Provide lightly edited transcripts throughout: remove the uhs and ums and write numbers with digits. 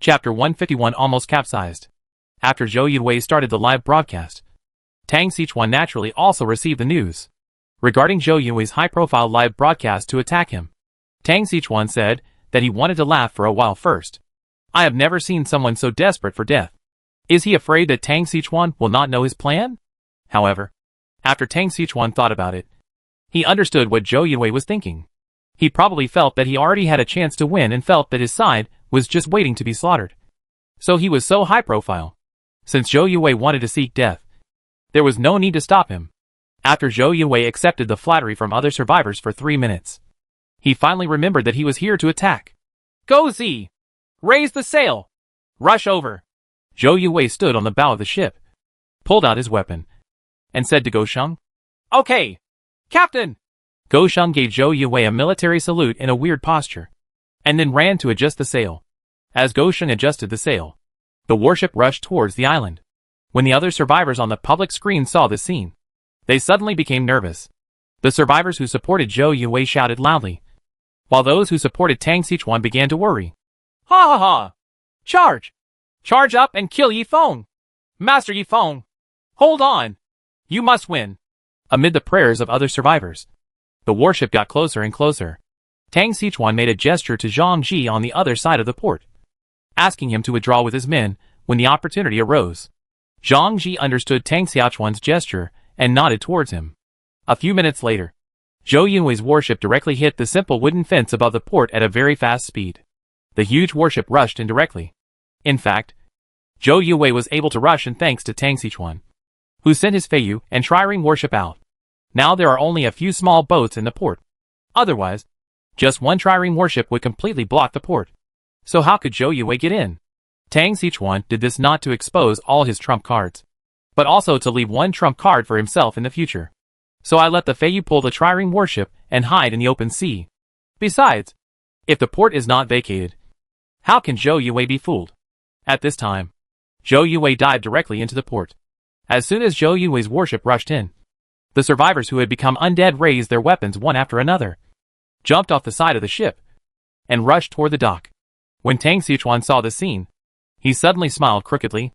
Chapter 151 almost capsized. After Zhou Yunwei started the live broadcast, Tang Xichuan naturally also received the news regarding Zhou Yunwei's high-profile live broadcast to attack him. Tang Xichuan said that he wanted to laugh for a while first. I have never seen someone so desperate for death. Is he afraid that Tang Xichuan will not know his plan? However, after Tang Xichuan thought about it, he understood what Zhou Yunwei was thinking. He probably felt that he already had a chance to win and felt that his side was just waiting to be slaughtered. So he was so high-profile. Since Zhou Yunwei wanted to seek death, there was no need to stop him. After Zhou Yunwei accepted the flattery from other survivors for 3 minutes, he finally remembered that he was here to attack. Go Z! Raise the sail! Rush over! Zhou Yunwei stood on the bow of the ship, pulled out his weapon, and said to Go Sheng, "Okay, Captain!" Go Sheng gave Zhou Yunwei a military salute in a weird posture, and then ran to adjust the sail. As Go Sheng adjusted the sail, the warship rushed towards the island. When the other survivors on the public screen saw this scene, they suddenly became nervous. The survivors who supported Zhou Yunwei shouted loudly, while those who supported Tang Xichuan began to worry. Ha ha ha! Charge! Charge up and kill Yi Feng! Master Yi Feng! Hold on! You must win! Amid the prayers of other survivors, the warship got closer and closer. Tang Xichuan made a gesture to Zhang Ji on the other side of the port, asking him to withdraw with his men when the opportunity arose. Zhang Ji understood Tang Xichuan's gesture and nodded towards him. A few minutes later, Zhou Yunwei's warship directly hit the simple wooden fence above the port at a very fast speed. The huge warship rushed in directly. In fact, Zhou Yunwei was able to rush in thanks to Tang Xichuan, who sent his Feiyu and Trireme warship out. Now there are only a few small boats in the port. Otherwise, just one Trireme warship would completely block the port. So how could Zhou Yunwei get in? Tang Xichuan did this not to expose all his trump cards, but also to leave one trump card for himself in the future. So I let the Feiyu pull the Trireme warship and hide in the open sea. Besides, if the port is not vacated, how can Zhou Yunwei be fooled? At this time, Zhou Yunwei dived directly into the port. As soon as Zhou Yunwei's warship rushed in, the survivors who had become undead raised their weapons one after another, jumped off the side of the ship, and rushed toward the dock. When Tang Xichuan saw the scene, he suddenly smiled crookedly.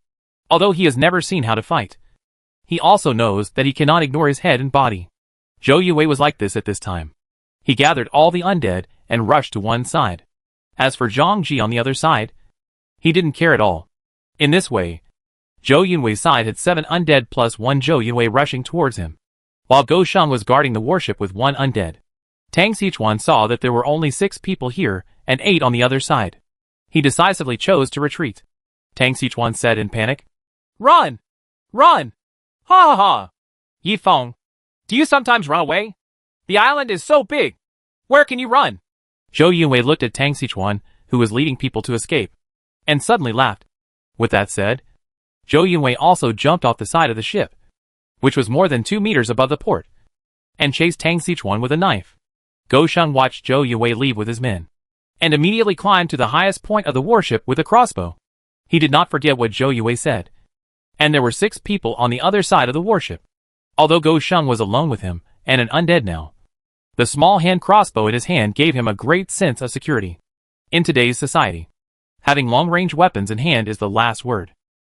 Although he has never seen how to fight, he also knows that he cannot ignore his head and body. Zhou Yunwei was like this at this time. He gathered all the undead and rushed to one side. As for Zhang Ji on the other side, he didn't care at all. In this way, Zhou Yunwei's side had 7 undead plus 1 Zhou Yunwei rushing towards him, while Go Sheng was guarding the warship with 1 undead. Tang Xichuan saw that there were only 6 people here and 8 on the other side. He decisively chose to retreat. Tang Xichuan said in panic, "Run! Run! Ha ha ha! Yi Feng, do you sometimes run away? The island is so big. Where can you run?" Zhou Yunwei looked at Tang Xichuan, who was leading people to escape, and suddenly laughed. With that said, Zhou Yunwei also jumped off the side of the ship, which was more than 2 meters above the port, and chased Tang Xichuan with a knife. Go Sheng watched Zhou Yunwei leave with his men, and immediately climbed to the highest point of the warship with a crossbow. He did not forget what Zhou Yunwei said, and there were 6 people on the other side of the warship. Although Go Sheng was alone with him, and an undead now, the small hand crossbow in his hand gave him a great sense of security. In today's society, having long-range weapons in hand is the last word.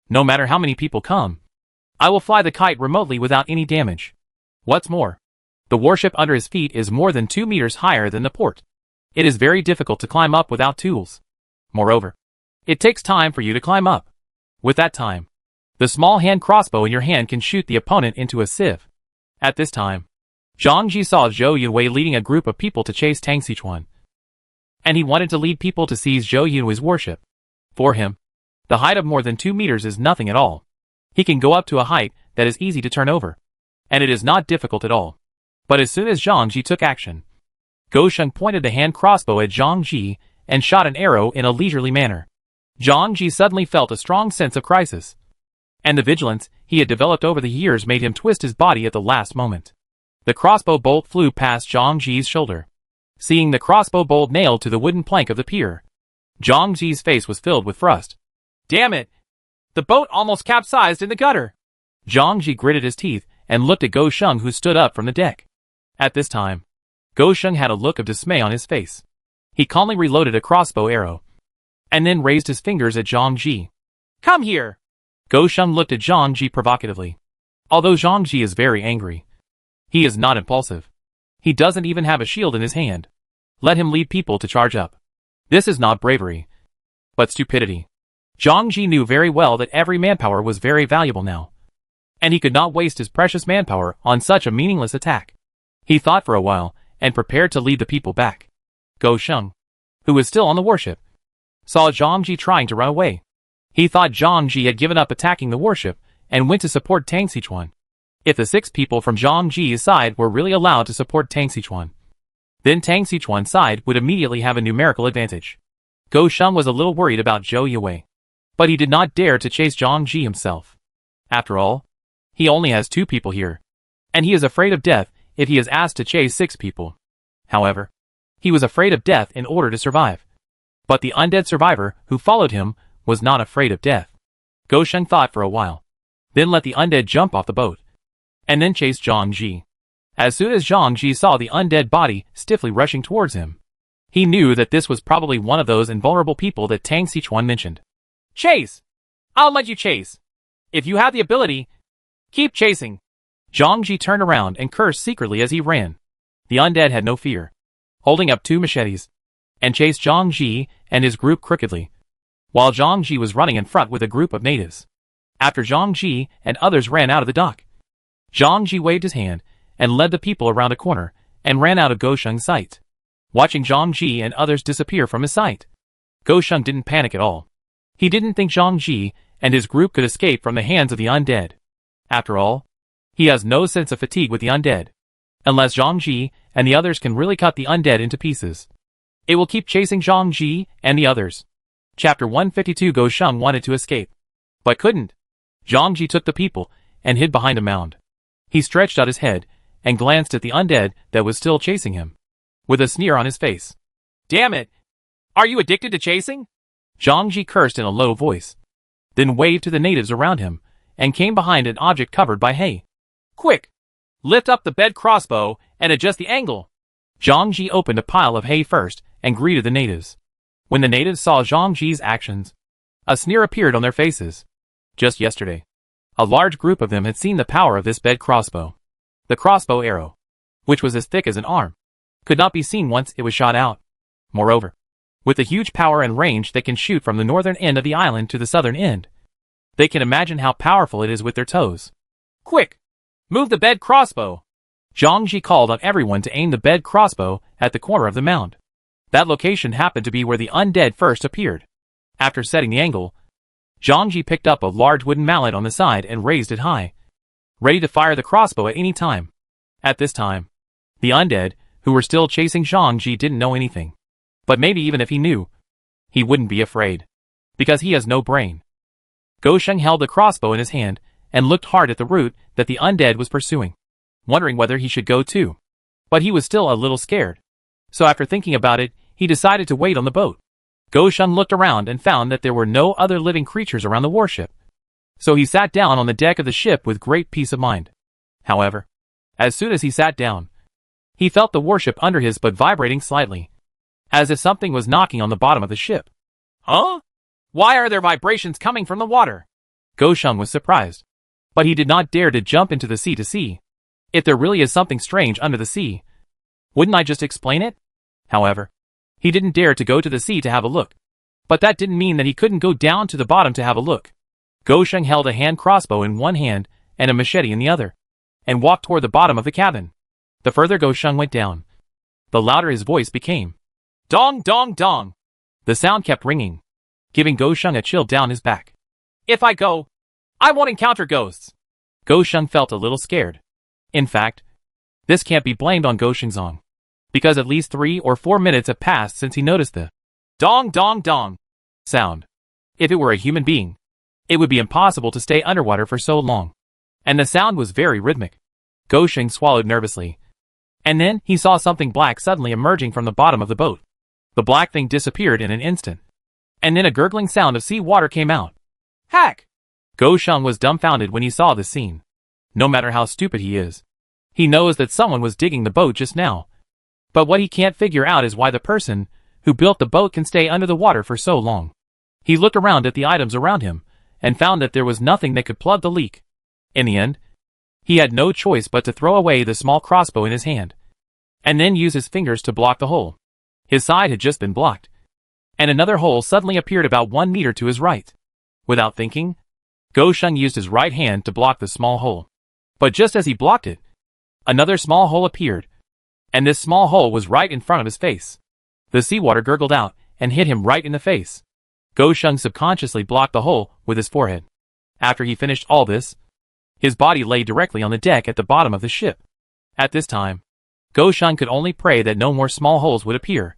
No matter how many people come, I will fly the kite remotely without any damage. What's more, the warship under his feet is more than 2 meters higher than the port. It is very difficult to climb up without tools. Moreover, it takes time for you to climb up. With that time, the small hand crossbow in your hand can shoot the opponent into a sieve. At this time, Zhang Ji saw Zhou Yunwei leading a group of people to chase Tang Xichuan, and he wanted to lead people to seize Zhou Yunwei's warship. For him, the height of more than 2 meters is nothing at all. He can go up to a height that is easy to turn over, and it is not difficult at all. But as soon as Zhang Ji took action, Go Sheng pointed the hand crossbow at Zhang Ji and shot an arrow in a leisurely manner. Zhang Ji suddenly felt a strong sense of crisis, and the vigilance he had developed over the years made him twist his body at the last moment. The crossbow bolt flew past Zhang Ji's shoulder. Seeing the crossbow bolt nailed to the wooden plank of the pier, Zhang Ji's face was filled with frust. "Damn it! The boat almost capsized in the gutter!" Zhang Ji gritted his teeth and looked at Go Sheng, who stood up from the deck. At this time, Go Sheng had a look of dismay on his face. He calmly reloaded a crossbow arrow, and then raised his fingers at Zhang Ji. Come here! Go Sheng looked at Zhang Ji provocatively. Although Zhang Ji is very angry, he is not impulsive. He doesn't even have a shield in his hand. Let him lead people to charge up. This is not bravery, but stupidity. Zhang Ji knew very well that every manpower was very valuable now, and he could not waste his precious manpower on such a meaningless attack. He thought for a while, and prepared to lead the people back. Go Sheng, who was still on the warship, saw Zhang Ji trying to run away. He thought Zhang Ji had given up attacking the warship, and went to support Tang Sichuan. If the 6 people from Zhang Ji's side were really allowed to support Tang Sichuan, then Tang Sichuan's side would immediately have a numerical advantage. Go Sheng was a little worried about Zhou Yue, but he did not dare to chase Zhang Ji himself. After all, he only has 2 people here, and he is afraid of death if he is asked to chase 6 people. However, he was afraid of death in order to survive. But the undead survivor who followed him was not afraid of death. Go Sheng thought for a while, then let the undead jump off the boat, and then chased Zhang Ji. As soon as Zhang Ji saw the undead body stiffly rushing towards him, he knew that this was probably one of those invulnerable people that Tang Sichuan mentioned. Chase! I'll let you chase. If you have the ability, keep chasing. Zhang Ji turned around and cursed secretly as he ran. The undead had no fear, holding up 2 machetes, and chased Zhang Ji and his group crookedly, while Zhang Ji was running in front with a group of natives. After Zhang Ji and others ran out of the dock, Zhang Ji waved his hand and led the people around a corner and ran out of Go Sheng's sight. Watching Zhang Ji and others disappear from his sight, Go Sheng didn't panic at all. He didn't think Zhang Ji and his group could escape from the hands of the undead. After all, he has no sense of fatigue with the undead, unless Zhang Ji and the others can really cut the undead into pieces. It will keep chasing Zhang Ji and the others. Chapter 152. Go Sheng wanted to escape, but couldn't. Zhang Ji took the people and hid behind a mound. He stretched out his head and glanced at the undead that was still chasing him, with a sneer on his face. Damn it! Are you addicted to chasing? Zhang Ji cursed in a low voice, then waved to the natives around him, and came behind an object covered by hay. Quick! Lift up the bed crossbow and adjust the angle. Zhang Ji opened a pile of hay first and greeted the natives. When the natives saw Zhang Ji's actions, a sneer appeared on their faces. Just yesterday, a large group of them had seen the power of this bed crossbow. The crossbow arrow, which was as thick as an arm, could not be seen once it was shot out. Moreover, with the huge power and range that can shoot from the northern end of the island to the southern end, they can imagine how powerful it is with their toes. Quick! Move the bed crossbow! Zhang Ji called on everyone to aim the bed crossbow at the corner of the mound. That location happened to be where the undead first appeared. After setting the angle, Zhang Ji picked up a large wooden mallet on the side and raised it high, ready to fire the crossbow at any time. At this time, the undead, who were still chasing Zhang Ji, didn't know anything. But maybe even if he knew, he wouldn't be afraid, because he has no brain. Go Sheng held the crossbow in his hand and looked hard at the route that the undead was pursuing, wondering whether he should go too. But he was still a little scared. So after thinking about it, he decided to wait on the boat. Go Sheng looked around and found that there were no other living creatures around the warship. So he sat down on the deck of the ship with great peace of mind. However, as soon as he sat down, he felt the warship under his butt vibrating slightly, as if something was knocking on the bottom of the ship. Huh? Why are there vibrations coming from the water? Go Sheng was surprised, but he did not dare to jump into the sea to see. If there really is something strange under the sea, wouldn't I just explain it? However, he didn't dare to go to the sea to have a look. But that didn't mean that he couldn't go down to the bottom to have a look. Go Sheng held a hand crossbow in one hand and a machete in the other, and walked toward the bottom of the cabin. The further Go Sheng went down, the louder his voice became. Dong dong dong! The sound kept ringing, giving Go Sheng a chill down his back. If I go, I won't encounter ghosts. Go Sheng felt a little scared. In fact, this can't be blamed on Go Shengzong, because at least 3 or 4 minutes have passed since he noticed the dong dong dong sound. If it were a human being, it would be impossible to stay underwater for so long. And the sound was very rhythmic. Go Sheng swallowed nervously. And then he saw something black suddenly emerging from the bottom of the boat. The black thing disappeared in an instant. And then a gurgling sound of sea water came out. Hack! Go Sheng was dumbfounded when he saw this scene. No matter how stupid he is, he knows that someone was digging the boat just now. But what he can't figure out is why the person who built the boat can stay under the water for so long. He looked around at the items around him, and found that there was nothing that could plug the leak. In the end, he had no choice but to throw away the small crossbow in his hand, and then use his fingers to block the hole. His side had just been blocked, and another hole suddenly appeared about 1 meter to his right. Without thinking, Go Sheng used his right hand to block the small hole. But just as he blocked it, another small hole appeared, and this small hole was right in front of his face. The seawater gurgled out and hit him right in the face. Go Sheng subconsciously blocked the hole with his forehead. After he finished all this, his body lay directly on the deck at the bottom of the ship. At this time, Go Sheng could only pray that no more small holes would appear,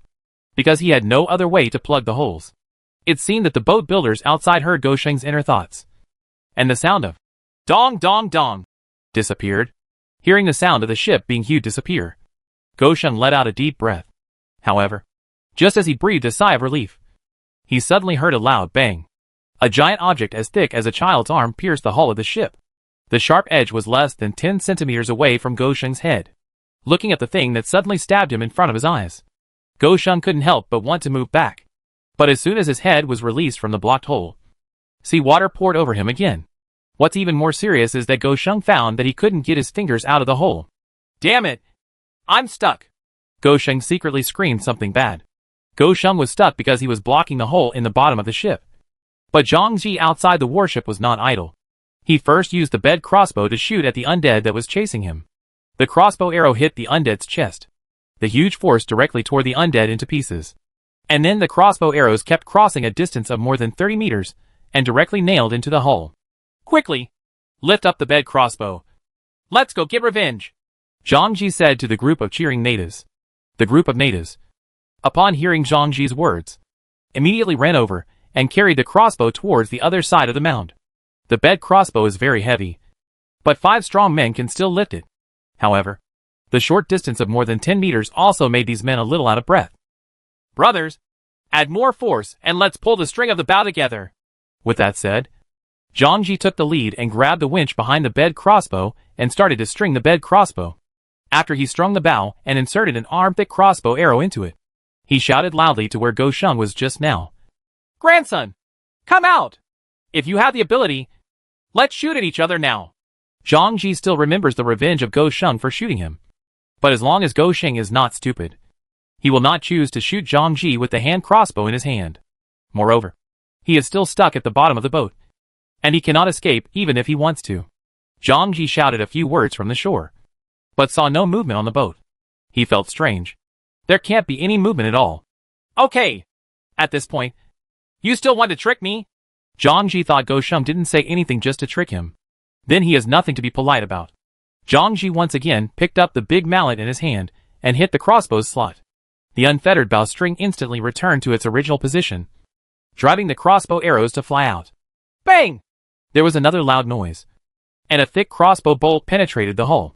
because he had no other way to plug the holes. It seemed that the boat builders outside heard Go Sheng's inner thoughts, and the sound of dong dong dong disappeared. Hearing the sound of the ship being hewed disappear, Go Sheng let out a deep breath. However, just as he breathed a sigh of relief, he suddenly heard a loud bang. A giant object as thick as a child's arm pierced the hull of the ship. The sharp edge was less than 10 centimeters away from Go Sheng's head. Looking at the thing that suddenly stabbed him in front of his eyes, Go Sheng couldn't help but want to move back. But as soon as his head was released from the blocked hole, sea water poured over him again. What's even more serious is that Go Sheng found that he couldn't get his fingers out of the hole. Damn it! I'm stuck! Go Sheng secretly screamed something bad. Go Sheng was stuck because he was blocking the hole in the bottom of the ship. But Zhang Ji outside the warship was not idle. He first used the bed crossbow to shoot at the undead that was chasing him. The crossbow arrow hit the undead's chest. The huge force directly tore the undead into pieces. And then the crossbow arrows kept crossing a distance of more than 30 meters, and directly nailed into the hull. Quickly! Lift up the bed crossbow. Let's go get revenge! Zhang Ji said to the group of cheering natives. The group of natives, upon hearing Zhang Ji's words, immediately ran over and carried the crossbow towards the other side of the mound. The bed crossbow is very heavy, but 5 strong men can still lift it. However, the short distance of more than 10 meters also made these men a little out of breath. Brothers, add more force and let's pull the string of the bow together. With that said, Zhang Ji took the lead and grabbed the winch behind the bed crossbow and started to string the bed crossbow. After he strung the bow and inserted an arm-thick crossbow arrow into it, he shouted loudly to where Go Sheng was just now. Grandson, come out! If you have the ability, let's shoot at each other now. Zhang Ji still remembers the revenge of Go Sheng for shooting him. But as long as Go Sheng is not stupid, he will not choose to shoot Zhang Ji with the hand crossbow in his hand. Moreover, he is still stuck at the bottom of the boat, and he cannot escape even if he wants to. Zhang Ji shouted a few words from the shore, but saw no movement on the boat. He felt strange. There can't be any movement at all. Okay. At this point, you still want to trick me? Zhang Ji thought Go Sheng didn't say anything just to trick him. Then he has nothing to be polite about. Zhang Ji once again picked up the big mallet in his hand and hit the crossbow's slot. The unfettered bowstring instantly returned to its original position, driving the crossbow arrows to fly out. Bang! There was another loud noise, and a thick crossbow bolt penetrated the hull.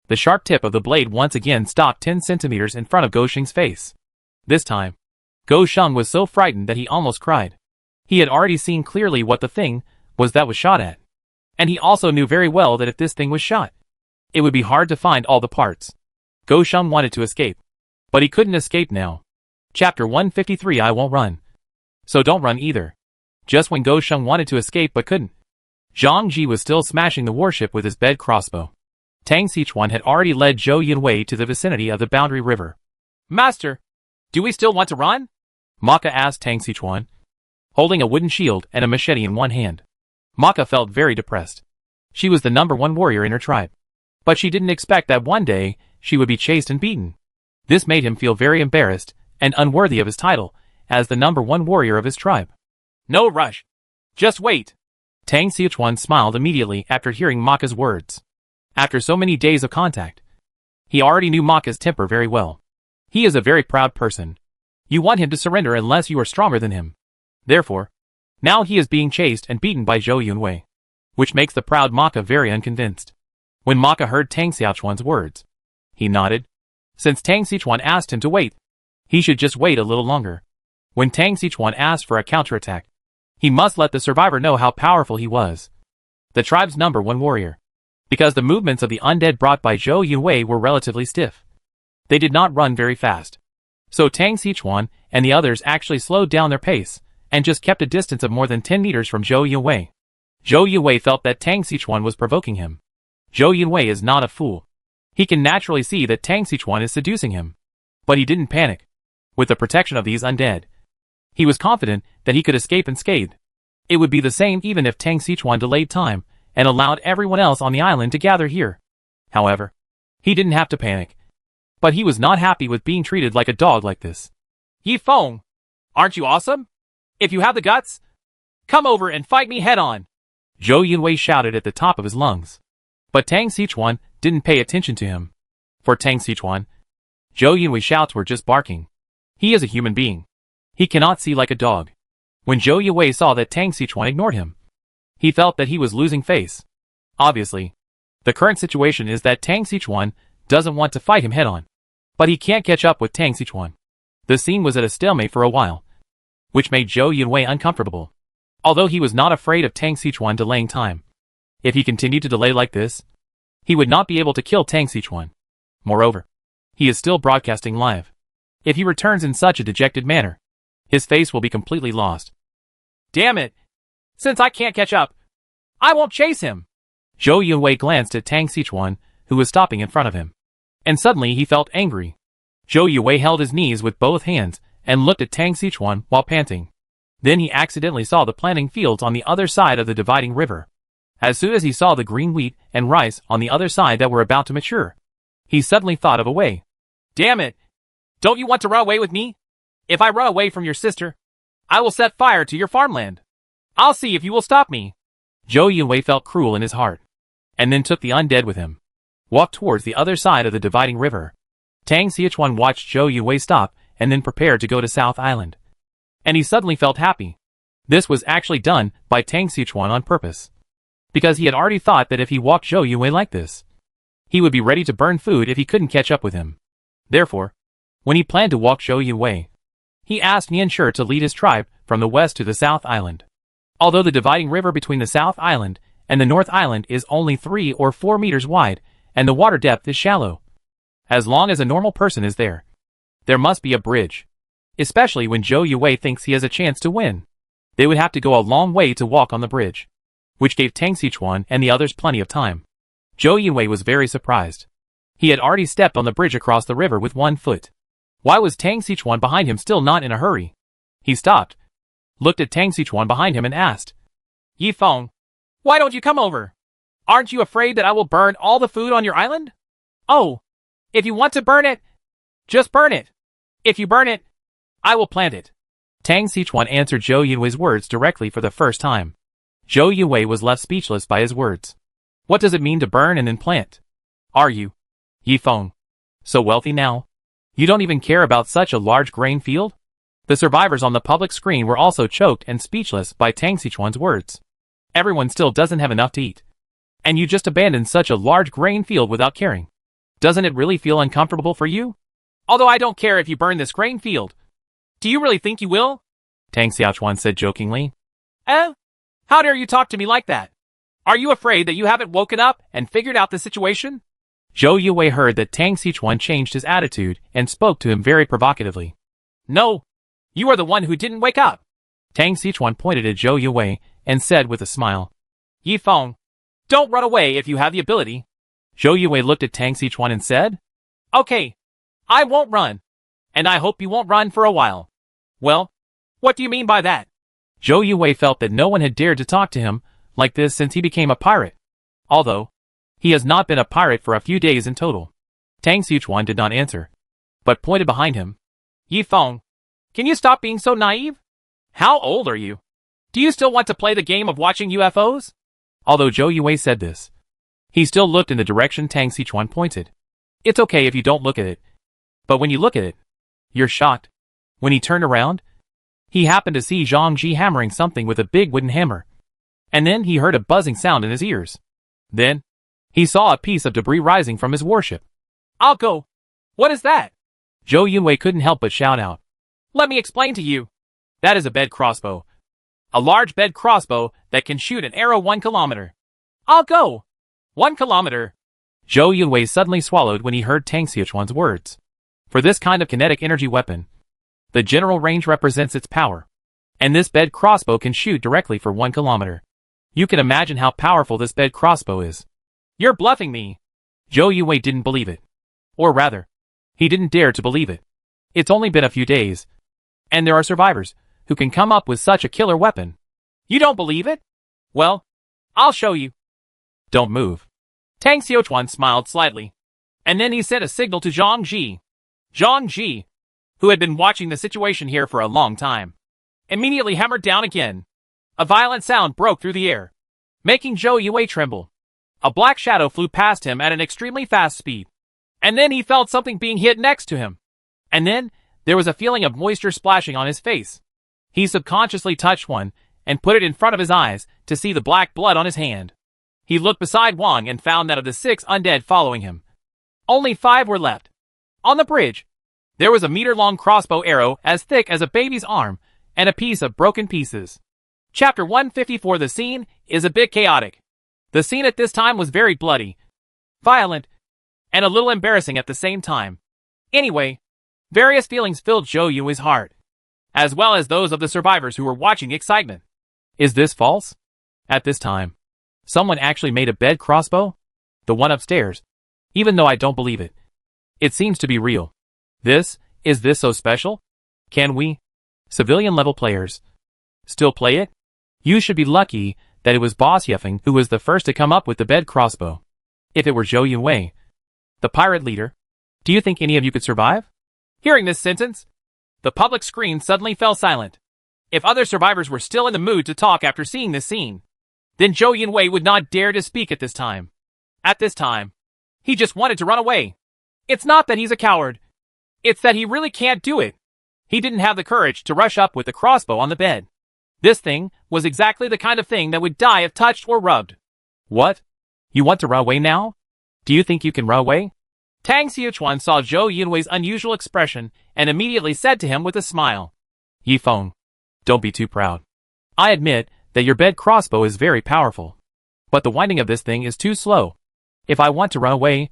The sharp tip of the blade once again stopped 10 centimeters in front of Go Sheng's face. This time, Go Sheng was so frightened that he almost cried. He had already seen clearly what the thing was that was shot at. And he also knew very well that if this thing was shot, it would be hard to find all the parts. Go Sheng wanted to escape, but he couldn't escape now. Chapter 153 I won't run. So don't run either. Just when Go Sheng wanted to escape but couldn't, Zhang Ji was still smashing the warship with his bed crossbow. Tang Sichuan had already led Zhou Yunwei to the vicinity of the Boundary River. Master, do we still want to run? Maka asked Tang Sichuan, holding a wooden shield and a machete in one hand. Maka felt very depressed. She was the #1 warrior in her tribe, but she didn't expect that one day she would be chased and beaten. This made him feel very embarrassed and unworthy of his title as the #1 warrior of his tribe. No rush. Just wait. Tang Sichuan smiled immediately after hearing Maka's words. After so many days of contact, he already knew Maka's temper very well. He is a very proud person. You want him to surrender unless you are stronger than him. Therefore, now he is being chased and beaten by Zhou Yunwei, which makes the proud Maka very unconvinced. When Maka heard Tang Sichuan's words, he nodded. Since Tang Sichuan asked him to wait, he should just wait a little longer. When Tang Sichuan asked for a counterattack, he must let the survivor know how powerful he was. The tribe's #1 warrior. Because the movements of the undead brought by Zhou Yunwei were relatively stiff. They did not run very fast. So Tang Sichuan and the others actually slowed down their pace and just kept a distance of more than 10 meters from Zhou Yunwei. Zhou Yunwei felt that Tang Xichuan was provoking him. Zhou Yunwei is not a fool. He can naturally see that Tang Xichuan is seducing him. But he didn't panic. With the protection of these undead, he was confident that he could escape unscathed. It would be the same even if Tang Xichuan delayed time and allowed everyone else on the island to gather here. However, he didn't have to panic. But he was not happy with being treated like a dog like this. Yi Feng, aren't you awesome? If you have the guts, come over and fight me head-on, Zhou Yunwei shouted at the top of his lungs. But Tang Xichuan didn't pay attention to him. For Tang Xichuan, Zhou Yunwei's shouts were just barking. He is a human being. He cannot see like a dog. When Zhou Yunwei saw that Tang Xichuan ignored him, he felt that he was losing face. Obviously, the current situation is that Tang Xichuan doesn't want to fight him head-on. But he can't catch up with Tang Xichuan. The scene was at a stalemate for a while, which made Zhou Yunwei uncomfortable. Although he was not afraid of Tang Xichuan delaying time. If he continued to delay like this, he would not be able to kill Tang Xichuan. Moreover, he is still broadcasting live. If he returns in such a dejected manner, his face will be completely lost. Damn it! Since I can't catch up, I won't chase him! Zhou Yunwei glanced at Tang Xichuan, who was stopping in front of him. And suddenly he felt angry. Zhou Yunwei held his knees with both hands and looked at Tang Xichuan while panting. Then he accidentally saw the planting fields on the other side of the dividing river. As soon as he saw the green wheat and rice on the other side that were about to mature, he suddenly thought of a way. Damn it! Don't you want to run away with me? If I run away from your sister, I will set fire to your farmland. I'll see if you will stop me. Zhou Yunwei felt cruel in his heart, and then took the undead with him, walked towards the other side of the dividing river. Tang Xichuan watched Zhou Yunwei stop and then prepared to go to South Island. And he suddenly felt happy. This was actually done by Tang Xichuan on purpose. Because he had already thought that if he walked Zhou Yunwei like this, he would be ready to burn food if he couldn't catch up with him. Therefore, when he planned to walk Zhou Yunwei, he asked Nian Shi to lead his tribe from the west to the South Island. Although the dividing river between the South Island and the North Island is only 3 or 4 meters wide, and the water depth is shallow. As long as a normal person is there, there must be a bridge. Especially when Zhou Yunwei thinks he has a chance to win. They would have to go a long way to walk on the bridge, which gave Tang Xichuan and the others plenty of time. Zhou Yunwei was very surprised. He had already stepped on the bridge across the river with 1 foot. Why was Tang Xichuan behind him still not in a hurry? He stopped, looked at Tang Xichuan behind him and asked, Yi Feng, why don't you come over? Aren't you afraid that I will burn all the food on your island? Oh, if you want to burn it, just burn it. If you burn it, I will plant it. Tang Xichuan answered Zhou Yunwei's words directly for the first time. Zhou Yunwei was left speechless by his words. What does it mean to burn and then plant? Are you, Yi Feng, so wealthy now? You don't even care about such a large grain field? The survivors on the public screen were also choked and speechless by Tang Xichuan's words. Everyone still doesn't have enough to eat. And you just abandoned such a large grain field without caring. Doesn't it really feel uncomfortable for you? Although I don't care if you burn this grain field. Do you really think you will? Tang Xichuan said jokingly. How dare you talk to me like that? Are you afraid that you haven't woken up and figured out the situation? Zhou Yunwei heard that Tang Xichuan changed his attitude and spoke to him very provocatively. No, you are the one who didn't wake up. Tang Xichuan pointed at Zhou Yunwei and said with a smile. Yi Feng, don't run away if you have the ability. Zhou Yunwei looked at Tang Xichuan and said, Okay, I won't run. And I hope you won't run for a while. Well, what do you mean by that? Zhou Yunwei felt that no one had dared to talk to him like this since he became a pirate. Although, he has not been a pirate for a few days in total. Tang Xichuan did not answer, but pointed behind him. Yi Feng, can you stop being so naive? How old are you? Do you still want to play the game of watching UFOs? Although Zhou Yunwei said this, he still looked in the direction Tang Xichuan pointed. It's okay if you don't look at it. But when you look at it, you're shocked. When he turned around, he happened to see Zhang Ji hammering something with a big wooden hammer. And then he heard a buzzing sound in his ears. Then, he saw a piece of debris rising from his warship. I'll go. What is that? Zhou Yunwei couldn't help but shout out. Let me explain to you. That is a bed crossbow. A large bed crossbow that can shoot an arrow 1 kilometer. I'll go. 1 kilometer. Zhou Yunwei suddenly swallowed when he heard Tang Xichuan's words. For this kind of kinetic energy weapon, the general range represents its power. And this bed crossbow can shoot directly for 1 kilometer. You can imagine how powerful this bed crossbow is. You're bluffing me. Zhou Yuwei didn't believe it. Or rather, he didn't dare to believe it. It's only been a few days. And there are survivors who can come up with such a killer weapon. You don't believe it? Well, I'll show you. Don't move. Tang Xiuquan smiled slightly. And then he sent a signal to Zhang Ji. Zhang Ji, who had been watching the situation here for a long time, immediately hammered down again. A violent sound broke through the air, making Zhou Yuwei tremble. A black shadow flew past him at an extremely fast speed. And then he felt something being hit next to him. And then, there was a feeling of moisture splashing on his face. He subconsciously touched one, and put it in front of his eyes to see the black blood on his hand. He looked beside Wang and found that of the 6 undead following him, only 5 were left. On the bridge, there was a meter-long crossbow arrow as thick as a baby's arm, and a piece of broken pieces. Chapter 154. The scene is a bit chaotic. The scene at this time was very bloody, violent, and a little embarrassing at the same time. Anyway, various feelings filled Zhou Yuwei's heart, as well as those of the survivors who were watching the excitement. Is this false? At this time, someone actually made a bed crossbow? The one upstairs. Even though I don't believe it. It seems to be real. Is this so special? Can we, civilian level players, still play it? You should be lucky that it was Boss Yefeng who was the first to come up with the bed crossbow. If it were Zhou Yuwei, the pirate leader, do you think any of you could survive? Hearing this sentence, the public screen suddenly fell silent. If other survivors were still in the mood to talk after seeing this scene, then Zhou Yuwei would not dare to speak at this time. At this time, he just wanted to run away. It's not that he's a coward. It's that he really can't do it. He didn't have the courage to rush up with the crossbow on the bed. This thing was exactly the kind of thing that would die if touched or rubbed. What? You want to run away now? Do you think you can run away? Tang Xiuquan saw Zhou Yuwei's unusual expression and immediately said to him with a smile. Yifeng, don't be too proud. I admit that your bed crossbow is very powerful. But the winding of this thing is too slow. If I want to run away,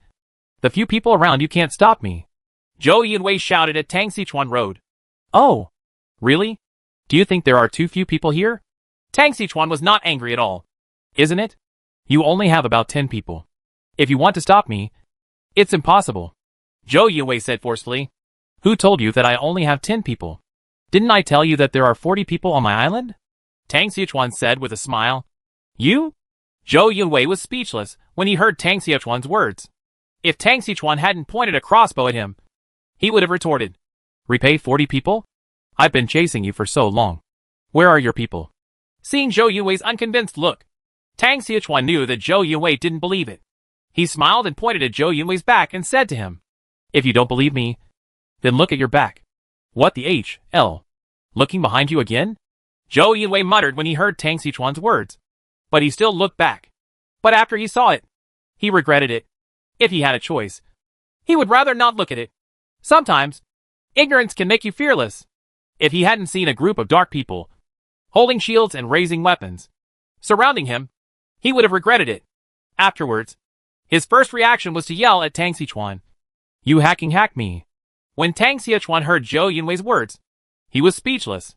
the few people around you can't stop me. Zhou Yuwei shouted at Tang Xiuquan Road. Oh, really? Do you think there are too few people here? Tang Xiuquan was not angry at all. Isn't it? You only have about 10 people. If you want to stop me, it's impossible. Zhou Yuwei said forcefully. Who told you that I only have 10 people? Didn't I tell you that there are 40 people on my island? Tang Xiuquan said with a smile. You? Zhou Yuwei was speechless when he heard Tang Xiuquan's words. If Tang Xiuquan hadn't pointed a crossbow at him, he would have retorted. Repay 40 people? I've been chasing you for so long. Where are your people? Seeing Zhou Yuwei's unconvinced look, Tang Xiuquan knew that Zhou Yuwei didn't believe it. He smiled and pointed at Zhou Yuwei's back and said to him, If you don't believe me, then look at your back. What the H.L.? Looking behind you again? Zhou Yuwei muttered when he heard Tang Xiuquan's words. But he still looked back. But after he saw it, he regretted it. If he had a choice, he would rather not look at it. Sometimes, ignorance can make you fearless. If he hadn't seen a group of dark people, holding shields and raising weapons, surrounding him, he would have regretted it. Afterwards, his first reaction was to yell at Tang Xiuquan. You hack me. When Tang Xiuquan heard Zhou Yuwei's words, he was speechless.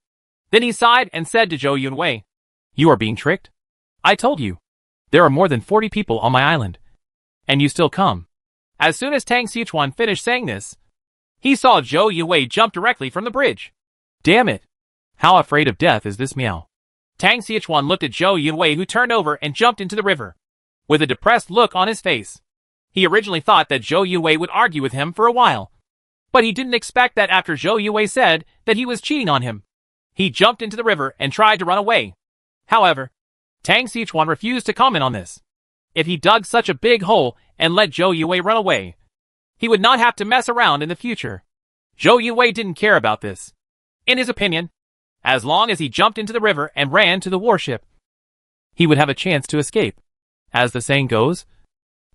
Then he sighed and said to Zhou Yuwei, You are being tricked? I told you. There are more than 40 people on my island. And you still come. As soon as Tang Xiuquan finished saying this, he saw Zhou Yuwei jump directly from the bridge. Damn it. How afraid of death is this meow? Tang Xiuquan looked at Zhou Yuwei, who turned over and jumped into the river, with a depressed look on his face. He originally thought that Zhou Yuwei would argue with him for a while, but he didn't expect that after Zhou Yuwei said that he was cheating on him. He jumped into the river and tried to run away. However, Tang Xiuquan refused to comment on this. If he dug such a big hole and let Zhou Yuwei run away, he would not have to mess around in the future. Zhou Yuwei didn't care about this. In his opinion, as long as he jumped into the river and ran to the warship, he would have a chance to escape. As the saying goes,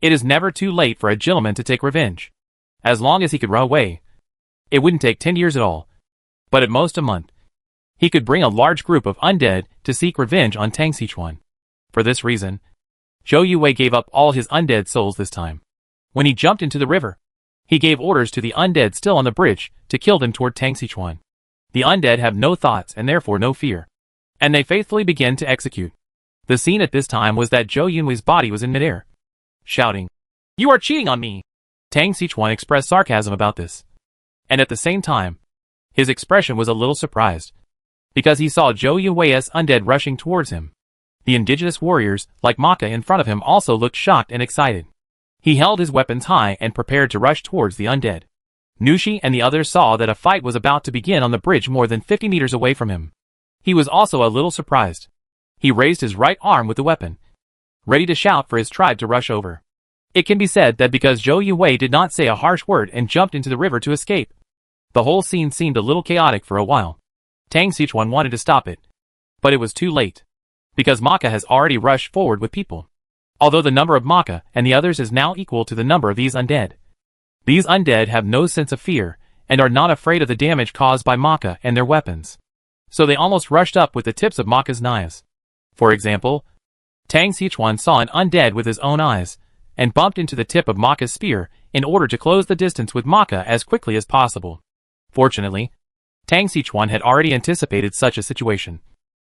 it is never too late for a gentleman to take revenge. As long as he could run away, it wouldn't take 10 years at all, but at most a month. He could bring a large group of undead to seek revenge on Tang Xiuquan. For this reason, Zhou Yuwei gave up all his undead souls this time. When he jumped into the river, he gave orders to the undead still on the bridge to kill them toward Tang Xiuquan. The undead have no thoughts and therefore no fear. And they faithfully begin to execute. The scene at this time was that Zhou Yunwei's body was in midair, shouting, "You are cheating on me!" Tang Xichuan expressed sarcasm about this. And at the same time, his expression was a little surprised, because he saw Zhou Yunwei's undead rushing towards him. The indigenous warriors, like Maka in front of him, also looked shocked and excited. He held his weapons high and prepared to rush towards the undead. Nushi and the others saw that a fight was about to begin on the bridge more than 50 meters away from him. He was also a little surprised. He raised his right arm with the weapon, ready to shout for his tribe to rush over. It can be said that because Zhou Yunwei did not say a harsh word and jumped into the river to escape, the whole scene seemed a little chaotic for a while. Tang Xichuan wanted to stop it, but it was too late, because Maka has already rushed forward with people. Although the number of Maka and the others is now equal to the number of these undead. These undead have no sense of fear, and are not afraid of the damage caused by Maka and their weapons. So they almost rushed up with the tips of Maka's knives. For example, Tang Xichuan saw an undead with his own eyes, and bumped into the tip of Maka's spear in order to close the distance with Maka as quickly as possible. Fortunately, Tang Xichuan had already anticipated such a situation.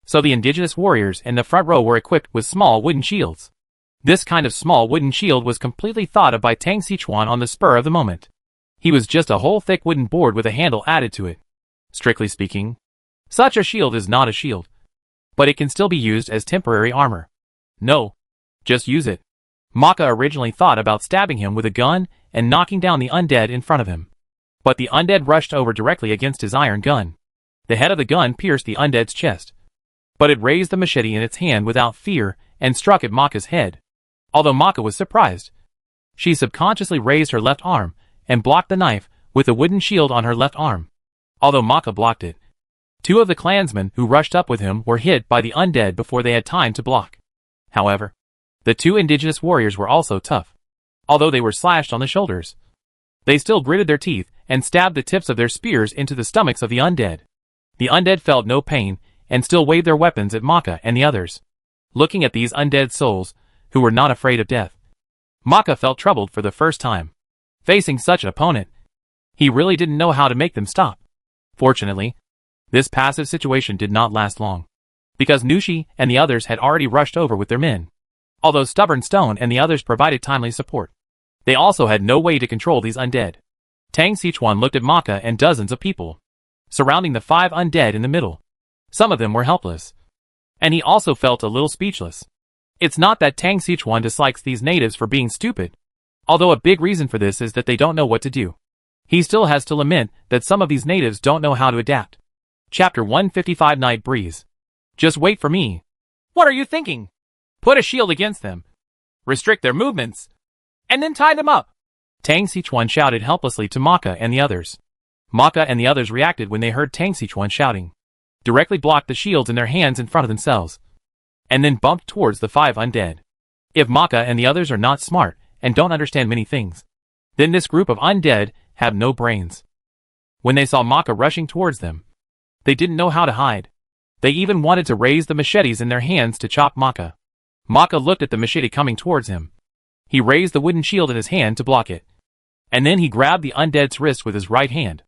So the indigenous warriors in the front row were equipped with small wooden shields. This kind of small wooden shield was completely thought of by Tang Xichuan on the spur of the moment. He was just a whole thick wooden board with a handle added to it. Strictly speaking, such a shield is not a shield, but it can still be used as temporary armor. No, just use it. Maka originally thought about stabbing him with a gun and knocking down the undead in front of him. But the undead rushed over directly against his iron gun. The head of the gun pierced the undead's chest, but it raised the machete in its hand without fear and struck at Maka's head. Although Maka was surprised, she subconsciously raised her left arm and blocked the knife with a wooden shield on her left arm. Although Maka blocked it, two of the clansmen who rushed up with him were hit by the undead before they had time to block. However, the two indigenous warriors were also tough. Although they were slashed on the shoulders, they still gritted their teeth and stabbed the tips of their spears into the stomachs of the undead. The undead felt no pain and still waved their weapons at Maka and the others. Looking at these undead souls, who were not afraid of death, Maka felt troubled for the first time. Facing such an opponent, he really didn't know how to make them stop. Fortunately, this passive situation did not last long, because Nushi and the others had already rushed over with their men. Although Stubborn Stone and the others provided timely support, they also had no way to control these undead. Tang Xichuan looked at Maka and dozens of people surrounding the 5 undead in the middle. Some of them were helpless, and he also felt a little speechless. It's not that Tang Xichuan dislikes these natives for being stupid, although a big reason for this is that they don't know what to do. He still has to lament that some of these natives don't know how to adapt. Chapter 155 Night Breeze. Just wait for me. What are you thinking? Put a shield against them, restrict their movements, and then tie them up. Tang Xichuan shouted helplessly to Maka and the others. Maka and the others reacted when they heard Tang Xichuan shouting, directly blocked the shields in their hands in front of themselves, and then bumped towards the 5 undead. If Maka and the others are not smart and don't understand many things, then this group of undead have no brains. When they saw Maka rushing towards them, they didn't know how to hide. They even wanted to raise the machetes in their hands to chop Maka. Maka looked at the machete coming towards him. He raised the wooden shield in his hand to block it, and then he grabbed the undead's wrist with his right hand.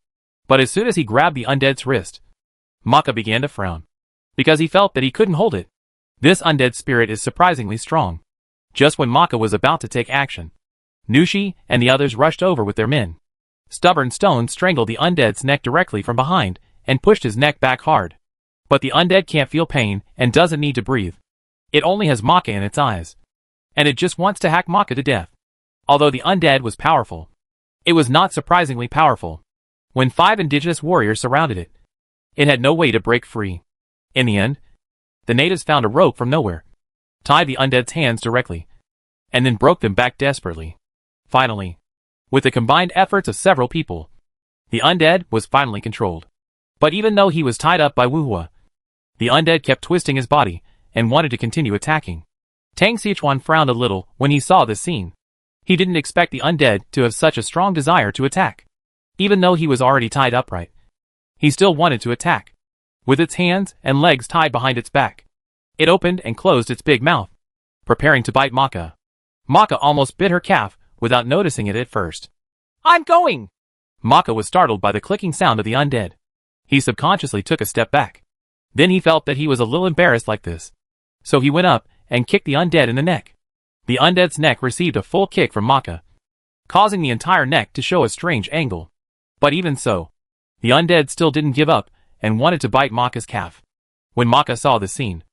But as soon as he grabbed the undead's wrist, Maka began to frown, because he felt that he couldn't hold it. This undead spirit is surprisingly strong. Just when Maka was about to take action, Nushi and the others rushed over with their men. Stubborn Stone strangled the undead's neck directly from behind and pushed his neck back hard. But the undead can't feel pain and doesn't need to breathe. It only has Maka in its eyes, and it just wants to hack Maka to death. Although the undead was powerful, it was not surprisingly powerful. When 5 indigenous warriors surrounded it, it had no way to break free. In the end, the natives found a rope from nowhere, tied the undead's hands directly, and then broke them back desperately. Finally, with the combined efforts of several people, the undead was finally controlled. But even though he was tied up by Wuhua, the undead kept twisting his body and wanted to continue attacking. Tang Xichuan frowned a little when he saw this scene. He didn't expect the undead to have such a strong desire to attack. Even though he was already tied upright, he still wanted to attack. With its hands and legs tied behind its back, it opened and closed its big mouth, preparing to bite Maka. Maka almost bit her calf without noticing it at first. I'm going! Maka was startled by the clicking sound of the undead. He subconsciously took a step back. Then he felt that he was a little embarrassed like this. So he went up and kicked the undead in the neck. The undead's neck received a full kick from Maka, causing the entire neck to show a strange angle. But even so, the undead still didn't give up and wanted to bite Maka's calf. When Maka saw the scene,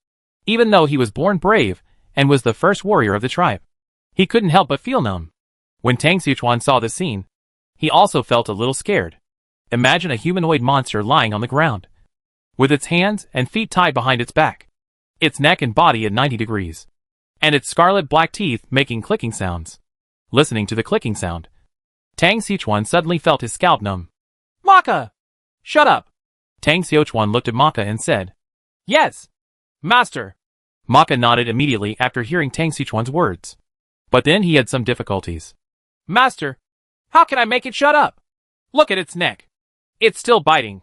even though he was born brave and was the first warrior of the tribe, he couldn't help but feel numb. When Tang Xiuquan saw the scene, he also felt a little scared. Imagine a humanoid monster lying on the ground, with its hands and feet tied behind its back, its neck and body at 90 degrees, and its scarlet black teeth making clicking sounds. Listening to the clicking sound, Tang Xiuquan suddenly felt his scalp numb. "Maka! Shut up!" Tang Xiuquan looked at Maka and said, "Yes, master." Maka nodded immediately after hearing Tang Xiuquan's words. But then he had some difficulties. "Master, how can I make it shut up? Look at its neck. It's still biting."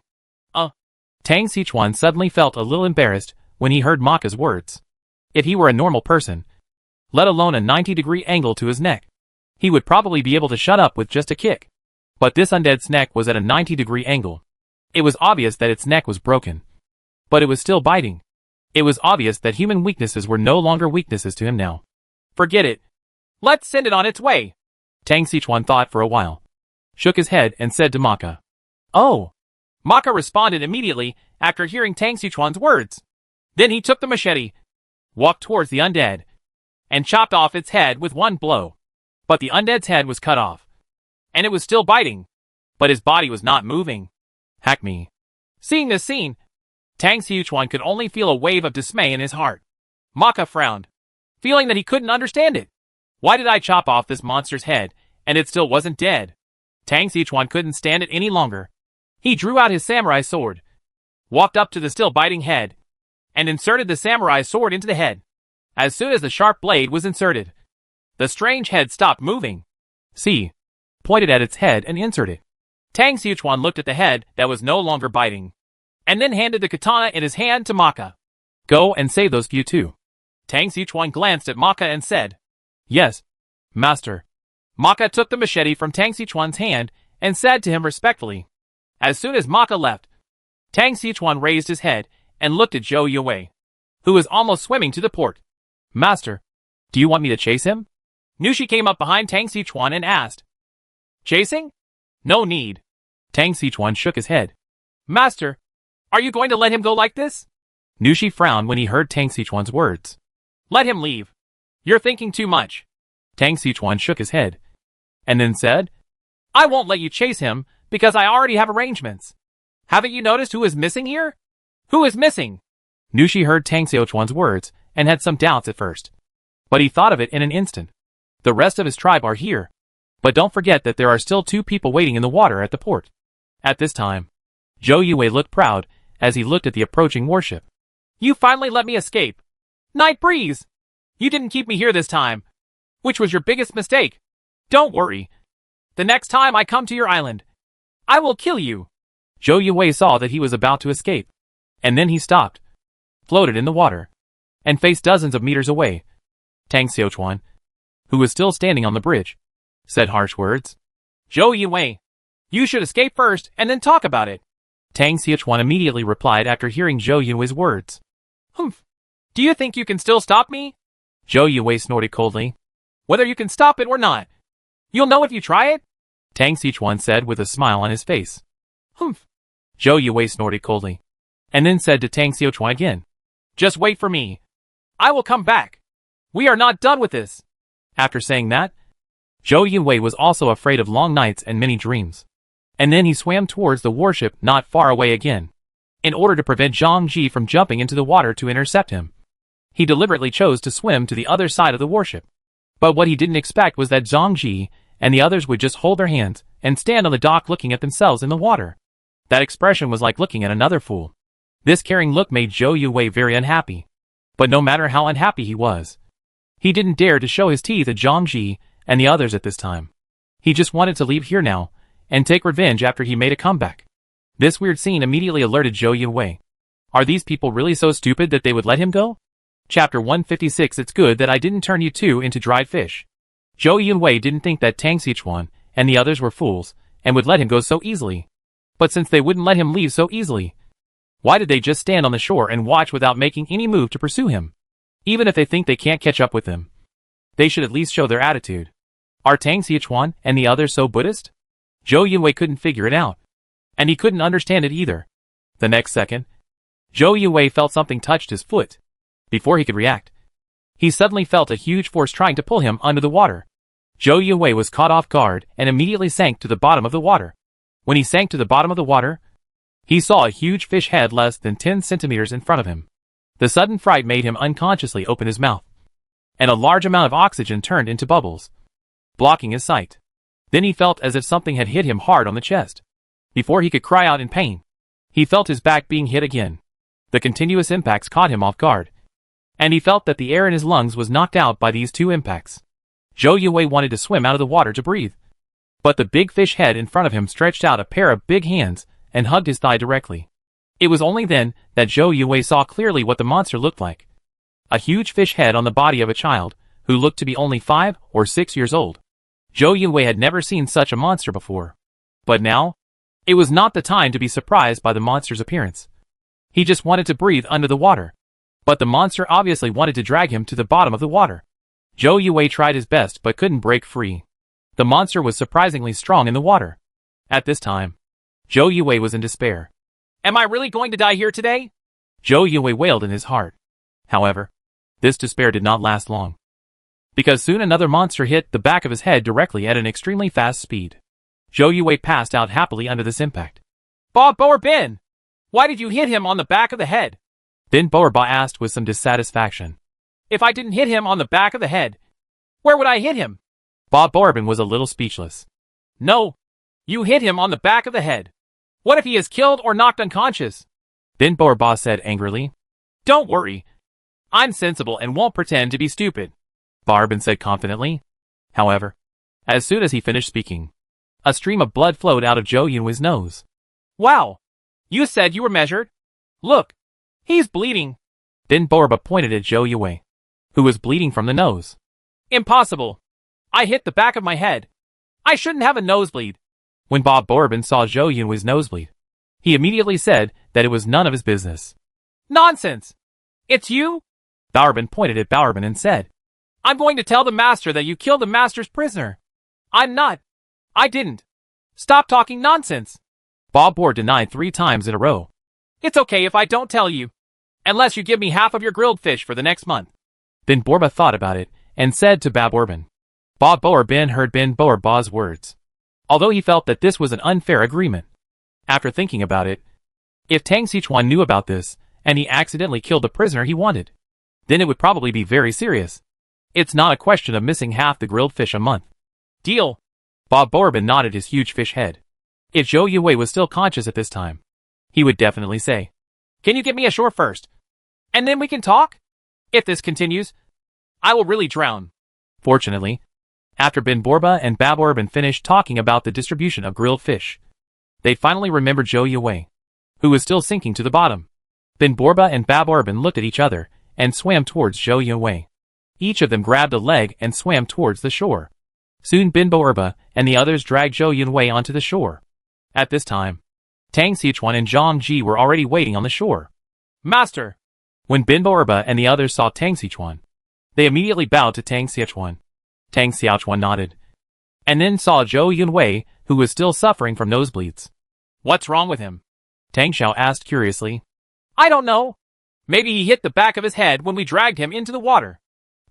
Tang Xiuquan suddenly felt a little embarrassed when he heard Maka's words. If he were a normal person, let alone a 90-degree angle to his neck, he would probably be able to shut up with just a kick. But this undead's neck was at a 90-degree angle. It was obvious that its neck was broken. But it was still biting. It was obvious that human weaknesses were no longer weaknesses to him now. "Forget it. Let's send it on its way." Tang Xiuquan thought for a while, shook his head and said to Maka, "Oh." Maka responded immediately after hearing Tang Xiuquan's words. Then he took the machete, walked towards the undead, and chopped off its head with one blow. But the undead's head was cut off, and it was still biting, but his body was not moving. Hack me. Seeing this scene, Tang Xiuquan could only feel a wave of dismay in his heart. Maka frowned, feeling that he couldn't understand it. Why did I chop off this monster's head, and it still wasn't dead? Tang Xiuquan couldn't stand it any longer. He drew out his samurai sword, walked up to the still biting head, and inserted the samurai sword into the head. As soon as the sharp blade was inserted, the strange head stopped moving. Pointed at its head and inserted. Tang Xiuquan looked at the head that was no longer biting, and then handed the katana in his hand to Maka. "Go and save those few too." Tang Xiuquan glanced at Maka and said, "Yes, master." Maka took the machete from Tang Xiuquan's hand and said to him respectfully. As soon as Maka left, Tang Xiuquan raised his head and looked at Zhou Yue, who was almost swimming to the port. "Master, do you want me to chase him?" Nushi came up behind Tang Xiuquan and asked. "Chasing? No need." Tang Xiuquan shook his head. "Master, are you going to let him go like this?" Nushi frowned when he heard Tang Xiuquan's words. "Let him leave. You're thinking too much." Tang Xiuquan shook his head, and then said, "I won't let you chase him because I already have arrangements. Haven't you noticed who is missing here?" "Who is missing?" Nushi heard Tang Xiuquan's words and had some doubts at first. But he thought of it in an instant. The rest of his tribe are here. But don't forget that there are still 2 people waiting in the water at the port. At this time, Zhou Yue looked proud as he looked at the approaching warship. "You finally let me escape. Night Breeze! You didn't keep me here this time, which was your biggest mistake. Don't worry. The next time I come to your island, I will kill you." Zhou Yue saw that he was about to escape, and then he stopped, floated in the water, and faced dozens of meters away. Tang Xiuquan, who was still standing on the bridge, said harsh words. "Zhou Yue, you should escape first and then talk about it." Tang Xiuquan immediately replied after hearing Zhou Yue's words. "Humph. Do you think you can still stop me?" Zhou Yue snorted coldly. "Whether you can stop it or not, you'll know if you try it," Tang Xiuquan said with a smile on his face. "Humph." Zhou Yue snorted coldly, and then said to Tang Xiuquan again, "Just wait for me. I will come back. We are not done with this." After saying that, Zhou Yue was also afraid of long nights and many dreams. And then he swam towards the warship not far away again, in order to prevent Zhang Ji from jumping into the water to intercept him. He deliberately chose to swim to the other side of the warship. But what he didn't expect was that Zhang Ji and the others would just hold their hands and stand on the dock looking at themselves in the water. That expression was like looking at another fool. This caring look made Zhou Yue very unhappy. But no matter how unhappy he was, he didn't dare to show his teeth at Zhang Ji and the others at this time. He just wanted to leave here now and take revenge after he made a comeback. This weird scene immediately alerted Zhou Yue. Are these people really so stupid that they would let him go? Chapter 156. It's good that I didn't turn you two into dried fish. Zhou Yue didn't think that Tang Xiuquan and the others were fools and would let him go so easily. But since they wouldn't let him leave so easily, why did they just stand on the shore and watch without making any move to pursue him? Even if they think they can't catch up with him, they should at least show their attitude. Are Tang Xiachuan and the others so Buddhist? Zhou Yunwei couldn't figure it out. And he couldn't understand it either. The next second, Zhou Yunwei felt something touched his foot. Before he could react, he suddenly felt a huge force trying to pull him under the water. Zhou Yunwei was caught off guard and immediately sank to the bottom of the water. When he sank to the bottom of the water, he saw a huge fish head less than 10 centimeters in front of him. The sudden fright made him unconsciously open his mouth, and a large amount of oxygen turned into bubbles, blocking his sight. Then he felt as if something had hit him hard on the chest. Before he could cry out in pain, he felt his back being hit again. The continuous impacts caught him off guard, and he felt that the air in his lungs was knocked out by these two impacts. Zhou Yunwei wanted to swim out of the water to breathe, but the big fish head in front of him stretched out a pair of big hands and hugged his thigh directly. It was only then that Zhou Yunwei saw clearly what the monster looked like. A huge fish head on the body of a child, who looked to be only 5 or 6 years old. Zhou Yunwei had never seen such a monster before. But now, it was not the time to be surprised by the monster's appearance. He just wanted to breathe under the water. But the monster obviously wanted to drag him to the bottom of the water. Zhou Yunwei tried his best but couldn't break free. The monster was surprisingly strong in the water. At this time, Zhou Yunwei was in despair. Am I really going to die here today? Zhou Yunwei wailed in his heart. However, this despair did not last long, because soon another monster hit the back of his head directly at an extremely fast speed. Zhou Yunwei passed out happily under this impact. Ba Boer Bin! Why did you hit him on the back of the head? Bin Boerba asked with some dissatisfaction. If I didn't hit him on the back of the head, where would I hit him? Ba Boerbin was a little speechless. No, you hit him on the back of the head. What if he is killed or knocked unconscious? Bin Boerba said angrily. Don't worry. I'm sensible and won't pretend to be stupid, Boerbin said confidently. However, as soon as he finished speaking, a stream of blood flowed out of Zhou Yunwei's nose. Wow! You said you were measured? Look, he's bleeding. Bin Boerba pointed at Zhou Yunwei, who was bleeding from the nose. Impossible. I hit the back of my head. I shouldn't have a nosebleed. When Ba Boerbin saw Zhou Yunwei's nosebleed, he immediately said that it was none of his business. Nonsense! It's you? Boerbin pointed at Boerbin and said, I'm going to tell the master that you killed the master's prisoner. I'm not. I didn't. Stop talking nonsense. Ba Boer denied 3 times in a row. It's okay if I don't tell you, unless you give me half of your grilled fish for the next month. Bin Boerba thought about it and said to Ba Boerbin. Ba Boerbin heard Bin Boerba's words, although he felt that this was an unfair agreement. After thinking about it, if Tang Xichuan knew about this, and he accidentally killed the prisoner he wanted, then it would probably be very serious. It's not a question of missing half the grilled fish a month. Deal. Ba Boerbin nodded his huge fish head. If Zhou Yunwei was still conscious at this time, he would definitely say, Can you get me ashore first? And then we can talk? If this continues, I will really drown. Fortunately, after Bin Boerba and Ba Boerbin finished talking about the distribution of grilled fish, they finally remembered Zhou Yunwei, who was still sinking to the bottom. Bin Boerba and Ba Boerbin looked at each other and swam towards Zhou Yunwei. Each of them grabbed a leg and swam towards the shore. Soon Bin Boerba and the others dragged Zhou Yunwei onto the shore. At this time, Tang Xichuan and Zhang Ji were already waiting on the shore. Master! When Bin Boerba and the others saw Tang Xichuan, they immediately bowed to Tang Xichuan. Tang Xichuan nodded, and then saw Zhou Yunwei, who was still suffering from nosebleeds. What's wrong with him? Tang Xiao asked curiously. I don't know. Maybe he hit the back of his head when we dragged him into the water,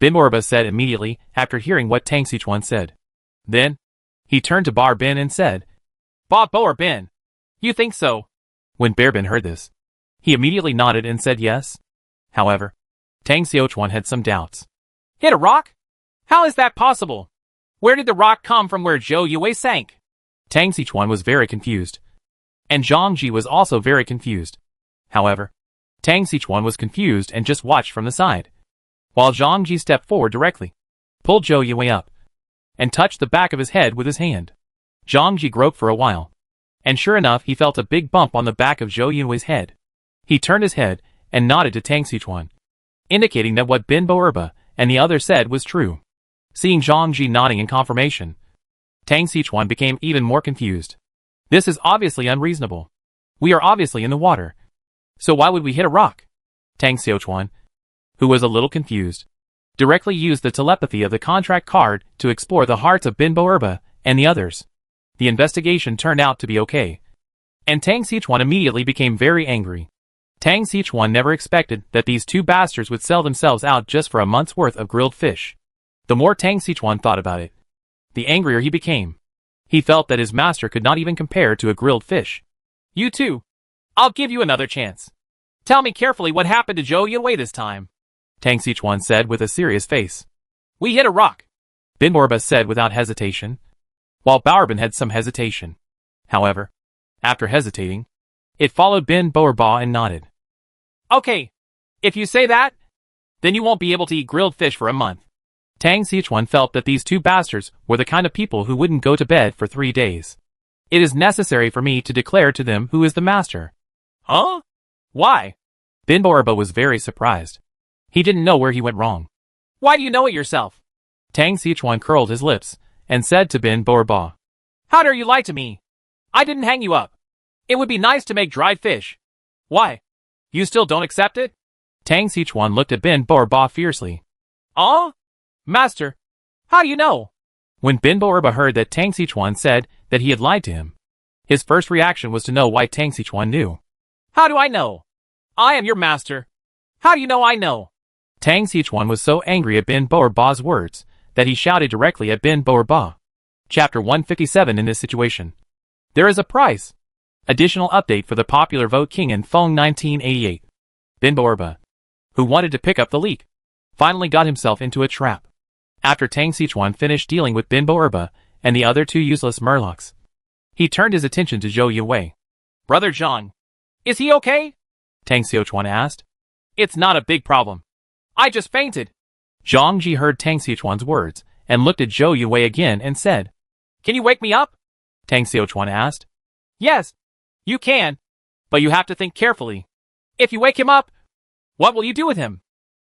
Bin Boerba said immediately after hearing what Tang Xichuan said. Then, he turned to Ba Bin and said, Ba Boerbin, you think so? When Boerbin heard this, he immediately nodded and said yes. However, Tang Xichuan had some doubts. Hit a rock? How is that possible? Where did the rock come from where Zhou Yunwei sank? Tang Xichuan was very confused, and Zhang Ji was also very confused. However, Tang Xichuan was confused and just watched from the side, while Zhang Ji stepped forward directly, pulled Zhou Yunwei up, and touched the back of his head with his hand. Zhang Ji groped for a while, and sure enough he felt a big bump on the back of Zhou Yunwei's head. He turned his head and nodded to Tang Xichuan, indicating that what Bin Boerba and the other said was true. Seeing Zhang Ji nodding in confirmation, Tang Xichuan became even more confused. This is obviously unreasonable. We are obviously in the water. So why would we hit a rock? Tang Xiuquan, who was a little confused, directly used the telepathy of the contract card to explore the hearts of Bin Boerba and the others. The investigation turned out to be okay. And Tang Xiuquan immediately became very angry. Tang Xiuquan never expected that these two bastards would sell themselves out just for a month's worth of grilled fish. The more Tang Xiuquan thought about it, the angrier he became. He felt that his master could not even compare to a grilled fish. You too. I'll give you another chance. Tell me carefully what happened to Zhou Yunwei this time, Tang Xiuquan said with a serious face. We hit a rock, Bin Boerba said without hesitation, while Bao'erban had some hesitation. However, after hesitating, it followed Bin Boerba and nodded. Okay, if you say that, then you won't be able to eat grilled fish for a month. Tang Xiuquan felt that these two bastards were the kind of people who wouldn't go to bed for 3 days. It is necessary for me to declare to them who is the master. Huh? Why? Bin Boerba was very surprised. He didn't know where he went wrong. Why do you know it yourself? Tang Xiuquan curled his lips and said to Bin Boerba. How dare you lie to me? I didn't hang you up. It would be nice to make dried fish. Why? You still don't accept it? Tang Xiuquan looked at Bin Boerba fiercely. Master, how do you know? When Bin Boerba heard that Tang Xiuquan said that he had lied to him, his first reaction was to know why Tang Xiuquan knew. How do I know? I am your master. How do you know I know? Tang Xiuquan was so angry at Bin Boerba's words that he shouted directly at Bin Boerba. Chapter 157 in this situation. There is a price. Additional update for the popular Vote King in Feng 1988. Bin Boerba, who wanted to pick up the leak, finally got himself into a trap. After Tang Xiuquan finished dealing with Bin Boerba and the other two useless murlocs, he turned his attention to Zhou Yunwei. Brother Zhang, is he okay? Tang Xiuquan asked. It's not a big problem. I just fainted. Zhang Ji heard Tang Xiuquan's words and looked at Zhou Yunwei again and said, Can you wake me up? Tang Xiuquan asked. Yes, you can, but you have to think carefully. If you wake him up, what will you do with him?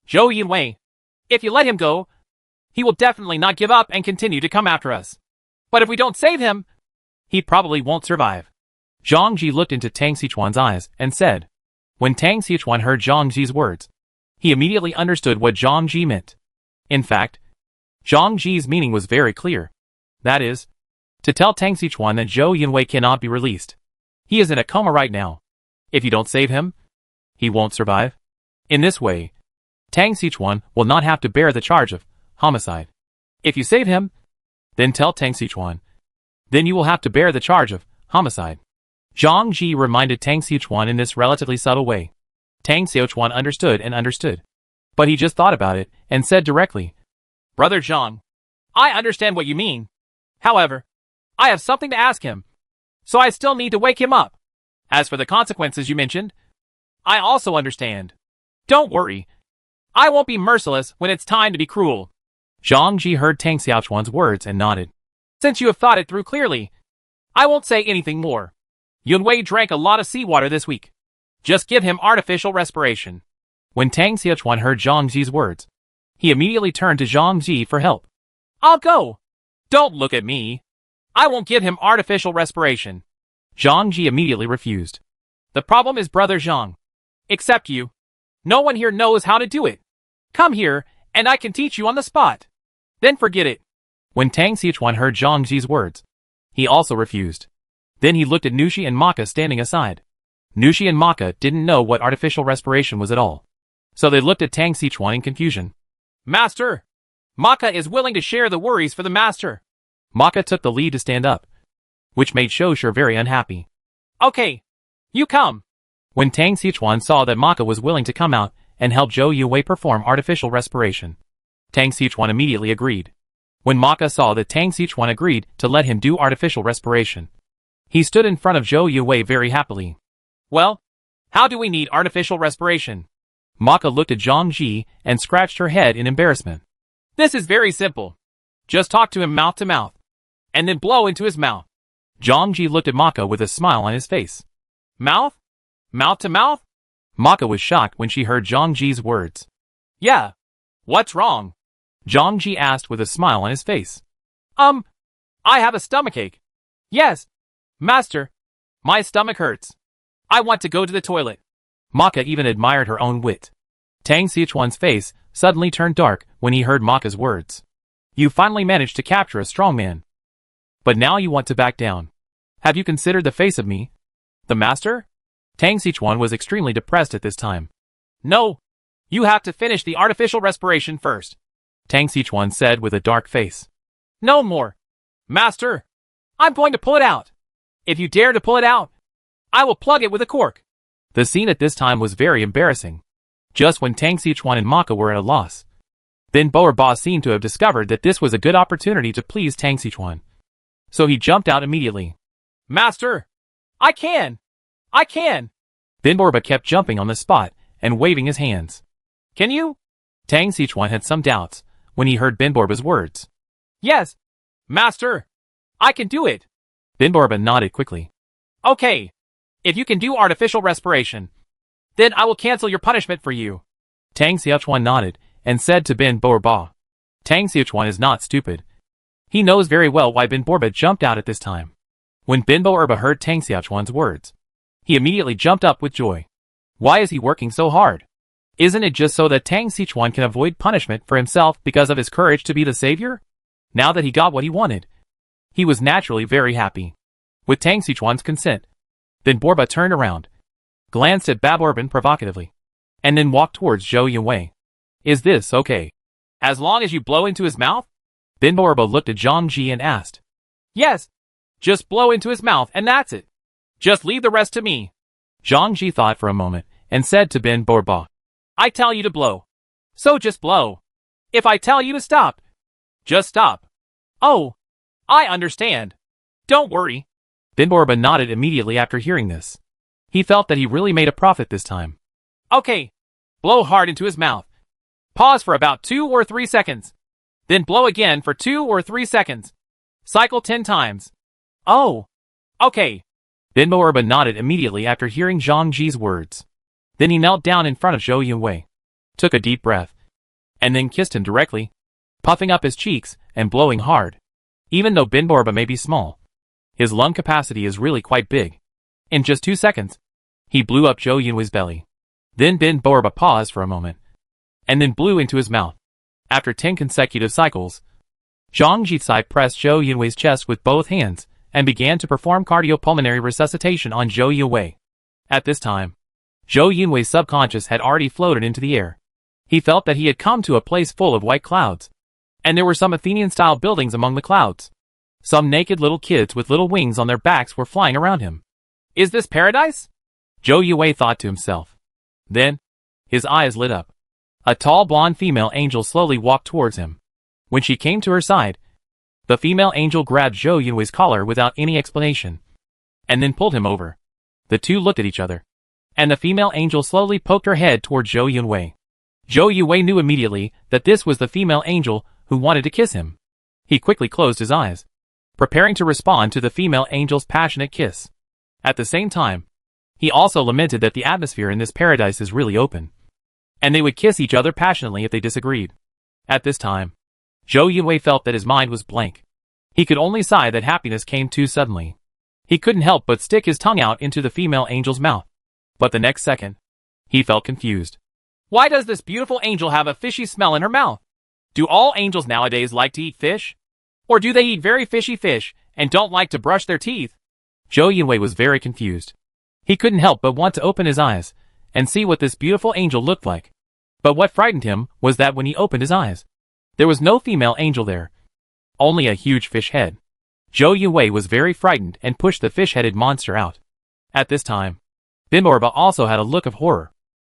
Zhou Yunwei, if you let him go, he will definitely not give up and continue to come after us. But if we don't save him, he probably won't survive. Zhang Ji looked into Tang Xiuquan's eyes and said. When Tang Xiuquan heard Zhang Ji's words, he immediately understood what Zhang Ji meant. In fact, Zhang Ji's meaning was very clear. That is, to tell Tang Xiuquan that Zhou Yunwei cannot be released. He is in a coma right now. If you don't save him, he won't survive. In this way, Tang Xiuquan will not have to bear the charge of homicide. If you save him, then tell Tang Xiuquan. Then you will have to bear the charge of homicide. Zhang Ji reminded Tang Xiuquan in this relatively subtle way. Tang Xiuquan understood and understood. But he just thought about it and said directly, Brother Zhang, I understand what you mean. However, I have something to ask him. So I still need to wake him up. As for the consequences you mentioned, I also understand. Don't worry. I won't be merciless when it's time to be cruel. Zhang Ji heard Tang Xiuquan's words and nodded. Since you have thought it through clearly, I won't say anything more. Yunwei drank a lot of seawater this week. Just give him artificial respiration. When Tang Xiuquan heard Zhang Ji's words, he immediately turned to Zhang Ji for help. I'll go. Don't look at me. I won't give him artificial respiration. Zhang Ji immediately refused. The problem is Brother Zhang. Except you. No one here knows how to do it. Come here, and I can teach you on the spot. Then forget it. When Tang Xiuquan heard Zhang Ji's words, he also refused. Then he looked at Nushi and Maka standing aside. Nushi and Maka didn't know what artificial respiration was at all. So they looked at Tang Xiuquan in confusion. Master! Maka is willing to share the worries for the master. Maka took the lead to stand up, which made Shoshu very unhappy. Okay, you come. When Tang Xiuquan saw that Maka was willing to come out and help Zhou Yunwei perform artificial respiration, Tang Xiuquan immediately agreed. When Maka saw that Tang Xiuquan agreed to let him do artificial respiration, he stood in front of Zhou Yunwei very happily. Well, how do we need artificial respiration? Maka looked at Zhang Ji and scratched her head in embarrassment. This is very simple. Just talk to him mouth to mouth, and then blow into his mouth. Zhang Ji looked at Maka with a smile on his face. Mouth? Mouth to mouth? Maka was shocked when she heard Zhang Ji's words. Yeah. What's wrong? Zhang Ji asked with a smile on his face. I have a stomachache. Yes, master, My stomach hurts. I want to go to the toilet. Maka even admired her own wit. Tang Xichuan's face suddenly turned dark when he heard Maka's words. You finally managed to capture a strong man. But now you want to back down. Have you considered the face of me? The master? Tang Xichuan was extremely depressed at this time. No. You have to finish the artificial respiration first. Tang Xichuan said with a dark face. No more. Master, I'm going to pull it out. If you dare to pull it out, I will plug it with a cork. The scene at this time was very embarrassing. Just when Tang Xichuan and Maka were at a loss. Then Bo seemed to have discovered that this was a good opportunity to please Tang Xichuan. So he jumped out immediately. Master! I can! Then Bo kept jumping on the spot and waving his hands. Can you? Tang Xichuan had some doubts when he heard Borba's words. Yes, master! I can do it! Borba nodded quickly. Okay, if you can do artificial respiration, then I will cancel your punishment for you. Tang Xichuan nodded and said to Borba. Tang Xichuan is not stupid. He knows very well why Borba jumped out at this time. When Borba heard Tang Xichuan's words, he immediately jumped up with joy. Why is he working so hard? Isn't it just so that Tang Xichuan can avoid punishment for himself because of his courage to be the savior? Now that he got what he wanted, he was naturally very happy. With Tang Xichuan's consent, then Borba turned around, glanced at Borba provocatively, and then walked towards Zhou Yunwei. Is this okay? As long as you blow into his mouth? Borba looked at Zhang Ji and asked. Yes, just blow into his mouth and that's it. Just leave the rest to me. Zhang Ji thought for a moment and said to Borba. I tell you to blow. So just blow. If I tell you to stop, just stop. Oh, I understand. Don't worry. Borba nodded immediately after hearing this. He felt that he really made a profit this time. Okay, blow hard into his mouth. Pause for about 2 or 3 seconds. Then blow again for 2 or 3 seconds. Cycle 10 times. Oh, okay. Borba nodded immediately after hearing Zhang Ji's words. Then he knelt down in front of Zhou Yunwei, took a deep breath, and then kissed him directly, puffing up his cheeks and blowing hard. Even though Borba may be small, his lung capacity is really quite big. In just 2 seconds, he blew up Zhou Yunwei's belly. Then Borba paused for a moment, and then blew into his mouth. After 10 consecutive cycles, Zhang Jisai pressed Zhou Yunwei's chest with both hands and began to perform cardiopulmonary resuscitation on Zhou Yunwei. At this time, Zhou Yunwei's subconscious had already floated into the air. He felt that he had come to a place full of white clouds, and there were some Athenian-style buildings among the clouds. Some naked little kids with little wings on their backs were flying around him. Is this paradise? Zhou Yunwei thought to himself. Then, his eyes lit up. A tall blonde female angel slowly walked towards him. When she came to her side, the female angel grabbed Zhou Yunwei's collar without any explanation, and then pulled him over. The two looked at each other, and the female angel slowly poked her head toward Zhou Yunwei. Zhou Yunwei knew immediately that this was the female angel who wanted to kiss him. He quickly closed his eyes, preparing to respond to the female angel's passionate kiss. At the same time, he also lamented that the atmosphere in this paradise is really open, and they would kiss each other passionately if they disagreed. At this time, Zhou Yunwei felt that his mind was blank. He could only sigh that happiness came too suddenly. He couldn't help but stick his tongue out into the female angel's mouth. But the next second, he felt confused. Why does this beautiful angel have a fishy smell in her mouth? Do all angels nowadays like to eat fish? Or do they eat very fishy fish and don't like to brush their teeth? Zhou Yunwei was very confused. He couldn't help but want to open his eyes and see what this beautiful angel looked like. But what frightened him was that when he opened his eyes, there was no female angel there, only a huge fish head. Zhou Yunwei was very frightened and pushed the fish-headed monster out. At this time, Borba also had a look of horror.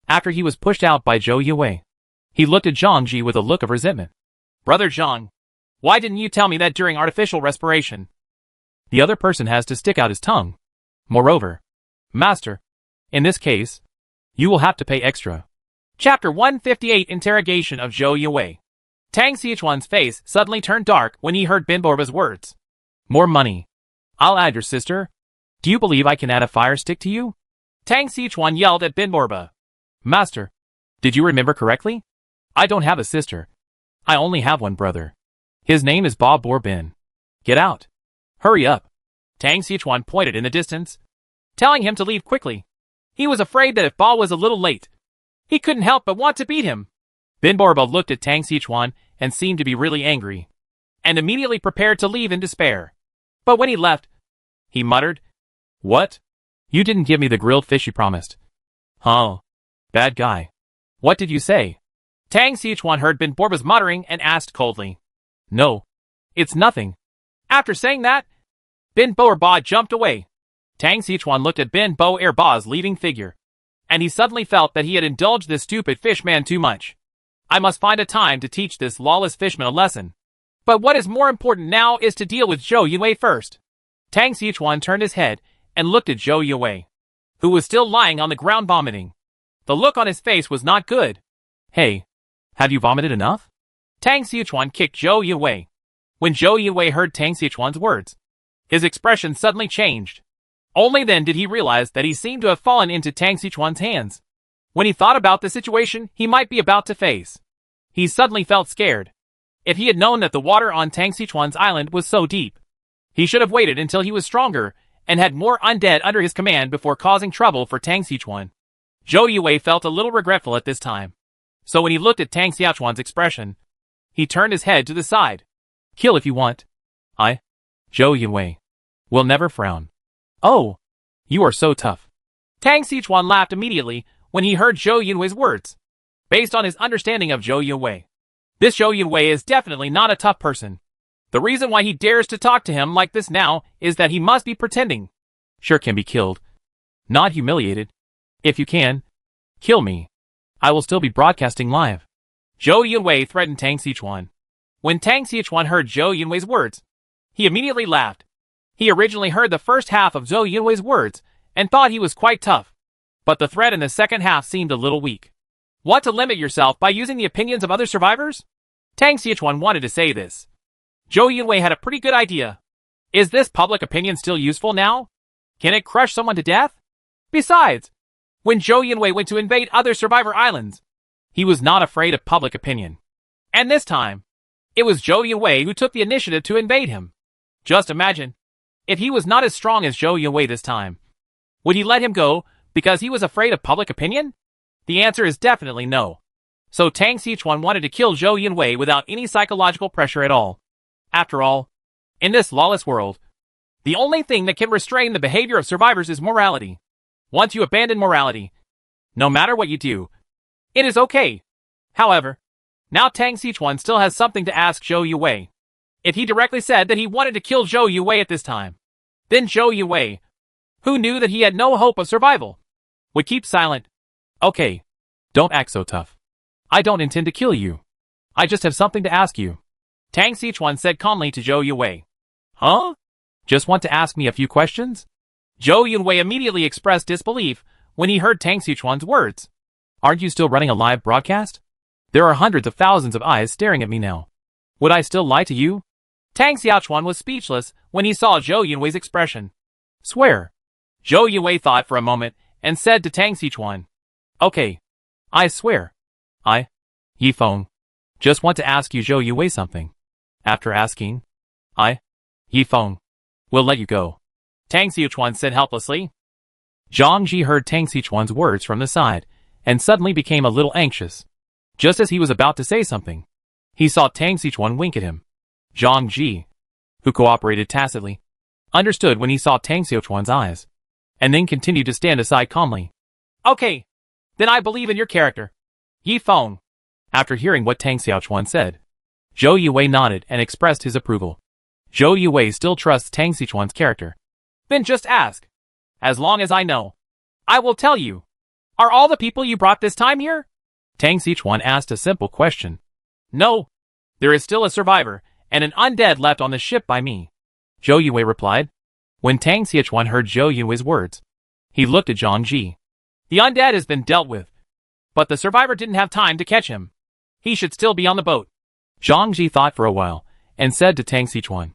After he was pushed out by Zhou Yunwei, he looked at Zhang Ji with a look of resentment. Brother Zhang, why didn't you tell me that during artificial respiration? The other person has to stick out his tongue. Moreover, Master, in this case, you will have to pay extra. Chapter 158 Interrogation of Zhou Yunwei. Tang Xichuan's face suddenly turned dark when he heard Borba's words. More money. I'll add your sister. Do you believe I can add a fire stick to you? Tang Xichuan yelled at Borba. Master, did you remember correctly? I don't have a sister. I only have one brother. His name is Ba Bin. Get out. Hurry up. Tang Xichuan pointed in the distance. telling him to leave quickly. He was afraid that if Ba was a little late, he couldn't help but want to beat him. Bin Borba looked at Tang Xichuan and seemed to be really angry, and immediately prepared to leave in despair. But when he left, he muttered, "What? You didn't give me the grilled fish you promised." "Huh? Bad guy. What did you say?" Tang Xichuan heard Bin Borba's muttering and asked coldly. "No. It's nothing." After saying that, Bin Borba jumped away. Tang Xichuan looked at Bin Borba's leading figure, and he suddenly felt that he had indulged this stupid fishman too much. I must find a time to teach this lawless fishman a lesson. But what is more important now is to deal with Zhou Yue first. Tang Xichuan turned his head and looked at Zhou Yue, who was still lying on the ground vomiting. The look on his face was not good. "Hey, have you vomited enough?" Tang Xichuan kicked Zhou Yue. When Zhou Yue heard Tang Xichuan's words, his expression suddenly changed. Only then did he realize that he seemed to have fallen into Tang Xichuan's hands. When he thought about the situation he might be about to face, he suddenly felt scared. If he had known that the water on Tang Xichuan's island was so deep, he should have waited until he was stronger and had more undead under his command before causing trouble for Tang Xichuan. Zhou Yue felt a little regretful at this time. So when he looked at Tang Xichuan's expression, he turned his head to the side. "Kill if you want. Zhou Yue, will never frown." "Oh, you are so tough." Tang Xichuan laughed immediately when he heard Zhou Yue's words. Based on his understanding of Zhou Yue, this Zhou Yue is definitely not a tough person. The reason why he dares to talk to him like this now is that he must be pretending. "Sure can be killed, not humiliated. If you can, kill me. I will still be broadcasting live." Zhou Yue threatened Tang Xichuan. When Tang Xichuan heard Zhou Yue's words, he immediately laughed. He originally heard the first half of Zhou Yue's words and thought he was quite tough, but the threat in the second half seemed a little weak. Want to limit yourself by using the opinions of other survivors? Tang Xichuan wanted to say this. Zhou Yue had a pretty good idea. Is this public opinion still useful now? Can it crush someone to death? Besides, when Zhou Yue went to invade other survivor islands, he was not afraid of public opinion. And this time, it was Zhou Yue who took the initiative to invade him. Just imagine, if he was not as strong as Zhou Yue this time, would he let him go because he was afraid of public opinion? The answer is definitely no. So Tang Xichuan wanted to kill Zhou Yue without any psychological pressure at all. After all, in this lawless world, the only thing that can restrain the behavior of survivors is morality. Once you abandon morality, no matter what you do, it is okay. However, now Tang Xichuan still has something to ask Zhou Yue. If he directly said that he wanted to kill Zhou Yue at this time, then Zhou Yue, who knew that he had no hope of survival, would keep silent. "Okay, don't act so tough. I don't intend to kill you. I just have something to ask you," Tang Xichuan said calmly to Zhou Yue. "Huh? Just want to ask me a few questions?" Zhou Yue immediately expressed disbelief when he heard Tang Xichuan's words. "Aren't you still running a live broadcast? There are hundreds of thousands of eyes staring at me now. Would I still lie to you?" Tang Xichuan was speechless when he saw Zhou Yue's expression. "Swear." Zhou Yue thought for a moment and said to Tang Xichuan, "Okay, I swear. Yifeng, just want to ask you Zhou Yue something. After asking, Yifeng, will let you go," Tang Xichuan said helplessly. Zhang Ji heard Tang Xichuan's words from the side and suddenly became a little anxious. Just as he was about to say something, he saw Tang Xichuan wink at him. Zhang Ji, who cooperated tacitly, understood when he saw Tang Xichuan's eyes, and then continued to stand aside calmly. "Okay, then I believe in your character, Yifeng." After hearing what Tang Xichuan said, Zhou Yue nodded and expressed his approval. Zhou Yue still trusts Tang Xichuan's character. "Then just ask. As long as I know, I will tell you. Are all the people you brought this time here?" Tang Xichuan asked a simple question. "No. There is still a survivor and an undead left on the ship by me," Zhou Yue replied. When Tang Xichuan heard Zhou Yue's words, he looked at Zhang Ji. "The undead has been dealt with, but the survivor didn't have time to catch him. He should still be on the boat." Zhang Ji thought for a while and said to Tang Xichuan,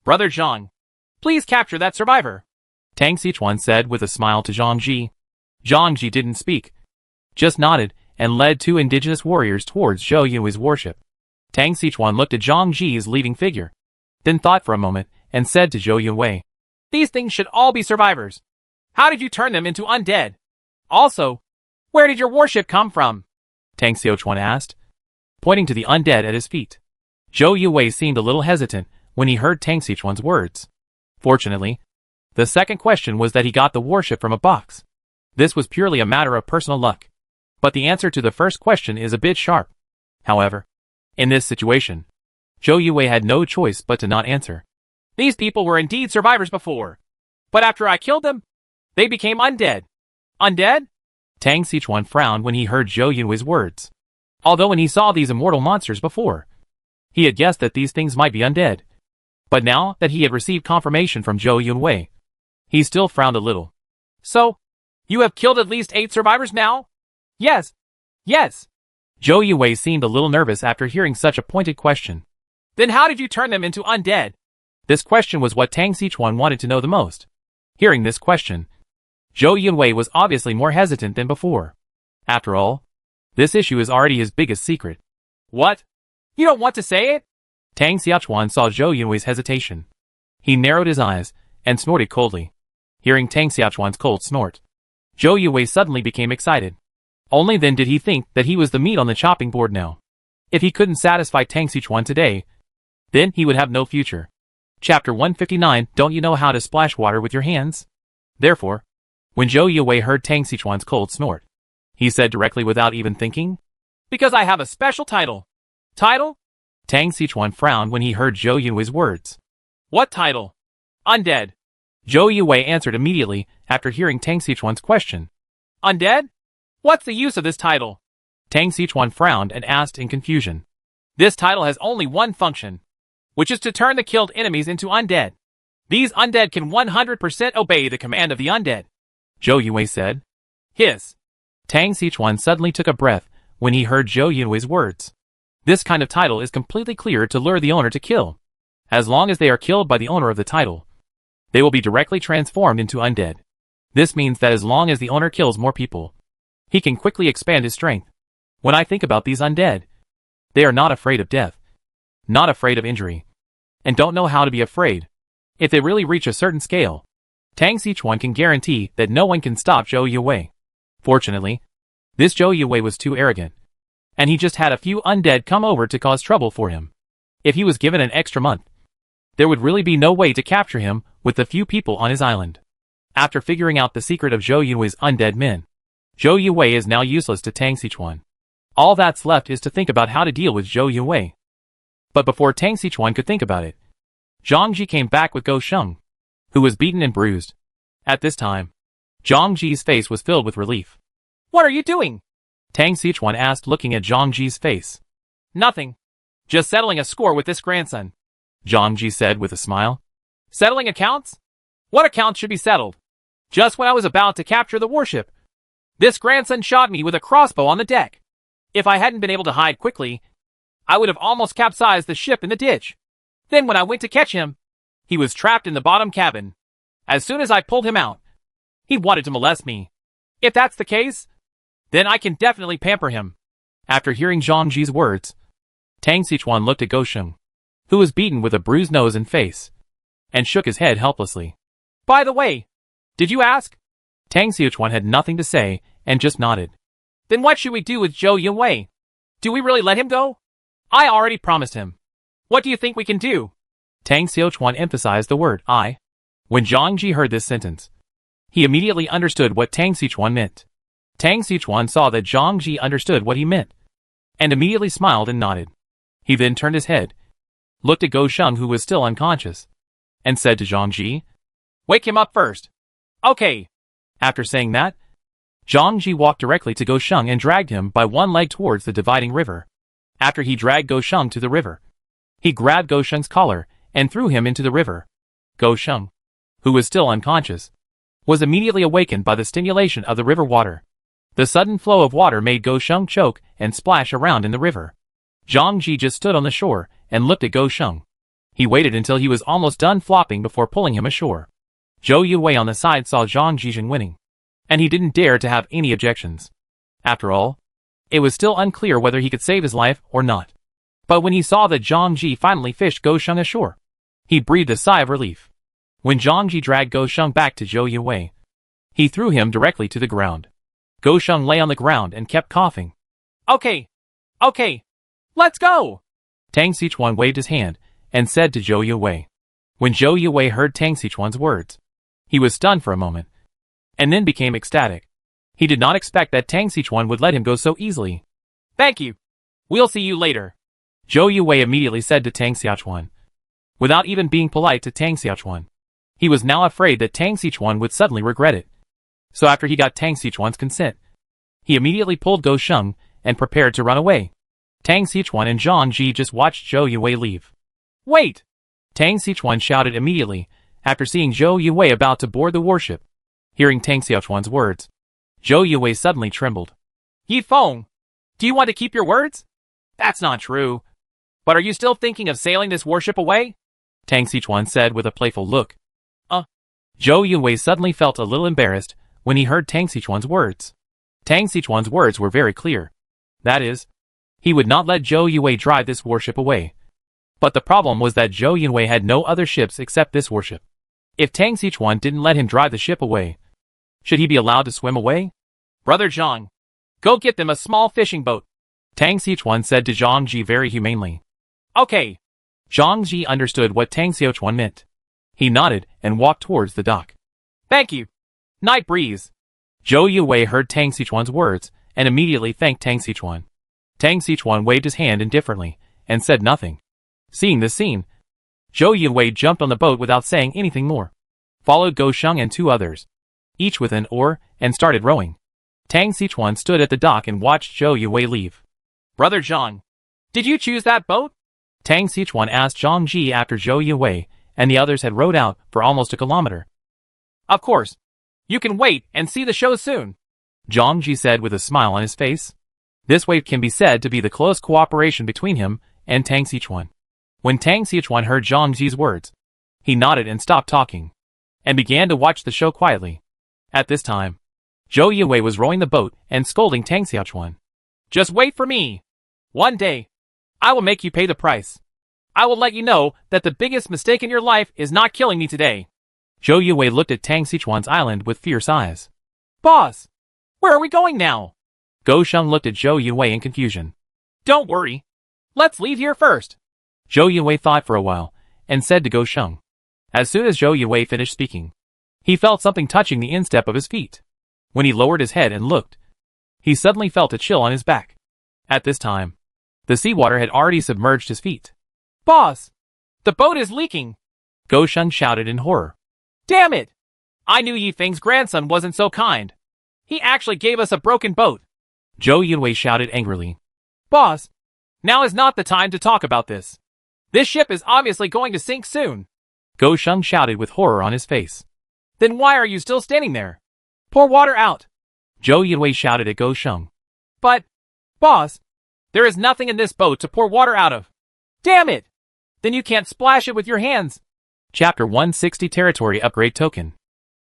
"Brother Zhang, please capture that survivor," Tang Xichuan said with a smile to Zhang Ji. Zhang Ji didn't speak, just nodded and led two indigenous warriors towards Zhou Yue's warship. Tang Xichuan looked at Zhang Ji's leading figure, then thought for a moment and said to Zhou Yue, "These things should all be survivors. How did you turn them into undead? Also, where did your warship come from? Tang Xiuquan asked, pointing to the undead at his feet. Zhou Yuwei seemed a little hesitant when he heard Tang Xiuquan's words. Fortunately, the second question was that he got the warship from a box. This was purely a matter of personal luck. But the answer to the first question is a bit sharp. However, in this situation, Zhou Yuwei had no choice but to not answer. These people were indeed survivors before. But after I killed them, they became undead. Undead? Tang Xiuquan frowned when he heard Zhou Yuwei's words. Although when he saw these immortal monsters before, he had guessed that these things might be undead. But now that he had received confirmation from Zhou Yuwei, he still frowned a little. So, you have killed at least 8 survivors now? Yes. Yes. Zhou Yuwei seemed a little nervous after hearing such a pointed question. Then how did you turn them into undead? This question was what Tang Xiuquan wanted to know the most. Hearing this question, Zhou Yuwei was obviously more hesitant than before. After all, this issue is already his biggest secret. What? You don't want to say it? Tang Xiuquan saw Zhou Yuwei's hesitation. He narrowed his eyes and snorted coldly. Hearing Tang Xiuquan's cold snort, Zhou Yuwei suddenly became excited. Only then did he think that he was the meat on the chopping board now. If he couldn't satisfy Tang Xiuquan today, then he would have no future. Chapter 159. Don't you know how to splash water with your hands? Therefore, when Zhou Yuwei heard Tang Xiuquan's cold snort, he said directly without even thinking, Because I have a special title. Title? Tang Xiuquan frowned when he heard Zhou Yuwei's words. What title? Undead. Zhou Yuwei answered immediately after hearing Tang Xiuquan's question. Undead? What's the use of this title? Tang Xiuquan frowned and asked in confusion. This title has only one function, which is to turn the killed enemies into undead. These undead can 100% obey the command of the undead, Zhou Yuwei said. Hiss. Tang Xiuquan suddenly took a breath when he heard Zhou Yuwei's words. This kind of title is completely clear to lure the owner to kill. As long as they are killed by the owner of the title, they will be directly transformed into undead. This means that as long as the owner kills more people, he can quickly expand his strength. When I think about these undead, they are not afraid of death, not afraid of injury, and don't know how to be afraid. If they really reach a certain scale, Tang Xiuquan can guarantee that no one can stop Zhou Yuwei. Fortunately, this Zhou Yuwei was too arrogant, and he just had a few undead come over to cause trouble for him. If he was given an extra month, there would really be no way to capture him with the few people on his island. After figuring out the secret of Zhou Yuwei's undead men, Zhou Yuwei is now useless to Tang Xiuquan. All that's left is to think about how to deal with Zhou Yuwei. But before Tang Xiuquan could think about it, Zhang Ji came back with Go Sheng, who was beaten and bruised. At this time, Zhang Ji's face was filled with relief. What are you doing? Tang Xiuquan asked, looking at Zhang Ji's face. Nothing. Just settling a score with this grandson, Zhang Ji said with a smile. Settling accounts? What accounts should be settled? Just when I was about to capture the warship, this grandson shot me with a crossbow on the deck. If I hadn't been able to hide quickly, I would have almost capsized the ship in the ditch. Then when I went to catch him, he was trapped in the bottom cabin. As soon as I pulled him out, he wanted to molest me. If that's the case, then I can definitely pamper him. After hearing Zhang Ji's words, Tang Xiuquan looked at Go Sheng, who was beaten with a bruised nose and face, and shook his head helplessly. By the way, did you ask? Tang Xiuquan had nothing to say and just nodded. Then what should we do with Zhou Yuwei? Do we really let him go? I already promised him. What do you think we can do? Tang Xiuquan emphasized the word I. When Zhang Ji heard this sentence, he immediately understood what Tang Xiuquan meant. Tang Xiuquan saw that Zhang Ji understood what he meant, and immediately smiled and nodded. He then turned his head, looked at Go Sheng, who was still unconscious, and said to Zhang Ji, Wake him up first. Okay. After saying that, Zhang Ji walked directly to Go Sheng and dragged him by one leg towards the dividing river. After he dragged Go Sheng to the river, he grabbed Go Sheng's collar and threw him into the river. Go Sheng, who was still unconscious, was immediately awakened by the stimulation of the river water. The sudden flow of water made Go Sheng choke and splash around in the river. Zhang Ji just stood on the shore and looked at Go Sheng. He waited until he was almost done flopping before pulling him ashore. Zhou Yuwei on the side saw Zhang Ji winning, and he didn't dare to have any objections. After all, it was still unclear whether he could save his life or not. But when he saw that Zhang Ji finally fished Go Sheng ashore, he breathed a sigh of relief. When Zhang Ji dragged Go Sheng back to Zhou Yuwei, He threw him directly to the ground. Go Sheng lay on the ground and kept coughing. Okay. Okay. Let's go! Tang Xichuan waved his hand and said to Zhou Yuwei. When Zhou Yuwei heard Tang Xichuan's words, he was stunned for a moment, and then became ecstatic. He did not expect that Tang Xichuan would let him go so easily. Thank you. We'll see you later. Zhou Yuwei immediately said to Tang Xiachuan, without even being polite to Tang Xiachuan. He was now afraid that Tang Xichuan would suddenly regret it. So after he got Tang Xichuan's consent, he immediately pulled Go Sheng and prepared to run away. Tang Xichuan and Zhang Ji just watched Zhou Yuwei leave. Wait! Tang Xichuan shouted immediately after seeing Zhou Yuwei about to board the warship. Hearing Tang Xiachuan's words, Zhou Yuwei suddenly trembled. Yi Feng, do you want to keep your words? That's not true. But are you still thinking of sailing this warship away? Tang Xichuan said with a playful look. Zhou Yuwei suddenly felt a little embarrassed when he heard Tang Xichuan's words. Tang Xichuan's words were very clear. That is, he would not let Zhou Yuwei drive this warship away. But the problem was that Zhou Yuwei had no other ships except this warship. If Tang Xichuan didn't let him drive the ship away, should he be allowed to swim away? Brother Zhang, go get them a small fishing boat, Tang Xichuan said to Zhang Ji very humanely. Okay. Zhang Ji understood what Tang Xichuan meant. He nodded and walked towards the dock. Thank you. Night breeze. Zhou Yuwei heard Tang Xichuan's words and immediately thanked Tang Xichuan. Tang Xichuan waved his hand indifferently and said nothing. Seeing this scene, Zhou Yuwei jumped on the boat without saying anything more, followed Go Sheng and two others, each with an oar, and started rowing. Tang Xichuan stood at the dock and watched Zhou Yuwei leave. Brother Zhang, did you choose that boat? Tang Xichuan asked Zhang Ji after Zhou Yuwei and the others had rowed out for almost a kilometer. Of course. You can wait and see the show soon, Zhang Ji said with a smile on his face. This wait can be said to be the close cooperation between him and Tang Xichuan. When Tang Xichuan heard Zhang Ji's words, he nodded and stopped talking, and began to watch the show quietly. At this time, Zhou Yuwei was rowing the boat and scolding Tang Xichuan. Just wait for me. One day, I will make you pay the price. I will let you know that the biggest mistake in your life is not killing me today. Zhou Yuwei looked at Tang Xichuan's island with fierce eyes. Boss, where are we going now? Go Sheng looked at Zhou Yuwei in confusion. Don't worry. Let's leave here first. Zhou Yuwei thought for a while and said to Go Sheng. As soon as Zhou Yuwei finished speaking, he felt something touching the instep of his feet. When he lowered his head and looked, he suddenly felt a chill on his back. At this time, the seawater had already submerged his feet. Boss! The boat is leaking! Go Sheng shouted in horror. Damn it! I knew Yi Feng's grandson wasn't so kind. He actually gave us a broken boat. Zhou Yuwei shouted angrily. Boss! Now is not the time to talk about this. This ship is obviously going to sink soon. Go Sheng shouted with horror on his face. Then why are you still standing there? Pour water out! Zhou Yuwei shouted at Go Sheng. But, boss, there is nothing in this boat to pour water out of. Damn it! Then you can't splash it with your hands. Chapter 160 Territory Upgrade Token.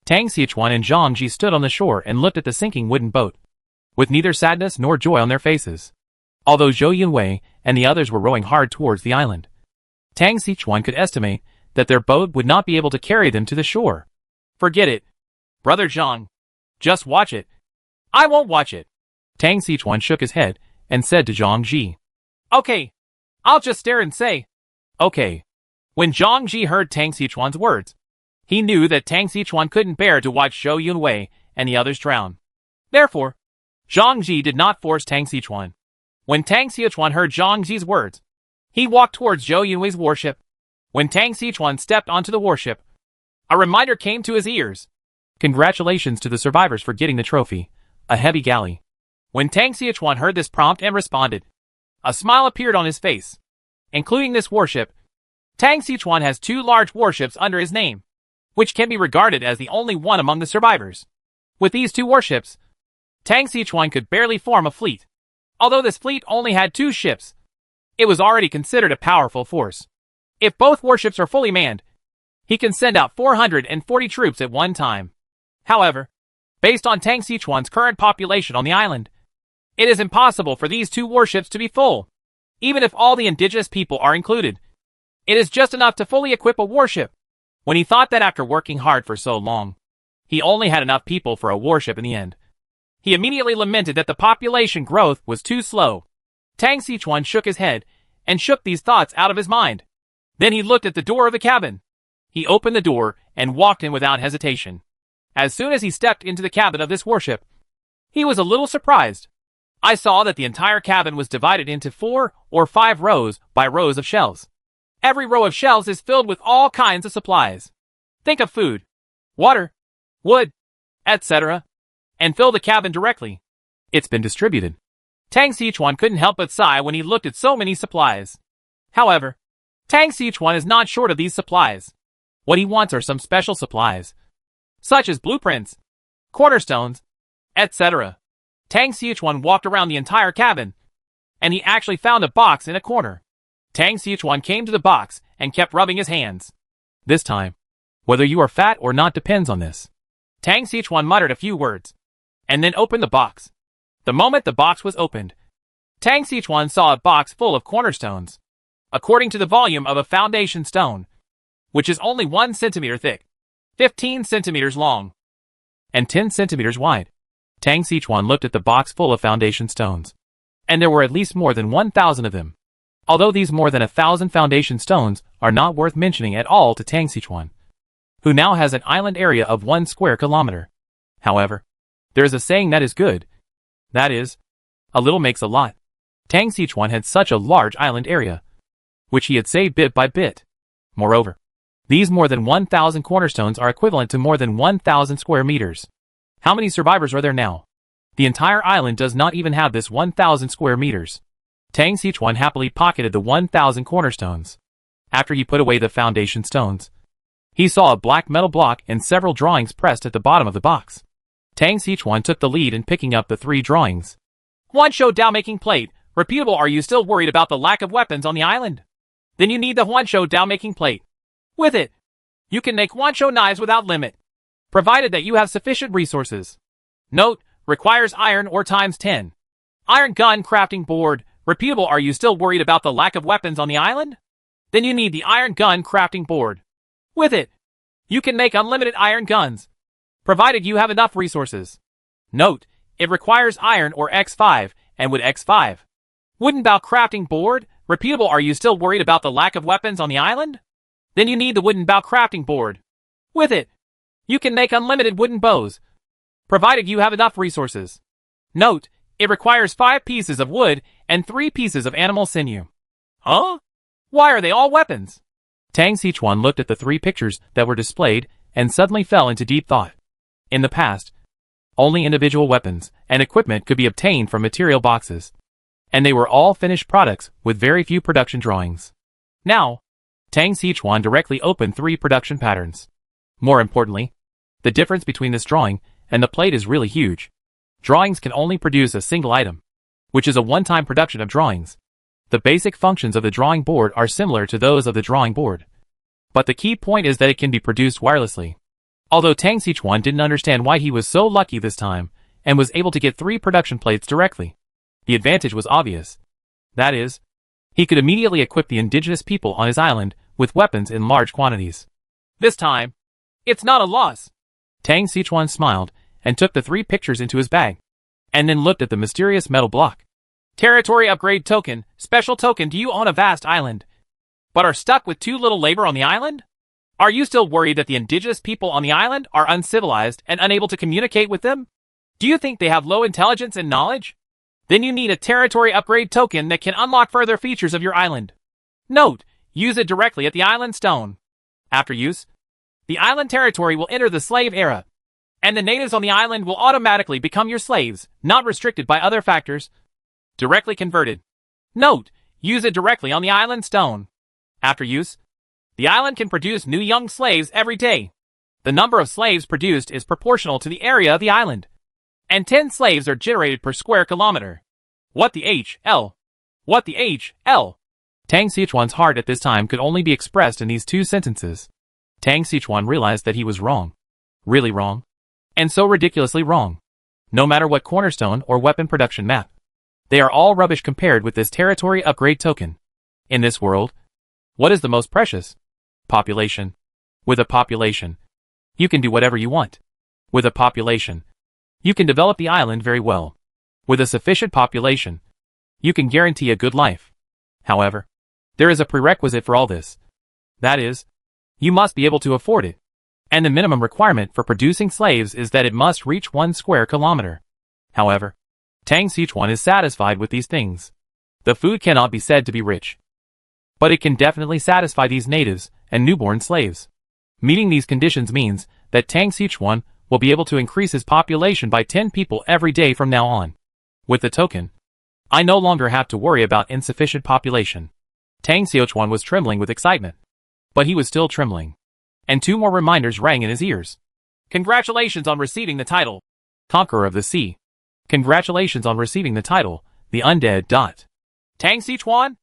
Tang Xichuan and Zhang Ji stood on the shore and looked at the sinking wooden boat, with neither sadness nor joy on their faces. Although Zhou Yuwei and the others were rowing hard towards the island, Tang Xichuan could estimate that their boat would not be able to carry them to the shore. Forget it. Brother Zhang. Just watch it. I won't watch it. Tang Xichuan shook his head and said to Zhang Ji. Okay. I'll just stare and say, okay. When Zhang Ji heard Tang Xichuan's words, he knew that Tang Xichuan couldn't bear to watch Zhou Yuwei and the others drown. Therefore, Zhang Ji did not force Tang Xichuan. When Tang Xichuan heard Zhang Ji's words, he walked towards Zhou Yuwei's warship. When Tang Xichuan stepped onto the warship, a reminder came to his ears. Congratulations to the survivors for getting the trophy, a heavy galley. When Tang Xichuan heard this prompt and responded, a smile appeared on his face. Including this warship, Tang Xichuan has 2 large warships under his name, which can be regarded as the only one among the survivors. With these 2 warships, Tang Xichuan could barely form a fleet. Although this fleet only had 2 ships, it was already considered a powerful force. If both warships are fully manned, he can send out 440 troops at one time. However, based on Tang Xichuan's current population on the island, it is impossible for these 2 warships to be full. Even if all the indigenous people are included, it is just enough to fully equip a warship. When he thought that after working hard for so long, He only had enough people for a warship in the end. He immediately lamented that the population growth was too slow. Tang Sichuan shook his head and shook these thoughts out of his mind. Then he looked at the door of the cabin. He opened the door and walked in without hesitation. As soon as he stepped into the cabin of this warship, he was a little surprised. I saw that the entire cabin was divided into 4 or 5 rows by rows of shelves. Every row of shelves is filled with all kinds of supplies. Think of food, water, wood, etc., and fill the cabin directly. It's been distributed. Tang Sichuan couldn't help but sigh when he looked at so many supplies. However, Tang Sichuan is not short of these supplies. What he wants are some special supplies, such as blueprints, cornerstones, etc. Tang Sichuan walked around the entire cabin, and he actually found a box in a corner. Tang Sichuan came to the box and kept rubbing his hands. This time, whether you are fat or not depends on this. Tang Sichuan muttered a few words, and then opened the box. The moment the box was opened, Tang Sichuan saw a box full of cornerstones, according to the volume of a foundation stone, which is only 1 centimeter thick, 15 centimeters long, and 10 centimeters wide. Tang Sichuan looked at the box full of foundation stones, and there were at least more than 1,000 of them. Although these more than 1,000 foundation stones are not worth mentioning at all to Tang Sichuan, who now has an island area of 1 square kilometer. However, there is a saying that is good. That is, a little makes a lot. Tang Sichuan had such a large island area, which he had saved bit by bit. Moreover, these more than 1,000 cornerstones are equivalent to more than 1,000 square meters. How many survivors are there now? The entire island does not even have this 1,000 square meters. Tang Sichuan happily pocketed the 1,000 cornerstones. After he put away the foundation stones, he saw a black metal block and several drawings pressed at the bottom of the box. Tang Sichuan took the lead in picking up the 3 drawings. Huansho Dao making plate. Reputable. Are you still worried about the lack of weapons on the island? Then you need the Huansho Dao making plate. With it, you can make Huansho knives without limit, provided that you have sufficient resources. Note, requires iron or times 10. Iron gun crafting board. Reputable. Are you still worried about the lack of weapons on the island? Then you need the iron gun crafting board. With it, you can make unlimited iron guns, provided you have enough resources. Note, it requires iron or X5 and wood X5. Wooden bow crafting board. Reputable. Are you still worried about the lack of weapons on the island? Then you need the wooden bow crafting board. With it, you can make unlimited wooden bows, provided you have enough resources. Note, it requires 5 pieces of wood and 3 pieces of animal sinew. Huh? Why are they all weapons? Tang Sichuan looked at the 3 pictures that were displayed and suddenly fell into deep thought. In the past, only individual weapons and equipment could be obtained from material boxes, and they were all finished products with very few production drawings. Now, Tang Sichuan directly opened 3 production patterns. More importantly, the difference between this drawing and the plate is really huge. Drawings can only produce a single item, which is a one-time production of drawings. The basic functions of the drawing board are similar to those of the drawing board, but the key point is that it can be produced wirelessly. Although Tang Sichuan didn't understand why he was so lucky this time and was able to get 3 production plates directly, the advantage was obvious. That is, he could immediately equip the indigenous people on his island with weapons in large quantities. This time, it's not a loss. Tang Sichuan smiled and took the 3 pictures into his bag, and then looked at the mysterious metal block. Territory upgrade token, special token. Do you own a vast island, but are stuck with too little labor on the island? Are you still worried that the indigenous people on the island are uncivilized and unable to communicate with them? Do you think they have low intelligence and knowledge? Then you need a territory upgrade token that can unlock further features of your island. Note, use it directly at the island stone. After use, the island territory will enter the slave era, and the natives on the island will automatically become your slaves, not restricted by other factors. Directly converted. Note, use it directly on the island stone. After use, the island can produce new young slaves every day. The number of slaves produced is proportional to the area of the island, and 10 slaves are generated per square kilometer. What the HL? What the HL? Tang Sichuan's heart at this time could only be expressed in these 2 sentences. Tang Sichuan realized that he was wrong. Really wrong. And so ridiculously wrong. No matter what cornerstone or weapon production map, they are all rubbish compared with this territory upgrade token. In this world, what is the most precious? Population. With a population, you can do whatever you want. With a population, you can develop the island very well. With a sufficient population, you can guarantee a good life. However, there is a prerequisite for all this. That is, you must be able to afford it. And the minimum requirement for producing slaves is that it must reach 1 square kilometer. However, Tang Sichuan is satisfied with these things. The food cannot be said to be rich, but it can definitely satisfy these natives and newborn slaves. Meeting these conditions means that Tang Sichuan will be able to increase his population by 10 people every day from now on. With the token, I no longer have to worry about insufficient population. Tang Sichuan was trembling with excitement, but he was still trembling, and 2 more reminders rang in his ears. Congratulations on receiving the title, Conqueror of the Sea. Congratulations on receiving the title, the Undead. Tang Sichuan?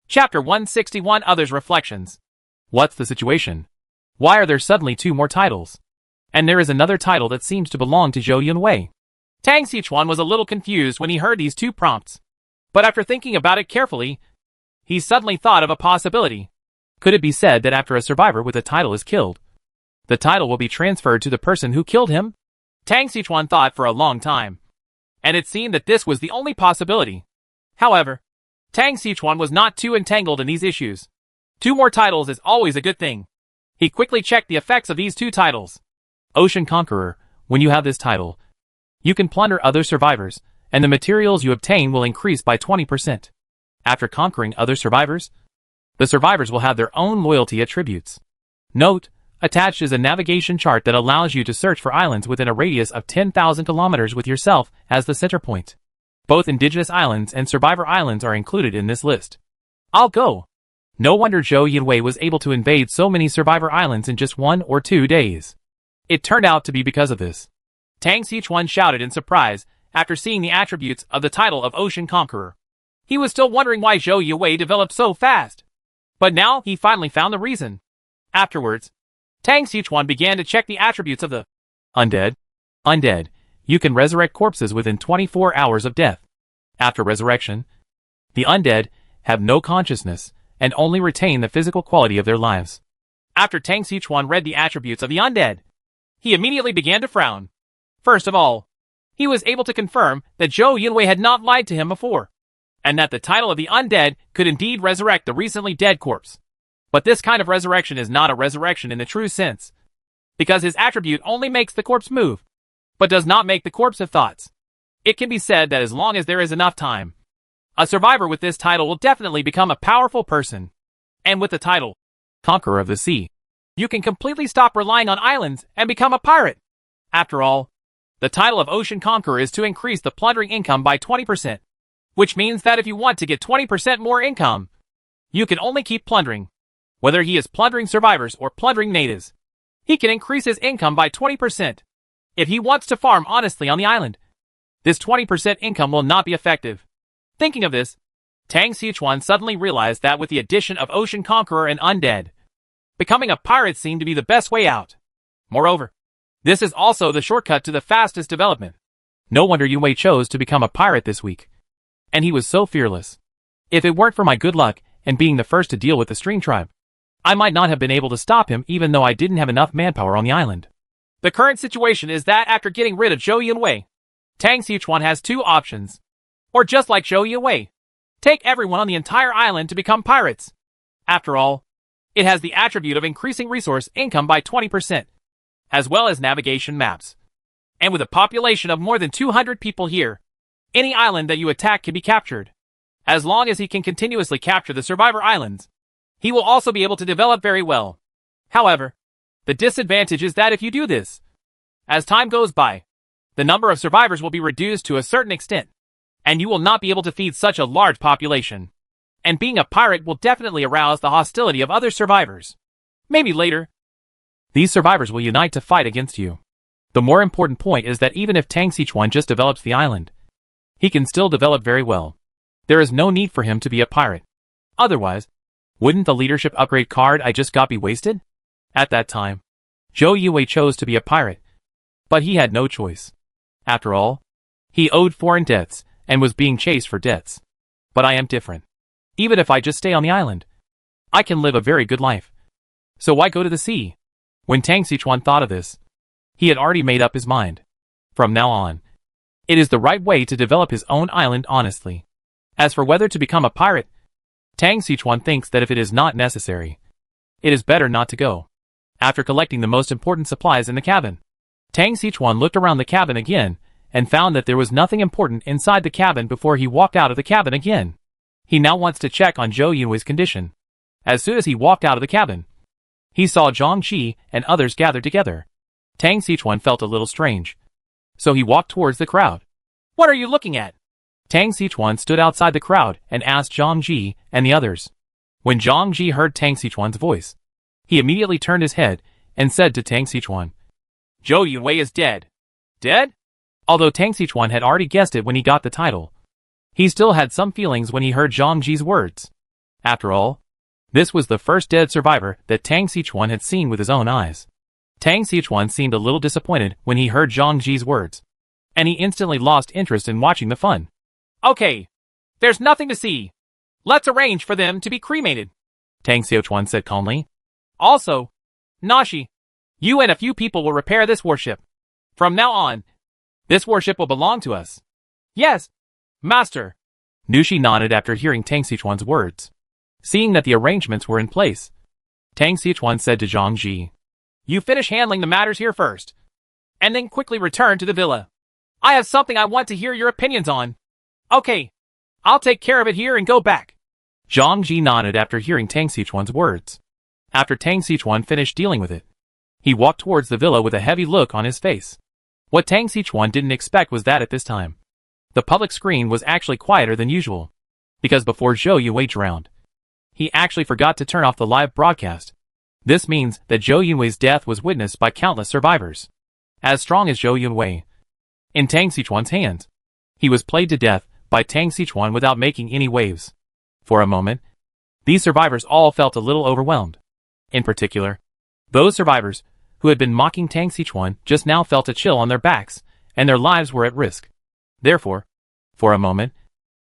Chapter 161 Others' Reflections. What's the situation? Why are there suddenly 2 more titles? And there is another title that seems to belong to Zhou Yunwei. Tang Sichuan was a little confused when he heard these 2 prompts. But after thinking about it carefully, he suddenly thought of a possibility. Could it be said that after a survivor with a title is killed, the title will be transferred to the person who killed him? Tang Sichuan thought for a long time, and it seemed that this was the only possibility. However, Tang Sichuan was not too entangled in these issues. 2 more titles is always a good thing. He quickly checked the effects of these 2 titles. Ocean Conqueror, when you have this title, you can plunder other survivors, and the materials you obtain will increase by 20%. After conquering other survivors, the survivors will have their own loyalty attributes. Note, attached is a navigation chart that allows you to search for islands within a radius of 10,000 kilometers with yourself as the center point. Both indigenous islands and survivor islands are included in this list. I'll go. No wonder Zhou Yunwei was able to invade so many survivor islands in just 1 or 2 days. It turned out to be because of this. Tang Sichuan shouted in surprise after seeing the attributes of the title of Ocean Conqueror. He was still wondering why Zhou Yunwei developed so fast. But now he finally found the reason. Afterwards, Tang Sichuan began to check the attributes of the Undead. Undead, you can resurrect corpses within 24 hours of death. After resurrection, the undead have no consciousness and only retain the physical quality of their lives. After Tang Sichuan read the attributes of the undead, he immediately began to frown. First of all, he was able to confirm that Zhou Yunwei had not lied to him before, and that the title of the undead could indeed resurrect the recently dead corpse. But this kind of resurrection is not a resurrection in the true sense, because his attribute only makes the corpse move, but does not make the corpse have thoughts. It can be said that as long as there is enough time, a survivor with this title will definitely become a powerful person. And with the title, Conqueror of the Sea, you can completely stop relying on islands and become a pirate. After all, the title of Ocean Conqueror is to increase the plundering income by 20%, which means that if you want to get 20% more income, you can only keep plundering. Whether he is plundering survivors or plundering natives, he can increase his income by 20%. If he wants to farm honestly on the island, this 20% income will not be effective. Thinking of this, Tang Sichuan suddenly realized that with the addition of Ocean Conqueror and Undead, becoming a pirate seemed to be the best way out. Moreover, this is also the shortcut to the fastest development. No wonder Yunwei chose to become a pirate this week. And he was so fearless. If it weren't for my good luck and being the first to deal with the String Tribe, I might not have been able to stop him even though I didn't have enough manpower on the island. The current situation is that after getting rid of Zhou Yunwei, Tang Sichuan has 2 options. Or just like Zhou Yunwei, take everyone on the entire island to become pirates. After all, it has the attribute of increasing resource income by 20%, as well as navigation maps. And with a population of more than 200 people here, any island that you attack can be captured. As long as he can continuously capture the survivor islands, he will also be able to develop very well. However, the disadvantage is that if you do this, as time goes by, the number of survivors will be reduced to a certain extent, and you will not be able to feed such a large population. And being a pirate will definitely arouse the hostility of other survivors. Maybe later, these survivors will unite to fight against you. The more important point is that even if Tang Sichuan just develops the island, he can still develop very well. There is no need for him to be a pirate. Otherwise, wouldn't the leadership upgrade card I just got be wasted? At that time, Zhou Yunwei chose to be a pirate, but he had no choice. After all, he owed foreign debts and was being chased for debts. But I am different. Even if I just stay on the island, I can live a very good life. So why go to the sea? When Tang Sichuan thought of this, He had already made up his mind. From now on, it is the right way to develop his own island honestly. As for whether to become a pirate, Tang Sichuan thinks that if it is not necessary, it is better not to go. After collecting the most important supplies in the cabin, Tang Sichuan looked around the cabin again and found that there was nothing important inside the cabin before he walked out of the cabin again. He now wants to check on Zhou Yunwei's condition. As soon as he walked out of the cabin, he saw Zhang Ji and others gathered together. Tang Sichuan felt a little strange, so he walked towards the crowd. "What are you looking at?" Tang Sichuan stood outside the crowd and asked Zhang Ji and the others. When Zhang Ji heard Tang Sichuan's voice, he immediately turned his head and said to Tang Sichuan, "Zhou Yunwei is dead." Dead? Although Tang Sichuan had already guessed it when he got the title, he still had some feelings when he heard Zhang Ji's words. After all, this was the first dead survivor that Tang Sichuan had seen with his own eyes. Tang Sichuan seemed a little disappointed when he heard Zhang Ji's words, and he instantly lost interest in watching the fun. "Okay, there's nothing to see. Let's arrange for them to be cremated," Tang Sichuan said calmly. "Also, Nashi, you and a few people will repair this warship. From now on, this warship will belong to us." "Yes, Master." Nushi nodded after hearing Tang Sichuan's words. Seeing that the arrangements were in place, Tang Sichuan said to Zhang Ji, "You finish handling the matters here first, and then quickly return to the villa. I have something I want to hear your opinions on." "Okay, I'll take care of it here and go back." Zhang Ji nodded after hearing Tang Sichuan's words. After Tang Sichuan finished dealing with it, he walked towards the villa with a heavy look on his face. What Tang Sichuan didn't expect was that at this time, the public screen was actually quieter than usual, because before Zhou Yunwei drowned, he actually forgot to turn off the live broadcast. This means that Zhou Yunwei's death was witnessed by countless survivors. As strong as Zhou Yunwei, in Tang Sichuan's hands, he was played to death by Tang Sichuan without making any waves. For a moment, these survivors all felt a little overwhelmed. In particular, those survivors who had been mocking Tang Sichuan just now felt a chill on their backs, and their lives were at risk. Therefore, for a moment,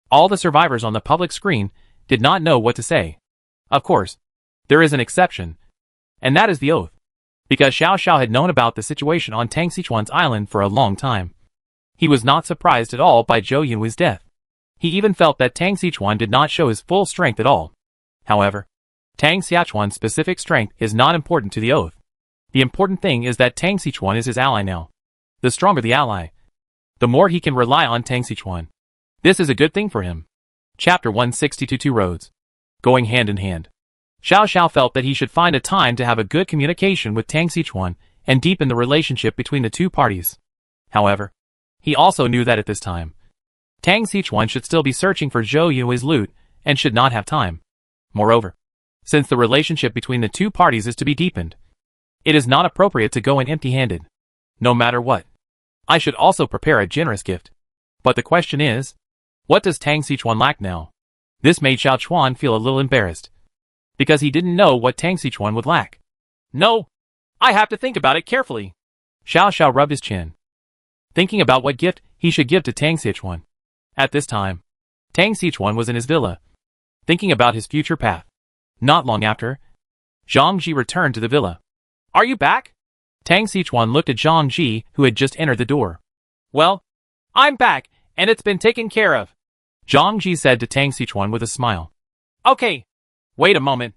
all the survivors on the public screen did not know what to say. Of course, there is an exception, and that is the oath, because Xiao Xiao had known about the situation on Tang Sichuan's island for a long time. He was not surprised at all by Zhou Yunwei's death. He even felt that Tang Sichuan did not show his full strength at all. However, Tang Sichuan's specific strength is not important to the oath. The important thing is that Tang Sichuan is his ally now. The stronger the ally, the more he can rely on Tang Sichuan. This is a good thing for him. Chapter 162 Two Roads. Going hand in hand. Xiao Xiao felt that he should find a time to have a good communication with Tang Sichuan and deepen the relationship between the two parties. However, he also knew that at this time, Tang Sichuan should still be searching for Zhou Yunwei's loot and should not have time. Moreover, since the relationship between the two parties is to be deepened, it is not appropriate to go in empty-handed. No matter what, I should also prepare a generous gift. But the question is, what does Tang Sichuan lack now? This made Xiao Chuan feel a little embarrassed, because he didn't know what Tang Sichuan would lack. "No, I have to think about it carefully." Xiao Xiao rubbed his chin, thinking about what gift he should give to Tang Sichuan. At this time, Tang Sichuan was in his villa, thinking about his future path. Not long after, Zhang Ji returned to the villa. "Are you back?" Tang Sichuan looked at Zhang Ji, who had just entered the door. "Well, I'm back, and it's been taken care of," Zhang Ji said to Tang Sichuan with a smile. "Okay, wait a moment.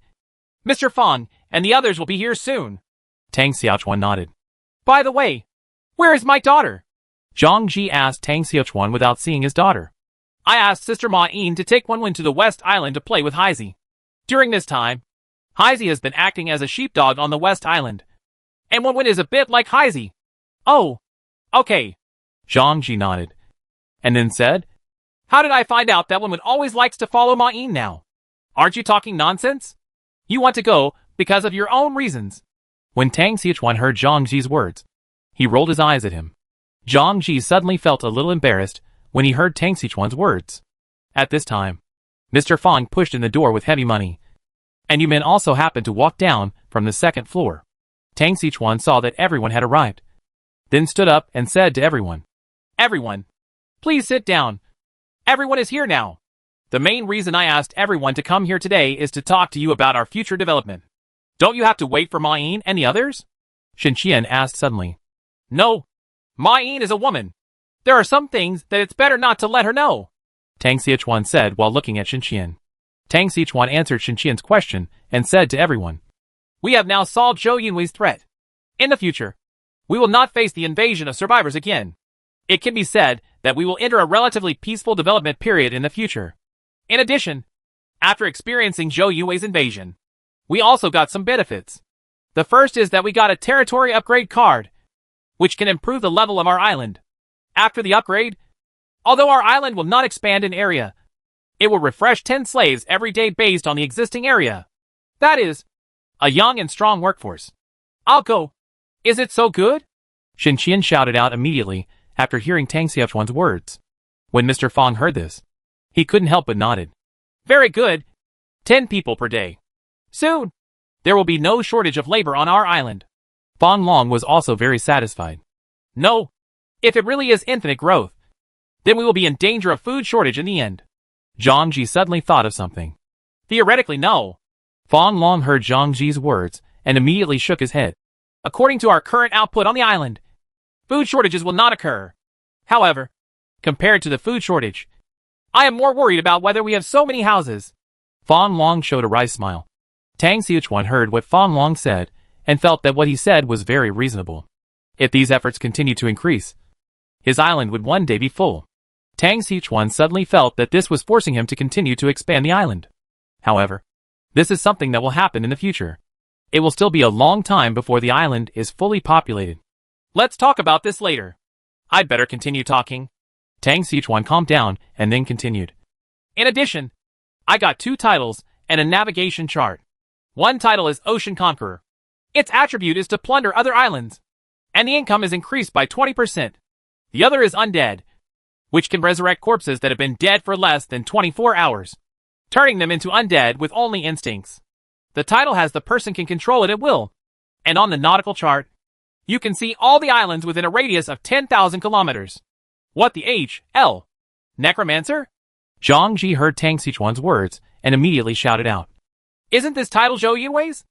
Mr. Fang and the others will be here soon." Tang Sichuan nodded. "By the way, where is my daughter?" Zhang Ji asked Tang Sichuan without seeing his daughter. "I asked Sister Ma Yin to take Wenwen to the West Island to play with Heisey. During this time, Heisey has been acting as a sheepdog on the West Island, and Wenwen is a bit like Heisey." "Oh, okay," Zhang Ji nodded, and then said, "How did I find out that Wenwen always likes to follow Ma Yin now? Aren't you talking nonsense? You want to go because of your own reasons." When Tang Sichuan heard Zhang Ji's words, he rolled his eyes at him. Zhang Ji suddenly felt a little embarrassed when he heard Tang Sichuan's words. At this time, Mr. Fang pushed in the door with heavy money, and Yu Min also happened to walk down from the second floor. Tang Sichuan saw that everyone had arrived, then stood up and said to everyone, "Everyone, please sit down. Everyone is here now. The main reason I asked everyone to come here today is to talk to you about our future development. Don't you have to wait for Ma Yin and the others?" Shen Qian asked suddenly. No. Mine is a woman. There are some things that it's better not to let her know, Tang Xiachuan said while looking at Shinqian. Tang Xiachuan answered Shinqian's question and said to everyone, "We have now solved Zhou Yunwei's threat. In the future, we will not face the invasion of survivors again. It can be said that we will enter a relatively peaceful development period in the future. In addition, after experiencing Zhou Yunwei's invasion, we also got some benefits. The first is that we got a territory upgrade card, which can improve the level of our island. After the upgrade, although our island will not expand in area, it will refresh 10 slaves every day based on the existing area. That is, a young and strong workforce. I'll go. Is it so good?" Shinqian shouted out immediately after hearing Tang Xiachuan's words. When Mr. Fong heard this, he couldn't help but nodded. "Very good. 10 people per day. Soon, there will be no shortage of labor on our island." Fong Long was also very satisfied. "No. If it really is infinite growth, then we will be in danger of food shortage in the end." Zhang Ji suddenly thought of something. "Theoretically, no." Fong Long heard Zhang Ji's words and immediately shook his head. "According to our current output on the island, food shortages will not occur. However, compared to the food shortage, I am more worried about whether we have so many houses." Fong Long showed a wry smile. Tang Xiachuan heard what Fong Long said and felt that what he said was very reasonable. If these efforts continued to increase, his island would one day be full. Tang Xiachuan suddenly felt that this was forcing him to continue to expand the island. However, this is something that will happen in the future. It will still be a long time before the island is fully populated. "Let's talk about this later. I'd better continue talking." Tang Xiachuan calmed down and then continued. "In addition, I got 2 titles and a navigation chart. One title is Ocean Conqueror. Its attribute is to plunder other islands, and the income is increased by 20%. The other is Undead, which can resurrect corpses that have been dead for less than 24 hours, turning them into undead with only instincts. The title has the person can control it at will, and on the nautical chart, you can see all the islands within a radius of 10,000 kilometers. What the H.L. Necromancer?" Zhang Ji heard Tang Xiachuan's words and immediately shouted out. "Isn't this title Zhou Yunwei's?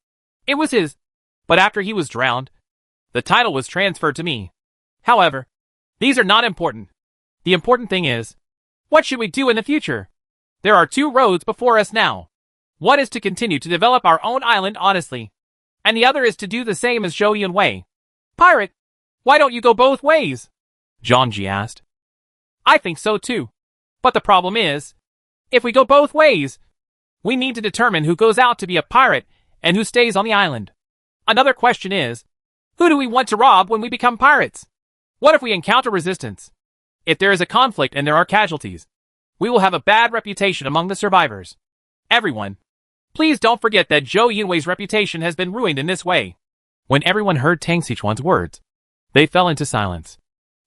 It was his, but after he was drowned, the title was transferred to me. However, these are not important. The important thing is, what should we do in the future? There are 2 roads before us now. One is to continue to develop our own island honestly, and the other is to do the same as Zhou Yunwei. Pirate, why don't you go both ways?" Zhang Ji asked. "I think so too. But the problem is, if we go both ways, we need to determine who goes out to be a pirate and who stays on the island. Another question is, who do we want to rob when we become pirates? What if we encounter resistance? If there is a conflict and there are casualties, we will have a bad reputation among the survivors. Everyone, please don't forget that Zhou Yunwei's reputation has been ruined in this way." When everyone heard Tang Xiachuan's words, they fell into silence.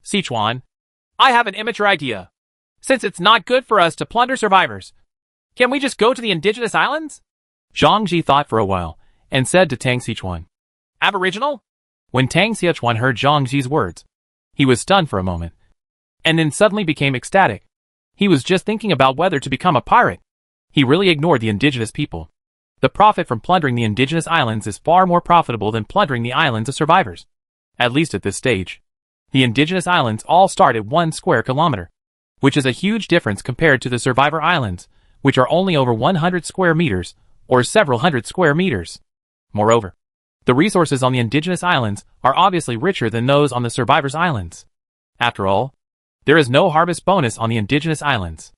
"Xiachuan, I have an immature idea. Since it's not good for us to plunder survivors, can we just go to the indigenous islands?" Zhang Ji thought for a while and said to Tang Xiachuan, "Aboriginal?" When Tang Xiachuan heard Zhang Ji's words, he was stunned for a moment, and then suddenly became ecstatic. He was just thinking about whether to become a pirate. He really ignored the indigenous people. The profit from plundering the indigenous islands is far more profitable than plundering the islands of survivors. At least at this stage. The indigenous islands all start at 1 square kilometer, which is a huge difference compared to the survivor islands, which are only over 100 square meters, or several hundred square meters. Moreover, the resources on the indigenous islands are obviously richer than those on the survivors' islands. After all, there is no harvest bonus on the indigenous islands.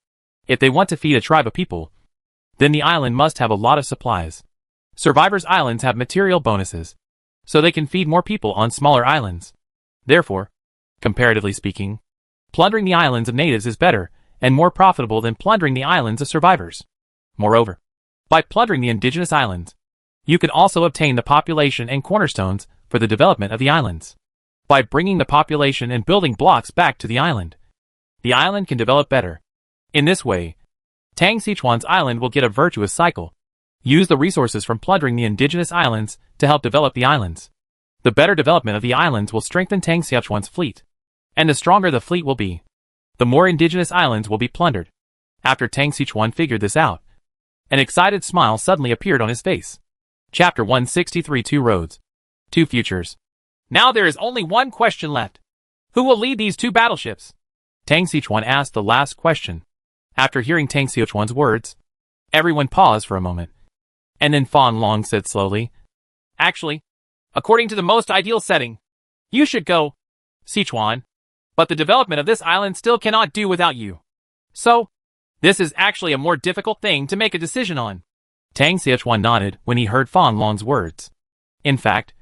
If they want to feed a tribe of people, then the island must have a lot of supplies. Survivors' islands have material bonuses, so they can feed more people on smaller islands. Therefore, comparatively speaking, plundering the islands of natives is better and more profitable than plundering the islands of survivors. Moreover, by plundering the indigenous islands, you can also obtain the population and cornerstones for the development of the islands. By bringing the population and building blocks back to the island can develop better. In this way, Tang Xiachuan's island will get a virtuous cycle. Use the resources from plundering the indigenous islands to help develop the islands. The better development of the islands will strengthen Tang Xiachuan's fleet. And the stronger the fleet will be, the more indigenous islands will be plundered. After Tang Xiachuan figured this out, an excited smile suddenly appeared on his face. Chapter 163 2 Roads. 2 Futures. Now there is only one question left. Who will lead these 2 battleships? Tang Xichuan asked the last question. After hearing Tang Xichuan's words, everyone paused for a moment. And then Fan Long said slowly, Actually, according to the most ideal setting, you should go, Sichuan. But the development of this island still cannot do without you. So, this is actually a more difficult thing to make a decision on. Tang Xichuan nodded when he heard Fan Long's words. In fact,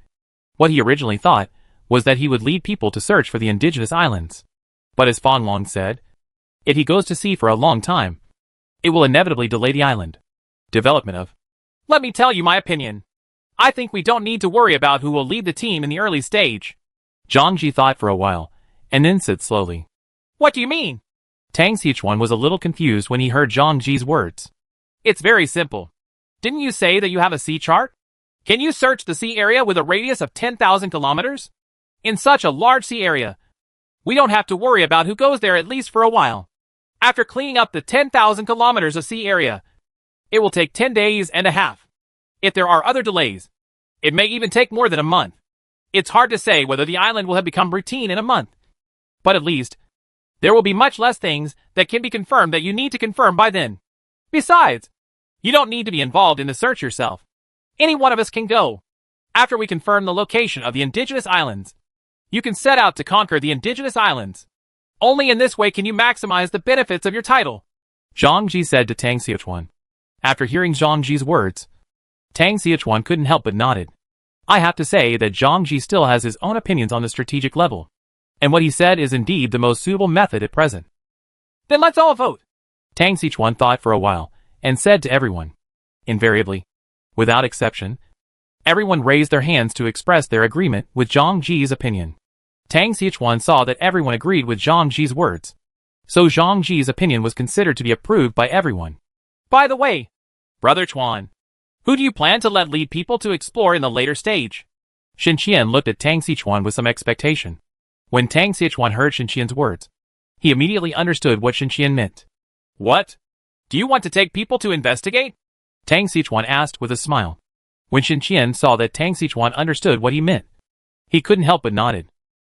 what he originally thought was that he would lead people to search for the indigenous islands. But as Fan Long said, if he goes to sea for a long time, it will inevitably delay the island development of. Let me tell you my opinion. I think we don't need to worry about who will lead the team in the early stage. Zhang Ji thought for a while, and then said slowly, What do you mean? Tang Xichuan was a little confused when he heard Zhang Ji's words. It's very simple. Didn't you say that you have a sea chart? Can you search the sea area with a radius of 10,000 kilometers? In such a large sea area, we don't have to worry about who goes there at least for a while. After cleaning up the 10,000 kilometers of sea area, it will take 10 days and a half. If there are other delays, it may even take more than a month. It's hard to say whether the island will have become routine in a month. But at least, there will be much less things that can be confirmed that you need to confirm by then. Besides, you don't need to be involved in the search yourself. Any one of us can go. After we confirm the location of the indigenous islands, you can set out to conquer the indigenous islands. Only in this way can you maximize the benefits of your title. Zhang Ji said to Tang Xichuan. After hearing Zhang Ji's words, Tang Xichuan couldn't help but nodded. I have to say that Zhang Ji still has his own opinions on the strategic level, and what he said is indeed the most suitable method at present. Then let's all vote. Tang Xichuan thought for a while, and said to everyone. Invariably, without exception, everyone raised their hands to express their agreement with Zhang Ji's opinion. Tang Xichuan saw that everyone agreed with Zhang Ji's words, so Zhang Ji's opinion was considered to be approved by everyone. By the way, Brother Chuan, who do you plan to let lead people to explore in the later stage? Shen Qian looked at Tang Xichuan with some expectation. When Tang Xichuan heard Shen Qian's words, he immediately understood what Shen Qian meant. What? Do you want to take people to investigate? Tang Xichuan asked with a smile. When Shen Qian saw that Tang Xichuan understood what he meant, he couldn't help but nodded.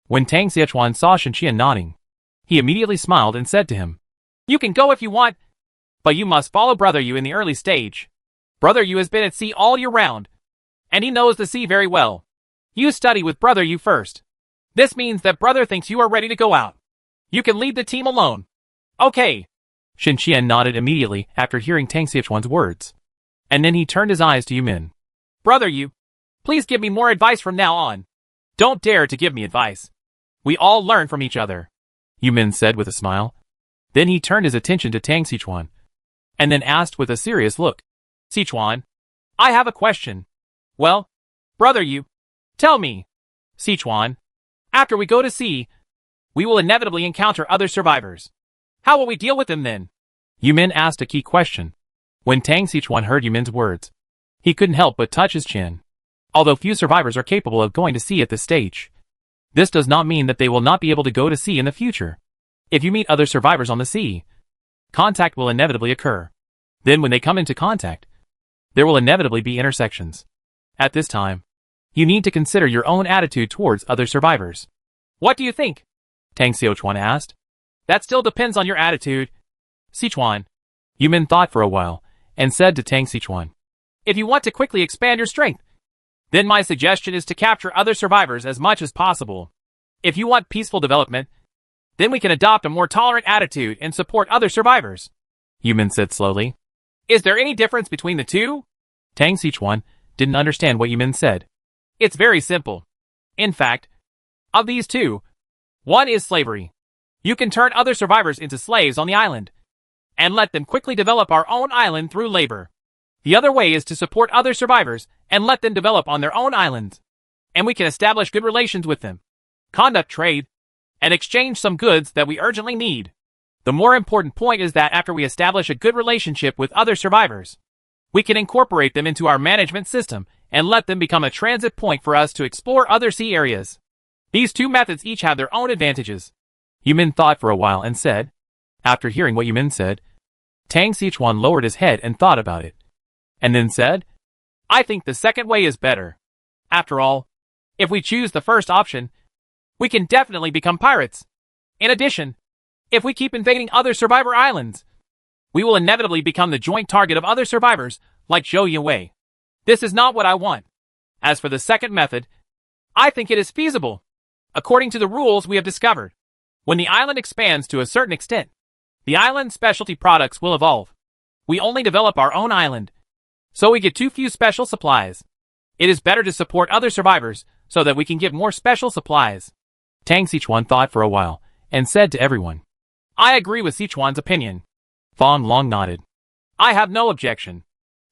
When Tang Xichuan saw Shen Qian nodding, he immediately smiled and said to him, You can go if you want, but you must follow Brother Yu in the early stage. Brother Yu has been at sea all year round, and he knows the sea very well. You study with Brother Yu first. This means that Brother thinks you are ready to go out. You can lead the team alone. Okay. Shen Qian nodded immediately after hearing Tang Xichuan's words. And then he turned his eyes to Yu Min. Brother Yu, please give me more advice from now on. Don't dare to give me advice. We all learn from each other, Yu Min said with a smile. Then he turned his attention to Tang Xichuan, and then asked with a serious look. Sichuan, I have a question. Well, Brother Yu, tell me. Sichuan, after we go to sea, we will inevitably encounter other survivors. How will we deal with them then? Yu Min asked a key question. When Tang Xichuan heard Yu Min's words, he couldn't help but touch his chin. Although few survivors are capable of going to sea at this stage, this does not mean that they will not be able to go to sea in the future. If you meet other survivors on the sea, contact will inevitably occur. Then when they come into contact, there will inevitably be intersections. At this time, you need to consider your own attitude towards other survivors. What do you think? Tang Xichuan asked. That still depends on your attitude. Sichuan. Yu Min thought for a while, and said to Tang Xichuan, If you want to quickly expand your strength, then my suggestion is to capture other survivors as much as possible. If you want peaceful development, then we can adopt a more tolerant attitude and support other survivors. Yu Min said slowly. Is there any difference between the two? Tang Xichuan didn't understand what Yu Min said. It's very simple. In fact, of these two, one is slavery. You can turn other survivors into slaves on the island, and let them quickly develop our own island through labor. The other way is to support other survivors and let them develop on their own islands, and we can establish good relations with them, conduct trade, and exchange some goods that we urgently need. The more important point is that after we establish a good relationship with other survivors, we can incorporate them into our management system and let them become a transit point for us to explore other sea areas. These two methods each have their own advantages. Yu Min thought for a while and said. After hearing what Yu Min said, Tang Xichuan lowered his head and thought about it, and then said, I think the second way is better. After all, If we choose the first option, we can definitely become pirates. In addition, if we keep invading other survivor islands, we will inevitably become the joint target of other survivors like Zhou Yunwei. This is not what I want. As for the second method, I think it is feasible. According to the rules we have discovered, when the island expands to a certain extent, the island's specialty products will evolve. We only develop our own island, so we get too few special supplies. It is better to support other survivors so that we can get more special supplies. Tang Sichuan thought for a while and said to everyone, I agree with Sichuan's opinion. Fong Long nodded. I have no objection.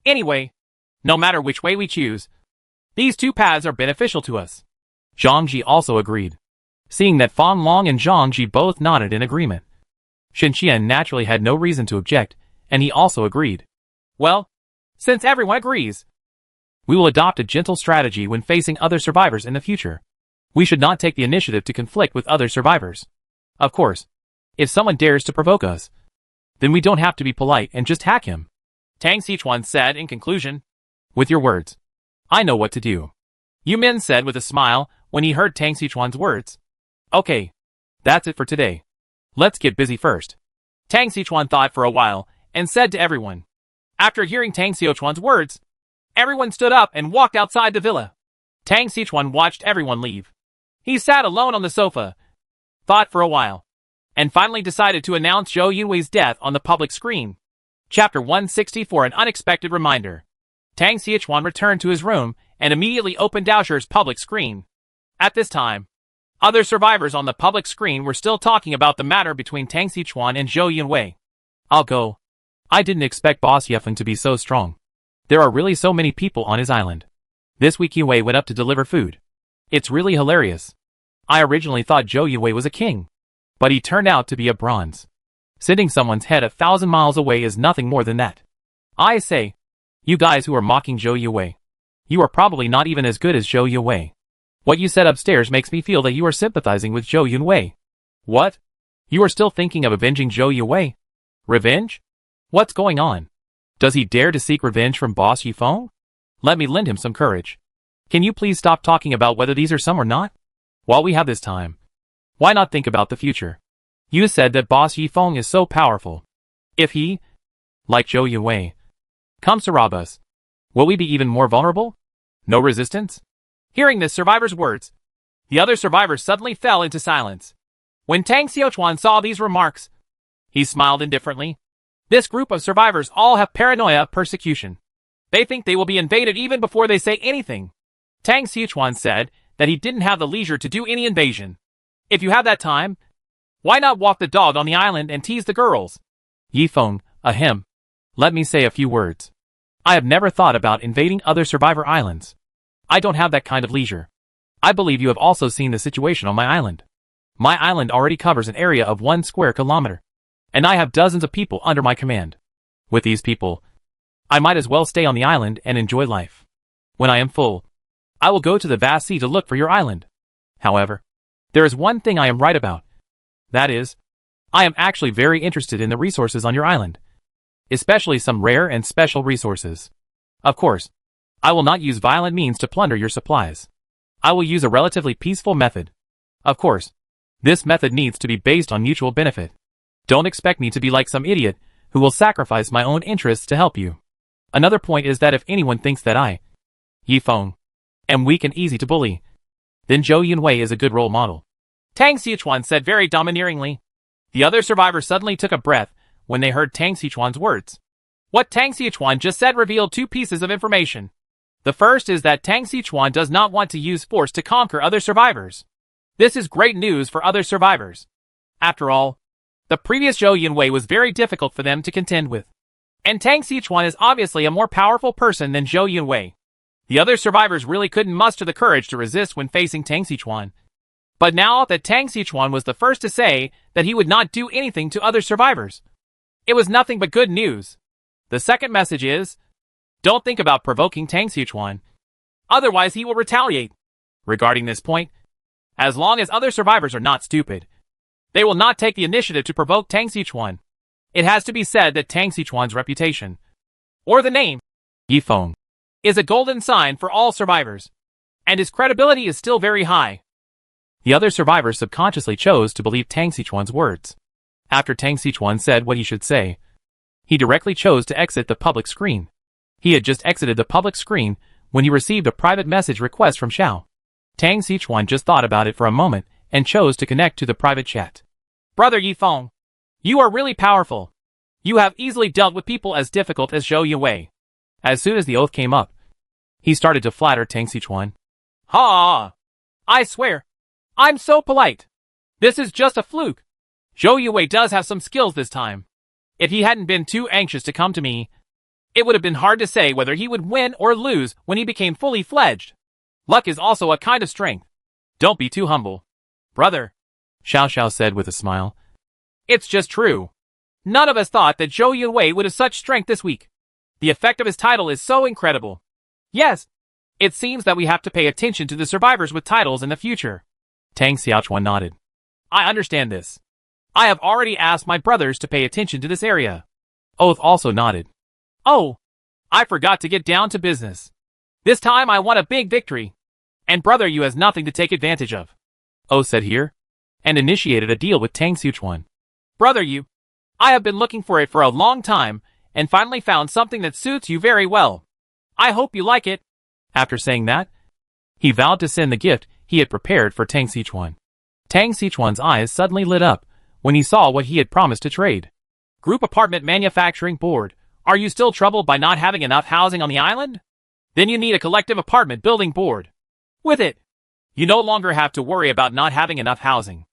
Anyway, no matter which way we choose, these two paths are beneficial to us. Zhang Ji also agreed. Seeing that Fong Long and Zhang Ji both nodded in agreement, Shen Qian naturally had no reason to object, and he also agreed. Well, since everyone agrees, we will adopt a gentle strategy when facing other survivors in the future. We should not take the initiative to conflict with other survivors. Of course, if someone dares to provoke us, then we don't have to be polite and just hack him. Tang Sichuan said in conclusion. With your words, I know what to do. Yu Min said with a smile when he heard Tang Sichuan's words. Okay, that's it for today. Let's get busy first. Tang Sichuan thought for a while and said to everyone. After hearing Tang Sichuan's words, everyone stood up and walked outside the villa. Tang Sichuan watched everyone leave. He sat alone on the sofa, thought for a while, and finally decided to announce Zhou Yunwei's death on the public screen. Chapter 164 An Unexpected Reminder. Tang Sichuan returned to his room and immediately opened Daosher's public screen. At this time, other survivors on the public screen were still talking about the matter between Tang Sichuan and Zhou Yunwei. I'll go. I didn't expect Boss Yefeng to be so strong. There are really so many people on his island. This week Yunwei went up to deliver food. It's really hilarious. I originally thought Zhou Yunwei was a king, but he turned out to be a bronze. Sending someone's head 1,000 miles away is nothing more than that. I say, you guys who are mocking Zhou Yunwei, you are probably not even as good as Zhou Yunwei. What you said upstairs makes me feel that you are sympathizing with Zhou Yunwei. What? You are still thinking of avenging Zhou Yunwei? Revenge? What's going on? Does he dare to seek revenge from Boss Yifeng? Let me lend him some courage. Can you please stop talking about whether these are some or not? While we have this time, why not think about the future? You said that Boss Yifeng is so powerful. If he, like Zhou Yunwei, comes to rob us, will we be even more vulnerable? No resistance? Hearing this survivor's words, the other survivors suddenly fell into silence. When Tang Sichuan saw these remarks, he smiled indifferently. This group of survivors all have paranoia of persecution. They think they will be invaded even before they say anything. Tang Sichuan said that he didn't have the leisure to do any invasion. If you have that time, why not walk the dog on the island and tease the girls? Yifeng, ahem. Let me say a few words. I have never thought about invading other survivor islands. I don't have that kind of leisure. I believe you have also seen the situation on my island. My island already covers an area of 1 square kilometer, and I have dozens of people under my command. With these people, I might as well stay on the island and enjoy life. When I am full, I will go to the vast sea to look for your island. However, there is one thing I am right about. That is, I am actually very interested in the resources on your island, especially some rare and special resources. Of course, I will not use violent means to plunder your supplies. I will use a relatively peaceful method. Of course, this method needs to be based on mutual benefit. Don't expect me to be like some idiot who will sacrifice my own interests to help you. Another point is that if anyone thinks that I, Yifeng, am weak and easy to bully, then Zhou Yunwei is a good role model. Tang Sichuan said very domineeringly. The other survivors suddenly took a breath when they heard Tang Sichuan's words. What Tang Sichuan just said revealed 2 pieces of information. The first is that Tang Sichuan does not want to use force to conquer other survivors. This is great news for other survivors. After all, the previous Zhou Yunwei was very difficult for them to contend with. And Tang Sichuan is obviously a more powerful person than Zhou Yunwei. The other survivors really couldn't muster the courage to resist when facing Tang Sichuan. But now that Tang Sichuan was the first to say that he would not do anything to other survivors, it was nothing but good news. The second message is, don't think about provoking Tang Sichuan. Otherwise he will retaliate. Regarding this point, as long as other survivors are not stupid, they will not take the initiative to provoke Tang Sichuan. It has to be said that Tang Sichuan's reputation, or the name, Yifeng, is a golden sign for all survivors. and his credibility is still very high. The other survivors subconsciously chose to believe Tang Xichuan's words. After Tang Xichuan said what he should say, he directly chose to exit the public screen. He had just exited the public screen when he received a private message request from Xiao. Tang Xichuan just thought about it for a moment and chose to connect to the private chat. Brother Yifeng, you are really powerful. You have easily dealt with people as difficult as Zhou Yuwei. As soon as the oath came up, he started to flatter Tang Xichuan. Ha! I swear, I'm so polite. This is just a fluke. Zhou Yuwei does have some skills this time. If he hadn't been too anxious to come to me, it would have been hard to say whether he would win or lose when he became fully fledged. Luck is also a kind of strength. Don't be too humble. Brother, Xiao Xiao said with a smile. It's just true. None of us thought that Zhou Yuwei would have such strength this week. The effect of his title is so incredible. Yes, it seems that we have to pay attention to the survivors with titles in the future. Tang Xiaochuan nodded. I understand this. I have already asked my brothers to pay attention to this area. Oath also nodded. Oh, I forgot to get down to business. This time I want a big victory. And brother Yu has nothing to take advantage of. Oath said here, and initiated a deal with Tang Xichuan. Brother Yu, I have been looking for it for a long time, and finally found something that suits you very well. I hope you like it. After saying that, he vowed to send the gift he had prepared for Tang Xichuan. Tang Xichuan's eyes suddenly lit up when he saw what he had promised to trade. Group Apartment Manufacturing Board, are you still troubled by not having enough housing on the island? Then you need a collective apartment building board. With it, you no longer have to worry about not having enough housing.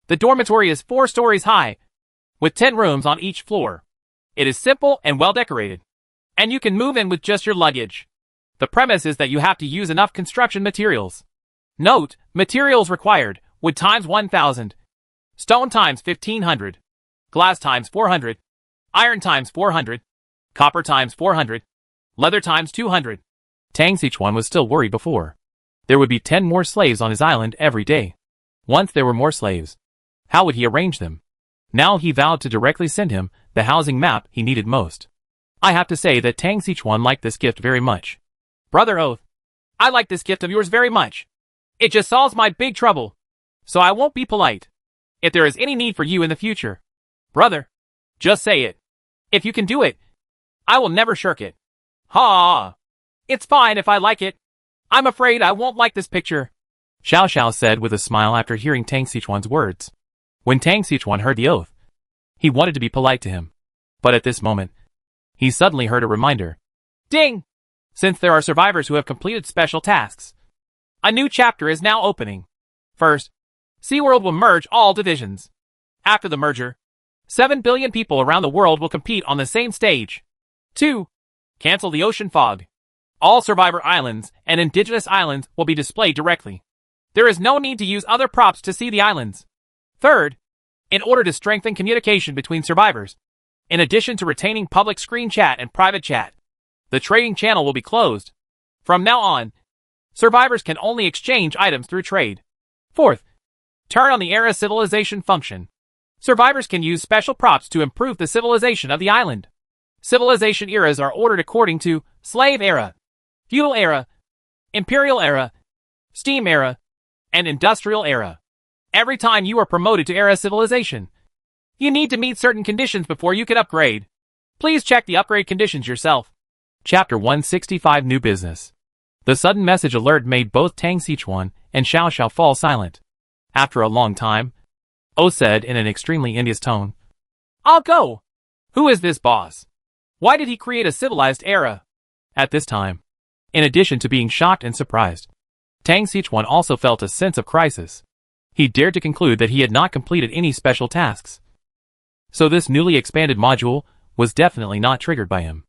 The dormitory is 4 stories high, with 10 rooms on each floor. It is simple and well decorated, and you can move in with just your luggage. The premise is that you have to use enough construction materials. Note, materials required, wood times 1,000, stone times 1,500, glass times 400, iron times 400, copper times 400, leather times 200. Tang Xichuan was still worried before. There would be 10 more slaves on his island every day. Once there were more slaves, how would he arrange them? Now he vowed to directly send him the housing map he needed most. I have to say that Tang Xichuan liked this gift very much. Brother Oath, I like this gift of yours very much. It just solves my big trouble. So I won't be polite. If there is any need for you in the future, brother, just say it. If you can do it, I will never shirk it. Ha! It's fine if I like it. I'm afraid I won't like this picture. Xiao Xiao said with a smile after hearing Tang Xichuan's words. When Tang Xichuan heard the oath, he wanted to be polite to him. But at this moment, he suddenly heard a reminder. Ding! Since there are survivors who have completed special tasks, a new chapter is now opening. First, SeaWorld will merge all divisions. After the merger, 7 billion people around the world will compete on the same stage. 2. Cancel the ocean fog. All survivor islands and indigenous islands will be displayed directly. There is no need to use other props to see the islands. Third, in order to strengthen communication between survivors, in addition to retaining public screen chat and private chat, the trading channel will be closed. From now on, survivors can only exchange items through trade. Fourth, turn on the era civilization function. Survivors can use special props to improve the civilization of the island. Civilization eras are ordered according to Slave Era, Feudal Era, Imperial Era, Steam Era, and Industrial Era. Every time you are promoted to Era Civilization, you need to meet certain conditions before you can upgrade. Please check the upgrade conditions yourself. Chapter 165 New Business. The sudden message alert made both Tang Xichuan and Xiao Xiao fall silent. After a long time, O said in an extremely envious tone, I'll go. Who is this boss? Why did he create a civilized era? At this time, in addition to being shocked and surprised, Tang Xichuan also felt a sense of crisis. He dared to conclude that he had not completed any special tasks. So this newly expanded module was definitely not triggered by him.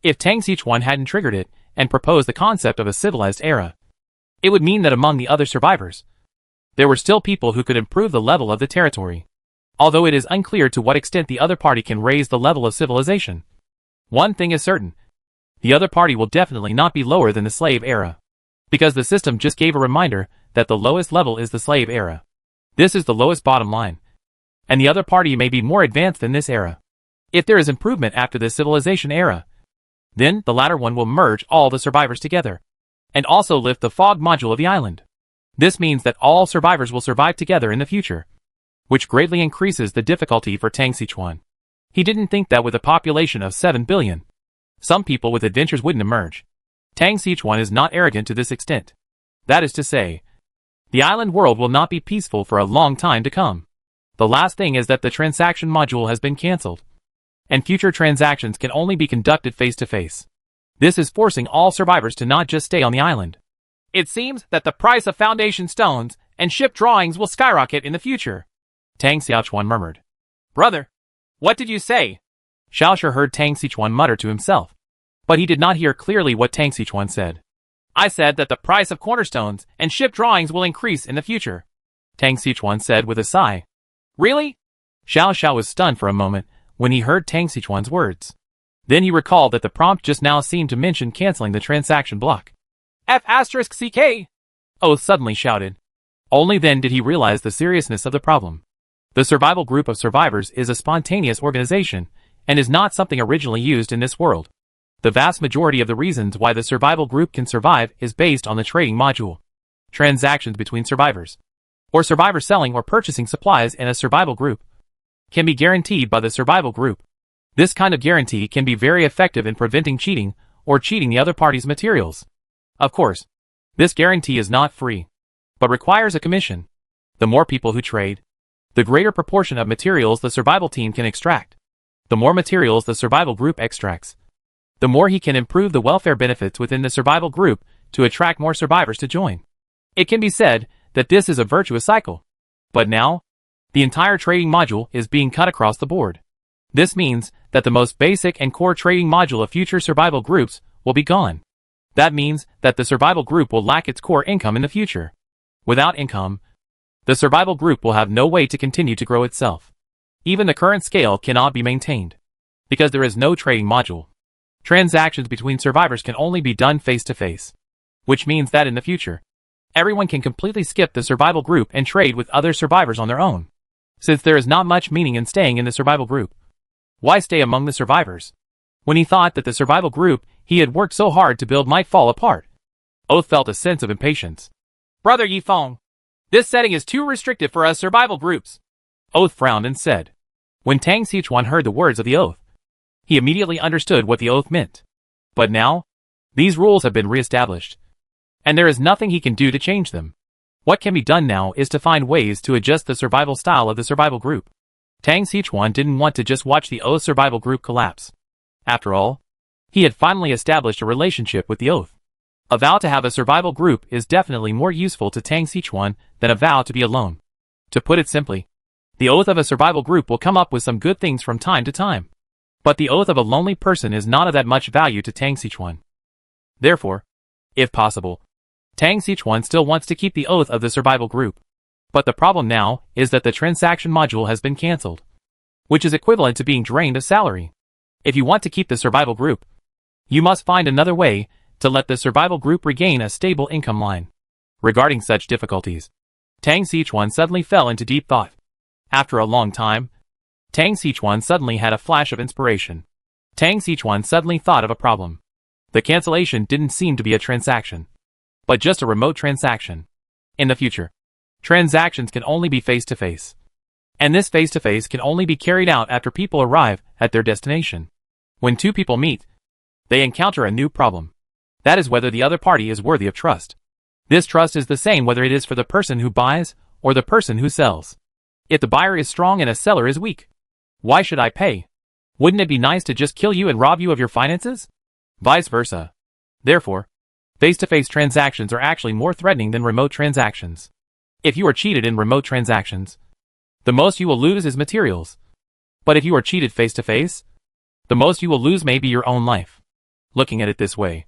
If Tang Xichuan hadn't triggered it and proposed the concept of a civilized era, it would mean that among the other survivors, there were still people who could improve the level of the territory. Although it is unclear to what extent the other party can raise the level of civilization. One thing is certain. The other party will definitely not be lower than the slave era. Because the system just gave a reminder that the lowest level is the slave era. This is the lowest bottom line. And the other party may be more advanced than this era. If there is improvement after the civilization era, then the latter one will merge all the survivors together. and also lift the fog module of the island. This means that all survivors will survive together in the future, which greatly increases the difficulty for Tang Xichuan. He didn't think that with a population of 7 billion, some people with adventures wouldn't emerge. Tang Xichuan is not arrogant to this extent. That is to say, the island world will not be peaceful for a long time to come. The last thing is that the transaction module has been cancelled, and future transactions can only be conducted face to face. This is forcing all survivors to not just stay on the island. It seems that the price of foundation stones and ship drawings will skyrocket in the future, Tang Xiaochuan murmured. Brother, what did you say? Xiaoshi heard Tang Xichuan mutter to himself, but he did not hear clearly what Tang Xichuan said. I said that the price of cornerstones and ship drawings will increase in the future, Tang Xichuan said with a sigh. Really? Xiao was stunned for a moment when he heard Tang Xichuan's words. Then he recalled that the prompt just now seemed to mention canceling the transaction block. F***CK! Oath suddenly shouted. Only then did he realize the seriousness of the problem. The survival group of survivors is a spontaneous organization and is not something originally used in this world. The vast majority of the reasons why the survival group can survive is based on the trading module. Transactions between survivors, or survivors selling or purchasing supplies in a survival group, can be guaranteed by the survival group. This kind of guarantee can be very effective in preventing cheating or cheating the other party's materials. Of course, this guarantee is not free, but requires a commission. The more people who trade, the greater proportion of materials the survival team can extract. The more materials the survival group extracts, the more he can improve the welfare benefits within the survival group to attract more survivors to join. It can be said that this is a virtuous cycle. But now, the entire trading module is being cut across the board. This means that the most basic and core trading module of future survival groups will be gone. That means that the survival group will lack its core income in the future. Without income, the survival group will have no way to continue to grow itself. Even the current scale cannot be maintained, because there is no trading module. Transactions between survivors can only be done face to face, which means that in the future, everyone can completely skip the survival group and trade with other survivors on their own. Since there is not much meaning in staying in the survival group, why stay among the survivors? When he thought that the survival group he had worked so hard to build might fall apart, Oath felt a sense of impatience. Brother Yifeng, this setting is too restrictive for us survival groups. Oath frowned and said. When Tang Xichuan heard the words of the oath, he immediately understood what the oath meant. But now, these rules have been re-established, and there is nothing he can do to change them. What can be done now is to find ways to adjust the survival style of the survival group. Tang Xichuan didn't want to just watch the Oath survival group collapse. After all, he had finally established a relationship with the Oath. A vow to have a survival group is definitely more useful to Tang Xichuan than a vow to be alone. To put it simply, the oath of a survival group will come up with some good things from time to time. But the oath of a lonely person is not of that much value to Tang Xichuan. Therefore, if possible, Tang Xichuan still wants to keep the oath of the survival group. But the problem now is that the transaction module has been cancelled, which is equivalent to being drained of salary. If you want to keep the survival group, you must find another way to let the survival group regain a stable income line. Regarding such difficulties, Tang Xichuan suddenly fell into deep thought. After a long time, Tang Xichuan suddenly had a flash of inspiration. Tang Xichuan suddenly thought of a problem. The cancellation didn't seem to be a transaction, but just a remote transaction. In the future, transactions can only be face-to-face. And this face-to-face can only be carried out after people arrive at their destination. When two people meet, they encounter a new problem. That is whether the other party is worthy of trust. This trust is the same whether it is for the person who buys or the person who sells. If the buyer is strong and a seller is weak, why should I pay? Wouldn't it be nice to just kill you and rob you of your finances? Vice versa. Therefore, face-to-face transactions are actually more threatening than remote transactions. If you are cheated in remote transactions, the most you will lose is materials. But if you are cheated face-to-face, the most you will lose may be your own life. Looking at it this way,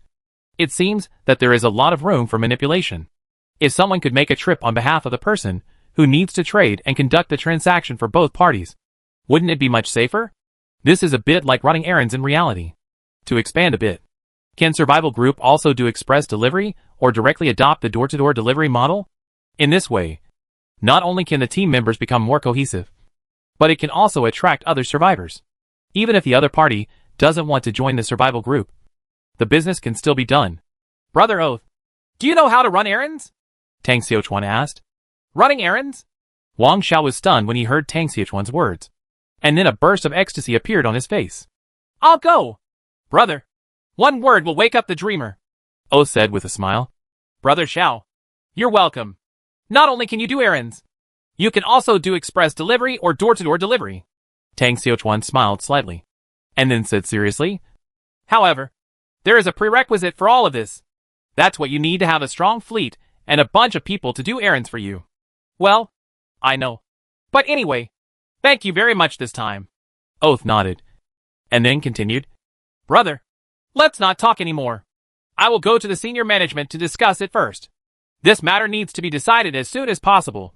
it seems that there is a lot of room for manipulation. If someone could make a trip on behalf of the person who needs to trade and conduct the transaction for both parties, wouldn't it be much safer? This is a bit like running errands in reality. To expand a bit, can Survival Group also do express delivery or directly adopt the door-to-door delivery model? In this way, not only can the team members become more cohesive, but it can also attract other survivors. Even if the other party doesn't want to join the survival group, the business can still be done. Brother Oath, Do you know how to run errands? Tang Xiuquan asked. Running errands? Wang Xiao was stunned when he heard Tang Xiuquan's words. And then a burst of ecstasy appeared on his face. I'll go. Brother. One word will wake up the dreamer. Oath said with a smile. Brother Xiao. You're welcome. Not only can you do errands, you can also do express delivery or door-to-door delivery. Tang Xiuquan smiled slightly. And then said seriously. However, there is a prerequisite for all of this. That's what you need to have a strong fleet and a bunch of people to do errands for you. Well, I know. But anyway, thank you very much this time. Oath nodded. And then continued. Brother, let's not talk anymore. I will go to the senior management to discuss it first. This matter needs to be decided as soon as possible,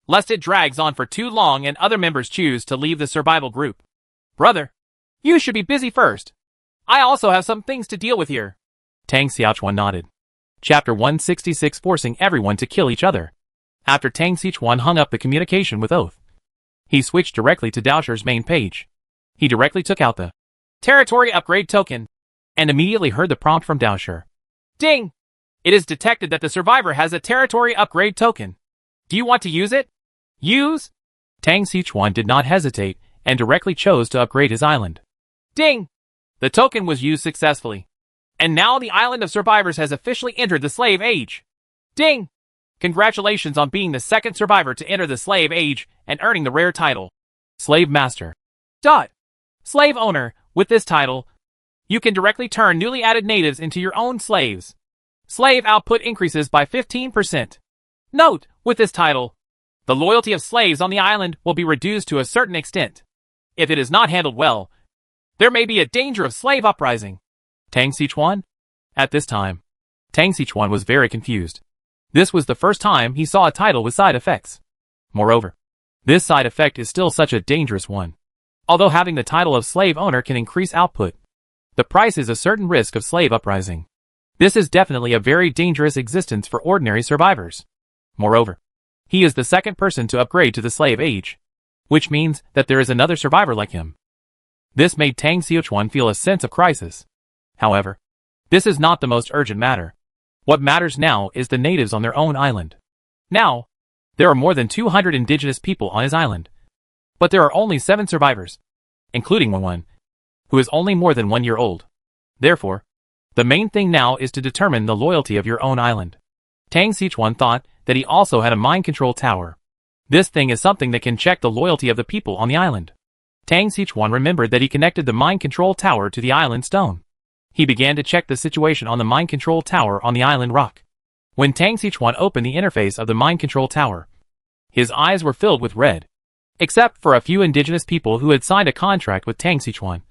lest it drags on for too long and other members choose to leave the survival group. Brother, you should be busy first. I also have some things to deal with here. Tang Xiuquan nodded. Chapter 166 Forcing everyone to kill each other. After Tang Xiuquan hung up the communication with Oath, he switched directly to Daoshi's main page. He directly took out the territory upgrade token and immediately heard the prompt from Daoshi. Ding! It is detected that the survivor has a territory upgrade token. Do you want to use it? Use? Tang Xiuquan did not hesitate and directly chose to upgrade his island. Ding! The token was used successfully. And now the island of survivors has officially entered the slave age. Ding! Congratulations on being the second survivor to enter the slave age and earning the rare title, Slave Master. Slave Owner, with this title, you can directly turn newly added natives into your own slaves. Slave output increases by 15%. Note, with this title, the loyalty of slaves on the island will be reduced to a certain extent. If it is not handled well, there may be a danger of slave uprising. Tang Xiuquan? At this time, Tang Xiuquan was very confused. This was the first time he saw a title with side effects. Moreover, this side effect is still such a dangerous one. Although having the title of slave owner can increase output, the price is a certain risk of slave uprising. This is definitely a very dangerous existence for ordinary survivors. Moreover, he is the second person to upgrade to the slave age, which means that there is another survivor like him. This made Tang Xiuquan feel a sense of crisis. However, this is not the most urgent matter. What matters now is the natives on their own island. Now, there are more than 200 indigenous people on his island. But there are only 7 survivors, including one who is only more than 1 year old. Therefore, the main thing now is to determine the loyalty of your own island. Tang Xiuquan thought that he also had a mind control tower. This thing is something that can check the loyalty of the people on the island. Tang Xiuquan remembered that he connected the mind control tower to the island stone. He began to check the situation on the mind control tower on the island rock. When Tang Xiuquan opened the interface of the mind control tower, his eyes were filled with red. Except for a few indigenous people who had signed a contract with Tang Xiuquan,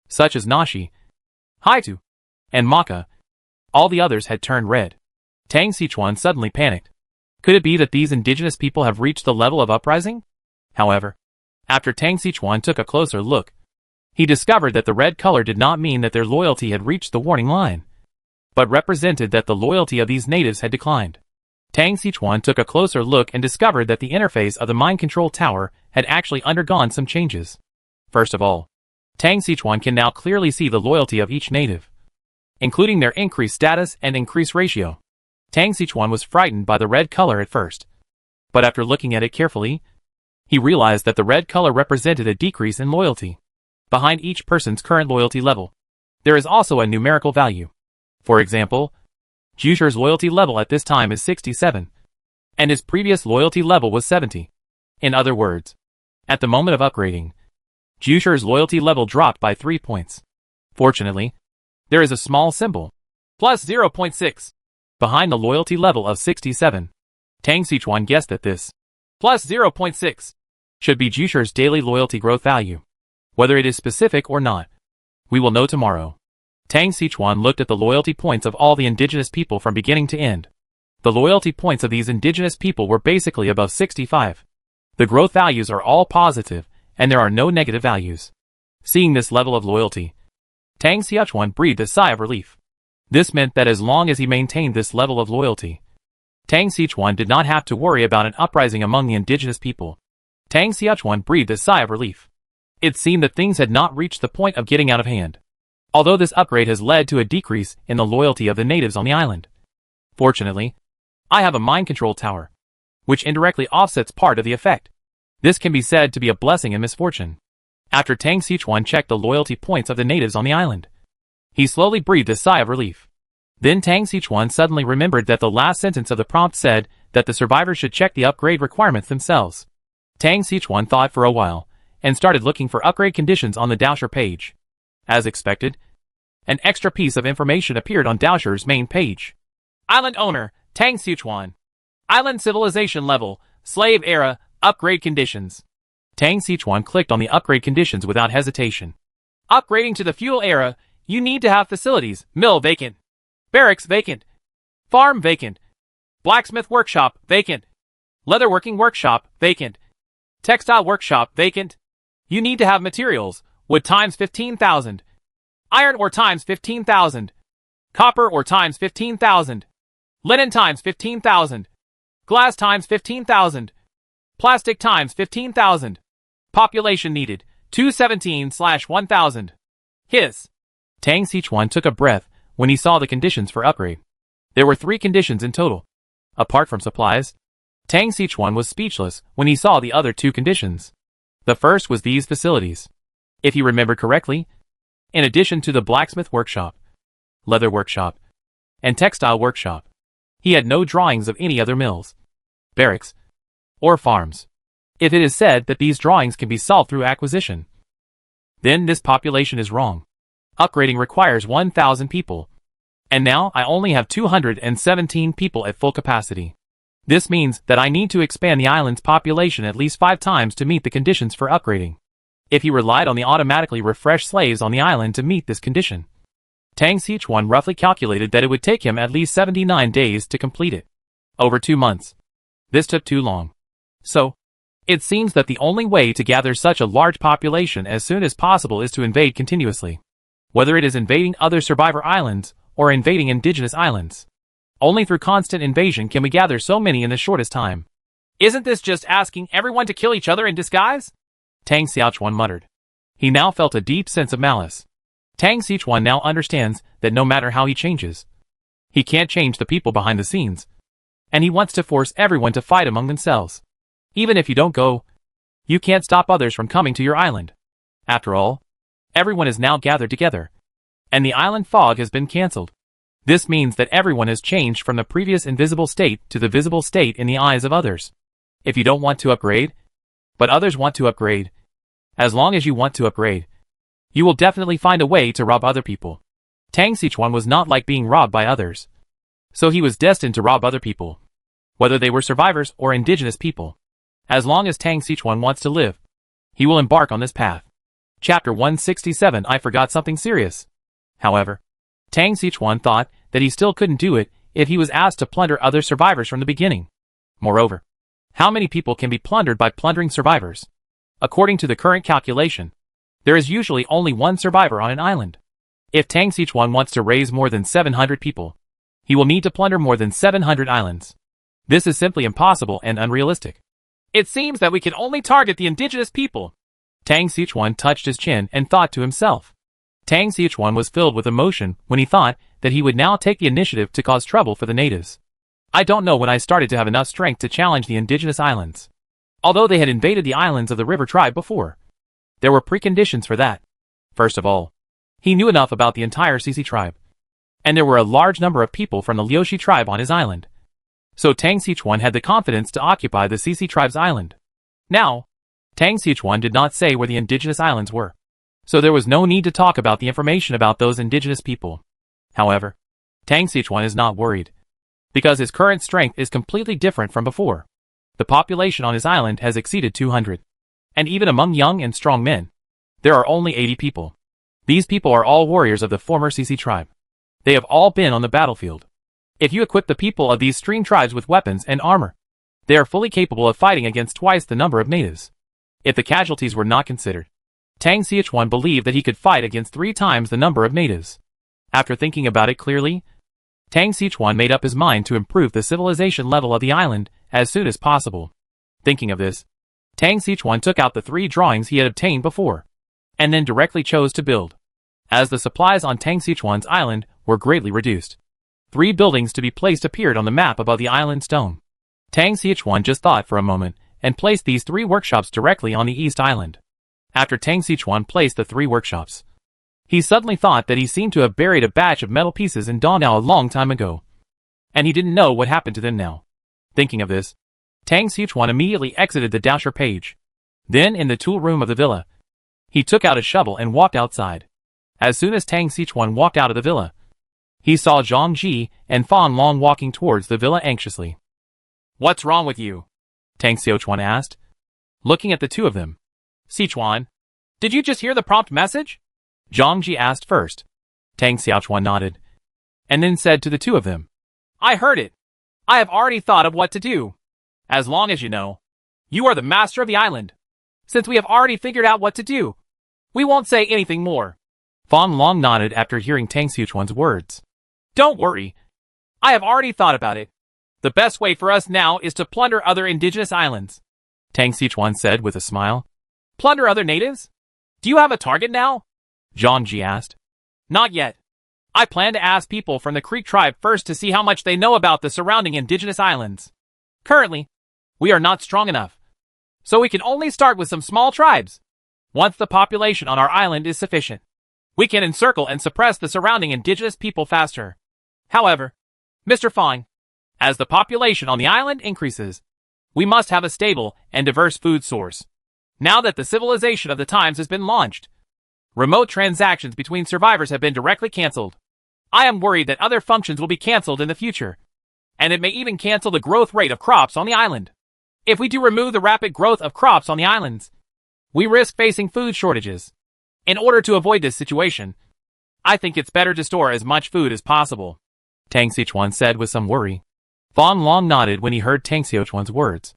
such as Nashi, Haitu, and Maka. All the others had turned red. Tang Xiuquan suddenly panicked. Could it be that these indigenous people have reached the level of uprising? However, after Tang Xiuquan took a closer look, he discovered that the red color did not mean that their loyalty had reached the warning line, but represented that the loyalty of these natives had declined. Tang Xiuquan took a closer look and discovered that the interface of the mind control tower had actually undergone some changes. First of all, Tang Xiuquan can now clearly see the loyalty of each native, including their increased status and increased ratio. Tang Xiuquan was frightened by the red color at first, but after looking at it carefully, he realized that the red color represented a decrease in loyalty. Behind each person's current loyalty level, there is also a numerical value. For example, Jushi's loyalty level at this time is 67, and his previous loyalty level was 70. In other words, at the moment of upgrading, Jushi's loyalty level dropped by 3 points. Fortunately, there is a small symbol, plus 0.6, behind the loyalty level of 67. Tang Xiuquan guessed that this, plus 0.6, should be Jushi's daily loyalty growth value. Whether it is specific or not, we will know tomorrow. Tang Xiuquan looked at the loyalty points of all the indigenous people from beginning to end. The loyalty points of these indigenous people were basically above 65. The growth values are all positive, and there are no negative values. Seeing this level of loyalty, Tang Xiuquan breathed a sigh of relief. This meant that as long as he maintained this level of loyalty, Tang Xiuquan did not have to worry about an uprising among the indigenous people. Tang Xiuquan breathed a sigh of relief. It seemed that things had not reached the point of getting out of hand. Although this upgrade has led to a decrease in the loyalty of the natives on the island. Fortunately, I have a mind control tower, which indirectly offsets part of the effect. This can be said to be a blessing and misfortune. After Tang Xichuan checked the loyalty points of the natives on the island, he slowly breathed a sigh of relief. Then Tang Xichuan suddenly remembered that the last sentence of the prompt said that the survivors should check the upgrade requirements themselves. Tang Xichuan thought for a while, and started looking for upgrade conditions on the Daosher page. As expected, an extra piece of information appeared on Daosher's main page. Island owner, Tang Xichuan. Island civilization level, slave era, upgrade conditions. Tang Xichuan clicked on the upgrade conditions without hesitation. Upgrading to the feudal era, you need to have facilities, mill vacant, barracks vacant, farm vacant, blacksmith workshop vacant, leatherworking workshop vacant, textile workshop vacant. You need to have materials, wood times 15,000, iron ore times 15,000, copper ore times 15,000, linen times 15,000, glass times 15,000, plastic times 15,000. Population needed, 217/1000. His. Tang Xichuan took a breath when he saw the conditions for upgrade. There were 3 conditions in total. Apart from supplies, Tang Xichuan was speechless when he saw the other 2 conditions. The first was these facilities. If he remembered correctly, in addition to the blacksmith workshop, leather workshop, and textile workshop, he had no drawings of any other mills, barracks, or farms. If it is said that these drawings can be solved through acquisition, then this population is wrong. Upgrading requires 1,000 people. And now I only have 217 people at full capacity. This means that I need to expand the island's population at least 5 times to meet the conditions for upgrading. If he relied on the automatically refreshed slaves on the island to meet this condition, Tang Xichuan roughly calculated that it would take him at least 79 days to complete it. Over 2 months. This took too long. So, it seems that the only way to gather such a large population as soon as possible is to invade continuously. Whether it is invading other survivor islands, or invading indigenous islands. Only through constant invasion can we gather so many in the shortest time. Isn't this just asking everyone to kill each other in disguise? Tang Xichuan muttered. He now felt a deep sense of malice. Tang Xichuan now understands that no matter how he changes, he can't change the people behind the scenes. And he wants to force everyone to fight among themselves. Even if you don't go, you can't stop others from coming to your island. After all, everyone is now gathered together, and the island fog has been cancelled. This means that everyone has changed from the previous invisible state to the visible state in the eyes of others. If you don't want to upgrade, but others want to upgrade, as long as you want to upgrade, you will definitely find a way to rob other people. Tang Xichuan was not like being robbed by others. So he was destined to rob other people, whether they were survivors or indigenous people. As long as Tang Xichuan wants to live, he will embark on this path. Chapter 167. I forgot something serious. However, Tang Xichuan thought that he still couldn't do it if he was asked to plunder other survivors from the beginning. Moreover, how many people can be plundered by plundering survivors? According to the current calculation, there is usually only 1 survivor on an island. If Tang Xichuan wants to raise more than 700 people, he will need to plunder more than 700 islands. This is simply impossible and unrealistic. It seems that we can only target the indigenous people. Tang Xichuan touched his chin and thought to himself. Tang Xichuan was filled with emotion when he thought that he would now take the initiative to cause trouble for the natives. I don't know when I started to have enough strength to challenge the indigenous islands. Although they had invaded the islands of the river tribe before, there were preconditions for that. First of all, he knew enough about the entire CC tribe, and there were a large number of people from the Liushi tribe on his island. So Tang Xichuan had the confidence to occupy the CC tribe's island. Now, Tang Xichuan did not say where the indigenous islands were, so there was no need to talk about the information about those indigenous people. However, Tang Xichuan is not worried, because his current strength is completely different from before. The population on his island has exceeded 200, and even among young and strong men, there are only 80 people. These people are all warriors of the former CC tribe. They have all been on the battlefield. If you equip the people of these stream tribes with weapons and armor, they are fully capable of fighting against twice the number of natives. If the casualties were not considered, Tang Xichuan believed that he could fight against 3 times the number of natives. After thinking about it clearly, Tang Xichuan made up his mind to improve the civilization level of the island as soon as possible. Thinking of this, Tang Xichuan took out the 3 drawings he had obtained before, and then directly chose to build. As the supplies on Tang Xichuan's island were greatly reduced, 3 buildings to be placed appeared on the map above the island stone. Tang Xichuan just thought for a moment and placed these 3 workshops directly on the East Island. After Tang Xichuan placed the 3 workshops, he suddenly thought that he seemed to have buried a batch of metal pieces in Dongao a long time ago, and he didn't know what happened to them now. Thinking of this, Tang Xichuan immediately exited the Daosher page. Then, in the tool room of the villa, he took out a shovel and walked outside. As soon as Tang Xichuan walked out of the villa, he saw Zhang Ji and Fan Long walking towards the villa anxiously. "What's wrong with you?" Tang Xichuan asked, looking at the two of them. "Sichuan, did you just hear the prompt message?" Zhang Ji asked first. Tang Xichuan nodded, and then said to the two of them, "I heard it. I have already thought of what to do. As long as you know, you are the master of the island. Since we have already figured out what to do, we won't say anything more." Fan Long nodded after hearing Tang Xichuan's words. "Don't worry. I have already thought about it. The best way for us now is to plunder other indigenous islands," Tang Xichuan said with a smile. "Plunder other natives? Do you have a target now?" Zhang Ji asked. "Not yet. I plan to ask people from the Creek tribe first to see how much they know about the surrounding indigenous islands. Currently, we are not strong enough, so we can only start with some small tribes. Once the population on our island is sufficient, we can encircle and suppress the surrounding indigenous people faster. However, Mr. Fang, as the population on the island increases, we must have a stable and diverse food source. Now that the civilization of the times has been launched, remote transactions between survivors have been directly cancelled. I am worried that other functions will be cancelled in the future, and it may even cancel the growth rate of crops on the island. If we do remove the rapid growth of crops on the islands, we risk facing food shortages. In order to avoid this situation, I think it's better to store as much food as possible," Tang Xichuan said with some worry. Fan Long nodded when he heard Tang Xichuan's words,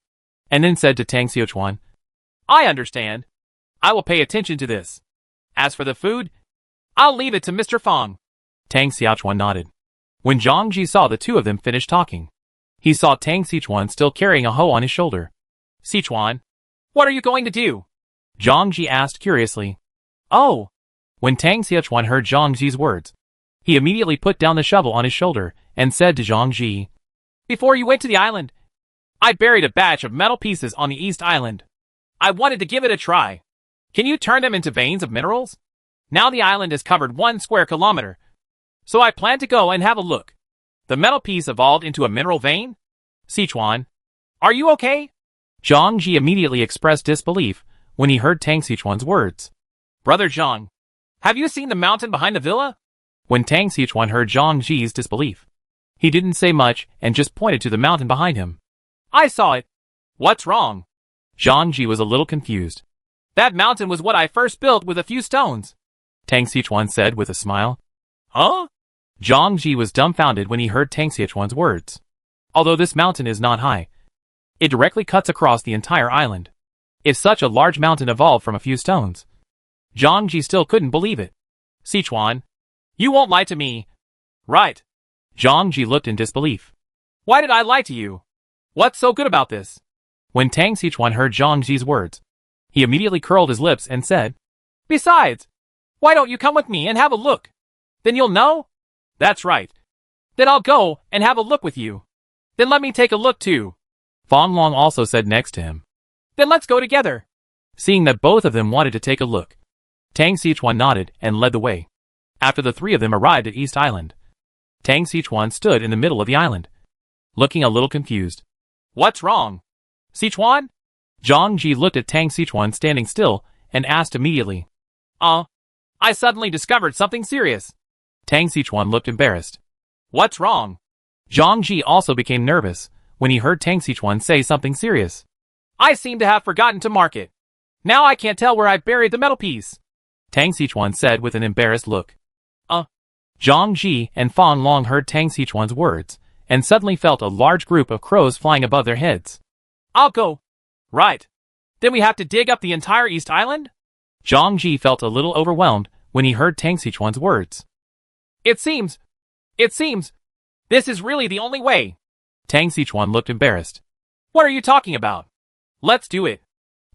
and then said to Tang Xichuan, "I understand. I will pay attention to this. As for the food, I'll leave it to Mr. Fang." Tang Xichuan nodded. When Zhang Ji saw the two of them finish talking, he saw Tang Xichuan still carrying a hoe on his shoulder. "Sichuan, what are you going to do?" Zhang Ji asked curiously. "Oh." When Tang Xichuan heard Zhang Ji's words, he immediately put down the shovel on his shoulder and said to Zhang Ji, "Before you went to the island, I buried a batch of metal pieces on the East Island. I wanted to give it a try. Can you turn them into veins of minerals? Now the island is covered 1 square kilometer, so I plan to go and have a look. The metal piece evolved into a mineral vein? Sichuan, are you okay?" Zhang Ji immediately expressed disbelief when he heard Tang Xichuan's words. "Brother Zhang, have you seen the mountain behind the villa?" When Tang Xichuan heard Zhang Ji's disbelief, he didn't say much and just pointed to the mountain behind him. "I saw it. What's wrong?" Zhang Ji was a little confused. "That mountain was what I first built with a few stones," Tang Xichuan said with a smile. "Huh?" Zhang Ji was dumbfounded when he heard Tang Xichuan's words. Although this mountain is not high, it directly cuts across the entire island. If such a large mountain evolved from a few stones, Zhang Ji still couldn't believe it. "Sichuan, you won't lie to me, right?" Zhang Ji looked in disbelief. "Why did I lie to you? What's so good about this?" When Tang Xichuan heard Zhang Ji's words, he immediately curled his lips and said, "Besides, why don't you come with me and have a look? Then you'll know?" "That's right. Then I'll go and have a look with you. Then let me take a look too." Fan Long also said next to him, "Then let's go together." Seeing that both of them wanted to take a look, Tang Xichuan nodded and led the way. After the 3 of them arrived at East Island, Tang Xichuan stood in the middle of the island, looking a little confused. "What's wrong, Sichuan?" Zhang Ji looked at Tang Xichuan standing still and asked immediately. I suddenly discovered something serious." Tang Xichuan looked embarrassed. "What's wrong?" Zhang Ji also became nervous when he heard Tang Xichuan say something serious. "I seem to have forgotten to mark it. Now I can't tell where I buried the metal piece," Tang Xichuan said with an embarrassed look. Zhang Ji and Fan Long heard Tang Xichuan's words and suddenly felt a large group of crows flying above their heads. "I'll go." "Right. Then we have to dig up the entire East Island?" Zhang Ji felt a little overwhelmed when he heard Tang Xichuan's words. It seems, this is really the only way." Tang Xichuan looked embarrassed. "What are you talking about? Let's do it,"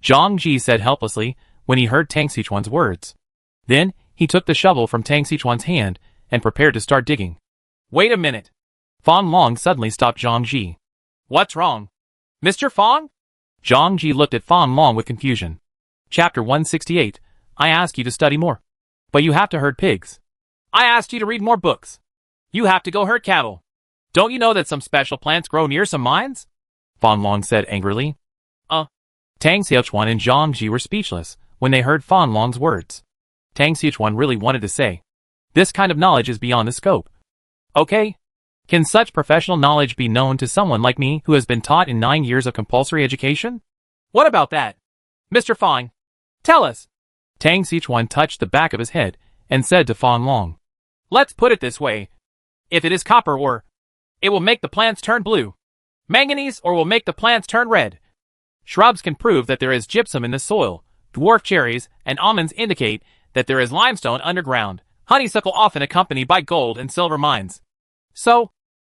Zhang Ji said helplessly when he heard Tang Xichuan's words. Then, he took the shovel from Tang Xichuan's hand and prepared to start digging. "Wait a minute. Fan Long suddenly stopped Zhang Ji. What's wrong? Mr. Fang? Zhang Ji looked at Fan Long with confusion. Chapter 168. I asked you to study more. But you have to herd pigs. I asked you to read more books. You have to go herd cattle. Don't you know that some special plants grow near some mines? Fan Long said angrily. Tang Xiaochuan and Zhang Ji were speechless when they heard Fan Long's words. Tang Xiaochuan really wanted to say, this kind of knowledge is beyond the scope. Okay. Can such professional knowledge be known to someone like me who has been taught in 9 years of compulsory education? What about that? Mr. Fang, tell us. Tang Xiaochuan touched the back of his head and said to Fan Long, let's put it this way. If it is copper ore, it will make the plants turn blue. Manganese ore will make the plants turn red. Shrubs can prove that there is gypsum in the soil. Dwarf cherries and almonds indicate that there is limestone underground. Honeysuckle often accompanied by gold and silver mines. So,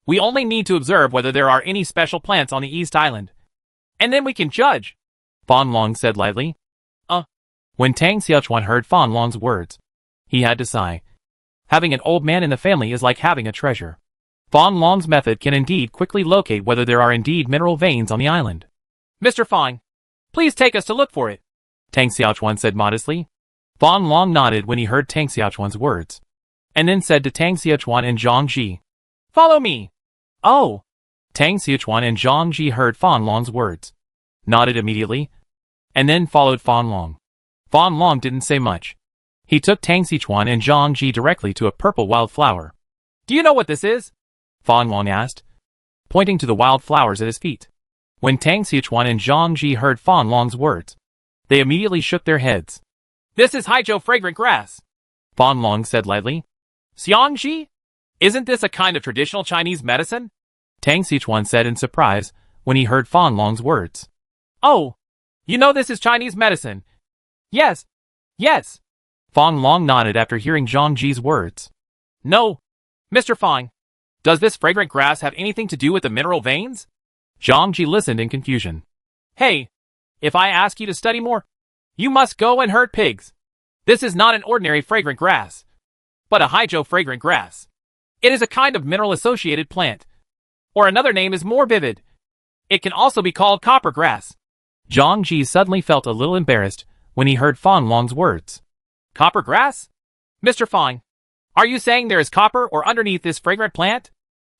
we only need to observe whether there are any special plants on the East Island. And then we can judge. Fan Long said lightly. When Tang Xiaochuan heard Fan Long's words, he had to sigh. Having an old man in the family is like having a treasure. Fan Long's method can indeed quickly locate whether there are indeed mineral veins on the island. Mr. Fang, please take us to look for it, Tang Xiaochuan said modestly. Fan Long nodded when he heard Tang Xiaochuan's words, and then said to Tang Xiaochuan and Zhang Ji, follow me. Oh! Tang Xiaochuan and Zhang Ji heard Fan Long's words, nodded immediately, and then followed Fan Long. Fan Long didn't say much. He took Tang Xiaochuan and Zhang Ji directly to a purple wildflower. Do you know what this is? Fan Long asked, pointing to the wildflowers at his feet. When Tang Xiaochuan and Zhang Ji heard Fan Long's words, they immediately shook their heads. This is Haizhou fragrant grass, Fan Long said lightly. Xiangji? Isn't this a kind of traditional Chinese medicine? Tang Xiaochuan said in surprise when he heard Fan Long's words. Oh, you know this is Chinese medicine. Yes. Fan Long nodded after hearing Zhang Ji's words. No, Mr. Fang. Does this fragrant grass have anything to do with the mineral veins? Zhang Ji listened in confusion. Hey, if I ask you to study more, you must go and herd pigs. This is not an ordinary fragrant grass, but a Haizhou fragrant grass. It is a kind of mineral-associated plant. Or another name is more vivid. It can also be called copper grass. Zhang Ji suddenly felt a little embarrassed when he heard Fan Long's words. Copper grass? Mr. Fang, are you saying there is copper or underneath this fragrant plant?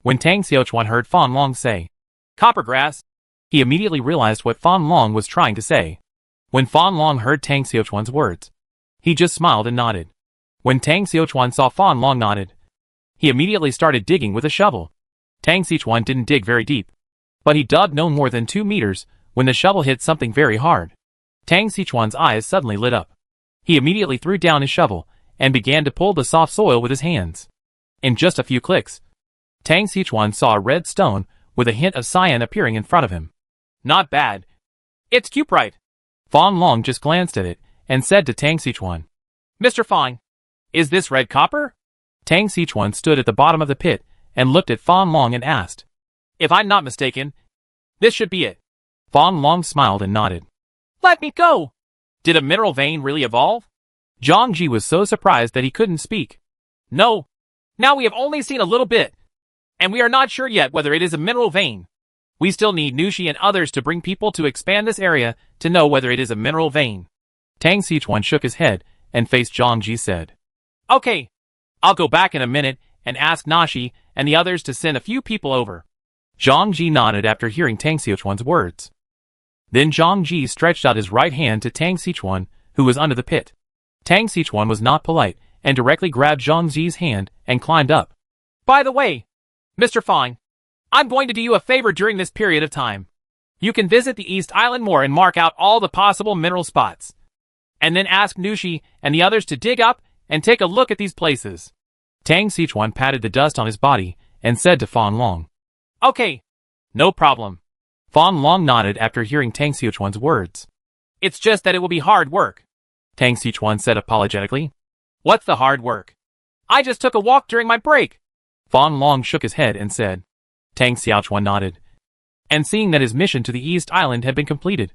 When Tang Xiaochuan heard Fan Long say, copper grass, he immediately realized what Fan Long was trying to say. When Fan Long heard Tang Xiaochuan's words, he just smiled and nodded. When Tang Xiaochuan saw Fan Long nodded, he immediately started digging with a shovel. Tang Xiaochuan didn't dig very deep, but he dug no more than 2 meters when the shovel hit something very hard. Tang Xiaochuan's eyes suddenly lit up. He immediately threw down his shovel and began to pull the soft soil with his hands. In just a few clicks, Tang Xiaochuan saw a red stone with a hint of cyan appearing in front of him. Not bad. It's cuprite. Fan Long just glanced at it and said to Tang Xiaochuan, Mr. Fang, is this red copper? Tang Xiaochuan stood at the bottom of the pit and looked at Fan Long and asked, if I'm not mistaken, this should be it. Fan Long smiled and nodded. Let me go! Did a mineral vein really evolve? Zhang Ji was so surprised that he couldn't speak. No. Now we have only seen a little bit, and we are not sure yet whether it is a mineral vein. We still need Nushi and others to bring people to expand this area to know whether it is a mineral vein. Tang Xiaochuan shook his head and faced Zhang Ji said, okay, I'll go back in a minute and ask Nashi and the others to send a few people over. Zhang Ji nodded after hearing Tang Xiaochuan's words. Then Zhang Ji stretched out his right hand to Tang Xiaochuan, who was under the pit. Tang Xiaochuan was not polite and directly grabbed Zhang Ji's hand and climbed up. By the way, Mr. Fang, I'm going to do you a favor during this period of time. You can visit the East Island more and mark out all the possible mineral spots. And then ask Nushi and the others to dig up and take a look at these places. Tang Xiaochuan patted the dust on his body and said to Fan Long, okay, no problem. Fan Long nodded after hearing Tang Xiaochuan's words. It's just that it will be hard work, Tang Xiaochuan said apologetically. What's the hard work? I just took a walk during my break. Fan Long shook his head and said. Tang Xiaochuan nodded. And seeing that his mission to the East Island had been completed,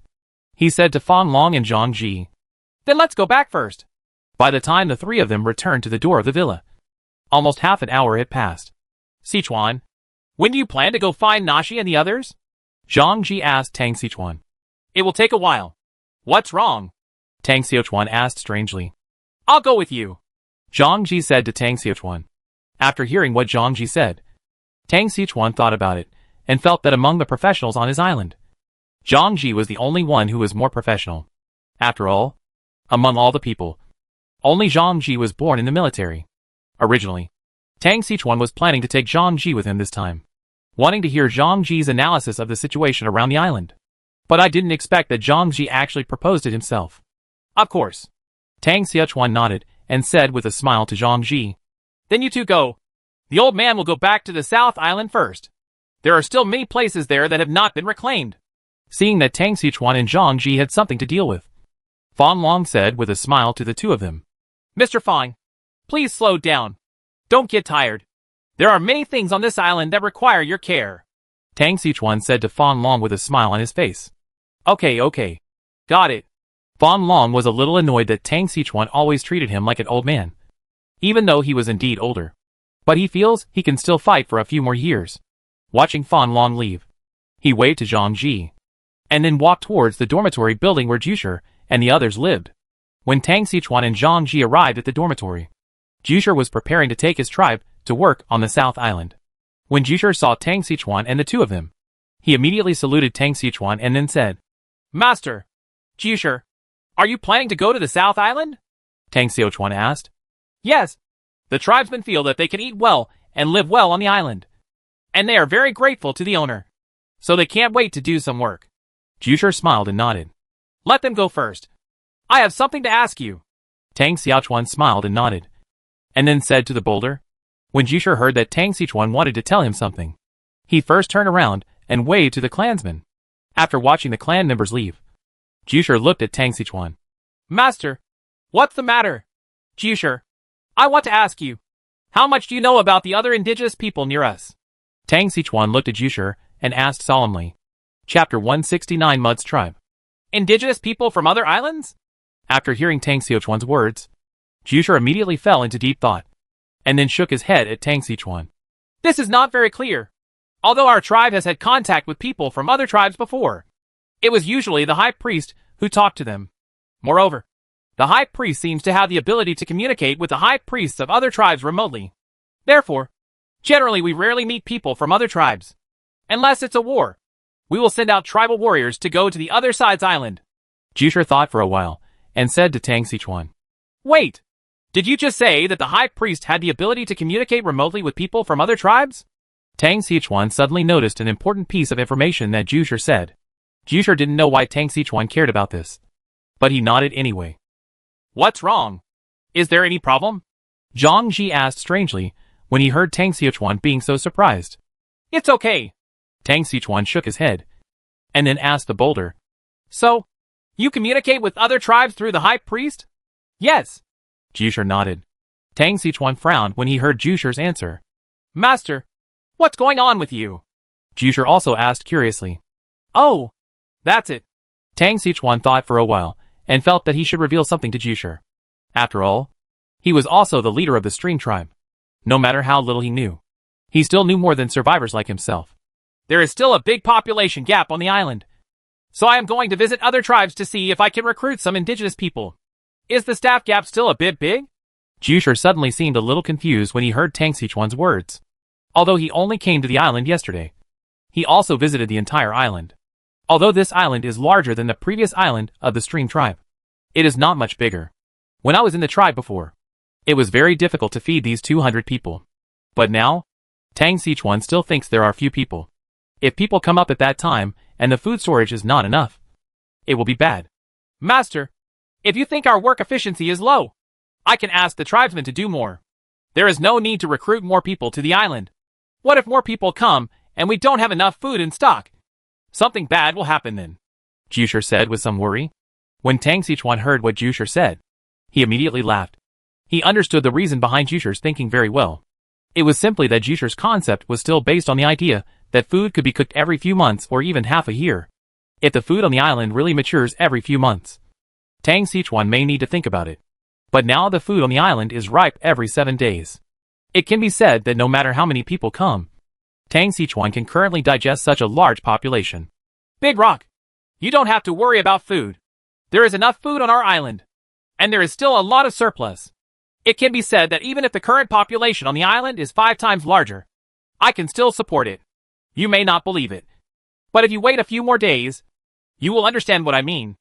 he said to Fan Long and Zhang Ji, then let's go back first. By the time the 3 of them returned to the door of the villa, almost half an hour had passed. Sichuan, When do you plan to go find Nashi and the others? Zhang Ji asked Tang Xichuan. It will take a while. What's wrong? Tang Xiuchuan asked strangely. I'll go with you, Zhang Ji said to Tang Xiuchuan. After hearing what Zhang Ji said, Tang Xiuchuan thought about it, and felt that among the professionals on his island, Zhang Ji was the only one who was more professional. After all, among all the people, only Zhang Ji was born in the military. Originally, Tang Xiuchuan was planning to take Zhang Ji with him this time, wanting to hear Zhang Ji's analysis of the situation around the island. But I didn't expect that Zhang Ji actually proposed it himself. Of course. Tang Xiuchuan nodded and said with a smile to Zhang Ji. Then you two go. The old man will go back to the South Island first. There are still many places there that have not been reclaimed. Seeing that Tang Xiuchuan and Zhang Ji had something to deal with, Fan Long said with a smile to the two of them. Mr. Fang, please slow down. Don't get tired. There are many things on this island that require your care. Tang Xiuchuan said to Fan Long with a smile on his face. Okay. Got it. Fan Long was a little annoyed that Tang Xiuchuan always treated him like an old man, even though he was indeed older. But he feels he can still fight for a few more years. Watching Fan Long leave, he waved to Zhang Ji, and then walked towards the dormitory building where Jusher and the others lived. When Tang Xiuchuan and Zhang Ji arrived at the dormitory, Jusher was preparing to take his tribe to work on the South Island. When Jusher saw Tang Xiuchuan and the two of them, he immediately saluted Tang Xiuchuan and then said, Master, Jusher, are you planning to go to the South Island? Tang Xiuchuan asked. Yes. The tribesmen feel that they can eat well and live well on the island, and they are very grateful to the owner, so they can't wait to do some work. Jusher smiled and nodded. Let them go first. I have something to ask you. Tang Xiuchuan smiled and nodded, and then said to the boulder. When Jusher heard that Tang Xiuchuan wanted to tell him something, he first turned around and waved to the clansmen. After watching the clan members leave, Jusher looked at Tang Xiuchuan. Master, what's the matter? Jusher, I want to ask you, how much do you know about the other indigenous people near us? Tang Xiuchuan looked at Jusher and asked solemnly. Chapter 169 Mud's Tribe. Indigenous people from other islands? After hearing Tang Xiuchuan's words, Jusher immediately fell into deep thought, and then shook his head at Tang Xiuchuan. This is not very clear. Although our tribe has had contact with people from other tribes before, it was usually the high priest who talked to them. Moreover, the high priest seems to have the ability to communicate with the high priests of other tribes remotely. Therefore, generally we rarely meet people from other tribes. Unless it's a war, we will send out tribal warriors to go to the other side's island. Jusher thought for a while, and said to Tang Xiuchuan. Wait! Did you just say that the high priest had the ability to communicate remotely with people from other tribes? Tang Xiuchuan suddenly noticed an important piece of information that Jusher said. Jusher didn't know why Tang Xiuchuan cared about this, but he nodded anyway. What's wrong? Is there any problem? Zhang Ji asked strangely when he heard Tang Xiuchuan being so surprised. It's okay. Tang Xiuchuan shook his head, and then asked the boulder. So, you communicate with other tribes through the high priest? Yes. Jusher nodded. Tang Xiuchuan frowned when he heard Jusher's answer. Master, what's going on with you? Jusher also asked curiously. Oh, that's it. Tang Xiuchuan thought for a while, and felt that he should reveal something to Jusher. After all, he was also the leader of the Stream Tribe. No matter how little he knew, he still knew more than survivors like himself. There is still a big population gap on the island, so I am going to visit other tribes to see if I can recruit some indigenous people. Is the staff gap still a bit big? Jusher suddenly seemed a little confused when he heard Tang Xiuchuan's words. Although he only came to the island yesterday, he also visited the entire island. Although this island is larger than the previous island of the Stream Tribe, it is not much bigger. When I was in the tribe before, it was very difficult to feed these 200 people. But now, Tang Xiuchuan still thinks there are few people. If people come up at that time, and the food storage is not enough, it will be bad. Master, if you think our work efficiency is low, I can ask the tribesmen to do more. There is no need to recruit more people to the island. What if more people come, and we don't have enough food in stock? Something bad will happen then, Jusher said with some worry. When Tang Xiuchuan heard what Jusher said, he immediately laughed. He understood the reason behind Jusher's thinking very well. It was simply that Jusher's concept was still based on the idea that food could be cooked every few months or even half a year. If the food on the island really matures every few months, Tang Xiuchuan may need to think about it. But now the food on the island is ripe every 7 days. It can be said that no matter how many people come, Tang Sichuan can currently digest such a large population. Big Rock, you don't have to worry about food. There is enough food on our island. And there is still a lot of surplus. It can be said that even if the current population on the island is 5 times larger, I can still support it. You may not believe it. But if you wait a few more days, you will understand what I mean.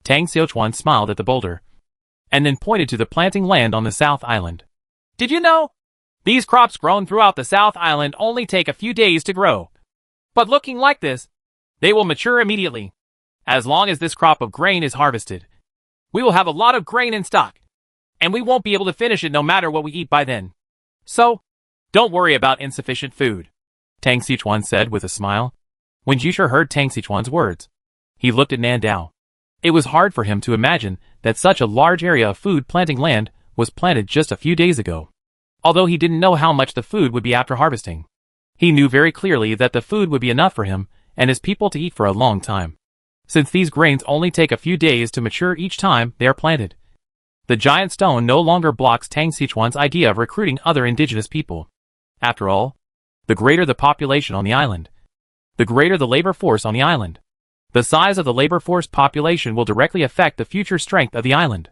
Tang Sichuan smiled at the boulder, and then pointed to the planting land on the South Island. Did you know? These crops grown throughout the South Island only take a few days to grow. But looking like this, they will mature immediately. As long as this crop of grain is harvested, we will have a lot of grain in stock, and we won't be able to finish it no matter what we eat by then. So, don't worry about insufficient food, Tang Sichuan said with a smile. When Jusher heard Tang Sichuan's words, he looked at Nandao. It was hard for him to imagine that such a large area of food planting land was planted just a few days ago. Although he didn't know how much the food would be after harvesting, he knew very clearly that the food would be enough for him and his people to eat for a long time, since these grains only take a few days to mature each time they are planted. The giant stone no longer blocks Tang Sichuan's idea of recruiting other indigenous people. After all, the greater the population on the island, the greater the labor force on the island. The size of the labor force population will directly affect the future strength of the island.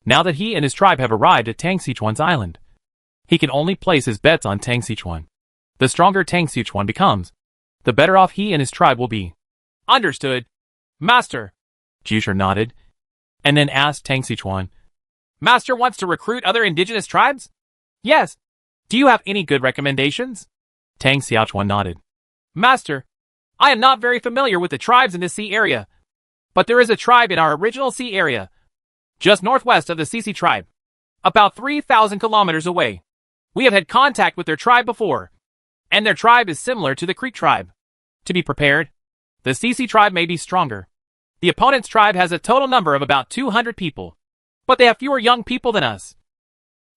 Now that he and his tribe have arrived at Tang Sichuan's island, he can only place his bets on Tang Sichuan. The stronger Tang Sichuan becomes, the better off he and his tribe will be. Understood, Master. Jusher nodded, and then asked Tang Sichuan, Master wants to recruit other indigenous tribes? Yes. Do you have any good recommendations? Tang Sichuan nodded. Master, I am not very familiar with the tribes in this sea area, but there is a tribe in our original sea area, just northwest of the Sisi tribe, about 3,000 kilometers away. We have had contact with their tribe before, and their tribe is similar to the Creek tribe. To be prepared, the Sisi tribe may be stronger. The opponent's tribe has a total number of about 200 people, but they have fewer young people than us.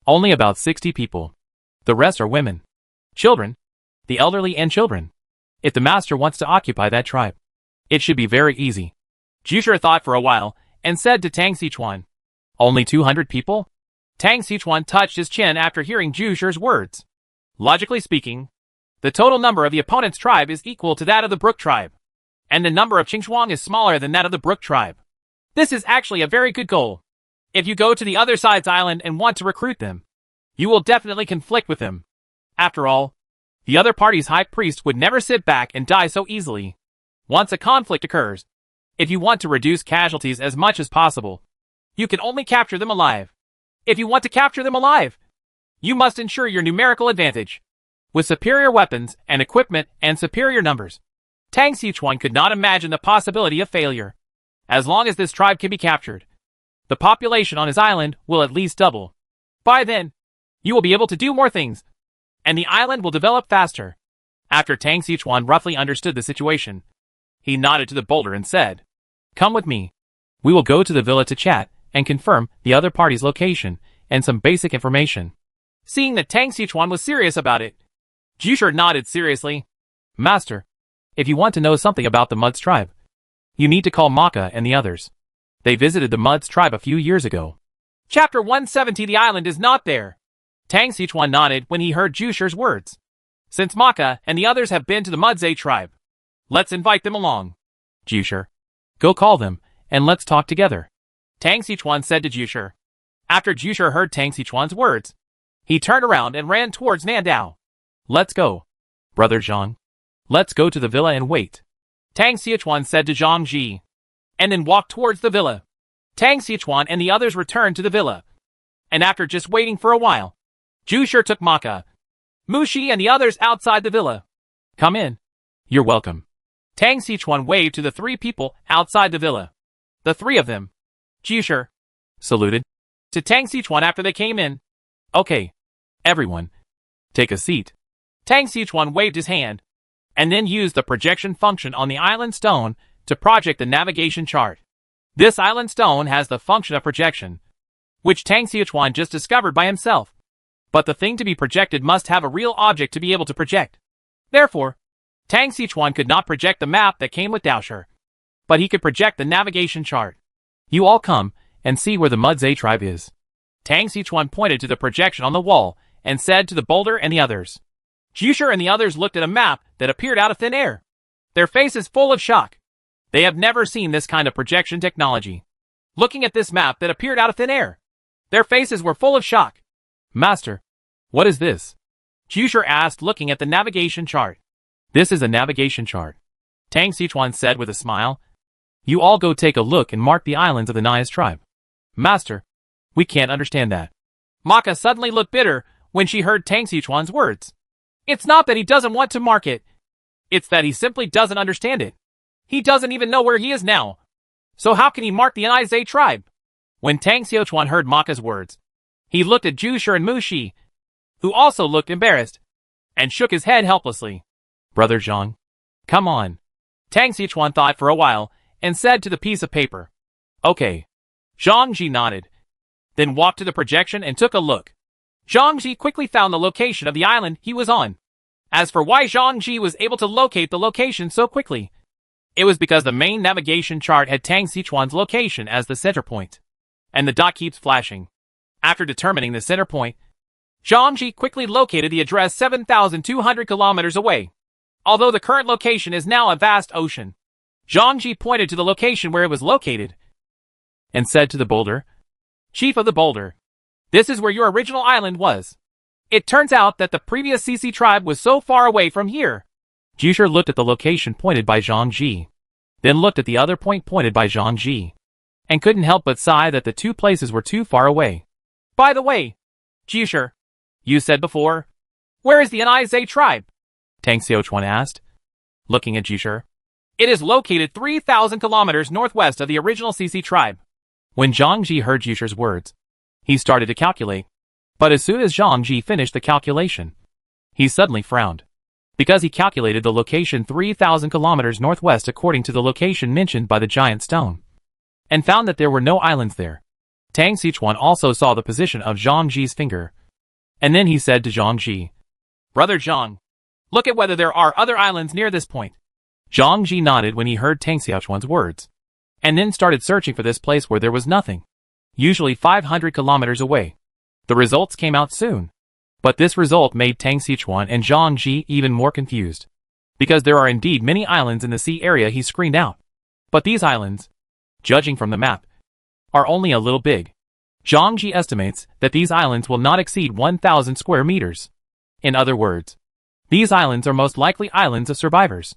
Only about 60 people. The rest are women, children, the elderly and children. If the master wants to occupy that tribe, it should be very easy. Jusher thought for a while and said to Tang Sichuan, Only 200 people? Tang Sichuan touched his chin after hearing Jusher's words. Logically speaking, the total number of the opponent's tribe is equal to that of the Brook tribe, and the number of Qingzhuang is smaller than that of the Brook tribe. This is actually a very good goal. If you go to the other side's island and want to recruit them, you will definitely conflict with them. After all, the other party's high priest would never sit back and die so easily. Once a conflict occurs, if you want to reduce casualties as much as possible, you can only capture them alive. If you want to capture them alive, you must ensure your numerical advantage, with superior weapons and equipment and superior numbers. Tang Sichuan could not imagine the possibility of failure. As long as this tribe can be captured, the population on his island will at least double. By then, you will be able to do more things, and the island will develop faster. After Tang Sichuan roughly understood the situation, he nodded to the boulder and said, Come with me. We will go to the villa to chat and confirm the other party's location and some basic information. Seeing that Tang Sichuan was serious about it, Jusher nodded seriously. Master, if you want to know something about the Mud's tribe, you need to call Maka and the others. They visited the Mud's tribe a few years ago. Chapter 170. The island is not there. Tang Sichuan nodded when he heard Jusher's words. Since Maka and the others have been to the Mudze tribe, let's invite them along. Jusher, go call them, and let's talk together, Tang Sichuan said to Jusher. After Jusher heard Tang Sichuan's words, he turned around and ran towards Nandao. Let's go, Brother Zhang. Let's go to the villa and wait, Tang Sichuan said to Zhang Ji, and then walked towards the villa. Tang Sichuan and the others returned to the villa, and after just waiting for a while, Jusher took Maka, Mushi and the others outside the villa. Come in. You're welcome. Tang Sichuan waved to the 3 people outside the villa. The 3 of them, Jusher, saluted to Tang Sichuan after they came in. Okay, everyone, take a seat. Tang Sichuan waved his hand, and then used the projection function on the island stone to project the navigation chart. This island stone has the function of projection, which Tang Sichuan just discovered by himself. But the thing to be projected must have a real object to be able to project. Therefore, Tang Sichuan could not project the map that came with Daosher, but he could project the navigation chart. You all come and see where the Mudze tribe is. Tang Sichuan pointed to the projection on the wall and said to the boulder and the others. Jusher and the others looked at a map that appeared out of thin air. Their faces full of shock. They have never seen this kind of projection technology. Looking at this map that appeared out of thin air, their faces were full of shock. Master, what is this? Jusher asked, looking at the navigation chart. This is a navigation chart, Tang Xichuan said with a smile. You all go take a look and mark the islands of the Nias tribe. Master, we can't understand that. Maka suddenly looked bitter when she heard Tang Xichuan's words. It's not that he doesn't want to mark it. It's that he simply doesn't understand it. He doesn't even know where he is now. So how can he mark the Nias tribe? When Tang Xichuan heard Maka's words, he looked at Jusher and Mu Shi, who also looked embarrassed, and shook his head helplessly. Brother Zhang, come on. Tang Xichuan thought for a while, and said to the piece of paper, Okay. Zhang Ji nodded, then walked to the projection and took a look. Zhang Ji quickly found the location of the island he was on. As for why Zhang Ji was able to locate the location so quickly, it was because the main navigation chart had Tang Xichuan's location as the center point, and the dot keeps flashing. After determining the center point, Zhang Ji quickly located the address 7,200 kilometers away. Although the current location is now a vast ocean, Zhang Ji pointed to the location where it was located, and said to the boulder, Chief of the boulder, this is where your original island was. It turns out that the previous CC tribe was so far away from here. Jusher looked at the location pointed by Zhang Ji, then looked at the other point pointed by Zhang Ji, and couldn't help but sigh that the two places were too far away. By the way, Jusher, you said before, where is the Nias tribe? Tang Xichuan asked, looking at Jusher. It is located 3,000 kilometers northwest of the original CC tribe. When Zhang Ji heard Jusher's words, he started to calculate. But as soon as Zhang Ji finished the calculation, he suddenly frowned, because he calculated the location 3,000 kilometers northwest according to the location mentioned by the giant stone, and found that there were no islands there. Tang Xichuan also saw the position of Zhang Ji's finger, and then he said to Zhang Ji, Brother Zhang, look at whether there are other islands near this point. Zhang Ji nodded when he heard Tang Xichuan's words, and then started searching for this place where there was nothing, usually 500 kilometers away. The results came out soon, but this result made Tang Xichuan and Zhang Ji even more confused, because there are indeed many islands in the sea area he screened out. But these islands, judging from the map, are only a little big. Zhang Ji estimates that these islands will not exceed 1,000 square meters. In other words, these islands are most likely islands of survivors,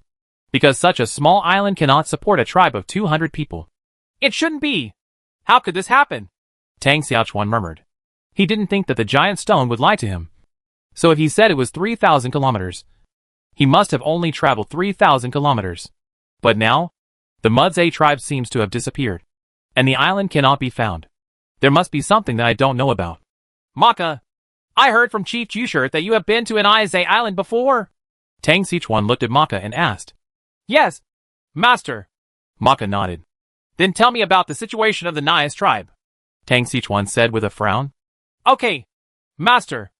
because such a small island cannot support a tribe of 200 people. It shouldn't be. How could this happen? Tang Xichuan murmured. He didn't think that the giant stone would lie to him. So if he said it was 3,000 kilometers, he must have only traveled 3,000 kilometers. But now, the Mudze tribe seems to have disappeared, and the island cannot be found. There must be something that I don't know about. Maka, I heard from Chief Jusher that you have been to an Nias island before. Tang Xichuan looked at Maka and asked. Yes, Master. Maka nodded. Then tell me about the situation of the Nias tribe. Tang Xichuan said with a frown. Okay, Master.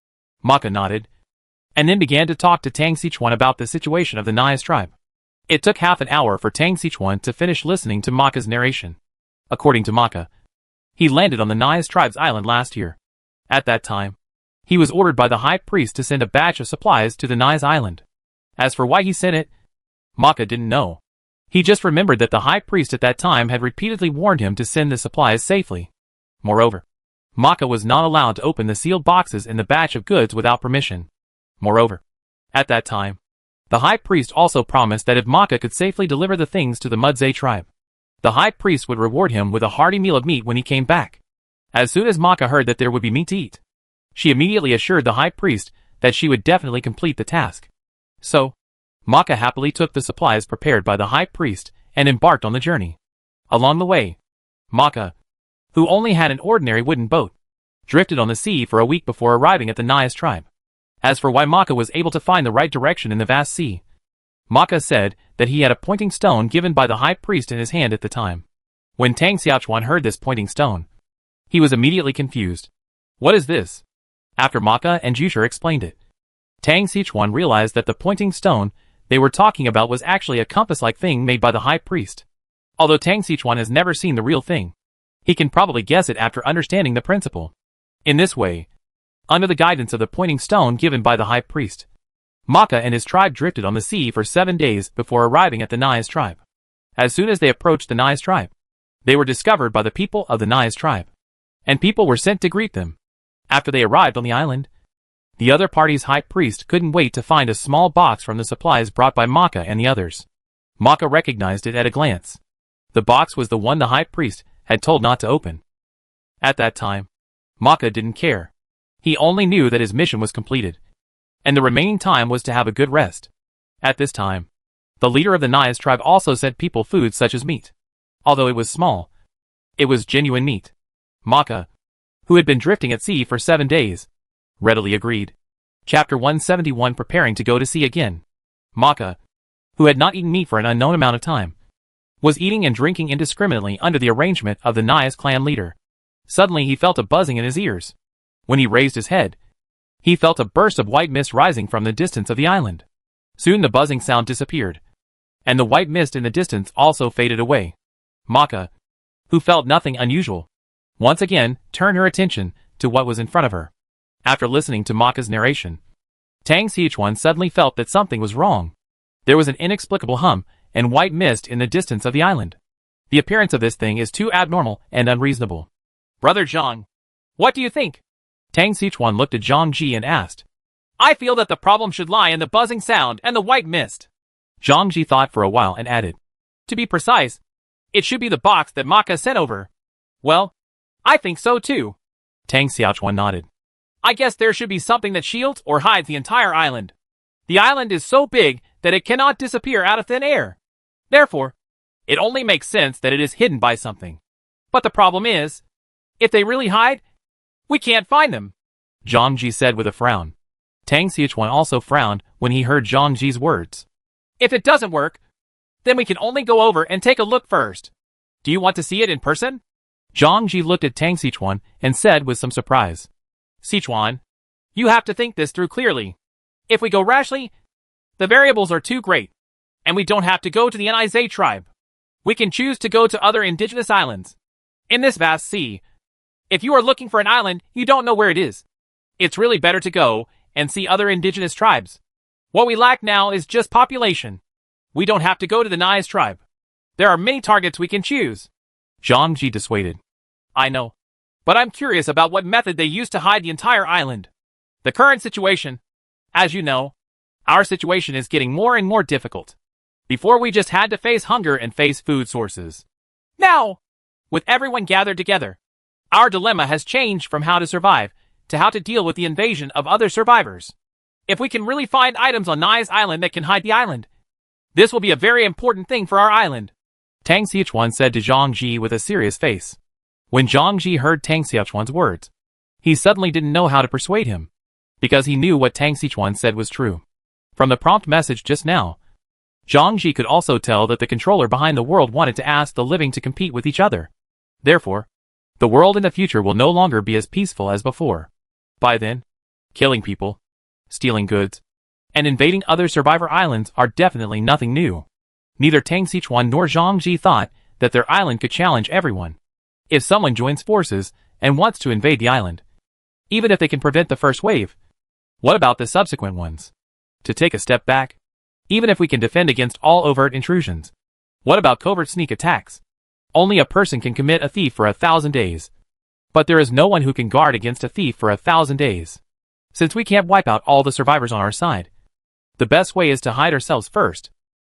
Maka nodded, and then began to talk to Tang Xichuan about the situation of the Nias tribe. It took half an hour for Tang Xichuan to finish listening to Maka's narration. According to Maka, he landed on the Nias tribe's island last year. At that time, he was ordered by the high priest to send a batch of supplies to the Nias island. As for why he sent it, Maka didn't know. He just remembered that the high priest at that time had repeatedly warned him to send the supplies safely. Moreover, Maka was not allowed to open the sealed boxes in the batch of goods without permission. Moreover, at that time, the high priest also promised that if Maka could safely deliver the things to the Mudze tribe, the high priest would reward him with a hearty meal of meat when he came back. As soon as Maka heard that there would be meat to eat, she immediately assured the high priest that she would definitely complete the task. So, Maka happily took the supplies prepared by the high priest and embarked on the journey. Along the way, Maka, who only had an ordinary wooden boat, drifted on the sea for a week before arriving at the Nias tribe. As for why Maka was able to find the right direction in the vast sea, Maka said that he had a pointing stone given by the high priest in his hand at the time. When Tang Xichuan heard this pointing stone, he was immediately confused. What is this? After Maka and Jusher explained it, Tang Xichuan realized that the pointing stone they were talking about was actually a compass-like thing made by the high priest. Although Tang Xichuan has never seen the real thing, he can probably guess it after understanding the principle. In this way, under the guidance of the pointing stone given by the high priest, Maka and his tribe drifted on the sea for 7 days before arriving at the Nais tribe. As soon as they approached the Nais tribe, they were discovered by the people of the Nais tribe, and people were sent to greet them. After they arrived on the island, the other party's high priest couldn't wait to find a small box from the supplies brought by Maka and the others. Maka recognized it at a glance. The box was the one the high priest had told not to open. At that time, Maka didn't care. He only knew that his mission was completed, and the remaining time was to have a good rest. At this time, the leader of the Nais tribe also sent people food such as meat. Although it was small, it was genuine meat. Maka, who had been drifting at sea for 7 days, readily agreed. Chapter 171 Preparing to go to sea again. Maka, who had not eaten meat for an unknown amount of time, was eating and drinking indiscriminately under the arrangement of the Nais clan leader. Suddenly he felt a buzzing in his ears. When he raised his head, he felt a burst of white mist rising from the distance of the island. Soon the buzzing sound disappeared, and the white mist in the distance also faded away. Maka, who felt nothing unusual, once again turned her attention to what was in front of her. After listening to Maka's narration, Tang Xichuan suddenly felt that something was wrong. There was an inexplicable hum and white mist in the distance of the island. The appearance of this thing is too abnormal and unreasonable. Brother Zhang, what do you think? Tang Xichuan looked at Zhang Ji and asked. I feel that the problem should lie in the buzzing sound and the white mist. Zhang Ji thought for a while and added. To be precise, it should be the box that Maka sent over. Well, I think so too. Tang Xiaochuan nodded. I guess there should be something that shields or hides the entire island. The island is so big that it cannot disappear out of thin air. Therefore, it only makes sense that it is hidden by something. But the problem is, if they really hide, we can't find them. Zhang Ji said with a frown. Tang Xiaochuan also frowned when he heard Zhang Ji's words. If it doesn't work, then we can only go over and take a look first. Do you want to see it in person? Zhang Ji looked at Tang Xiaochuan and said with some surprise. Xiaochuan, you have to think this through clearly. If we go rashly, the variables are too great, and we don't have to go to the Nizhe tribe. We can choose to go to other indigenous islands. In this vast sea, if you are looking for an island, you don't know where it is. It's really better to go and see other indigenous tribes. What we lack now is just population. We don't have to go to the Nais tribe. There are many targets we can choose. Zhang Ji dissuaded. I know, but I'm curious about what method they use to hide the entire island. The current situation, as you know, our situation is getting more and more difficult. Before we just had to face hunger and face food sources. Now, with everyone gathered together, our dilemma has changed from how to survive to how to deal with the invasion of other survivors. If we can really find items on Nai's island that can hide the island, this will be a very important thing for our island. Tang Xiaochuan said to Zhang Ji with a serious face. When Zhang Ji heard Tang Xiaochuan's words, he suddenly didn't know how to persuade him, because he knew what Tang Xiaochuan said was true. From the prompt message just now, Zhang Ji could also tell that the controller behind the world wanted to ask the living to compete with each other. Therefore, the world in the future will no longer be as peaceful as before. By then, killing people, stealing goods, and invading other survivor islands are definitely nothing new. Neither Tang Xiaochuan nor Zhang Ji thought that their island could challenge everyone. If someone joins forces and wants to invade the island, even if they can prevent the first wave, what about the subsequent ones? To take a step back, even if we can defend against all overt intrusions, what about covert sneak attacks? Only a person can commit a thief for 1,000 days. But there is no one who can guard against a thief for 1,000 days. Since we can't wipe out all the survivors on our side, the best way is to hide ourselves first.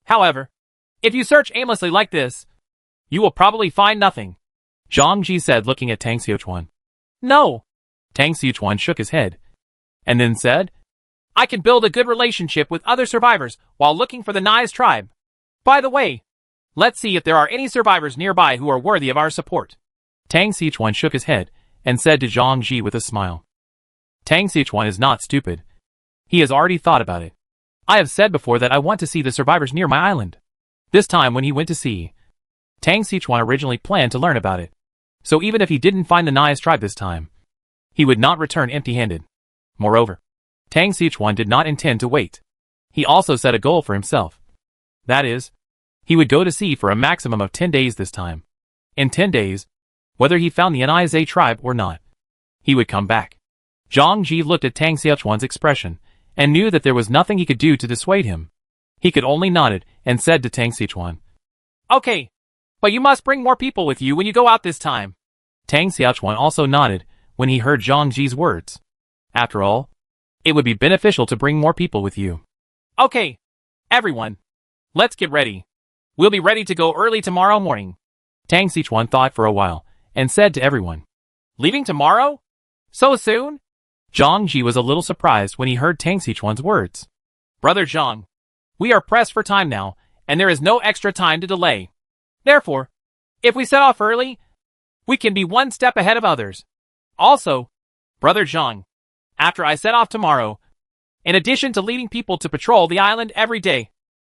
However, if you search aimlessly like this, you will probably find nothing. Zhang Ji said, looking at Tang Xiaochuan. No. Tang Xiaochuan shook his head, and then said, I can build a good relationship with other survivors while looking for the Nais tribe. By the way, let's see if there are any survivors nearby who are worthy of our support. Tang Xiaochuan shook his head and said to Zhang Ji with a smile. Tang Xiaochuan is not stupid. He has already thought about it. I have said before that I want to see the survivors near my island. This time when he went to sea, Tang Xiaochuan originally planned to learn about it. So even if he didn't find the Nais tribe this time, he would not return empty-handed. Moreover, Tang Xiaochuan did not intend to wait. He also set a goal for himself. That is, he would go to sea for a maximum of 10 days this time. In 10 days, whether he found the Nizhe tribe or not, he would come back. Zhang Ji looked at Tang Xiaochuan's expression and knew that there was nothing he could do to dissuade him. He could only nod it and said to Tang Xiaochuan, "Okay, but you must bring more people with you when you go out this time." Tang Xiaochuan also nodded when he heard Zhang Ji's words. After all, it would be beneficial to bring more people with you. "Okay, everyone, let's get ready. We'll be ready to go early tomorrow morning." Tang Xiaochuan thought for a while and said to everyone, "Leaving tomorrow? So soon?" Zhang Ji was a little surprised when he heard Tang Xiaochuan's words. "Brother Zhang, we are pressed for time now, and there is no extra time to delay. Therefore, if we set off early, we can be one step ahead of others. Also, Brother Zhang, after I set off tomorrow, in addition to leading people to patrol the island every day,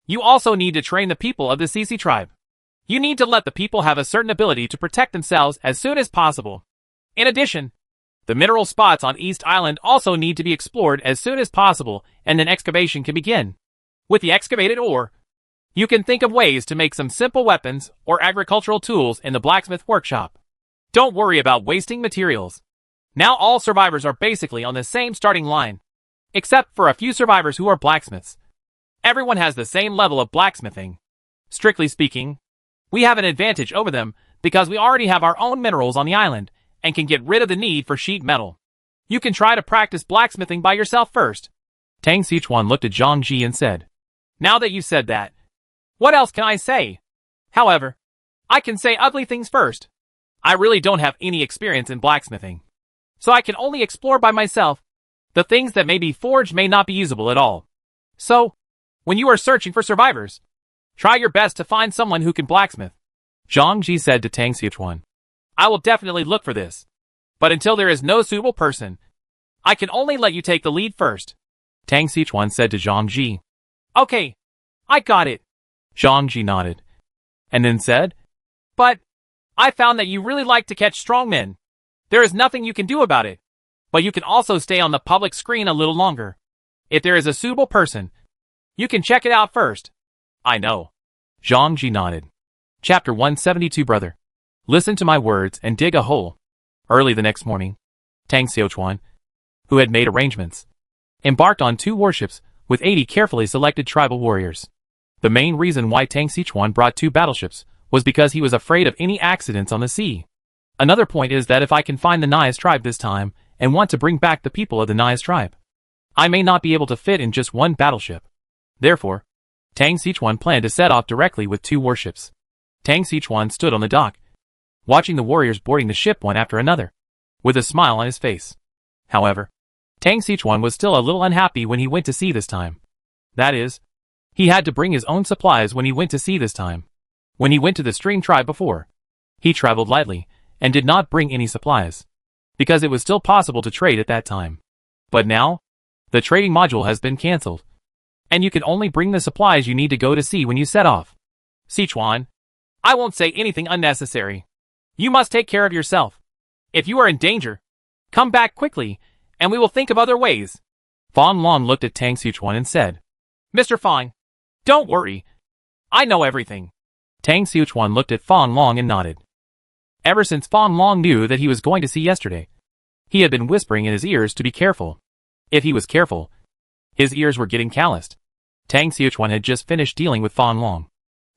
you also need to train the people of the Sisi tribe. You need to let the people have a certain ability to protect themselves as soon as possible. In addition, the mineral spots on East Island also need to be explored as soon as possible, and then excavation can begin. With the excavated ore, you can think of ways to make some simple weapons or agricultural tools in the blacksmith workshop. Don't worry about wasting materials. Now all survivors are basically on the same starting line, except for a few survivors who are blacksmiths. Everyone has the same level of blacksmithing. Strictly speaking, we have an advantage over them because we already have our own minerals on the island and can get rid of the need for sheet metal. You can try to practice blacksmithing by yourself first." Tang Xiaochuan looked at Zhang Ji and said, "Now that you said that, what else can I say? However, I can say ugly things first. I really don't have any experience in blacksmithing, so I can only explore by myself. The things that may be forged may not be usable at all. So, when you are searching for survivors, try your best to find someone who can blacksmith." Zhang Ji said to Tang Xiaochuan, "I will definitely look for this. But until there is no suitable person, I can only let you take the lead first." Tang Xiaochuan said to Zhang Ji, "Okay, I got it." Zhang Ji nodded, and then said, "But I found that you really like to catch strong men. There is nothing you can do about it, but you can also stay on the public screen a little longer. If there is a suitable person, you can check it out first." "I know." Zhang Ji nodded. Chapter 172 Brother, listen to my words and dig a hole. Early the next morning, Tang Xiaochuan, who had made arrangements, embarked on 2 warships with 80 carefully selected tribal warriors. The main reason why Tang Xiaochuan brought 2 battleships was because he was afraid of any accidents on the sea. Another point is that if I can find the Nias tribe this time and want to bring back the people of the Nias tribe, I may not be able to fit in just 1 battleship. Therefore, Tang Xiaochuan planned to set off directly with 2 warships. Tang Xiaochuan stood on the dock, watching the warriors boarding the ship one after another, with a smile on his face. However, Tang Xiaochuan was still a little unhappy when he went to sea this time. That is, he had to bring his own supplies when he went to sea this time. When he went to the Stream tribe before, he traveled lightly and did not bring any supplies, because it was still possible to trade at that time. But now, the trading module has been cancelled, and you can only bring the supplies you need to go to sea when you set off. "Sichuan, I won't say anything unnecessary. You must take care of yourself. If you are in danger, come back quickly, and we will think of other ways." Fang Long looked at Tang Xiaochuan and said, "Mr. Fang, don't worry. I know everything." Tang Xiaochuan looked at Fang Long and nodded. Ever since Fang Long knew that he was going to sea yesterday, he had been whispering in his ears to be careful. If he was careful, his ears were getting calloused. Tang Xiaochuan had just finished dealing with Fang Long,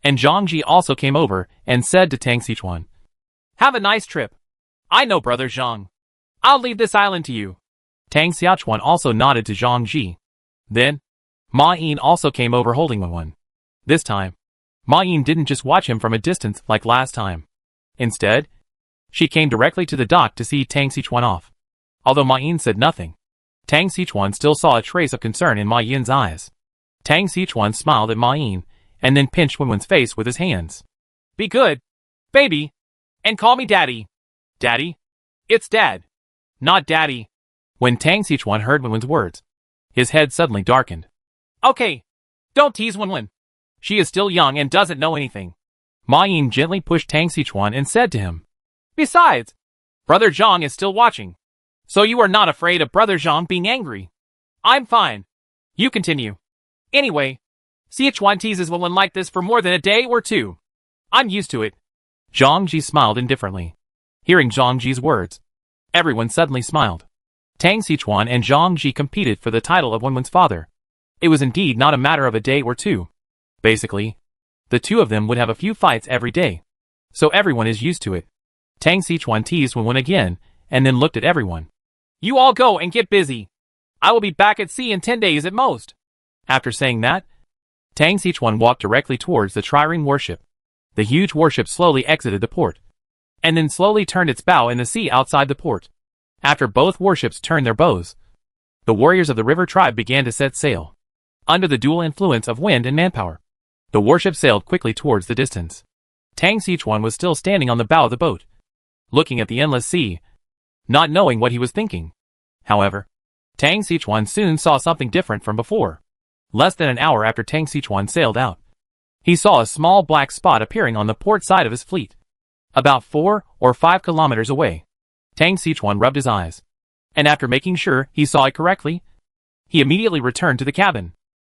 and Zhang Ji also came over and said to Tang Xiaochuan, "Have a nice trip. I know Brother Zhang. I'll leave this island to you." Tang Xiaochuan also nodded to Zhang Ji. Then, Ma Yin also came over holding one. This time, Ma Yin didn't just watch him from a distance like last time. Instead, she came directly to the dock to see Tang Xiaochuan off. Although Ma Yin said nothing, Tang Xiaochuan still saw a trace of concern in Ma Yin's eyes. Tang Xiaochuan smiled at Ma Yin, and then pinched Wenwen's face with his hands. "Be good, baby, and call me Daddy." "Daddy? It's Dad, not Daddy." When Tang Xiaochuan heard Wenwen's words, his head suddenly darkened. "Okay, don't tease Wenwen. She is still young and doesn't know anything." Ma Yin gently pushed Tang Xiaochuan and said to him, "Besides, Brother Zhang is still watching, so you are not afraid of Brother Zhang being angry." "I'm fine. You continue. Anyway, Sichuan teases Wenwen like this for more than a day or 2. I'm used to it." Zhang Ji smiled indifferently. Hearing Zhang Ji's words, everyone suddenly smiled. Tang Sichuan and Zhang Ji competed for the title of Wenwen's father. It was indeed not a matter of a day or two. Basically, the two of them would have a few fights every day. So everyone is used to it. Tang Sichuan teased Wenwen again, and then looked at everyone. You all go and get busy. I will be back at sea in 10 days at most. After saying that, Tang Sichuan walked directly towards the trireme warship. The huge warship slowly exited the port, and then slowly turned its bow in the sea outside the port. After both warships turned their bows, the warriors of the river tribe began to set sail. Under the dual influence of wind and manpower, the warship sailed quickly towards the distance. Tang Sichuan was still standing on the bow of the boat, looking at the endless sea, not knowing what he was thinking. However, Tang Sichuan soon saw something different from before. Less than an hour after Tang Sichuan sailed out, he saw a small black spot appearing on the port side of his fleet, about 4 or 5 kilometers away. Tang Sichuan rubbed his eyes, and after making sure he saw it correctly, he immediately returned to the cabin.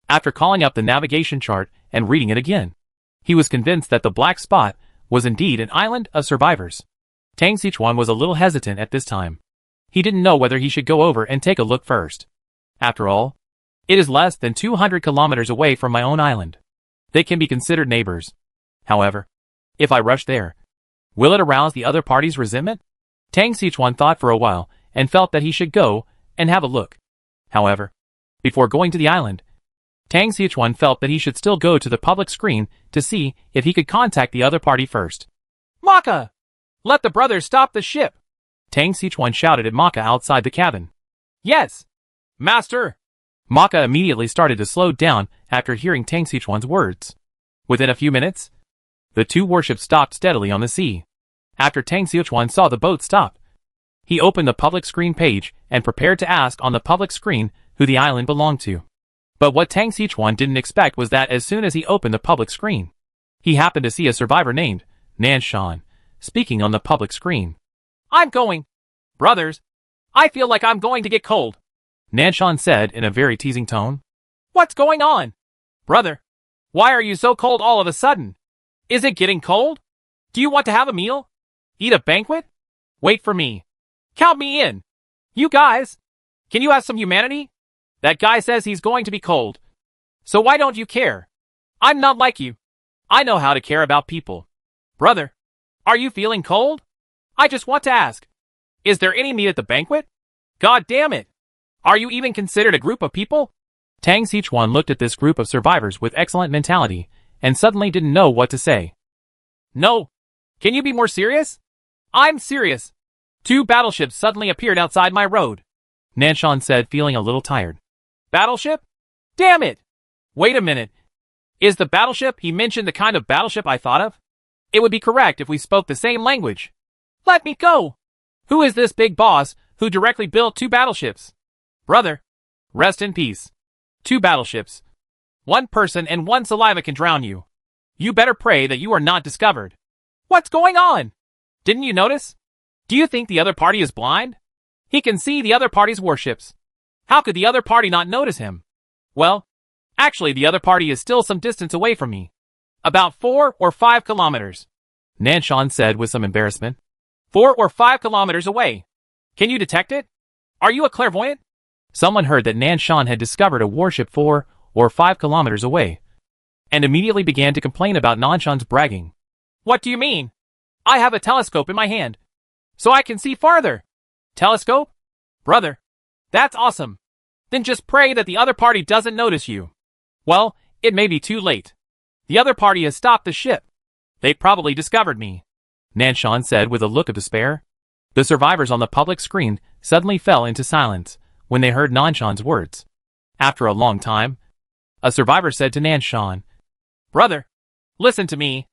After calling up the navigation chart and reading it again, he was convinced that the black spot was indeed an island of survivors. Tang Sichuan was a little hesitant at this time. He didn't know whether he should go over and take a look first. After all, it is less than 200 kilometers away from my own island. They can be considered neighbors. However, if I rush there, will it arouse the other party's resentment? Tang Sichuan thought for a while and felt that he should go and have a look. However, before going to the island, Tang Sichuan felt that he should still go to the public screen to see if he could contact the other party first. Maka! Let the brothers stop the ship! Tang Sichuan shouted at Maka outside the cabin. Yes! Master! Maka immediately started to slow down after hearing Tang Sichuan's words. Within a few minutes, the two warships stopped steadily on the sea. After Tang Sichuan saw the boat stop, he opened the public screen page and prepared to ask on the public screen who the island belonged to. But what Tang Sichuan didn't expect was that as soon as he opened the public screen, he happened to see a survivor named Nanshan speaking on the public screen. I'm going. Brothers, I feel like I'm going to get cold, Nanshan said in a very teasing tone. What's going on? Brother, why are you so cold all of a sudden? Is it getting cold? Do you want to have a meal? Eat a banquet? Wait for me. Count me in. You guys, can you have some humanity? That guy says he's going to be cold. So why don't you care? I'm not like you. I know how to care about people. Brother, are you feeling cold? I just want to ask. Is there any meat at the banquet? God damn it. Are you even considered a group of people? Tang Sichuan looked at this group of survivors with excellent mentality and suddenly didn't know what to say. No. Can you be more serious? I'm serious. 2 battleships suddenly appeared outside my road, Nanshan said, feeling a little tired. Battleship? Damn it! Wait a minute. Is the battleship he mentioned the kind of battleship I thought of? It would be correct if we spoke the same language. Let me go! Who is this big boss who directly built 2 battleships? Brother, rest in peace. 2 battleships. 1 person and 1 saliva can drown you. You better pray that you are not discovered. What's going on? Didn't you notice? Do you think the other party is blind? He can see the other party's warships. How could the other party not notice him? Well, actually the other party is still some distance away from me. About 4 or 5 kilometers, Nanshan said with some embarrassment. 4 or 5 kilometers away. Can you detect it? Are you a clairvoyant? Someone heard that Nanshan had discovered a warship 4 or 5 kilometers away, and immediately began to complain about Nanshan's bragging. What do you mean? I have a telescope in my hand, so I can see farther. Telescope? Brother, that's awesome. Then just pray that the other party doesn't notice you. Well, it may be too late. The other party has stopped the ship. They probably discovered me, Nanshan said with a look of despair. The survivors on the public screen suddenly fell into silence when they heard Nanshan's words. After a long time, a survivor said to Nanshan, Brother, listen to me.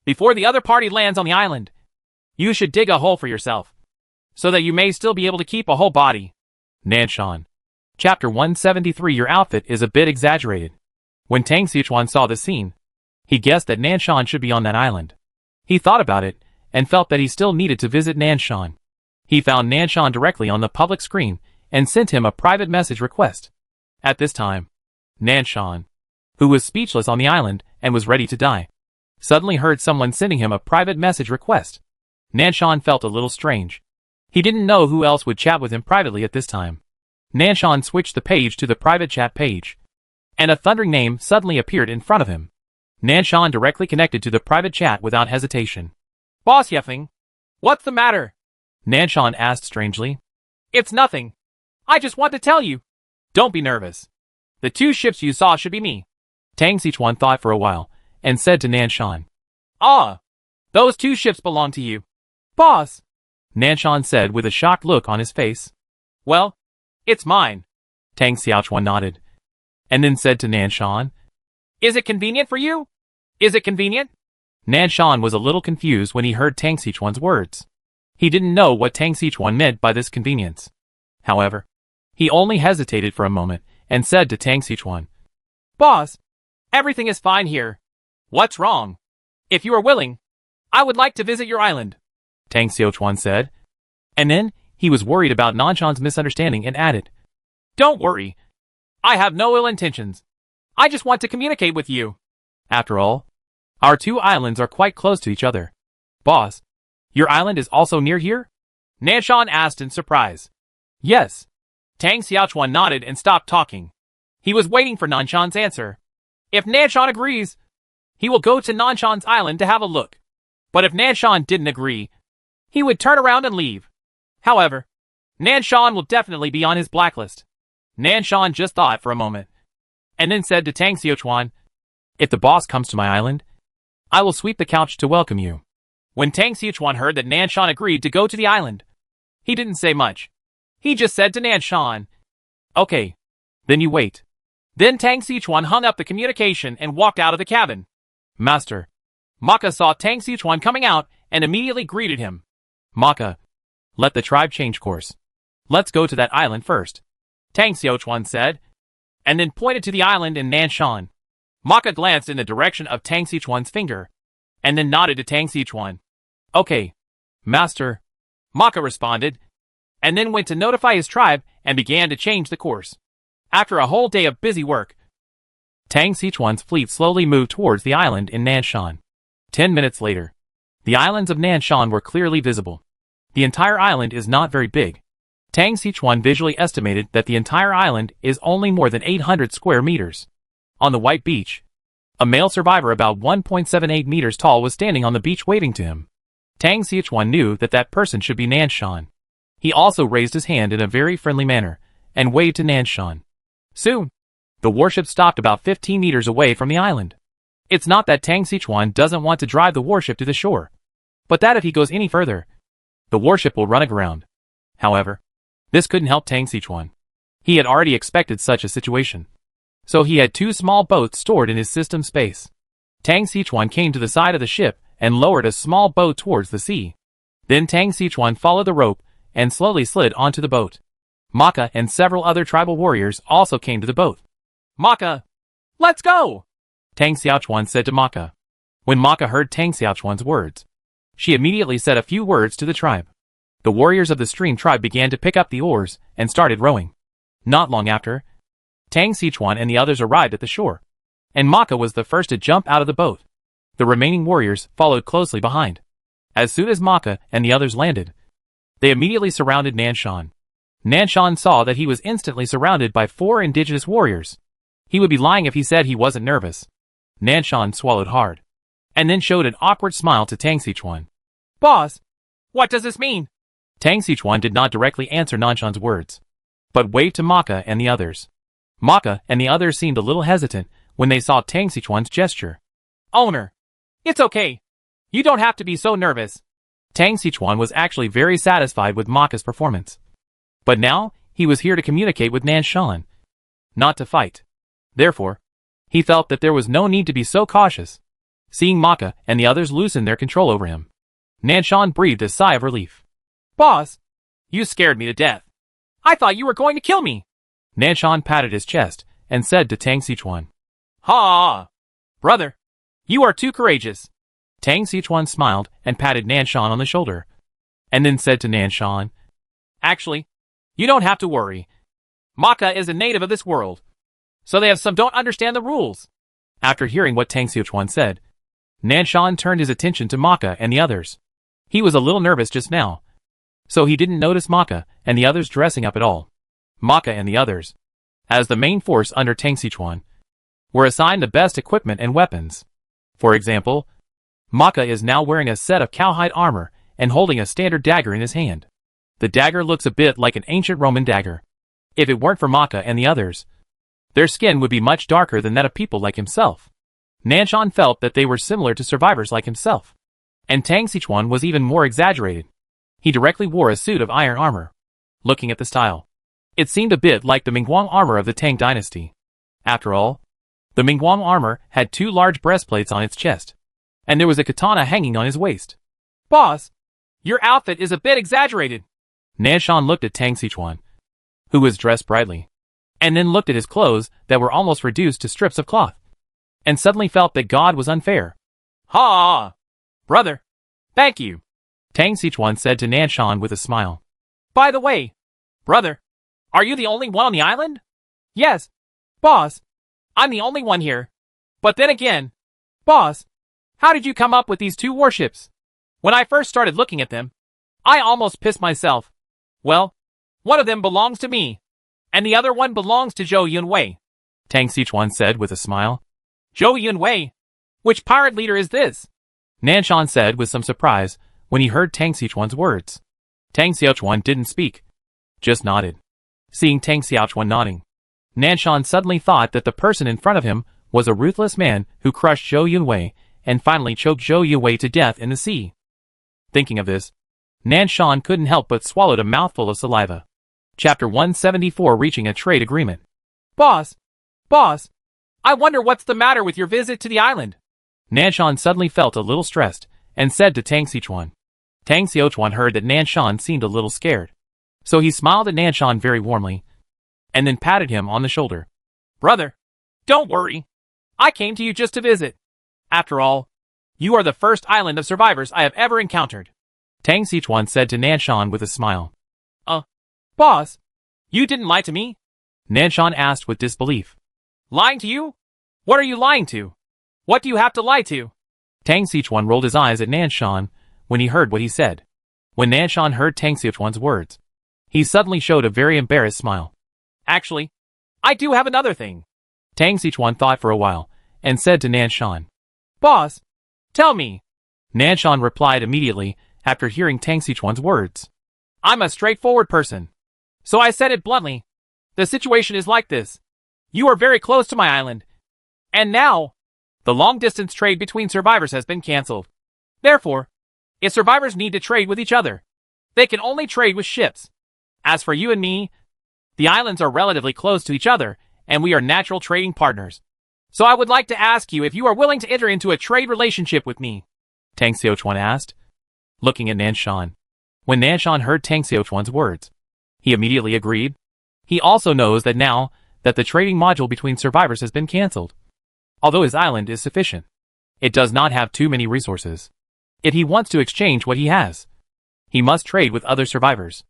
Before the other party lands on the island, you should dig a hole for yourself, so that you may still be able to keep a whole body. Nanshan. Chapter 173. Your outfit is a bit exaggerated. When Tang Sichuan saw the scene, he guessed that Nanshan should be on that island. He thought about it, and felt that he still needed to visit Nanshan. He found Nanshan directly on the public screen, and sent him a private message request. At this time, Nanshan, who was speechless on the island and was ready to die, suddenly heard someone sending him a private message request. Nanshan felt a little strange. He didn't know who else would chat with him privately at this time. Nanshan switched the page to the private chat page, and a thundering name suddenly appeared in front of him. Nanshan directly connected to the private chat without hesitation. Boss Yefeng, what's the matter? Nanshan asked strangely. It's nothing. I just want to tell you. Don't be nervous. The 2 ships you saw should be me. Tang Xichuan thought for a while, and said to Nanshan. Ah, those 2 ships belong to you. Boss, Nanshan said with a shocked look on his face. Well, it's mine. Tang Xiaochuan nodded, and then said to Nanshan. Is it convenient for you? Is it convenient? Nanshan was a little confused when he heard Tang Xichuan's words. He didn't know what Tang Xichuan meant by this convenience. However, he only hesitated for a moment and said to Tang Xichuan. Boss, everything is fine here. What's wrong? If you are willing, I would like to visit your island, Tang Xiaochuan said. And then, he was worried about Nanshan's misunderstanding and added. Don't worry. I have no ill intentions. I just want to communicate with you. After all, our 2 islands are quite close to each other. Boss, your island is also near here? Nanshan asked in surprise. Yes. Tang Xiaochuan nodded and stopped talking. He was waiting for Nanshan's answer. If Nanshan agrees, he will go to Nanshan's island to have a look. But if Nanshan didn't agree, he would turn around and leave. However, Nanshan will definitely be on his blacklist. Nanshan just thought for a moment, and then said to Tang Xiaochuan, If the boss comes to my island, I will sweep the couch to welcome you. When Tang Xiaochuan heard that Nanshan agreed to go to the island, he didn't say much. He just said to Nanshan, Okay, then you wait. Then Tang Xiaochuan hung up the communication and walked out of the cabin. Master. Maka saw Tang Xiaochuan coming out and immediately greeted him. Maka, let the tribe change course. Let's go to that island first, Tang Xiaochuan said, and then pointed to the island in Nanshan. Maka glanced in the direction of Tang Xiaochuan's finger, and then nodded to Tang Xiaochuan. Okay, Master, Maka responded, and then went to notify his tribe and began to change the course. After a whole day of busy work, Tang Xiaochuan's fleet slowly moved towards the island in Nanshan. 10 minutes later, the islands of Nanshan were clearly visible. The entire island is not very big. Tang Xiaochuan visually estimated that the entire island is only more than 800 square meters. On the white beach, a male survivor about 1.78 meters tall was standing on the beach waving to him. Tang Xiaochuan knew that that person should be Nanshan. He also raised his hand in a very friendly manner and waved to Nanshan. Soon, the warship stopped about 15 meters away from the island. It's not that Tang Xiaochuan doesn't want to drive the warship to the shore, but that if he goes any further, the warship will run aground. However, this couldn't help Tang Xiaochuan. He had already expected such a situation. So he had 2 small boats stored in his system space. Tang Xiaochuan came to the side of the ship and lowered a small boat towards the sea. Then Tang Xiaochuan followed the rope and slowly slid onto the boat. Maka and several other tribal warriors also came to the boat. Maka, let's go! Tang Xiaochuan said to Maka. When Maka heard Tang Xiaochuan's words, she immediately said a few words to the tribe. The warriors of the stream tribe began to pick up the oars and started rowing. Not long after, Tang Xiaochuan and the others arrived at the shore, and Maka was the first to jump out of the boat. The remaining warriors followed closely behind. As soon as Maka and the others landed, they immediately surrounded Nanshan. Nanshan saw that he was instantly surrounded by 4 indigenous warriors. He would be lying if he said he wasn't nervous. Nanshan swallowed hard, and then showed an awkward smile to Tang Xiaochuan. Boss, what does this mean? Tang Xiaochuan did not directly answer Nanshan's words, but waved to Maka and the others. Maka and the others seemed a little hesitant when they saw Tang Xiaochuan's gesture. Owner, it's okay. You don't have to be so nervous. Tang Xiaochuan was actually very satisfied with Maka's performance. But now, he was here to communicate with Nanshan, not to fight. Therefore, he felt that there was no need to be so cautious. Seeing Maka and the others loosen their control over him, Nanshan breathed a sigh of relief. Boss, you scared me to death. I thought you were going to kill me. Nanshan patted his chest and said to Tang Xiaochuan. Ha! Brother, you are too courageous. Tang Xiaochuan smiled and patted Nanshan on the shoulder, and then said to Nanshan, Actually, you don't have to worry. Maka is a native of this world, so they have some don't understand the rules. After hearing what Tang Xiaochuan said, Nanshan turned his attention to Maka and the others. He was a little nervous just now, so he didn't notice Maka and the others dressing up at all. Maka and the others, as the main force under Tang Xichuan, were assigned the best equipment and weapons. For example, Maka is now wearing a set of cowhide armor and holding a standard dagger in his hand. The dagger looks a bit like an ancient Roman dagger. If it weren't for Maka and the others, their skin would be much darker than that of people like himself. Nanshan felt that they were similar to survivors like himself. And Tang Xichuan was even more exaggerated. He directly wore a suit of iron armor. Looking at the style, it seemed a bit like the Mingguang armor of the Tang dynasty. After all, the Mingguang armor had 2 large breastplates on its chest, and there was a katana hanging on his waist. "Boss, your outfit is a bit exaggerated." Nanshan looked at Tang Xichuan, who was dressed brightly, and then looked at his clothes that were almost reduced to strips of cloth, and suddenly felt that God was unfair. "Ha! Brother, thank you," Tang Xichuan said to Nanshan with a smile. "By the way, brother, are you the only one on the island?" "Yes, boss. I'm the only one here. But then again, boss, how did you come up with these 2 warships? When I first started looking at them, I almost pissed myself. Well, one of them belongs to me, and the other one belongs to Zhou Yunwei," Tang Xichuan said with a smile. "Zhou Yunwei? Which pirate leader is this?" Nanshan said with some surprise when he heard Tang Xichuan's words. Tang Xiaochuan didn't speak, just nodded. Seeing Tang Xiaochuan nodding, Nanshan suddenly thought that the person in front of him was a ruthless man who crushed Zhou Yunwei and finally choked Zhou Yunwei to death in the sea. Thinking of this, Nanshan couldn't help but swallowed a mouthful of saliva. Chapter 174, Reaching a Trade Agreement. Boss, I wonder what's the matter with your visit to the island." Nanshan suddenly felt a little stressed and said to Tang Xichuan. Tang Xiaochuan heard that Nanshan seemed a little scared, so he smiled at Nanshan very warmly and then patted him on the shoulder. "Brother, don't worry. I came to you just to visit. After all, you are the first island of survivors I have ever encountered," Tang Xichuan said to Nanshan with a smile. Boss, you didn't lie to me?" Nanshan asked with disbelief. "Lying to you? What are you lying to? What do you have to lie to?" Tang Xichuan rolled his eyes at Nanshan when he heard what he said. When Nanshan heard Tang Xichuan's words, he suddenly showed a very embarrassed smile. "Actually, I do have another thing." Tang Xichuan thought for a while and said to Nanshan. "Boss, tell me." Nanshan replied immediately after hearing Tang Xichuan's words. "I'm a straightforward person, so I said it bluntly. The situation is like this. You are very close to my island, and now the long-distance trade between survivors has been cancelled. Therefore, if survivors need to trade with each other, they can only trade with ships. As for you and me, the islands are relatively close to each other, and we are natural trading partners. So I would like to ask you if you are willing to enter into a trade relationship with me," Tang Xiaochuan asked, looking at Nanshan. When Nanshan heard Tang Xiaochuan's words, he immediately agreed. He also knows that now that the trading module between survivors has been cancelled, although his island is sufficient, it does not have too many resources. If he wants to exchange what he has, he must trade with other survivors.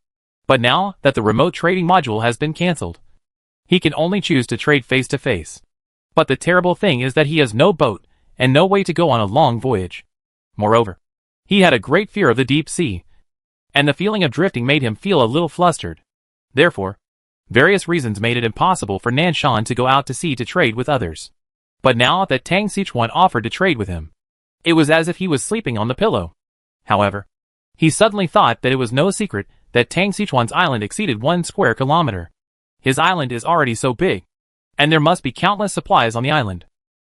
But now that the remote trading module has been cancelled, he can only choose to trade face to face. But the terrible thing is that he has no boat and no way to go on a long voyage. Moreover, he had a great fear of the deep sea, and the feeling of drifting made him feel a little flustered. Therefore, various reasons made it impossible for Nanshan to go out to sea to trade with others. But now that Tang Xichuan offered to trade with him, it was as if he was sleeping on the pillow. However, he suddenly thought that it was no secret that Tang Xichuan's island exceeded 1 square kilometer. His island is already so big, and there must be countless supplies on the island.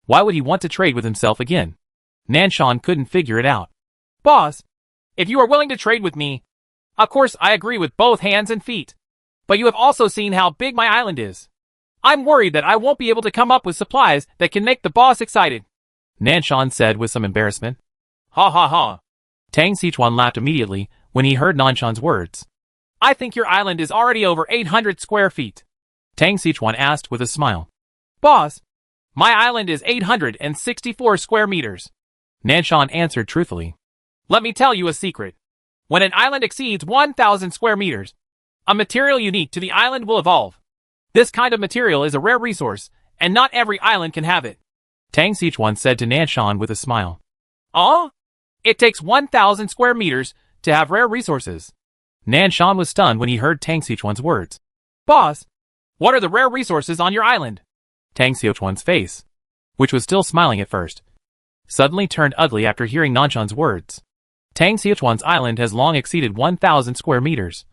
Why would he want to trade with himself again? Nanshan couldn't figure it out. "Boss, if you are willing to trade with me, of course I agree with both hands and feet. But you have also seen how big my island is. I'm worried that I won't be able to come up with supplies that can make the boss excited," Nanshan said with some embarrassment. "Ha ha ha." Tang Xichuan laughed immediately when he heard Nanshan's words. "I think your island is already over 800 square feet." Tang Xichuan asked with a smile. "Boss, my island is 864 square meters," Nanshan answered truthfully. "Let me tell you a secret. When an island exceeds 1,000 square meters, a material unique to the island will evolve. This kind of material is a rare resource, and not every island can have it," Tang Xichuan said to Nanshan with a smile. "It takes 1,000 square meters to have rare resources?" Nanshan was stunned when he heard Tang Xichuan's words. Boss, what are the rare resources on your island? Tang Xichuan's face, which was still smiling at first, suddenly turned ugly after hearing Nanshan's words. Tang Xichuan's island has long exceeded 1,000 square meters,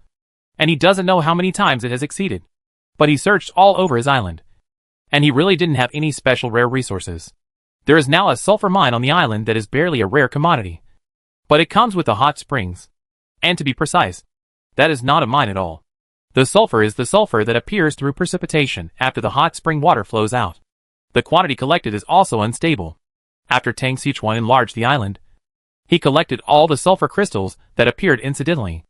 and he doesn't know how many times it has exceeded. But he searched all over his island, and he really didn't have any special rare resources. There is now a sulfur mine on the island that is barely a rare commodity, but it comes with the hot springs. And to be precise, that is not a mine at all. The sulfur is the sulfur that appears through precipitation after the hot spring water flows out. The quantity collected is also unstable. After Tang Xichuan enlarged the island, he collected all the sulfur crystals that appeared incidentally.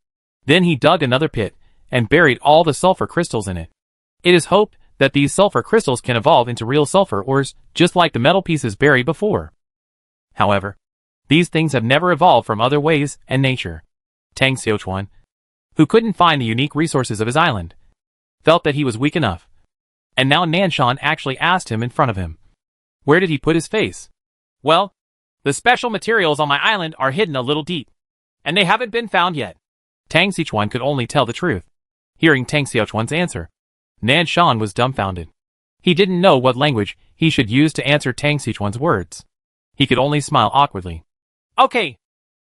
Then he dug another pit and buried all the sulfur crystals in it. It is hoped that these sulfur crystals can evolve into real sulfur ores, just like the metal pieces buried before. However, these things have never evolved from other ways and nature. Tang Xichuan, who couldn't find the unique resources of his island, felt that he was weak enough. And now Nanshan actually asked him in front of him, where did he put his face? Well, the special materials on my island are hidden a little deep, and they haven't been found yet. Tang Xichuan could only tell the truth. Hearing Tang Xichuan's answer, Nanshan was dumbfounded. He didn't know what language he should use to answer Tang Xichuan's words. He could only smile awkwardly. Okay,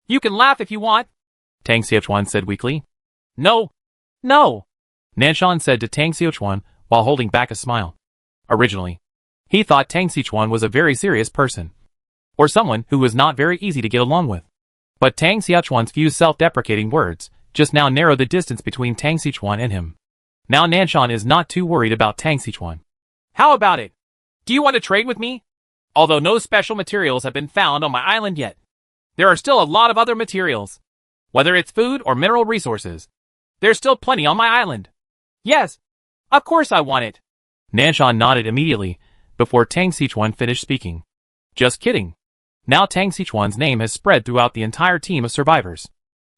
you can laugh if you want, Tang Xichuan said weakly. No, no, Nanshan said to Tang Xichuan while holding back a smile. Originally, he thought Tang Xichuan was a very serious person, or someone who was not very easy to get along with. But Tang Xichuan's few self-deprecating words just now narrowed the distance between Tang Xichuan and him. Now Nanshan is not too worried about Tang Xichuan. How about it? Do you want to trade with me? Although no special materials have been found on my island yet, there are still a lot of other materials. Whether it's food or mineral resources, there's still plenty on my island. Yes, of course I want it. Nanshan nodded immediately before Tang Xichuan finished speaking. Just kidding. Now Tang Xichuan's name has spread throughout the entire team of survivors.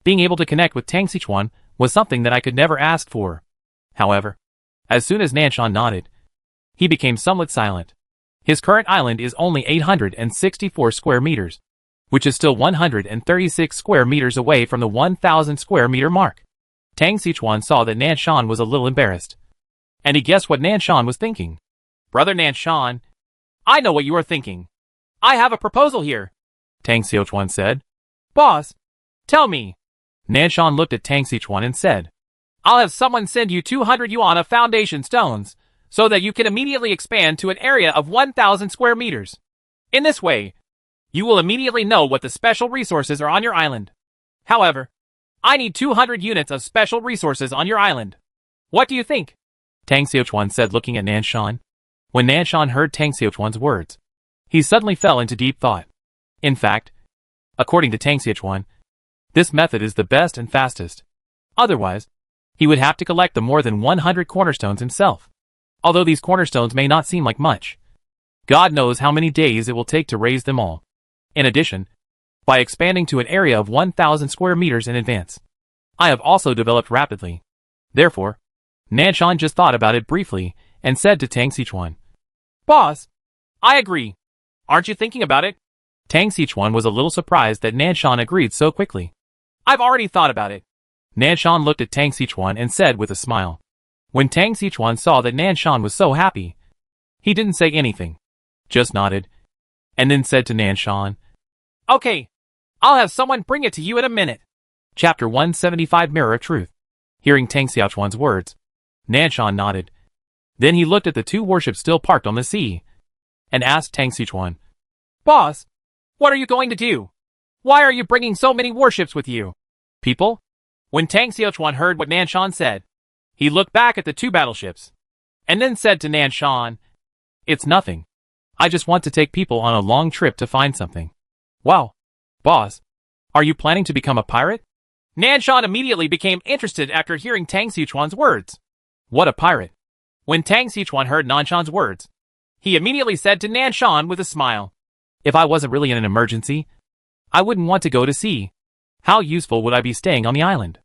Being able to connect with Tang Xichuan was something that I could never ask for. However, as soon as Nanshan nodded, he became somewhat silent. His current island is only 864 square meters, which is still 136 square meters away from the 1,000 square meter mark. Tang Xichuan saw that Nanshan was a little embarrassed, and he guessed what Nanshan was thinking. Brother Nanshan, I know what you are thinking. I have a proposal here, Tang Xichuan said. Boss, tell me. Nanshan looked at Tang Xichuan and said, I'll have someone send you 200 yuan of foundation stones, so that you can immediately expand to an area of 1,000 square meters. In this way, you will immediately know what the special resources are on your island. However, I need 200 units of special resources on your island. What do you think? Tang Xichuan said, looking at Nanshan. When Nanshan heard Tang Xichuan's words, he suddenly fell into deep thought. In fact, according to Tang Xichuan, this method is the best and fastest. Otherwise, he would have to collect the more than 100 cornerstones himself. Although these cornerstones may not seem like much, God knows how many days it will take to raise them all. In addition, by expanding to an area of 1,000 square meters in advance, I have also developed rapidly. Therefore, Nanshan just thought about it briefly and said to Tang Xichuan, Boss, I agree. Aren't you thinking about it? Tang Xichuan was a little surprised that Nanshan agreed so quickly. I've already thought about it. Nanshan looked at Tang Xichuan and said with a smile. When Tang Xichuan saw that Nanshan was so happy, he didn't say anything, just nodded, and then said to Nanshan, Okay, I'll have someone bring it to you in a minute. Chapter 175 Mirror of Truth. Hearing Tang Xichuan's words, Nanshan nodded. Then he looked at the two warships still parked on the sea, and asked Tang Xichuan, Boss, what are you going to do? Why are you bringing so many warships with you? People? When Tang Xichuan heard what Nanshan said, he looked back at the two battleships, and then said to Nanshan, It's nothing. I just want to take people on a long trip to find something. Wow. Boss, are you planning to become a pirate? Nanshan immediately became interested after hearing Tang Xichuan's words. What a pirate. When Tang Xichuan heard Nanshan's words, he immediately said to Nanshan with a smile, If I wasn't really in an emergency, I wouldn't want to go to sea. How useful would I be staying on the island?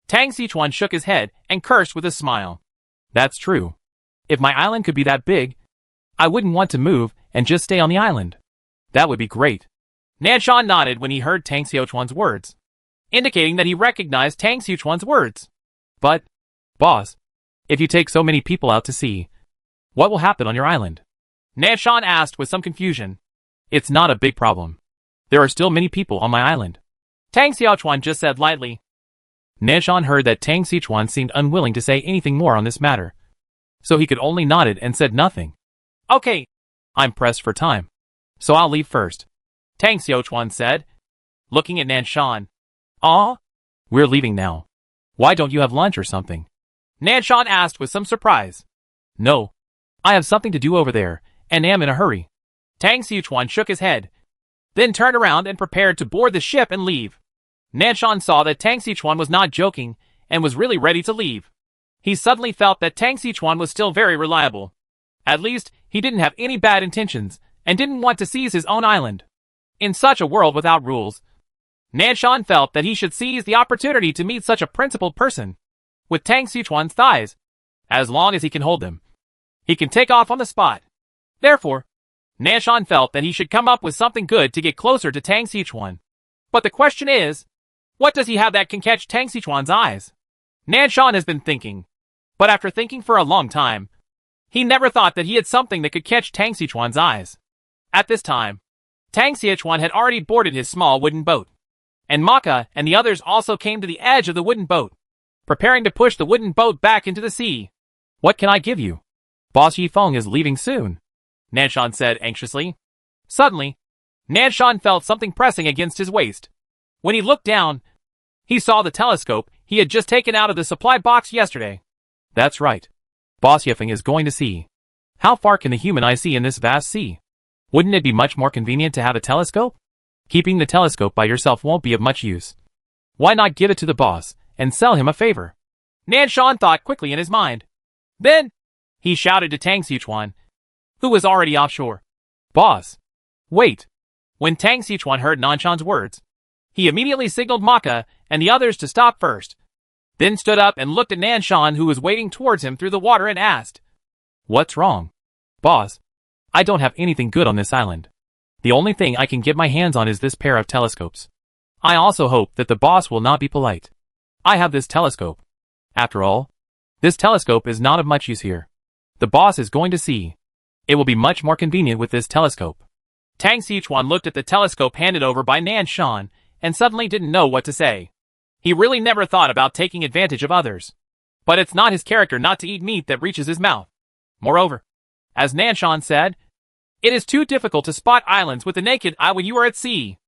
Tang Xichuan shook his head and cursed with a smile. That's true. If my island could be that big, I wouldn't want to move and just stay on the island. That would be great. Nanshan nodded when he heard Tang Xichuan's words. indicating that he recognized Tang Xiuquan's words. But, boss, if you take so many people out to sea, what will happen on your island? Nanshan asked with some confusion. It's not a big problem. There are still many people on my island, Tang Xiuquan just said lightly. Nanshan heard that Tang Xiuquan seemed unwilling to say anything more on this matter, so he could only nodded and said nothing. Okay, I'm pressed for time, so I'll leave first, Tang Xiuquan said, looking at Nanshan. Ah? We're leaving now. Why don't you have lunch or something? Nanshan asked with some surprise. No, I have something to do over there, and am in a hurry. Tang Xiuquan shook his head, then turned around and prepared to board the ship and leave. Nanshan saw that Tang Xiuquan was not joking and was really ready to leave. He suddenly felt that Tang Xiuquan was still very reliable. At least, he didn't have any bad intentions and didn't want to seize his own island. In such a world without rules, Nanshan felt that he should seize the opportunity to meet such a principled person. With Tang Xiuquan's thighs, as long as he can hold them, he can take off on the spot. Therefore, Nanshan felt that he should come up with something good to get closer to Tang Xiuquan. But the question is, what does he have that can catch Tang Xiuquan's eyes? Nanshan has been thinking, but after thinking for a long time, he never thought that he had something that could catch Tang Xiuquan's eyes. At this time, Tang Xiuquan had already boarded his small wooden boat, and Maka and the others also came to the edge of the wooden boat, preparing to push the wooden boat back into the sea. What can I give you? Boss Yifeng is leaving soon, Nanshan said anxiously. Suddenly, Nanshan felt something pressing against his waist. When he looked down, he saw the telescope he had just taken out of the supply box yesterday. That's right. Boss Yifeng is going to sea. How far can the human eye see in this vast sea? Wouldn't it be much more convenient to have a telescope? Keeping the telescope by yourself won't be of much use. Why not give it to the boss and sell him a favor? Nanshan thought quickly in his mind. Then, he shouted to Tang Xiuquan, who was already offshore. Boss! Wait! When Tang Xiuquan heard Nanshan's words, he immediately signaled Maka and the others to stop first, then stood up and looked at Nanshan, who was wading towards him through the water, and asked, What's wrong? Boss, I don't have anything good on this island. The only thing I can get my hands on is this pair of telescopes. I also hope that the boss will not be polite. I have this telescope. After all, this telescope is not of much use here. The boss is going to sea. It will be much more convenient with this telescope. Tang Xiuquan looked at the telescope handed over by Nanshan and suddenly didn't know what to say. He really never thought about taking advantage of others. But it's not his character not to eat meat that reaches his mouth. Moreover, as Nanshan said, it is too difficult to spot islands with the naked eye when you are at sea.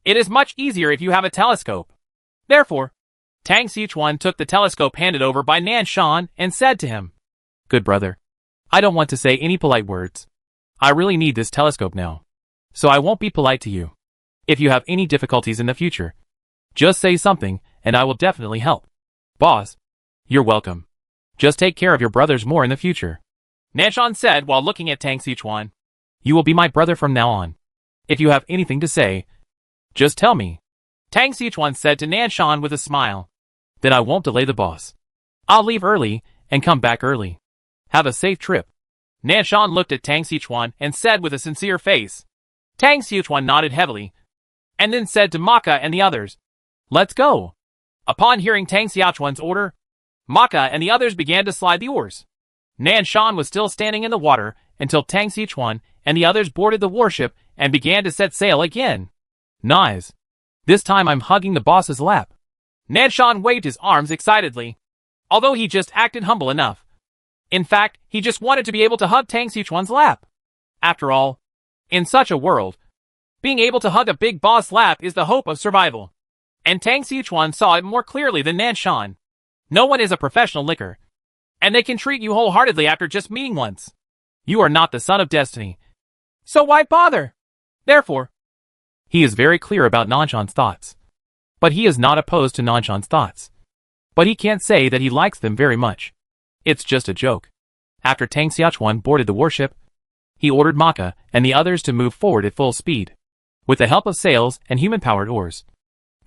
It is much easier if you have a telescope. Therefore, Tang Xiuquan took the telescope handed over by Nanshan and said to him, Good brother, I don't want to say any polite words. I really need this telescope now, so I won't be polite to you. If you have any difficulties in the future, just say something and I will definitely help. Boss, you're welcome. Just take care of your brothers more in the future, Nanshan said while looking at Tang Xiuquan. You will be my brother from now on. If you have anything to say, just tell me, Tang Xiuquan said to Nanshan with a smile. Then I won't delay the boss. I'll leave early and come back early. Have a safe trip. Nanshan looked at Tang Xiuquan and said with a sincere face. Tang Xiuquan nodded heavily, and then said to Maka and the others, Let's go. Upon hearing Tang Xiuquan's order, Maka and the others began to slide the oars. Nanshan was still standing in the water until Tang Xiuquan and the others boarded the warship and began to set sail again. Nice. This time I'm hugging the boss's lap. Nanshan waved his arms excitedly, although he just acted humble enough. In fact, he just wanted to be able to hug Tang Xiuquan's lap. After all, in such a world, being able to hug a big boss lap is the hope of survival. And Tang Xiuquan saw it more clearly than Nanshan. No one is a professional licker, and they can treat you wholeheartedly after just meeting once. You are not the son of destiny, so why bother? Therefore, he is very clear about Nanshan's thoughts. But he is not opposed to Nanshan's thoughts. But he can't say that he likes them very much. It's just a joke. After Tang Xiuquan boarded the warship, he ordered Maka and the others to move forward at full speed, with the help of sails and human-powered oars.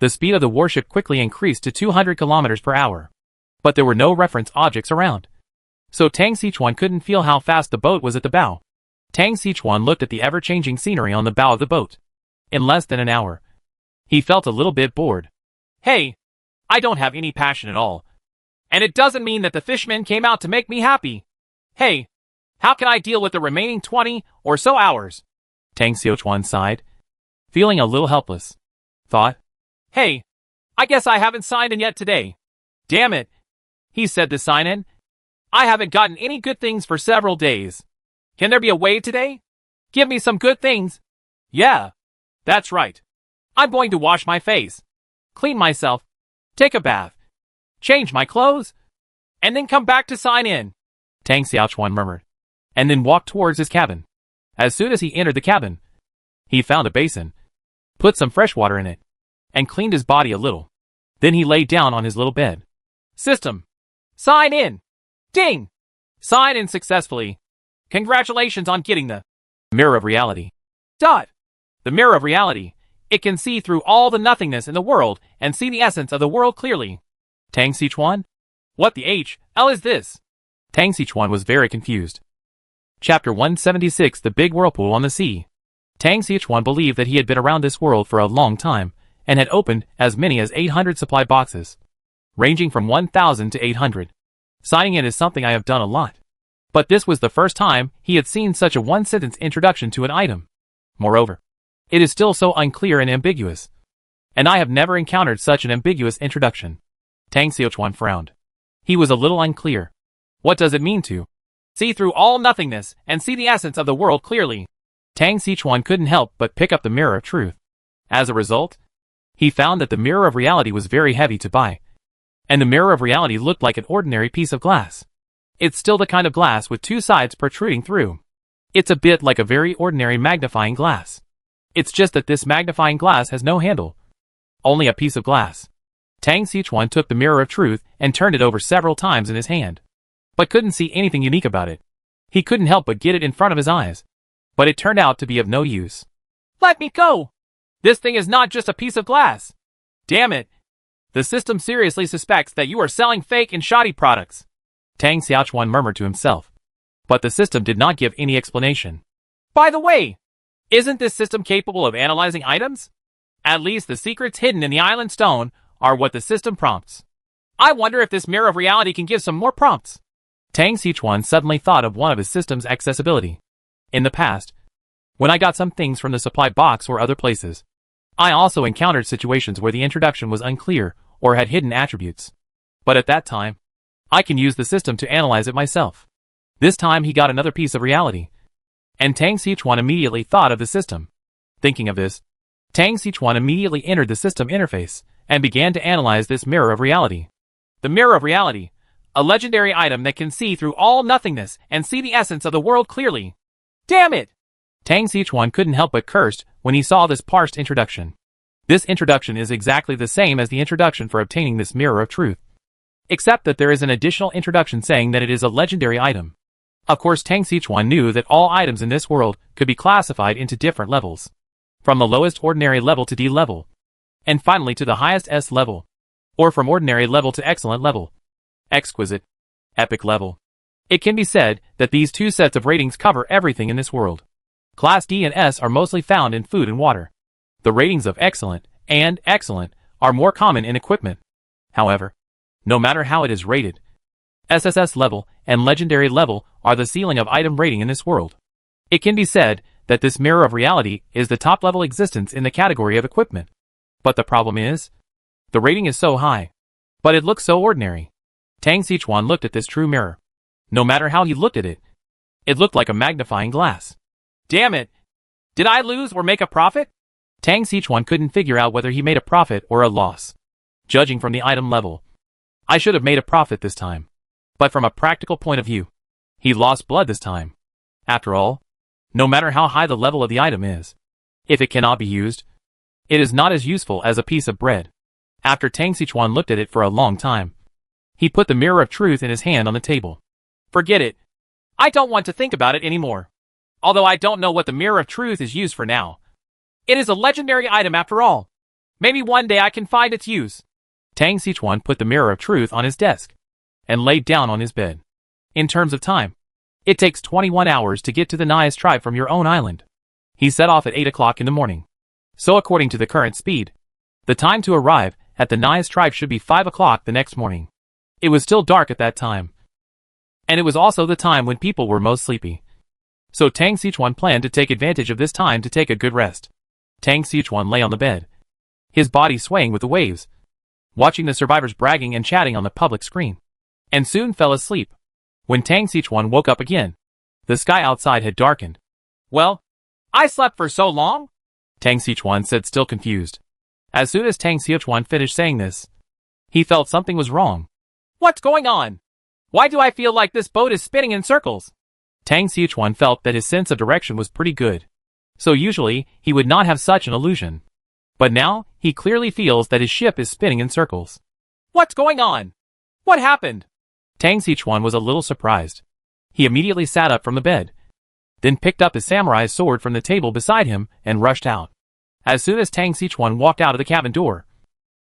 The speed of the warship quickly increased to 200 kilometers per hour. But there were no reference objects around, so Tang Xiuquan couldn't feel how fast the boat was at the bow. Tang Xiuquan looked at the ever-changing scenery on the bow of the boat. In less than an hour, he felt a little bit bored. Hey, I don't have any passion at all. And it doesn't mean that the fishmen came out to make me happy. Hey, how can I deal with the remaining 20 or so hours? Tang Xiuquan sighed, feeling a little helpless. Thought, hey, I guess I haven't signed in yet today. Damn it, he said to sign in. I haven't gotten any good things for several days. Can there be a way today? Give me some good things. Yeah, that's right. I'm going to wash my face, clean myself, take a bath, change my clothes, and then come back to sign in, Tang Xiaochuan murmured, and then walked towards his cabin. As soon as he entered the cabin, he found a basin, put some fresh water in it, and cleaned his body a little. Then he lay down on his little bed. System. Sign in. Ding! Sign in successfully. Congratulations on getting the Mirror of Reality. Dot. The Mirror of Reality. It can see through all the nothingness in the world and see the essence of the world clearly. Tang Xichuan? What the H.L. is this? Tang Xichuan was very confused. Chapter 176 The Big Whirlpool on the Sea. Tang Xichuan believed that he had been around this world for a long time, and had opened as many as 800 supply boxes, ranging from 1,000 to 800. Signing in is something I have done a lot. But this was the first time he had seen such a one-sentence introduction to an item. Moreover, it is still so unclear and ambiguous. And I have never encountered such an ambiguous introduction. Tang Xiuquan frowned. He was a little unclear. What does it mean to see through all nothingness and see the essence of the world clearly? Tang Xiuquan couldn't help but pick up the Mirror of Truth. As a result, he found that the Mirror of Reality was very heavy to buy. And the Mirror of Reality looked like an ordinary piece of glass. It's still the kind of glass with two sides protruding through. It's a bit like a very ordinary magnifying glass. It's just that this magnifying glass has no handle. Only a piece of glass. Tang Xiuquan took the Mirror of Truth and turned it over several times in his hand. But couldn't see anything unique about it. He couldn't help but get it in front of his eyes. But it turned out to be of no use. Let me go! This thing is not just a piece of glass. Damn it! The system seriously suspects that you are selling fake and shoddy products. Tang Xiaochuan murmured to himself. But the system did not give any explanation. By the way, isn't this system capable of analyzing items? At least the secrets hidden in the island stone are what the system prompts. I wonder if this Mirror of Reality can give some more prompts. Tang Xiuquan suddenly thought of one of his system's accessibility. In the past, when I got some things from the supply box or other places, I also encountered situations where the introduction was unclear or had hidden attributes. But at that time, I can use the system to analyze it myself. This time he got another piece of reality. And Tang Xiuquan immediately thought of the system. Thinking of this, Tang Xiuquan immediately entered the system interface and began to analyze this Mirror of Reality. The Mirror of Reality, a legendary item that can see through all nothingness and see the essence of the world clearly. Damn it! Tang Xiuquan couldn't help but curse when he saw this parsed introduction. This introduction is exactly the same as the introduction for obtaining this Mirror of Truth. Except that there is an additional introduction saying that it is a legendary item. Of course, Tang Xiuquan knew that all items in this world could be classified into different levels. From the lowest ordinary level to D level. And finally to the highest S level. Or from ordinary level to excellent level. Exquisite. Epic level. It can be said that these two sets of ratings cover everything in this world. Class D and S are mostly found in food and water. The ratings of excellent and excellent are more common in equipment. However, no matter how it is rated, SSS level and legendary level are the ceiling of item rating in this world. It can be said that this Mirror of Reality is the top level existence in the category of equipment. But the problem is, the rating is so high, but it looks so ordinary. Tang Xiuquan looked at this true mirror. No matter how he looked at it, it looked like a magnifying glass. Damn it! Did I lose or make a profit? Tang Xiuquan couldn't figure out whether he made a profit or a loss. Judging from the item level, I should have made a profit this time. But from a practical point of view, he lost blood this time. After all, no matter how high the level of the item is, if it cannot be used, it is not as useful as a piece of bread. After Tang Xiuquan looked at it for a long time, he put the Mirror of Truth in his hand on the table. Forget it. I don't want to think about it anymore. Although I don't know what the Mirror of Truth is used for now. It is a legendary item after all. Maybe one day I can find its use. Tang Xiuquan put the Mirror of Truth on his desk and laid down on his bed. In terms of time, it takes 21 hours to get to the Nias tribe from your own island. He set off at 8 o'clock in the morning. So according to the current speed, the time to arrive at the Naya Tribe should be 5 o'clock the next morning. It was still dark at that time. And it was also the time when people were most sleepy. So Tang Sichuan planned to take advantage of this time to take a good rest. Tang Sichuan lay on the bed, his body swaying with the waves, watching the survivors bragging and chatting on the public screen, and soon fell asleep. When Tang Sichuan woke up again, the sky outside had darkened. Well, I slept for so long? Tang Sichuan said, still confused. As soon as Tang Sichuan finished saying this, he felt something was wrong. What's going on? Why do I feel like this boat is spinning in circles? Tang Sichuan felt that his sense of direction was pretty good. So usually, he would not have such an illusion. But now, he clearly feels that his ship is spinning in circles. What's going on? What happened? Tang Sichuan was a little surprised. He immediately sat up from the bed, then picked up his samurai sword from the table beside him and rushed out. As soon as Tang Sichuan walked out of the cabin door,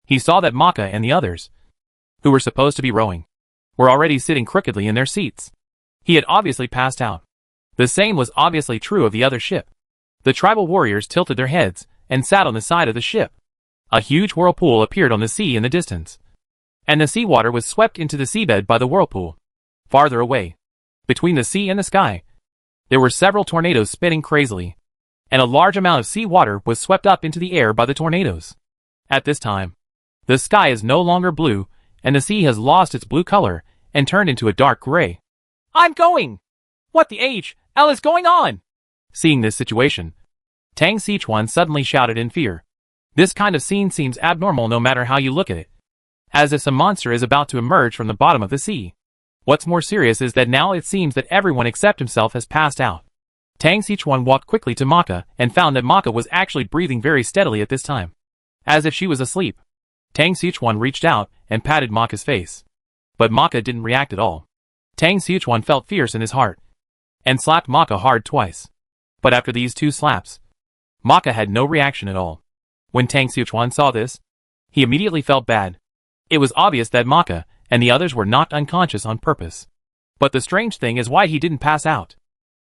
he saw that Maka and the others, who were supposed to be rowing, were already sitting crookedly in their seats. He had obviously passed out. The same was obviously true of the other ship. The tribal warriors tilted their heads and sat on the side of the ship. A huge whirlpool appeared on the sea in the distance, and the seawater was swept into the seabed by the whirlpool. Farther away, between the sea and the sky, there were several tornadoes spinning crazily, and a large amount of seawater was swept up into the air by the tornadoes. At this time, the sky is no longer blue, and the sea has lost its blue color and turned into a dark gray. I'm going! What the hell is going on? Seeing this situation, Tang Sichuan suddenly shouted in fear. This kind of scene seems abnormal no matter how you look at it, as if some monster is about to emerge from the bottom of the sea. What's more serious is that now it seems that everyone except himself has passed out. Tang Sichuan walked quickly to Maka and found that Maka was actually breathing very steadily at this time, as if she was asleep. Tang Sichuan reached out and patted Maka's face, but Maka didn't react at all. Tang Sichuan felt fierce in his heart, and slapped Maka hard twice. But after these 2 slaps, Maka had no reaction at all. When Tang Sichuan saw this, he immediately felt bad. It was obvious that Maka and the others were knocked unconscious on purpose. But the strange thing is why he didn't pass out.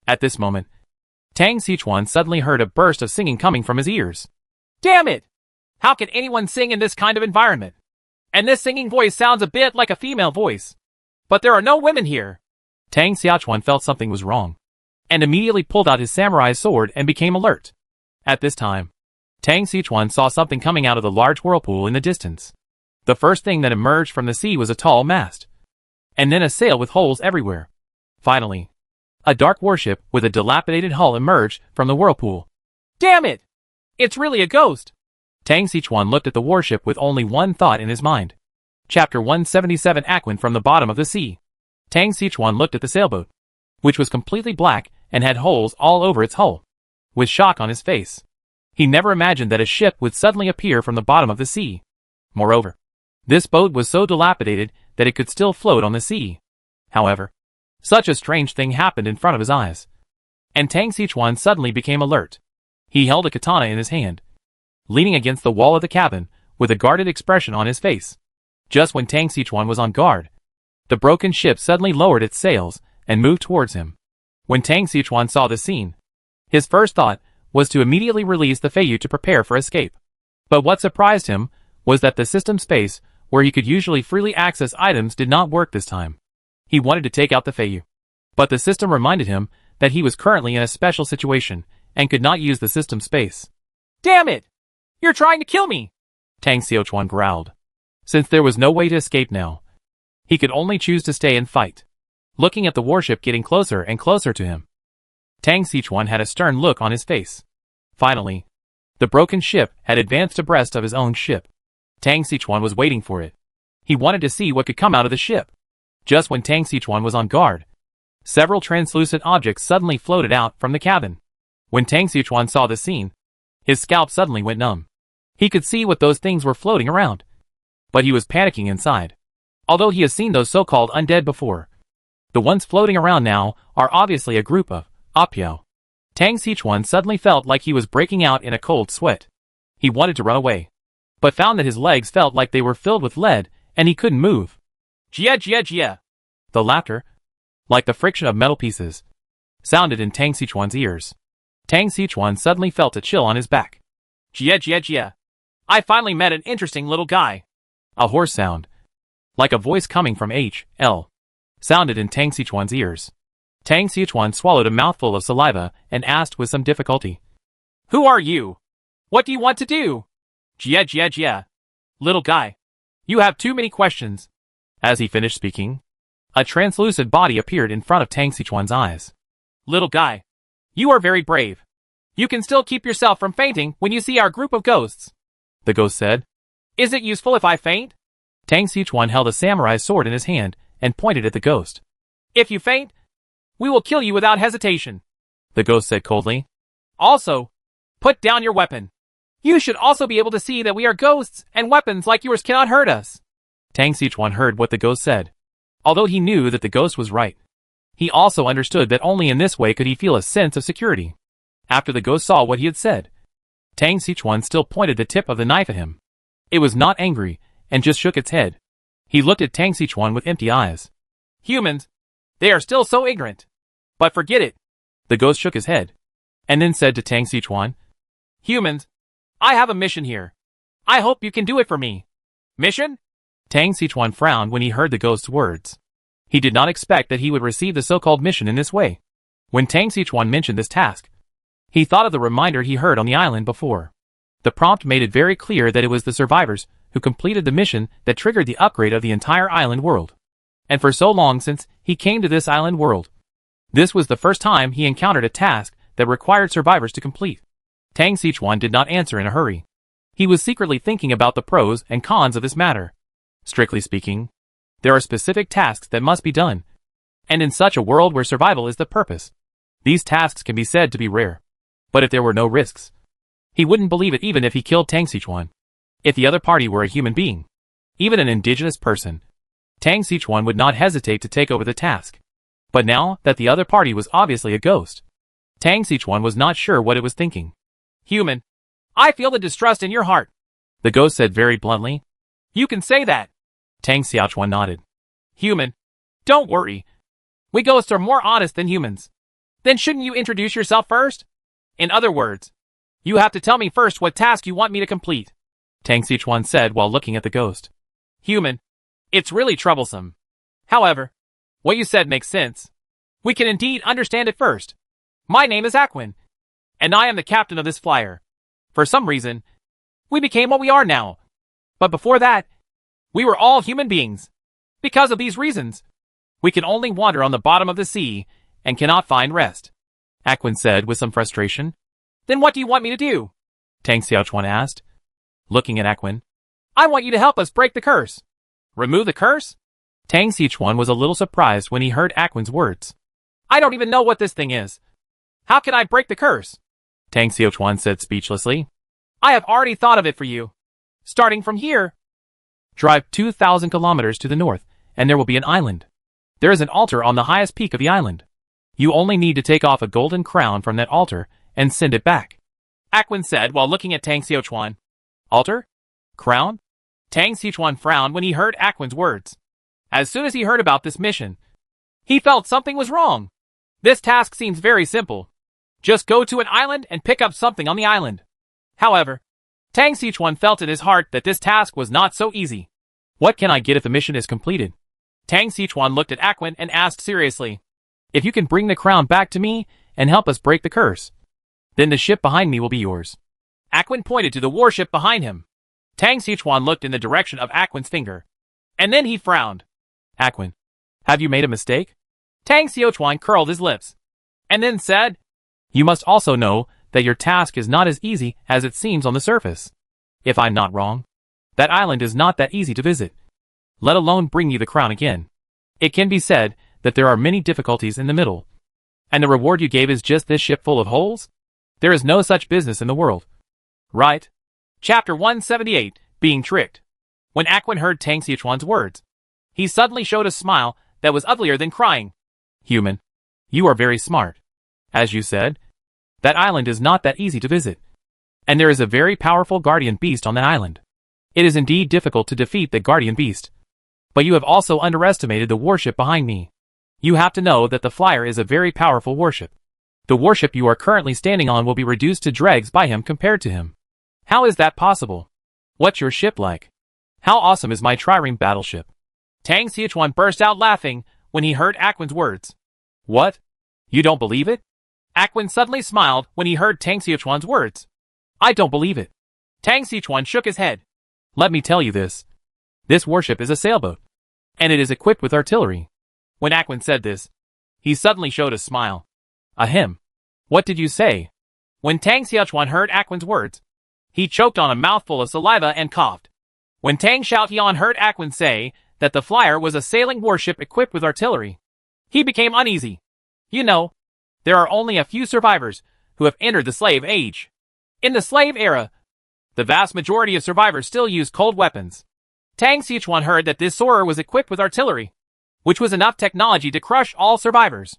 At this moment, Tang Sichuan suddenly heard a burst of singing coming from his ears. Damn it! How can anyone sing in this kind of environment? And this singing voice sounds a bit like a female voice. But there are no women here. Tang Sichuan felt something was wrong, and immediately pulled out his samurai sword and became alert. At this time, Tang Sichuan saw something coming out of the large whirlpool in the distance. The first thing that emerged from the sea was a tall mast, and then a sail with holes everywhere. Finally, a dark warship with a dilapidated hull emerged from the whirlpool. Damn it! It's really a ghost! Tang Sichuan looked at the warship with only one thought in his mind. Chapter 177 Aquan from the bottom of the sea. Tang Sichuan looked at the sailboat, which was completely black and had holes all over its hull, with shock on his face. He never imagined that a ship would suddenly appear from the bottom of the sea. Moreover, this boat was so dilapidated that it could still float on the sea. However, such a strange thing happened in front of his eyes, and Tang Sichuan suddenly became alert. He held a katana in his hand, leaning against the wall of the cabin, with a guarded expression on his face. Just when Tang Sichuan was on guard, the broken ship suddenly lowered its sails and moved towards him. When Tang Sichuan saw the scene, his first thought was to immediately release the Feiyu to prepare for escape. But what surprised him was that the system space, where he could usually freely access items, did not work this time. He wanted to take out the Feiyu, but the system reminded him that he was currently in a special situation and could not use the system space. Damn it! You're trying to kill me! Tang Sichuan growled. Since there was no way to escape now, he could only choose to stay and fight. Looking at the warship getting closer and closer to him, Tang Sichuan had a stern look on his face. Finally, the broken ship had advanced abreast of his own ship. Tang Sichuan was waiting for it. He wanted to see what could come out of the ship. Just when Tang Sichuan was on guard, several translucent objects suddenly floated out from the cabin. When Tang Sichuan saw the scene, his scalp suddenly went numb. He could see what those things were floating around, but he was panicking inside. Although he has seen those so-called undead before, the ones floating around now are obviously a group of Apio. Tang Sichuan suddenly felt like he was breaking out in a cold sweat. He wanted to run away, but found that his legs felt like they were filled with lead, and he couldn't move. Jia jia jia! The laughter, like the friction of metal pieces, sounded in Tang Sichuan's ears. Tang Sichuan suddenly felt a chill on his back. Jia jia jia! I finally met an interesting little guy. A hoarse sound, like a voice coming from H.L., sounded in Tang Xichuan's ears. Tang Xichuan swallowed a mouthful of saliva and asked with some difficulty, "Who are you? What do you want to do?" Jia. Little guy. You have too many questions." As he finished speaking, a translucent body appeared in front of Tang Xichuan's eyes. "Little guy. You are very brave. You can still keep yourself from fainting when you see our group of ghosts," the ghost said. "Is it useful if I faint?" Tang Xichuan held a samurai sword in his hand and pointed at the ghost. "If you faint, we will kill you without hesitation," the ghost said coldly. "Also, put down your weapon. You should also be able to see that we are ghosts and weapons like yours cannot hurt us." Tang Xichuan heard what the ghost said. Although he knew that the ghost was right, he also understood that only in this way could he feel a sense of security. After the ghost saw what he had said, Tang Xichuan still pointed the tip of the knife at him. It was not angry and just shook its head. He looked at Tang Xichuan with empty eyes. "Humans, they are still so ignorant. But forget it." The ghost shook his head, and then said to Tang Xichuan, "Humans, I have a mission here. I hope you can do it for me." "Mission?" Tang Xichuan frowned when he heard the ghost's words. He did not expect that he would receive the so-called mission in this way. When Tang Xichuan mentioned this task, he thought of the reminder he heard on the island before. The prompt made it very clear that it was the survivors who completed the mission that triggered the upgrade of the entire island world. And for so long since he came to this island world, this was the first time he encountered a task that required survivors to complete. Tang Xichuan did not answer in a hurry. He was secretly thinking about the pros and cons of this matter. Strictly speaking, there are specific tasks that must be done. And in such a world where survival is the purpose, these tasks can be said to be rare. But if there were no risks, he wouldn't believe it even if he killed Tang Xichuan. If the other party were a human being, even an indigenous person, Tang Xichuan would not hesitate to take over the task. But now that the other party was obviously a ghost, Tang Xichuan was not sure what it was thinking. "Human, I feel the distrust in your heart," the ghost said very bluntly. "You can say that." Tang Xichuan nodded. "Human, don't worry. We ghosts are more honest than humans. Then shouldn't you introduce yourself first? In other words, you have to tell me first what task you want me to complete," Tang Xichuan said while looking at the ghost. "Human, it's really troublesome. However, what you said makes sense. We can indeed understand it first. My name is Aquin, and I am the captain of this flyer. For some reason, we became what we are now. But before that, we were all human beings. Because of these reasons, we can only wander on the bottom of the sea and cannot find rest," Aquin said with some frustration. "Then what do you want me to do?" Tang Xichuan asked, looking at Aquin. "I want you to help us break the curse." "Remove the curse?" Tang Xichuan was a little surprised when he heard Aquin's words. "I don't even know what this thing is. How can I break the curse?" Tang Xichuan said speechlessly. "I have already thought of it for you. Starting from here, drive 2,000 kilometers to the north, and there will be an island. There is an altar on the highest peak of the island. You only need to take off a golden crown from that altar and send it back," Aquin said while looking at Tang Xichuan. "Altar? Crown?" Tang Xichuan frowned when he heard Aquin's words. As soon as he heard about this mission, he felt something was wrong. This task seems very simple. Just go to an island and pick up something on the island. However, Tang Xichuan felt in his heart that this task was not so easy. "What can I get if the mission is completed?" Tang Xichuan looked at Aquin and asked seriously. "If you can bring the crown back to me and help us break the curse, then the ship behind me will be yours." Aquin pointed to the warship behind him. Tang Xichuan looked in the direction of Aquin's finger, and then he frowned. "Aquin, have you made a mistake?" Tang Xichuan curled his lips, and then said, "You must also know that your task is not as easy as it seems on the surface. If I'm not wrong, that island is not that easy to visit, let alone bring you the crown again. It can be said that there are many difficulties in the middle. And the reward you gave is just this ship full of holes? There is no such business in the world. Right?" Chapter 178, Being Tricked. When Aquin heard Tang Xichuan's words, he suddenly showed a smile that was uglier than crying. "Human, you are very smart. As you said, that island is not that easy to visit. And there is a very powerful guardian beast on that island. It is indeed difficult to defeat the guardian beast. But you have also underestimated the warship behind me. You have to know that the flyer is a very powerful warship. The warship you are currently standing on will be reduced to dregs by him compared to him. How is that possible? What's your ship like? How awesome is my trireme battleship? Tang Xiachuan burst out laughing when he heard Aquan's words. What? You don't believe it? Aquan suddenly smiled when he heard Tang Xiachuan's words. I don't believe it. Tang Xiachuan shook his head. Let me tell you this. This warship is a sailboat, and it is equipped with artillery. When Aquan said this, he suddenly showed a smile. Ahem. What did you say? When Tang Xiachuan heard Aquan's words, he choked on a mouthful of saliva and coughed. When Tang Xiaotian heard Aquan say that the flyer was a sailing warship equipped with artillery, he became uneasy. You know, there are only a few survivors who have entered the slave age. In the slave era, the vast majority of survivors still use cold weapons. Tang Xiachuan heard that this soarer was equipped with artillery, which was enough technology to crush all survivors.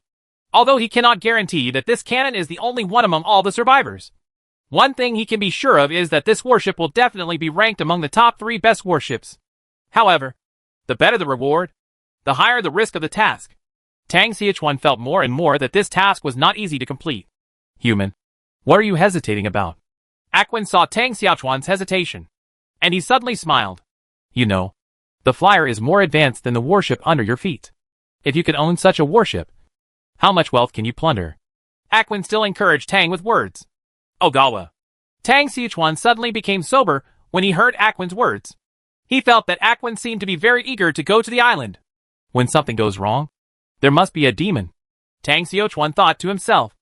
Although he cannot guarantee that this cannon is the only one among all the survivors, one thing he can be sure of is that this warship will definitely be ranked among the top 3 best warships. However, the better the reward, the higher the risk of the task. Tang Xiachuan felt more and more that this task was not easy to complete. Human, what are you hesitating about? Aquan saw Tang Xiaochuan's hesitation, and he suddenly smiled. You know, the flyer is more advanced than the warship under your feet. If you could own such a warship, how much wealth can you plunder? Aquan still encouraged Tang with words. Ogawa. Tang Xiachuan suddenly became sober when he heard Aquan's words. He felt that Aquan seemed to be very eager to go to the island. When something goes wrong, there must be a demon. Tang Xiachuan thought to himself.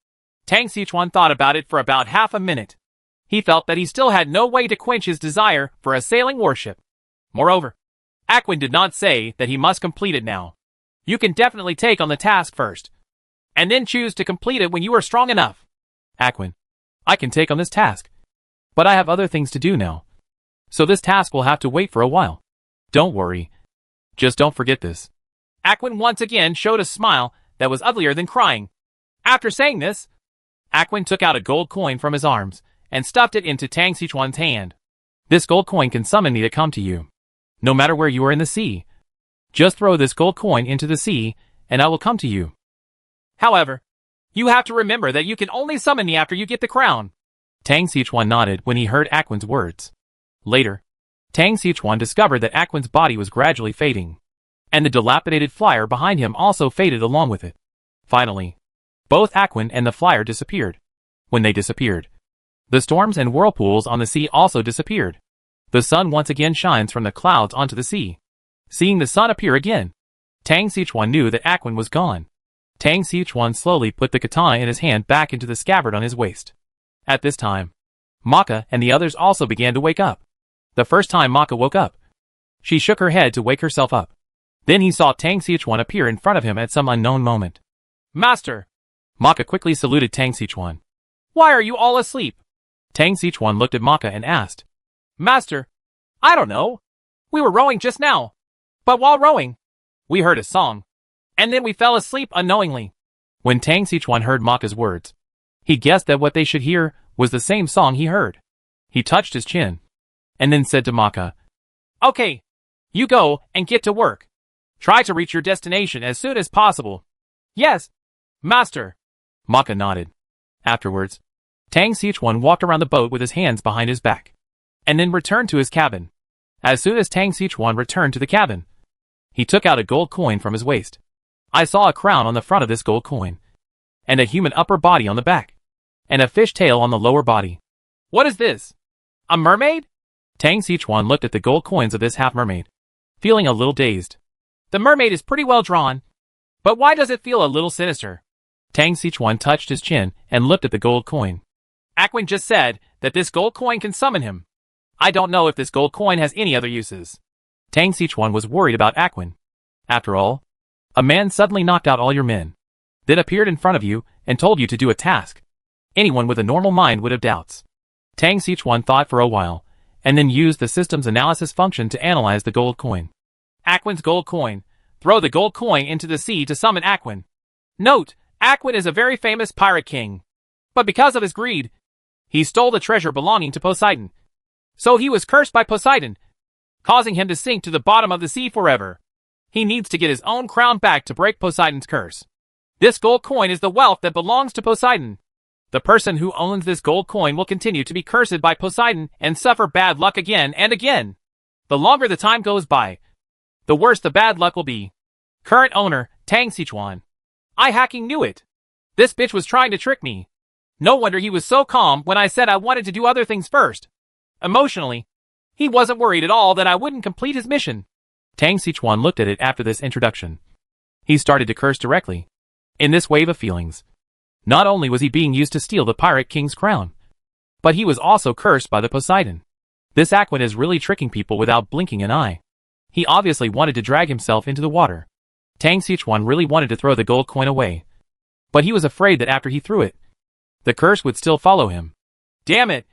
Tang Xiachuan thought about it for about half a minute. He felt that he still had no way to quench his desire for a sailing warship. Moreover, Aquan did not say that he must complete it now. You can definitely take on the task first, and then choose to complete it when you are strong enough. Aquan, I can take on this task, but I have other things to do now. So this task will have to wait for a while. Don't worry. Just don't forget this. Aquan once again showed a smile that was uglier than crying. After saying this, Aquan took out a gold coin from his arms and stuffed it into Tang Xiachuan's hand. This gold coin can summon me to come to you, no matter where you are in the sea. Just throw this gold coin into the sea, and I will come to you. However, you have to remember that you can only summon me after you get the crown. Tang Xiachuan nodded when he heard Aquan's words. Later, Tang Xiachuan discovered that Aquan's body was gradually fading, and the dilapidated flyer behind him also faded along with it. Finally, both Aquan and the flyer disappeared. When they disappeared, the storms and whirlpools on the sea also disappeared. The sun once again shines from the clouds onto the sea. Seeing the sun appear again, Tang Xiachuan knew that Aquan was gone. Tang Xiachuan slowly put the katana in his hand back into the scabbard on his waist. At this time, Maka and the others also began to wake up. The first time Maka woke up, she shook her head to wake herself up. Then he saw Tang Xiachuan appear in front of him at some unknown moment. Master! Maka quickly saluted Tang Xiachuan. Why are you all asleep? Tang Xiachuan looked at Maka and asked. Master, I don't know. We were rowing just now. But while rowing, we heard a song, and then we fell asleep unknowingly. When Tang Xiachuan heard Maka's words, he guessed that what they should hear was the same song he heard. He touched his chin, and then said to Maka, Okay, you go and get to work. Try to reach your destination as soon as possible. Yes, Master. Maka nodded. Afterwards, Tang Xiachuan walked around the boat with his hands behind his back, and then returned to his cabin. As soon as Tang Xiachuan returned to the cabin, he took out a gold coin from his waist. I saw a crown on the front of this gold coin, and a human upper body on the back, and a fish tail on the lower body. What is this? A mermaid? Tang Xiachuan looked at the gold coins of this half-mermaid, feeling a little dazed. The mermaid is pretty well drawn, but why does it feel a little sinister? Tang Xiachuan touched his chin and looked at the gold coin. Aquan just said that this gold coin can summon him. I don't know if this gold coin has any other uses. Tang Xiachuan was worried about Aquan. After all, a man suddenly knocked out all your men, then appeared in front of you and told you to do a task. Anyone with a normal mind would have doubts. Tang Xiachuan thought for a while, and then used the system's analysis function to analyze the gold coin. Aquan's gold coin. Throw the gold coin into the sea to summon Aquan. Note, Aquan is a very famous pirate king. But because of his greed, he stole the treasure belonging to Poseidon. So he was cursed by Poseidon, causing him to sink to the bottom of the sea forever. He needs to get his own crown back to break Poseidon's curse. This gold coin is the wealth that belongs to Poseidon. The person who owns this gold coin will continue to be cursed by Poseidon and suffer bad luck again and again. The longer the time goes by, the worse the bad luck will be. Current owner, Tang Sichuan. I hacking knew it. This bitch was trying to trick me. No wonder he was so calm when I said I wanted to do other things first. Emotionally, he wasn't worried at all that I wouldn't complete his mission. Tang Sichuan looked at it after this introduction. He started to curse directly. In this wave of feelings, not only was he being used to steal the Pirate King's crown, but he was also cursed by the Poseidon. This Aquan is really tricking people without blinking an eye. He obviously wanted to drag himself into the water. Tang Sichuan really wanted to throw the gold coin away, but he was afraid that after he threw it, the curse would still follow him. Damn it!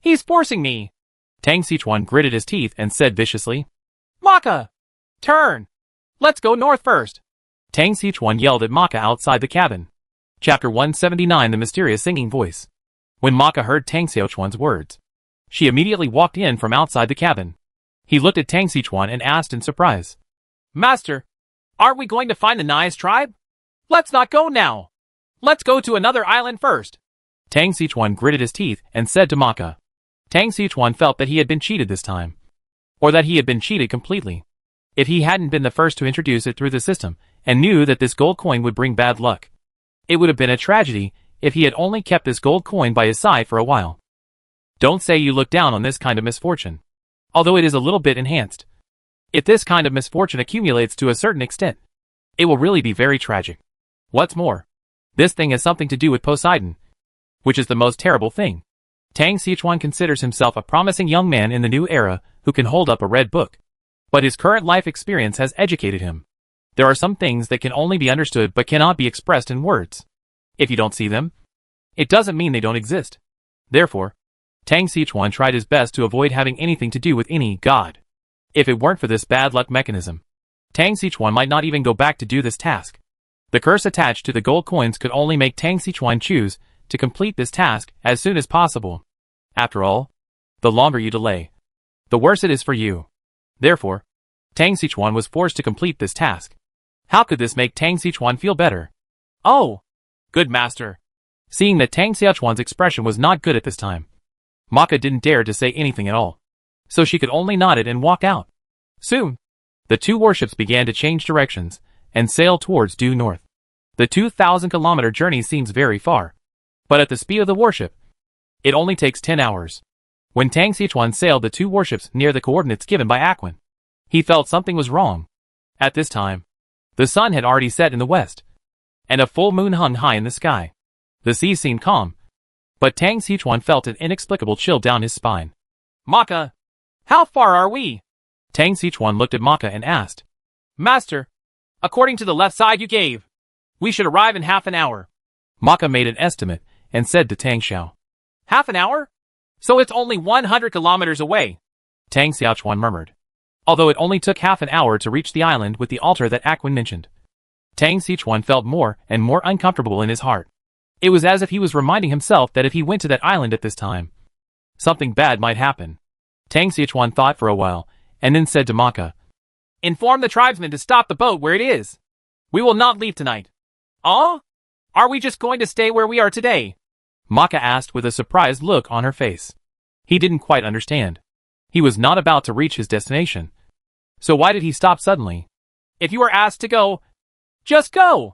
He's forcing me! Tang Sichuan gritted his teeth and said viciously, Maka! Turn! Let's go north first! Tang Sichuan yelled at Maka outside the cabin. Chapter 179 The Mysterious Singing Voice. When Maka heard Tang Sichuan's words, she immediately walked in from outside the cabin. He looked at Tang Sichuan and asked in surprise, Master, aren't we going to find the Nai's tribe? Let's not go now! Let's go to another island first! Tang Sichuan gritted his teeth and said to Maka. Tang Sichuan felt that he had been cheated this time. Or that he had been cheated completely. If he hadn't been the first to introduce it through the system, and knew that this gold coin would bring bad luck, it would have been a tragedy if he had only kept this gold coin by his side for a while. Don't say you look down on this kind of misfortune. Although it is a little bit enhanced. If this kind of misfortune accumulates to a certain extent, it will really be very tragic. What's more, this thing has something to do with Poseidon, which is the most terrible thing. Tang Sichuan considers himself a promising young man in the new era who can hold up a red book. But his current life experience has educated him. There are some things that can only be understood but cannot be expressed in words. If you don't see them, it doesn't mean they don't exist. Therefore, Tang Sichuan tried his best to avoid having anything to do with any god. If it weren't for this bad luck mechanism, Tang Sichuan might not even go back to do this task. The curse attached to the gold coins could only make Tang Sichuan choose to complete this task as soon as possible. After all, the longer you delay, the worse it is for you. Therefore, Tang Sichuan was forced to complete this task. How could this make Tang Sichuan feel better? Oh! Good master. Seeing that Tang Sichuan's expression was not good at this time, Maka didn't dare to say anything at all. So she could only nod it and walk out. Soon, the two warships began to change directions and sail towards due north. The 2,000-kilometer journey seems very far, but at the speed of the warship, it only takes 10 hours. When Tang Sichuan sailed the two warships near the coordinates given by Aquan, he felt something was wrong. At this time, the sun had already set in the west, and a full moon hung high in the sky. The sea seemed calm, but Tang Sichuan felt an inexplicable chill down his spine. Maka, how far are we? Tang Sichuan looked at Maka and asked. Master, according to the left side you gave, we should arrive in half an hour. Maka made an estimate and said to Tang Xiao. Half an hour? So it's only 100 kilometers away. Tang Sichuan murmured. Although it only took half an hour to reach the island with the altar that Aquan mentioned. Tang Sichuan felt more and more uncomfortable in his heart. It was as if he was reminding himself that if he went to that island at this time, something bad might happen. Tang Sichuan thought for a while, and then said to Maka, Inform the tribesmen to stop the boat where it is. We will not leave tonight. Are we just going to stay where we are today? Maka asked with a surprised look on her face. He didn't quite understand. He was not about to reach his destination. So why did he stop suddenly? If you are asked to go, just go!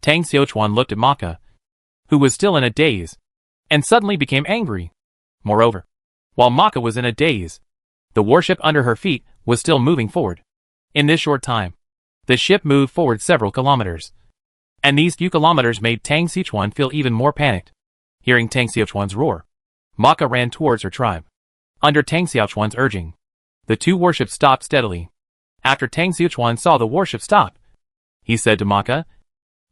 Tang Sichuan looked at Maka, who was still in a daze, and suddenly became angry. Moreover, while Maka was in a daze, the warship under her feet was still moving forward. In this short time, the ship moved forward several kilometers. And these few kilometers made Tang Sichuan feel even more panicked. Hearing Tang Sichuan's roar, Maka ran towards her tribe. Under Tang Sichuan's urging, the two warships stopped steadily. After Tang Sichuan saw the warship stop, he said to Maka,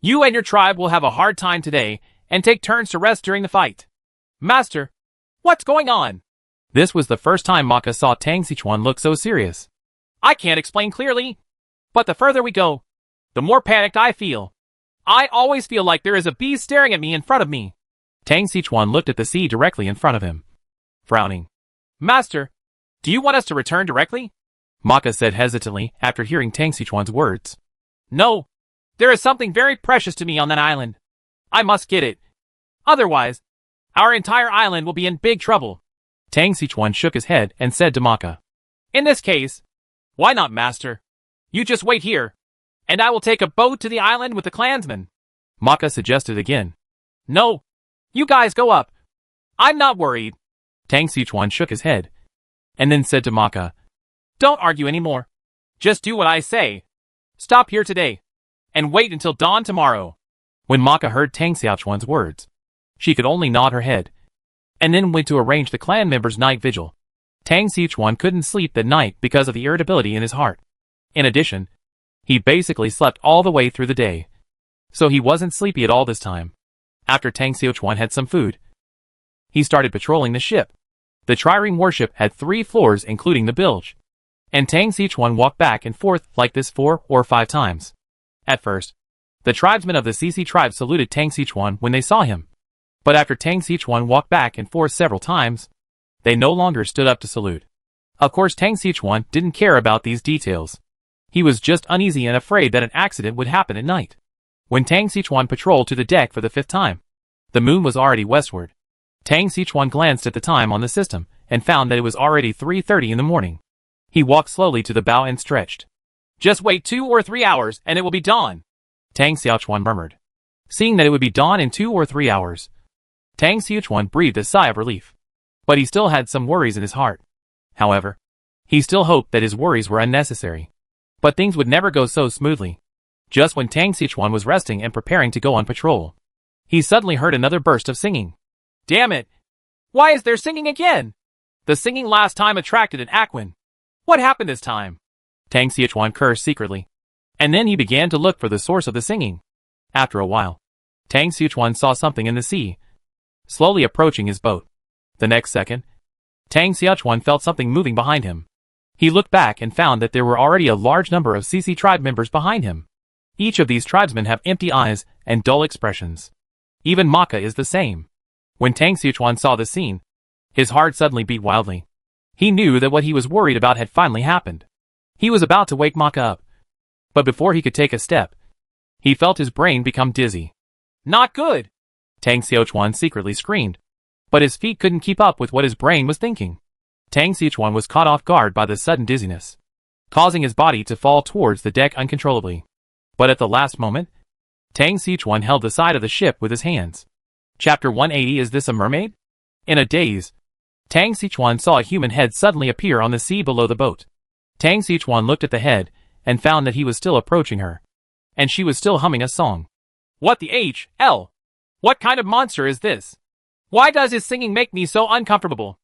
You and your tribe will have a hard time today and take turns to rest during the fight. Master, what's going on? This was the first time Maka saw Tang Sichuan look so serious. I can't explain clearly, but the further we go, the more panicked I feel. I always feel like there is a beast staring at me in front of me. Tang Sichuan looked at the sea directly in front of him, frowning. Master, do you want us to return directly? Maka said hesitantly after hearing Tang Sichuan's words. No, there is something very precious to me on that island. I must get it. Otherwise, our entire island will be in big trouble. Tang Sichuan shook his head and said to Maka. In this case, why not, master? You just wait here, and I will take a boat to the island with the clansmen. Maka suggested again. No, you guys go up. I'm not worried. Tang Xichuan shook his head, and then said to Maka, Don't argue anymore. Just do what I say. Stop here today, and wait until dawn tomorrow. When Maka heard Tang Xiaochuan's words, she could only nod her head, and then went to arrange the clan members' night vigil. Tang Xichuan couldn't sleep that night because of the irritability in his heart. In addition, he basically slept all the way through the day, so he wasn't sleepy at all this time. After Tang Xiaochuan had some food, he started patrolling the ship. The trireme warship had 3 floors including the bilge, and Tang Xichuan walked back and forth like this 4 or 5 times. At first, the tribesmen of the CC tribe saluted Tang Xichuan when they saw him, but after Tang Xichuan walked back and forth several times, they no longer stood up to salute. Of course, Tang Xichuan didn't care about these details. He was just uneasy and afraid that an accident would happen at night. When Tang Xichuan patrolled to the deck for the 5th time, the moon was already westward. Tang Xichuan glanced at the time on the system and found that it was already 3:30 in the morning. He walked slowly to the bow and stretched. Just wait 2 or 3 hours and it will be dawn, Tang Xiaochuan murmured. Seeing that it would be dawn in 2 or 3 hours, Tang Xiaochuan breathed a sigh of relief. But he still had some worries in his heart. However, he still hoped that his worries were unnecessary. But things would never go so smoothly. Just when Tang Xichuan was resting and preparing to go on patrol, he suddenly heard another burst of singing. Damn it! Why is there singing again? The singing last time attracted an Aquan. What happened this time? Tang Xichuan cursed secretly. And then he began to look for the source of the singing. After a while, Tang Xichuan saw something in the sea, slowly approaching his boat. The next second, Tang Xiaochuan felt something moving behind him. He looked back and found that there were already a large number of CC tribe members behind him. Each of these tribesmen have empty eyes and dull expressions. Even Maka is the same. When Tang Xiaochuan saw the scene, his heart suddenly beat wildly. He knew that what he was worried about had finally happened. He was about to wake Maka up. But before he could take a step, he felt his brain become dizzy. Not good! Tang Xiaochuan secretly screamed. But his feet couldn't keep up with what his brain was thinking. Tang Xiaochuan was caught off guard by the sudden dizziness, causing his body to fall towards the deck uncontrollably. But at the last moment, Tang Xiaochuan held the side of the ship with his hands. Chapter 180. Is this a mermaid? In a daze, Tang Xiaochuan saw a human head suddenly appear on the sea below the boat. Tang Xiaochuan looked at the head and found that he was still approaching her, and she was still humming a song. What the hell? What kind of monster is this? Why does his singing make me so uncomfortable?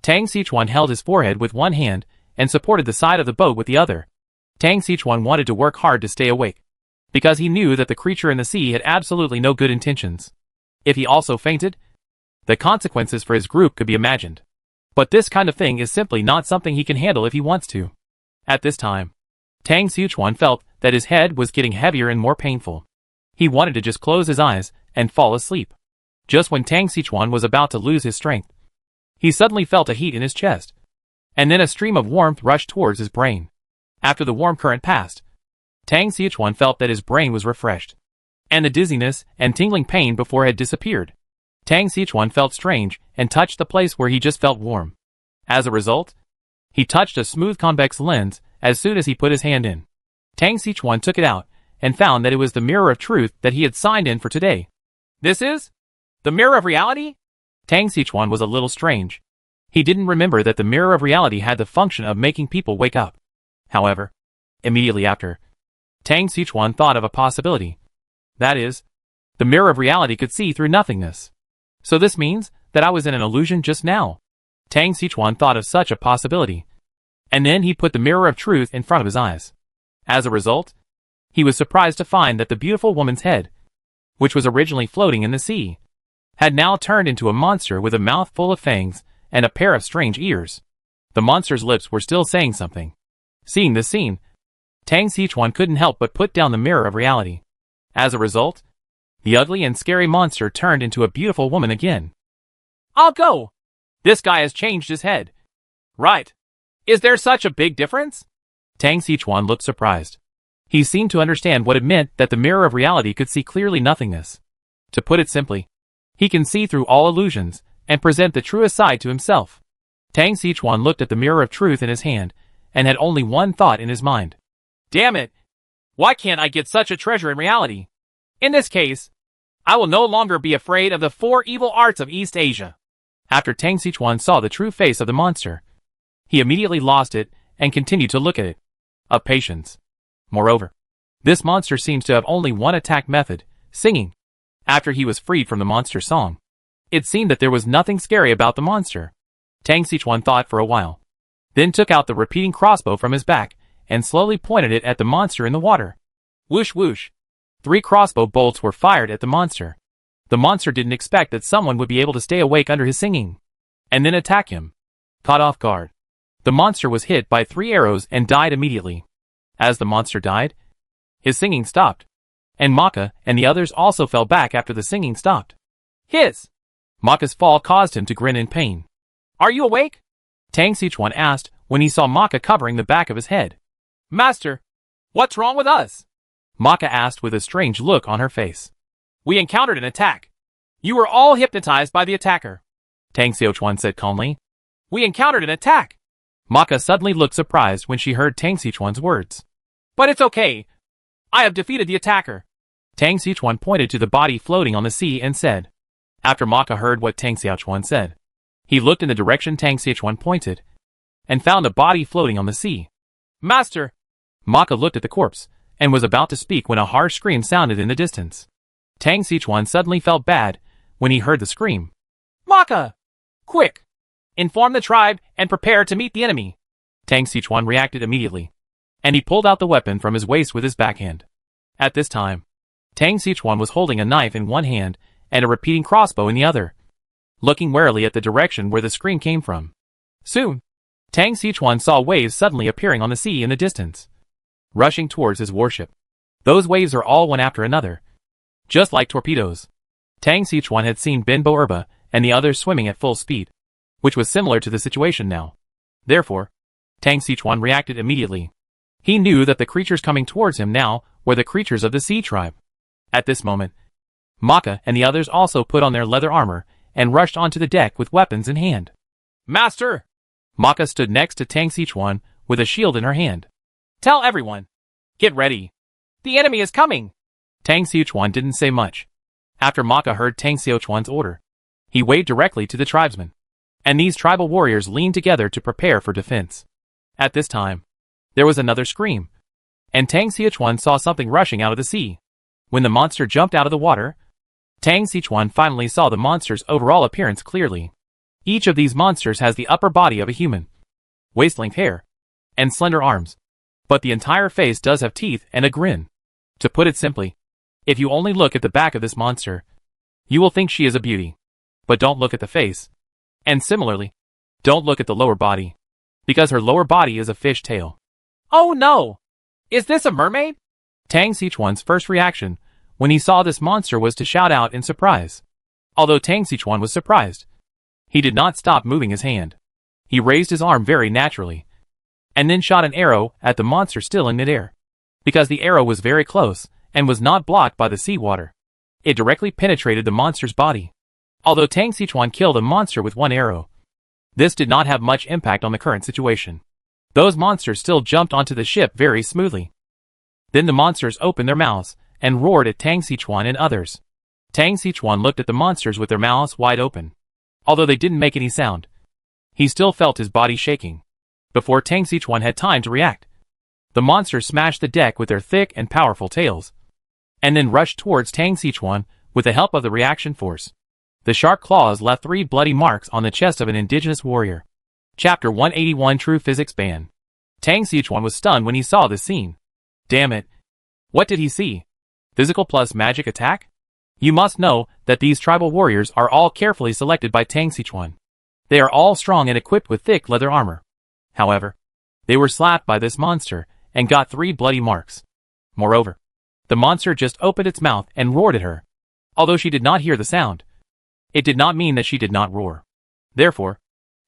Tang Xiaochuan held his forehead with one hand and supported the side of the boat with the other. Tang Xiaochuan wanted to work hard to stay awake, because he knew that the creature in the sea had absolutely no good intentions. If he also fainted, the consequences for his group could be imagined. But this kind of thing is simply not something he can handle if he wants to. At this time, Tang Xiaochuan felt that his head was getting heavier and more painful. He wanted to just close his eyes and fall asleep. Just when Tang Xiaochuan was about to lose his strength, he suddenly felt a heat in his chest, and then a stream of warmth rushed towards his brain. After the warm current passed, Tang Xiaochuan felt that his brain was refreshed, and the dizziness and tingling pain before had disappeared. Tang Xiaochuan felt strange and touched the place where he just felt warm. As a result, he touched a smooth convex lens as soon as he put his hand in. Tang Xiaochuan took it out and found that it was the mirror of truth that he had signed in for today. This is the mirror of reality? Tang Xiaochuan was a little strange. He didn't remember that the mirror of reality had the function of making people wake up. However, immediately after, Tang Xiaochuan thought of a possibility. That is, the mirror of reality could see through nothingness. So this means that I was in an illusion just now. Tang Xiaochuan thought of such a possibility, and then he put the mirror of truth in front of his eyes. As a result, he was surprised to find that the beautiful woman's head, which was originally floating in the sea, had now turned into a monster with a mouth full of fangs and a pair of strange ears. The monster's lips were still saying something. Seeing this scene, Tang Xiaochuan couldn't help but put down the mirror of reality. As a result, the ugly and scary monster turned into a beautiful woman again. I'll go! This guy has changed his head. Right. Is there such a big difference? Tang Xiaochuan looked surprised. He seemed to understand what it meant that the mirror of reality could see clearly nothingness. To put it simply, he can see through all illusions and present the truest side to himself. Tang Xiaochuan looked at the mirror of truth in his hand and had only one thought in his mind. Damn it! Why can't I get such a treasure in reality? In this case, I will no longer be afraid of the 4 evil arts of East Asia. After Tang Xichuan saw the true face of the monster, he immediately lost it and continued to look at it. Of patience. Moreover, this monster seems to have only one attack method, singing. After he was freed from the monster song, it seemed that there was nothing scary about the monster. Tang Xichuan thought for a while, then took out the repeating crossbow from his back and slowly pointed it at the monster in the water. Whoosh whoosh. 3 crossbow bolts were fired at the monster. The monster didn't expect that someone would be able to stay awake under his singing and then attack him. Caught off guard, the monster was hit by 3 arrows and died immediately. As the monster died, his singing stopped, and Maka and the others also fell back after the singing stopped. Hiss! Maka's fall caused him to grin in pain. Are you awake? Tang Xichuan asked when he saw Maka covering the back of his head. Master, what's wrong with us? Maka asked with a strange look on her face. We encountered an attack. You were all hypnotized by the attacker. Tang Xichuan said calmly. We encountered an attack. Maka suddenly looked surprised when she heard Tang Xichuan's words. But it's okay. I have defeated the attacker. Tang Xichuan pointed to the body floating on the sea and said. After Maka heard what Tang Xichuan said, he looked in the direction Tang Xichuan pointed and found a body floating on the sea. Master! Maka looked at the corpse and was about to speak when a harsh scream sounded in the distance. Tang Xichuan suddenly felt bad when he heard the scream. Maka! Quick! Inform the tribe and prepare to meet the enemy. Tang Xichuan reacted immediately, and he pulled out the weapon from his waist with his backhand. At this time, Tang Xichuan was holding a knife in one hand and a repeating crossbow in the other, looking warily at the direction where the scream came from. Soon, Tang Xichuan saw waves suddenly appearing on the sea in the distance, rushing towards his warship. Those waves are all one after another, just like torpedoes. Tang Xichuan had seen Binbo Erba and the others swimming at full speed, which was similar to the situation now. Therefore, Tang Xichuan reacted immediately. He knew that the creatures coming towards him now were the creatures of the sea tribe. At this moment, Maka and the others also put on their leather armor and rushed onto the deck with weapons in hand. Master! Maka stood next to Tang Xichuan with a shield in her hand. Tell everyone. Get ready. The enemy is coming. Tang Xichuan didn't say much. After Maka heard Tang Xichuan's order, he waved directly to the tribesmen, and these tribal warriors leaned together to prepare for defense. At this time, there was another scream, and Tang Xichuan saw something rushing out of the sea. When the monster jumped out of the water, Tang Xichuan finally saw the monster's overall appearance clearly. Each of these monsters has the upper body of a human, waist-length hair, and slender arms, but the entire face does have teeth and a grin. To put it simply, if you only look at the back of this monster, you will think she is a beauty. But don't look at the face. And similarly, don't look at the lower body, because her lower body is a fish tail. Oh no! Is this a mermaid? Tang Xichuan's first reaction when he saw this monster was to shout out in surprise. Although Tang Xichuan was surprised, he did not stop moving his hand. He raised his arm very naturally, and then shot an arrow at the monster still in midair. Because the arrow was very close and was not blocked by the seawater, it directly penetrated the monster's body. Although Tang Xichuan killed a monster with one arrow, this did not have much impact on the current situation. Those monsters still jumped onto the ship very smoothly. Then the monsters opened their mouths and roared at Tang Xichuan and others. Tang Xichuan looked at the monsters with their mouths wide open. Although they didn't make any sound, he still felt his body shaking. Before Tang Xichuan had time to react, the monsters smashed the deck with their thick and powerful tails, and then rushed towards Tang Xichuan with the help of the reaction force. The shark claws left 3 bloody marks on the chest of an indigenous warrior. Chapter 181 True Physics Ban. Tang Xichuan was stunned when he saw this scene. Damn it. What did he see? Physical plus magic attack? You must know that these tribal warriors are all carefully selected by Tang Xichuan. They are all strong and equipped with thick leather armor. However, they were slapped by this monster and got 3 bloody marks. Moreover, the monster just opened its mouth and roared at her. Although she did not hear the sound, it did not mean that she did not roar. Therefore,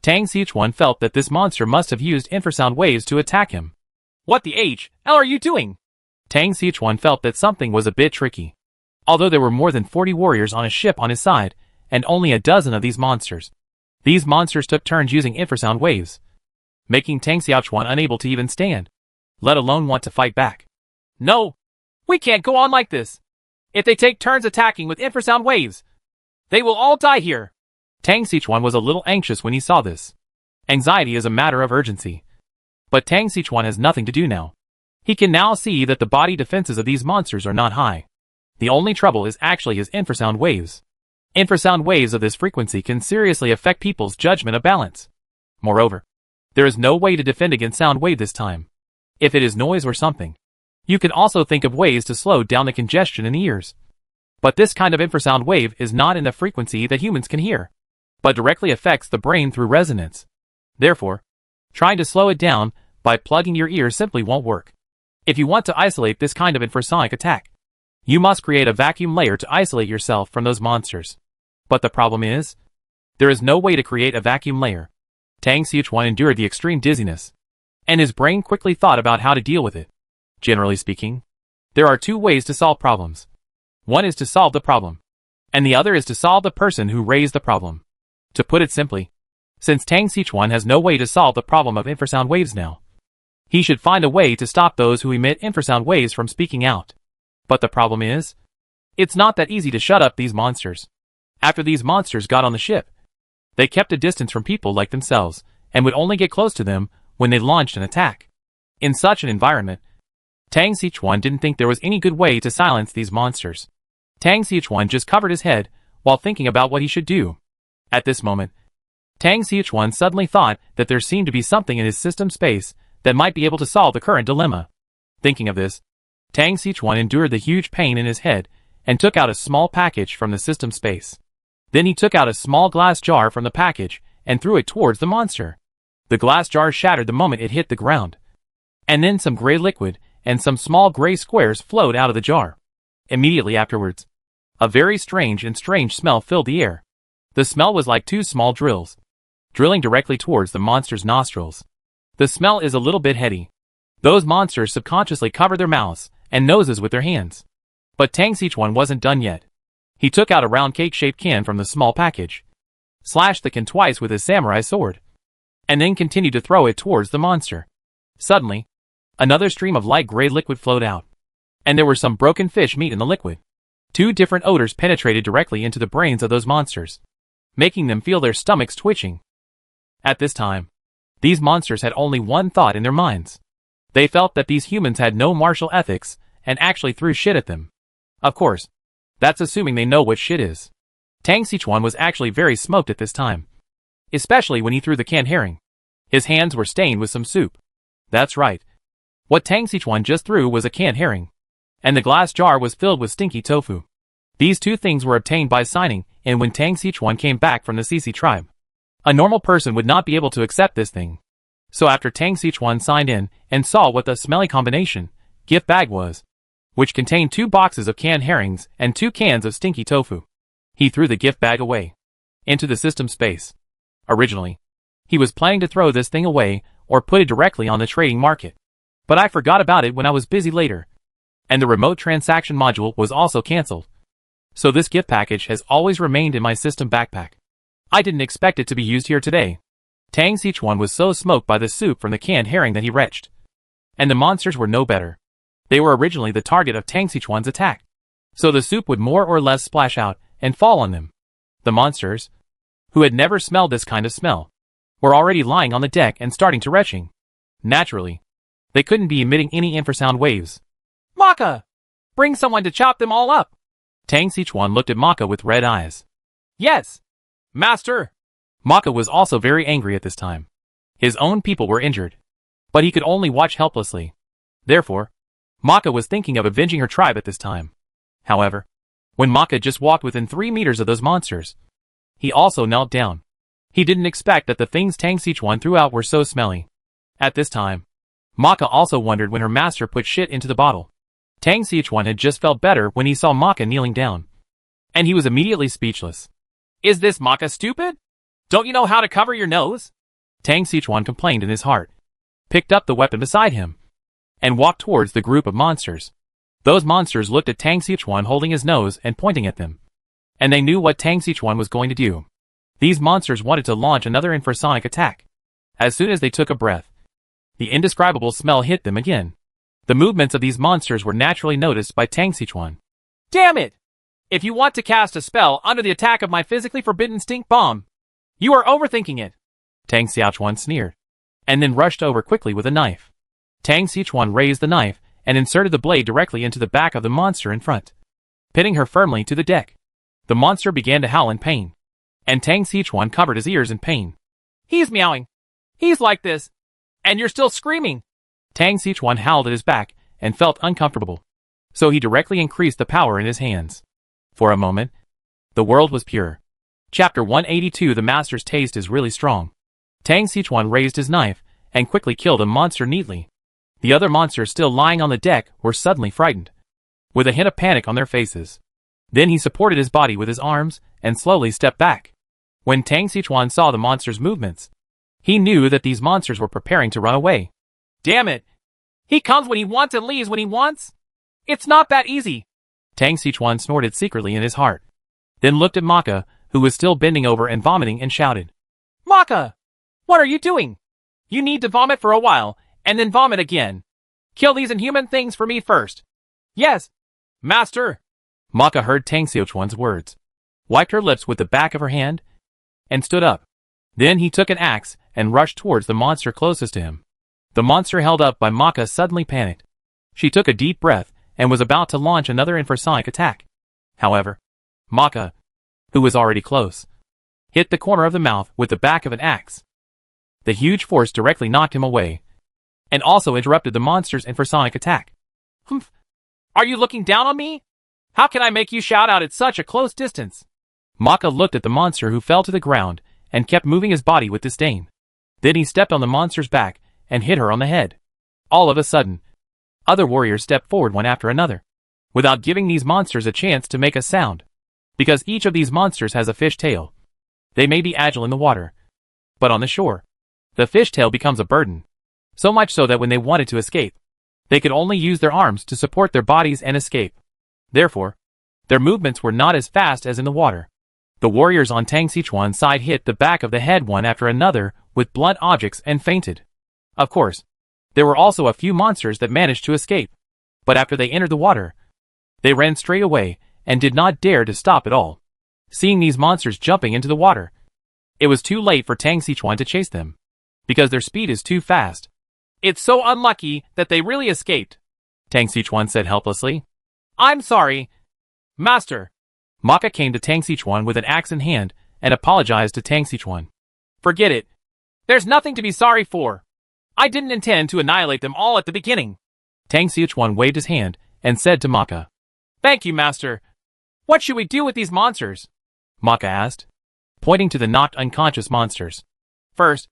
Tang Xichuan felt that this monster must have used infrasound waves to attack him. What the hell are you doing? Tang Xichuan felt that something was a bit tricky. Although there were more than 40 warriors on a ship on his side, and only a dozen of these monsters took turns using infrasound waves. making Tang Xiaochuan unable to even stand, let alone want to fight back. No! We can't go on like this! If they take turns attacking with infrasound waves, they will all die here! Tang Xiaochuan was a little anxious when he saw this. Anxiety is a matter of urgency. But Tang Xiaochuan has nothing to do now. He can now see that the body defenses of these monsters are not high. The only trouble is actually his infrasound waves. Infrasound waves of this frequency can seriously affect people's judgment of balance. Moreover, there is no way to defend against sound wave this time. If it is noise or something, you can also think of ways to slow down the congestion in the ears. But this kind of infrasound wave is not in the frequency that humans can hear, but directly affects the brain through resonance. Therefore, trying to slow it down by plugging your ears simply won't work. If you want to isolate this kind of infrasonic attack, you must create a vacuum layer to isolate yourself from those monsters. But the problem is, there is no way to create a vacuum layer. Tang Xiaochuan endured the extreme dizziness, and his brain quickly thought about how to deal with it. Generally speaking, there are two ways to solve problems. One is to solve the problem, and the other is to solve the person who raised the problem. To put it simply, since Tang Xiaochuan has no way to solve the problem of infrasound waves now, he should find a way to stop those who emit infrasound waves from speaking out. But the problem is, it's not that easy to shut up these monsters. After these monsters got on the ship, they kept a distance from people like themselves, and would only get close to them when they launched an attack. In such an environment, Tang Xiaochuan didn't think there was any good way to silence these monsters. Tang Xiaochuan just covered his head while thinking about what he should do. At this moment, Tang Xiaochuan suddenly thought that there seemed to be something in his system space that might be able to solve the current dilemma. Thinking of this, Tang Xiaochuan endured the huge pain in his head and took out a small package from the system space. Then he took out a small glass jar from the package and threw it towards the monster. The glass jar shattered the moment it hit the ground. And then some gray liquid and some small gray squares flowed out of the jar. Immediately afterwards, a very strange smell filled the air. The smell was like two small drills, drilling directly towards the monster's nostrils. The smell is a little bit heady. Those monsters subconsciously cover their mouths and noses with their hands. But Tang Xiaochuan wasn't done yet. He took out a round cake-shaped can from the small package, slashed the can twice with his samurai sword, and then continued to throw it towards the monster. Suddenly, another stream of light gray liquid flowed out, and there were some broken fish meat in the liquid. Two different odors penetrated directly into the brains of those monsters, making them feel their stomachs twitching. At this time, these monsters had only one thought in their minds. They felt that these humans had no martial ethics and actually threw shit at them. Of course, that's assuming they know what shit is. Tang Xiaochuan was actually very smoked at this time, especially when he threw the canned herring. His hands were stained with some soup. That's right. What Tang Xiaochuan just threw was a canned herring, and the glass jar was filled with stinky tofu. These two things were obtained by signing in when Tang Xiaochuan came back from the Cici tribe. A normal person would not be able to accept this thing. So after Tang Xiaochuan signed in and saw what the smelly combination gift bag was, which contained 2 boxes of canned herrings and 2 cans of stinky tofu, he threw the gift bag away into the system space. Originally, he was planning to throw this thing away or put it directly on the trading market, but I forgot about it when I was busy later, and the remote transaction module was also cancelled. So this gift package has always remained in my system backpack. I didn't expect it to be used here today. Tang Xiaochuan was so smoked by the soup from the canned herring that he retched. And the monsters were no better. They were originally the target of Tang Xiaochuan's attack, so the soup would more or less splash out and fall on them. The monsters, who had never smelled this kind of smell, were already lying on the deck and starting to retching. Naturally, they couldn't be emitting any infrasound waves. Maka! Bring someone to chop them all up! Tang Xiaochuan looked at Maka with red eyes. Yes, Master! Maka was also very angry at this time. His own people were injured, but he could only watch helplessly. Therefore, Maka was thinking of avenging her tribe at this time. However, when Maka just walked within 3 meters of those monsters, he also knelt down. He didn't expect that the things Tang Xiaochuan threw out were so smelly. At this time, Maka also wondered when her master put shit into the bottle. Tang Xiaochuan had just felt better when he saw Maka kneeling down, and he was immediately speechless. Is this Maka stupid? Don't you know how to cover your nose? Tang Xiaochuan complained in his heart, picked up the weapon beside him, and walked towards the group of monsters. Those monsters looked at Tang Xiaochuan holding his nose and pointing at them, and they knew what Tang Xiaochuan was going to do. These monsters wanted to launch another infrasonic attack. As soon as they took a breath, the indescribable smell hit them again. The movements of these monsters were naturally noticed by Tang Xichuan. Damn it! If you want to cast a spell under the attack of my physically forbidden stink bomb, you are overthinking it. Tang Xiaochuan sneered, and then rushed over quickly with a knife. Tang Xichuan raised the knife and inserted the blade directly into the back of the monster in front, pinning her firmly to the deck. The monster began to howl in pain, and Tang Xichuan covered his ears in pain. He's meowing. He's like this. And you're still screaming. Tang Xichuan howled at his back and felt uncomfortable, so he directly increased the power in his hands. For a moment, the world was pure. Chapter 182. The Master's taste is really strong. Tang Xichuan raised his knife and quickly killed a monster neatly. The other monsters still lying on the deck were suddenly frightened, with a hint of panic on their faces. Then he supported his body with his arms and slowly stepped back. When Tang Xichuan saw the monsters' movements, he knew that these monsters were preparing to run away. Damn it! He comes when he wants and leaves when he wants? It's not that easy! Tang Xichuan snorted secretly in his heart, then looked at Maka, who was still bending over and vomiting, and shouted, Maka! What are you doing? You need to vomit for a while, and then vomit again. Kill these inhuman things for me first. Yes, Master! Maka heard Tang Xiaochuan's words, wiped her lips with the back of her hand, and stood up. Then he took an axe and rushed towards the monster closest to him. The monster held up by Maka suddenly panicked. She took a deep breath and was about to launch another infrasonic attack. However, Maka, who was already close, hit the corner of the mouth with the back of an axe. The huge force directly knocked him away, and also interrupted the monster's infrasonic attack. Humph! Are you looking down on me? How can I make you shout out at such a close distance? Maka looked at the monster, who fell to the ground and kept moving his body with disdain. Then he stepped on the monster's back and hit her on the head. All of a sudden, other warriors stepped forward one after another, without giving these monsters a chance to make a sound. Because each of these monsters has a fish tail, they may be agile in the water, but on the shore, the fish tail becomes a burden. So much so that when they wanted to escape, they could only use their arms to support their bodies and escape. Therefore, their movements were not as fast as in the water. The warriors on Tang Xichuan's side hit the back of the head one after another with blunt objects and fainted. Of course, there were also a few monsters that managed to escape, but after they entered the water, they ran straight away and did not dare to stop at all. Seeing these monsters jumping into the water, it was too late for Tang Xichuan to chase them, because their speed is too fast. It's so unlucky that they really escaped, Tang Xichuan said helplessly. I'm sorry, Master. Maka came to Tang Xichuan with an axe in hand and apologized to Tang Xichuan. Forget it. There's nothing to be sorry for. I didn't intend to annihilate them all at the beginning. Tang Xichuan waved his hand and said to Maka, Thank you, Master. What should we do with these monsters? Maka asked, pointing to the knocked unconscious monsters. First,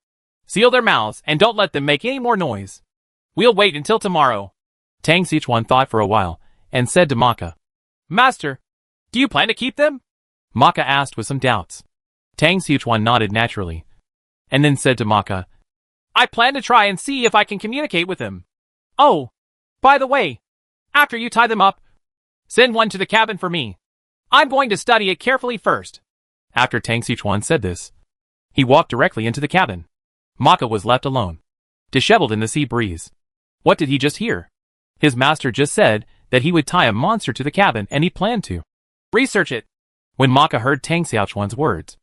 seal their mouths and don't let them make any more noise. We'll wait until tomorrow. Tang Xichuan thought for a while and said to Maka, Master, do you plan to keep them? Maka asked with some doubts. Tang Xichuan nodded naturally, and then said to Maka, I plan to try and see if I can communicate with them. Oh, by the way, after you tie them up, send one to the cabin for me. I'm going to study it carefully first. After Tang Xichuan said this, he walked directly into the cabin. Maka was left alone, disheveled in the sea breeze. What did he just hear? His master just said that he would tie a monster to the cabin, and he planned to research it. When Maka heard Tang Xiaochuan's words,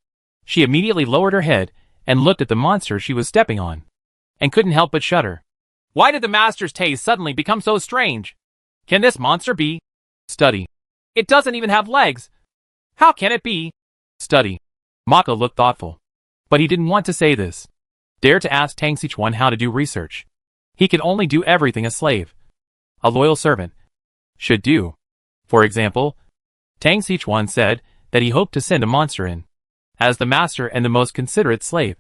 she immediately lowered her head and looked at the monster she was stepping on, and couldn't help but shudder. Why did the master's taste suddenly become so strange? Can this monster be Study? It doesn't even have legs. How can it be Study? Maka looked thoughtful, but he didn't want to say this. Dare to ask Tang Xichuan how to do research. He could only do everything a slave, a loyal servant, should do. For example, Tang Xichuan said that he hoped to send a monster in. As the master and the most considerate slave,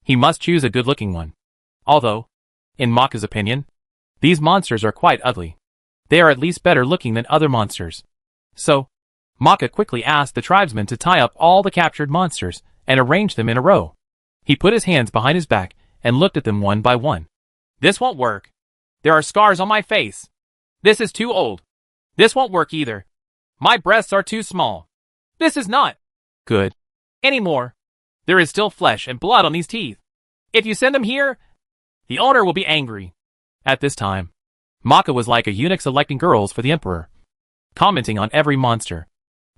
he must choose a good-looking one. Although, in Maka's opinion, these monsters are quite ugly. They are at least better looking than other monsters. So, Maka quickly asked the tribesmen to tie up all the captured monsters and arrange them in a row. He put his hands behind his back and looked at them one by one. This won't work. There are scars on my face. This is too old. This won't work either. My breasts are too small. This is not good anymore. There is still flesh and blood on these teeth. If you send them here, the owner will be angry. At this time, Maka was like a eunuch selecting girls for the emperor, commenting on every monster.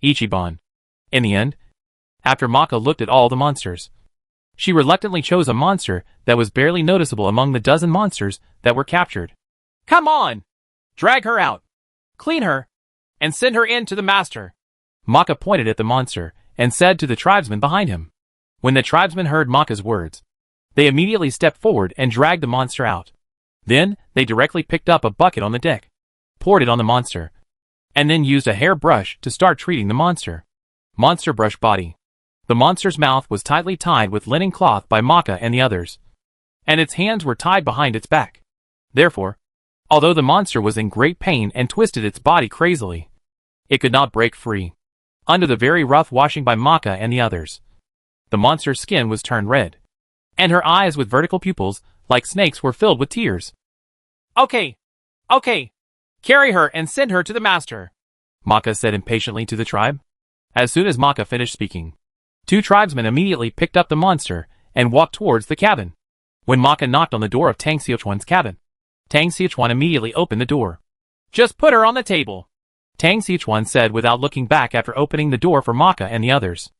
Ichiban. In the end, after Maka looked at all the monsters, she reluctantly chose a monster that was barely noticeable among the dozen monsters that were captured. Come on! Drag her out, clean her, and send her in to the master. Maka pointed at the monster and said to the tribesmen behind him. When the tribesmen heard Maka's words, they immediately stepped forward and dragged the monster out. Then, they directly picked up a bucket on the deck, poured it on the monster, and then used a hair brush to start treating the monster. Monster brush body. The monster's mouth was tightly tied with linen cloth by Maka and the others, and its hands were tied behind its back. Therefore, although the monster was in great pain and twisted its body crazily, it could not break free. Under the very rough washing by Maka and the others, the monster's skin was turned red, and her eyes with vertical pupils, like snakes, were filled with tears. Okay. Carry her and send her to the master, Maka said impatiently to the tribe. As soon as Maka finished speaking, 2 tribesmen immediately picked up the monster and walked towards the cabin. When Maka knocked on the door of Tang Xiuquan's cabin, Tang Xiuquan immediately opened the door. Just put her on the table, Tang Xiuquan said without looking back after opening the door for Maka and the others.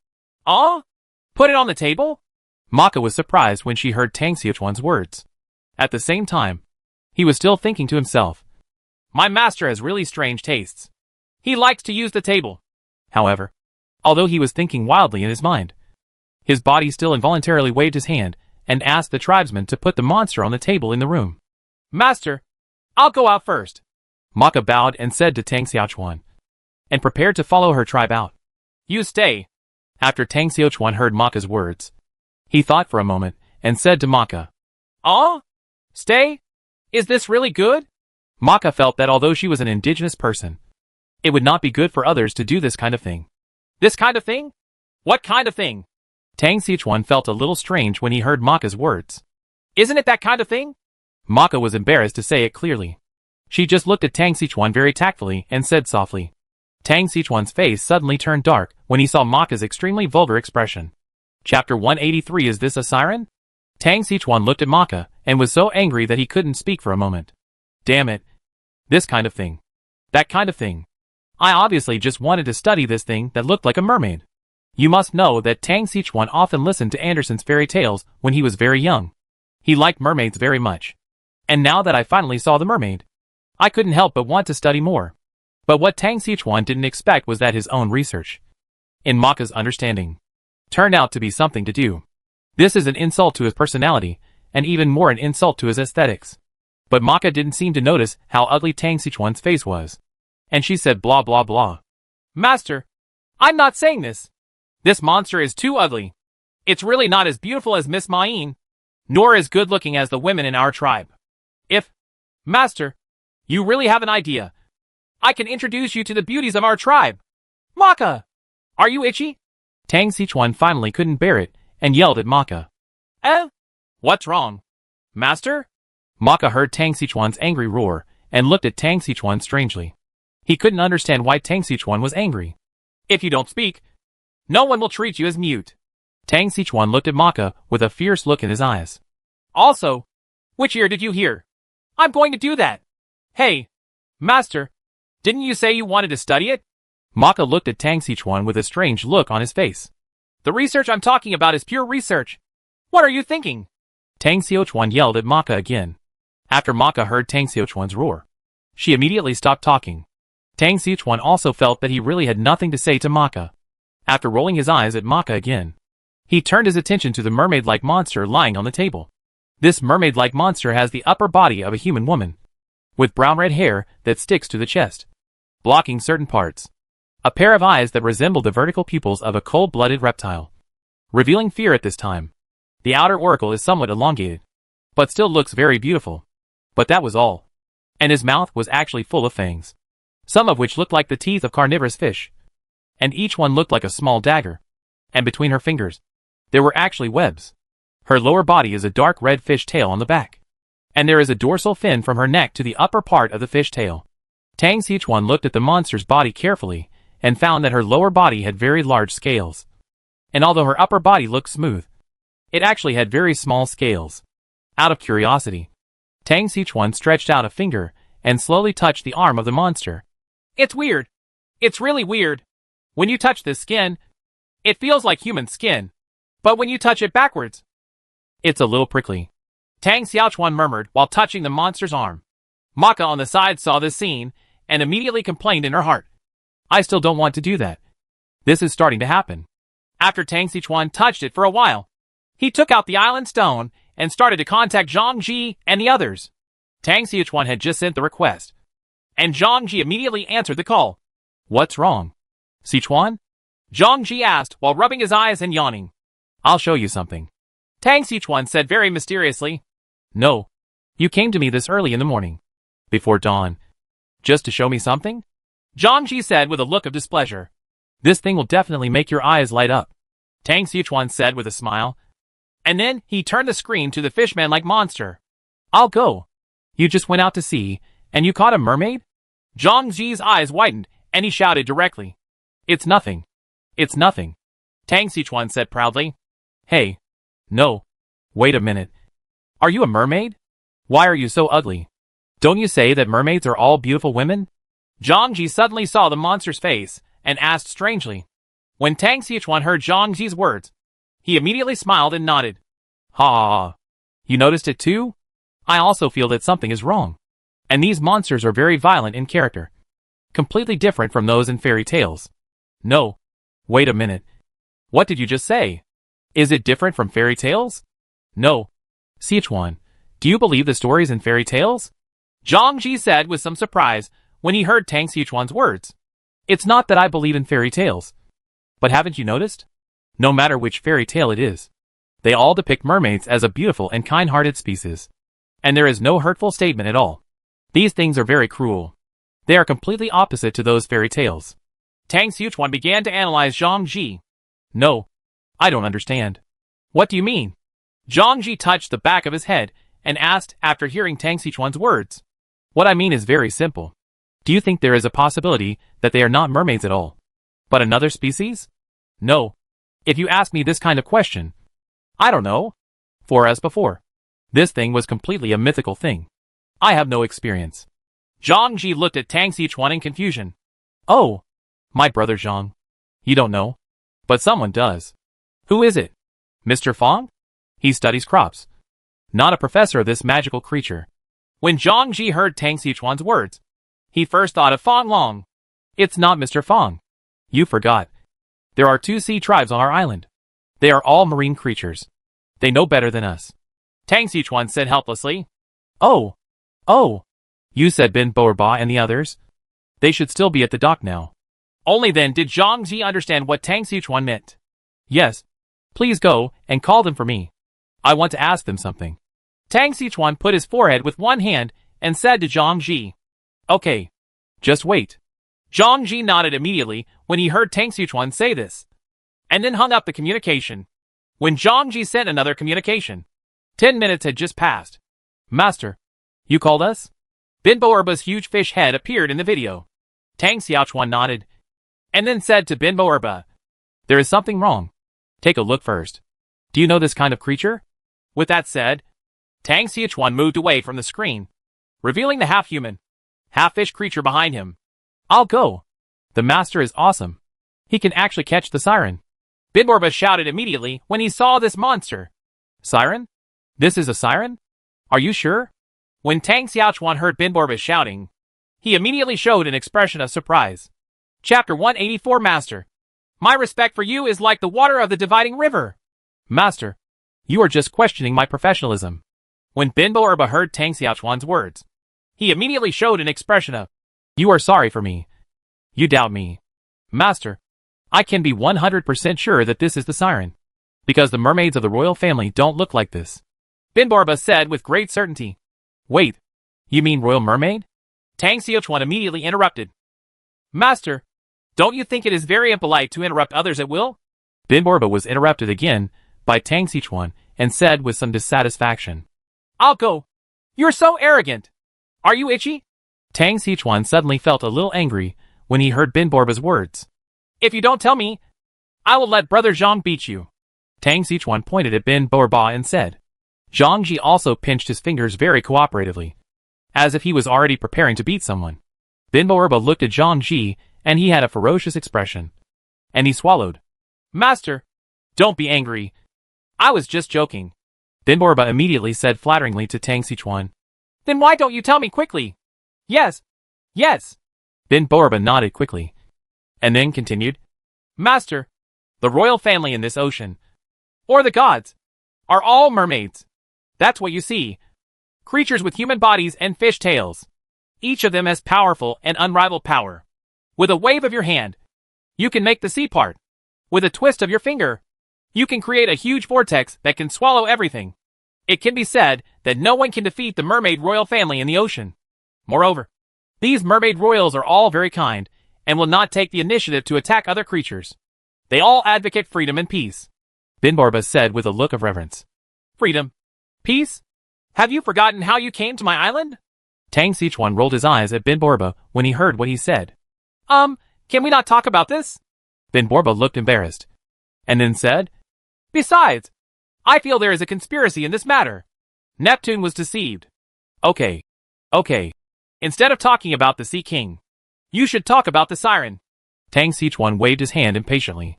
Put it on the table? Maka was surprised when she heard Tang Xiuquan's words. At the same time, he was still thinking to himself, my master has really strange tastes. He likes to use the table. However, although he was thinking wildly in his mind, his body still involuntarily waved his hand and asked the tribesman to put the monster on the table in the room. Master, I'll go out first. Maka bowed and said to Tang Xiuquan, and prepared to follow her tribe out. You stay. After Tang Xiuquan heard Maka's words, he thought for a moment and said to Maka, Stay? Is this really good? Maka felt that although she was an indigenous person, it would not be good for others to do this kind of thing. This kind of thing? What kind of thing? Tang Xiuquan felt a little strange when he heard Maka's words. Isn't it that kind of thing? Maka was embarrassed to say it clearly. She just looked at Tang Xiuquan very tactfully and said softly. Tang Xiuquan's face suddenly turned dark when he saw Maka's extremely vulgar expression. Chapter 183. Is this a siren? Tang Xiuquan looked at Maka and was so angry that he couldn't speak for a moment. Damn it. This kind of thing. That kind of thing. I obviously just wanted to study this thing that looked like a mermaid. You must know that Tang Xiuquan often listened to Andersen's fairy tales when he was very young. He liked mermaids very much. And now that I finally saw the mermaid, I couldn't help but want to study more. But what Tang Xiuquan didn't expect was that his own research, in Maka's understanding, turned out to be something to do. This is an insult to his personality, and even more an insult to his aesthetics. But Maka didn't seem to notice how ugly Tang Xiuquan's face was. And she said blah blah blah. Master, I'm not saying this. This monster is too ugly. It's really not as beautiful as Miss Maine, nor as good looking as the women in our tribe. If, Master, you really have an idea, I can introduce you to the beauties of our tribe. Maka! Are you itchy? Tang Xiuquan finally couldn't bear it and yelled at Maka. What's wrong? Master? Maka heard Tang Xiuquan's angry roar and looked at Tang Xiuquan strangely. He couldn't understand why Tang Xiuquan was angry. If you don't speak, no one will treat you as mute. Tang Xiuquan looked at Maka with a fierce look in his eyes. Also, which ear did you hear? I'm going to do that. Hey, Master, didn't you say you wanted to study it? Maka looked at Tang Xiuquan with a strange look on his face. The research I'm talking about is pure research. What are you thinking? Tang Xiuquan yelled at Maka again. After Maka heard Tang Xiuquan's roar, she immediately stopped talking. Tang Xiuquan also felt that he really had nothing to say to Maka. After rolling his eyes at Maka again, he turned his attention to the mermaid-like monster lying on the table. This mermaid-like monster has the upper body of a human woman, with brown-red hair that sticks to the chest, blocking certain parts. A pair of eyes that resemble the vertical pupils of a cold-blooded reptile, revealing fear at this time. The outer auricle is somewhat elongated, but still looks very beautiful. But that was all. And his mouth was actually full of fangs, some of which looked like the teeth of carnivorous fish, and each one looked like a small dagger. And between her fingers, there were actually webs. Her lower body is a dark red fish tail on the back, and there is a dorsal fin from her neck to the upper part of the fish tail. Tang Xiuquan looked at the monster's body carefully and found that her lower body had very large scales. And although her upper body looked smooth, It actually had very small scales. Out of curiosity, Tang Xichuan stretched out a finger and slowly touched the arm of the monster. It's weird. It's really weird. When you touch this skin, it feels like human skin. But when you touch it backwards, it's a little prickly. Tang Xiaochuan murmured while touching the monster's arm. Maka on the side saw this scene and immediately complained in her heart. I still don't want to do that. This is starting to happen. After Tang Xichuan touched it for a while, he took out the island stone and started to contact Zhang Ji and the others. Tang Xichuan had just sent the request, and Zhang Ji immediately answered the call. What's wrong? Sichuan? Zhang Ji asked while rubbing his eyes and yawning. I'll show you something. Tang Xichuan said very mysteriously. No. You came to me this early in the morning. Before dawn. Just to show me something? Zhang Ji said with a look of displeasure. This thing will definitely make your eyes light up. Tang Xichuan said with a smile. And then he turned the screen to the fishman-like monster. I'll go. You just went out to sea, and you caught a mermaid? Zhang Ji's eyes widened, and he shouted directly. It's nothing. It's nothing. Tang Xichuan said proudly. Hey. No. Wait a minute. Are you a mermaid? Why are you so ugly? Don't you say that mermaids are all beautiful women? Zhang Ji suddenly saw the monster's face, and asked strangely. When Tang Xichuan heard Zhang Ji's words, he immediately smiled and nodded. Ha ha ha. You noticed it too? I also feel that something is wrong. And these monsters are very violent in character. Completely different from those in fairy tales. No. Wait a minute. What did you just say? Is it different from fairy tales? No. Sichuan, do you believe the stories in fairy tales? Zhang Ji said with some surprise when he heard Tang Xichuan's words. It's not that I believe in fairy tales. But haven't you noticed? No matter which fairy tale it is, they all depict mermaids as a beautiful and kind-hearted species. And there is no hurtful statement at all. These things are very cruel. They are completely opposite to those fairy tales. Tang Xichuan began to analyze Zhang Ji. No. I don't understand. What do you mean? Zhang Ji touched the back of his head and asked after hearing Tang Xichuan's words. What I mean is very simple. Do you think there is a possibility that they are not mermaids at all, but another species? No. If you ask me this kind of question, I don't know. For as before, this thing was completely a mythical thing. I have no experience. Zhang Ji looked at Tang Xichuan in confusion. Oh, my brother Zhang. You don't know? But someone does. Who is it? Mr. Fang? He studies crops. Not a professor of this magical creature. When Zhang Ji heard Tang Xichuan's words, he first thought of Fang Long. It's not Mr. Fang. You forgot. There are 2 sea tribes on our island. They are all marine creatures. They know better than us. Tang Xichuan said helplessly. Oh. Oh. You said Bin Boerba and the others? They should still be at the dock now. Only then did Zhang Ji understand what Tang Xichuan meant. Yes. Please go and call them for me. I want to ask them something. Tang Xichuan put his forehead with one hand and said to Zhang Ji. Okay. Just wait. Zhang Ji nodded immediately when he heard Tang Xichuan say this, and then hung up the communication. When Zhang Ji sent another communication, 10 minutes had just passed. Master, you called us? Bin Boerba's huge fish head appeared in the video. Tang Xiaochuan nodded, and then said to Bin Boerba, there is something wrong. Take a look first. Do you know this kind of creature? With that said, Tang Xiaochuan moved away from the screen, revealing the half-human, half-fish creature behind him. I'll go. The master is awesome. He can actually catch the siren. Bin Boerba shouted immediately when he saw this monster. Siren? This is a siren? Are you sure? When Tang Xiaochuan heard Bin Boerba shouting, he immediately showed an expression of surprise. Chapter 184 Master. My respect for you is like the water of the dividing river. Master, you are just questioning my professionalism. When Bin Boerba heard Tang Xiaochuan's words, he immediately showed an expression of, you are sorry for me. You doubt me. Master, I can be 100% sure that this is the siren, because the mermaids of the royal family don't look like this. Bin Boerba said with great certainty. Wait, you mean royal mermaid? Tang Xiaochuan immediately interrupted. Master, don't you think it is very impolite to interrupt others at will? Bin Boerba was interrupted again by Tang Xiaochuan and said with some dissatisfaction. I'll go. You're so arrogant. Are you itchy? Tang Xiaochuan suddenly felt a little angry when he heard Bin Boerba's words. If you don't tell me, I will let Brother Zhang beat you. Tang Sichuan pointed at Bin Boerba and said. Zhang Ji also pinched his fingers very cooperatively, as if he was already preparing to beat someone. Bin Boerba looked at Zhang Ji, and he had a ferocious expression. And he swallowed. Master, don't be angry. I was just joking. Bin Boerba immediately said flatteringly to Tang Sichuan. Then why don't you tell me quickly? Yes. Yes. Bin Boerba nodded quickly, and then continued. Master, the royal family in this ocean, or the gods, are all mermaids. That's what you see. Creatures with human bodies and fish tails. Each of them has powerful and unrivaled power. With a wave of your hand, you can make the sea part. With a twist of your finger, you can create a huge vortex that can swallow everything. It can be said that no one can defeat the mermaid royal family in the ocean. Moreover, these mermaid royals are all very kind and will not take the initiative to attack other creatures. They all advocate freedom and peace. Bin Boerba said with a look of reverence. Freedom? Peace? Have you forgotten how you came to my island? Tang Sichuan rolled his eyes at Bin Boerba when he heard what he said. Can we not talk about this? Bin Boerba looked embarrassed, and then said, Besides, I feel there is a conspiracy in this matter. Neptune was deceived. Okay. Instead of talking about the Sea King, you should talk about the siren. Tang Sichuan waved his hand impatiently.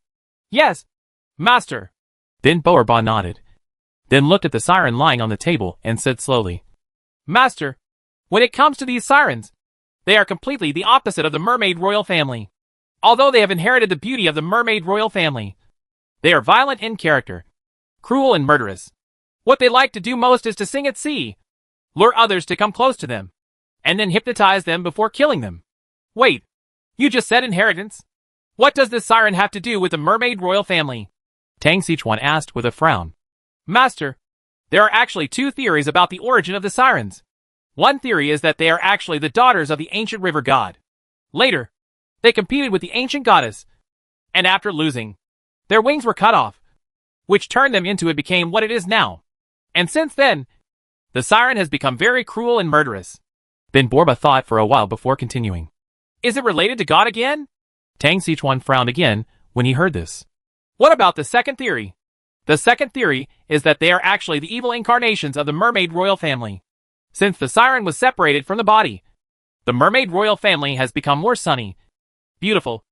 Yes, master. Bin Boerba nodded, then looked at the siren lying on the table and said slowly, Master, when it comes to these sirens, they are completely the opposite of the mermaid royal family. Although they have inherited the beauty of the mermaid royal family, they are violent in character, cruel and murderous. What they like to do most is to sing at sea, lure others to come close to them, and then hypnotize them before killing them. Wait, you just said inheritance? What does this siren have to do with the mermaid royal family? Tang Sichuan asked with a frown. Master, there are actually two theories about the origin of the sirens. One theory is that they are actually the daughters of the ancient river god. Later, they competed with the ancient goddess, and after losing, their wings were cut off, which turned them into it became what it is now. And since then, the siren has become very cruel and murderous. Bin Boerba thought for a while before continuing. Is it related to God again? Tang Sichuan frowned again when he heard this. What about the second theory? The second theory is that they are actually the evil incarnations of the mermaid royal family. Since the siren was separated from the body, the mermaid royal family has become more sunny, beautiful,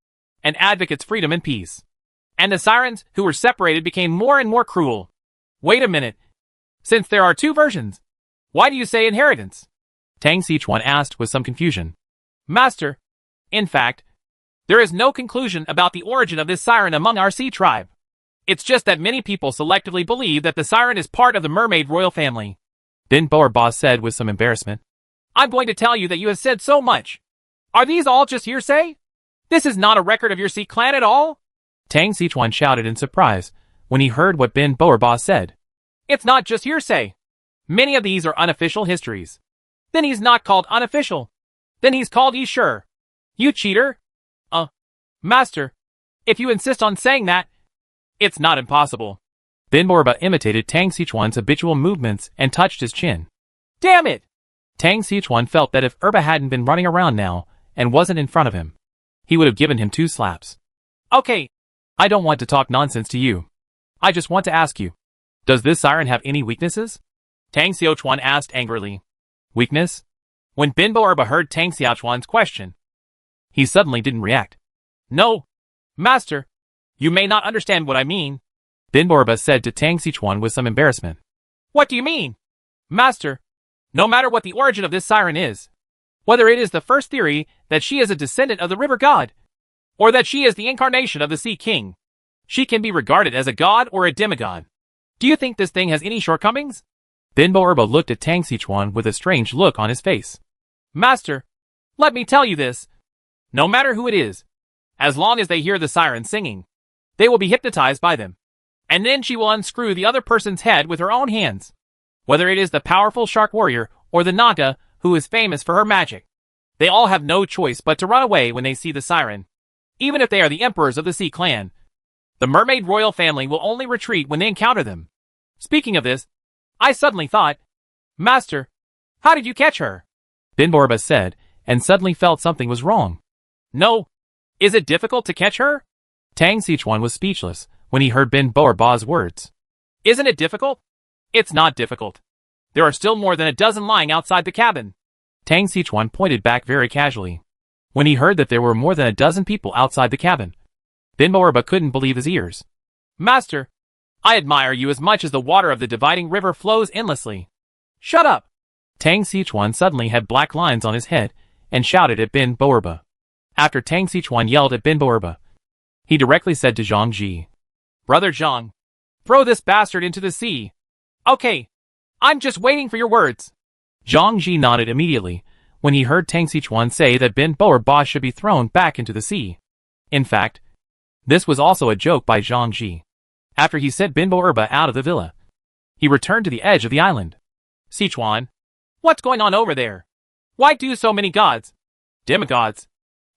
and advocates freedom and peace. And the sirens who were separated became more and more cruel. Wait a minute. Since there are two versions, why do you say inheritance? Tang Sichuan asked with some confusion. Master, in fact, there is no conclusion about the origin of this siren among our sea tribe. It's just that many people selectively believe that the siren is part of the mermaid royal family. Bin Boerba said with some embarrassment. I'm going to tell you that you have said so much. Are these all just hearsay? This is not a record of your sea clan at all? Tang Sichuan shouted in surprise when he heard what Bin Boerba said. It's not just hearsay. Many of these are unofficial histories. Then he's not called unofficial. Then he's called Yi Shi. You cheater. Master, if you insist on saying that, it's not impossible. Bin Boerba imitated Tang Sichuan's habitual movements and touched his chin. Damn it! Tang Sichuan felt that if Erba hadn't been running around now and wasn't in front of him, he would have given him 2 slaps. Okay, I don't want to talk nonsense to you. I just want to ask you, does this siren have any weaknesses? Tang Sichuan asked angrily. Weakness? When Bin Boerba heard Tang Sichuan's question, he suddenly didn't react. No, master, you may not understand what I mean, Bin Boerba said to Tang Sichuan with some embarrassment. What do you mean? Master, no matter what the origin of this siren is, whether it is the first theory that she is a descendant of the river god, or that she is the incarnation of the Sea King, she can be regarded as a god or a demigod. Do you think this thing has any shortcomings? Bin Boerba looked at Tang Sichuan with a strange look on his face. Master, let me tell you this. No matter who it is, as long as they hear the siren singing, they will be hypnotized by them. And then she will unscrew the other person's head with her own hands. Whether it is the powerful shark warrior or the Naga who is famous for her magic, they all have no choice but to run away when they see the siren. Even if they are the emperors of the Sea Clan, the mermaid royal family will only retreat when they encounter them. Speaking of this, I suddenly thought, Master, how did you catch her? Bin Boerba said, and suddenly felt something was wrong. No. Is it difficult to catch her? Tang Sichuan was speechless when he heard Bin Boerba's words. Isn't it difficult? It's not difficult. There are still more than a dozen lying outside the cabin. Tang Sichuan pointed back very casually. When he heard that there were more than a dozen people outside the cabin, Bin Boerba couldn't believe his ears. Master, I admire you as much as the water of the dividing river flows endlessly. Shut up! Tang Sichuan suddenly had black lines on his head and shouted at Bin Boerba. After Tang Sichuan yelled at Bin Boerba, he directly said to Zhang Ji, Brother Zhang, throw this bastard into the sea. Okay, I'm just waiting for your words. Zhang Ji nodded immediately when he heard Tang Sichuan say that Bin Boerba should be thrown back into the sea. In fact, this was also a joke by Zhang Ji. After he sent Bin Boerba out of the villa, he returned to the edge of the island. Sichuan, what's going on over there? Why do so many gods, demigods,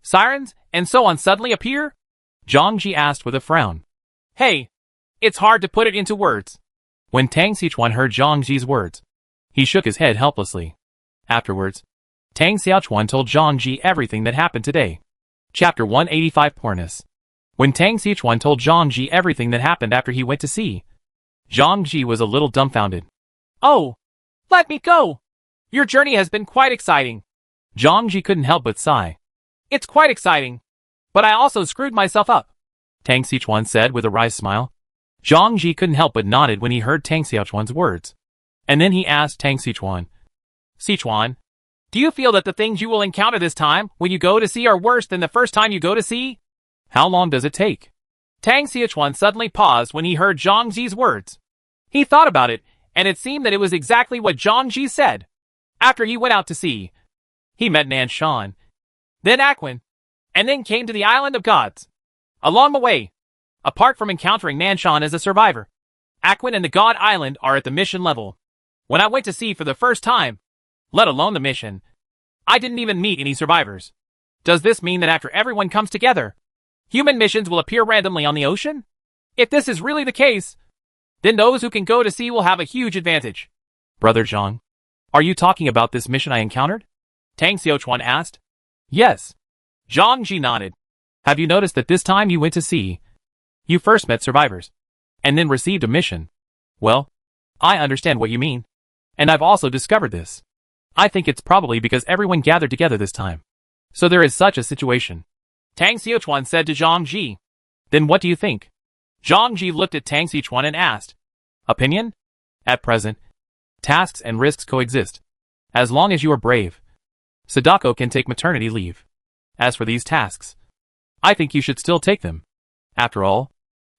sirens, and so on suddenly appear? Zhang Ji asked with a frown. Hey, it's hard to put it into words. When Tang Sichuan heard Zhang Ji's words, he shook his head helplessly. Afterwards, Tang Xiaochuan told Zhang Ji everything that happened today. Chapter 185 Poorness. When Tang Sichuan told Zhang Ji everything that happened after he went to sea, Zhang Ji was a little dumbfounded. Oh, let me go! Your journey has been quite exciting. Zhang Ji couldn't help but sigh. It's quite exciting, but I also screwed myself up, Tang Sichuan said with a wry smile. Zhang Ji couldn't help but nodded when he heard Tang Xiaochuan's words. And then he asked Tang Sichuan, Sichuan, do you feel that the things you will encounter this time when you go to sea are worse than the first time you go to sea? How long does it take? Tang Sichuan suddenly paused when he heard Zhang Ji's words. He thought about it, and it seemed that it was exactly what Zhang Ji said. After he went out to sea, he met Nan Shan, then Aquin, and then came to the Island of Gods. Along the way, apart from encountering Nan Shan as a survivor, Aquin and the God Island are at the mission level. When I went to sea for the first time, let alone the mission, I didn't even meet any survivors. Does this mean that after everyone comes together, human missions will appear randomly on the ocean? If this is really the case, then those who can go to sea will have a huge advantage. Brother Zhang, are you talking about this mission I encountered? Tang Xiaochuan asked. Yes. Zhang Ji nodded. Have you noticed that this time you went to sea, you first met survivors, and then received a mission? Well, I understand what you mean. And I've also discovered this. I think it's probably because everyone gathered together this time. So there is such a situation. Tang Xiaochuan said to Zhang Ji. Then what do you think? Zhang Ji looked at Tang Sichuan and asked. Opinion? At present, tasks and risks coexist. As long as you are brave, Sadako can take maternity leave. As for these tasks, I think you should still take them. After all,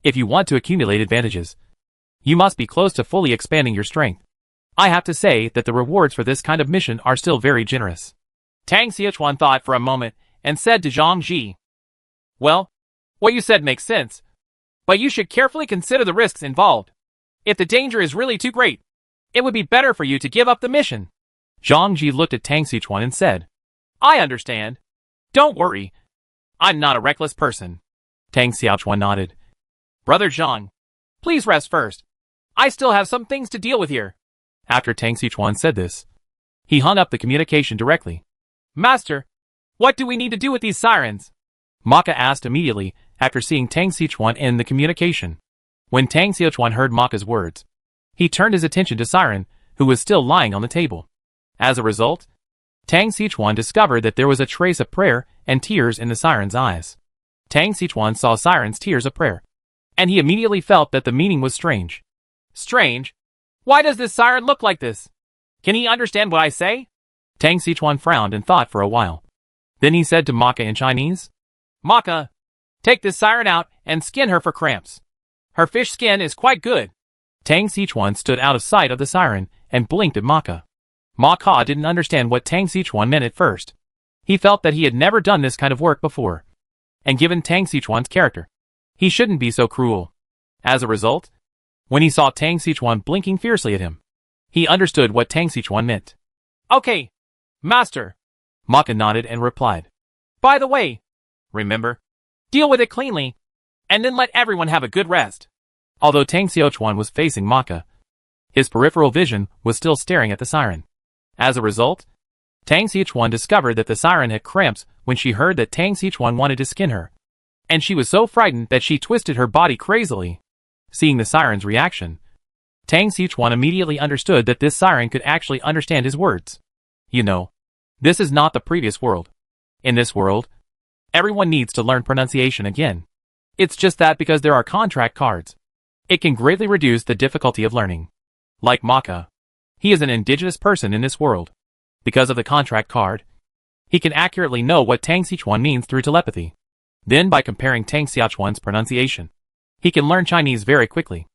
if you want to accumulate advantages, you must be close to fully expanding your strength. I have to say that the rewards for this kind of mission are still very generous. Tang Xiaochuan thought for a moment and said to Zhang Ji. Well, what you said makes sense, but you should carefully consider the risks involved. If the danger is really too great, it would be better for you to give up the mission. Zhang Ji looked at Tang Sichuan and said, I understand. Don't worry. I'm not a reckless person. Tang Xiaochuan nodded. Brother Zhang, please rest first. I still have some things to deal with here. After Tang Sichuan said this, he hung up the communication directly. Master, what do we need to do with these sirens? Maka asked immediately after seeing Tang Sichuan end the communication. When Tang Xiaochuan heard Maka's words, he turned his attention to Siren, who was still lying on the table. As a result, Tang Sichuan discovered that there was a trace of prayer and tears in the Siren's eyes. Tang Sichuan saw Siren's tears of prayer, and he immediately felt that the meaning was strange. Strange? Why does this Siren look like this? Can he understand what I say? Tang Sichuan frowned and thought for a while. Then he said to Maka in Chinese, Maka, take this Siren out and skin her for cramps. Her fish skin is quite good. Tang Sichuan stood out of sight of the Siren and blinked at Maka. Maka didn't understand what Tang Sichuan meant at first. He felt that he had never done this kind of work before. And given Tang Sichuan's character, he shouldn't be so cruel. As a result, when he saw Tang Sichuan blinking fiercely at him, he understood what Tang Sichuan meant. Okay, Master. Maka nodded and replied. By the way, remember, deal with it cleanly, and then let everyone have a good rest. Although Tang Xiaochuan was facing Maka, his peripheral vision was still staring at the Siren. As a result, Tang Xiaochuan discovered that the Siren had cramps when she heard that Tang Xiaochuan wanted to skin her, and she was so frightened that she twisted her body crazily. Seeing the siren's reaction, Tang Xichuan immediately understood that this siren could actually understand his words. You know, this is not the previous world. In this world, everyone needs to learn pronunciation again. It's just that because there are contract cards, it can greatly reduce the difficulty of learning. Like Maka, he is an indigenous person in this world. Because of the contract card, he can accurately know what Tang Xichuan means through telepathy. Then by comparing Tang Xichuan's pronunciation, he can learn Chinese very quickly.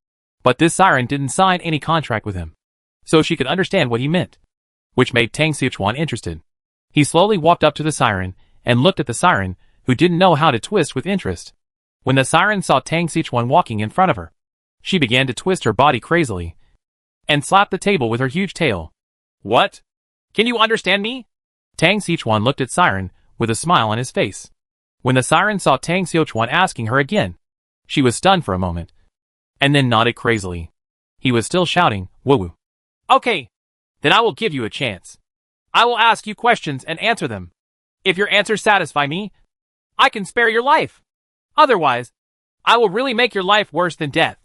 But this siren didn't sign any contract with him, so she could understand what he meant, which made Tang Xichuan interested. He slowly walked up to the siren and looked at the siren, who didn't know how to twist with interest. When the siren saw Tang Xichuan walking in front of her, she began to twist her body crazily and slapped the table with her huge tail. What? Can you understand me? Tang Xichuan looked at Siren with a smile on his face. When the siren saw Tang Xichuan asking her again, she was stunned for a moment, and then nodded crazily. He was still shouting, woo-woo. Okay, then I will give you a chance. I will ask you questions and answer them. If your answers satisfy me, I can spare your life. Otherwise, I will really make your life worse than death.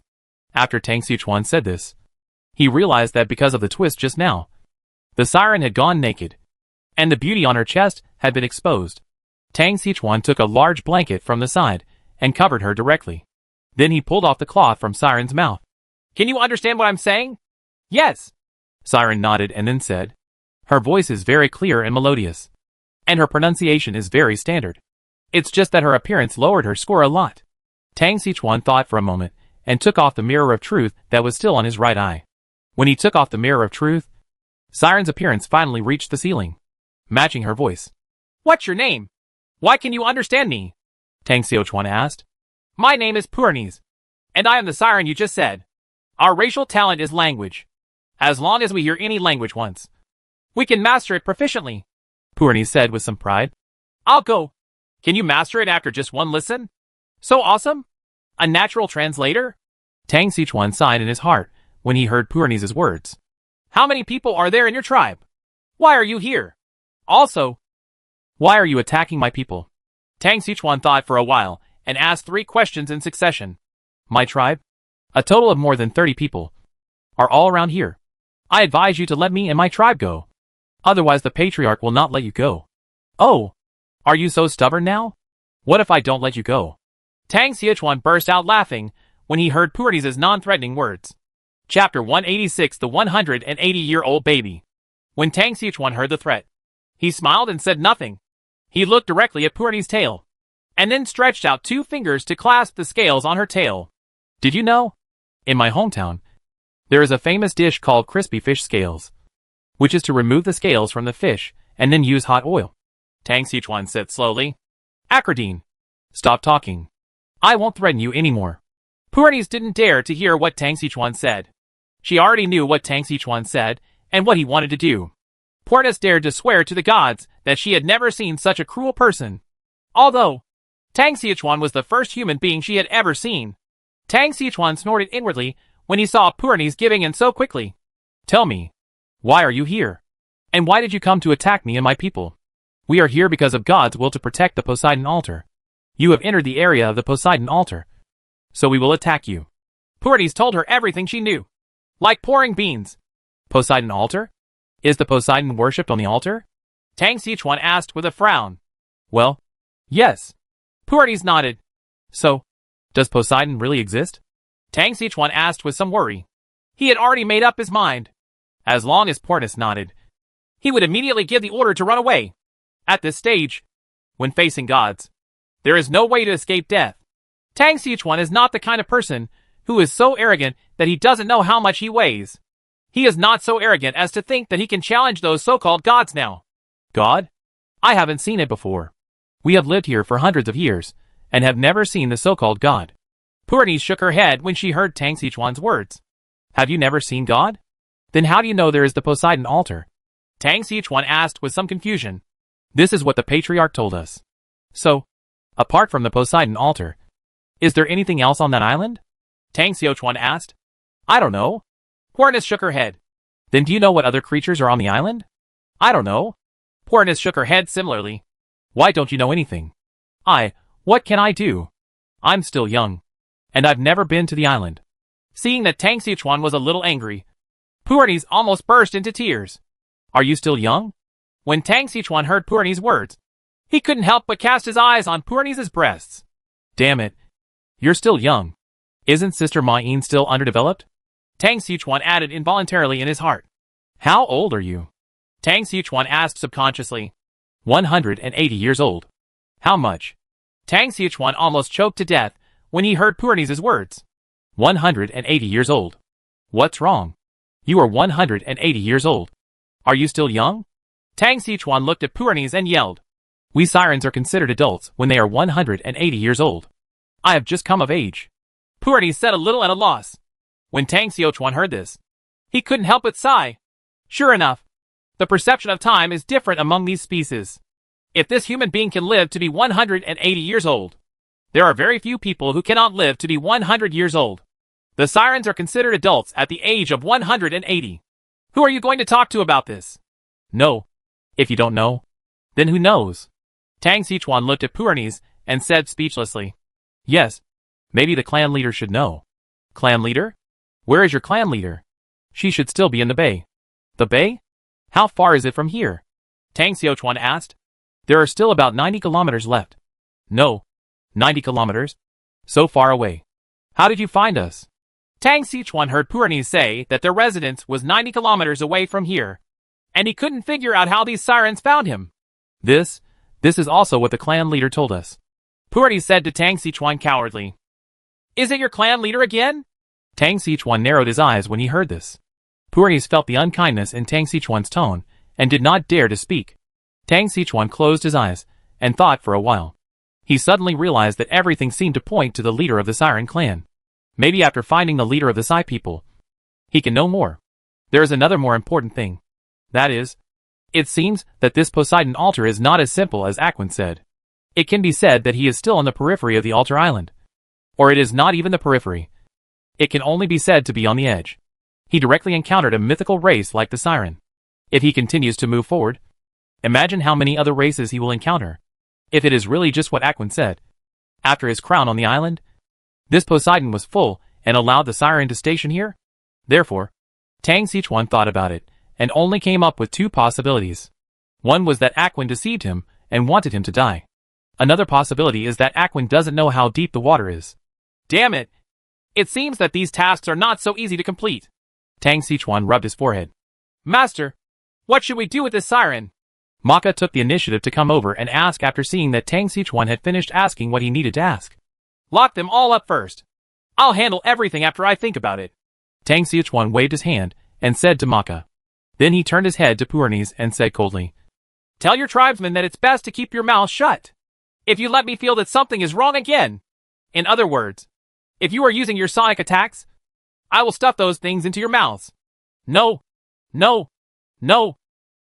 After Tang Xichuan said this, he realized that because of the twist just now, the siren had gone naked, and the beauty on her chest had been exposed. Tang Xichuan took a large blanket from the side and covered her directly. Then he pulled off the cloth from Siren's mouth. Can you understand what I'm saying? Yes. Siren nodded and then said, her voice is very clear and melodious, and her pronunciation is very standard. It's just that her appearance lowered her score a lot. Tang Xichuan thought for a moment and took off the mirror of truth that was still on his right eye. When he took off the mirror of truth, Siren's appearance finally reached the ceiling, matching her voice. What's your name? Why can you understand me? Tang Xichuan asked. My name is Purnis, and I am the siren you just said. Our racial talent is language. As long as we hear any language once, we can master it proficiently, Purnis said with some pride. I'll go. Can you master it after just one listen? So awesome? A natural translator? Tang Xichuan sighed in his heart when he heard Purnis' words. How many people are there in your tribe? Why are you here? Also, why are you attacking my people? Tang Xichuan thought for a while and asked 3 questions in succession. My tribe, a total of more than 30 people, are all around here. I advise you to let me and my tribe go. Otherwise the patriarch will not let you go. Oh, are you so stubborn now? What if I don't let you go? Tang Xichuan burst out laughing when he heard Purnis' non-threatening words. Chapter 186 The 180-Year-Old Baby. When Tang Xichuan heard the threat, he smiled and said nothing. He looked directly at Purnis' tail, and then stretched out 2 fingers to clasp the scales on her tail. Did you know? In my hometown, there is a famous dish called crispy fish scales, which is to remove the scales from the fish and then use hot oil. Tang Xichuan said slowly. Acridine, stop talking. I won't threaten you anymore. Purnis didn't dare to hear what Tang Xichuan said. She already knew what Tang Xichuan said and what he wanted to do. Purnis dared to swear to the gods that she had never seen such a cruel person. Although, Tang Xichuan was the first human being she had ever seen. Tang Xichuan snorted inwardly when he saw Purnis giving in so quickly. Tell me, why are you here? And why did you come to attack me and my people? We are here because of God's will to protect the Poseidon altar. You have entered the area of the Poseidon altar, so we will attack you. Purnis told her everything she knew. Like pouring beans. Poseidon altar? Is the Poseidon worshipped on the altar? Tang Xichuan asked with a frown. Well, yes. Purnis nodded. So, does Poseidon really exist? Tang Xichuan asked with some worry. He had already made up his mind. As long as Purnis nodded, he would immediately give the order to run away. At this stage, when facing gods, there is no way to escape death. Tang Xichuan is not the kind of person who is so arrogant that he doesn't know how much he weighs. He is not so arrogant as to think that he can challenge those so-called gods now. God? I haven't seen it before. We have lived here for hundreds of years, and have never seen the so-called God. Purnis shook her head when she heard Tang Xichuan's words. Have you never seen God? Then how do you know there is the Poseidon altar? Tang Xichuan asked with some confusion. This is what the patriarch told us. So, apart from the Poseidon altar, is there anything else on that island? Tang Xichuan asked. I don't know. Purnis shook her head. Then do you know what other creatures are on the island? I don't know. Purnis shook her head similarly. Why don't you know anything? What can I do? I'm still young, and I've never been to the island. Seeing that Tang Xichuan was a little angry, Puernes almost burst into tears. Are you still young? When Tang Xichuan heard Puernes' words, he couldn't help but cast his eyes on Puernes' breasts. Damn it. You're still young. Isn't Sister Ma Yin still underdeveloped? Tang Xichuan added involuntarily in his heart. How old are you? Tang Xichuan asked subconsciously. 180 years old. How much? Tang Xichuan almost choked to death when he heard Puernes' words. 180 years old. What's wrong? You are 180 years old. Are you still young? Tang Xichuan looked at Puernes and yelled. We sirens are considered adults when they are 180 years old. I have just come of age. Puernes said a little at a loss. When Tang Xichuan heard this, he couldn't help but sigh. Sure enough, the perception of time is different among these species. If this human being can live to be 180 years old, there are very few people who cannot live to be 100 years old. The sirens are considered adults at the age of 180. Who are you going to talk to about this? No. If you don't know, then who knows? Tang Xichuan looked at Puernes and said speechlessly. Yes, maybe the clan leader should know. Clan leader? Where is your clan leader? She should still be in the bay. The bay? How far is it from here? Tang Xichuan asked. There are still about 90 kilometers left. No. 90 kilometers? So far away. How did you find us? Tang Xichuan heard Puernes say that their residence was 90 kilometers away from here, and he couldn't figure out how these sirens found him. This is also what the clan leader told us. Puernes said to Tang Xichuan cowardly. Is it your clan leader again? Tang Xichuan narrowed his eyes when he heard this. Puernes felt the unkindness in Tang Xichuan's tone and did not dare to speak. Tang Xichuan closed his eyes and thought for a while. He suddenly realized that everything seemed to point to the leader of the Siren clan. Maybe after finding the leader of the Psy people, he can know more. There is another more important thing. That is, it seems that this Poseidon altar is not as simple as Aquin said. It can be said that he is still on the periphery of the altar island. Or it is not even the periphery. It can only be said to be on the edge. He directly encountered a mythical race like the Siren. If he continues to move forward, imagine how many other races he will encounter. If it is really just what Aquin said. After his crown on the island, this Poseidon was full and allowed the Siren to station here? Therefore, Tang Xichuan thought about it and only came up with two possibilities. One was that Aquin deceived him and wanted him to die. Another possibility is that Aquin doesn't know how deep the water is. Damn it! It seems that these tasks are not so easy to complete. Tang Xichuan rubbed his forehead. Master, what should we do with this Siren? Maka took the initiative to come over and ask after seeing that Tang Xichuan had finished asking what he needed to ask. Lock them all up first. I'll handle everything after I think about it. Tang Xichuan waved his hand and said to Maka. Then he turned his head to Puernes and said coldly, Tell your tribesmen that it's best to keep your mouth shut. If you let me feel that something is wrong again. In other words, if you are using your sonic attacks, I will stuff those things into your mouths. No. No. No.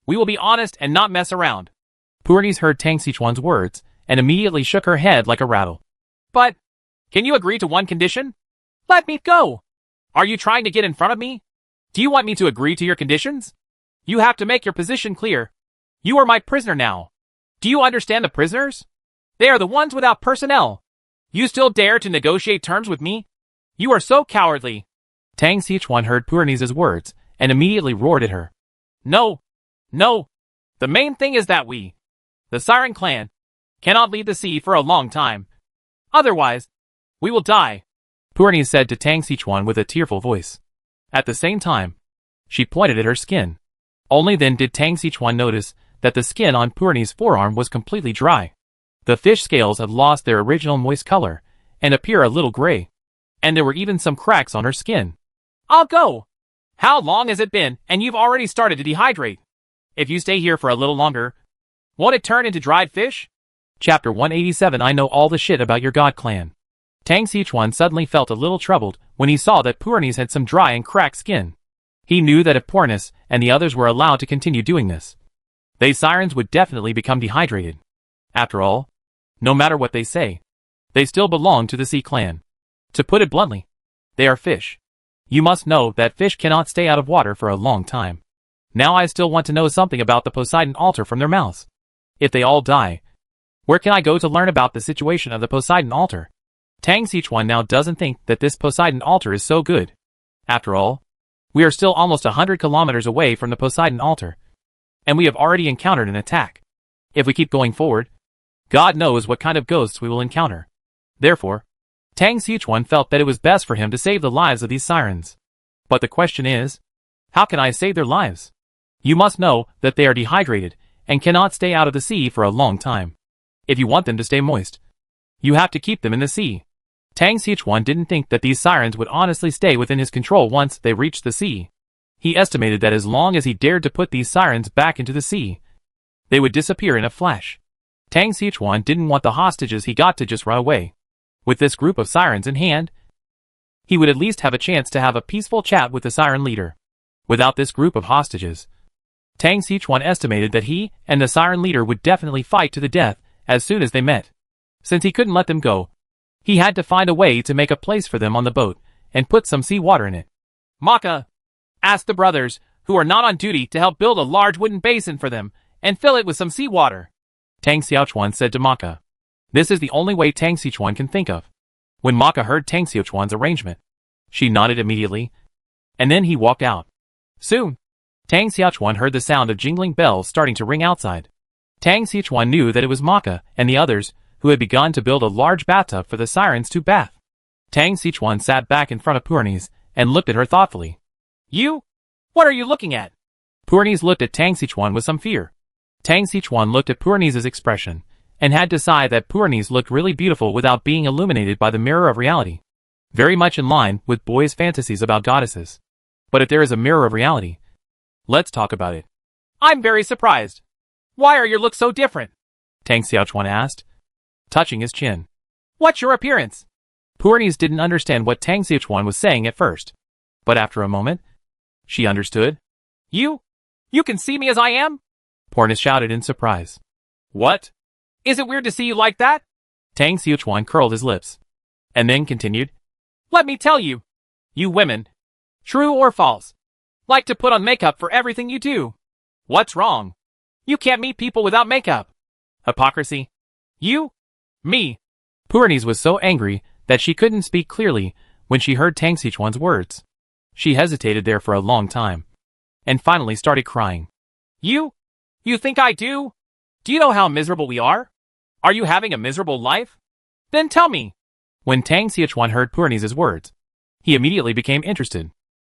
We will be honest and not mess around. Puernes heard Tang Xichuan's words and immediately shook her head like a rattle. But, can you agree to one condition? Let me go. Are you trying to get in front of me? Do you want me to agree to your conditions? You have to make your position clear. You are my prisoner now. Do you understand the prisoners? They are the ones without personnel. You still dare to negotiate terms with me? You are so cowardly. Tang Xichuan heard Puernes' words and immediately roared at her. No. No. The main thing is that we, the Siren clan, cannot leave the sea for a long time. Otherwise, we will die. Puernes said to Tang Xichuan with a tearful voice. At the same time, she pointed at her skin. Only then did Tang Xichuan notice that the skin on Puernes' forearm was completely dry. The fish scales had lost their original moist color and appear a little gray. And there were even some cracks on her skin. I'll go. How long has it been and you've already started to dehydrate? If you stay here for a little longer, won't it turn into dried fish? Chapter 187 I know all the shit about your god clan. Tang Xichuan suddenly felt a little troubled when he saw that Puernes had some dry and cracked skin. He knew that if Puernes and the others were allowed to continue doing this, they sirens would definitely become dehydrated. After all, no matter what they say, they still belong to the Sea clan. To put it bluntly, they are fish. You must know that fish cannot stay out of water for a long time. Now I still want to know something about the Poseidon altar from their mouths. If they all die, where can I go to learn about the situation of the Poseidon altar? Tang Xichuan now doesn't think that this Poseidon altar is so good. After all, we are still almost 100 kilometers away from the Poseidon altar, and we have already encountered an attack. If we keep going forward, God knows what kind of ghosts we will encounter. Therefore, Tang Xichuan felt that it was best for him to save the lives of these sirens. But the question is, how can I save their lives? You must know that they are dehydrated and cannot stay out of the sea for a long time. If you want them to stay moist, you have to keep them in the sea. Tang Xichuan didn't think that these sirens would honestly stay within his control once they reached the sea. He estimated that as long as he dared to put these sirens back into the sea, they would disappear in a flash. Tang Xichuan didn't want the hostages he got to just run away. With this group of sirens in hand, he would at least have a chance to have a peaceful chat with the siren leader. Without this group of hostages, Tang Xichuan estimated that he and the siren leader would definitely fight to the death as soon as they met. Since he couldn't let them go, he had to find a way to make a place for them on the boat and put some seawater in it. Maka asked the brothers, who are not on duty, to help build a large wooden basin for them and fill it with some seawater. Tang Xiaochuan said to Maka. This is the only way Tang Xichuan can think of. When Maka heard Tang Xiaochuan's arrangement, she nodded immediately, and then he walked out. Soon, Tang Xiaochuan heard the sound of jingling bells starting to ring outside. Tang Xiaochuan knew that it was Maka and the others who had begun to build a large bathtub for the sirens to bath. Tang Xiaochuan sat back in front of Purnies and looked at her thoughtfully. You? What are you looking at? Purnies looked at Tang Xiaochuan with some fear. Tang Xiaochuan looked at Purnies' expression and had to sigh that Purnies looked really beautiful without being illuminated by the mirror of reality. Very much in line with boys' fantasies about goddesses. But if there is a mirror of reality, let's talk about it. I'm very surprised. Why are your looks so different? Tang Xiaochuan asked, touching his chin. What's your appearance? Purnies didn't understand what Tang Xiaochuan was saying at first. But after a moment, she understood. You can see me as I am? Purnies shouted in surprise. What? Is it weird to see you like that? Tang Xiaochuan curled his lips, and then continued. Let me tell you, you women, true or false, like to put on makeup for everything you do. What's wrong? You can't meet people without makeup. Hypocrisy. You? Me. Purnies was so angry that she couldn't speak clearly when she heard Tang Xichuan's words. She hesitated there for a long time, and finally started crying. You think I do? Do you know how miserable we are? Are you having a miserable life? Then tell me. When Tang Xiaochuan heard Purnies' words, he immediately became interested.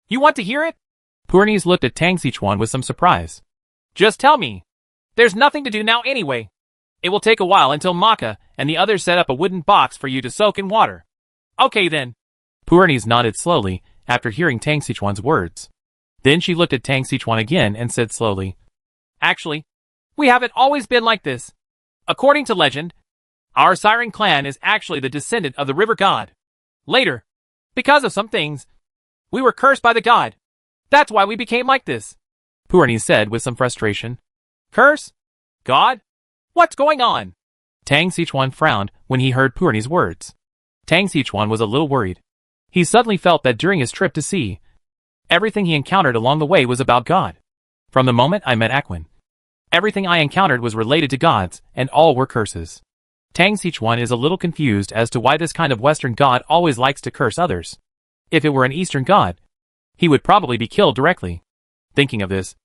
You want to hear it? Purnies looked at Tang Xiaochuan with some surprise. Just tell me. There's nothing to do now anyway. It will take a while until Maka and the others set up a wooden box for you to soak in water. Okay then. Purnies nodded slowly after hearing Tang Xiaochuan's words. Then she looked at Tang Xiaochuan again and said slowly. Actually, we haven't always been like this. According to legend, our siren clan is actually the descendant of the river god. Later, because of some things, we were cursed by the god. That's why we became like this. Purnies said with some frustration. Curse? God? What's going on? Tang Xiaochuan frowned when he heard Purnies' words. Tang Xiaochuan was a little worried. He suddenly felt that during his trip to sea, everything he encountered along the way was about God. From the moment I met Aquin, everything I encountered was related to gods, and all were curses. Tang Xiaochuan is a little confused as to why this kind of Western god always likes to curse others. If it were an Eastern god, he would probably be killed directly. Thinking of this,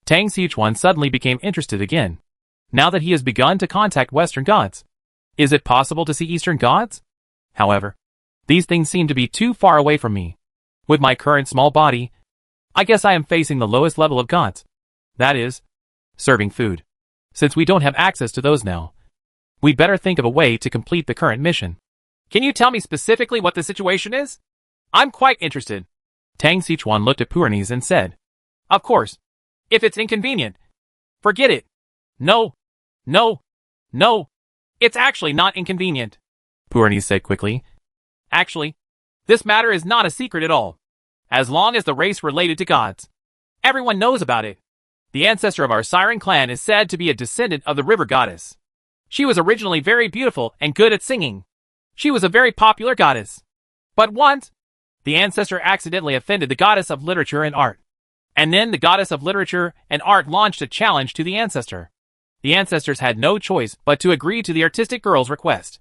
Tang Xiaochuan suddenly became interested again. Now that he has begun to contact Western gods, is it possible to see Eastern gods? However, these things seem to be too far away from me. With my current small body, I guess I am facing the lowest level of gods. That is, serving food. Since we don't have access to those now, we'd better think of a way to complete the current mission. Can you tell me specifically what the situation is? I'm quite interested. Tang Xiaochuan looked at Purnies and said. Of course. If it's inconvenient, forget it. No. It's actually not inconvenient. Purnies said quickly. Actually, this matter is not a secret at all. As long as the race related to gods, everyone knows about it. The ancestor of our siren clan is said to be a descendant of the river goddess. She was originally very beautiful and good at singing. She was a very popular goddess. But once, the ancestor accidentally offended the goddess of literature and art. And then the goddess of literature and art launched a challenge to the ancestor. The ancestors had no choice but to agree to the artistic girl's request.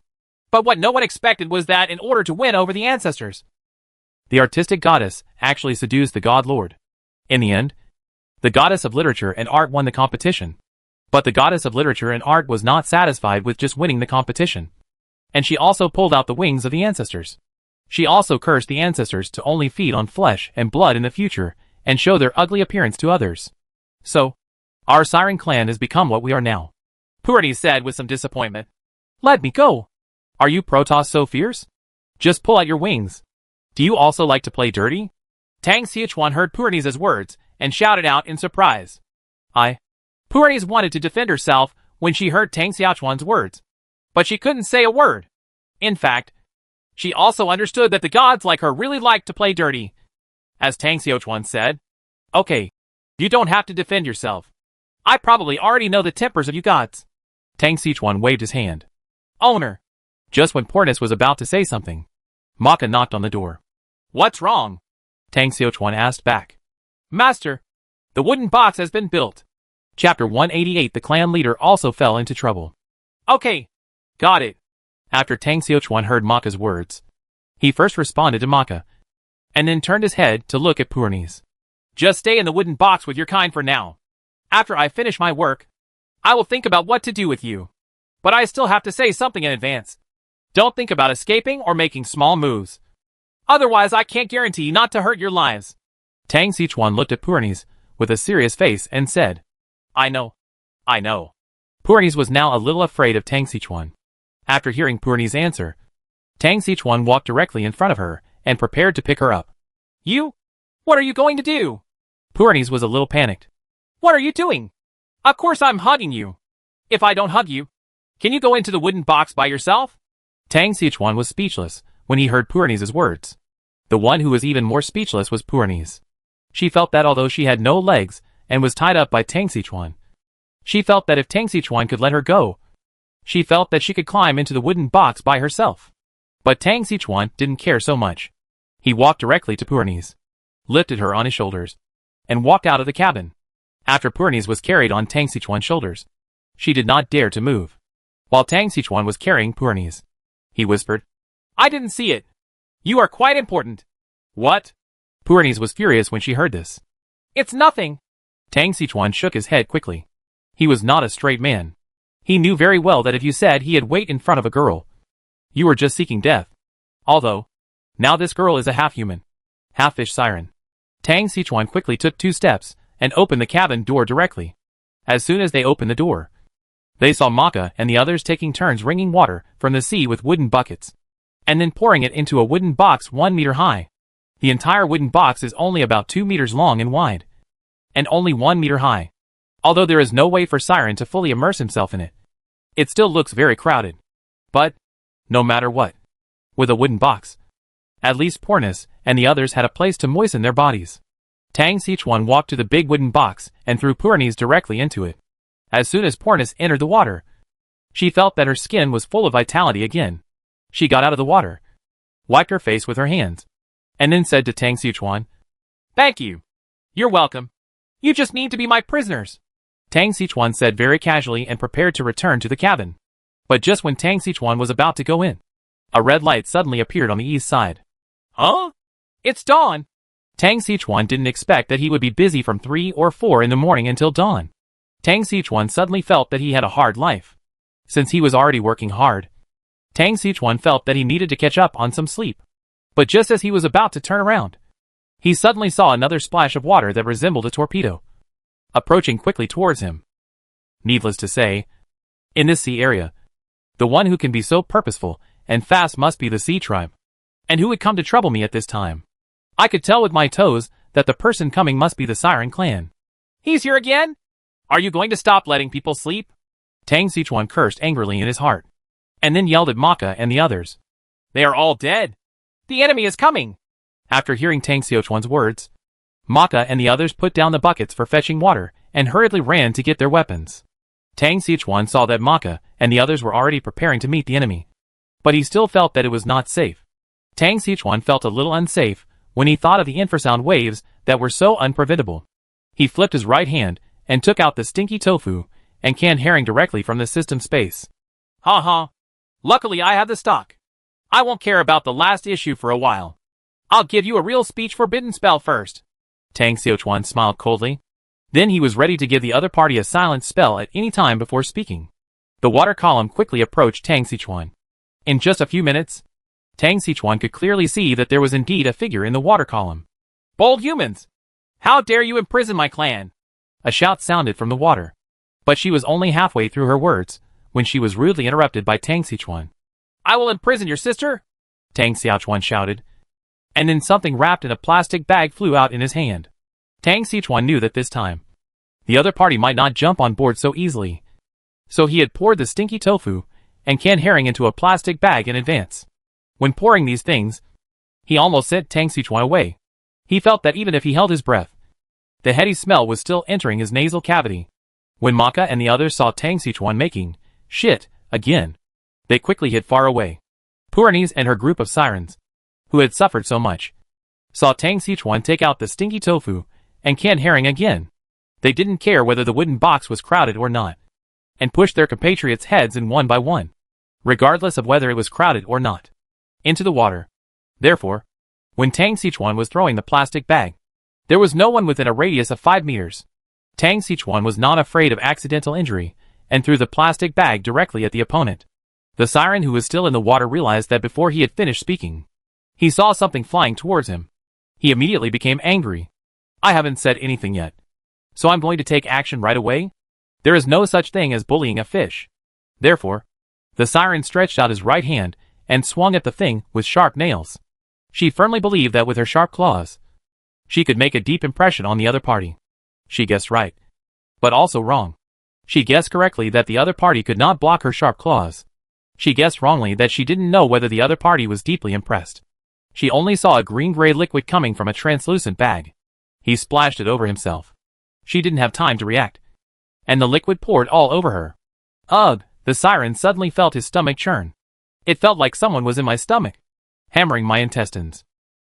But what no one expected was that in order to win over the ancestors, The artistic goddess actually seduced the god lord. In the end, the goddess of literature and art won the competition. But the goddess of literature and art was not satisfied with just winning the competition. And she also pulled out the wings of the ancestors. She also cursed the ancestors to only feed on flesh and blood in the future and show their ugly appearance to others. So, our Siren clan has become what we are now. Puernes said with some disappointment. Let me go. Are you Protoss so fierce? Just pull out your wings. Do you also like to play dirty? Tang Xiachuan heard Puernes' words and shouted out in surprise. Puernes wanted to defend herself when she heard Tang Xiachuan's words. But she couldn't say a word. In fact, she also understood that the gods like her really liked to play dirty. As Tang Xiachuan said, okay, you don't have to defend yourself. I probably already know the tempers of you gods. Tang Xiachuan waved his hand. Owner. Just when Puernes was about to say something, Maka knocked on the door. What's wrong? Tang Xiachuan asked back. Master, the wooden box has been built. Chapter 188. The clan leader also fell into trouble. Okay, got it. After Tang Xiachuan heard Maka's words, he first responded to Maka, and then turned his head to look at Puernes. Just stay in the wooden box with your kind for now. After I finish my work, I will think about what to do with you. But I still have to say something in advance. Don't think about escaping or making small moves. Otherwise I can't guarantee not to hurt your lives. Tang Xiachuan looked at Puernes with a serious face and said, I know. Puernes was now a little afraid of Tang Xiachuan. After hearing Puernes' answer, Tang Xiachuan walked directly in front of her and prepared to pick her up. You? What are you going to do? Puernes was a little panicked. What are you doing? Of course I'm hugging you. If I don't hug you, can you go into the wooden box by yourself? Tang Xiachuan was speechless when he heard Puernes' words. The one who was even more speechless was Puernes. She felt that although she had no legs and was tied up by Tang Xiachuan, she felt that if Tang Xiachuan could let her go, she felt that she could climb into the wooden box by herself. But Tang Xiachuan didn't care so much. He walked directly to Puernes, lifted her on his shoulders, and walked out of the cabin. After Puernes was carried on Tang Xiachuan's shoulders, she did not dare to move. While Tang Xiachuan was carrying Puernes, he whispered, I didn't see it. You are quite important. What? Puernes was furious when she heard this. It's nothing. Tang Xiachuan shook his head quickly. He was not a straight man. He knew very well that if you said he had wait in front of a girl, you were just seeking death. Although, now this girl is a half-human, half-fish siren. Tang Xiachuan quickly took 2 steps and opened the cabin door directly. As soon as they opened the door, they saw Maka and the others taking turns wringing water from the sea with wooden buckets, and then pouring it into a wooden box 1 meter high. The entire wooden box is only about 2 meters long and wide, and only 1 meter high. Although there is no way for Siren to fully immerse himself in it, it still looks very crowded. But, no matter what, with a wooden box, at least Puernes and the others had a place to moisten their bodies. Tang Xiachuan walked to the big wooden box and threw Puernes directly into it. As soon as Puernes entered the water, she felt that her skin was full of vitality again. She got out of the water, wiped her face with her hands, and then said to Tang Xiachuan, Thank you. You're welcome. You just need to be my prisoners. Tang Xiachuan said very casually and prepared to return to the cabin. But just when Tang Xiachuan was about to go in, a red light suddenly appeared on the east side. Huh? It's dawn. Tang Xiachuan didn't expect that he would be busy from 3 or 4 in the morning until dawn. Tang Xiachuan suddenly felt that he had a hard life. Since he was already working hard, Tang Xiachuan felt that he needed to catch up on some sleep. But just as he was about to turn around, he suddenly saw another splash of water that resembled a torpedo, approaching quickly towards him. Needless to say, in this sea area, the one who can be so purposeful and fast must be the Sea Tribe. And who would come to trouble me at this time? I could tell with my toes that the person coming must be the Siren clan. He's here again? Are you going to stop letting people sleep? Tang Xiachuan cursed angrily in his heart, and then yelled at Maka and the others. They are all dead. The enemy is coming. After hearing Tang Xiachuan's words, Maka and the others put down the buckets for fetching water and hurriedly ran to get their weapons. Tang Xiachuan saw that Maka and the others were already preparing to meet the enemy, but he still felt that it was not safe. Tang Xiachuan felt a little unsafe when he thought of the infrasound waves that were so unpreventable. He flipped his right hand and took out the stinky tofu and canned herring directly from the system space. Ha ha. Luckily I have the stock. I won't care about the last issue for a while. I'll give you a real speech forbidden spell first. Tang Xiuquan smiled coldly. Then he was ready to give the other party a silent spell at any time before speaking. The water column quickly approached Tang Xiuquan. In just a few minutes, Tang Xiuquan could clearly see that there was indeed a figure in the water column. Bold humans! How dare you imprison my clan? A shout sounded from the water. But she was only halfway through her words, when she was rudely interrupted by Tang Xiuquan. I will imprison your sister? Tang Xiuquan shouted. And then something wrapped in a plastic bag flew out in his hand. Tang Xiuquan knew that this time, the other party might not jump on board so easily. So he had poured the stinky tofu and canned herring into a plastic bag in advance. When pouring these things, he almost sent Tang Xiuquan away. He felt that even if he held his breath, the heady smell was still entering his nasal cavity. When Maka and the others saw Tang Xiuquan making shit again, they quickly hid far away. Purani's and her group of sirens, who had suffered so much, saw Tang Xiuquan take out the stinky tofu and canned herring again. They didn't care whether the wooden box was crowded or not, and pushed their compatriots' heads in one by one, regardless of whether it was crowded or not, into the water. Therefore, when Tang Xiuquan was throwing the plastic bag, there was no one within a radius of 5 meters. Tang Xiuquan was not afraid of accidental injury, and threw the plastic bag directly at the opponent. The siren who was still in the water realized that before he had finished speaking, he saw something flying towards him. He immediately became angry. I haven't said anything yet, so I'm going to take action right away? There is no such thing as bullying a fish. Therefore, the siren stretched out his right hand and swung at the thing with sharp nails. She firmly believed that with her sharp claws, she could make a deep impression on the other party. She guessed right, but also wrong. She guessed correctly that the other party could not block her sharp claws. She guessed wrongly that she didn't know whether the other party was deeply impressed. She only saw a green-gray liquid coming from a translucent bag. He splashed it over himself. She didn't have time to react, and the liquid poured all over her. Ugh! The siren suddenly felt his stomach churn. It felt like someone was in my stomach, hammering my intestines.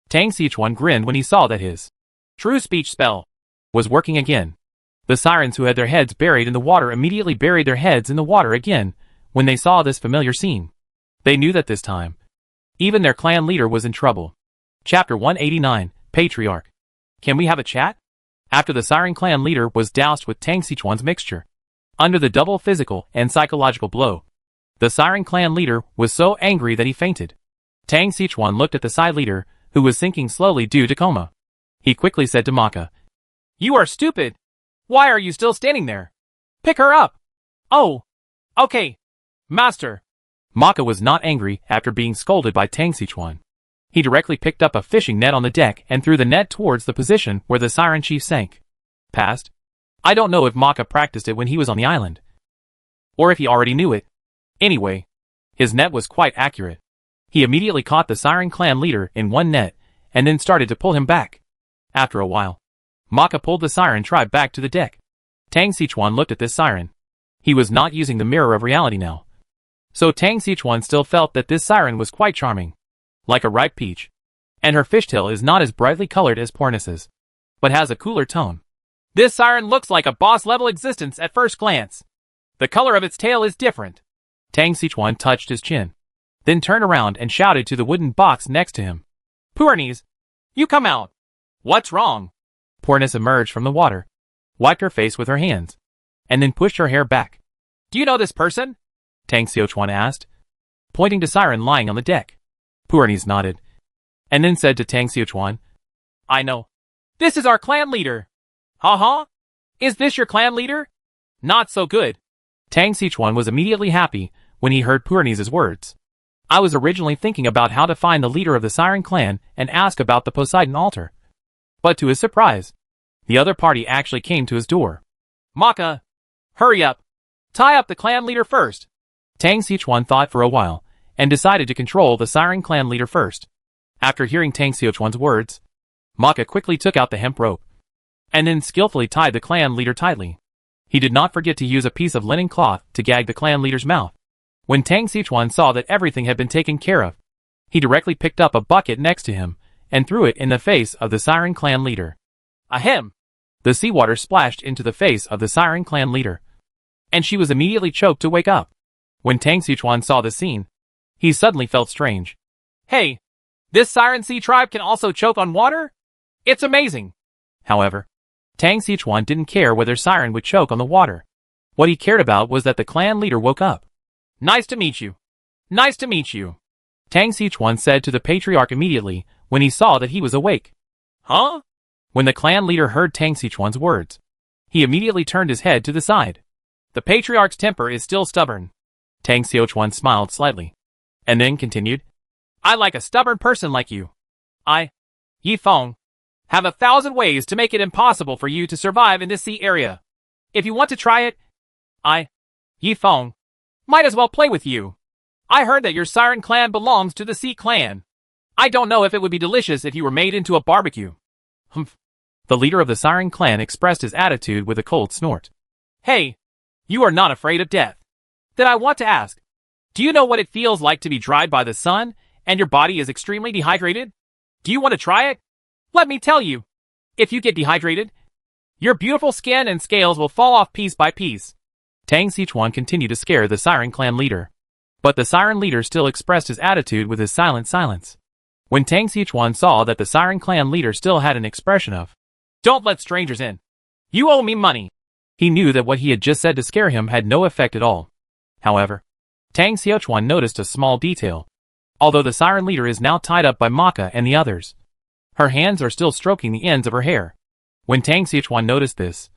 Tang Xiuquan grinned when he saw that his true speech spell was working again. The sirens who had their heads buried in the water immediately buried their heads in the water again when they saw this familiar scene. They knew that this time, even their clan leader was in trouble. Chapter 189, Patriarch. Can we have a chat? After the siren clan leader was doused with Tang Xiuquan's mixture, under the double physical and psychological blow, the siren clan leader was so angry that he fainted. Tang Xiuquan looked at the side leader, who was sinking slowly due to coma. He quickly said to Maka, "You are stupid! Why are you still standing there? Pick her up!" "Oh, okay, master." Maka was not angry after being scolded by Tang Xiuquan. He directly picked up a fishing net on the deck and threw the net towards the position where the siren chief sank. Past. I don't know if Maka practiced it when he was on the island, or if he already knew it. Anyway, his net was quite accurate. He immediately caught the siren clan leader in one net, and then started to pull him back. After a while, Maka pulled the siren tribe back to the deck. Tang Xiuquan looked at this siren. He was not using the mirror of reality now. So Tang Xiuquan still felt that this siren was quite charming, like a ripe peach. And her fishtail is not as brightly colored as Pornis's, but has a cooler tone. This siren looks like a boss-level existence at first glance. The color of its tail is different. Tang Xiuquan touched his chin, then turned around and shouted to the wooden box next to him. "Purani's, you come out. What's wrong?" Pornis emerged from the water, wiped her face with her hands, and then pushed her hair back. "Do you know this person?" Tang Xiuquan asked, pointing to Siren lying on the deck. Purani's nodded, and then said to Tang Xiuquan, "I know. This is our clan leader." "Ha-ha? Is this your clan leader? Not so good." Tang Xiuquan was immediately happy when he heard Purani's words. "I was originally thinking about how to find the leader of the Siren clan and ask about the Poseidon altar." But to his surprise, the other party actually came to his door. "Maka, hurry up. Tie up the clan leader first." Tang Xiuquan thought for a while, and decided to control the Siren clan leader first. After hearing Tang Xiuquan's words, Maka quickly took out the hemp rope, and then skillfully tied the clan leader tightly. He did not forget to use a piece of linen cloth to gag the clan leader's mouth. When Tang Xiuquan saw that everything had been taken care of, he directly picked up a bucket next to him, and threw it in the face of the Siren clan leader. Ahem! The seawater splashed into the face of the Siren clan leader, and she was immediately choked to wake up. When Tang Xiuquan saw the scene, he suddenly felt strange. "Hey, This Siren Sea tribe can also choke on water? It's amazing. However, Tang Sichuan didn't care whether Siren would choke on the water. What he cared about was that the clan leader woke up. Nice to meet you. Nice to meet you. Tang Sichuan said to the patriarch immediately when he saw that he was awake. Huh? When the clan leader heard Tang Sichuan's words, he immediately turned his head to the side. The patriarch's temper is still stubborn. Tang Sichuan smiled slightly, and then continued, I like a stubborn person like you. Yi Feng, have 1,000 ways to make it impossible for you to survive in this sea area. If you want to try it, Yi Feng, might as well play with you. I heard that your Siren clan belongs to the Sea clan. I don't know if it would be delicious if you were made into a barbecue. Humph. The leader of the Siren clan expressed his attitude with a cold snort. Hey, you are not afraid of death. Then I want to ask, do you know what it feels like to be dried by the sun and your body is extremely dehydrated? Do you want to try it? Let me tell you, if you get dehydrated, your beautiful skin and scales will fall off piece by piece. Tang Sichuan continued to scare the Siren clan leader. But the Siren leader still expressed his attitude with his silent silence. When Tang Sichuan saw that the Siren clan leader still had an expression of, Don't let strangers in. You owe me money. He knew that what he had just said to scare him had no effect at all. However, Tang Sichuan noticed a small detail. Although the Siren leader is now tied up by Maka and the others, her hands are still stroking the ends of her hair. When Tang Sichuan noticed this,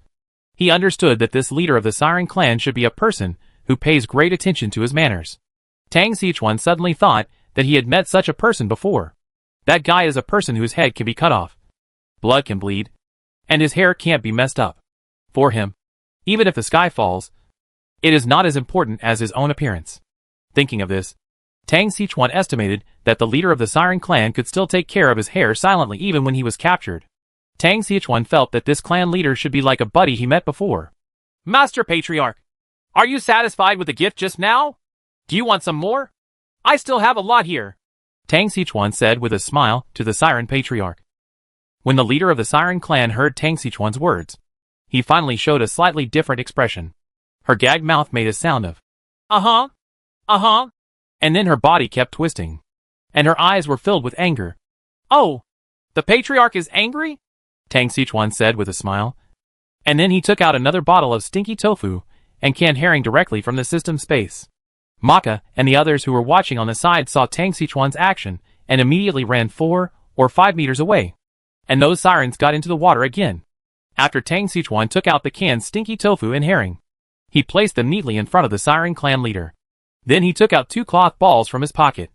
he understood that this leader of the Siren clan should be a person who pays great attention to his manners. Tang Sichuan suddenly thought that he had met such a person before. That guy is a person whose head can be cut off, blood can bleed, and his hair can't be messed up. For him, even if the sky falls, it is not as important as his own appearance. Thinking of this, Tang Sichuan estimated that the leader of the Siren clan could still take care of his hair silently even when he was captured. Tang Sichuan felt that this clan leader should be like a buddy he met before. Master Patriarch, are you satisfied with the gift just now? Do you want some more? I still have a lot here. Tang Sichuan said with a smile to the Siren Patriarch. When the leader of the Siren clan heard Tang Sichuan's words, he finally showed a slightly different expression. Her gagged mouth made a sound of, uh-huh, and then her body kept twisting, and her eyes were filled with anger. Oh, the Patriarch is angry? Tang Sichuan said with a smile. And then he took out another bottle of stinky tofu and canned herring directly from the system space. Maka and the others who were watching on the side saw Tang Sichuan's action and immediately ran 4 or 5 meters away. And those sirens got into the water again. After Tang Sichuan took out the canned stinky tofu and herring, he placed them neatly in front of the Siren clan leader. Then he took out 2 cloth balls from his pocket,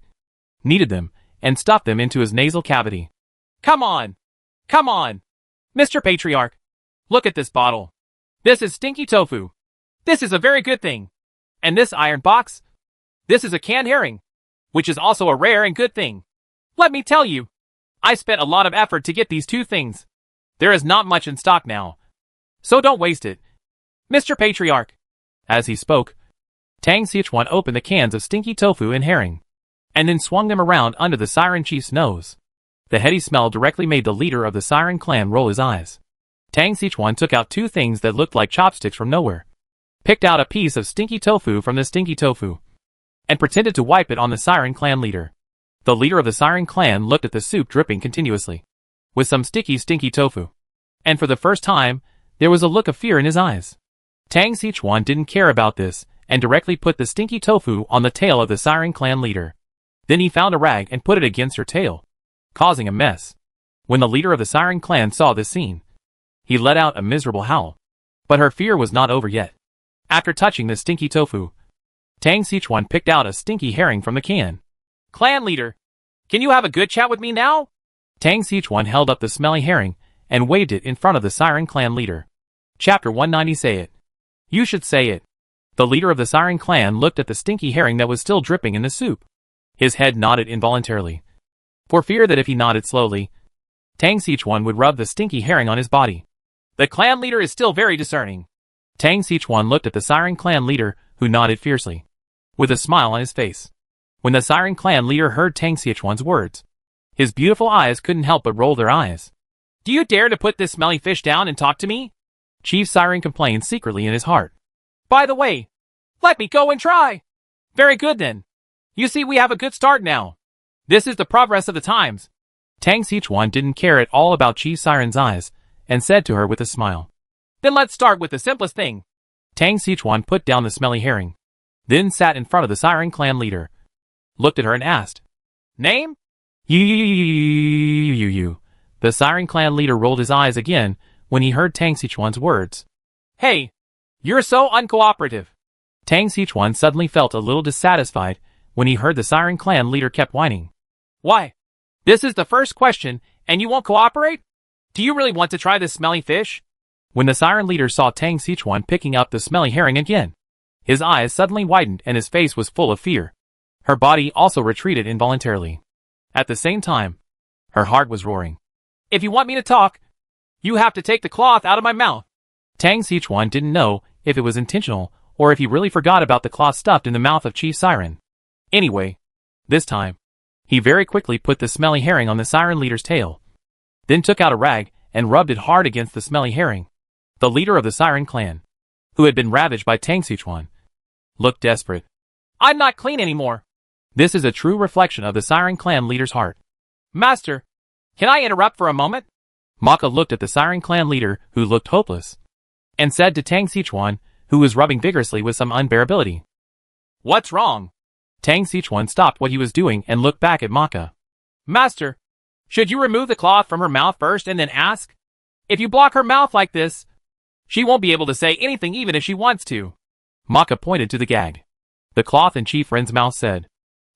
kneaded them, and stuffed them into his nasal cavity. Come on! Come on! Mr. Patriarch, look at this bottle. This is stinky tofu. This is a very good thing. And this iron box? This is a canned herring, which is also a rare and good thing. Let me tell you, I spent a lot of effort to get these 2 things. There is not much in stock now, so don't waste it. Mr. Patriarch. As he spoke, Tang Sichuan opened the cans of stinky tofu and herring, and then swung them around under the Siren chief's nose. The heady smell directly made the leader of the Siren clan roll his eyes. Tang Sichuan took out 2 things that looked like chopsticks from nowhere, picked out a piece of stinky tofu from the stinky tofu, and pretended to wipe it on the Siren clan leader. The leader of the Siren clan looked at the soup dripping continuously, with some sticky stinky tofu. And for the first time, there was a look of fear in his eyes. Tang Sichuan didn't care about this, and directly put the stinky tofu on the tail of the Siren clan leader. Then he found a rag and put it against her tail, causing a mess. When the leader of the Siren clan saw this scene, he let out a miserable howl. But her fear was not over yet. After touching the stinky tofu, Tang Sichuan picked out a stinky herring from the can. Clan leader, can you have a good chat with me now? Tang Sichuan held up the smelly herring and waved it in front of the Siren clan leader. Chapter 190. Say it. You should say it. The leader of the Siren clan looked at the stinky herring that was still dripping in the soup. His head nodded involuntarily, for fear that if he nodded slowly, Tang Sichuan would rub the stinky herring on his body. The clan leader is still very discerning. Tang Sichuan looked at the Siren clan leader, who nodded fiercely, with a smile on his face. When the Siren clan leader heard Tang Sichuan's words, his beautiful eyes couldn't help but roll their eyes. Do you dare to put this smelly fish down and talk to me? Chief Siren complained secretly in his heart. By the way, let me go and try. Very good then. You see, we have a good start now. This is the progress of the times. Tang Xichuan didn't care at all about Chief Siren's eyes, and said to her with a smile. Then let's start with the simplest thing. Tang Xichuan put down the smelly herring, then sat in front of the Siren clan leader, looked at her and asked, Name? You. The Siren clan leader rolled his eyes again when he heard Tang Xichuan's words. Hey, you're so uncooperative. Tang Xichuan suddenly felt a little dissatisfied when he heard the Siren clan leader kept whining. Why? This is the first question, and you won't cooperate? Do you really want to try this smelly fish? When the Siren leader saw Tang Xichuan picking up the smelly herring again, his eyes suddenly widened and his face was full of fear. Her body also retreated involuntarily. At the same time, her heart was roaring. If you want me to talk, you have to take the cloth out of my mouth. Tang Xichuan didn't know if it was intentional or if he really forgot about the cloth stuffed in the mouth of Chief Siren. Anyway, this time, he very quickly put the smelly herring on the Siren leader's tail, then took out a rag and rubbed it hard against the smelly herring. The leader of the Siren clan, who had been ravaged by Tang Xichuan, looked desperate. I'm not clean anymore. This is a true reflection of the Siren clan leader's heart. Master, can I interrupt for a moment? Maka looked at the Siren clan leader, who looked hopeless, and said to Tang Xichuan, who was rubbing vigorously with some unbearability. What's wrong? Tang Xichuan stopped what he was doing and looked back at Maka. Master, should you remove the cloth from her mouth first and then ask? If you block her mouth like this, she won't be able to say anything even if she wants to. Maka pointed to the gag. The cloth in Chief Ren's mouth said,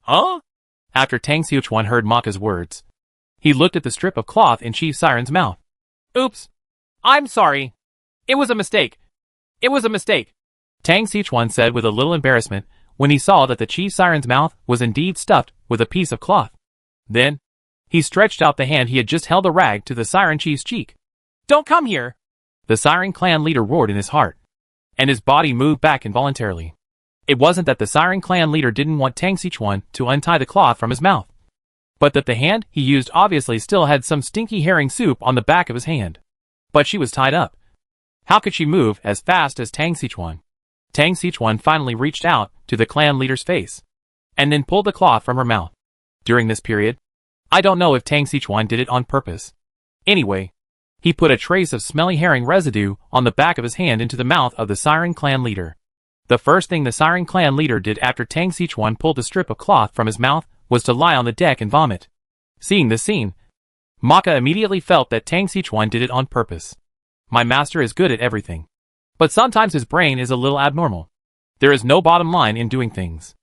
Huh? After Tang Xichuan heard Maka's words, he looked at the strip of cloth in Chief Siren's mouth. Oops. I'm sorry. It was a mistake. It was a mistake. Tang Xichuan said with a little embarrassment when he saw that the Chief Siren's mouth was indeed stuffed with a piece of cloth. Then, he stretched out the hand he had just held a rag to the Siren Chief's cheek. Don't come here! The Siren clan leader roared in his heart, and his body moved back involuntarily. It wasn't that the Siren clan leader didn't want Tang Xichuan to untie the cloth from his mouth, but that the hand he used obviously still had some stinky herring soup on the back of his hand. But she was tied up. How could she move as fast as Tang Xichuan? Tang Xichuan finally reached out to the clan leader's face, and then pulled the cloth from her mouth. During this period, I don't know if Tang Xichuan did it on purpose. Anyway, he put a trace of smelly herring residue on the back of his hand into the mouth of the Siren clan leader. The first thing the Siren clan leader did after Tang Xichuan pulled the strip of cloth from his mouth was to lie on the deck and vomit. Seeing this scene, Maka immediately felt that Tang Xichuan did it on purpose. My master is good at everything, but sometimes his brain is a little abnormal. There is no bottom line in doing things.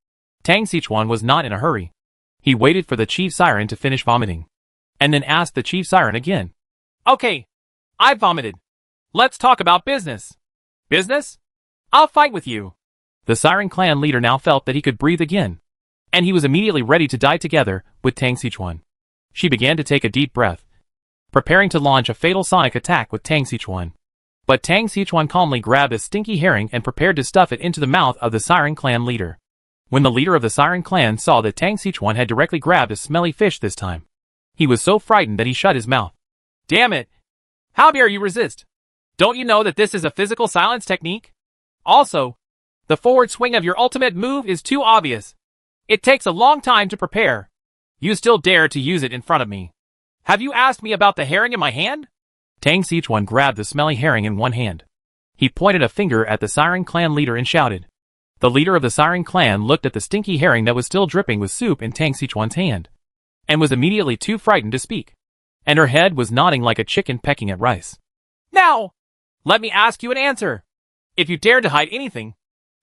Tang Xichuan was not in a hurry. He waited for the Chief Siren to finish vomiting, and then asked the Chief Siren again. Okay, I've vomited. Let's talk about business. Business? I'll fight with you. The Siren clan leader now felt that he could breathe again, and he was immediately ready to die together with Tang Xichuan. She began to take a deep breath, preparing to launch a fatal sonic attack with Tang Xichuan. But Tang Xichuan calmly grabbed a stinky herring and prepared to stuff it into the mouth of the Siren clan leader. When the leader of the Siren clan saw that Tang Xichuan had directly grabbed a smelly fish this time, he was so frightened that he shut his mouth. Damn it! How dare you resist? Don't you know that this is a physical silence technique? Also, the forward swing of your ultimate move is too obvious. It takes a long time to prepare. You still dare to use it in front of me. Have you asked me about the herring in my hand? Tang Xichuan grabbed the smelly herring in one hand. He pointed a finger at the Siren clan leader and shouted. The leader of the Siren clan looked at the stinky herring that was still dripping with soup in Tang Xichuan's hand, and was immediately too frightened to speak. And her head was nodding like a chicken pecking at rice. Now, let me ask you an answer. If you dare to hide anything,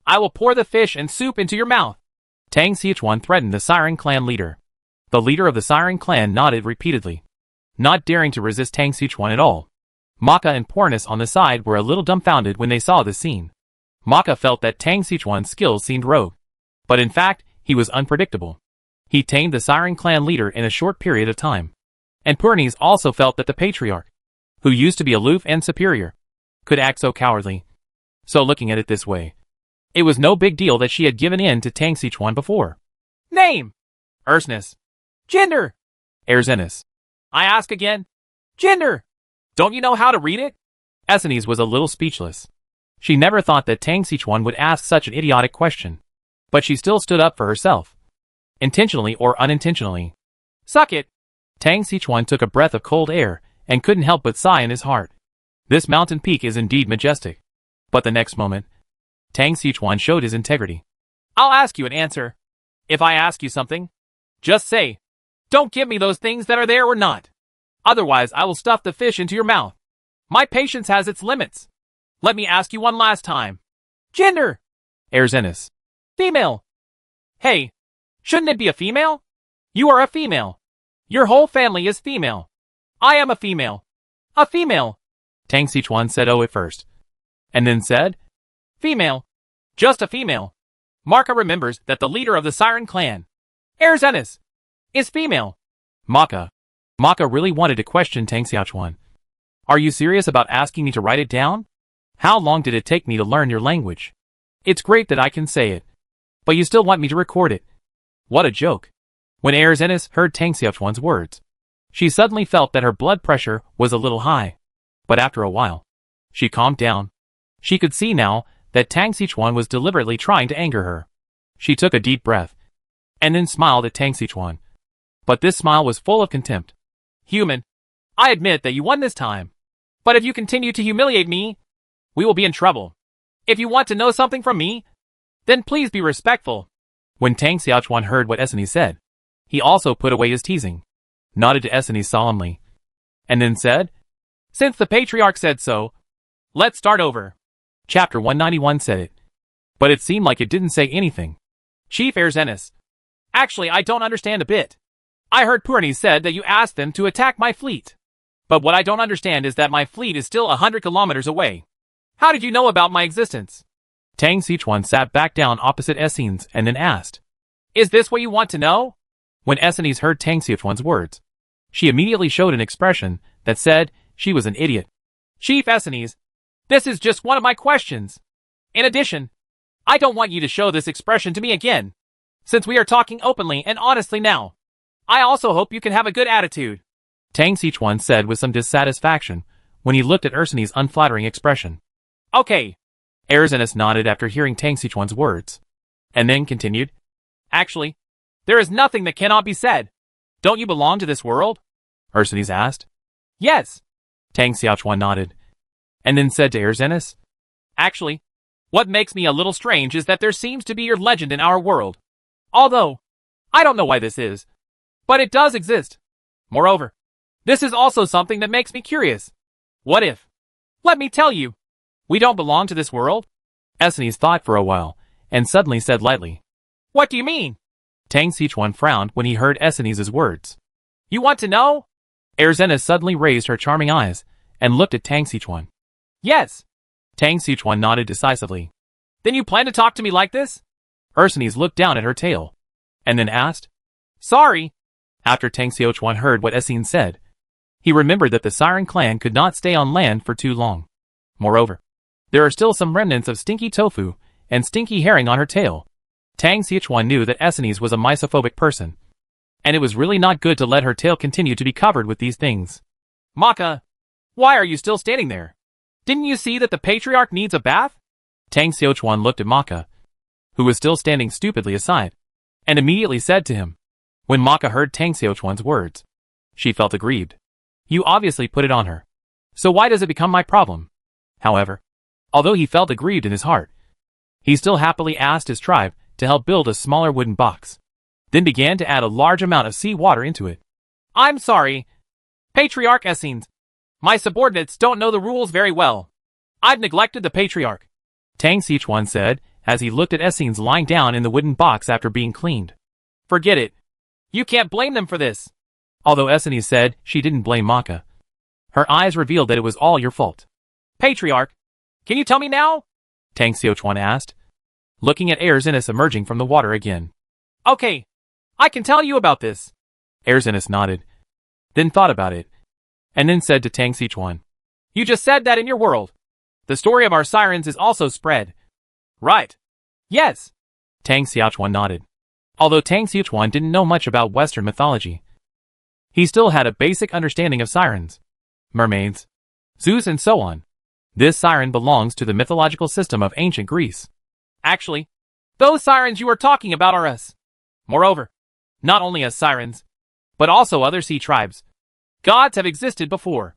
I will pour the fish and soup into your mouth. Tang Xichuan threatened the Siren clan leader. The leader of the Siren clan nodded repeatedly, not daring to resist Tang Xichuan at all. Maka and Pornis on the side were a little dumbfounded when they saw this scene. Maka felt that Tang Xichuan's skills seemed rogue, but in fact, he was unpredictable. He tamed the Siren clan leader in a short period of time. And Pornis also felt that the patriarch, who used to be aloof and superior, could act so cowardly. So looking at it this way, it was no big deal that she had given in to Tang Xichuan before. Name? Ursnus. Gender? Erzenis. I ask again. Gender? Don't you know how to read it? Essenes was a little speechless. She never thought that Tang Xichuan would ask such an idiotic question. But she still stood up for herself. Intentionally or unintentionally, Suck it. Tang Xichuan took a breath of cold air and couldn't help but sigh in his heart. This mountain peak is indeed majestic. But the next moment, Tang Xichuan showed his integrity. I'll ask you an answer. If I ask you something, just say, don't give me those things that are there or not. Otherwise, I will stuff the fish into your mouth. My patience has its limits. Let me ask you one last time. Gender. Erzenis. Female. Hey, shouldn't it be a female? You are a female. Your whole family is female. I am a female. A female. Tang Xichuan said oh at first. And then said, female. Just a female. Maka remembers that the leader of the Siren clan, Erzenis, is female. Maka really wanted to question Tang Xiaochuan. Are you serious about asking me to write it down? How long did it take me to learn your language? It's great that I can say it. But you still want me to record it. What a joke. When Erzenis heard Tang Xiaochuan's words, she suddenly felt that her blood pressure was a little high. But after a while, she calmed down. She could see now that Tang Xichuan was deliberately trying to anger her. She took a deep breath, and then smiled at Tang Xichuan. But this smile was full of contempt. Human, I admit that you won this time. But if you continue to humiliate me, we will be in trouble. If you want to know something from me, then please be respectful. When Tang Xiaochuan heard what Essenes said, he also put away his teasing, nodded to Essenes solemnly, and then said, since the patriarch said so, let's start over. Chapter 191 said it. But it seemed like it didn't say anything. Chief Erzenis. Actually, I don't understand a bit. I heard Purni said that you asked them to attack my fleet. But what I don't understand is that my fleet is still 100 kilometers away. How did you know about my existence? Tang Xichuan sat back down opposite Essenes and then asked, is this what you want to know? When Essenes heard Tang Xichuan's words, she immediately showed an expression that said she was an idiot. Chief Essenes, this is just one of my questions. In addition, I don't want you to show this expression to me again, since we are talking openly and honestly now. I also hope you can have a good attitude. Tang Xichuan said with some dissatisfaction when he looked at Erzenes' unflattering expression. Okay. Erzenes nodded after hearing Tang Xichuan's words, and then continued, actually, there is nothing that cannot be said. Don't you belong to this world? Erzenes asked. Yes. Tang Xiaochuan nodded, and then said to Erzenes, actually, what makes me a little strange is that there seems to be your legend in our world. Although, I don't know why this is, but it does exist. Moreover, this is also something that makes me curious. What if? Let me tell you. We don't belong to this world? Essenes thought for a while, and suddenly said lightly, what do you mean? Tang Xichuan frowned when he heard Essenes' words. You want to know? Erzenes suddenly raised her charming eyes, and looked at Tang Xichuan. Yes. Tang Xichuan nodded decisively. Then you plan to talk to me like this? Erzenes looked down at her tail, and then asked, sorry. After Tang Xiaochuan heard what Essenes said, he remembered that the Siren clan could not stay on land for too long. Moreover, there are still some remnants of stinky tofu and stinky herring on her tail. Tang Xiaochuan knew that Essenes was a misophobic person, and it was really not good to let her tail continue to be covered with these things. Maka, why are you still standing there? Didn't you see that the patriarch needs a bath? Tang Xiaochuan looked at Maka, who was still standing stupidly aside, and immediately said to him. When Maka heard Tang Xiaochuan's words, she felt aggrieved. You obviously put it on her. So why does it become my problem? However, although he felt aggrieved in his heart, he still happily asked his tribe to help build a smaller wooden box, then began to add a large amount of sea water into it. I'm sorry, Patriarch Essenes. My subordinates don't know the rules very well. I've neglected the patriarch, Tang Xichuan said as he looked at Essenes lying down in the wooden box after being cleaned. Forget it. You can't blame them for this. Although Essenes said she didn't blame Maka, her eyes revealed that it was all your fault. Patriarch, can you tell me now? Tang Xiaochuan asked, looking at Erzenes emerging from the water again. Okay, I can tell you about this. Erzenes nodded, then thought about it, and then said to Tang Xichuan, you just said that in your world, the story of our sirens is also spread. Right. Yes. Tang Xiaochuan nodded. Although Tang Xiaochuan didn't know much about Western mythology, he still had a basic understanding of sirens, mermaids, Zeus and so on. This siren belongs to the mythological system of ancient Greece. Actually, those sirens you are talking about are us. Moreover, not only as sirens, but also other sea tribes. Gods have existed before.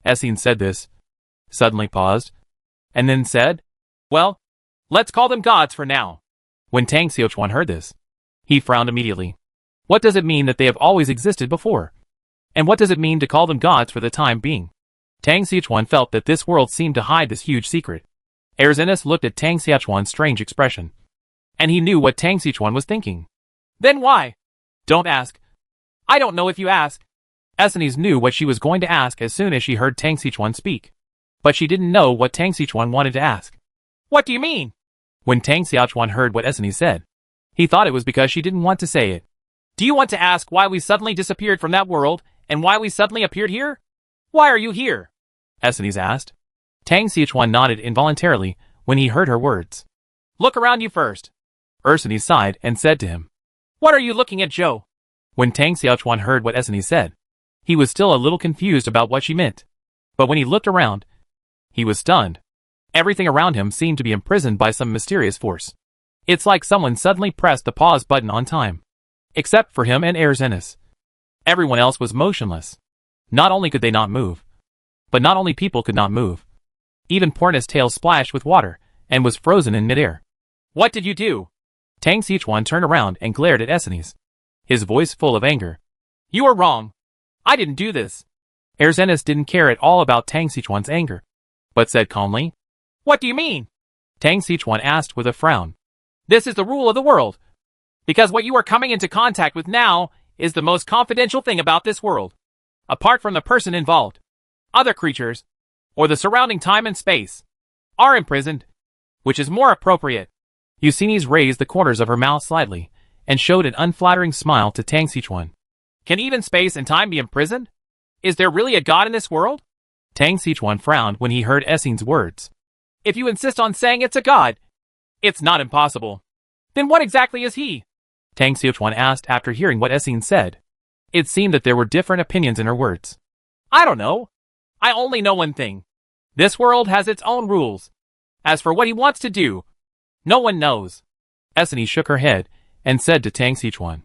Essene said this, suddenly paused, and then said, well, let's call them gods for now. When Tang Xiuquan heard this, he frowned immediately. What does it mean that they have always existed before? And what does it mean to call them gods for the time being? Tang Xiuquan felt that this world seemed to hide this huge secret. Erzenis looked at Tang Xiuquan's strange expression, and he knew what Tang Xiuquan was thinking. Then why? Don't ask. I don't know if you ask. Essenes knew what she was going to ask as soon as she heard Tang Xiuquan speak, but she didn't know what Tang Xiuquan wanted to ask. What do you mean? When Tang Xiuquan heard what Essenes said, he thought it was because she didn't want to say it. Do you want to ask why we suddenly disappeared from that world, and why we suddenly appeared here? Why are you here? Essenes asked. Tang Xiuquan nodded involuntarily when he heard her words. Look around you first. Essenes sighed and said to him, what are you looking at, Zhou? When Tang Xiuquan heard what Essenes said, he was still a little confused about what she meant. But when he looked around, he was stunned. Everything around him seemed to be imprisoned by some mysterious force. It's like someone suddenly pressed the pause button on time. Except for him and Erzenis. Everyone else was motionless. Not only could they not move, but not only people could not move. Even Porna's tail splashed with water and was frozen in midair. What did you do? Tang Xiuquan turned around and glared at Essenes, his voice full of anger. You are wrong. I didn't do this. Erzenis didn't care at all about Tang Xiuquan's anger, but said calmly, what do you mean? Tang Xiuquan asked with a frown. This is the rule of the world. Because what you are coming into contact with now is the most confidential thing about this world. Apart from the person involved, other creatures, or the surrounding time and space, are imprisoned, which is more appropriate. Eusenes raised the corners of her mouth slightly, and showed an unflattering smile to Tang Xiuquan. Can even space and time be imprisoned? Is there really a god in this world? Tang Xiuquan frowned when he heard Essene's words. If you insist on saying it's a god, it's not impossible. Then what exactly is he? Tang Xiuquan asked after hearing what Essene said. It seemed that there were different opinions in her words. I don't know. I only know one thing. This world has its own rules. As for what he wants to do, no one knows. Essene shook her head and said to Tang Xiuquan.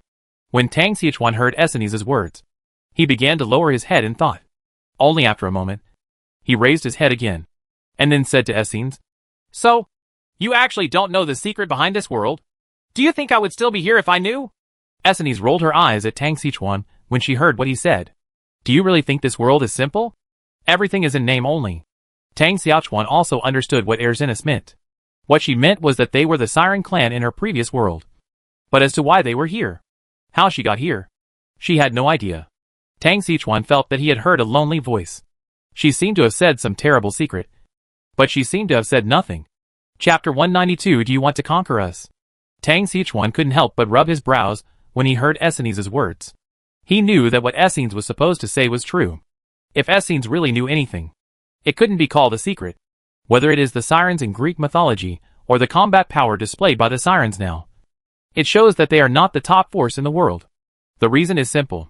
When Tang Xiuquan heard Essenes' words, he began to lower his head in thought. Only after a moment, he raised his head again, and then said to Essenes, so, you actually don't know the secret behind this world? Do you think I would still be here if I knew? Essenes rolled her eyes at Tang Xiuquan when she heard what he said. Do you really think this world is simple? Everything is in name only. Tang Xiuquan also understood what Erzenis meant. What she meant was that they were the Siren clan in her previous world. But as to why they were here, how she got here, she had no idea. Tang Xiuquan felt that he had heard a lonely voice. She seemed to have said some terrible secret, but she seemed to have said nothing. Chapter 192. Do you want to conquer us? Tang Xiuquan couldn't help but rub his brows when he heard Essenes' words. He knew that what Essenes was supposed to say was true. If Essenes really knew anything, it couldn't be called a secret. Whether it is the Sirens in Greek mythology, or the combat power displayed by the Sirens now, it shows that they are not the top force in the world. The reason is simple.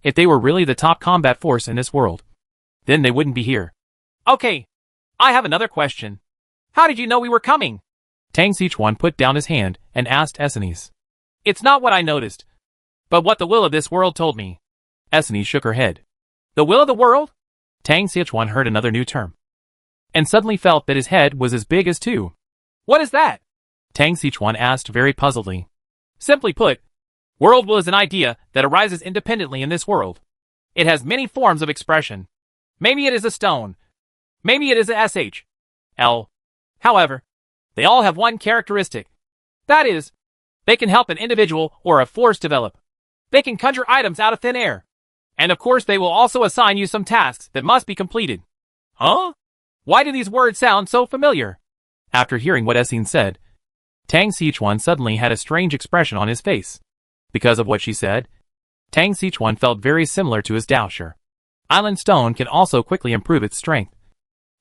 If they were really the top combat force in this world, then they wouldn't be here. Okay, I have another question. How did you know we were coming? Tang Xiuquan put down his hand and asked Essenes. It's not what I noticed, but what the will of this world told me. Essenes shook her head. The will of the world? Tang Xiuquan heard another new term, and suddenly felt that his head was as big as two. What is that? Tang Xiuquan asked very puzzledly. Simply put, world will is an idea that arises independently in this world. It has many forms of expression. Maybe it is a stone. Maybe it is a SHL. However, they all have one characteristic. That is, they can help an individual or a force develop. They can conjure items out of thin air. And of course they will also assign you some tasks that must be completed. Huh? Why do these words sound so familiar? After hearing what Essene said, Tang Xiuquan suddenly had a strange expression on his face. Because of what she said, Tang Xiuquan felt very similar to his Daosher. Island Stone can also quickly improve its strength,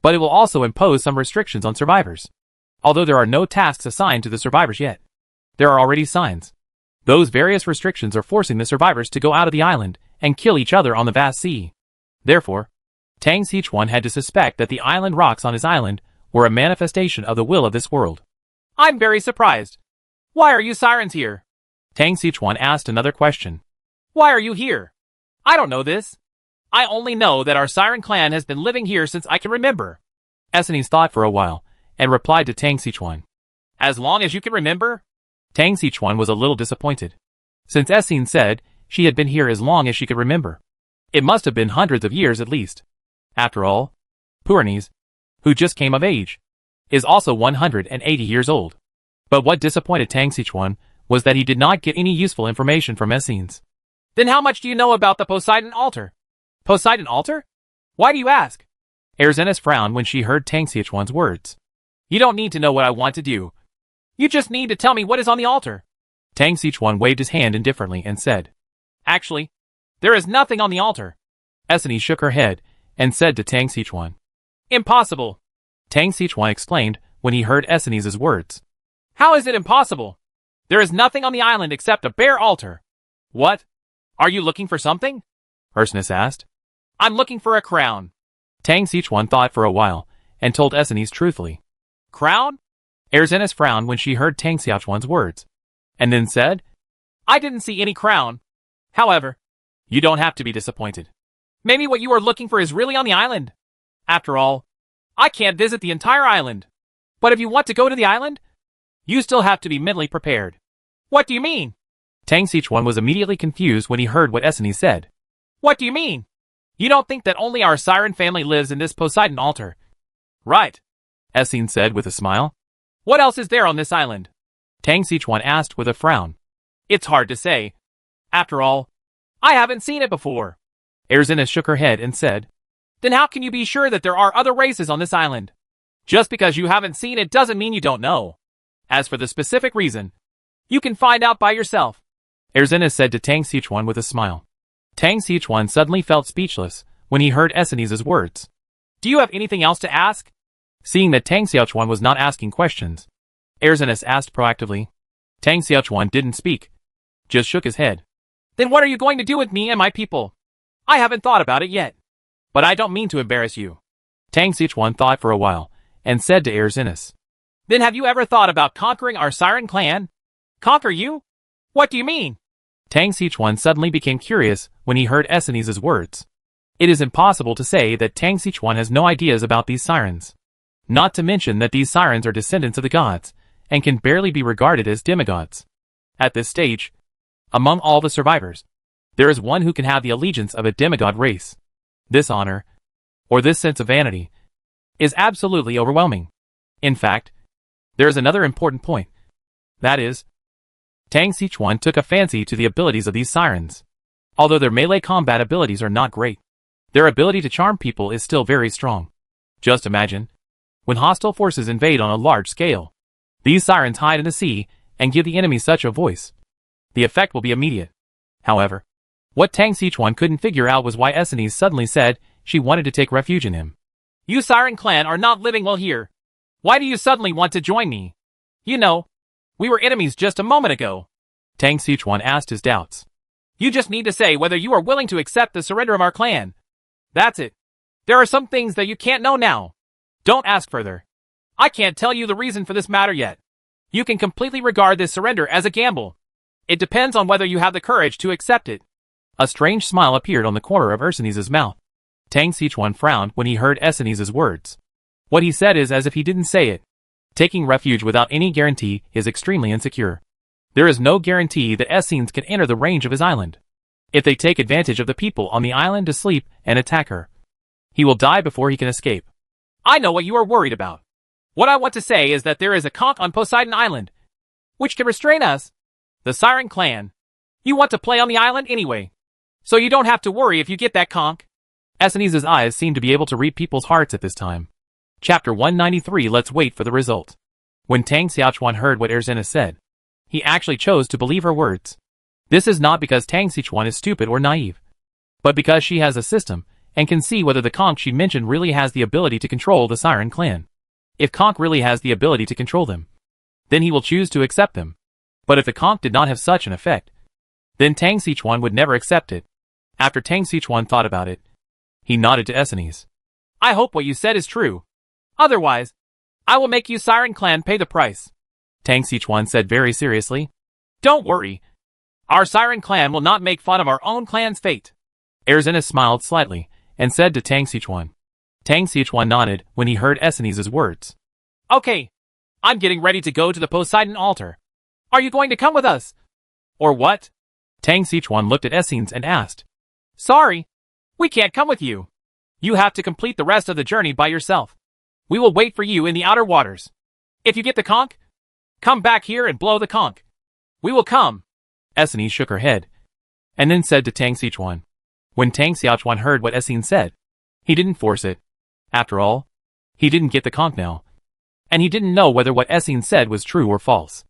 but it will also impose some restrictions on survivors. Although there are no tasks assigned to the survivors yet, there are already signs. Those various restrictions are forcing the survivors to go out of the island and kill each other on the vast sea. Therefore, Tang Xiuquan had to suspect that the island rocks on his island were a manifestation of the will of this world. I'm very surprised. Why are you Sirens here? Tang Xiuquan asked another question. Why are you here? I don't know this. I only know that our Siren clan has been living here since I can remember. Essenes thought for a while, and replied to Tang Sichuan. As long as you can remember? Tang Sichuan was a little disappointed. Since Essenes said she had been here as long as she could remember, it must have been hundreds of years at least. After all, Puernes, who just came of age, is also 180 years old. But what disappointed Tang Sichuan was that he did not get any useful information from Essenes. Then how much do you know about the Poseidon altar? Poseidon altar? Why do you ask? Erzenes frowned when she heard Tang Sichuan's words. You don't need to know what I want to do. You just need to tell me what is on the altar. Tang Sichuan waved his hand indifferently and said, Actually, there is nothing on the altar. Essenes shook her head and said to Tang Sichuan, Impossible. Tang Sichuan exclaimed when he heard Essenes' words. How is it impossible? There is nothing on the island except a bare altar. What? Are you looking for something? Erzenes asked. I'm looking for a crown. Tang Sichuan thought for a while and told Essenes truthfully. Crown? Erzenes frowned when she heard Tang Sichuan's words, and then said, I didn't see any crown. However, you don't have to be disappointed. Maybe what you are looking for is really on the island. After all, I can't visit the entire island. But if you want to go to the island, you still have to be mentally prepared. What do you mean? Tang Sichuan was immediately confused when he heard what Essenes said. What do you mean? You don't think that only our Siren family lives in this Poseidon altar? Right, Essenes said with a smile. What else is there on this island? Tang Sichuan asked with a frown. It's hard to say. After all, I haven't seen it before. Erzenes shook her head and said, Then how can you be sure that there are other races on this island? Just because you haven't seen it doesn't mean you don't know. As for the specific reason, you can find out by yourself. Erzenes said to Tang Sichuan with a smile. Tang Sichuan suddenly felt speechless when he heard Essenes' words. Do you have anything else to ask? Seeing that Tang Sichuan was not asking questions, Erzenes asked proactively. Tang Sichuan didn't speak, just shook his head. Then what are you going to do with me and my people? I haven't thought about it yet. But I don't mean to embarrass you. Tang Sichuan thought for a while and said to Erzenes. Then have you ever thought about conquering our Siren clan? Conquer you? What do you mean? Tang Sichuan suddenly became curious when he heard Essenes' words. It is impossible to say that Tang Sichuan has no ideas about these sirens. Not to mention that these sirens are descendants of the gods, and can barely be regarded as demigods. At this stage, among all the survivors, there is one who can have the allegiance of a demigod race. This honor, or this sense of vanity, is absolutely overwhelming. In fact, there is another important point. That is, Tang Sichuan took a fancy to the abilities of these sirens. Although their melee combat abilities are not great, their ability to charm people is still very strong. Just imagine, when hostile forces invade on a large scale, these sirens hide in the sea and give the enemy such a voice. The effect will be immediate. However, what Tang Sichuan couldn't figure out was why Essenes suddenly said she wanted to take refuge in him. You Siren clan are not living well here. Why do you suddenly want to join me? You know, we were enemies just a moment ago. Tang Sichuan asked his doubts. You just need to say whether you are willing to accept the surrender of our clan. That's it. There are some things that you can't know now. Don't ask further. I can't tell you the reason for this matter yet. You can completely regard this surrender as a gamble. It depends on whether you have the courage to accept it. A strange smile appeared on the corner of Erzenes' mouth. Tang Sichuan frowned when he heard Essenes' words. What he said is as if he didn't say it. Taking refuge without any guarantee is extremely insecure. There is no guarantee that Essenes can enter the range of his island. If they take advantage of the people on the island to sleep and attack her, he will die before he can escape. I know what you are worried about. What I want to say is that there is a conch on Poseidon Island, which can restrain us, the Siren clan. You want to play on the island anyway, so you don't have to worry if you get that conch. Essenes' eyes seemed to be able to read people's hearts at this time. Chapter 193. Let's wait for the result. When Tang Sichuan heard what Erzenes said, he actually chose to believe her words. This is not because Tang Sichuan is stupid or naive, but because she has a system and can see whether the conch she mentioned really has the ability to control the Siren clan. If conch really has the ability to control them, then he will choose to accept them. But if the conch did not have such an effect, then Tang Sichuan would never accept it. After Tang Sichuan thought about it, he nodded to Essenes. I hope what you said is true. Otherwise, I will make you Siren clan pay the price. Tang Sichuan said very seriously. Don't worry. Our Siren clan will not make fun of our own clan's fate. Erzinus smiled slightly, and said to Tang Sichuan. Tang Sichuan nodded when he heard Essenes' words. Okay. I'm getting ready to go to the Poseidon altar. Are you going to come with us? Or what? Tang Sichuan looked at Essenes and asked. Sorry. We can't come with you. You have to complete the rest of the journey by yourself. We will wait for you in the outer waters. If you get the conch, come back here and blow the conch. We will come. Essenes shook her head, and then said to Tang Sichuan. When Tang Sichuan heard what Essenes said, he didn't force it. After all, he didn't get the conch now. And he didn't know whether what Essenes said was true or false.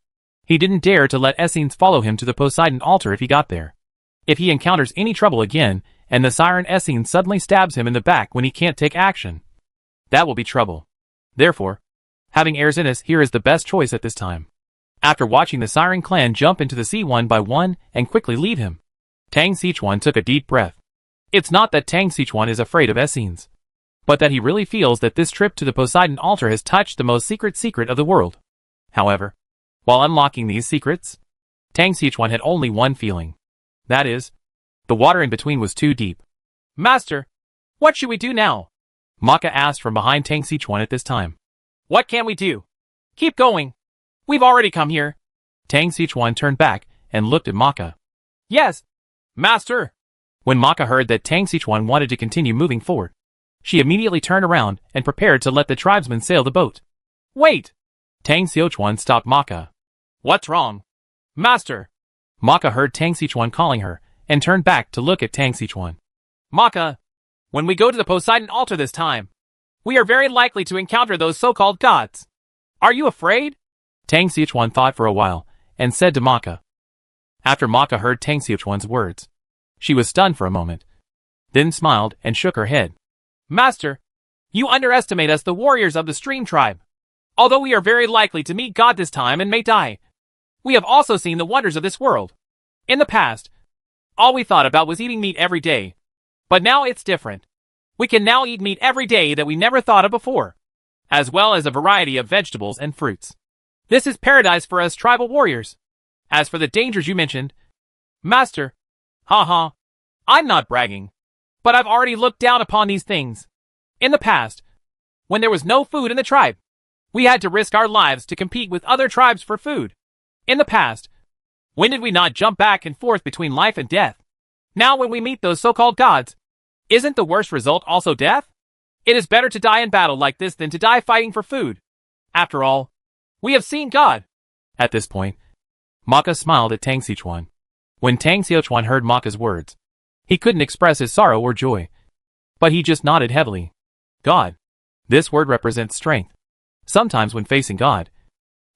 He didn't dare to let Essenes follow him to the Poseidon altar if he got there. If he encounters any trouble again, and the siren Essenes suddenly stabs him in the back when he can't take action, that will be trouble. Therefore, having Erzinus here is the best choice at this time. After watching the siren clan jump into the sea one by one and quickly leave him, Tang Sichuan took a deep breath. It's not that Tang Sichuan is afraid of Essenes, but that he really feels that this trip to the Poseidon altar has touched the most secret of the world. However, while unlocking these secrets, Tang Sichuan had only one feeling. That is, the water in between was too deep. Master, what should we do now? Maka asked from behind Tang Sichuan at this time. What can we do? Keep going. We've already come here. Tang Sichuan turned back and looked at Maka. Yes, Master. When Maka heard that Tang Sichuan wanted to continue moving forward, she immediately turned around and prepared to let the tribesmen sail the boat. Wait! Tang Sichuan stopped Maka. What's wrong? Master! Maka heard Tang Sichuan calling her and turned back to look at Tang Sichuan. Maka, when we go to the Poseidon altar this time, we are very likely to encounter those so-called gods. Are you afraid? Tang Sichuan thought for a while and said to Maka. After Maka heard Tang Sichuan's words, she was stunned for a moment, then smiled and shook her head. Master, you underestimate us, the warriors of the Stream Tribe. Although we are very likely to meet God this time and may die, we have also seen the wonders of this world. In the past, all we thought about was eating meat every day. But now it's different. We can now eat meat every day that we never thought of before, as well as a variety of vegetables and fruits. This is paradise for us tribal warriors. As for the dangers you mentioned, Master, haha, I'm not bragging, but I've already looked down upon these things. In the past, when there was no food in the tribe, we had to risk our lives to compete with other tribes for food. In the past, when did we not jump back and forth between life and death? Now when we meet those so-called gods, isn't the worst result also death? It is better to die in battle like this than to die fighting for food. After all, we have seen God. At this point, Maka smiled at Tang Sichuan. When Tang Sichuan heard Maka's words, he couldn't express his sorrow or joy, but he just nodded heavily. God. This word represents strength. Sometimes when facing God,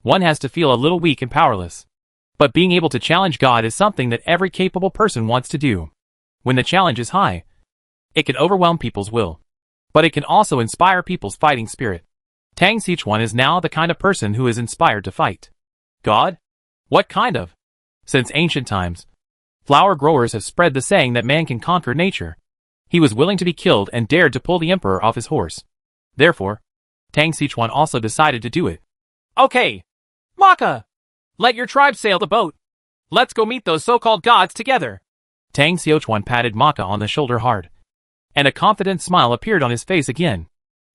one has to feel a little weak and powerless. But being able to challenge God is something that every capable person wants to do. When the challenge is high, it can overwhelm people's will, but it can also inspire people's fighting spirit. Tang Sichuan is now the kind of person who is inspired to fight. God? What kind of? Since ancient times, flower growers have spread the saying that man can conquer nature. He was willing to be killed and dared to pull the emperor off his horse. Therefore, Tang Sichuan also decided to do it. Okay, Maka! Let your tribe sail the boat. Let's go meet those so-called gods together. Tang Sichuan patted Maka on the shoulder hard, and a confident smile appeared on his face again.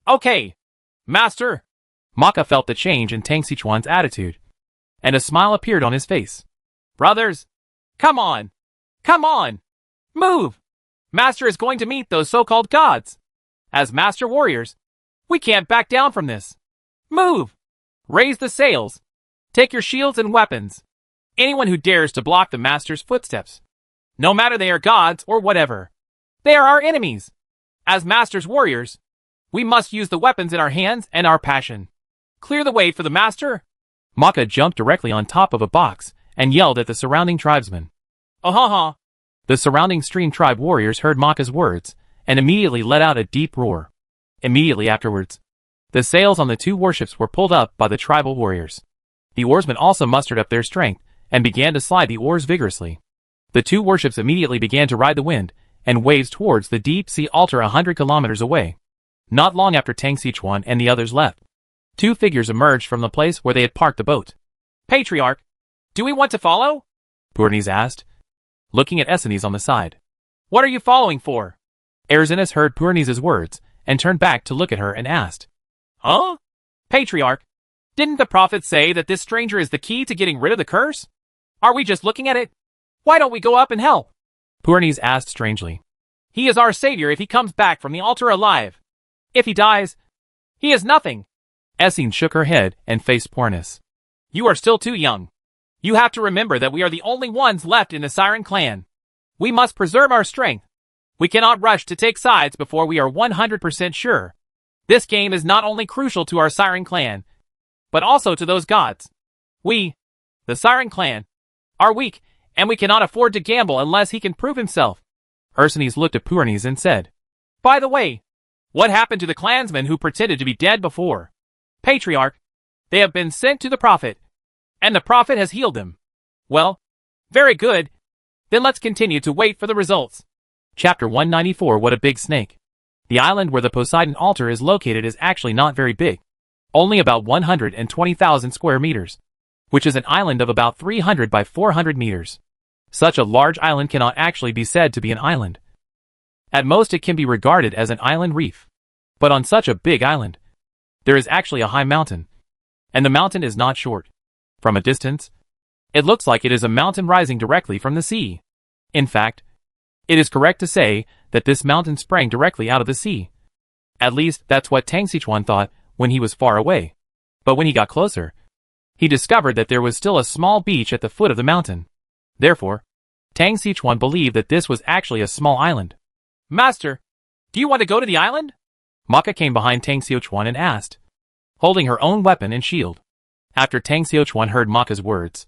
Okay, Master. Maka felt the change in Tang Sichuan's attitude, and a smile appeared on his face. Brothers, come on! Come on! Move! Master is going to meet those so-called gods. As Master Warriors, we can't back down from this. Move! Raise the sails. Take your shields and weapons. Anyone who dares to block the Master's footsteps, no matter they are gods or whatever, they are our enemies. As Master's warriors, we must use the weapons in our hands and our passion. Clear the way for the Master. Maka jumped directly on top of a box and yelled at the surrounding tribesmen. Ahaha! The surrounding Stream Tribe warriors heard Maka's words and immediately let out a deep roar. Immediately afterwards, the sails on the two warships were pulled up by the tribal warriors. The oarsmen also mustered up their strength and began to slide the oars vigorously. The two warships immediately began to ride the wind and waves towards the deep sea altar 100 kilometers away. Not long after Tang Sichuan and the others left, two figures emerged from the place where they had parked the boat. Patriarch, do we want to follow? Bournes asked, looking at Essenes on the side. What are you following for? Erzinus heard Purni's words and turned back to look at her and asked, Huh? Patriarch, didn't the prophet say that this stranger is the key to getting rid of the curse? Are we just looking at it? Why don't we go up and help? Purnis asked strangely. He is our savior if he comes back from the altar alive. If he dies, he is nothing. Essene shook her head and faced Purnis. You are still too young. You have to remember that we are the only ones left in the Siren clan. We must preserve our strength. We cannot rush to take sides before we are 100% sure. This game is not only crucial to our Siren clan, but also to those gods. We, the Siren clan, are weak, and we cannot afford to gamble unless he can prove himself. Ursinus looked at Purnis and said, By the way, what happened to the clansmen who pretended to be dead before? Patriarch, they have been sent to the prophet, and the prophet has healed them. Well, very good. Then let's continue to wait for the results. Chapter 194 What a Big Snake. The island where the Poseidon altar is located is actually not very big. Only about 120,000 square meters, which is an island of about 300 by 400 meters. Such a large island cannot actually be said to be an island. At most it can be regarded as an island reef. But on such a big island, there is actually a high mountain. And the mountain is not short. From a distance, it looks like it is a mountain rising directly from the sea. In fact, it is correct to say that this mountain sprang directly out of the sea. At least that's what Tang Sichuan thought when he was far away. But when he got closer, he discovered that there was still a small beach at the foot of the mountain. Therefore, Tang Sichuan believed that this was actually a small island. Master, do you want to go to the island? Maka came behind Tang Sichuan and asked, holding her own weapon and shield. After Tang Sichuan heard Maka's words,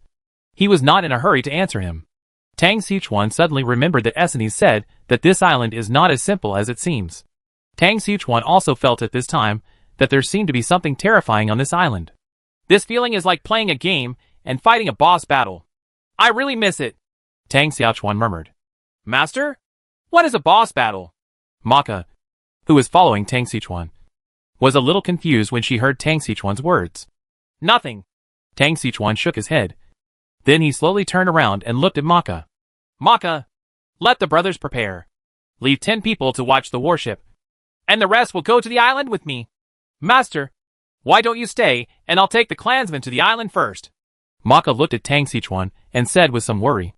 he was not in a hurry to answer him. Tang Sichuan suddenly remembered that Essene said that this island is not as simple as it seems. Tang Sichuan also felt at this time that there seemed to be something terrifying on this island. This feeling is like playing a game and fighting a boss battle. I really miss it, Tang Sichuan murmured. Master? What is a boss battle? Maka, who was following Tang Sichuan, was a little confused when she heard Tang Sichuan's words. Nothing. Tang Sichuan shook his head. Then he slowly turned around and looked at Maka. Maka, let the brothers prepare. Leave 10 people to watch the warship, and the rest will go to the island with me. Master, why don't you stay, and I'll take the clansmen to the island first? Maka looked at Tang Sichuan and said with some worry.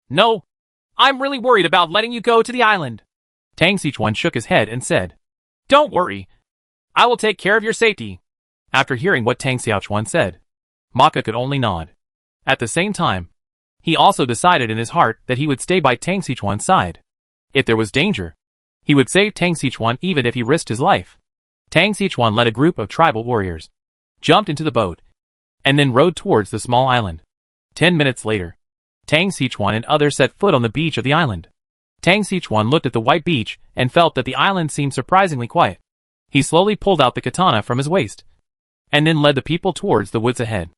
No, I'm really worried about letting you go to the island. Tang Sichuan shook his head and said, Don't worry. I will take care of your safety. After hearing what Tang Sichuan said, Maka could only nod. At the same time, he also decided in his heart that he would stay by Tang Sichuan's side. If there was danger, he would save Tang Sichuan even if he risked his life. Tang Sichuan led a group of tribal warriors, jumped into the boat, and then rowed towards the small island. 10 minutes later, Tang Sichuan and others set foot on the beach of the island. Tang Sichuan looked at the white beach and felt that the island seemed surprisingly quiet. He slowly pulled out the katana from his waist, and then led the people towards the woods ahead.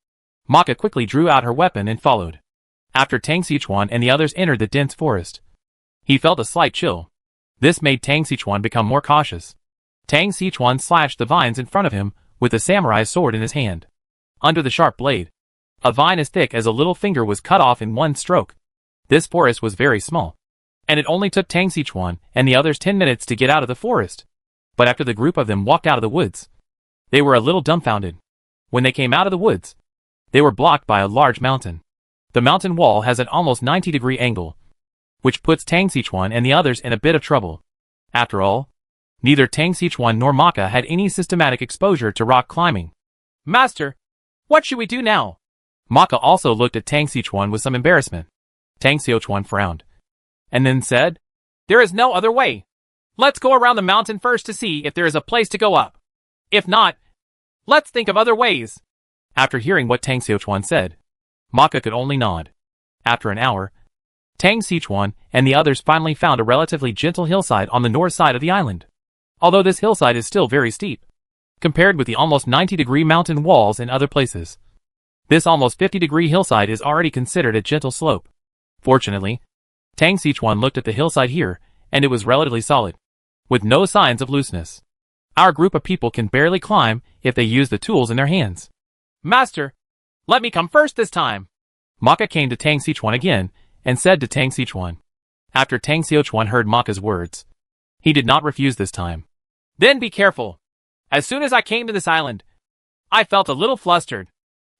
Maka quickly drew out her weapon and followed. After Tang Sichuan and the others entered the dense forest, he felt a slight chill. This made Tang Sichuan become more cautious. Tang Sichuan slashed the vines in front of him with a samurai sword in his hand. Under the sharp blade, a vine as thick as a little finger was cut off in one stroke. This forest was very small, and it only took Tang Sichuan and the others 10 minutes to get out of the forest. But after the group of them walked out of the woods, they were a little dumbfounded. When they came out of the woods, they were blocked by a large mountain. The mountain wall has an almost 90-degree angle, which puts Tang Sichuan and the others in a bit of trouble. After all, neither Tang Sichuan nor Maka had any systematic exposure to rock climbing. Master, what should we do now? Maka also looked at Tang Sichuan with some embarrassment. Tang Sichuan frowned, and then said, There is no other way. Let's go around the mountain first to see if there is a place to go up. If not, let's think of other ways. After hearing what Tang Sichuan said, Maka could only nod. After an hour, Tang Sichuan and the others finally found a relatively gentle hillside on the north side of the island. Although this hillside is still very steep, compared with the almost 90-degree mountain walls in other places. This almost 50-degree hillside is already considered a gentle slope. Fortunately, Tang Sichuan looked at the hillside here, and it was relatively solid, with no signs of looseness. Our group of people can barely climb if they use the tools in their hands. Master, let me come first this time. Maka came to Tang Sichuan again and said to Tang Sichuan, After Tang Xiuchuan heard Maka's words, he did not refuse this time. Then be careful. As soon as I came to this island, I felt a little flustered.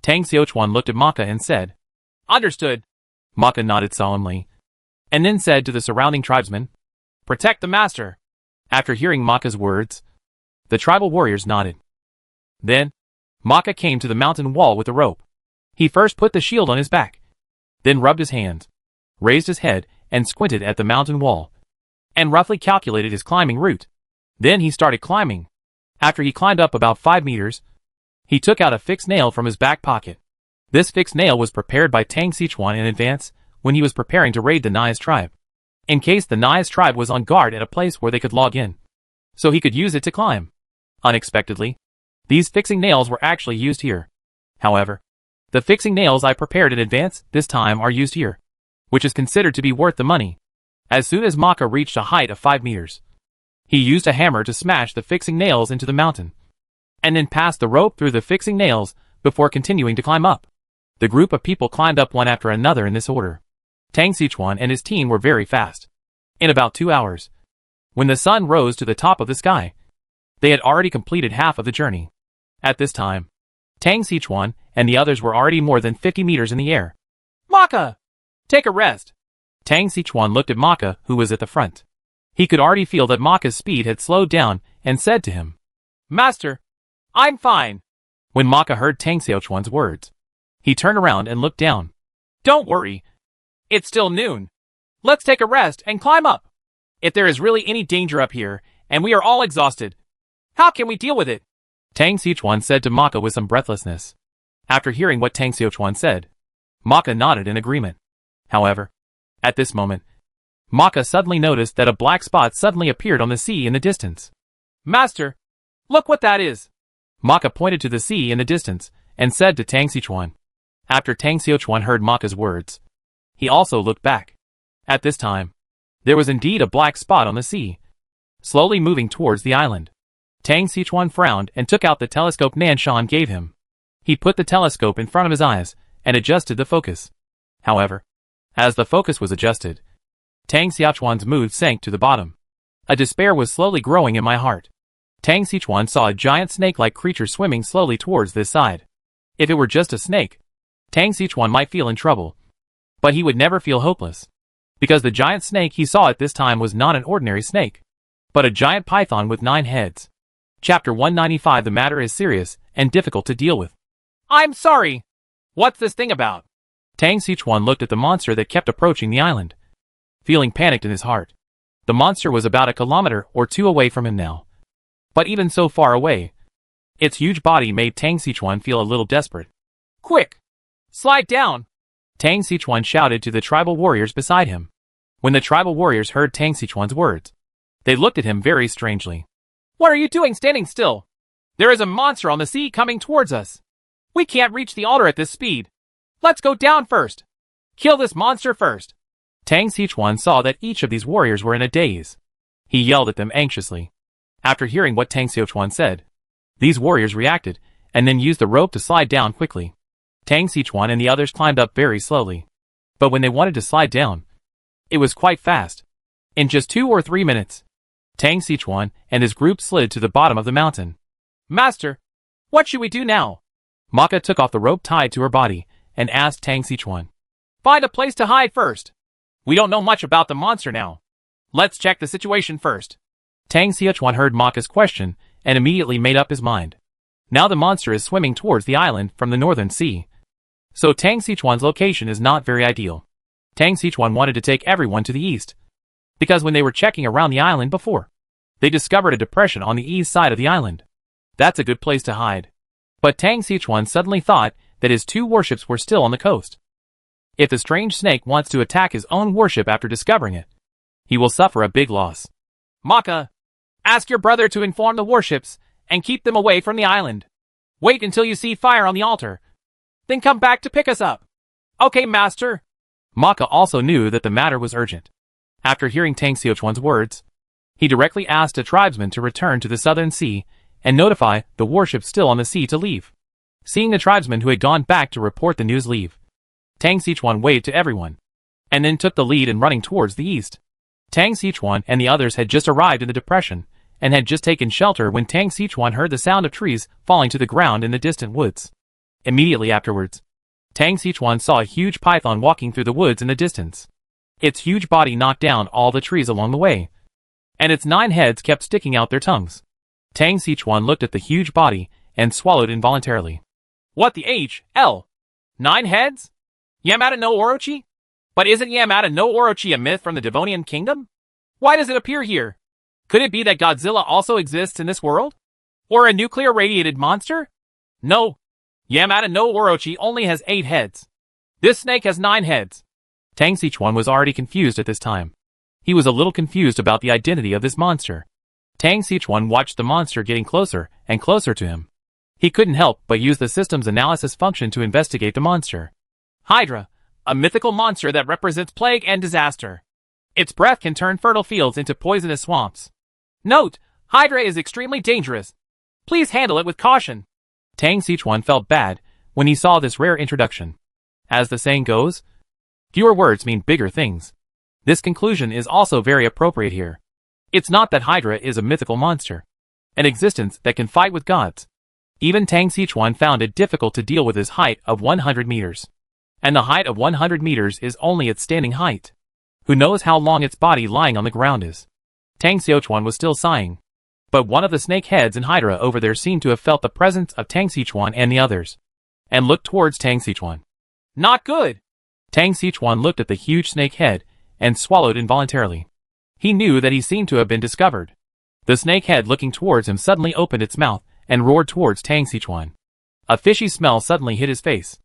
Tang Xiuchuan looked at Maka and said, Understood. Maka nodded solemnly, and then said to the surrounding tribesmen, Protect the master. After hearing Maka's words, the tribal warriors nodded. Then, Maka came to the mountain wall with a rope. He first put the shield on his back, then rubbed his hands, raised his head, and squinted at the mountain wall, and roughly calculated his climbing route. Then he started climbing. After he climbed up about 5 meters, he took out a fixed nail from his back pocket. This fixed nail was prepared by Tang Xiuchuan in advance when he was preparing to raid the Nias tribe, in case the Nias tribe was on guard at a place where they could log in, so he could use it to climb. Unexpectedly, these fixing nails were actually used here. However, the fixing nails I prepared in advance this time are used here, which is considered to be worth the money. As soon as Maka reached a height of 5 meters, he used a hammer to smash the fixing nails into the mountain, and then passed the rope through the fixing nails before continuing to climb up. The group of people climbed up one after another in this order. Tang Xiuchuan and his team were very fast. In about 2 hours, when the sun rose to the top of the sky, they had already completed half of the journey. At this time, Tang Xiuchuan and the others were already more than 50 meters in the air. Maka! Take a rest. Tang Xiuchuan looked at Maka, who was at the front. He could already feel that Maka's speed had slowed down and said to him, Master, I'm fine. When Maka heard Tang Xiuchuan's words, he turned around and looked down. Don't worry. It's still noon. Let's take a rest and climb up. If there is really any danger up here, and we are all exhausted, how can we deal with it? Tang Xiuchuan said to Maka with some breathlessness. After hearing what Tang Xiuchuan said, Maka nodded in agreement. However, at this moment, Maka suddenly noticed that a black spot suddenly appeared on the sea in the distance. Master, look what that is. Maka pointed to the sea in the distance and said to Tang Xiuchuan. After Tang Xiuchuan heard Maka's words, he also looked back. At this time, there was indeed a black spot on the sea, slowly moving towards the island. Tang Xiuchuan frowned and took out the telescope Nanshan gave him. He put the telescope in front of his eyes and adjusted the focus. However, as the focus was adjusted, Tang Xiuchuan's mood sank to the bottom. A despair was slowly growing in my heart. Tang Xiuchuan saw a giant snake-like creature swimming slowly towards this side. If it were just a snake, Tang Xiuchuan might feel in trouble, but he would never feel hopeless, because the giant snake he saw at this time was not an ordinary snake, but a giant python with 9 heads. Chapter 195. The matter is serious and difficult to deal with. I'm sorry. What's this thing about? Tang Xiuchuan looked at the monster that kept approaching the island, feeling panicked in his heart. The monster was about 1 kilometer or 2 away from him now. But even so far away, its huge body made Tang Xiuchuan feel a little desperate. Quick! Slide down! Tang Xiuchuan shouted to the tribal warriors beside him. When the tribal warriors heard Tang Xiuchuan's words, they looked at him very strangely. What are you doing standing still? There is a monster on the sea coming towards us. We can't reach the altar at this speed. Let's go down first. Kill this monster first. Tang Xiuchuan saw that each of these warriors were in a daze. He yelled at them anxiously. After hearing what Tang Xiuchuan said, these warriors reacted, and then used the rope to slide down quickly. Tang Xiuchuan and the others climbed up very slowly. But when they wanted to slide down, it was quite fast. In just 2 or 3 minutes, Tang Xiuchuan and his group slid to the bottom of the mountain. Master, what should we do now? Maka took off the rope tied to her body and asked Tang Xiuchuan. Find a place to hide first. We don't know much about the monster now. Let's check the situation first. Tang Xiuchuan heard Maka's question and immediately made up his mind. Now the monster is swimming towards the island from the northern sea, so Tang Xiuchuan's location is not very ideal. Tang Xiuchuan wanted to take everyone to the east, because when they were checking around the island before, they discovered a depression on the east side of the island. That's a good place to hide. But Tang Xiuchuan suddenly thought that his 2 warships were still on the coast. If the strange snake wants to attack his own warship after discovering it, he will suffer a big loss. Maka, ask your brother to inform the warships and keep them away from the island. Wait until you see fire on the altar, then come back to pick us up. Okay, master. Maka also knew that the matter was urgent. After hearing Tang Xiuchuan's words, he directly asked a tribesman to return to the southern sea and notify the warships still on the sea to leave. Seeing the tribesmen who had gone back to report the news leave, Tang Xiuchuan waved to everyone, and then took the lead in running towards the east. Tang Sichuan and the others had just arrived in the depression, and had just taken shelter when Tang Sichuan heard the sound of trees falling to the ground in the distant woods. Immediately afterwards, Tang Sichuan saw a huge python walking through the woods in the distance. Its huge body knocked down all the trees along the way, and its 9 heads kept sticking out their tongues. Tang Sichuan looked at the huge body and swallowed involuntarily. What the H.L.? 9 heads? Yamada no Orochi? But isn't Yamada no Orochi a myth from the Devonian kingdom? Why does it appear here? Could it be that Godzilla also exists in this world? Or a nuclear-radiated monster? No. Yamada no Orochi only has 8 heads. This snake has 9 heads. Tang Sichuan was already confused at this time. He was a little confused about the identity of this monster. Tang Sichuan watched the monster getting closer and closer to him. He couldn't help but use the system's analysis function to investigate the monster. Hydra, a mythical monster that represents plague and disaster. Its breath can turn fertile fields into poisonous swamps. Note, Hydra is extremely dangerous. Please handle it with caution. Tang Sichuan felt bad when he saw this rare introduction. As the saying goes, fewer words mean bigger things. This conclusion is also very appropriate here. It's not that Hydra is a mythical monster, an existence that can fight with gods. Even Tang Sichuan found it difficult to deal with his height of 100 meters. And the height of 100 meters is only its standing height. Who knows how long its body lying on the ground is? Tang Sichuan was still sighing. But one of the snake heads in Hydra over there seemed to have felt the presence of Tang Sichuan and the others, and looked towards Tang Sichuan. Not good! Tang Sichuan looked at the huge snake head and swallowed involuntarily. He knew that he seemed to have been discovered. The snake head looking towards him suddenly opened its mouth and roared towards Tang Sichuan. A fishy smell suddenly hit his face.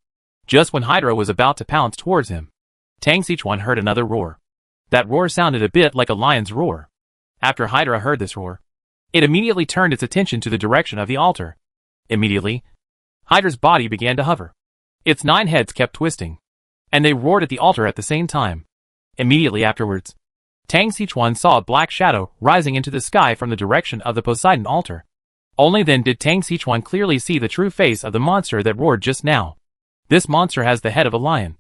Just when Hydra was about to pounce towards him, Tang Sichuan heard another roar. That roar sounded a bit like a lion's roar. After Hydra heard this roar, it immediately turned its attention to the direction of the altar. Immediately, Hydra's body began to hover. Its 9 heads kept twisting, and they roared at the altar at the same time. Immediately afterwards, Tang Sichuan saw a black shadow rising into the sky from the direction of the Poseidon altar. Only then did Tang Sichuan clearly see the true face of the monster that roared just now. This monster has the head of a lion,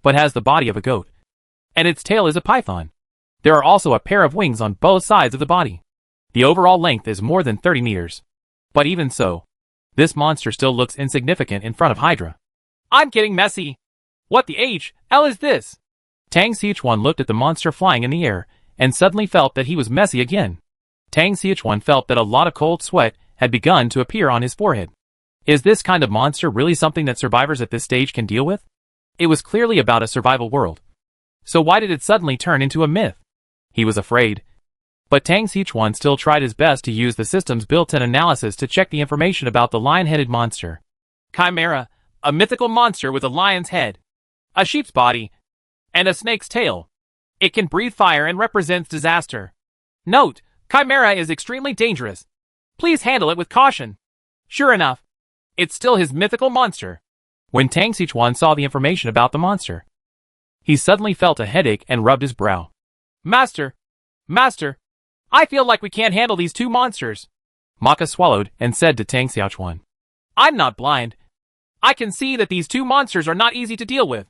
but has the body of a goat, and its tail is a python. There are also a pair of wings on both sides of the body. The overall length is more than 30 meters. But even so, this monster still looks insignificant in front of Hydra. I'm getting messy. What the H.L. is this? Tang Sichuan looked at the monster flying in the air, and suddenly felt that he was messy again. Tang Sichuan felt that a lot of cold sweat had begun to appear on his forehead. Is this kind of monster really something that survivors at this stage can deal with? It was clearly about a survival world. So why did it suddenly turn into a myth? He was afraid. But Tang Sichuan still tried his best to use the system's built-in analysis to check the information about the lion-headed monster. Chimera, a mythical monster with a lion's head, a sheep's body, and a snake's tail. It can breathe fire and represents disaster. Note, Chimera is extremely dangerous. Please handle it with caution. Sure enough, it's still his mythical monster. When Tang Sichuan saw the information about the monster, he suddenly felt a headache and rubbed his brow. Master! I feel like we can't handle these 2 monsters. Maka swallowed and said to Tang Sichuan. I'm not blind. I can see that these 2 monsters are not easy to deal with.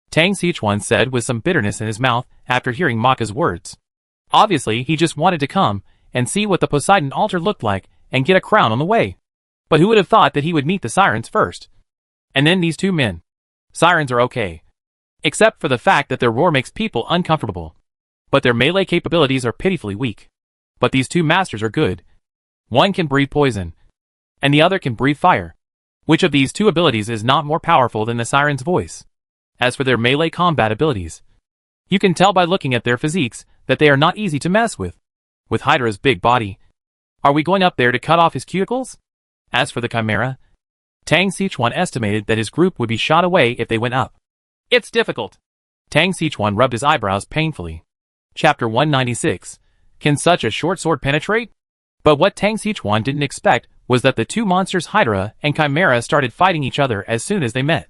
Tang Sichuan said with some bitterness in his mouth after hearing Maka's words. Obviously, he just wanted to come and see what the Poseidon altar looked like and get a crown on the way. But who would have thought that he would meet the sirens first? And then these 2 men. Sirens are okay, except for the fact that their roar makes people uncomfortable. But their melee capabilities are pitifully weak. But these 2 masters are good. One can breathe poison, and the other can breathe fire. Which of these 2 abilities is not more powerful than the siren's voice? As for their melee combat abilities, you can tell by looking at their physiques that they are not easy to mess with. With Hydra's big body, are we going up there to cut off his cuticles? As for the Chimera, Tang Sichuan estimated that his group would be shot away if they went up. It's difficult. Tang Sichuan rubbed his eyebrows painfully. Chapter 196. Can such a short sword penetrate? But what Tang Sichuan didn't expect was that the 2 monsters Hydra and Chimera started fighting each other as soon as they met.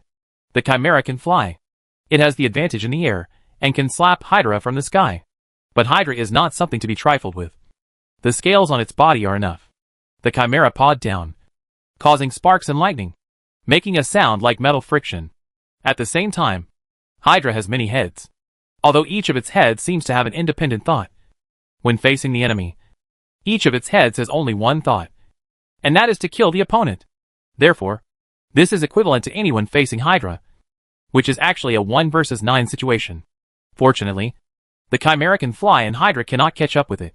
The Chimera can fly. It has the advantage in the air, and can slap Hydra from the sky. But Hydra is not something to be trifled with. The scales on its body are enough. The Chimera pawed down, causing sparks and lightning, making a sound like metal friction. At the same time, Hydra has many heads. Although each of its heads seems to have an independent thought, When facing the enemy, each of its heads has only one thought, and that is to kill the opponent. Therefore, this is equivalent to anyone facing Hydra, which is actually a 1 versus 9 situation. Fortunately, the Chimera can fly and Hydra cannot catch up with it.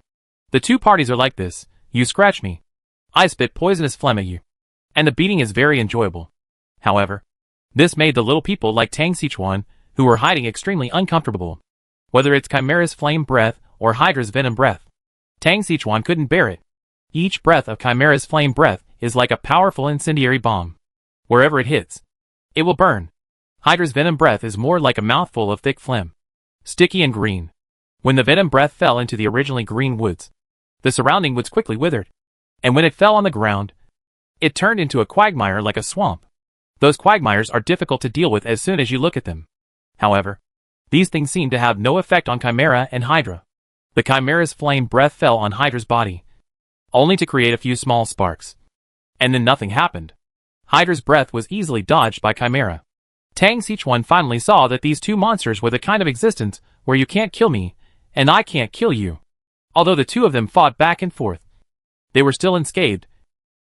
The two parties are like this: you scratch me, I spit poisonous phlegm at you, and the beating is very enjoyable. However, this made the little people like Tang Sichuan, who were hiding, extremely uncomfortable. Whether it's Chimera's flame breath or Hydra's venom breath, Tang Sichuan couldn't bear it. Each breath of Chimera's flame breath is like a powerful incendiary bomb. Wherever it hits, it will burn. Hydra's venom breath is more like a mouthful of thick phlegm, sticky and green. When the venom breath fell into the originally green woods, the surrounding woods quickly withered, and when it fell on the ground, it turned into a quagmire like a swamp. Those quagmires are difficult to deal with as soon as you look at them. However, these things seem to have no effect on Chimera and Hydra. The Chimera's flame breath fell on Hydra's body, only to create a few small sparks. And then nothing happened. Hydra's breath was easily dodged by Chimera. Tang Sichuan finally saw that these two monsters were the kind of existence where you can't kill me, and I can't kill you. Although the two of them fought back and forth, they were still unscathed,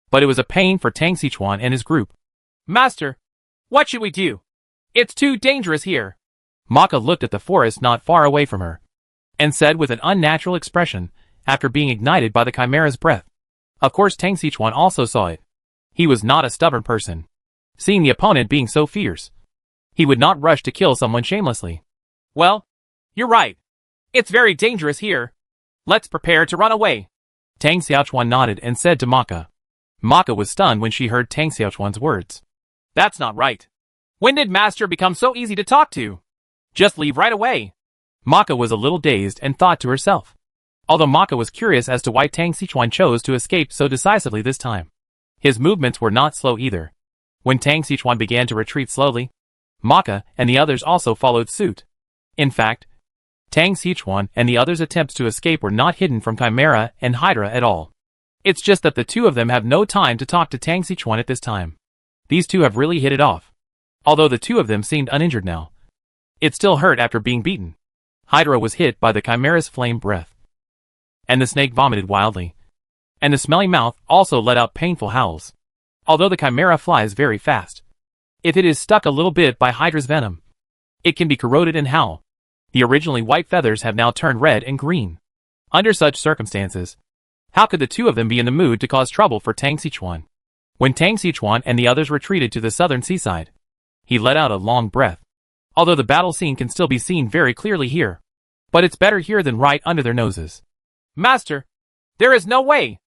but it was a pain for Tang Sichuan and his group. Master, what should we do? It's too dangerous here. Maka looked at the forest not far away from her, and said with an unnatural expression, after being ignited by the Chimera's breath. Of course Tang Sichuan also saw it. He was not a stubborn person. Seeing the opponent being so fierce, he would not rush to kill someone shamelessly. Well, you're right. It's very dangerous here. Let's prepare to run away. Tang Xiaochuan nodded and said to Maka. Maka was stunned when she heard Tang Xiaochuan's words. That's not right. When did Master become so easy to talk to? Just leave right away. Maka was a little dazed and thought to herself. Although Maka was curious as to why Tang Sichuan chose to escape so decisively this time. His movements were not slow either. When Tang Sichuan began to retreat slowly, Maka and the others also followed suit. In fact, Tang Sichuan and the others' attempts to escape were not hidden from Chimera and Hydra at all. It's just that the two of them have no time to talk to Tang Sichuan at this time. These two have really hit it off. Although the two of them seemed uninjured now, it still hurt after being beaten. Hydra was hit by the Chimera's flame breath, and the snake vomited wildly, and the smelly mouth also let out painful howls. Although the Chimera flies very fast, if it is stuck a little bit by Hydra's venom, it can be corroded and howl. The originally white feathers have now turned red and green. Under such circumstances, how could the two of them be in the mood to cause trouble for Tang Sichuan? When Tang Sichuan and the others retreated to the southern seaside, he let out a long breath. Although the battle scene can still be seen very clearly here, but it's better here than right under their noses. Master, there is no way.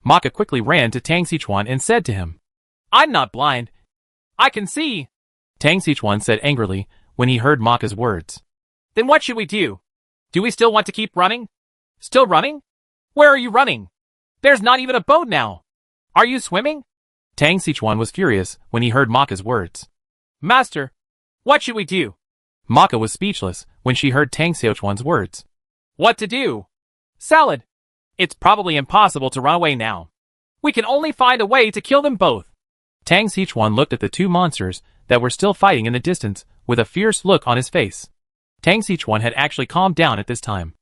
Maka quickly ran to Tang Sichuan and said to him, I'm not blind. I can see. Tang Sichuan said angrily when he heard Maka's words. Then what should we do? Do we still want to keep running? Still running? Where are you running? There's not even a boat now. Are you swimming? Tang Sichuan was furious when he heard Maka's words. Master, what should we do? Maka was speechless when she heard Tang Xiaochuan's words. What to do? Salad. It's probably impossible to run away now. We can only find a way to kill them both. Tang Sichuan looked at the two monsters that were still fighting in the distance with a fierce look on his face. Tang Sichuan had actually calmed down at this time.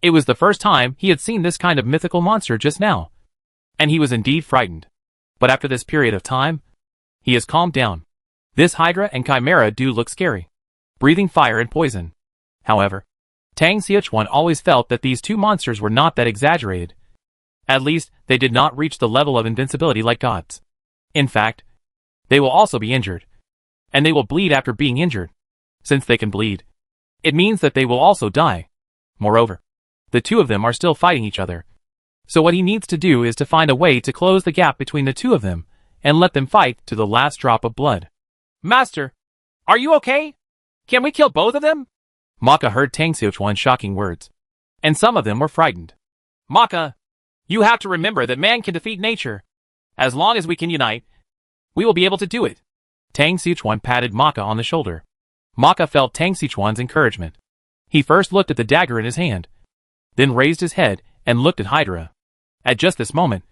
It was the first time he had seen this kind of mythical monster just now, and he was indeed frightened. But after this period of time, he has calmed down. This Hydra and Chimera do look scary, breathing fire and poison. However, Tang Xiaochuan always felt that these two monsters were not that exaggerated. At least, they did not reach the level of invincibility like gods. In fact, they will also be injured, and they will bleed after being injured. Since they can bleed, it means that they will also die. Moreover, the two of them are still fighting each other. So what he needs to do is to find a way to close the gap between the two of them, and let them fight to the last drop of blood. Master, are you okay? Can we kill both of them? Maka heard Tang Xiaochuan's shocking words, and some of them were frightened. Maka, you have to remember that man can defeat nature. As long as we can unite, we will be able to do it. Tang Xiaochuan patted Maka on the shoulder. Maka felt Tang Xiaochuan's encouragement. He first looked at the dagger in his hand, then raised his head and looked at Hydra. At just this moment,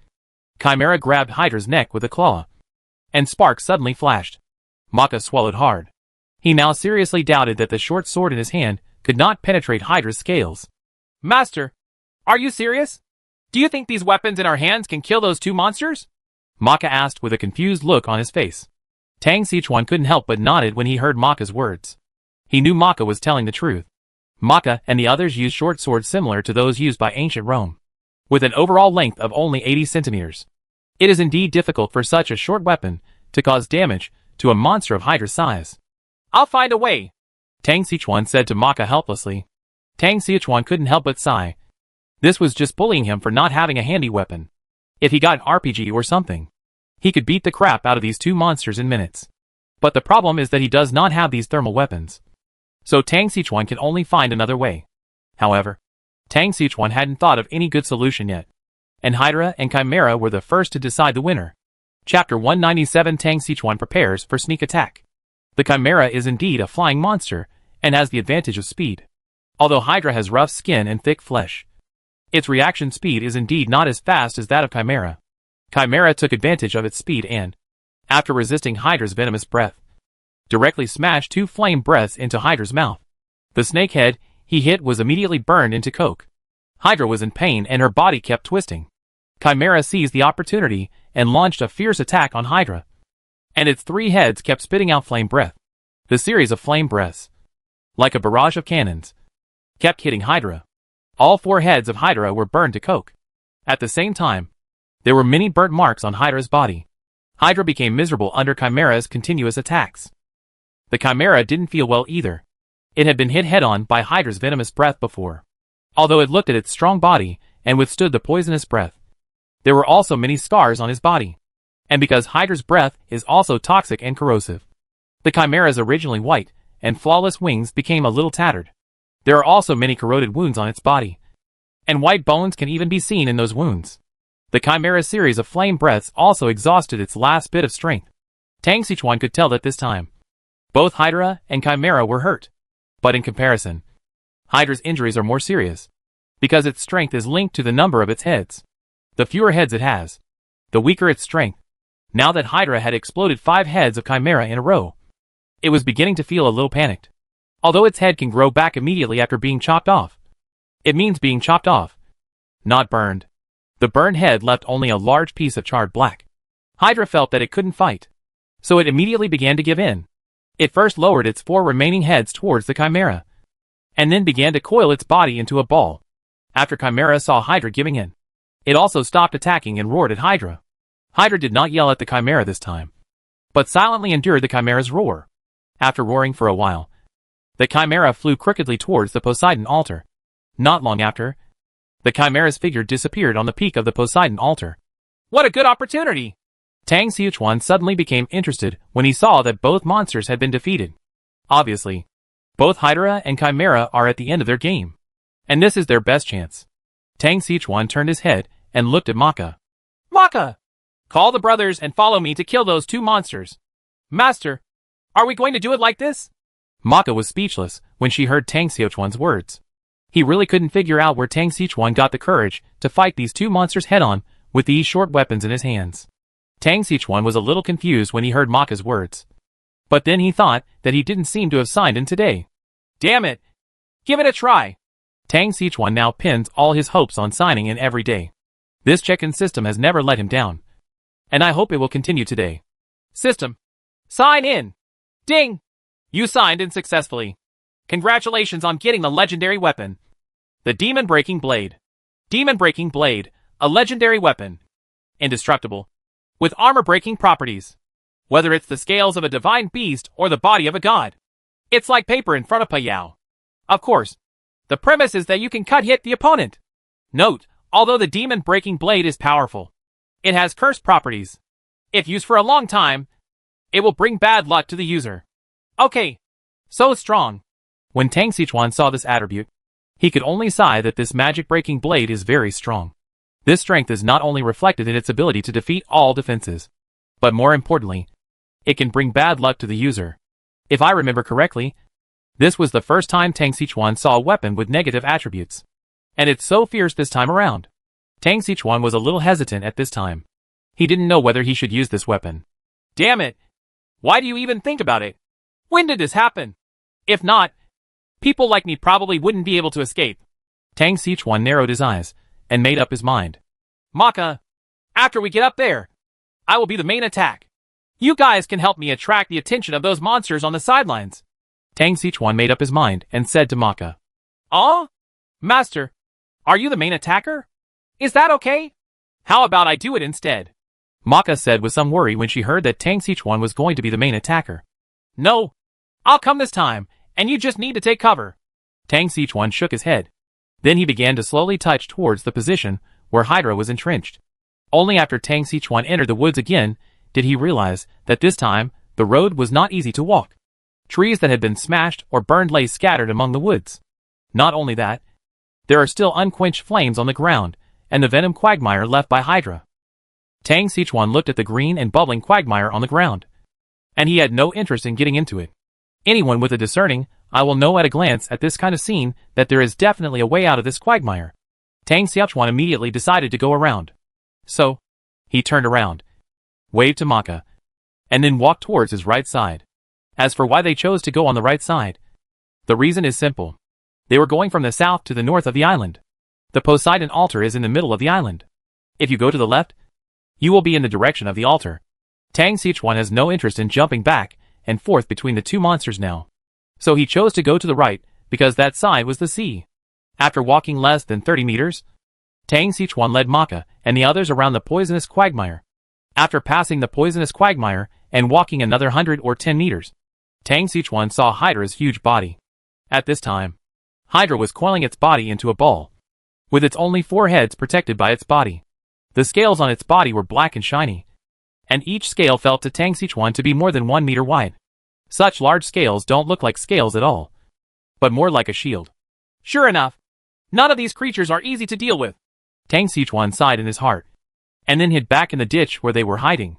Chimera grabbed Hydra's neck with a claw, and sparks suddenly flashed. Maka swallowed hard. He now seriously doubted that the short sword in his hand could not penetrate Hydra's scales. Master, Are you serious? Do you think these weapons in our hands can kill those two monsters? Maka asked with a confused look on his face. Tang Xichuan couldn't help but nodded when he heard Maka's words. He knew Maka was telling the truth. Maka and the others used short swords similar to those used by ancient Rome, with an overall length of only 80 centimeters. It is indeed difficult for such a short weapon to cause damage to a monster of Hydra's size. I'll find a way, Tang Xichuan said to Maka helplessly. Tang Xichuan couldn't help but sigh. This was just bullying him for not having a handy weapon. If he got an RPG or something, he could beat the crap out of these two monsters in minutes. But the problem is that he does not have these thermal weapons. So Tang Xichuan can only find another way. However, Tang Xichuan hadn't thought of any good solution yet, and Hydra and Chimera were the first to decide the winner. Chapter 197 Tang Xichuan prepares for sneak attack. The Chimera is indeed a flying monster, and has the advantage of speed. Although Hydra has rough skin and thick flesh, its reaction speed is indeed not as fast as that of Chimera. Chimera took advantage of its speed and, after resisting Hydra's venomous breath, directly smashed two flame breaths into Hydra's mouth. The snakehead he hit was immediately burned into coke. Hydra was in pain and her body kept twisting. Chimera seized the opportunity and launched a fierce attack on Hydra, and its three heads kept spitting out flame breath. The series of flame breaths, like a barrage of cannons, kept hitting Hydra. All four heads of Hydra were burned to coke. At the same time, there were many burnt marks on Hydra's body. Hydra became miserable under Chimera's continuous attacks. The Chimera didn't feel well either. It had been hit head-on by Hydra's venomous breath before. Although it looked at its strong body and withstood the poisonous breath, there were also many scars on his body. And because Hydra's breath is also toxic and corrosive, the Chimera's originally white and flawless wings became a little tattered. There are also many corroded wounds on its body, and white bones can even be seen in those wounds. The Chimera's series of flame breaths also exhausted its last bit of strength. Tang Xichuan could tell that this time, both Hydra and Chimera were hurt. But in comparison, Hydra's injuries are more serious, because its strength is linked to the number of its heads. The fewer heads it has, the weaker its strength. Now that Hydra had exploded 5 heads of Chimera in a row, it was beginning to feel a little panicked. Although its head can grow back immediately after being chopped off, it means being chopped off, not burned. The burned head left only a large piece of charred black. Hydra felt that it couldn't fight, so it immediately began to give in. It first lowered its 4 remaining heads towards the Chimera, and then began to coil its body into a ball. After Chimera saw Hydra giving in, it also stopped attacking and roared at Hydra. Hydra did not yell at the Chimera this time, but silently endured the Chimera's roar. After roaring for a while, the Chimera flew crookedly towards the Poseidon altar. Not long after, the Chimera's figure disappeared on the peak of the Poseidon altar. What a good opportunity! Tang Xichuan suddenly became interested when he saw that both monsters had been defeated. Obviously, both Hydra and Chimera are at the end of their game, and this is their best chance. Tang Xichuan turned his head and looked at Maka. Maka! Call the brothers and follow me to kill those 2 monsters. Master, are we going to do it like this? Maka was speechless when she heard Tang Xichuan's words. He really couldn't figure out where Tang Xichuan got the courage to fight these 2 monsters head-on with these short weapons in his hands. Tang Xichuan was a little confused when he heard Maka's words. But then he thought that he didn't seem to have signed in today. Damn it! Give it a try! Tang Xichuan now pins all his hopes on signing in every day. This check-in system has never let him down, and I hope it will continue today. System, sign in! Ding! You signed in successfully. Congratulations on getting the legendary weapon, the Demon Breaking Blade. Demon Breaking Blade, a legendary weapon. Indestructible, with armor-breaking properties. Whether it's the scales of a divine beast or the body of a god, it's like paper in front of Payao. Of course, the premise is that you can hit the opponent. Note, although the Demon Breaking Blade is powerful, it has cursed properties. If used for a long time, it will bring bad luck to the user. Okay, so strong. When Tang Xichuan saw this attribute, he could only sigh that this magic-breaking blade is very strong. This strength is not only reflected in its ability to defeat all defenses, but more importantly, it can bring bad luck to the user. If I remember correctly, this was the first time Tang Xichuan saw a weapon with negative attributes, and it's so fierce this time around. Tang Xichuan was a little hesitant at this time. He didn't know whether he should use this weapon. Damn it! Why do you even think about it? When did this happen? If not, people like me probably wouldn't be able to escape. Tang Sichuan narrowed his eyes and made up his mind. Maka, after we get up there, I will be the main attack. You guys can help me attract the attention of those monsters on the sidelines. Tang Sichuan made up his mind and said to Maka. Oh? Master, are you the main attacker? Is that okay? How about I do it instead? Maka said with some worry when she heard that Tang Sichuan was going to be the main attacker. No, I'll come this time, and you just need to take cover. Tang Sichuan shook his head. Then he began to slowly touch towards the position where Hydra was entrenched. Only after Tang Sichuan entered the woods again did he realize that this time the road was not easy to walk. Trees that had been smashed or burned lay scattered among the woods. Not only that, there are still unquenched flames on the ground and the venom quagmire left by Hydra. Tang Sichuan looked at the green and bubbling quagmire on the ground, and he had no interest in getting into it. Anyone with a discerning eye will know at a glance at this kind of scene that there is definitely a way out of this quagmire. Tang Sichuan immediately decided to go around. So, he turned around, waved to Maka, and then walked towards his right side. As for why they chose to go on the right side, the reason is simple. They were going from the south to the north of the island. The Poseidon altar is in the middle of the island. If you go to the left, you will be in the direction of the altar. Tang Sichuan has no interest in jumping back and forth between the two monsters now. So he chose to go to the right because that side was the sea. After walking less than 30 meters, Tang Sichuan led Maka and the others around the poisonous quagmire. After passing the poisonous quagmire and walking another 100 or 10 meters, Tang Sichuan saw Hydra's huge body. At this time, Hydra was coiling its body into a ball, with its only 4 heads protected by its body. The scales on its body were black and shiny, and each scale felt to Tang Sichuan to be more than 1 meter wide. Such large scales don't look like scales at all, but more like a shield. Sure enough, none of these creatures are easy to deal with. Tang Sichuan sighed in his heart, and then hid back in the ditch where they were hiding.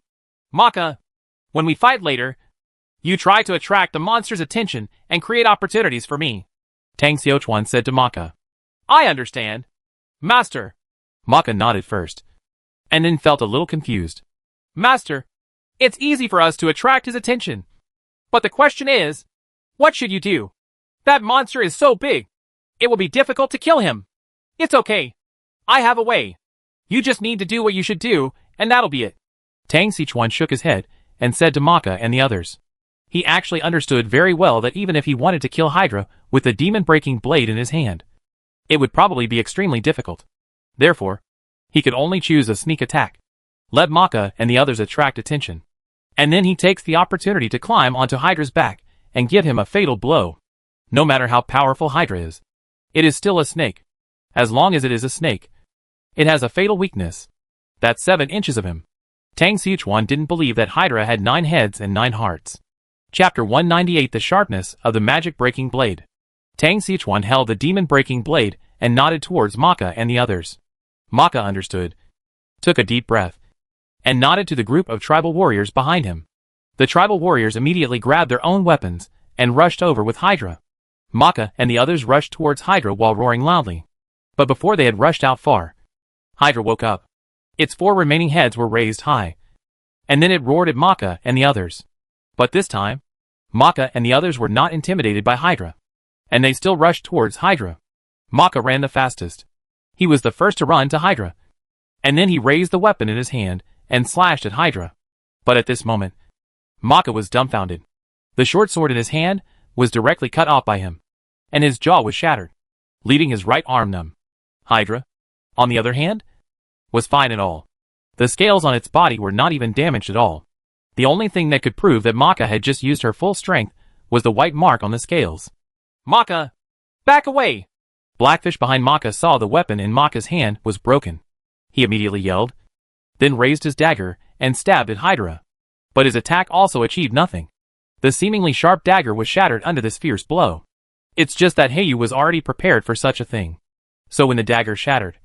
Maka, when we fight later, you try to attract the monster's attention and create opportunities for me. Tang Sichuan said to Maka. I understand. Master. Maka nodded first, and then felt a little confused. Master, it's easy for us to attract his attention. But the question is, what should you do? That monster is so big, it will be difficult to kill him. It's okay. I have a way. You just need to do what you should do, and that'll be it. Tang Sichuan shook his head and said to Maka and the others. He actually understood very well that even if he wanted to kill Hydra with the demon-breaking blade in his hand, it would probably be extremely difficult. Therefore, he could only choose a sneak attack. Let Maka and the others attract attention. And then he takes the opportunity to climb onto Hydra's back and give him a fatal blow. No matter how powerful Hydra is, it is still a snake. As long as it is a snake, it has a fatal weakness. That's 7 inches of him. Tang Sichuan didn't believe that Hydra had 9 heads and 9 hearts. Chapter 198 The Sharpness of the Magic-Breaking Blade. Tang Sichuan held the demon-breaking blade and nodded towards Maka and the others. Maka understood, took a deep breath, and nodded to the group of tribal warriors behind him. The tribal warriors immediately grabbed their own weapons and rushed over with Hydra. Maka and the others rushed towards Hydra while roaring loudly. But before they had rushed out far, Hydra woke up. Its 4 remaining heads were raised high, and then it roared at Maka and the others. But this time, Maka and the others were not intimidated by Hydra, and they still rushed towards Hydra. Maka ran the fastest. He was the first to run to Hydra, and then he raised the weapon in his hand and slashed at Hydra. But at this moment, Maka was dumbfounded. The short sword in his hand was directly cut off by him, and his jaw was shattered, leaving his right arm numb. Hydra, on the other hand, was fine and all. The scales on its body were not even damaged at all. The only thing that could prove that Maka had just used her full strength was the white mark on the scales. Maka! Back away! Blackfish behind Maka saw the weapon in Maka's hand was broken. He immediately yelled, then raised his dagger and stabbed at Hydra. But his attack also achieved nothing. The seemingly sharp dagger was shattered under this fierce blow. It's just that Heiyu was already prepared for such a thing. So when the dagger shattered,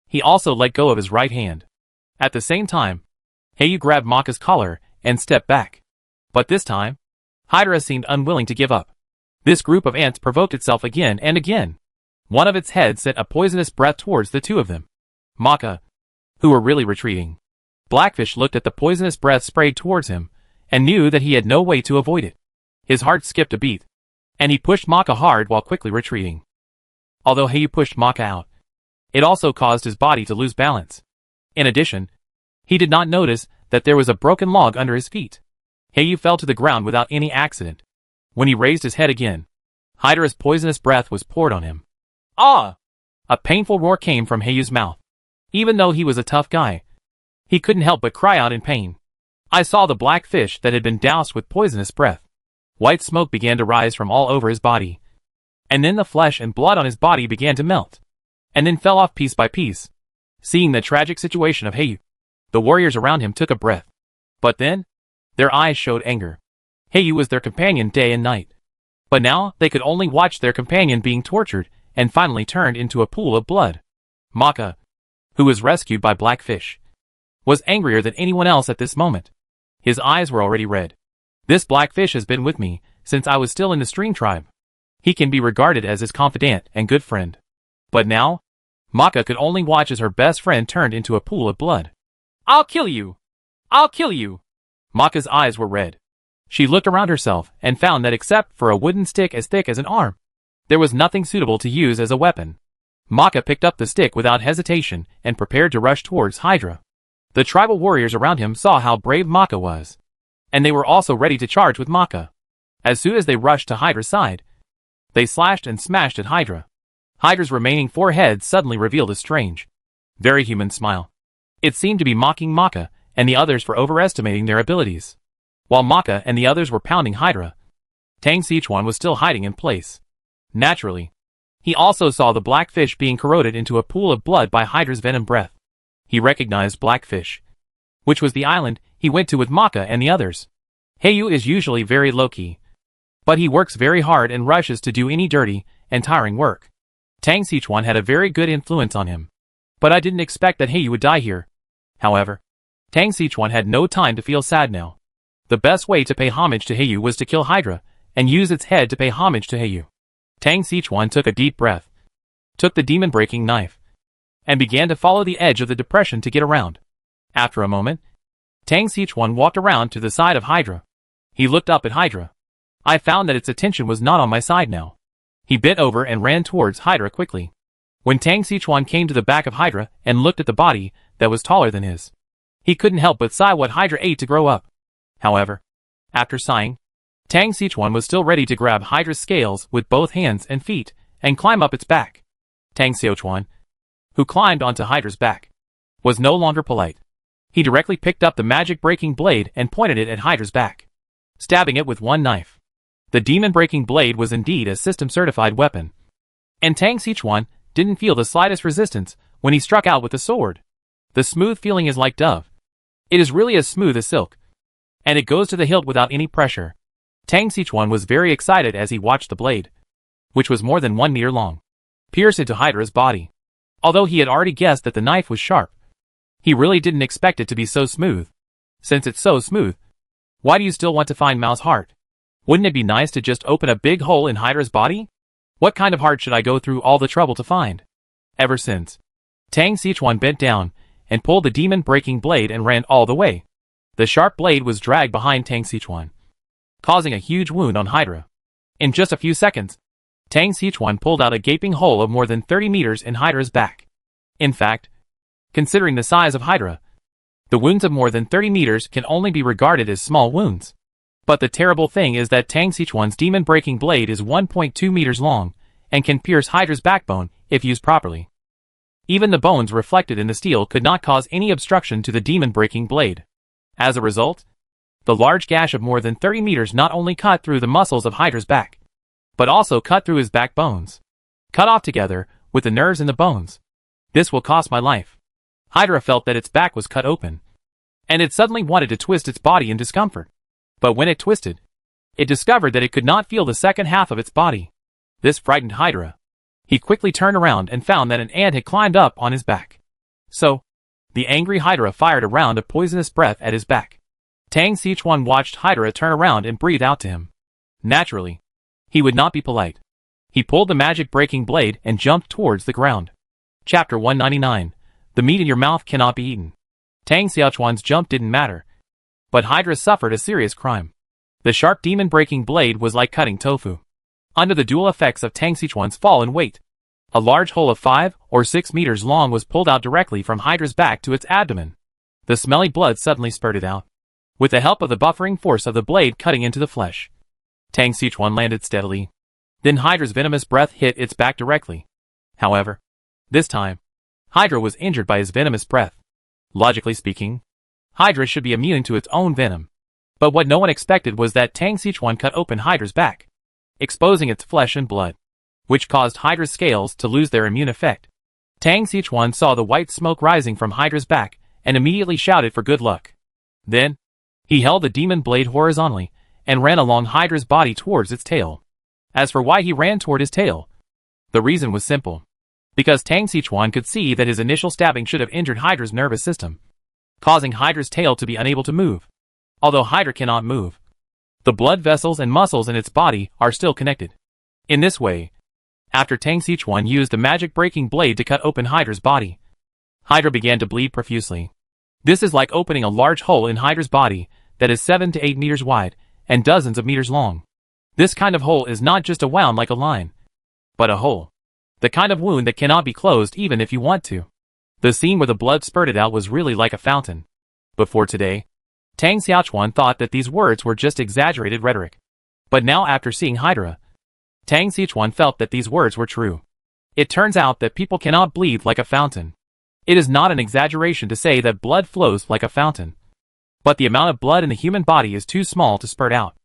he also let go of his right hand. At the same time, Heiyu grabbed Maka's collar and stepped back. But this time, Hydra seemed unwilling to give up. This group of ants provoked itself again and again. One of its heads sent a poisonous breath towards the 2 of them. Maka, who were really retreating. Blackfish looked at the poisonous breath sprayed towards him, and knew that he had no way to avoid it. His heart skipped a beat, and he pushed Maka hard while quickly retreating. Although Heyu pushed Maka out, it also caused his body to lose balance. In addition, he did not notice that there was a broken log under his feet. Heyu fell to the ground without any accident. When he raised his head again, Hydra's poisonous breath was poured on him. Ah! A painful roar came from Heyu's mouth. Even though he was a tough guy, he couldn't help but cry out in pain. I saw the black fish that had been doused with poisonous breath. White smoke began to rise from all over his body. And then the flesh and blood on his body began to melt, and then fell off piece by piece. Seeing the tragic situation of Heyu, the warriors around him took a breath. But then, their eyes showed anger. Heyu was their companion day and night. But now, they could only watch their companion being tortured, and finally turned into a pool of blood. Maka, who was rescued by Blackfish, was angrier than anyone else at this moment. His eyes were already red. This Blackfish has been with me since I was still in the Stream Tribe. He can be regarded as his confidant and good friend. But now, Maka could only watch as her best friend turned into a pool of blood. I'll kill you! I'll kill you! Maka's eyes were red. She looked around herself and found that except for a wooden stick as thick as an arm, there was nothing suitable to use as a weapon. Maka picked up the stick without hesitation and prepared to rush towards Hydra. The tribal warriors around him saw how brave Maka was, and they were also ready to charge with Maka. As soon as they rushed to Hydra's side, they slashed and smashed at Hydra. Hydra's remaining 4 heads suddenly revealed a strange, very human smile. It seemed to be mocking Maka and the others for overestimating their abilities. While Maka and the others were pounding Hydra, Tang Sichuan was still hiding in place. Naturally, he also saw the Blackfish being corroded into a pool of blood by Hydra's venom breath. He recognized Blackfish, which was the island he went to with Maka and the others. Heyu is usually very low-key, but he works very hard and rushes to do any dirty and tiring work. Tang Sichuan had a very good influence on him, but I didn't expect that Heyu would die here. However, Tang Sichuan had no time to feel sad now. The best way to pay homage to Heyu was to kill Hydra and use its head to pay homage to Heyu. Tang Sichuan took a deep breath, took the demon-breaking knife, and began to follow the edge of the depression to get around. After a moment, Tang Sichuan walked around to the side of Hydra. He looked up at Hydra. I found that its attention was not on my side now. He bent over and ran towards Hydra quickly. When Tang Sichuan came to the back of Hydra and looked at the body that was taller than his, he couldn't help but sigh what Hydra ate to grow up. However, after sighing, Tang Sichuan was still ready to grab Hydra's scales with both hands and feet and climb up its back. Tang Sichuan, who climbed onto Hydra's back, was no longer polite. He directly picked up the magic-breaking blade and pointed it at Hydra's back, stabbing it with one knife. The demon-breaking blade was indeed a system-certified weapon, and Tang Sichuan didn't feel the slightest resistance when he struck out with the sword. The smooth feeling is like dove. It is really as smooth as silk, and it goes to the hilt without any pressure. Tang Sichuan was very excited as he watched the blade, which was more than 1 meter long, pierce into Hydra's body. Although he had already guessed that the knife was sharp, he really didn't expect it to be so smooth. Since it's so smooth, why do you still want to find Mao's heart? Wouldn't it be nice to just open a big hole in Hydra's body? What kind of heart should I go through all the trouble to find? Ever since, Tang Sichuan bent down and pulled the demon-breaking blade and ran all the way. The sharp blade was dragged behind Tang Sichuan, causing a huge wound on Hydra. In just a few seconds, Tang Sichuan pulled out a gaping hole of more than 30 meters in Hydra's back. In fact, considering the size of Hydra, the wounds of more than 30 meters can only be regarded as small wounds. But the terrible thing is that Tang Sichuan's demon-breaking blade is 1.2 meters long and can pierce Hydra's backbone if used properly. Even the bones reflected in the steel could not cause any obstruction to the demon-breaking blade. As a result, the large gash of more than 30 meters not only cut through the muscles of Hydra's back, but also cut through his backbones, cut off together with the nerves and the bones. This will cost my life. Hydra felt that its back was cut open, and it suddenly wanted to twist its body in discomfort. But when it twisted, it discovered that it could not feel the second half of its body. This frightened Hydra. He quickly turned around and found that an ant had climbed up on his back. So, the angry Hydra fired a round of poisonous breath at his back. Tang Sichuan watched Hydra turn around and breathe out to him. Naturally, he would not be polite. He pulled the magic-breaking blade and jumped towards the ground. Chapter 199. The meat in your mouth cannot be eaten. Tang Sichuan's jump didn't matter, but Hydra suffered a serious crime. The sharp demon-breaking blade was like cutting tofu. Under the dual effects of Tang Sichuan's fall and weight, A large hole of 5 or 6 meters long was pulled out directly from Hydra's back to its abdomen. The smelly blood suddenly spurted out, with the help of the buffering force of the blade cutting into the flesh. Tang Xichuan landed steadily. Then Hydra's venomous breath hit its back directly. However, this time, Hydra was injured by his venomous breath. Logically speaking, Hydra should be immune to its own venom. But what no one expected was that Tang Xichuan cut open Hydra's back, exposing its flesh and blood, which caused Hydra's scales to lose their immune effect. Tang Xichuan saw the white smoke rising from Hydra's back and immediately shouted for good luck. Then, he held the demon blade horizontally and ran along Hydra's body towards its tail. As for why he ran toward his tail, the reason was simple. Because Tang Xichuan could see that his initial stabbing should have injured Hydra's nervous system, causing Hydra's tail to be unable to move. Although Hydra cannot move, the blood vessels and muscles in its body are still connected. In this way, after Tang Xichuan used the magic-breaking blade to cut open Hydra's body, Hydra began to bleed profusely. This is like opening a large hole in Hydra's body that is 7 to 8 meters wide and dozens of meters long. This kind of hole is not just a wound like a line, but a hole. The kind of wound that cannot be closed even if you want to. The scene where the blood spurted out was really like a fountain. Before today, Tang Xiaochuan thought that these words were just exaggerated rhetoric. But now after seeing Hydra, Tang Xichuan felt that these words were true. It turns out that people cannot bleed like a fountain. It is not an exaggeration to say that blood flows like a fountain. But the amount of blood in the human body is too small to spurt out.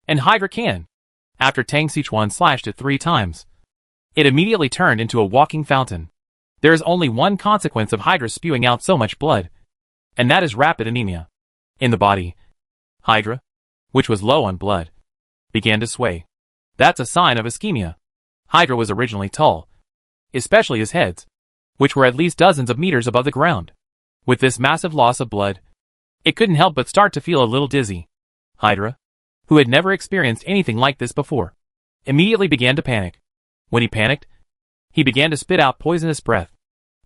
And Hydra can. After Tang Xichuan slashed it 3 times, it immediately turned into a walking fountain. There is only one consequence of Hydra spewing out so much blood, and that is rapid anemia. In the body, Hydra, which was low on blood, began to sway. That's a sign of ischemia. Hydra was originally tall, especially his heads, which were at least dozens of meters above the ground. With this massive loss of blood, it couldn't help but start to feel a little dizzy. Hydra, who had never experienced anything like this before, immediately began to panic. When he panicked, he began to spit out poisonous breath.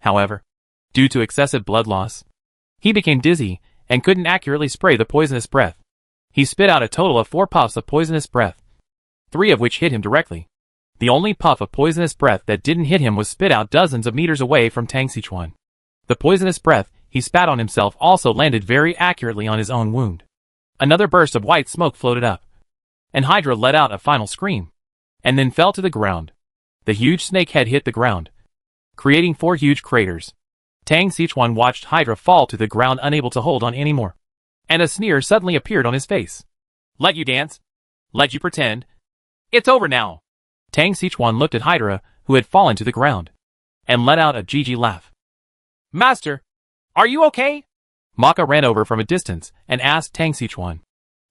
However, due to excessive blood loss, he became dizzy and couldn't accurately spray the poisonous breath. He spit out a total of 4 puffs of poisonous breath, 3 of which hit him directly. The only puff of poisonous breath that didn't hit him was spit out dozens of meters away from Tang Xichuan. The poisonous breath he spat on himself also landed very accurately on his own wound. Another burst of white smoke floated up, and Hydra let out a final scream, and then fell to the ground. The huge snake head hit the ground, creating 4 huge craters. Tang Xichuan watched Hydra fall to the ground, unable to hold on anymore. And a sneer suddenly appeared on his face. Let you dance? Let you pretend? It's over now. Tang Xichuan looked at Hydra, who had fallen to the ground, and let out a GG laugh. Master, are you okay? Maka ran over from a distance and asked Tang Xichuan.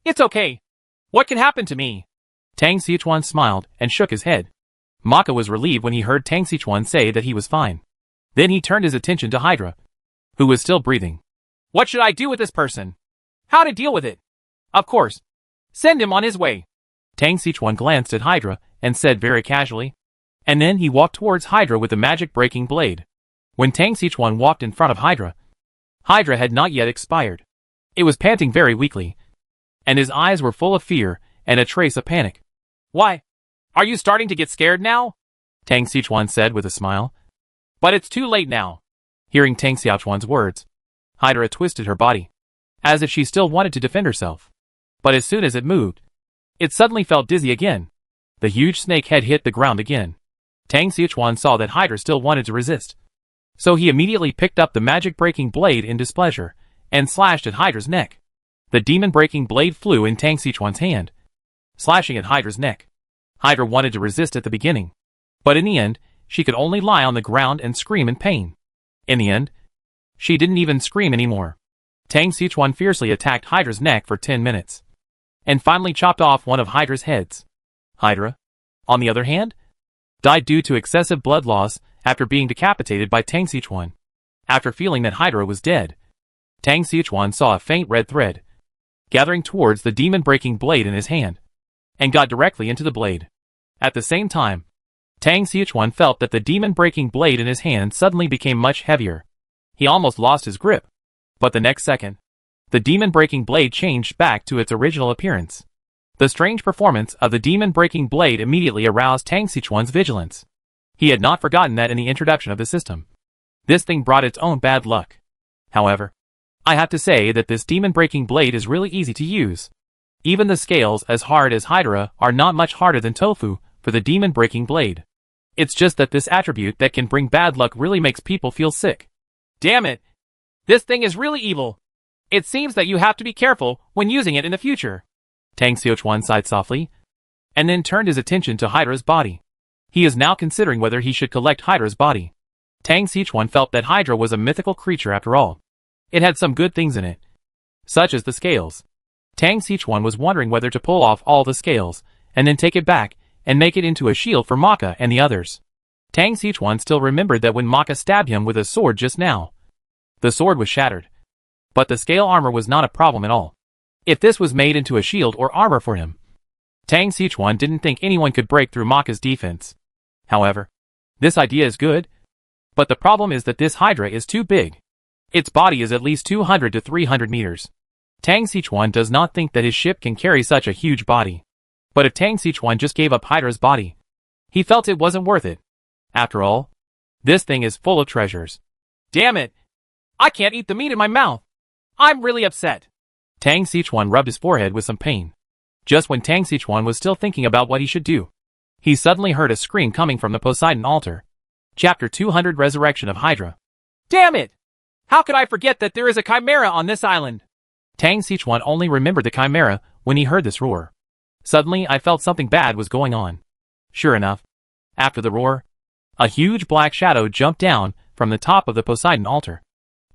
It's okay. What can happen to me? Tang Xichuan smiled and shook his head. Maka was relieved when he heard Tang Xichuan say that he was fine. Then he turned his attention to Hydra, who was still breathing. What should I do with this person? How to deal with it? Of course. Send him on his way. Tang Xichuan glanced at Hydra and said very casually. And then he walked towards Hydra with the magic-breaking blade. When Tang Xichuan walked in front of Hydra, Hydra had not yet expired. It was panting very weakly, and his eyes were full of fear and a trace of panic. Why? Are you starting to get scared now? Tang Xichuan said with a smile. But it's too late now. Hearing Tang Xiaochuan's words, Hydra twisted her body, as if she still wanted to defend herself. But as soon as it moved, it suddenly felt dizzy again. The huge snake head hit the ground again. Tang Xiaochuan saw that Hydra still wanted to resist, so he immediately picked up the magic-breaking blade in displeasure and slashed at Hydra's neck. The demon-breaking blade flew in Tang Xiaochuan's hand, slashing at Hydra's neck. Hydra wanted to resist at the beginning, but in the end, she could only lie on the ground and scream in pain. In the end, she didn't even scream anymore. Tang Xiaochuan fiercely attacked Hydra's neck for 10 minutes, and finally chopped off one of Hydra's heads. Hydra, on the other hand, died due to excessive blood loss after being decapitated by Tang Xiaochuan. After feeling that Hydra was dead, Tang Xiaochuan saw a faint red thread gathering towards the demon-breaking blade in his hand, and got directly into the blade. At the same time, Tang Xiaochuan felt that the demon-breaking blade in his hand suddenly became much heavier. He almost lost his grip. But the next second, the demon-breaking blade changed back to its original appearance. The strange performance of the demon-breaking blade immediately aroused Tang Xiaochuan's vigilance. He had not forgotten that in the introduction of the system. This thing brought its own bad luck. However, I have to say that this demon-breaking blade is really easy to use. Even the scales, as hard as Hydra, are not much harder than Tofu for the demon-breaking blade. It's just that this attribute that can bring bad luck really makes people feel sick. Damn it! This thing is really evil. It seems that you have to be careful when using it in the future. Tang Xiuquan sighed softly, and then turned his attention to Hydra's body. He is now considering whether he should collect Hydra's body. Tang Xiuquan felt that Hydra was a mythical creature after all. It had some good things in it, such as the scales. Tang Xiuquan was wondering whether to pull off all the scales, and then take it back, and make it into a shield for Maka and the others. Tang Xiuquan still remembered that when Maka stabbed him with a sword just now, the sword was shattered. But the scale armor was not a problem at all. If this was made into a shield or armor for him, Tang Xiuquan didn't think anyone could break through Maka's defense. However, this idea is good, but the problem is that this Hydra is too big. Its body is at least 200 to 300 meters. Tang Xiuquan does not think that his ship can carry such a huge body. But if Tang Xiuquan just gave up Hydra's body, he felt it wasn't worth it. After all, this thing is full of treasures. Damn it! I can't eat the meat in my mouth. I'm really upset. Tang Xiuquan rubbed his forehead with some pain. Just when Tang Xiuquan was still thinking about what he should do, he suddenly heard a scream coming from the Poseidon altar. Chapter 200 Resurrection of Hydra. Damn it! How could I forget that there is a chimera on this island? Tang Xiuquan only remembered the chimera when he heard this roar. Suddenly I felt something bad was going on. Sure enough, after the roar, a huge black shadow jumped down from the top of the Poseidon altar.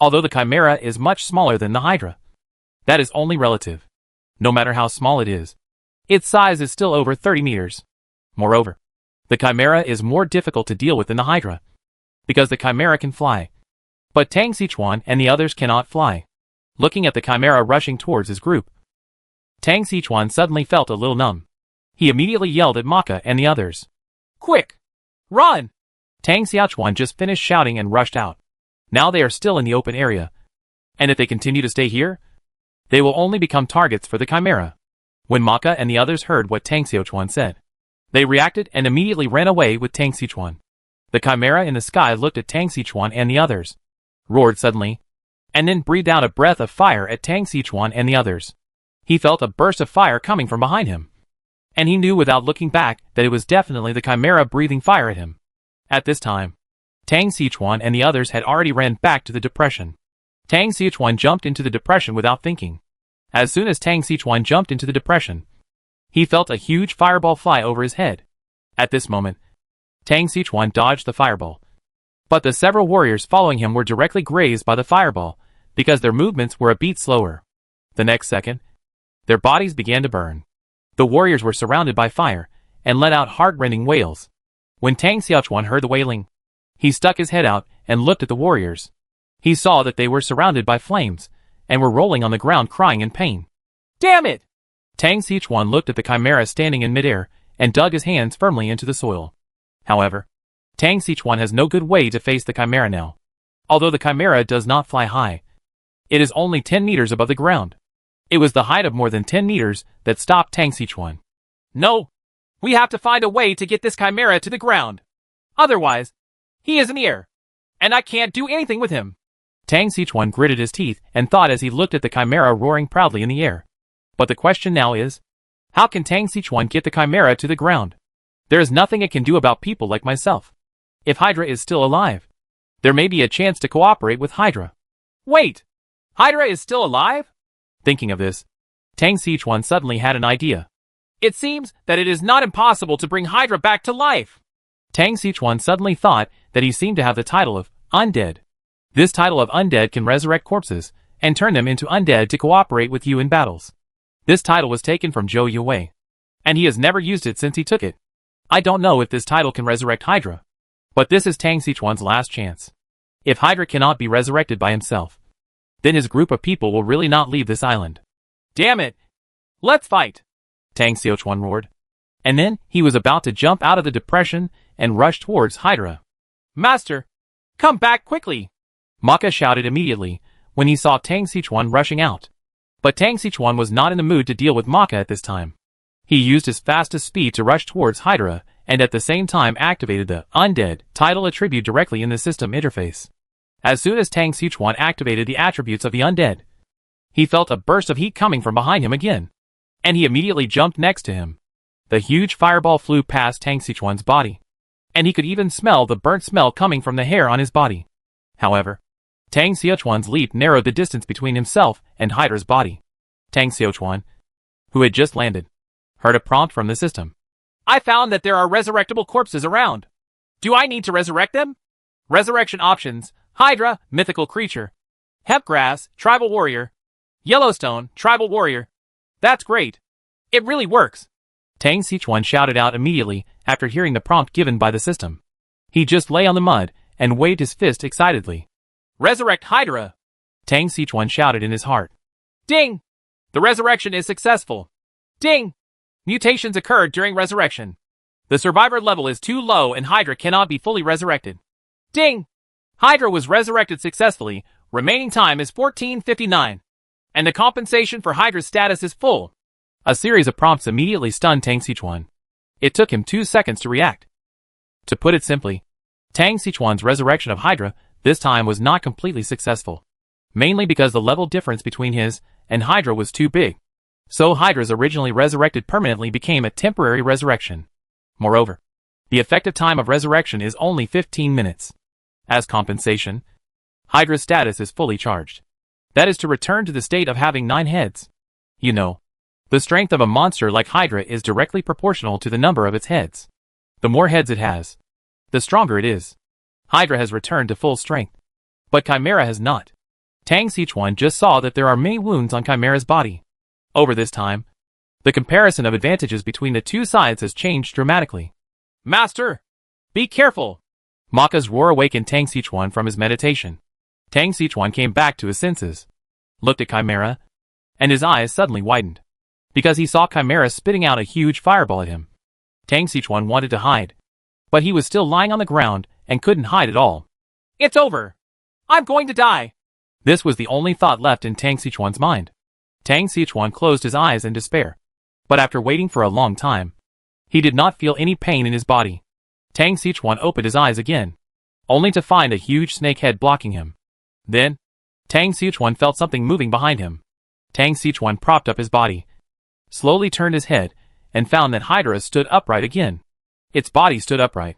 Although the chimera is much smaller than the Hydra, that is only relative. No matter how small it is, its size is still over 30 meters. Moreover, the chimera is more difficult to deal with than the Hydra, because the chimera can fly. But Tang Xiuquan and the others cannot fly. Looking at the chimera rushing towards his group, Tang Xiuquan suddenly felt a little numb. He immediately yelled at Maka and the others. Quick! Run! Tang Xiuquan just finished shouting and rushed out. Now they are still in the open area. And if they continue to stay here, they will only become targets for the chimera. When Maka and the others heard what Tang Xiuquan said, they reacted and immediately ran away with Tang Xiuquan. The chimera in the sky looked at Tang Xiuquan and the others, roared suddenly, and then breathed out a breath of fire at Tang Xiuquan and the others. He felt a burst of fire coming from behind him, and he knew without looking back that it was definitely the chimera breathing fire at him. At this time, Tang Xiuquan and the others had already ran back to the depression. Tang Xiuquan jumped into the depression without thinking. As soon as Tang Xiuquan jumped into the depression, he felt a huge fireball fly over his head. At this moment, Tang Xiuquan dodged the fireball. But the several warriors following him were directly grazed by the fireball, because their movements were a beat slower. The next second, their bodies began to burn. The warriors were surrounded by fire, and let out heart-rending wails. When Tang Xiuquan heard the wailing, he stuck his head out and looked at the warriors. He saw that they were surrounded by flames, and were rolling on the ground crying in pain. Damn it! Tang Xiuquan looked at the chimera standing in midair, and dug his hands firmly into the soil. However, Tang Xiuquan has no good way to face the chimera now. Although the chimera does not fly high, it is only 10 meters above the ground. It was the height of more than 10 meters that stopped Tang Xiuquan. No! We have to find a way to get this chimera to the ground. Otherwise, he is in the air, and I can't do anything with him. Tang Xiuquan gritted his teeth and thought as he looked at the chimera roaring proudly in the air. But the question now is, how can Tang Xiuquan get the chimera to the ground? There is nothing it can do about people like myself. If Hydra is still alive, there may be a chance to cooperate with Hydra. Wait! Hydra is still alive? Thinking of this, Tang Xiuquan suddenly had an idea. It seems that it is not impossible to bring Hydra back to life. Tang Xiuquan suddenly thought that he seemed to have the title of Undead. This title of Undead can resurrect corpses and turn them into undead to cooperate with you in battles. This title was taken from Zhou Yuwei, and he has never used it since he took it. I don't know if this title can resurrect Hydra, but this is Tang Xiuquan's last chance. If Hydra cannot be resurrected by himself, then his group of people will really not leave this island. Damn it! Let's fight! Tang Xiuquan roared. And then he was about to jump out of the depression and rush towards Hydra. Master! Come back quickly! Maka shouted immediately when he saw Tang Xiuquan rushing out. But Tang Xiuquan was not in the mood to deal with Maka at this time. He used his fastest speed to rush towards Hydra and at the same time activated the Undead title attribute directly in the system interface. As soon as Tang Xichuan activated the attributes of the Undead, he felt a burst of heat coming from behind him again, and he immediately jumped next to him. The huge fireball flew past Tang Xichuan's body, and he could even smell the burnt smell coming from the hair on his body. However, Tang Xichuan's leap narrowed the distance between himself and Hydra's body. Tang Xichuan, who had just landed, heard a prompt from the system. I found that there are resurrectable corpses around. Do I need to resurrect them? Resurrection options: Hydra, mythical creature; Hepgrass, tribal warrior; Yellowstone, tribal warrior. That's great. It really works. Tang Xichuan shouted out immediately after hearing the prompt given by the system. He just lay on the mud and waved his fist excitedly. Resurrect Hydra! Tang Xichuan shouted in his heart. Ding! The resurrection is successful. Ding! Mutations occurred during resurrection. The survivor level is too low and Hydra cannot be fully resurrected. Ding! Hydra was resurrected successfully. Remaining time is 1459. And the compensation for Hydra's status is full. A series of prompts immediately stunned Tang Xichuan. It took him 2 seconds to react. To put it simply, Tang Xichuan's resurrection of Hydra this time was not completely successful, mainly because the level difference between his and Hydra was too big. So Hydra's originally resurrected permanently became a temporary resurrection. Moreover, the effective time of resurrection is only 15 minutes. As compensation, Hydra's status is fully charged. That is to return to the state of having 9 heads. You know, the strength of a monster like Hydra is directly proportional to the number of its heads. The more heads it has, the stronger it is. Hydra has returned to full strength, but Chimera has not. Tang Xichuan just saw that there are many wounds on Chimera's body. Over this time, the comparison of advantages between the two sides has changed dramatically. Master! Be careful! Maka's roar awakened Tang Xichuan from his meditation. Tang Xichuan came back to his senses, looked at Chimera, and his eyes suddenly widened, because he saw Chimera spitting out a huge fireball at him. Tang Xichuan wanted to hide, but he was still lying on the ground and couldn't hide at all. It's over! I'm going to die! This was the only thought left in Tang Xichuan's mind. Tang Xichuan closed his eyes in despair, but after waiting for a long time, he did not feel any pain in his body. Tang Xichuan opened his eyes again, only to find a huge snake head blocking him. Then, Tang Xichuan felt something moving behind him. Tang Xichuan propped up his body, slowly turned his head, and found that Hydra stood upright again. Its body stood upright,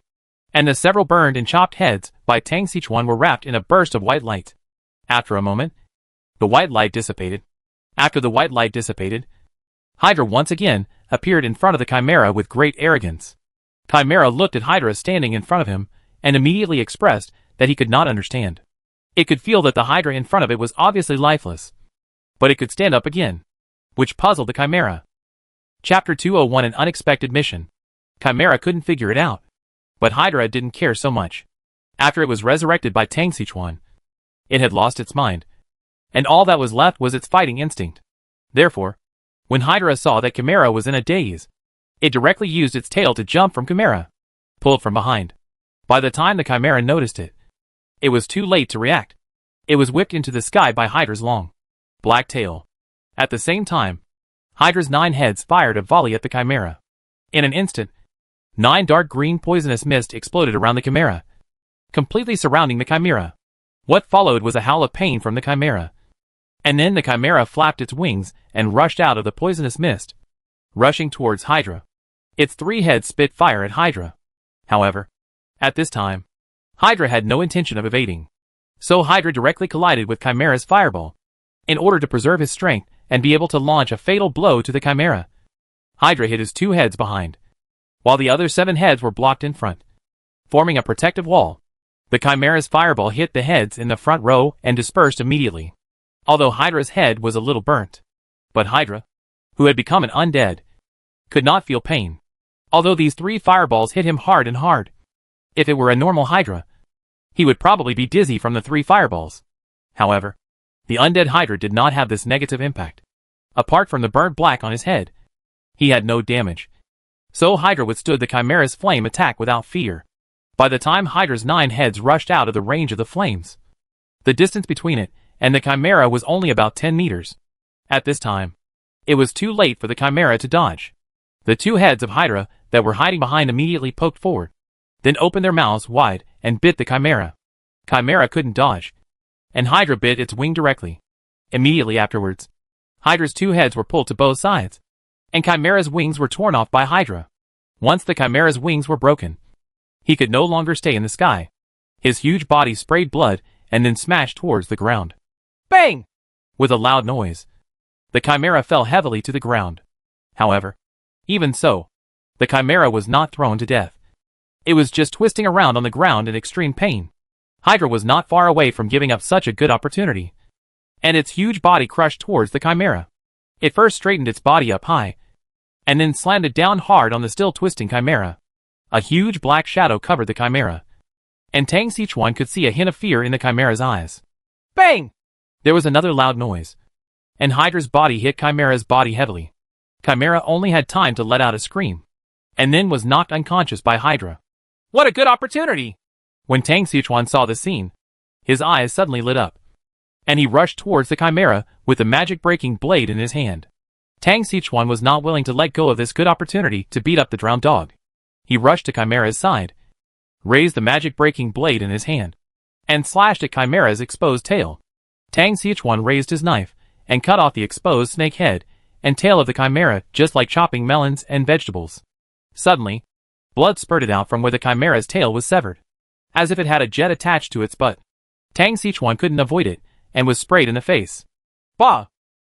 and the several burned and chopped heads by Tang Xichuan were wrapped in a burst of white light. After a moment, the white light dissipated. After the white light dissipated, Hydra once again appeared in front of the Chimera with great arrogance. Chimera looked at Hydra standing in front of him and immediately expressed that he could not understand. It could feel that the Hydra in front of it was obviously lifeless, but it could stand up again, which puzzled the Chimera. Chapter 201: An Unexpected Mission. Chimera couldn't figure it out, but Hydra didn't care so much. After it was resurrected by Tang Xichuan, it had lost its mind, and all that was left was its fighting instinct. Therefore, when Hydra saw that Chimera was in a daze, it directly used its tail to jump from Chimera, pulled from behind. By the time the Chimera noticed it, it was too late to react. It was whipped into the sky by Hydra's long, black tail. At the same time, Hydra's 9 heads fired a volley at the Chimera. In an instant, 9 dark green poisonous mist exploded around the Chimera, completely surrounding the Chimera. What followed was a howl of pain from the Chimera. And then the Chimera flapped its wings and rushed out of the poisonous mist, rushing towards Hydra. Its 3 heads spit fire at Hydra. However, at this time, Hydra had no intention of evading. So Hydra directly collided with Chimera's fireball, in order to preserve his strength and be able to launch a fatal blow to the Chimera. Hydra hit his 2 heads behind, while the other 7 heads were blocked in front, forming a protective wall. The Chimera's fireball hit the heads in the front row and dispersed immediately, although Hydra's head was a little burnt. But Hydra, who had become an undead, could not feel pain, although these 3 fireballs hit him hard and hard. If it were a normal Hydra, he would probably be dizzy from the 3 fireballs. However, the undead Hydra did not have this negative impact. Apart from the burnt black on his head, he had no damage. So Hydra withstood the Chimera's flame attack without fear. By the time Hydra's 9 heads rushed out of the range of the flames, the distance between it and the Chimera was only about 10 meters. At this time, it was too late for the Chimera to dodge. The 2 heads of Hydra that were hiding behind immediately poked forward, then opened their mouths wide and bit the Chimera. Chimera couldn't dodge, and Hydra bit its wing directly. Immediately afterwards, Hydra's two heads were pulled to both sides, and Chimera's wings were torn off by Hydra. Once the Chimera's wings were broken, he could no longer stay in the sky. His huge body sprayed blood and then smashed towards the ground. Bang! With a loud noise, the Chimera fell heavily to the ground. However, even so, the Chimera was not thrown to death. It was just twisting around on the ground in extreme pain. Hydra was not far away from giving up such a good opportunity, and its huge body crushed towards the Chimera. It first straightened its body up high, and then slammed it down hard on the still twisting Chimera. A huge black shadow covered the Chimera, and Tang Sichuan could see a hint of fear in the Chimera's eyes. Bang! There was another loud noise, and Hydra's body hit Chimera's body heavily. Chimera only had time to let out a scream, and then was knocked unconscious by Hydra. What a good opportunity! When Tang Sichuan saw the scene, his eyes suddenly lit up, and he rushed towards the Chimera with the magic-breaking blade in his hand. Tang Sichuan was not willing to let go of this good opportunity to beat up the drowned dog. He rushed to Chimera's side, raised the magic-breaking blade in his hand, and slashed at Chimera's exposed tail. Tang Sichuan raised his knife and cut off the exposed snake head and tail of the Chimera just like chopping melons and vegetables. Suddenly, blood spurted out from where the Chimera's tail was severed, as if it had a jet attached to its butt. Tang Sichuan couldn't avoid it and was sprayed in the face. Bah!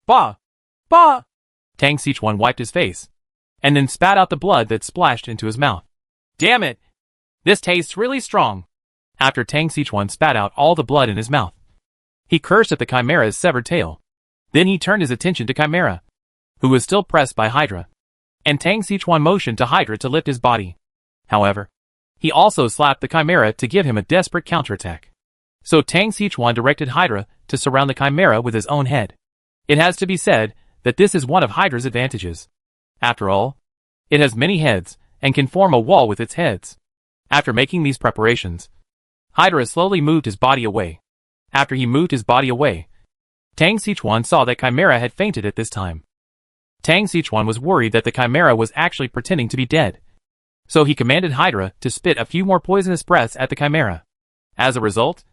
Bah! Bah! Tang Sichuan wiped his face, and then spat out the blood that splashed into his mouth. Damn it! This tastes really strong. After Tang Sichuan spat out all the blood in his mouth, he cursed at the Chimera's severed tail. Then he turned his attention to Chimera, who was still pressed by Hydra, and Tang Sichuan motioned to Hydra to lift his body. However, he also slapped the Chimera to give him a desperate counterattack. So Tang Sichuan directed Hydra to surround the Chimera with his own head. It has to be said that this is one of Hydra's advantages. After all, it has many heads and can form a wall with its heads. After making these preparations, Hydra slowly moved his body away. After he moved his body away, Tang Sichuan saw that Chimera had fainted at this time. Tang Sichuan was worried that the Chimera was actually pretending to be dead. So he commanded Hydra to spit a few more poisonous breaths at the Chimera. As a result,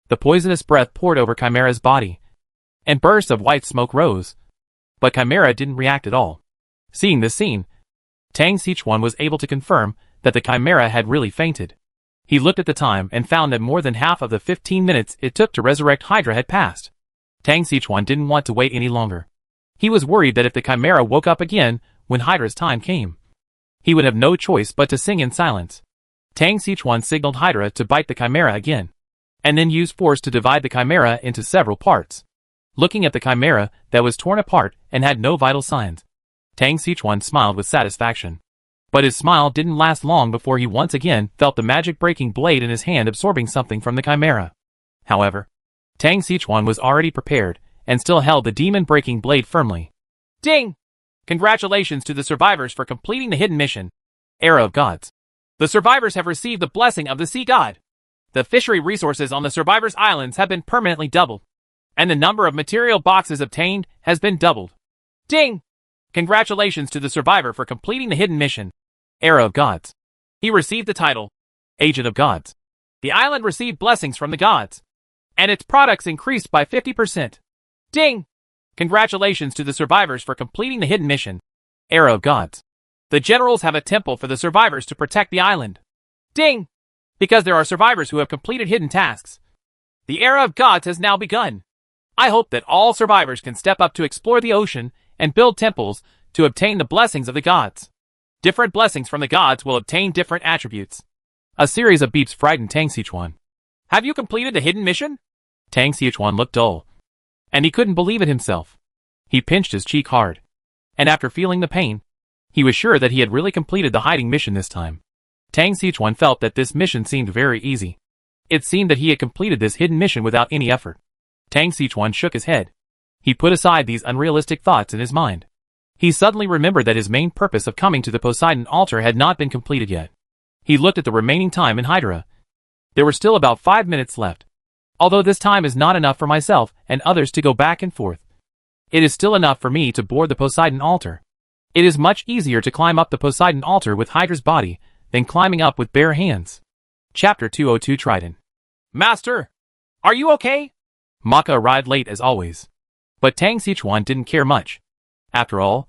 the poisonous breath poured over Chimera's body, and bursts of white smoke rose. But Chimera didn't react at all. Seeing this scene, Tang Sichuan was able to confirm that the Chimera had really fainted. He looked at the time and found that more than half of the 15 minutes it took to resurrect Hydra had passed. Tang Sichuan didn't want to wait any longer. He was worried that if the Chimera woke up again when Hydra's time came, he would have no choice but to sing in silence. Tang Sichuan signaled Hydra to bite the Chimera again, and then use force to divide the Chimera into several parts. Looking at the Chimera that was torn apart and had no vital signs, Tang Sichuan smiled with satisfaction. But his smile didn't last long before he once again felt the magic-breaking blade in his hand absorbing something from the Chimera. However, Tang Sichuan was already prepared and still held the demon-breaking blade firmly. Ding! Congratulations to the survivors for completing the hidden mission, Era of Gods. The survivors have received the blessing of the Sea God. The fishery resources on the survivors' islands have been permanently doubled, and the number of material boxes obtained has been doubled. Ding! Congratulations to the survivor for completing the hidden mission, Era of Gods. He received the title, Agent of Gods. The island received blessings from the gods, and its products increased by 50%. Ding! Congratulations to the survivors for completing the hidden mission, Era of Gods. The generals have a temple for the survivors to protect the island. Ding! Because there are survivors who have completed hidden tasks. The Era of Gods has now begun. I hope that all survivors can step up to explore the ocean and build temples to obtain the blessings of the gods. Different blessings from the gods will obtain different attributes. A series of beeps frightened Tang Sichuan. Have you completed the hidden mission? Tang Sichuan looked dull, and he couldn't believe it himself. He pinched his cheek hard, and after feeling the pain, he was sure that he had really completed the hiding mission this time. Tang Sichuan felt that this mission seemed very easy. It seemed that he had completed this hidden mission without any effort. Tang Sichuan shook his head. He put aside these unrealistic thoughts in his mind. He suddenly remembered that his main purpose of coming to the Poseidon altar had not been completed yet. He looked at the remaining time in Hydra. There were still about 5 minutes left. Although this time is not enough for myself and others to go back and forth, it is still enough for me to board the Poseidon altar. It is much easier to climb up the Poseidon altar with Hydra's body than climbing up with bare hands. Chapter 202 Trident. Master! Are you okay? Maka arrived late as always. But Tang Sichuan didn't care much. After all,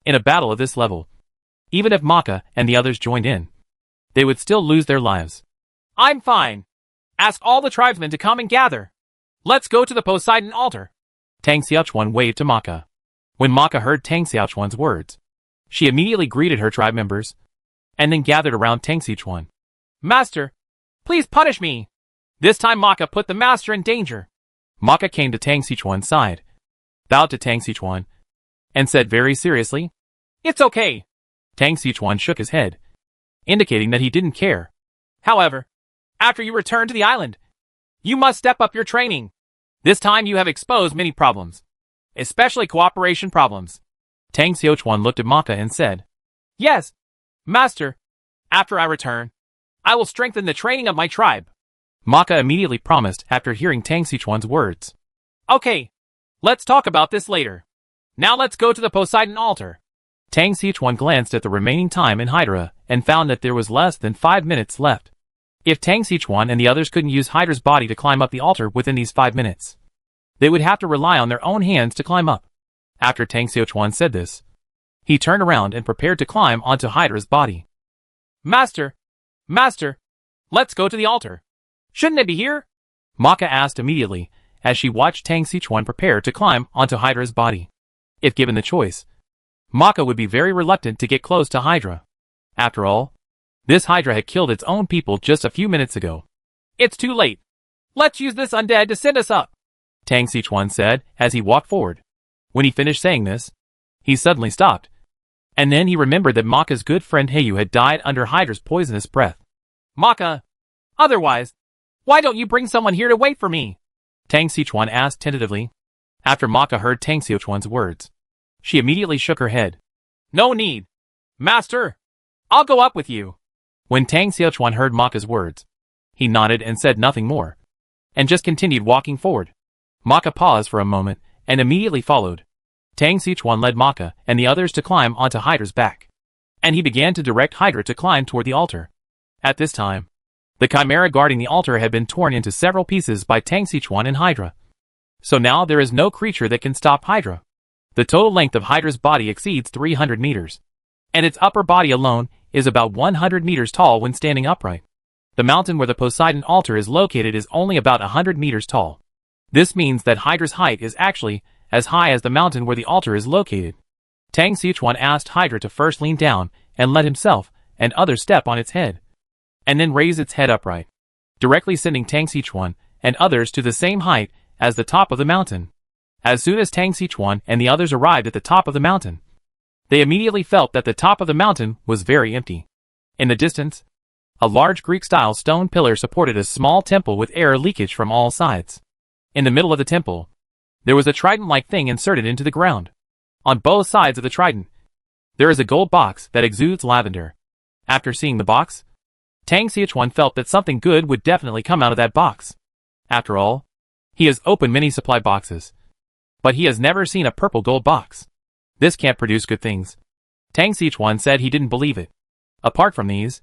in a battle of this level, even if Maka and the others joined in, they would still lose their lives. I'm fine. Ask all the tribesmen to come and gather. Let's go to the Poseidon altar. Tang Xiaochuan waved to Maka. When Maka heard Tang Xiaochuan's words, she immediately greeted her tribe members, and then gathered around Tang Sichuan. Master, please punish me. This time Maka put the master in danger. Maka came to Tang Sichuan's side, bowed to Tang Sichuan, and said very seriously, It's okay. Tang Sichuan shook his head, indicating that he didn't care. However, after you return to the island, you must step up your training. This time you have exposed many problems, especially cooperation problems. Tang Xiaochuan looked at Maka and said, Yes, Master. After I return, I will strengthen the training of my tribe. Maka immediately promised after hearing Tang Sichuan's words. Okay, let's talk about this later. Now let's go to the Poseidon altar. Tang Sichuan glanced at the remaining time in Hydra and found that there was less than 5 minutes left. If Tang Sichuan and the others couldn't use Hydra's body to climb up the altar within these 5 minutes, they would have to rely on their own hands to climb up. After Tang Xiaochuan said this, he turned around and prepared to climb onto Hydra's body. Master! Master! Let's go to the altar. Shouldn't it be here? Maka asked immediately, as she watched Tang Sichuan prepare to climb onto Hydra's body. If given the choice, Maka would be very reluctant to get close to Hydra. After all, this Hydra had killed its own people just a few minutes ago. It's too late. Let's use this undead to send us up, Tang Sichuan said as he walked forward. When he finished saying this, he suddenly stopped. And then he remembered that Maka's good friend Heyu had died under Hydra's poisonous breath. Maka! Otherwise, why don't you bring someone here to wait for me? Tang Sichuan asked tentatively. After Maka heard Tang Xiaochuan's words, she immediately shook her head. No need. Master! I'll go up with you. When Tang Xiaochuan heard Maka's words, he nodded and said nothing more, and just continued walking forward. Maka paused for a moment, and immediately followed. Tang Sichuan led Maka and the others to climb onto Hydra's back, and he began to direct Hydra to climb toward the altar. At this time, the chimera guarding the altar had been torn into several pieces by Tang Sichuan and Hydra. So now there is no creature that can stop Hydra. The total length of Hydra's body exceeds 300 meters, and its upper body alone is about 100 meters tall when standing upright. The mountain where the Poseidon altar is located is only about 100 meters tall. This means that Hydra's height is actually as high as the mountain where the altar is located. Tang Sichuan asked Hydra to first lean down and let himself and others step on its head, and then raise its head upright, directly sending Tang Sichuan and others to the same height as the top of the mountain. As soon as Tang Sichuan and the others arrived at the top of the mountain, they immediately felt that the top of the mountain was very empty. In the distance, a large Greek-style stone pillar supported a small temple with air leakage from all sides. In the middle of the temple, there was a trident-like thing inserted into the ground. On both sides of the trident, there is a gold box that exudes lavender. After seeing the box, Tang Xiaochuan felt that something good would definitely come out of that box. After all, he has opened many supply boxes, but he has never seen a purple gold box. This can't produce good things. Tang Sichuan said he didn't believe it. Apart from these,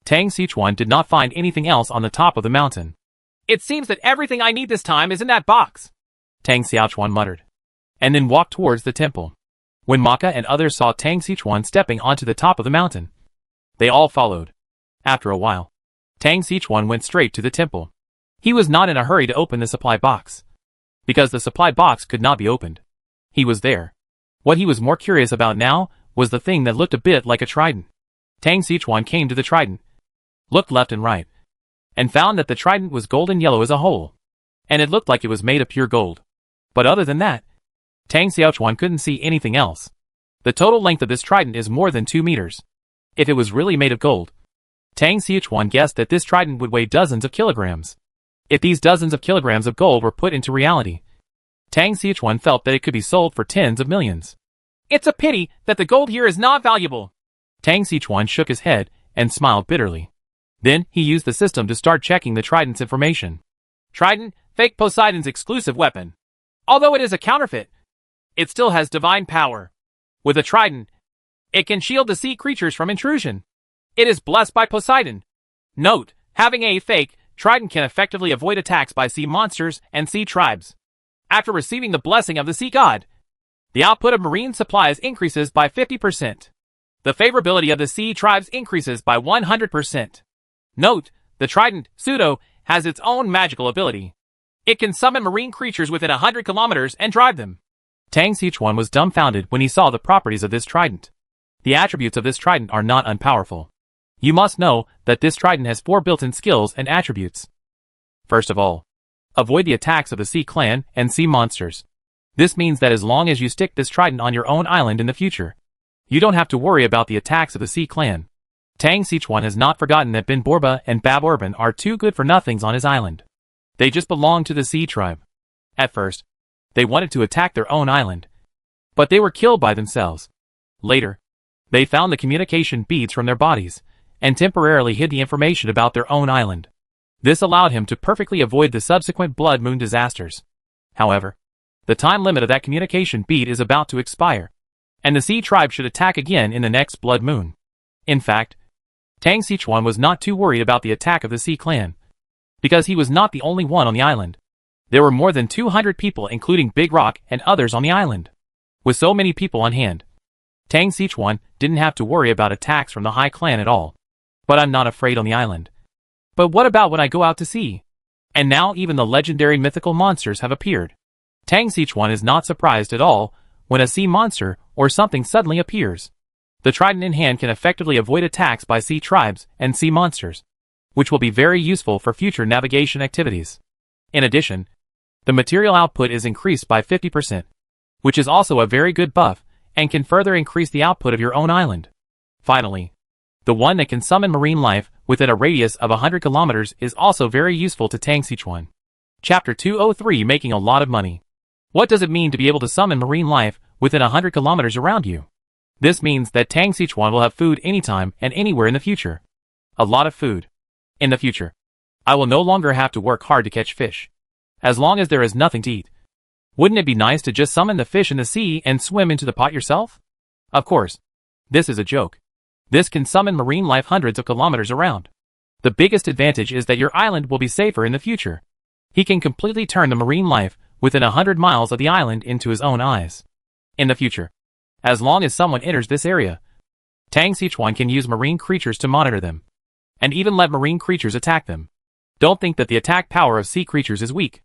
Tang Sichuan did not find anything else on the top of the mountain. It seems that everything I need this time is in that box, Tang Xiaochuan muttered, and then walked towards the temple. When Maka and others saw Tang Sichuan stepping onto the top of the mountain, they all followed. After a while, Tang Sichuan went straight to the temple. He was not in a hurry to open the supply box, because the supply box could not be opened. He was there. What he was more curious about now was the thing that looked a bit like a trident. Tang Sichuan came to the trident, looked left and right, and found that the trident was golden yellow as a whole, and it looked like it was made of pure gold. But other than that, Tang Xiaochuan couldn't see anything else. The total length of this trident is more than 2 meters. If it was really made of gold, Tang Xiaochuan guessed that this trident would weigh dozens of kilograms. If these dozens of kilograms of gold were put into reality, Tang Xiaochuan felt that it could be sold for tens of millions. It's a pity that the gold here is not valuable. Tang Sichuan shook his head and smiled bitterly. Then he used the system to start checking the trident's information. Trident, fake Poseidon's exclusive weapon. Although it is a counterfeit, it still has divine power. With a trident, It can shield the sea creatures from intrusion. It is blessed by Poseidon. Note, having a fake trident can effectively avoid attacks by sea monsters and sea tribes. After receiving the blessing of the sea god, the output of marine supplies increases by 50%. The favorability of the sea tribes increases by 100%. Note, the trident, Pseudo, has its own magical ability. It can summon marine creatures within 100 kilometers and drive them. Tang Xichuan was dumbfounded when he saw the properties of this trident. The attributes of this trident are not unpowerful. You must know that this trident has 4 built-in skills and attributes. First of all, avoid the attacks of the sea clan and sea monsters. This means that as long as you stick this trident on your own island in the future, you don't have to worry about the attacks of the sea clan. Tang Xichuan has not forgotten that Bin Borba and Bab Urban are 2 good-for-nothings on his island. They just belong to the sea tribe. At first, they wanted to attack their own island, but they were killed by themselves. Later, they found the communication beads from their bodies, and temporarily hid the information about their own island. This allowed him to perfectly avoid the subsequent Blood Moon disasters. However, the time limit of that communication bead is about to expire, and the sea tribe should attack again in the next Blood Moon. In fact, Tang Xichuan was not too worried about the attack of the sea clan, because he was not the only one on the island. There were more than 200 people including Big Rock and others on the island. With so many people on hand, Tang Xichuan didn't have to worry about attacks from the High Clan at all. But I'm not afraid on the island. But what about when I go out to sea? And now even the legendary mythical monsters have appeared. Tang Xichuan is not surprised at all when a sea monster or something suddenly appears. The trident in hand can effectively avoid attacks by sea tribes and sea monsters, which will be very useful for future navigation activities. In addition, the material output is increased by 50%, which is also a very good buff and can further increase the output of your own island. Finally, the one that can summon marine life within a radius of 100 kilometers is also very useful to Tang Xichuan. Chapter 203 Making a lot of money. What does it mean to be able to summon marine life within 100 kilometers around you? This means that Tang Xichuan will have food anytime and anywhere in the future. A lot of food. In the future, I will no longer have to work hard to catch fish, as long as there is nothing to eat. Wouldn't it be nice to just summon the fish in the sea and swim into the pot yourself? Of course, this is a joke. This can summon marine life hundreds of kilometers around. The biggest advantage is that your island will be safer in the future. He can completely turn the marine life within 100 miles of the island into his own eyes. In the future, as long as someone enters this area, Tang Xichuan can use marine creatures to monitor them, and even let marine creatures attack them. Don't think that the attack power of sea creatures is weak.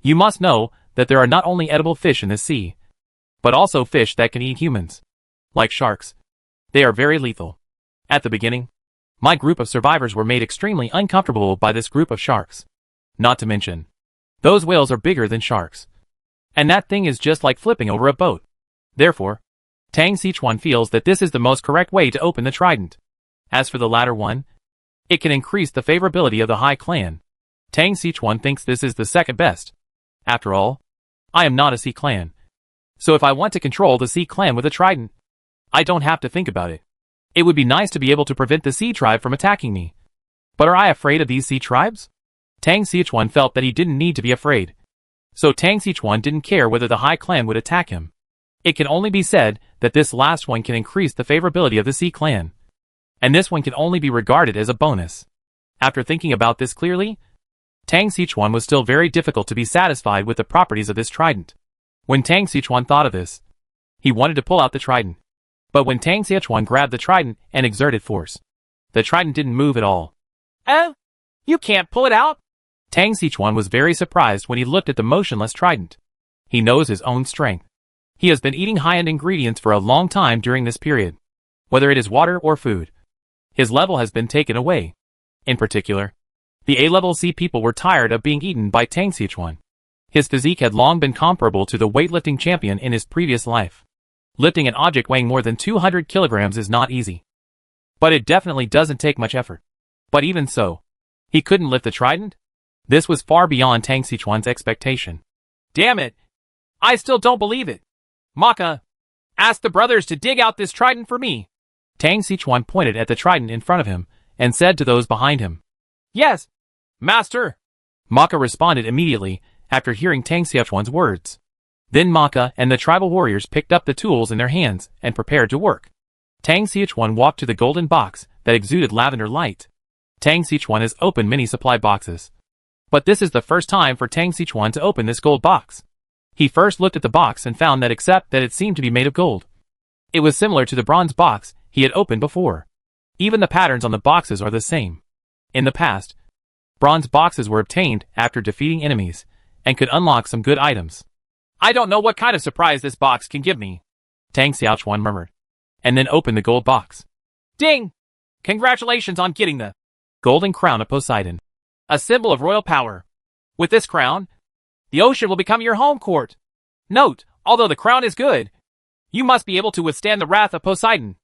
You must know that there are not only edible fish in the sea, but also fish that can eat humans. Like sharks. They are very lethal. At the beginning, my group of survivors were made extremely uncomfortable by this group of sharks. Not to mention, those whales are bigger than sharks. And that thing is just like flipping over a boat. Therefore, Tang Xichuan feels that this is the most correct way to open the trident. As for the latter one, it can increase the favorability of the High Clan. Tang Xichuan thinks this is the second best. After all, I am not a sea clan. So if I want to control the sea clan with a trident, I don't have to think about it. It would be nice to be able to prevent the sea tribe from attacking me. But are I afraid of these sea tribes? Tang Xichuan felt that he didn't need to be afraid. So Tang Xichuan didn't care whether the High Clan would attack him. It can only be said that this last one can increase the favorability of the sea clan. And this one can only be regarded as a bonus. After thinking about this clearly, Tang Xichuan was still very difficult to be satisfied with the properties of this trident. When Tang Xichuan thought of this, he wanted to pull out the trident. But when Tang Xichuan grabbed the trident and exerted force, the trident didn't move at all. You can't pull it out? Tang Xichuan was very surprised when he looked at the motionless trident. He knows his own strength. He has been eating high-end ingredients for a long time during this period. Whether it is water or food, his level has been taken away. In particular, the A-level sea people were tired of being eaten by Tang Xichuan. His physique had long been comparable to the weightlifting champion in his previous life. Lifting an object weighing more than 200 kilograms is not easy. But it definitely doesn't take much effort. But even so, he couldn't lift the trident? This was far beyond Tang Xichuan's expectation. Damn it! I still don't believe it! Maka, ask the brothers to dig out this trident for me. Tang Xichuan pointed at the trident in front of him and said to those behind him, Yes, master! Maka responded immediately after hearing Tang Xichuan's words. Then Maka and the tribal warriors picked up the tools in their hands and prepared to work. Tang Xiachuan walked to the golden box that exuded lavender light. Tang Xiachuan has opened many supply boxes. But this is the first time for Tang Xiachuan to open this gold box. He first looked at the box and found that except that it seemed to be made of gold, it was similar to the bronze box he had opened before. Even the patterns on the boxes are the same. In the past, bronze boxes were obtained after defeating enemies and could unlock some good items. I don't know what kind of surprise this box can give me, Tang Xiachuan murmured, and then opened the gold box. Ding! Congratulations on getting the golden crown of Poseidon, a symbol of royal power. With this crown, the ocean will become your home court. Note, although the crown is good, you must be able to withstand the wrath of Poseidon.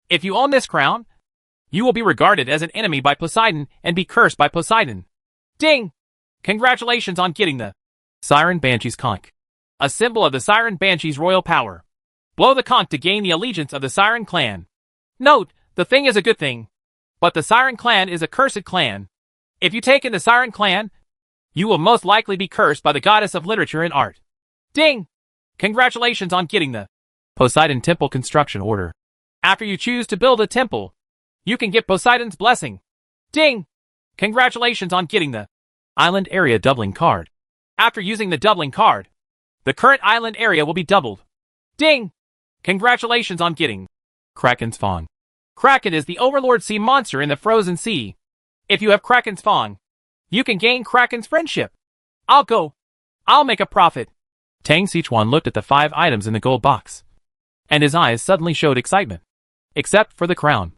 If you own this crown, you will be regarded as an enemy by Poseidon and be cursed by Poseidon. Ding! Congratulations on getting the Siren Banshee's conch, a symbol of the Siren Banshee's royal power. Blow the conch to gain the allegiance of the Siren clan. Note, the thing is a good thing, but the Siren clan is a cursed clan. If you take in the Siren clan, you will most likely be cursed by the goddess of literature and art. Ding! Congratulations on getting the Poseidon Temple construction order. After you choose to build a temple, you can get Poseidon's blessing. Ding! Congratulations on getting the Island Area Doubling card. After using the doubling card, the current island area will be doubled. Ding! Congratulations on getting Kraken's Fang. Kraken is the overlord sea monster in the frozen sea. If you have Kraken's Fang, you can gain Kraken's friendship. I'll make a profit. Tang Xiachuan looked at the 5 items in the gold box, and his eyes suddenly showed excitement. Except for the crown,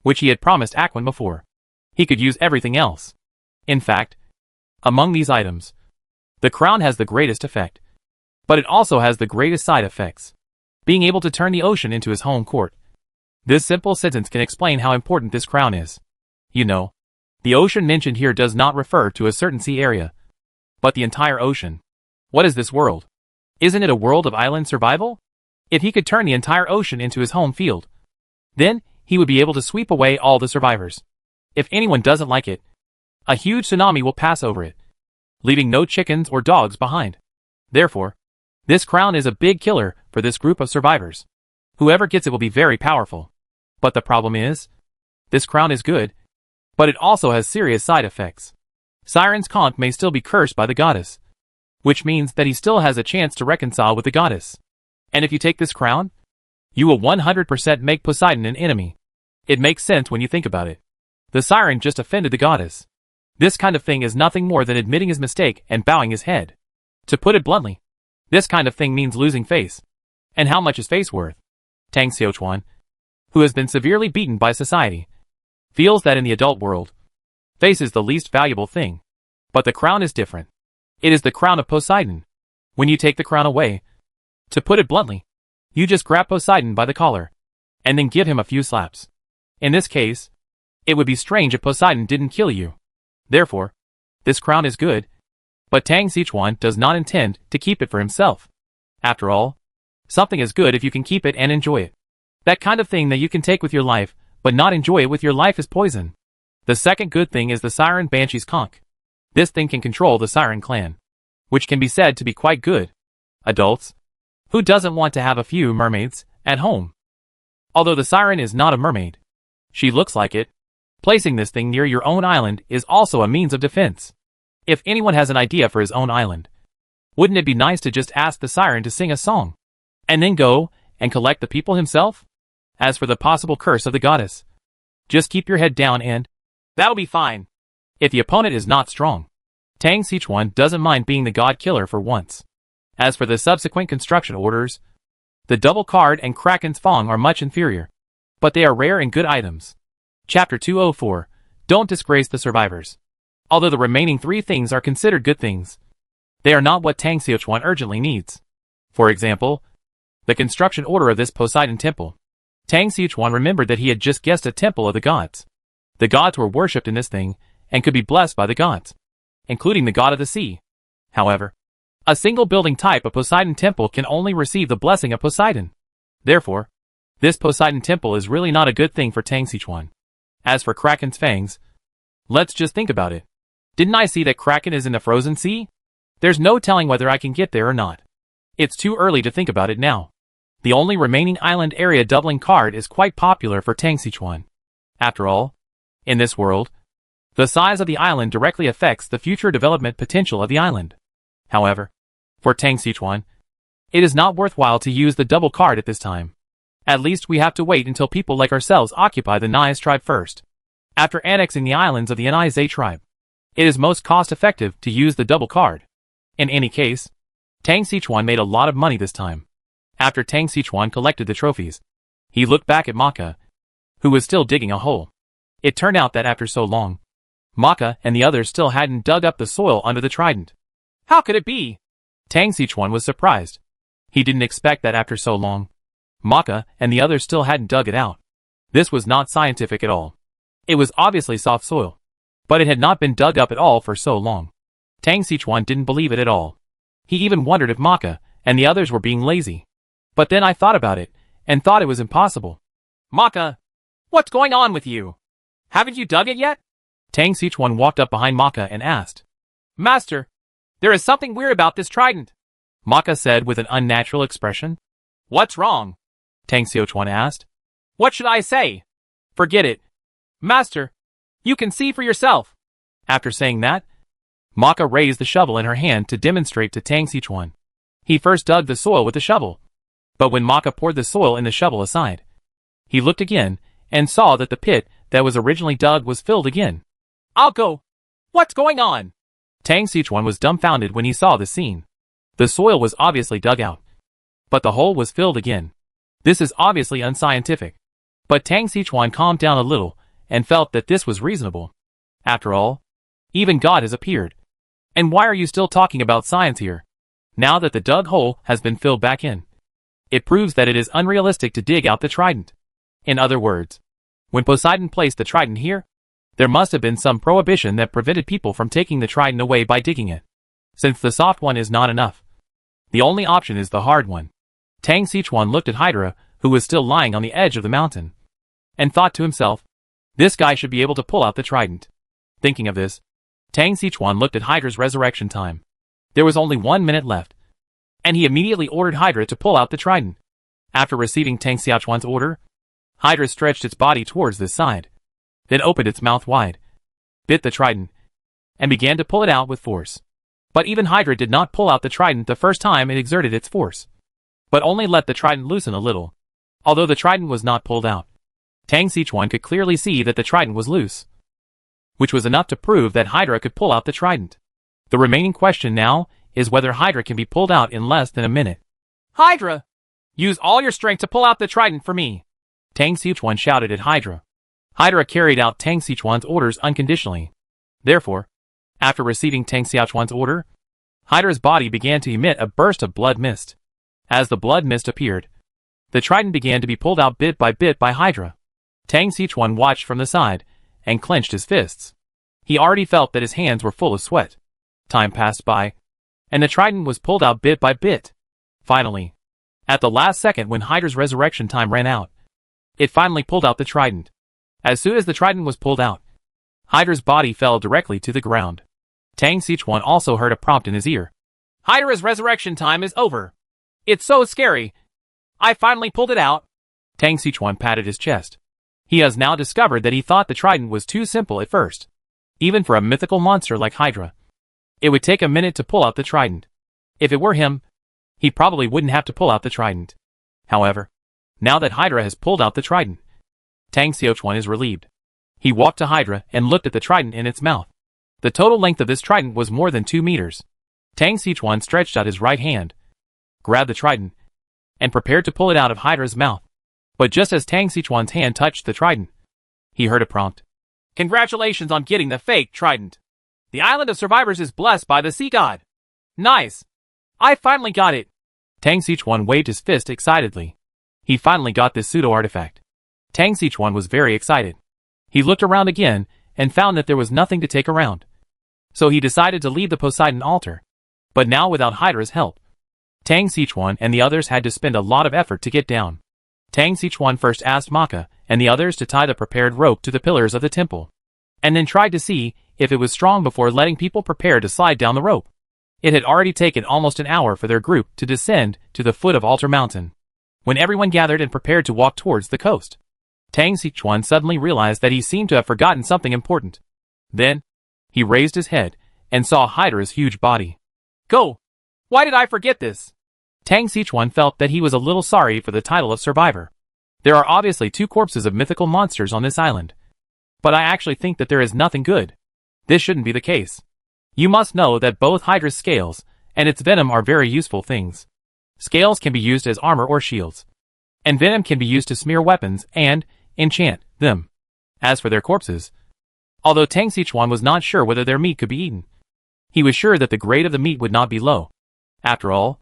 which he had promised Aquan before. He could use everything else. In fact, among these items, the crown has the greatest effect. But it also has the greatest side effects. Being able to turn the ocean into his home court. This simple sentence can explain how important this crown is. You know, the ocean mentioned here does not refer to a certain sea area, but the entire ocean. What is this world? Isn't it a world of island survival? If he could turn the entire ocean into his home field, then he would be able to sweep away all the survivors. If anyone doesn't like it, a huge tsunami will pass over it, leaving no chickens or dogs behind. Therefore, this crown is a big killer for this group of survivors. Whoever gets it will be very powerful. But the problem is, this crown is good, but it also has serious side effects. Siren's conch may still be cursed by the goddess, which means that he still has a chance to reconcile with the goddess. And if you take this crown, you will 100% make Poseidon an enemy. It makes sense when you think about it. The Siren just offended the goddess. This kind of thing is nothing more than admitting his mistake and bowing his head. To put it bluntly, this kind of thing means losing face. And how much is face worth? Tang Xiachuan, who has been severely beaten by society, feels that in the adult world, face is the least valuable thing. But the crown is different. It is the crown of Poseidon. When you take the crown away, to put it bluntly, you just grab Poseidon by the collar, and then give him a few slaps. In this case, it would be strange if Poseidon didn't kill you. Therefore, this crown is good, but Tang Xiachuan does not intend to keep it for himself. After all, something is good if you can keep it and enjoy it. That kind of thing that you can take with your life, but not enjoy it with your life is poison. The second good thing is the Siren Banshee's conch. This thing can control the Siren clan, which can be said to be quite good. Adults, who doesn't want to have a few mermaids at home? Although the Siren is not a mermaid, she looks like it. Placing this thing near your own island is also a means of defense. If anyone has an idea for his own island, wouldn't it be nice to just ask the Siren to sing a song, and then go and collect the people himself? As for the possible curse of the goddess, just keep your head down and that'll be fine. If the opponent is not strong, Tang Xiachuan doesn't mind being the god killer for once. As for the subsequent construction orders, the double card and Kraken's Fang are much inferior, but they are rare and good items. Chapter 204, Don't Disgrace the Survivors. Although the remaining 3 things are considered good things, they are not what Tang Xiachuan urgently needs. For example, the construction order of this Poseidon temple. Tang Xiachuan remembered that he had just guessed a temple of the gods. The gods were worshipped in this thing, and could be blessed by the gods, including the god of the sea. However, a single building type of Poseidon temple can only receive the blessing of Poseidon. Therefore, this Poseidon temple is really not a good thing for Tang Xiachuan. As for Kraken's fangs, let's just think about it. Didn't I see that Kraken is in the frozen sea? There's no telling whether I can get there or not. It's too early to think about it now. The only remaining island area doubling card is quite popular for Tang Sichuan. After all, in this world, the size of the island directly affects the future development potential of the island. However, for Tang Sichuan, it is not worthwhile to use the double card at this time. At least we have to wait until people like ourselves occupy the Nias tribe first. After annexing the islands of the Nias tribe, it is most cost-effective to use the double card. In any case, Tang Sichuan made a lot of money this time. After Tang Sichuan collected the trophies, he looked back at Maka, who was still digging a hole. It turned out that after so long, Maka and the others still hadn't dug up the soil under the trident. How could it be? Tang Sichuan was surprised. He didn't expect that after so long, Maka and the others still hadn't dug it out. This was not scientific at all. It was obviously soft soil, but it had not been dug up at all for so long. Tang Sichuan didn't believe it at all. He even wondered if Maka and the others were being lazy. But then I thought about it, and thought it was impossible. Maka, what's going on with you? Haven't you dug it yet? Tang Sichuan walked up behind Maka and asked. Master, there is something weird about this trident, Maka said with an unnatural expression. What's wrong? Tang Sichuan asked. What should I say? Forget it. Master, you can see for yourself. After saying that, Maka raised the shovel in her hand to demonstrate to Tang Sichuan. He first dug the soil with the shovel. But when Maka poured the soil in the shovel aside, he looked again and saw that the pit that was originally dug was filled again. I'll go. What's going on? Tang Sichuan was dumbfounded when he saw the scene. The soil was obviously dug out, but the hole was filled again. This is obviously unscientific. But Tang Sichuan calmed down a little and felt that this was reasonable. After all, even God has appeared. And why are you still talking about science here? Now that the dug hole has been filled back in, it proves that it is unrealistic to dig out the trident. In other words, when Poseidon placed the trident here, there must have been some prohibition that prevented people from taking the trident away by digging it. Since the soft one is not enough, the only option is the hard one. Tang Sichuan looked at Hydra, who was still lying on the edge of the mountain, and thought to himself, this guy should be able to pull out the trident. Thinking of this, Tang Sichuan looked at Hydra's resurrection time. There was only 1 minute left, and he immediately ordered Hydra to pull out the trident. After receiving Tang Sichuan's order, Hydra stretched its body towards this side, then opened its mouth wide, bit the trident, and began to pull it out with force. But even Hydra did not pull out the trident the first time it exerted its force, but only let the trident loosen a little. Although the trident was not pulled out, Tang Sichuan could clearly see that the trident was loose, which was enough to prove that Hydra could pull out the trident. The remaining question now is whether Hydra can be pulled out in less than a minute. Hydra! Use all your strength to pull out the trident for me! Tang Sichuan shouted at Hydra. Hydra carried out Tang Sichuan's orders unconditionally. Therefore, after receiving Tang Sichuan's order, Hydra's body began to emit a burst of blood mist. As the blood mist appeared, the trident began to be pulled out bit by Hydra. Tang Sichuan watched from the side and clenched his fists. He already felt that his hands were full of sweat. Time passed by, and the trident was pulled out bit by bit. Finally, at the last second when Hydra's resurrection time ran out, it finally pulled out the trident. As soon as the trident was pulled out, Hydra's body fell directly to the ground. Tang Sichuan also heard a prompt in his ear. Hydra's resurrection time is over. It's so scary. I finally pulled it out. Tang Sichuan patted his chest. He has now discovered that he thought the trident was too simple at first. Even for a mythical monster like Hydra, it would take a minute to pull out the trident. If it were him, he probably wouldn't have to pull out the trident. However, now that Hydra has pulled out the trident, Tang Sichuan is relieved. He walked to Hydra and looked at the trident in its mouth. The total length of this trident was more than 2 meters. Tang Sichuan stretched out his right hand, grabbed the trident, and prepared to pull it out of Hydra's mouth. But just as Tang Sichuan's hand touched the trident, he heard a prompt. Congratulations on getting the fake trident. The island of survivors is blessed by the sea god. Nice. I finally got it. Tang Sichuan waved his fist excitedly. He finally got this pseudo-artifact. Tang Sichuan was very excited. He looked around again and found that there was nothing to take around. So he decided to leave the Poseidon altar. But now without Hydra's help, Tang Sichuan and the others had to spend a lot of effort to get down. Tang Sichuan first asked Maka and the others to tie the prepared rope to the pillars of the temple, and then tried to see if it was strong before letting people prepare to slide down the rope. It had already taken almost an hour for their group to descend to the foot of Altar Mountain. when everyone gathered and prepared to walk towards the coast, Tang Xichuan suddenly realized that he seemed to have forgotten something important. Then, he raised his head and saw Hydra's huge body. Go! Why did I forget this? Tang Xichuan felt that he was a little sorry for the title of survivor. There are obviously 2 corpses of mythical monsters on this island. But I actually think that there is nothing good. This shouldn't be the case. You must know that both Hydra's scales and its venom are very useful things. Scales can be used as armor or shields, and venom can be used to smear weapons and enchant them. As for their corpses, although Tang Xichuan was not sure whether their meat could be eaten, he was sure that the grade of the meat would not be low. After all,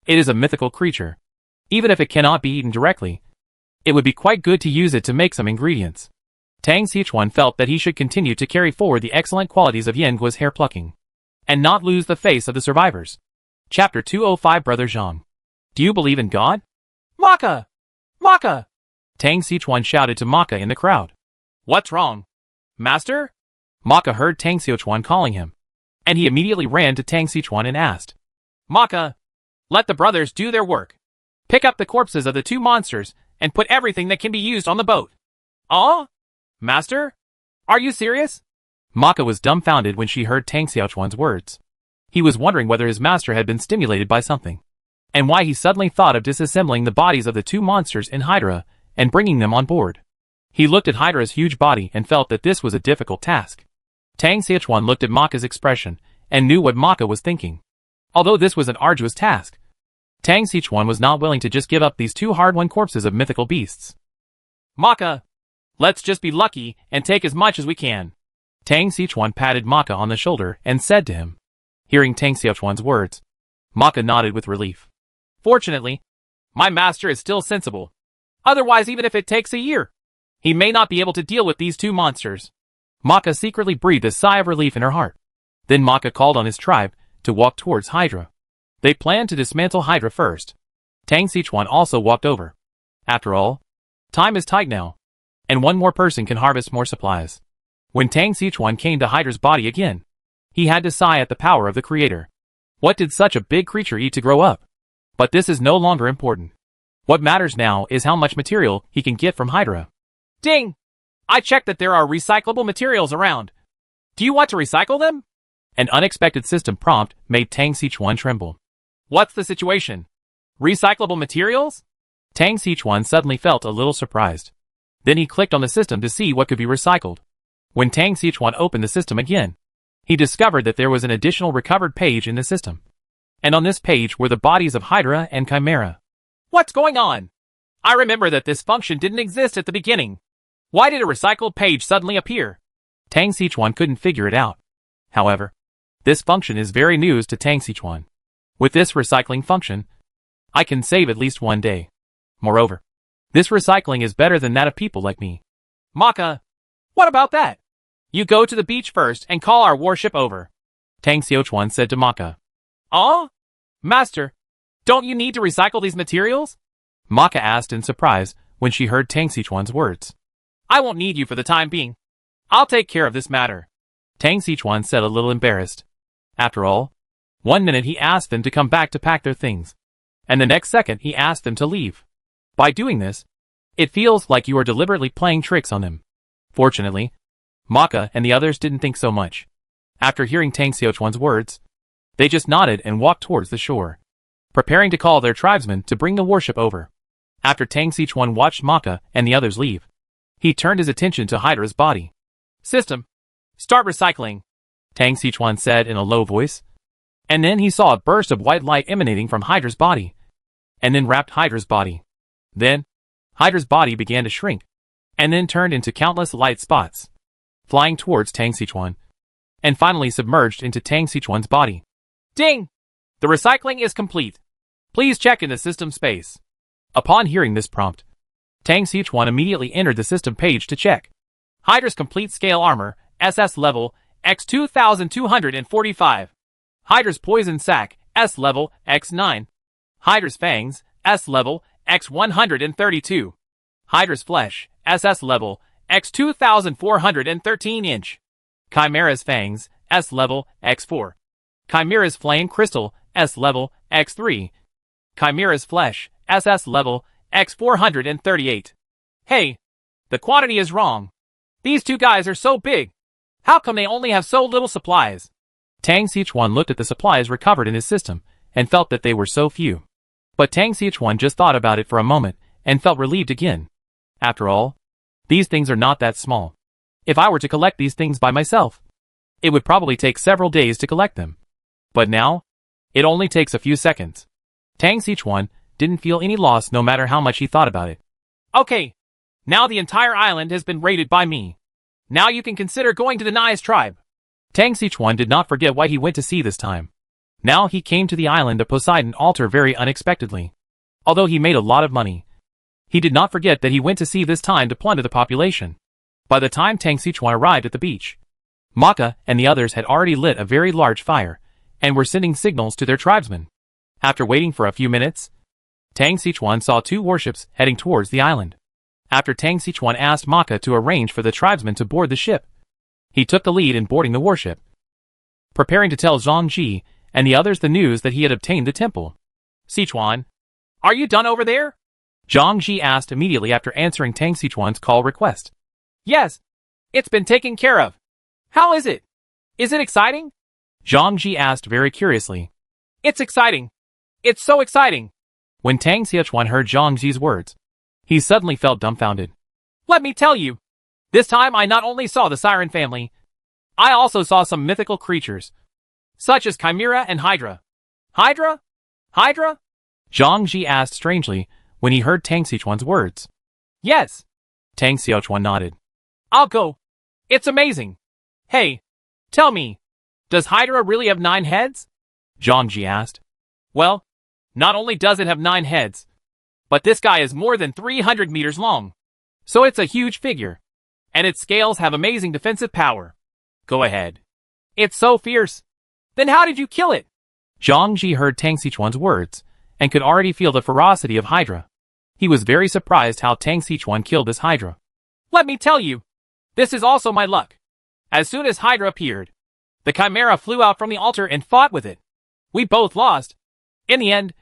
it is a mythical creature. Even if it cannot be eaten directly, it would be quite good to use it to make some ingredients. Tang Xichuan felt that he should continue to carry forward the excellent qualities of Yan Guo's hair plucking, and not lose the face of the survivors. Chapter 205 Brother Zhang. Do you believe in God? Maka! Maka! Tang Xichuan shouted to Maka in the crowd. What's wrong? Master? Maka heard Tang Xichuan calling him, and he immediately ran to Tang Xichuan and asked, Maka, let the brothers do their work. Pick up the corpses of the 2 monsters and put everything that can be used on the boat. Oh? Master? Are you serious? Maka was dumbfounded when she heard Tang Xichuan's words. He was wondering whether his master had been stimulated by something, and why he suddenly thought of disassembling the bodies of the 2 monsters in Hydra and bringing them on board. He looked at Hydra's huge body and felt that this was a difficult task. Tang Xichuan looked at Maka's expression and knew what Maka was thinking. Although this was an arduous task, Tang Xichuan was not willing to just give up these 2 hard-won corpses of mythical beasts. Maka, let's just be lucky and take as much as we can. Tang Xichuan patted Maka on the shoulder and said to him. Hearing Tang Xichuan's words, Maka nodded with relief. Fortunately, my master is still sensible. Otherwise, even if it takes a year, he may not be able to deal with these 2 monsters. Maka secretly breathed a sigh of relief in her heart. Then Maka called on his tribe to walk towards Hydra. They planned to dismantle Hydra first. Tang Xichuan also walked over. After all, time is tight now, and one more person can harvest more supplies. When Tang Xichuan came to Hydra's body again, he had to sigh at the power of the creator. What did such a big creature eat to grow up? But this is no longer important. What matters now is how much material he can get from Hydra. Ding! I checked that there are recyclable materials around. Do you want to recycle them? An unexpected system prompt made Tang Xichuan tremble. What's the situation? Recyclable materials? Tang Xichuan suddenly felt a little surprised. Then he clicked on the system to see what could be recycled. When Tang Xichuan opened the system again, he discovered that there was an additional recovered page in the system. And on this page were the bodies of Hydra and Chimera. What's going on? I remember that this function didn't exist at the beginning. Why did a recycled page suddenly appear? Tang Xichuan couldn't figure it out. However, this function is very news to Tang Xichuan. With this recycling function, I can save at least 1 day. Moreover, this recycling is better than that of people like me. Maka, what about that? You go to the beach first and call our warship over. Tang Xichuan said to Maka. Oh? Master, don't you need to recycle these materials? Maka asked in surprise when she heard Tang Xichuan's words. I won't need you for the time being. I'll take care of this matter. Tang Xichuan said a little embarrassed. After all, 1 minute he asked them to come back to pack their things, and the next second he asked them to leave. By doing this, it feels like you are deliberately playing tricks on them. Fortunately, Maka and the others didn't think so much. After hearing Tang Xichuan's words, they just nodded and walked towards the shore, preparing to call their tribesmen to bring the warship over. After Tang Xichuan watched Maka and the others leave, he turned his attention to Hydra's body. System, start recycling, Tang Xichuan said in a low voice. And then he saw a burst of white light emanating from Hydra's body, and then wrapped Hydra's body. Then, Hydra's body began to shrink, and then turned into countless light spots, flying towards Tang Xichuan, and finally submerged into Tang Xichuan's body. Ding! The recycling is complete. Please check in the system space. Upon hearing this prompt, Tang Xichuan immediately entered the system page to check. Hydra's complete scale armor, SS level, X 2245. Hydra's poison sac, S level, X9. Hydra's fangs, S level, X 132. Hydra's flesh, SS level, X 2413 inch. Chimera's fangs, S level, X4. Chimera's flame crystal, S level, X3. Chimera's flesh, SS level, x 438. Hey, the quantity is wrong. These two guys are so big. How come they only have so little supplies? Tang Xichuan looked at the supplies recovered in his system and felt that they were so few. But Tang Xichuan just thought about it for a moment and felt relieved again. After all, these things are not that small. If I were to collect these things by myself, it would probably take several days to collect them. But now, it only takes a few seconds. Tang Xichuan didn't feel any loss no matter how much he thought about it. Okay, now the entire island has been raided by me. Now you can consider going to the Nai's tribe. Tang Xichuan did not forget why he went to sea this time. Now he came to the island of Poseidon Altar very unexpectedly. Although he made a lot of money, he did not forget that he went to sea this time to plunder the population. By the time Tang Xichuan arrived at the beach, Maka and the others had already lit a very large fire and were sending signals to their tribesmen. After waiting for a few minutes, Tang Xichuan saw two warships heading towards the island. After Tang Xichuan asked Maka to arrange for the tribesmen to board the ship, he took the lead in boarding the warship, preparing to tell Zhang Ji and the others the news that he had obtained the temple. Xichuan, are you done over there? Zhang Ji asked immediately after answering Tang Xichuan's call request. Yes, it's been taken care of. How is it? Is it exciting? Zhang Ji asked very curiously. It's exciting. It's so exciting. When Tang Xichuan heard Zhang Ji's words, he suddenly felt dumbfounded. Let me tell you, this time I not only saw the Siren family, I also saw some mythical creatures, such as Chimera and Hydra. Hydra? Hydra? Zhang Ji asked strangely when he heard Tang Xichuan's words. Yes. Tang Xichuan nodded. I'll go. It's amazing. Hey, tell me, does Hydra really have 9 heads? Zhang Ji asked. Well, not only does it have 9 heads, but this guy is more than 300 meters long. So it's a huge figure. And its scales have amazing defensive power. Go ahead. It's so fierce. Then how did you kill it? Zhang Ji heard Tang Xichuan's words and could already feel the ferocity of Hydra. He was very surprised how Tang Xichuan killed this Hydra. Let me tell you, this is also my luck. As soon as Hydra appeared, the Chimera flew out from the altar and fought with it. We both lost. In the end,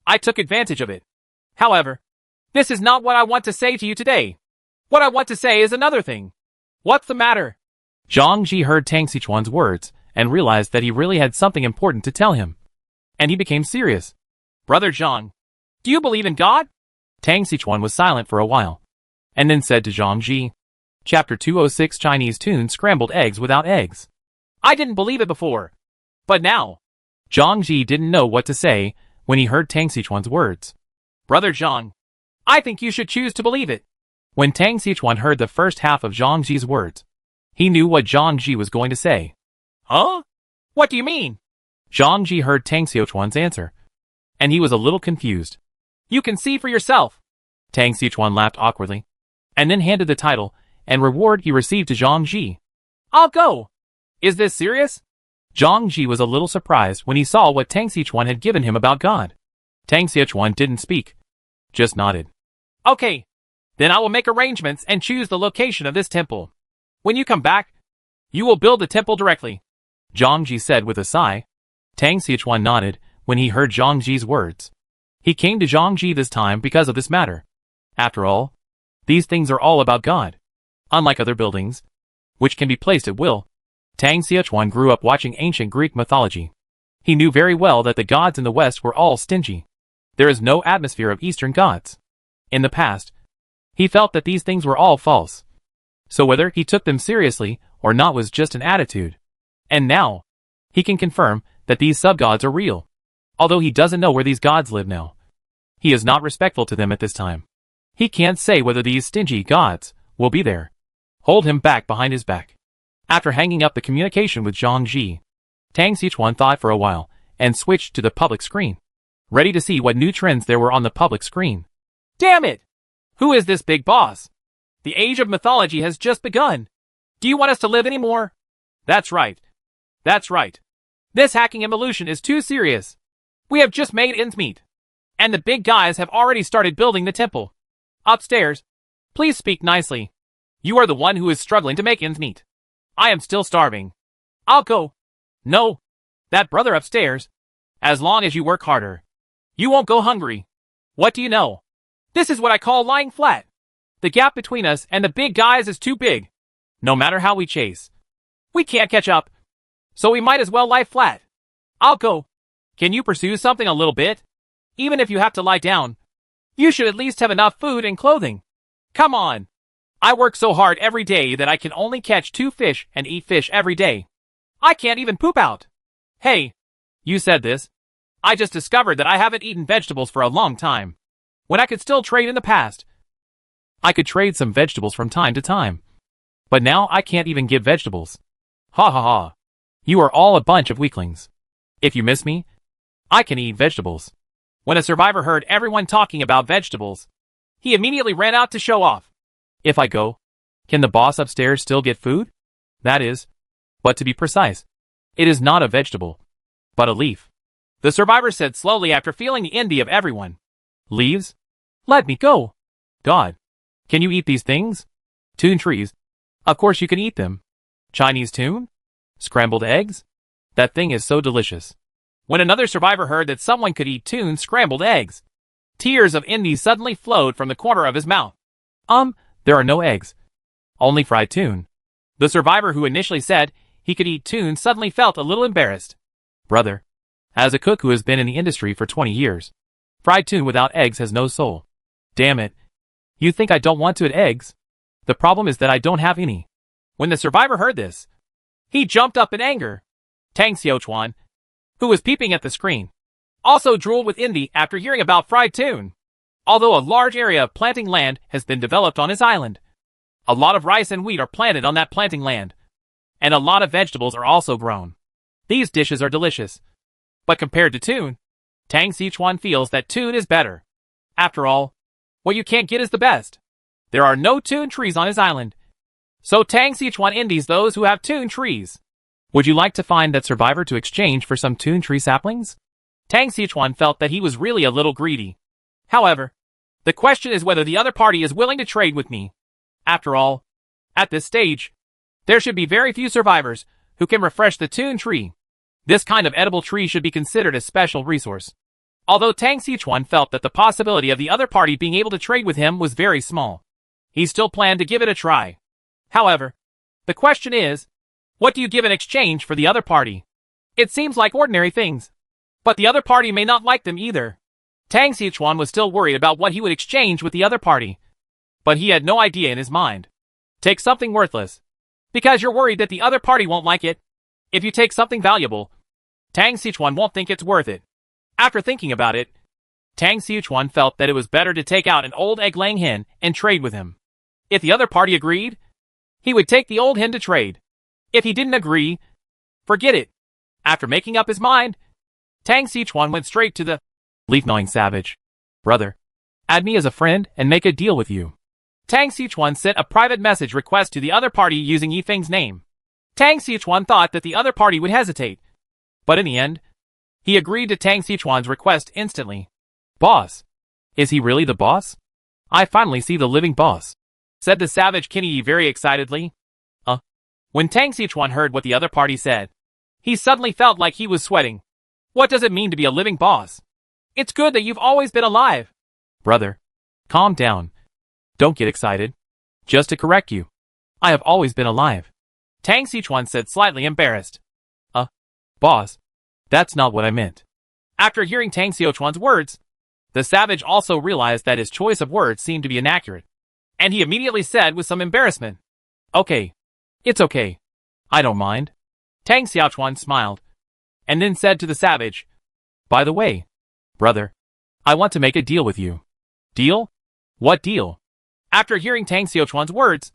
I took advantage of it. However, this is not what I want to say to you today. What I want to say is another thing. What's the matter? Zhang Ji heard Tang Xichuan's words and realized that he really had something important to tell him. And he became serious. Brother Zhang, do you believe in God? Tang Xichuan was silent for a while, and then said to Zhang Ji, Chapter 206 Chinese Tune Scrambled Eggs Without Eggs. I didn't believe it before. But now. Zhang Ji didn't know what to say when he heard Tang Xichuan's words. Brother Zhang, I think you should choose to believe it. When Tang Xichuan heard the first half of Zhang Ji's words, he knew what Zhang Ji was going to say. Huh? What do you mean? Zhang Ji heard Tang Xichuan's answer, and he was a little confused. You can see for yourself. Tang Xichuan laughed awkwardly, and then handed the title and reward he received to Zhang Ji. I'll go. Is this serious? Zhang Ji was a little surprised when he saw what Tang Xichuan had given him about God. Tang Xichuan didn't speak, just nodded. Okay, then I will make arrangements and choose the location of this temple. When you come back, you will build the temple directly. Zhang Ji said with a sigh. Tang Xichuan nodded when he heard Zhang Ji's words. He came to Zhang Ji this time because of this matter. After all, these things are all about God. Unlike other buildings, which can be placed at will, Tang Xichuan grew up watching ancient Greek mythology. He knew very well that the gods in the West were all stingy. There is no atmosphere of Eastern gods. In the past, he felt that these things were all false. So whether he took them seriously or not was just an attitude. And now, he can confirm that these sub-gods are real. Although he doesn't know where these gods live now. He is not respectful to them at this time. He can't say whether these stingy gods will be there. Hold him back behind his back. After hanging up the communication with Zhang Ji, Tang Xichuan thought for a while and switched to the public screen, ready to see what new trends there were on the public screen. Damn it! Who is this big boss? The age of mythology has just begun. Do you want us to live anymore? That's right. That's right. This hacking evolution is too serious. We have just made ends meet. And the big guys have already started building the temple. Upstairs. Please speak nicely. You are the one who is struggling to make ends meet. I am still starving. I'll go. No. That brother upstairs. As long as you work harder, you won't go hungry. What do you know? This is what I call lying flat. The gap between us and the big guys is too big. No matter how we chase, we can't catch up. So we might as well lie flat. I'll go. Can you pursue something a little bit? Even if you have to lie down, you should at least have enough food and clothing. Come on. I work so hard every day that I can only catch 2 fish and eat fish every day. I can't even poop out. Hey, you said this. I just discovered that I haven't eaten vegetables for a long time. When I could still trade in the past, I could trade some vegetables from time to time. But now I can't even give vegetables. Ha ha ha. You are all a bunch of weaklings. If you miss me, I can eat vegetables. When a survivor heard everyone talking about vegetables, he immediately ran out to show off. If I go, can the boss upstairs still get food? That is, but to be precise, it is not a vegetable, but a leaf. The survivor said slowly after feeling the envy of everyone. Leaves? Let me go. God. Can you eat these things? Tune trees. Of course you can eat them. Chinese tune? Scrambled eggs? That thing is so delicious. When another survivor heard that someone could eat tune scrambled eggs, tears of envy suddenly flowed from the corner of his mouth. There are no eggs. Only fried tune. The survivor who initially said he could eat tune suddenly felt a little embarrassed. Brother, as a cook who has been in the industry for 20 years, fried tune without eggs has no soul. Damn it. You think I don't want to eat eggs? The problem is that I don't have any. When the survivor heard this, he jumped up in anger. Tang Xiaochuan, who was peeping at the screen, also drooled with envy after hearing about fried tune. Although a large area of planting land has been developed on his island, a lot of rice and wheat are planted on that planting land, and a lot of vegetables are also grown. These dishes are delicious. But compared to tune, Tang Xiaochuan feels that tune is better. After all, what you can't get is the best. There are no tune trees on his island, so Tang Xiaochuan envies those who have tune trees. Would you like to find that survivor to exchange for some tune tree saplings? Tang Xiaochuan felt that he was really a little greedy. However, the question is whether the other party is willing to trade with me. After all, at this stage, there should be very few survivors who can refresh the tune tree. This kind of edible tree should be considered a special resource. Although Tang Xiaochuan felt that the possibility of the other party being able to trade with him was very small, he still planned to give it a try. However, the question is, what do you give in exchange for the other party? It seems like ordinary things, but the other party may not like them either. Tang Xiaochuan was still worried about what he would exchange with the other party, but he had no idea in his mind. Take something worthless, because you're worried that the other party won't like it. If you take something valuable, Tang Xiaochuan won't think it's worth it. After thinking about it, Tang Xiaochuan felt that it was better to take out an old egg-laying hen and trade with him. If the other party agreed, he would take the old hen to trade. If he didn't agree, forget it. After making up his mind, Tang Xiaochuan went straight to the leaf-gnawing savage. Brother, add me as a friend and make a deal with you. Tang Xiaochuan sent a private message request to the other party using Yifeng's name. Tang Xiaochuan thought that the other party would hesitate, but in the end, he agreed to Tang Xiaochuan's request instantly. Boss, is he really the boss? I finally see the living boss, said the savage Qin very excitedly. When Tang Xiaochuan heard what the other party said, he suddenly felt like he was sweating. What does it mean to be a living boss? It's good that you've always been alive. Brother, calm down. Don't get excited. Just to correct you, I have always been alive. Tang Xiaochuan said slightly embarrassed. Boss, that's not what I meant. After hearing Tang Xiaochuan's words, the savage also realized that his choice of words seemed to be inaccurate, and he immediately said with some embarrassment, Okay. It's okay. I don't mind. Tang Xiaochuan smiled, and then said to the savage, By the way, brother, I want to make a deal with you. Deal? What deal? After hearing Tang Xiaochuan's words,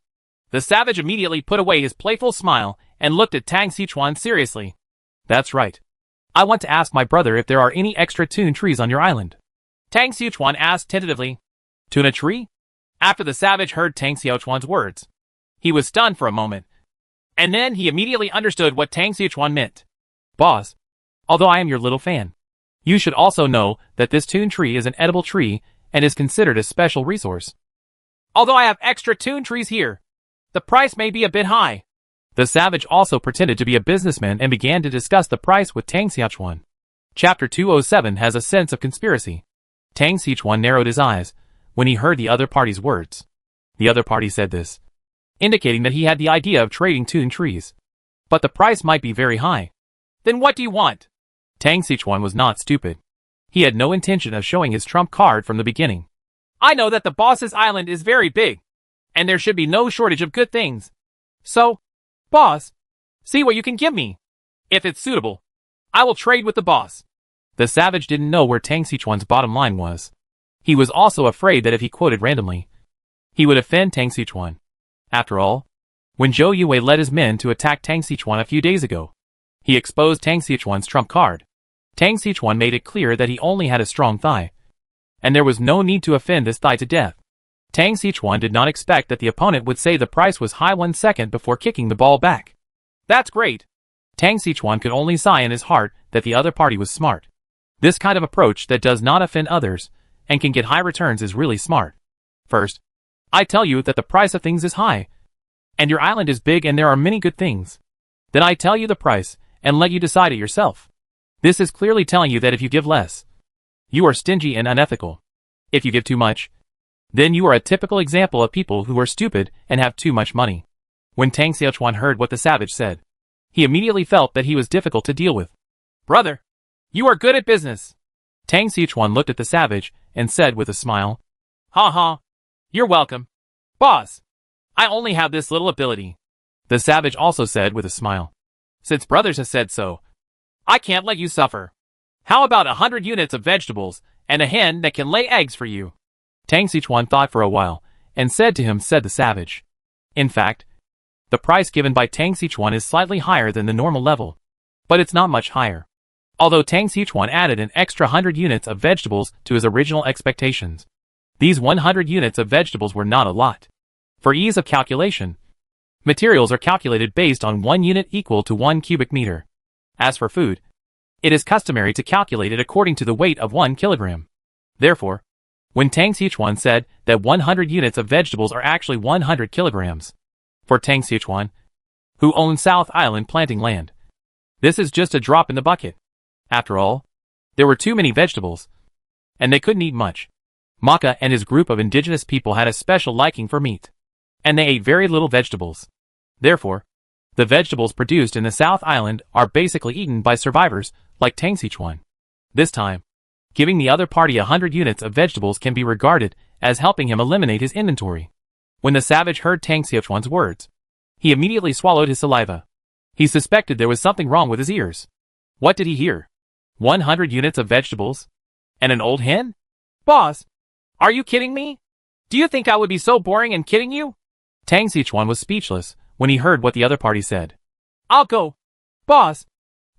the savage immediately put away his playful smile and looked at Tang Xiaochuan seriously. That's right. I want to ask my brother if there are any extra tune trees on your island. Tang Xiaochuan asked tentatively. Tuna tree? After the savage heard Tang Xiaochuan's words, he was stunned for a moment, and then he immediately understood what Tang Xiaochuan meant. Boss, although I am your little fan, you should also know that this tune tree is an edible tree and is considered a special resource. Although I have extra tune trees here, the price may be a bit high. The savage also pretended to be a businessman and began to discuss the price with Tang Xiaochuan. Chapter 207 has a sense of conspiracy. Tang Xiaochuan narrowed his eyes, when he heard the other party's words. The other party said this, indicating that he had the idea of trading Toon trees. But the price might be very high. Then what do you want? Tang Sichuan was not stupid. He had no intention of showing his trump card from the beginning. I know that the boss's island is very big, and there should be no shortage of good things. So, boss, see what you can give me. If it's suitable, I will trade with the boss. The savage didn't know where Tang Sichuan's bottom line was. He was also afraid that if he quoted randomly, he would offend Tang Sichuan. After all, when Zhou Yue led his men to attack Tang Sichuan a few days ago, he exposed Tang Sichuan's trump card. Tang Sichuan made it clear that he only had a strong thigh, and there was no need to offend this thigh to death. Tang Sichuan did not expect that the opponent would say the price was high 1 second before kicking the ball back. That's great. Tang Sichuan could only sigh in his heart that the other party was smart. This kind of approach that does not offend others and can get high returns is really smart. First, I tell you that the price of things is high, and your island is big and there are many good things. Then I tell you the price and let you decide it yourself. This is clearly telling you that if you give less, you are stingy and unethical. If you give too much, then you are a typical example of people who are stupid and have too much money. When Tang Sichuan heard what the savage said, he immediately felt that he was difficult to deal with. Brother, you are good at business. Tang Sichuan looked at the savage and said with a smile, Ha ha, you're welcome. Boss, I only have this little ability. The savage also said with a smile, since brothers have said so, I can't let you suffer. How about 100 units of vegetables and a hen that can lay eggs for you? Tang Sichuan thought for a while and said the savage. In fact, the price given by Tang Sichuan is slightly higher than the normal level, but it's not much higher. Although Tang Sichuan added an extra 100 units of vegetables to his original expectations, these 100 units of vegetables were not a lot. For ease of calculation, materials are calculated based on 1 unit equal to 1 cubic meter. As for food, it is customary to calculate it according to the weight of 1 kilogram. Therefore, when Tang Sichuan said that 100 units of vegetables are actually 100 kilograms, for Tang Sichuan, who owns South Island planting land, this is just a drop in the bucket. After all, there were too many vegetables, and they couldn't eat much. Maka and his group of indigenous people had a special liking for meat, and they ate very little vegetables. Therefore, the vegetables produced in the South Island are basically eaten by survivors like Tang Sichuan. This time, giving the other party 100 units of vegetables can be regarded as helping him eliminate his inventory. When the savage heard Tang Sichuan's words, he immediately swallowed his saliva. He suspected there was something wrong with his ears. What did he hear? 100 units of vegetables? And an old hen? Boss, are you kidding me? Do you think I would be so boring and kidding you? Tang Sichuan was speechless when he heard what the other party said. I'll go. Boss,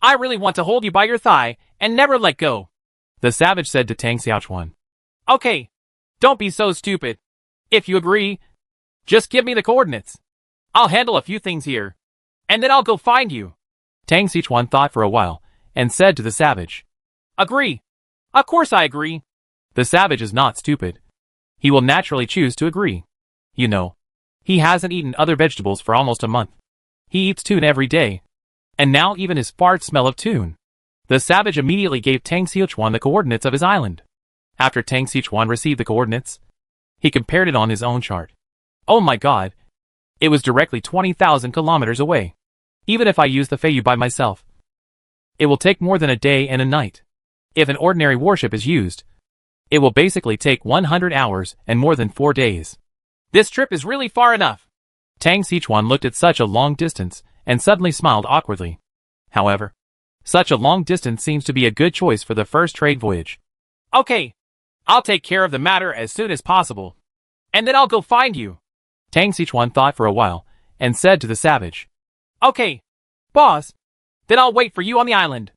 I really want to hold you by your thigh and never let go. The savage said to Tang Sichuan. Okay, don't be so stupid. If you agree, just give me the coordinates. I'll handle a few things here, and then I'll go find you. Tang Sichuan thought for a while and said to the savage. Agree. Of course I agree. The savage is not stupid. He will naturally choose to agree. You know, he hasn't eaten other vegetables for almost a month. He eats tune every day, and now even his farts smell of tune. The savage immediately gave Tang Sichuan the coordinates of his island. After Tang Sichuan received the coordinates, he compared it on his own chart. Oh my god, it was directly 20,000 kilometers away. Even if I use the Feiyu by myself, it will take more than a day and a night. If an ordinary warship is used, it will basically take 100 hours and more than 4 days. This trip is really far enough. Tang Sichuan looked at such a long distance and suddenly smiled awkwardly. However, such a long distance seems to be a good choice for the first trade voyage. Okay, I'll take care of the matter as soon as possible, and then I'll go find you. Tang Sichuan thought for a while and said to the savage. Okay, boss, then I'll wait for you on the island.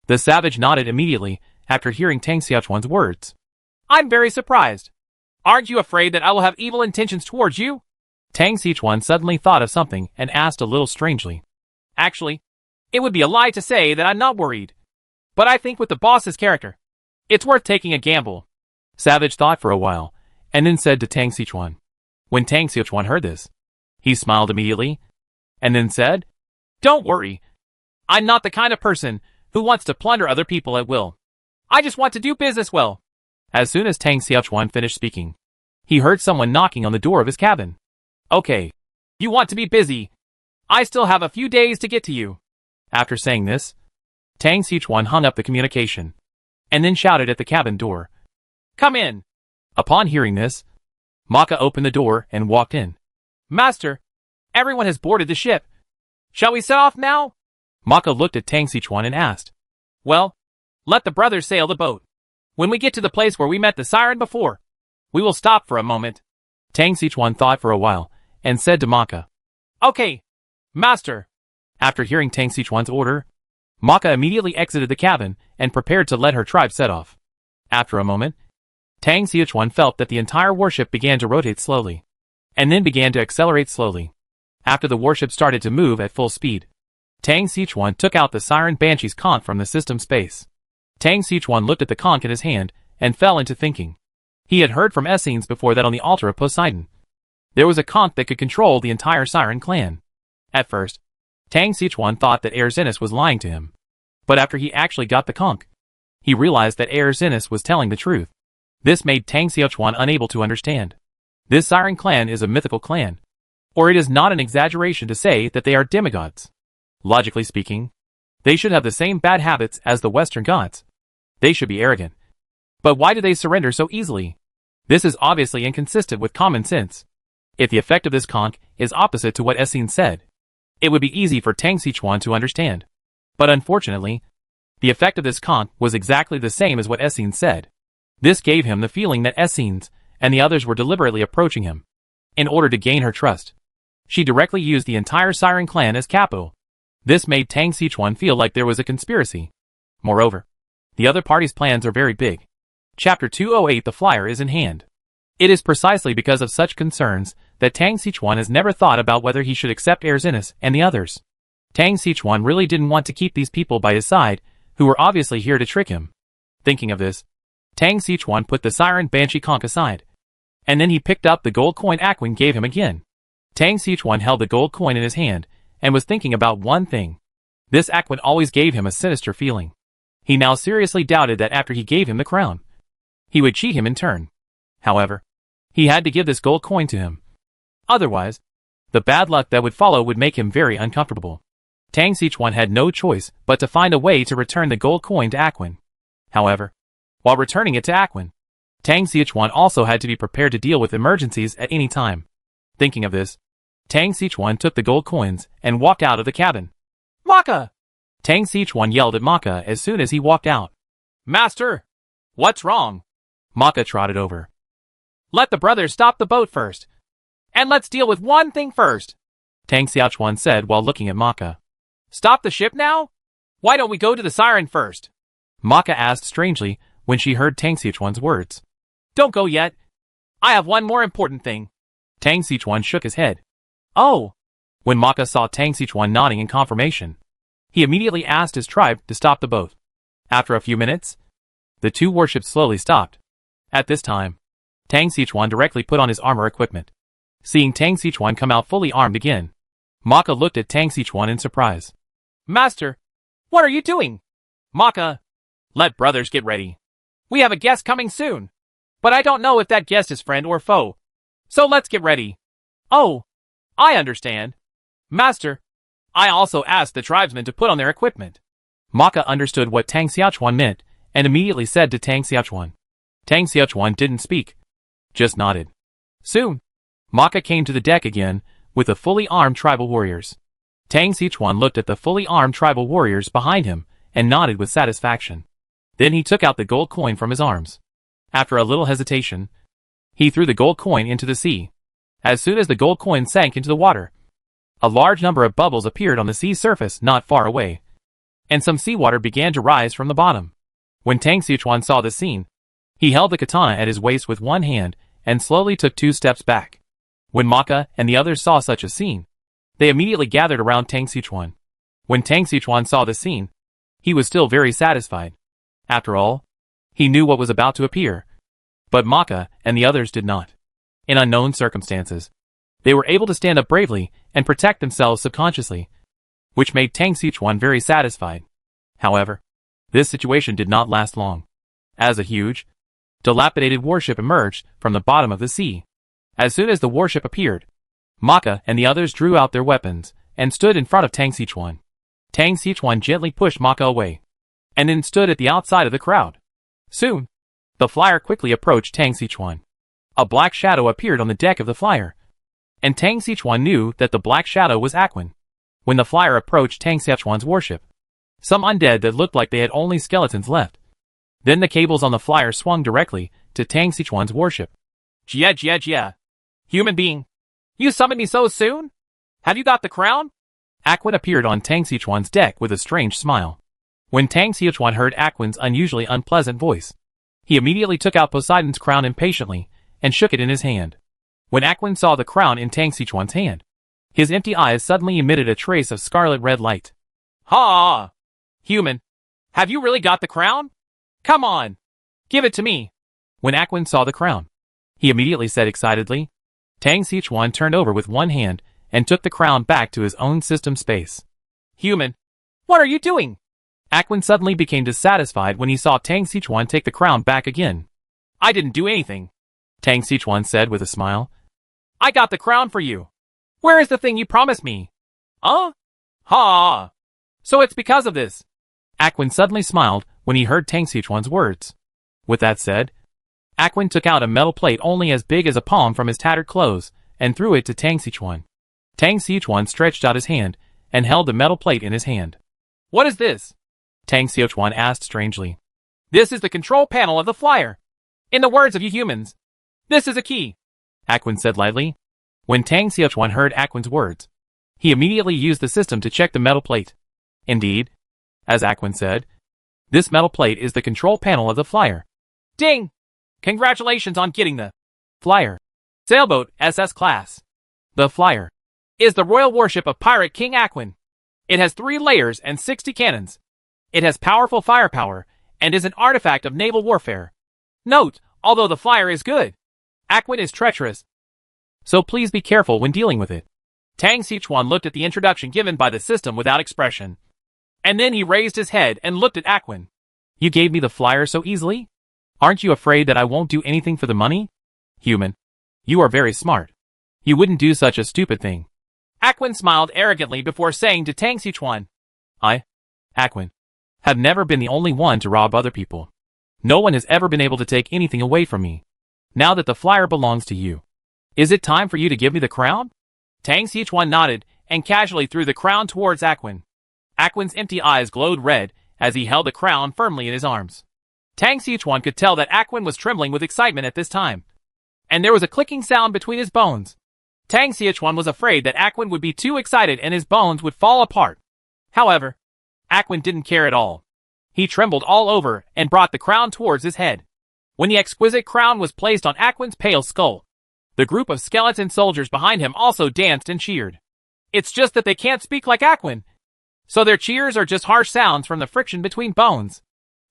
The savage nodded immediately after hearing Tang Sichuan's words. I'm very surprised. Aren't you afraid that I will have evil intentions towards you? Tang Sichuan suddenly thought of something and asked a little strangely. Actually, it would be a lie to say that I'm not worried. But I think with the boss's character, it's worth taking a gamble. Savage thought for a while and then said to Tang Sichuan. When Tang Sichuan heard this, he smiled immediately and then said, Don't worry. I'm not the kind of person who wants to plunder other people at will. I just want to do business well. As soon as Tang Sichuan finished speaking, he heard someone knocking on the door of his cabin. Okay. You want to be busy. I still have a few days to get to you. After saying this, Tang Xichuan hung up the communication, and then shouted at the cabin door. Come in. Upon hearing this, Maka opened the door and walked in. Master, everyone has boarded the ship. Shall we set off now? Maka looked at Tang Xichuan and asked. Well, let the brothers sail the boat. When we get to the place where we met the siren before, we will stop for a moment. Tang Xichuan thought for a while, and said to Maka. Okay, master. After hearing Tang Xichuan's order, Maka immediately exited the cabin and prepared to let her tribe set off. After a moment, Tang Xichuan felt that the entire warship began to rotate slowly, and then began to accelerate slowly. After the warship started to move at full speed, Tang Xichuan took out the Siren Banshee's conch from the system space. Tang Xichuan looked at the conch in his hand and fell into thinking. He had heard from Essenes before that on the altar of Poseidon, there was a conch that could control the entire Siren clan. At first, Tang Xichuan thought that Erzinus was lying to him. But after he actually got the conch, he realized that Erzinus was telling the truth. This made Tang Xichuan unable to understand. This Siren clan is a mythical clan, or it is not an exaggeration to say that they are demigods. Logically speaking, they should have the same bad habits as the Western gods. They should be arrogant. But why do they surrender so easily? This is obviously inconsistent with common sense. If the effect of this conch is opposite to what Essenes said, it would be easy for Tang Xichuan to understand. But unfortunately, the effect of this conch was exactly the same as what Essenes said. This gave him the feeling that Essenes and the others were deliberately approaching him. In order to gain her trust, she directly used the entire Siren clan as capo. This made Tang Xichuan feel like there was a conspiracy. Moreover, the other party's plans are very big. Chapter 208 The Flyer is in hand. It is precisely because of such concerns that Tang Xichuan has never thought about whether he should accept Erzinus and the others. Tang Xichuan really didn't want to keep these people by his side, who were obviously here to trick him. Thinking of this, Tang Xichuan put the Siren Banshee conch aside, and then he picked up the gold coin Aquin gave him again. Tang Xichuan held the gold coin in his hand, and was thinking about one thing. This Aquin always gave him a sinister feeling. He now seriously doubted that after he gave him the crown, he would cheat him in turn. However, he had to give this gold coin to him. Otherwise, the bad luck that would follow would make him very uncomfortable. Tang Xichuan had no choice but to find a way to return the gold coin to Aquin. However, while returning it to Aquin, Tang Xichuan also had to be prepared to deal with emergencies at any time. Thinking of this, Tang Xichuan took the gold coins and walked out of the cabin. Maka! Tang Xichuan yelled at Maka as soon as he walked out. Master! What's wrong? Maka trotted over. Let the brothers stop the boat first. And let's deal with one thing first, Tang Xichuan said while looking at Maka. Stop the ship now? Why don't we go to the Siren first? Maka asked strangely when she heard Tang Xichuan's words. Don't go yet. I have one more important thing. Tang Xichuan shook his head. Oh! When Maka saw Tang Xichuan nodding in confirmation, he immediately asked his tribe to stop the boat. After a few minutes, the two warships slowly stopped. At this time, Tang Xichuan directly put on his armor equipment. Seeing Tang Xichuan come out fully armed again, Maka looked at Tang Xichuan in surprise. Master, what are you doing? Maka, let brothers get ready. We have a guest coming soon, but I don't know if that guest is friend or foe. So let's get ready. Oh, I understand. Master, I also asked the tribesmen to put on their equipment. Maka understood what Tang Xichuan meant and immediately said to Tang Xichuan. Tang Xichuan didn't speak, just nodded. Soon, Maka came to the deck again with the fully armed tribal warriors. Tang Xichuan looked at the fully armed tribal warriors behind him and nodded with satisfaction. Then he took out the gold coin from his arms. After a little hesitation, he threw the gold coin into the sea. As soon as the gold coin sank into the water, a large number of bubbles appeared on the sea surface not far away, and some seawater began to rise from the bottom. When Tang Xichuan saw the scene, he held the katana at his waist with one hand and slowly took 2 steps back. When Maka and the others saw such a scene, they immediately gathered around Tang Xichuan. When Tang Xichuan saw the scene, he was still very satisfied. After all, he knew what was about to appear. But Maka and the others did not. In unknown circumstances, they were able to stand up bravely and protect themselves subconsciously, which made Tang Xichuan very satisfied. However, this situation did not last long. As a huge, dilapidated warship emerged from the bottom of the sea. As soon as the warship appeared, Maka and the others drew out their weapons and stood in front of Tang Xichuan. Tang Xichuan gently pushed Maka away, and then stood at the outside of the crowd. Soon, the flyer quickly approached Tang Xichuan. A black shadow appeared on the deck of the flyer, and Tang Xichuan knew that the black shadow was Aquan. When the flyer approached Tang Xichuan's warship, some undead that looked like they had only skeletons left. Then the cables on the flyer swung directly to Tang Xichuan's warship. Jia. Human being. You summoned me so soon? Have you got the crown? Aquan appeared on Tang Xichuan's deck with a strange smile. When Tang Xichuan heard Aquan's unusually unpleasant voice, he immediately took out Poseidon's crown impatiently and shook it in his hand. When Aquan saw the crown in Tang Xichuan's hand, his empty eyes suddenly emitted a trace of scarlet-red light. Ha! Human, have you really got the crown? Come on, give it to me. When Aquan saw the crown, he immediately said excitedly. Tang Xichuan turned over with one hand and took the crown back to his own system space. Human, what are you doing? Aquan suddenly became dissatisfied when he saw Tang Xichuan take the crown back again. I didn't do anything, Tang Xichuan said with a smile. I got the crown for you. Where is the thing you promised me? Ha! So it's because of this. Aquan suddenly smiled when he heard Tang Xichuan's words. With that said, Aquan took out a metal plate only as big as a palm from his tattered clothes and threw it to Tang Xichuan. Tang Xichuan stretched out his hand and held the metal plate in his hand. What is this? Tang Xichuan asked strangely. This is the control panel of the flyer. In the words of you humans, this is a key, Aquan said lightly. When Tang Xichuan heard Aquan's words, he immediately used the system to check the metal plate. Indeed, as Aquan said, this metal plate is the control panel of the flyer. Ding! Congratulations on getting the flyer. Sailboat SS class. The flyer is the royal warship of Pirate King Aquan. It has 3 layers and 60 cannons. It has powerful firepower and is an artifact of naval warfare. Note, although the flyer is good, Aquan is treacherous, so please be careful when dealing with it. Tang Xichuan looked at the introduction given by the system without expression. And then he raised his head and looked at Aquan. You gave me the flyer so easily? Aren't you afraid that I won't do anything for the money? Human, you are very smart. You wouldn't do such a stupid thing. Aquan smiled arrogantly before saying to Tang Xichuan, I, Aquan, have never been the only one to rob other people. No one has ever been able to take anything away from me. Now that the flyer belongs to you, is it time for you to give me the crown? Tang Xichuan nodded and casually threw the crown towards Aquan. Aquan's empty eyes glowed red as he held the crown firmly in his arms. Tang Xichuan could tell that Aquan was trembling with excitement at this time, and there was a clicking sound between his bones. Tang Xichuan was afraid that Aquan would be too excited and his bones would fall apart. However, Aquan didn't care at all. He trembled all over and brought the crown towards his head. When the exquisite crown was placed on Aquan's pale skull, the group of skeleton soldiers behind him also danced and cheered. It's just that they can't speak like Aquan, so their cheers are just harsh sounds from the friction between bones.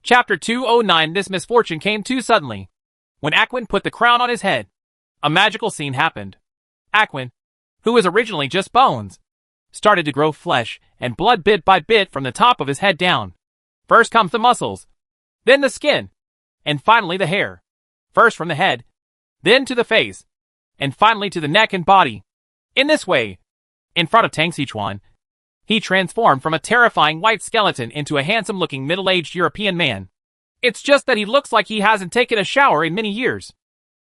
Chapter 209. This misfortune came too suddenly. When Aquan put the crown on his head, a magical scene happened. Aquan, who was originally just bones, started to grow flesh and blood bit by bit from the top of his head down. First comes the muscles, then the skin, and finally the hair. First from the head, then to the face, and finally to the neck and body. In this way, in front of Tang Xichuan, he transformed from a terrifying white skeleton into a handsome-looking middle-aged European man. It's just that he looks like he hasn't taken a shower in many years.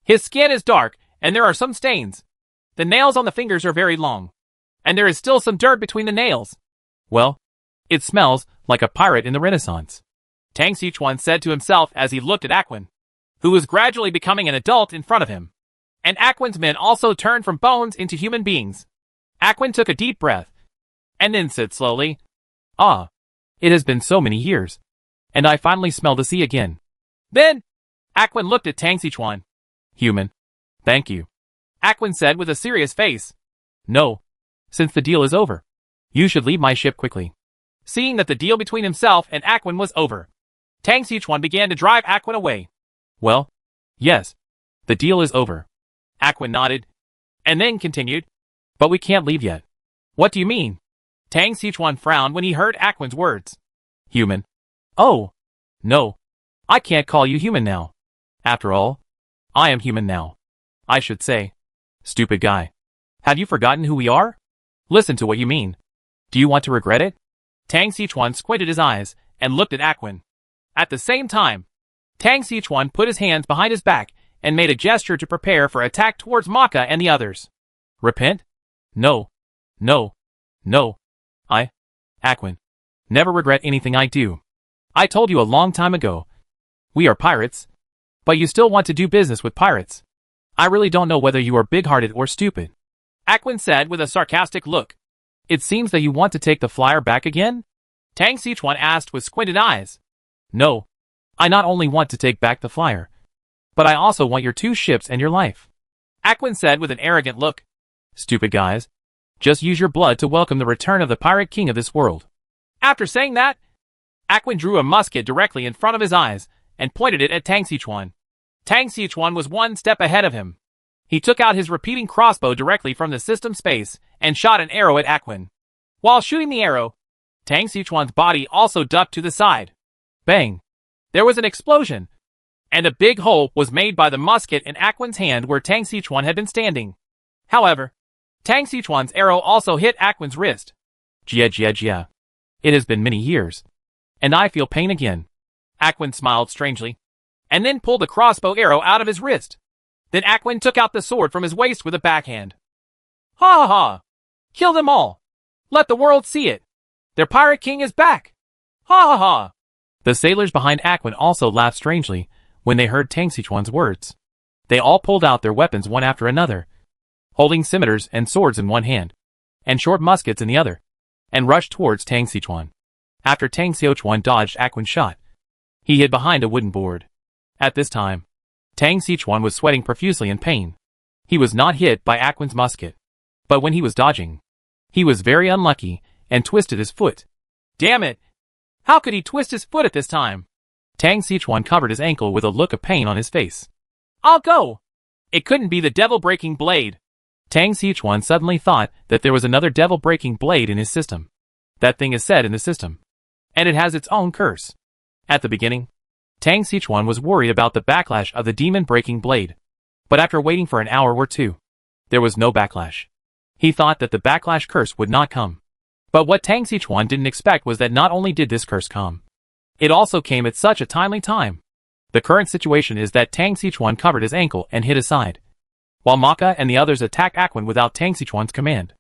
His skin is dark, and there are some stains. The nails on the fingers are very long, and there is still some dirt between the nails. Well, it smells like a pirate in the Renaissance, Tang Xichuan said to himself as he looked at Aquan, who was gradually becoming an adult in front of him. And Aquan's men also turned from bones into human beings. Aquan took a deep breath, and then said slowly, Ah, it has been so many years, and I finally smell the sea again. Then, Aquan looked at Tang Xichuan. Human, thank you, Aquan said with a serious face. No, since the deal is over, you should leave my ship quickly. Seeing that the deal between himself and Aquan was over, Tang Xichuan began to drive Aquan away. Well, yes, the deal is over. Aquan nodded, and then continued, but we can't leave yet. What do you mean? Tang Xichuan frowned when he heard Aquan's words. Human. Oh, no, I can't call you human now. After all, I am human now. I should say. Stupid guy. Have you forgotten who we are? Listen to what you mean. Do you want to regret it? Tang Xichuan squinted his eyes and looked at Aquin. At the same time, Tang Xichuan put his hands behind his back and made a gesture to prepare for attack towards Maka and the others. Repent? No. No. No. Aquin, never regret anything I do. I told you a long time ago. We are pirates. But you still want to do business with pirates. I really don't know whether you are big-hearted or stupid. Aquin said with a sarcastic look. It seems that you want to take the flyer back again? Tang Xichuan asked with squinted eyes. No. I not only want to take back the flyer, but I also want your 2 ships and your life. Aquin said with an arrogant look. Stupid guys. Just use your blood to welcome the return of the pirate king of this world. After saying that, Aquin drew a musket directly in front of his eyes and pointed it at Tang Xichuan. Tang Xichuan was 1 step ahead of him. He took out his repeating crossbow directly from the system space and shot an arrow at Aquin. While shooting the arrow, Tang Xichuan's body also ducked to the side. Bang! There was an explosion, and a big hole was made by the musket in Aquin's hand where Tang Xichuan had been standing. However, Tang Xichuan's arrow also hit Aquin's wrist. Jia. It has been many years, and I feel pain again. Aquin smiled strangely, and then pulled the crossbow arrow out of his wrist. Then Aquin took out the sword from his waist with a backhand. Ha ha ha! Kill them all! Let the world see it! Their pirate king is back! Ha ha ha! The sailors behind Aquin also laughed strangely when they heard Tang Xichuan's words. They all pulled out their weapons one after another, holding scimitars and swords in one hand, and short muskets in the other, and rushed towards Tang Xichuan. After Tang Xichuan dodged Aquin's shot, he hid behind a wooden board. At this time, Tang Xichuan was sweating profusely in pain. He was not hit by Aquin's musket, but when he was dodging, he was very unlucky and twisted his foot. Damn it! How could he twist his foot at this time? Tang Xichuan covered his ankle with a look of pain on his face. I'll go! It couldn't be the devil-breaking blade. Tang Xichuan suddenly thought that there was another devil-breaking blade in his system. That thing is said in the system, and it has its own curse. At the beginning, Tang Xichuan was worried about the backlash of the demon-breaking blade. But after waiting for an hour or two, there was no backlash. He thought that the backlash curse would not come. But what Tang Xichuan didn't expect was that not only did this curse come, it also came at such a timely time. The current situation is that Tang Xichuan covered his ankle and hid aside, while Maka and the others attacked Aquin without Tang Xichuan's command.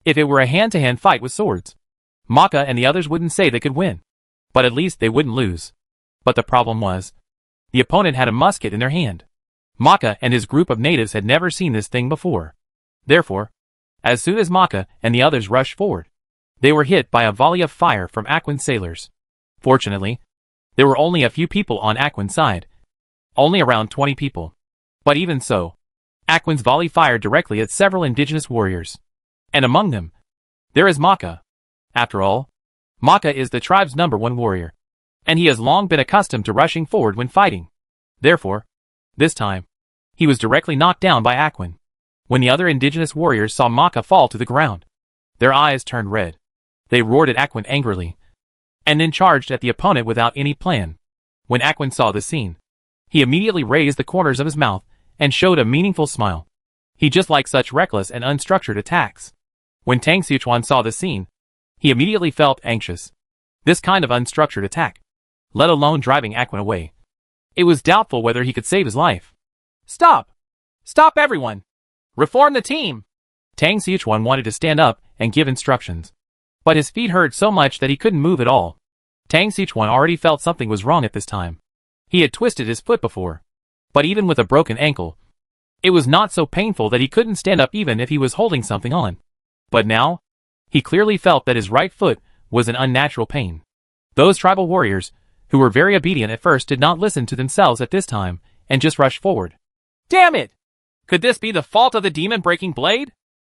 If it were a hand-to-hand fight with swords, Maka and the others wouldn't say they could win, but at least they wouldn't lose. But the problem was, the opponent had a musket in their hand. Maka and his group of natives had never seen this thing before. Therefore, as soon as Maka and the others rushed forward, they were hit by a volley of fire from Aquin's sailors. Fortunately, there were only a few people on Aquin's side. Only around 20 people. But even so, Aquin's volley fired directly at several indigenous warriors. And among them, there is Maka. After all, Maka is the tribe's #1 warrior, and he has long been accustomed to rushing forward when fighting. Therefore, this time, he was directly knocked down by Aquin. When the other indigenous warriors saw Maka fall to the ground, their eyes turned red. They roared at Aquin angrily, and then charged at the opponent without any plan. When Aquin saw the scene, he immediately raised the corners of his mouth and showed a meaningful smile. He just liked such reckless and unstructured attacks. When Tang Xichuan saw the scene, he immediately felt anxious. This kind of unstructured attack, let alone driving Aquin away, it was doubtful whether he could save his life. Stop! Stop everyone! Reform the team! Tang Xichuan wanted to stand up and give instructions, but his feet hurt so much that he couldn't move at all. Tang Xichuan already felt something was wrong at this time. He had twisted his foot before, but even with a broken ankle, it was not so painful that he couldn't stand up even if he was holding something on. But now, he clearly felt that his right foot was in unnatural pain. Those tribal warriors, who were very obedient at first, did not listen to themselves at this time, and just rushed forward. Damn it! Could this be the fault of the demon-breaking blade?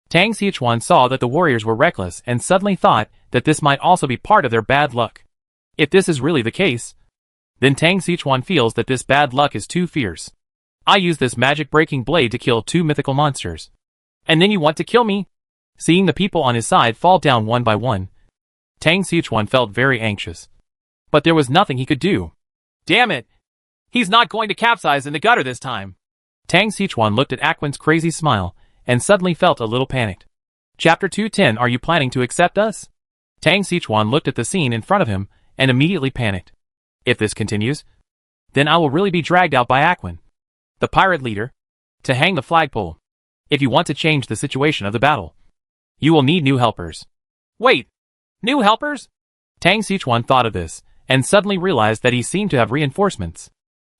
Tang Xichuan saw that the warriors were reckless and suddenly thought that this might also be part of their bad luck. If this is really the case, then Tang Xichuan feels that this bad luck is too fierce. I used this magic-breaking blade to kill 2 mythical monsters, and then you want to kill me? Seeing the people on his side fall down one by one, Tang Xichuan felt very anxious. But there was nothing he could do. Damn it! He's not going to capsize in the gutter this time. Tang Sichuan looked at Aquan's crazy smile and suddenly felt a little panicked. Chapter 210. Are you planning to accept us? Tang Sichuan looked at the scene in front of him and immediately panicked. If this continues, then I will really be dragged out by Aquan, the pirate leader, to hang the flagpole. If you want to change the situation of the battle, you will need new helpers. Wait, new helpers? Tang Sichuan thought of this and suddenly realized that he seemed to have reinforcements.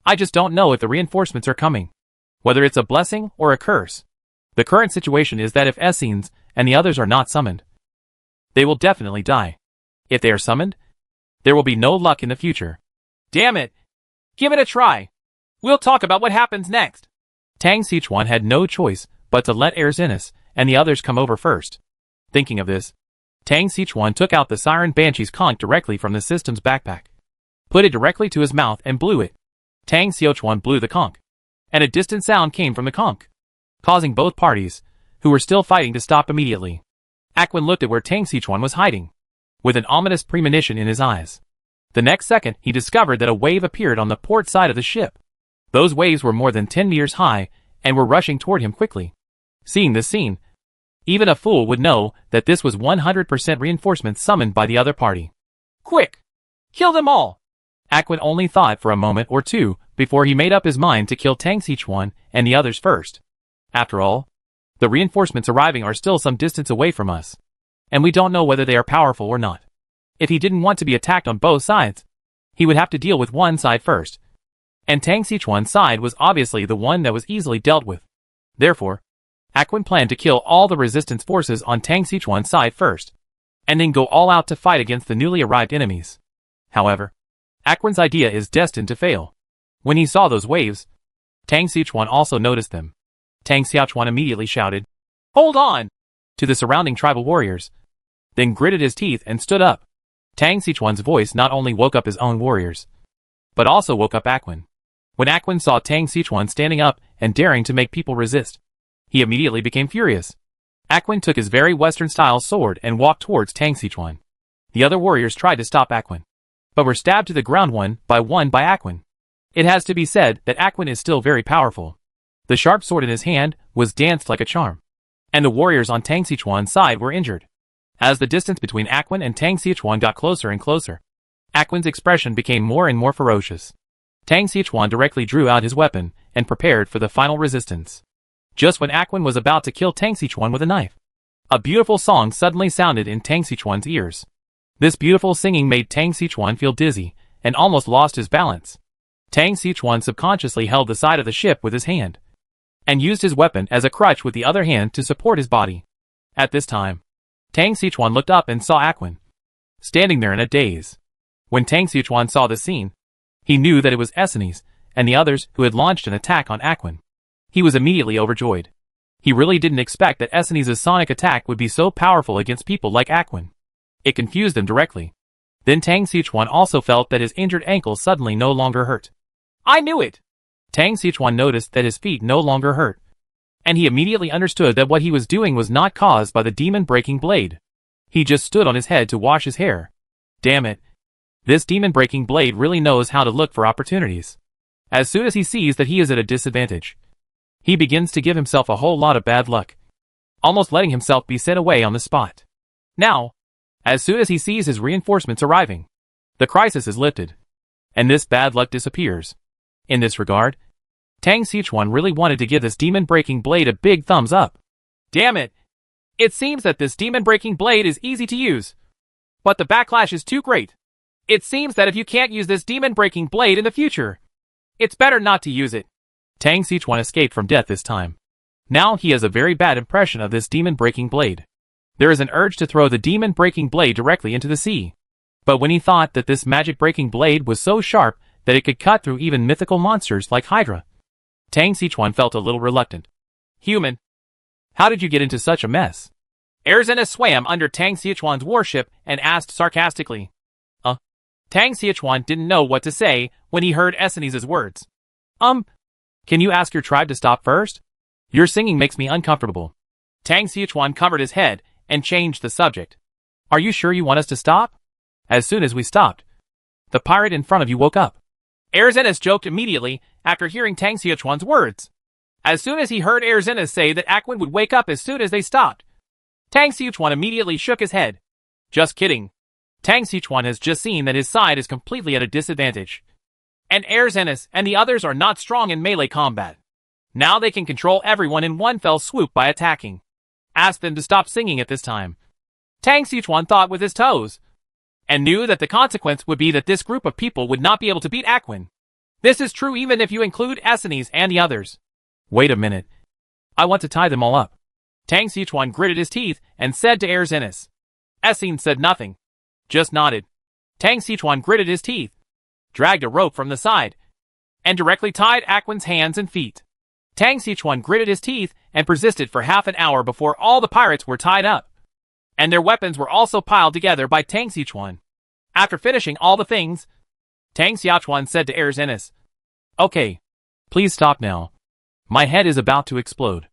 I just don't know if the reinforcements are coming, whether it's a blessing or a curse. The current situation is that if Essenes and the others are not summoned, they will definitely die. If they are summoned, there will be no luck in the future. Damn it! Give it a try. We'll talk about what happens next. Tang Sichuan had no choice but to let Erzinus and the others come over first. Thinking of this, Tang Sichuan took out the Siren Banshee's conch directly from the system's backpack, put it directly to his mouth and blew it. Tang Sichuan blew the conch, and a distant sound came from the conch, causing both parties, who were still fighting, to stop immediately. Aquan looked at where Tang Sichuan was hiding, with an ominous premonition in his eyes. The next second, he discovered that a wave appeared on the port side of the ship. Those waves were more than 10 meters high and were rushing toward him quickly. Seeing this scene, even a fool would know that this was 100% reinforcements summoned by the other party. Quick! Kill them all! Aquan only thought for a moment or two before he made up his mind to kill Tang Sichuan and the others first. After all, the reinforcements arriving are still some distance away from us, and we don't know whether they are powerful or not. If he didn't want to be attacked on both sides, he would have to deal with one side first. And Tang Sichuan's side was obviously the one that was easily dealt with. Therefore, Aquan planned to kill all the resistance forces on Tang Sichuan's side first, and then go all out to fight against the newly arrived enemies. However, Aquan's idea is destined to fail. When he saw those waves, Tang Sichuan also noticed them. Tang Sichuan immediately shouted, "Hold on!" to the surrounding tribal warriors, then gritted his teeth and stood up. Tang Sichuan's voice not only woke up his own warriors, but also woke up Aquan. When Aquan saw Tang Sichuan standing up and daring to make people resist, he immediately became furious. Aquan took his very Western-style sword and walked towards Tang Sichuan. The other warriors tried to stop Aquan, but were stabbed to the ground one by Aquan. It has to be said that Aquan is still very powerful. The sharp sword in his hand was danced like a charm, and the warriors on Tang Sichuan's side were injured. As the distance between Aquan and Tang Sichuan got closer and closer, Aquan's expression became more and more ferocious. Tang Sichuan directly drew out his weapon and prepared for the final resistance. Just when Aquan was about to kill Tang Sichuan with a knife, a beautiful song suddenly sounded in Tang Sichuan's ears. This beautiful singing made Tang Sichuan feel dizzy and almost lost his balance. Tang Sichuan subconsciously held the side of the ship with his hand, and used his weapon as a crutch with the other hand to support his body. At this time, Tang Sichuan looked up and saw Aquan, standing there in a daze. When Tang Sichuan saw the scene, he knew that it was Essenes and the others who had launched an attack on Aquan. He was immediately overjoyed. He really didn't expect that Essenes' sonic attack would be so powerful against people like Aquan. It confused them directly. Then Tang Sichuan also felt that his injured ankle suddenly no longer hurt. I knew it! Tang Sichuan noticed that his feet no longer hurt, and he immediately understood that what he was doing was not caused by the demon-breaking blade. He just stood on his head to wash his hair. Damn it. This demon-breaking blade really knows how to look for opportunities. As soon as he sees that he is at a disadvantage, he begins to give himself a whole lot of bad luck, almost letting himself be sent away on the spot. Now, as soon as he sees his reinforcements arriving, the crisis is lifted, and this bad luck disappears. In this regard, Tang Sichuan really wanted to give this demon-breaking blade a big thumbs up. Damn it! It seems that this demon-breaking blade is easy to use, but the backlash is too great. It seems that if you can't use this demon-breaking blade in the future, it's better not to use it. Tang Sichuan escaped from death this time. Now he has a very bad impression of this demon-breaking blade. There is an urge to throw the demon-breaking blade directly into the sea. But when he thought that this magic-breaking blade was so sharp that it could cut through even mythical monsters like Hydra, Tang Sichuan felt a little reluctant. Human, how did you get into such a mess? Erzinus swam under Tang Sichuan's warship and asked sarcastically. Tang Sichuan didn't know what to say when he heard Essenes' words. Can you ask your tribe to stop first? Your singing makes me uncomfortable. Tang Sichuan covered his head and changed the subject. Are you sure you want us to stop? As soon as we stopped, the pirate in front of you woke up. Erzenes joked immediately after hearing Tang Xiaochuan's words. As soon as he heard Erzenes say that Aquin would wake up as soon as they stopped, Tang Xiaochuan immediately shook his head. Just kidding. Tang Xiaochuan has just seen that his side is completely at a disadvantage. And Erzenes and the others are not strong in melee combat. Now they can control everyone in one fell swoop by attacking. Ask them to stop singing at this time. Tang Xiaochuan thought with his toes, and knew that the consequence would be that this group of people would not be able to beat Aquin. This is true even if you include Essenes and the others. Wait a minute. I want to tie them all up. Tang Xiaochuan gritted his teeth and said to Erzenes. Essenes said nothing, just nodded. Tang Xiaochuan gritted his teeth, dragged a rope from the side, and directly tied Aquin's hands and feet. Tang Xiaochuan gritted his teeth and persisted for half an hour before all the pirates were tied up, and their weapons were also piled together by Tang Xiaochuan. After finishing all the things, Tang Xiaochuan said to Erzenes, Okay, please stop now. My head is about to explode.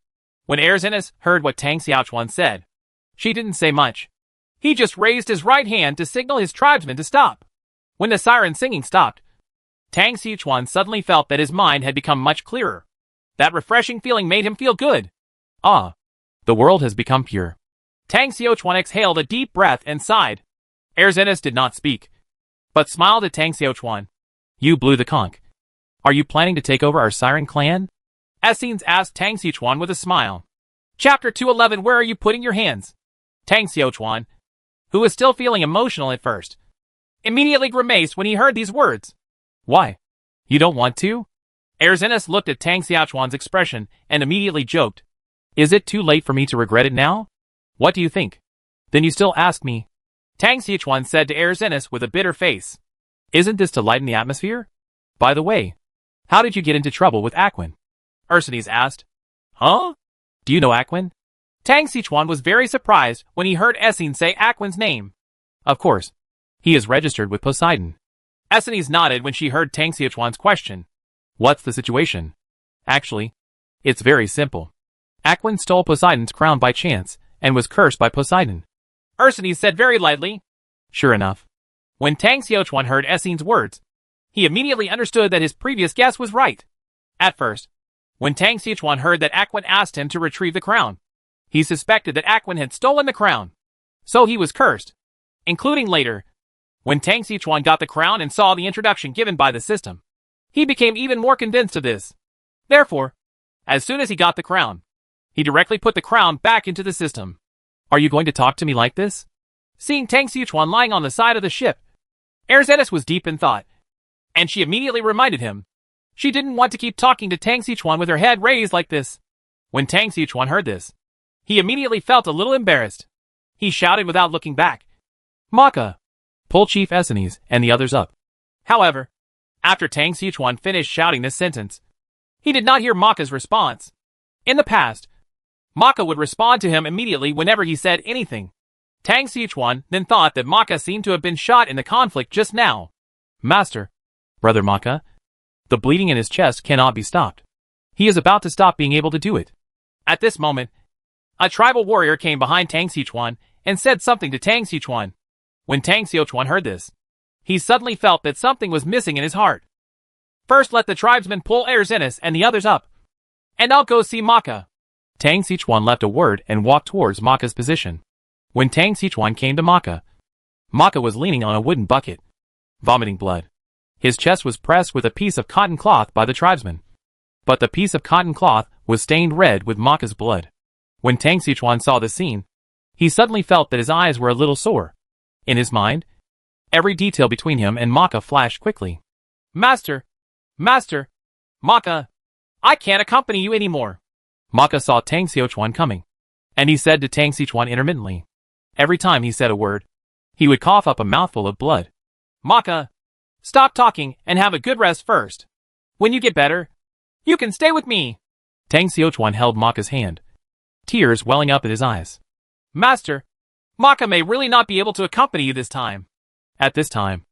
When Erzenes heard what Tang Xiaochuan said, she didn't say much. He just raised his right hand to signal his tribesmen to stop. When the siren singing stopped, Tang Xiaochuan suddenly felt that his mind had become much clearer. That refreshing feeling made him feel good. Ah, the world has become pure. Tang Xiaochuan exhaled a deep breath and sighed. Erzenes did not speak, but smiled at Tang Xiaochuan. You blew the conch. Are you planning to take over our siren clan? Essenes asked Tang Xiaochuan with a smile. Chapter 211. Where are you putting your hands? Tang Xiaochuan, who was still feeling emotional at first, immediately grimaced when he heard these words. Why? You don't want to? Erzenes looked at Tang Xiaochuan's expression and immediately joked. Is it too late for me to regret it now? What do you think? Then you still ask me? Tang Xiaochuan said to Erzenes with a bitter face. Isn't this to lighten the atmosphere? By the way, how did you get into trouble with Aquin? Erzenes asked. Huh? Do you know Aquin? Tang Xiaochuan was very surprised when he heard Essenes say Aquin's name. Of course. He is registered with Poseidon. Essenes nodded when she heard Tang Xiaochuan's question. What's the situation? Actually, it's very simple. Aquin stole Poseidon's crown by chance and was cursed by Poseidon. Erzenes said very lightly. Sure enough. When Tang Xiaochuan heard Essenes' words, he immediately understood that his previous guess was right. At first, when Tang Xiaochuan heard that Aquin asked him to retrieve the crown, he suspected that Aquin had stolen the crown. So he was cursed. Including later, when Tang Xiaochuan got the crown and saw the introduction given by the system, he became even more convinced of this. Therefore, as soon as he got the crown, he directly put the crown back into the system. Are you going to talk to me like this? Seeing Tang Xiaochuan lying on the side of the ship, Erzenes was deep in thought, and she immediately reminded him. She didn't want to keep talking to Tang Xiaochuan with her head raised like this. When Tang Xiaochuan heard this, he immediately felt a little embarrassed. He shouted without looking back. Maka! Pull Chief Essenes and the others up. However, after Tang Xiaochuan finished shouting this sentence, he did not hear Maka's response. In the past, Maka would respond to him immediately whenever he said anything. Tang Xiaochuan then thought that Maka seemed to have been shot in the conflict just now. Master, Brother Maka, the bleeding in his chest cannot be stopped. He is about to stop being able to do it. At this moment, a tribal warrior came behind Tang Xiaochuan and said something to Tang Xiaochuan. When Tang Xiaochuan heard this, he suddenly felt that something was missing in his heart. First let the tribesmen pull Erzenes and the others up, and I'll go see Maka. Tang Xiaochuan left a word and walked towards Maka's position. When Tang Xiaochuan came to Maka, Maka was leaning on a wooden bucket, vomiting blood. His chest was pressed with a piece of cotton cloth by the tribesmen, but the piece of cotton cloth was stained red with Maka's blood. When Tang Xiaochuan saw the scene, he suddenly felt that his eyes were a little sore. In his mind, every detail between him and Maka flashed quickly. Master! Master! Maka! I can't accompany you anymore. Maka saw Tang Xiaochuan coming, and he said to Tang Xiaochuan intermittently. Every time he said a word, he would cough up a mouthful of blood. Maka! Stop talking and have a good rest first. When you get better, you can stay with me. Tang Xiaochuan held Maka's hand, tears welling up at his eyes. Master! Maka may really not be able to accompany you this time. At this time,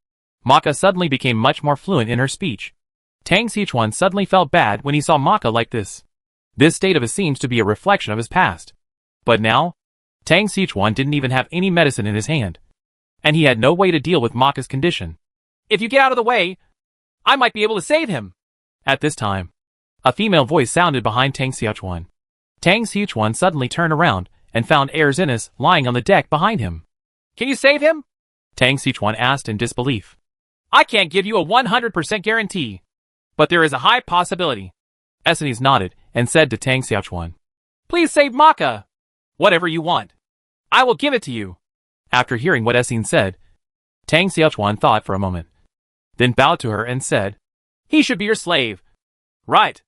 Maka suddenly became much more fluent in her speech. Tang Xiaochuan suddenly felt bad when he saw Maka like this. This state of his seems to be a reflection of his past. But now, Tang Xiaochuan didn't even have any medicine in his hand, and he had no way to deal with Maka's condition. If you get out of the way, I might be able to save him. At this time, a female voice sounded behind Tang Xiaochuan. Tang Xiaochuan suddenly turned around and found Erzinus lying on the deck behind him. Can you save him? Tang Xiaochuan asked in disbelief. I can't give you a 100% guarantee, but there is a high possibility. Essenes nodded and said to Tang Xiaochuan, Please save Maka. Whatever you want. I will give it to you. After hearing what Essenes said, Tang Xiaochuan thought for a moment, then bowed to her and said, He should be your slave. Right.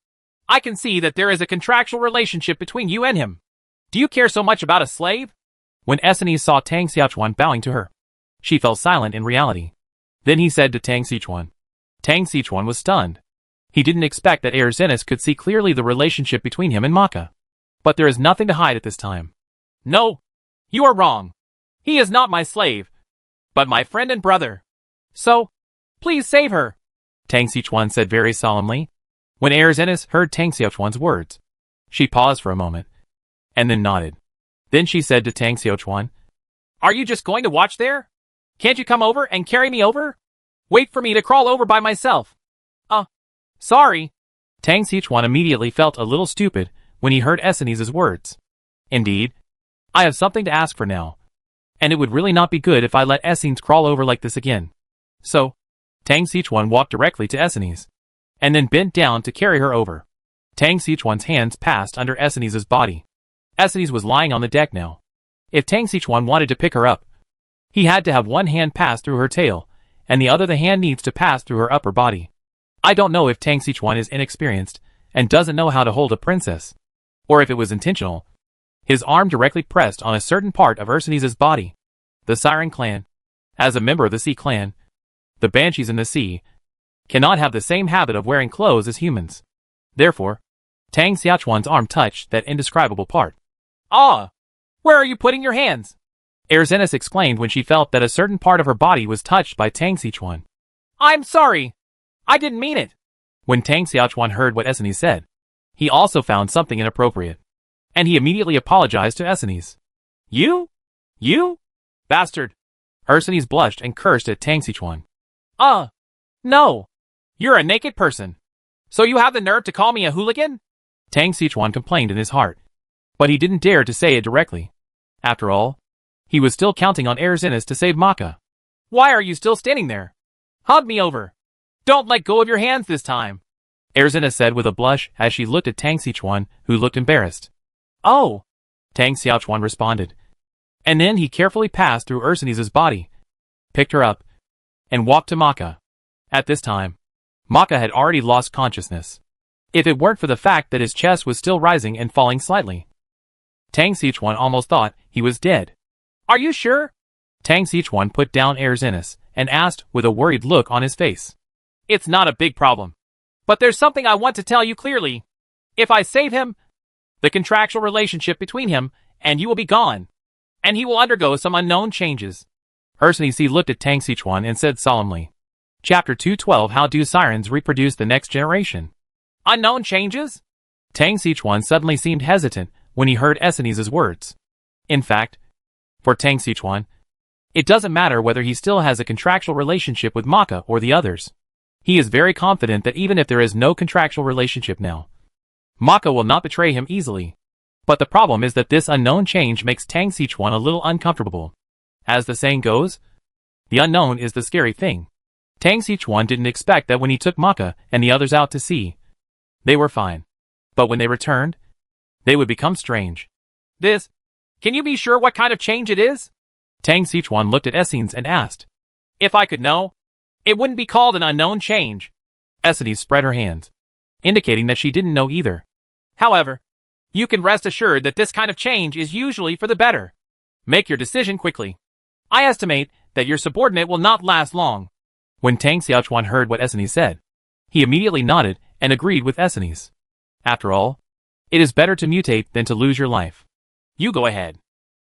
I can see that there is a contractual relationship between you and him. Do you care so much about a slave? When Essenes saw Tang Xiaochuan bowing to her, she fell silent in reality. Then he said to Tang Xiaochuan. Tang Xiaochuan was stunned. He didn't expect that Erzinus could see clearly the relationship between him and Maka. But there is nothing to hide at this time. No, you are wrong. He is not my slave, but my friend and brother. So, please save her, Tang Xiaochuan said very solemnly. When Erzinus heard Tang Xiaochuan's words, she paused for a moment, and then nodded. Then she said to Tang Xiaochuan, Are you just going to watch there? Can't you come over and carry me over? Wait for me to crawl over by myself. Sorry. Tang Xiaochuan immediately felt a little stupid when he heard Essenes' words. Indeed, I have something to ask for now, and it would really not be good if I let Essenes crawl over like this again. So, Tang Xiaochuan walked directly to Essenes, and then bent down to carry her over. Tang Xiaochuan's hands passed under Essenes' body. Essenes was lying on the deck now. If Tang Xiaochuan wanted to pick her up, he had to have one hand pass through her tail, and the hand needs to pass through her upper body. I don't know if Tang Xiaochuan is inexperienced and doesn't know how to hold a princess, or if it was intentional. His arm directly pressed on a certain part of Erzinus' body. The Siren clan, as a member of the Sea clan, the Banshees in the sea, cannot have the same habit of wearing clothes as humans. Therefore, Tang Xiaochuan's arm touched that indescribable part. Ah! Where are you putting your hands? Erzinus exclaimed when she felt that a certain part of her body was touched by Tang Xiaochuan. I'm sorry! I didn't mean it! When Tang Xiaochuan heard what Essenes said, he also found something inappropriate, and he immediately apologized to Essenes. You? Bastard! Essenes blushed and cursed at Tang Xiaochuan. No! You're a naked person. So you have the nerve to call me a hooligan? Tang Xiaochuan complained in his heart, but he didn't dare to say it directly. After all, he was still counting on Erzinus to save Maka. Why are you still standing there? Hug me over. Don't let go of your hands this time, Erzinus said with a blush as she looked at Tang Xiaochuan, who looked embarrassed. Oh, Tang Xiaochuan responded. And then he carefully passed through Erzinus' body, picked her up, and walked to Maka. At this time, Maka had already lost consciousness, if it weren't for the fact that his chest was still rising and falling slightly. Tang Xiaochuan almost thought he was dead. Are you sure? Tang Xiaochuan put down Erzinus and asked with a worried look on his face. It's not a big problem. But there's something I want to tell you clearly. If I save him, the contractual relationship between him and you will be gone, and he will undergo some unknown changes. Erzinus looked at Tang Xiaochuan and said solemnly. Chapter 212 How do Sirens reproduce the next generation? Unknown changes? Tang Xiaochuan suddenly seemed hesitant when he heard Essenes' words. In fact, for Tang Xiaochuan, it doesn't matter whether he still has a contractual relationship with Maka or the others. He is very confident that even if there is no contractual relationship now, Maka will not betray him easily. But the problem is that this unknown change makes Tang Xiaochuan a little uncomfortable. As the saying goes, the unknown is the scary thing. Tang Xiaochuan didn't expect that when he took Maka and the others out to sea, they were fine. But when they returned, they would become strange. Can you be sure what kind of change it is? Tang Xiaochuan looked at Essenes and asked. If I could know, it wouldn't be called an unknown change. Essenes spread her hands, indicating that she didn't know either. However, you can rest assured that this kind of change is usually for the better. Make your decision quickly. I estimate that your subordinate will not last long. When Tang Xiaochuan heard what Essenes said, he immediately nodded and agreed with Essenes. After all, it is better to mutate than to lose your life. You go ahead,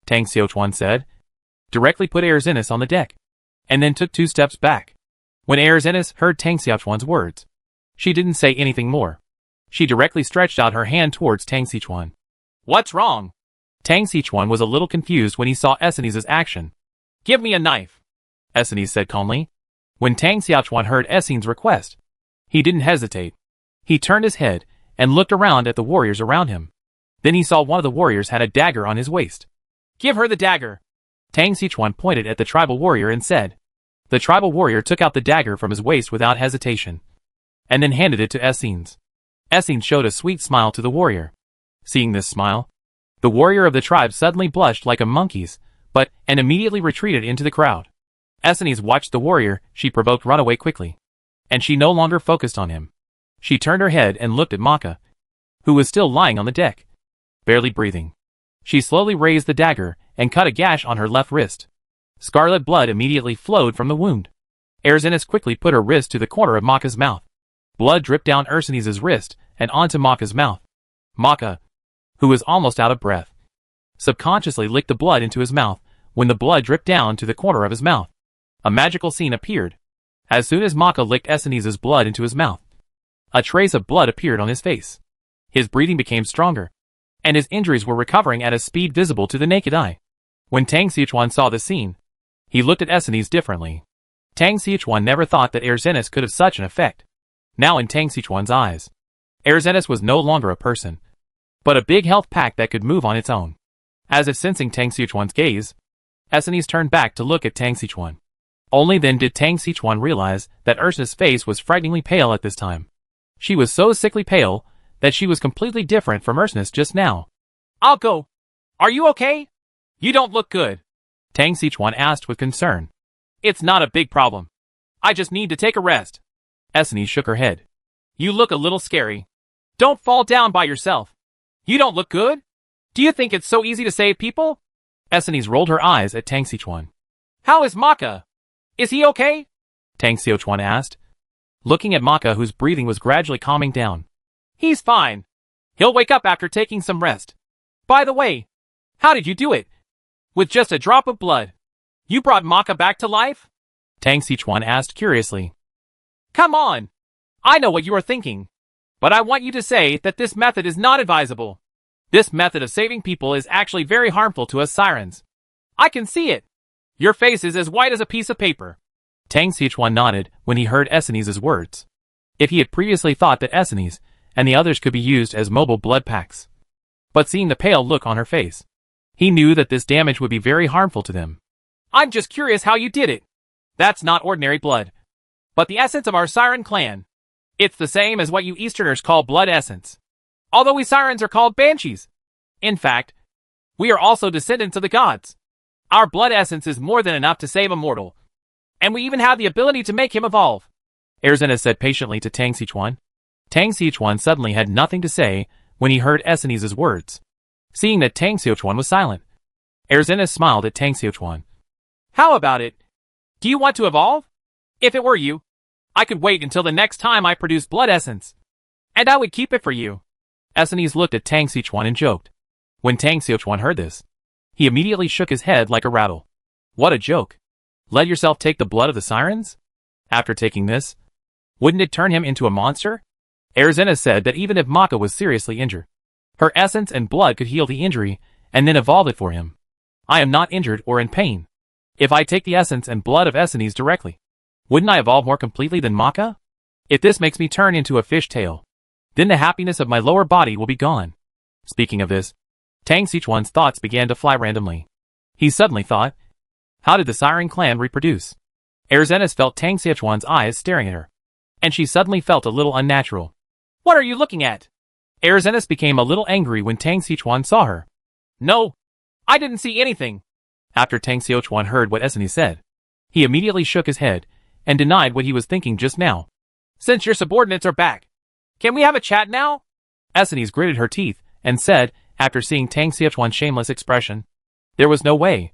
Tang Xiaochuan said, directly put Erzinus on the deck, and then took 2 steps back. When Erzinus heard Tang Xiaochuan's words, she didn't say anything more. She directly stretched out her hand towards Tang Xiaochuan. What's wrong? Tang Xiaochuan was a little confused when he saw Essenes' action. Give me a knife, Essenes said calmly. When Tang Xiaochuan heard Essenes' request, He didn't hesitate. He turned his head and looked around at the warriors around him. Then he saw one of the warriors had a dagger on his waist. "Give her the dagger." Tang Xichuan pointed at the tribal warrior and said. The tribal warrior took out the dagger from his waist without hesitation, and then handed it to Essenes. Essenes showed a sweet smile to the warrior. Seeing this smile, the warrior of the tribe suddenly blushed like a monkey's, and immediately retreated into the crowd. Essenes watched the warrior she provoked run away quickly, and she no longer focused on him. She turned her head and looked at Maka, who was still lying on the deck, barely breathing. She slowly raised the dagger and cut a gash on her left wrist. Scarlet blood immediately flowed from the wound. Erzenes quickly put her wrist to the corner of Maka's mouth. Blood dripped down Erzenes's wrist and onto Maka's mouth. Maka, who was almost out of breath, subconsciously licked the blood into his mouth when the blood dripped down to the corner of his mouth. A magical scene appeared. As soon as Maka licked Essenes's blood into his mouth, a trace of blood appeared on his face. His breathing became stronger, and his injuries were recovering at a speed visible to the naked eye. When Tang Xichuan saw the scene, he looked at Essenes differently. Tang Xichuan never thought that Erzenes could have such an effect. Now in Tang Xichuan's eyes, Erzenes was no longer a person, but a big health pack that could move on its own. As if sensing Tang Xichuan's gaze, Essenes turned back to look at Tang Xichuan. Only then did Tang Xichuan realize that Erzenes' face was frighteningly pale at this time. She was so sickly pale that she was completely different from Erzenes just now. "I'll go. Are you okay? You don't look good," Tang Xichuan asked with concern. "It's not a big problem. I just need to take a rest." Essenes shook her head. "You look a little scary. Don't fall down by yourself. You don't look good. Do you think it's so easy to save people?" Essenes rolled her eyes at Tang Xichuan. "How is Maka? Is he okay?" Tang Xichuan asked, looking at Maka, whose breathing was gradually calming down. "He's fine. He'll wake up after taking some rest. By the way, how did you do it? With just a drop of blood. You brought Maka back to life?" Tang Xichuan asked curiously. "Come on. I know what you are thinking. But I want you to say that this method is not advisable. This method of saving people is actually very harmful to us sirens. I can see it. Your face is as white as a piece of paper." Tang Xichuan nodded when he heard Essenes' words. If he had previously thought that Essenes and the others could be used as mobile blood packs, but seeing the pale look on her face, he knew that this damage would be very harmful to them. "I'm just curious how you did it. That's not ordinary blood, but the essence of our siren clan. It's the same as what you Easterners call blood essence. Although we sirens are called banshees. In fact, we are also descendants of the gods. Our blood essence is more than enough to save a mortal. And we even have the ability to make him evolve," Erzenes said patiently to Tang Xichuan. Tang Xichuan suddenly had nothing to say when he heard Essenes' words. Seeing that Tang Xichuan was silent, Erzenes smiled at Tang Xichuan. "How about it? Do you want to evolve? If it were you, I could wait until the next time I produce blood essence, and I would keep it for you." Essenes looked at Tang Xichuan and joked. When Tang Xichuan heard this, he immediately shook his head like a rattle. What a joke. Let yourself take the blood of the sirens? After taking this, wouldn't it turn him into a monster? Erzenes said that even if Maka was seriously injured, her essence and blood could heal the injury and then evolve it for him. I am not injured or in pain. If I take the essence and blood of Essenes directly, wouldn't I evolve more completely than Maka? If this makes me turn into a fish tail, then the happiness of my lower body will be gone. Speaking of this, Tang Xichuan's thoughts began to fly randomly. He suddenly thought, how did the Siren clan reproduce? Erzenes felt Tang Xichuan's eyes staring at her, and she suddenly felt a little unnatural. What are you looking at? Erzenes became a little angry when Tang Xichuan saw her. No, I didn't see anything. After Tang Xichuan heard what Essenes said, he immediately shook his head and denied what he was thinking just now. Since your subordinates are back, can we have a chat now? Essenes gritted her teeth and said, after seeing Tang Xichuan's shameless expression, there was no way.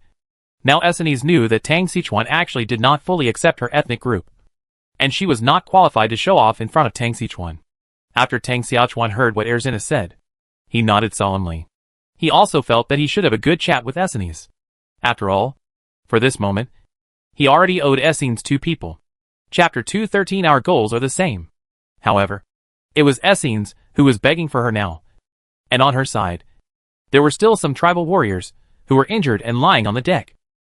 Now Essenes knew that Tang Xichuan actually did not fully accept her ethnic group, and she was not qualified to show off in front of Tang Xichuan. After Tang Xichuan heard what Erzenes said, he nodded solemnly. He also felt that he should have a good chat with Essenes. After all, for this moment, he already owed Essenes 2 people. Chapter 213. Our goals are the same. However, it was Essenes who was begging for her now. And on her side, there were still some tribal warriors who were injured and lying on the deck.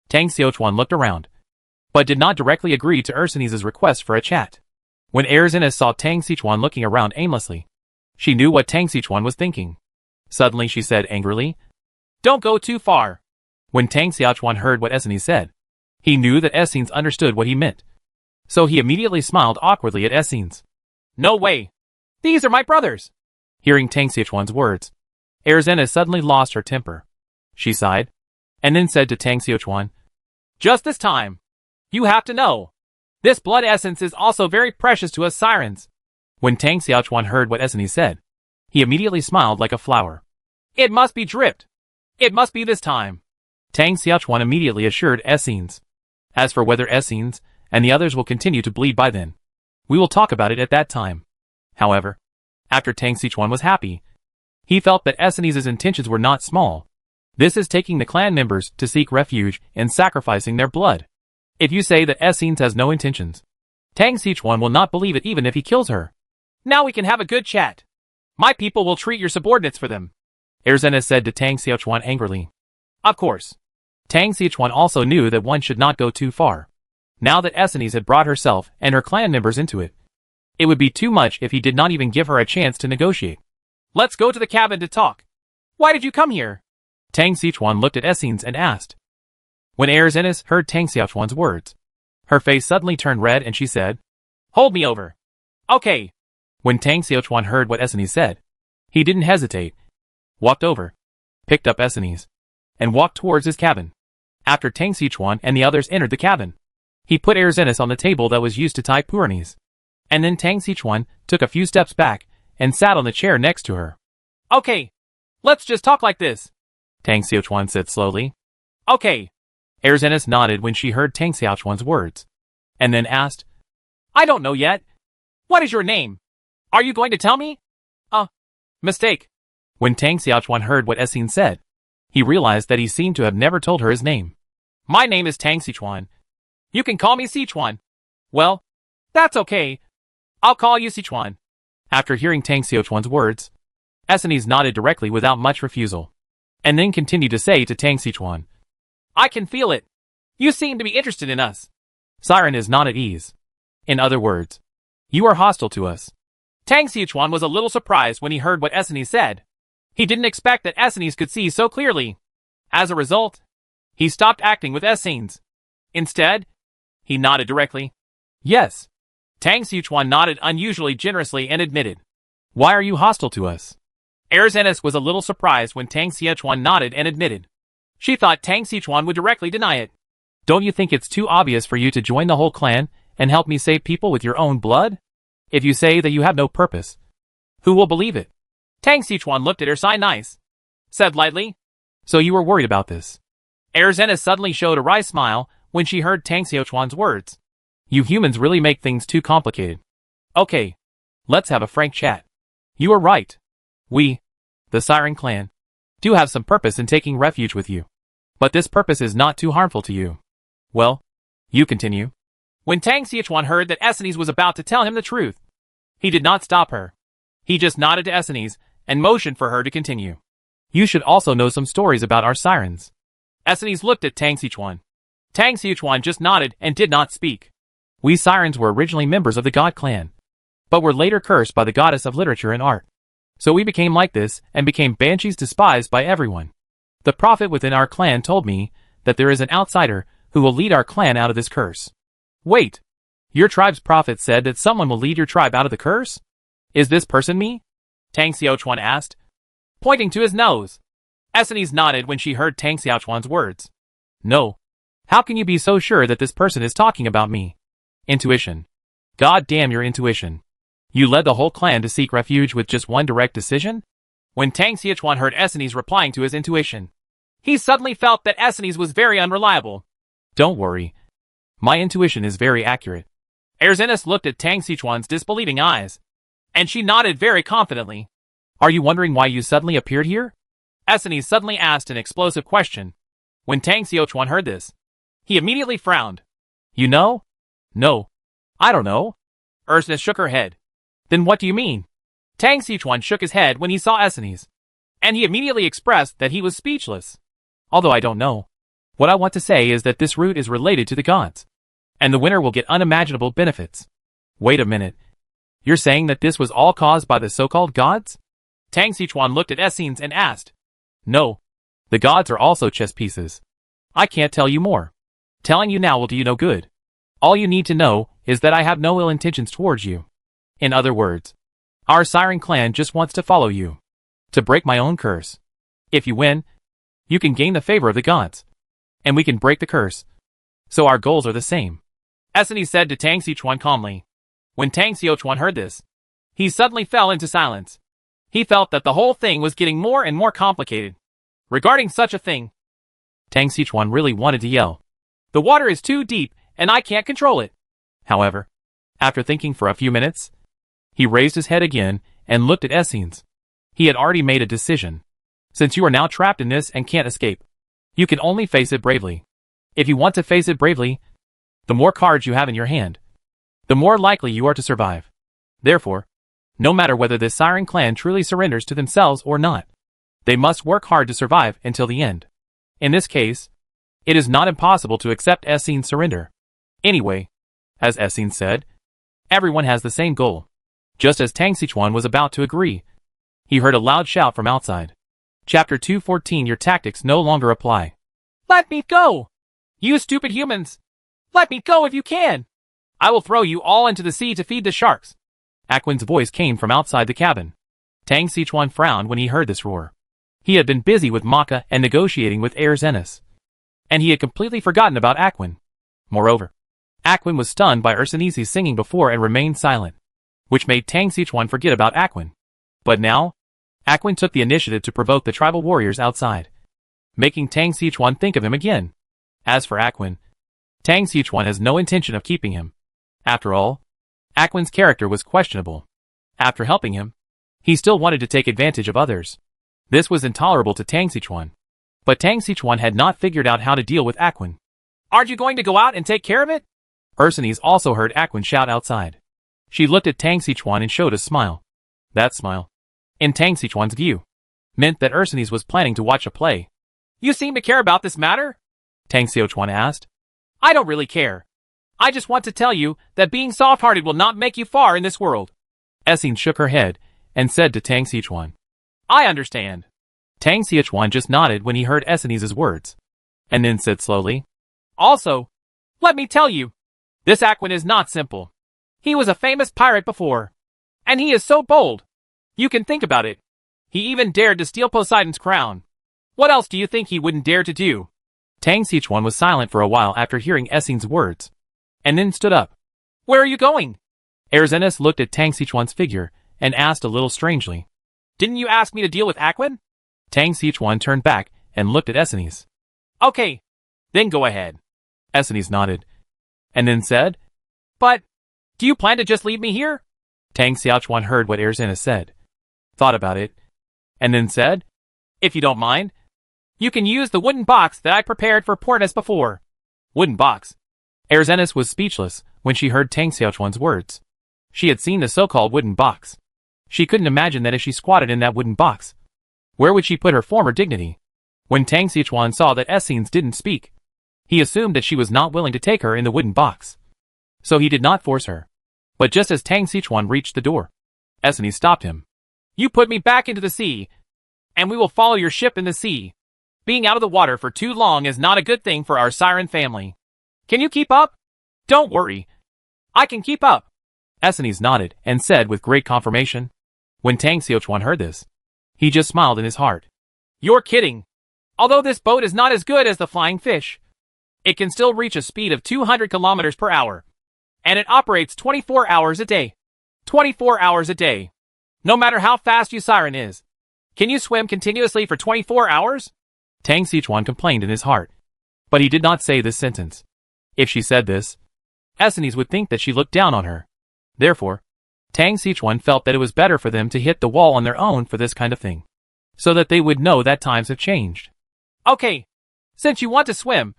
Tang Xichuan looked around, but did not directly agree to Erzenes' request for a chat. When Erzinus saw Tang Sichuan looking around aimlessly, she knew what Tang Sichuan was thinking. Suddenly she said angrily, "Don't go too far." When Tang Sichuan heard what Essenes said, he knew that Essenes understood what he meant. So he immediately smiled awkwardly at Essenes. "No way! These are my brothers!" Hearing Tang Sichuan's words, Erzinus suddenly lost her temper. She sighed, and then said to Tang Sichuan, "Just this time, you have to know. This blood essence is also very precious to us sirens." When Tang Sichuan heard what Essenes said, he immediately smiled like a flower. "It must be dripped. It must be this time." Tang Sichuan immediately assured Essenes. "As for whether Essenes and the others will continue to bleed by then, we will talk about it at that time." However, after Tang Sichuan was happy, he felt that Essenes' intentions were not small. This is taking the clan members to seek refuge and sacrificing their blood. If you say that Essenes has no intentions, Tang Sichuan will not believe it even if he kills her. "Now we can have a good chat. My people will treat your subordinates for them," Erzinus said to Tang Sichuan angrily. Of course, Tang Sichuan also knew that one should not go too far. Now that Essenes had brought herself and her clan members into it, it would be too much if he did not even give her a chance to negotiate. "Let's go to the cabin to talk. Why did you come here?" Tang Sichuan looked at Essenes and asked. When Erzinus heard Tang Sichuan's words, her face suddenly turned red and she said, "Hold me over." "Okay." When Tang Sichuan heard what Essenes said, he didn't hesitate, walked over, picked up Essenes, and walked towards his cabin. After Tang Sichuan and the others entered the cabin, he put Erzinus on the table that was used to tie Puranis. And then Tang Sichuan took a few steps back and sat on the chair next to her. "Okay, let's just talk like this," Tang Sichuan said slowly. "Okay." Erzinus nodded when she heard Tang Sichuan's words, and then asked, "I don't know yet. What is your name? Are you going to tell me?" Mistake." When Tang Sichuan heard what Essenes said, he realized that he seemed to have never told her his name. "My name is Tang Sichuan. You can call me Sichuan." "Well, that's okay. I'll call you Sichuan." After hearing Tang Sichuan's words, Essenes nodded directly without much refusal, and then continued to say to Tang Sichuan, "I can feel it. You seem to be interested in us." Siren is not at ease. In other words, you are hostile to us. Tang Sichuan was a little surprised when he heard what Essenes said. He didn't expect that Essenes could see so clearly. As a result, he stopped acting with Essenes. Instead, he nodded directly. "Yes." Tang Sichuan nodded unusually generously and admitted, "Why are you hostile to us?" Erzinus was a little surprised when Tang Sichuan nodded and admitted. She thought Tang Sichuan would directly deny it. "Don't you think it's too obvious for you to join the whole clan and help me save people with your own blood? If you say that you have no purpose, who will believe it?" Tang Sichuan looked at her nice, said lightly, "So you were worried about this." Erzinus suddenly showed a wry smile when she heard Tang Sichuan's words. "You humans really make things too complicated. Okay, let's have a frank chat. You are right. We, the Siren clan, do have some purpose in taking refuge with you. But this purpose is not too harmful to you. Well, you continue." When Tang Sichuan heard that Essenes was about to tell him the truth, he did not stop her. He just nodded to Essenes and motioned for her to continue. "You should also know some stories about our sirens." Essenes looked at Tang Sichuan. Tang Sichuan just nodded and did not speak. "We sirens were originally members of the God clan, but were later cursed by the goddess of literature and art. So we became like this and became banshees despised by everyone. The prophet within our clan told me that there is an outsider who will lead our clan out of this curse." "Wait, your tribe's prophet said that someone will lead your tribe out of the curse? Is this person me?" Tang Sichuan asked, pointing to his nose. Essenes nodded when she heard Tang Sichuan's words. "No. How can you be so sure that this person is talking about me?" "Intuition. God damn your intuition. You led the whole clan to seek refuge with just one direct decision?" When Tang Sichuan heard Essenes replying to his intuition, he suddenly felt that Essenes was very unreliable. "Don't worry. My intuition is very accurate." Erzinus looked at Tang Sichuan's disbelieving eyes, and she nodded very confidently. "Are you wondering why you suddenly appeared here?" Essenes suddenly asked an explosive question. When Tang Sichuan heard this, he immediately frowned. "You know?" "No. I don't know." Erzinus shook her head. "Then what do you mean?" Tang Sichuan shook his head when he saw Essenes, and he immediately expressed that he was speechless. "Although I don't know. What I want to say is that this route is related to the gods, and the winner will get unimaginable benefits. Wait a minute. You're saying that this was all caused by the so-called gods? Tang Xichuan looked at Essenes and asked. No. The gods are also chess pieces. I can't tell you more. Telling you now will do you no good. All you need to know is that I have no ill intentions towards you. In other words, our Siren clan just wants to follow you. To break my own curse. If you win, you can gain the favor of the gods. And we can break the curse. So our goals are the same. Essenes said to Tang Xichuan calmly. When Tang Xiuchuan heard this, he suddenly fell into silence. He felt that the whole thing was getting more and more complicated. Regarding such a thing, Tang Xichuan really wanted to yell. The water is too deep, and I can't control it. However, after thinking for a few minutes, he raised his head again and looked at Essenes. He had already made a decision. Since you are now trapped in this and can't escape, you can only face it bravely. If you want to face it bravely, the more cards you have in your hand, the more likely you are to survive. Therefore, no matter whether this Siren clan truly surrenders to themselves or not, they must work hard to survive until the end. In this case, it is not impossible to accept Essenes' surrender. Anyway, as Essenes said, everyone has the same goal. Just as Tang Xichuan was about to agree, he heard a loud shout from outside. Chapter 214 Your tactics no longer apply. Let me go! You stupid humans! Let me go if you can! I will throw you all into the sea to feed the sharks. Aquin's voice came from outside the cabin. Tang Xichuan frowned when he heard this roar. He had been busy with Maka and negotiating with Heir Zenas. And he had completely forgotten about Aquin. Moreover, Aquin was stunned by Ursinesi's singing before and remained silent, which made Tang Xichuan forget about Aquin. But now, Aquin took the initiative to provoke the tribal warriors outside, making Tang Xichuan think of him again. As for Aquin, Tang Xichuan has no intention of keeping him. After all, Aquin's character was questionable. After helping him, he still wanted to take advantage of others. This was intolerable to Tang Xichuan. But Tang Xichuan had not figured out how to deal with Aquin. Aren't you going to go out and take care of it? Ursenes also heard Aquin shout outside. She looked at Tang Xichuan and showed a smile. That smile, in Tang Xichuan's view, meant that Ursenes was planning to watch a play. You seem to care about this matter? Tang Xiuchuan asked. I don't really care. I just want to tell you that being soft-hearted will not make you far in this world. Essenes shook her head and said to Tang Xiuchuan. I understand. Tang Xiuchuan just nodded when he heard Essenes' words, and then said slowly. Also, let me tell you, this Aquin is not simple. He was a famous pirate before, and he is so bold. You can think about it. He even dared to steal Poseidon's crown. What else do you think he wouldn't dare to do? Tang Xiuchuan was silent for a while after hearing Essenes' words, and then stood up. Where are you going? Heir Zenas looked at Tang Xiuchuan's figure and asked a little strangely. Didn't you ask me to deal with Aquin? Tang Xiuchuan turned back and looked at Essenes. Okay, then go ahead. Essenes nodded, and then said, But, do you plan to just leave me here? Tang Xiuchuan heard what Heir Zenas said, thought about it, and then said, If you don't mind, you can use the wooden box that I prepared for Portnes before. Wooden box? Heir Zenas was speechless when she heard Tang Xiuchuan's words. She had seen the so-called wooden box. She couldn't imagine that if she squatted in that wooden box, where would she put her former dignity? When Tang Xiuchuan saw that Essenes didn't speak, he assumed that she was not willing to take her in the wooden box. So he did not force her. But just as Tang Xiuchuan reached the door, Essenes stopped him. You put me back into the sea, and we will follow your ship in the sea. Being out of the water for too long is not a good thing for our Siren family. Can you keep up? Don't worry. I can keep up. Essenes nodded and said with great confirmation. When Tang Xiuchuan heard this, he just smiled in his heart. You're kidding. Although this boat is not as good as the Flying Fish, it can still reach a speed of 200 kilometers per hour. And it operates 24 hours a day. 24 hours a day. No matter how fast your Siren is. Can you swim continuously for 24 hours? Tang Xiuchuan complained in his heart. But he did not say this sentence. If she said this, Essenes would think that she looked down on her. Therefore, Tang Xiuchuan felt that it was better for them to hit the wall on their own for this kind of thing, so that they would know that times have changed. Okay, since you want to swim,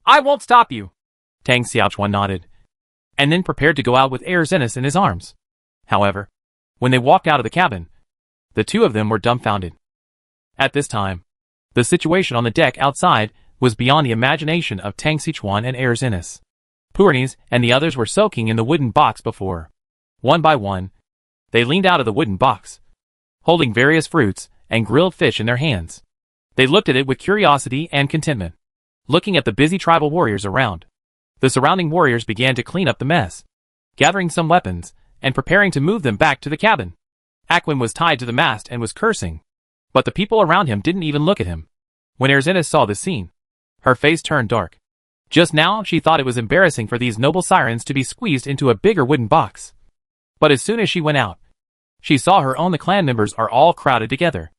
I won't stop you. Tang Xiuchuan nodded, and then prepared to go out with Heir Zenas in his arms. However, when they walked out of the cabin, the two of them were dumbfounded. At this time, the situation on the deck outside was beyond the imagination of Tang Xiuchuan and Heir Zenas. Pournes and the others were soaking in the wooden box before. One by one, they leaned out of the wooden box, holding various fruits and grilled fish in their hands. They looked at it with curiosity and contentment, looking at the busy tribal warriors around. The surrounding warriors began to clean up the mess, gathering some weapons and preparing to move them back to the cabin. Aquin was tied to the mast and was cursing, but the people around him didn't even look at him. When Erzinus saw this scene, her face turned dark. Just now she thought it was embarrassing for these noble sirens to be squeezed into a bigger wooden box. But as soon as she went out, she saw her own the clan members are all crowded together,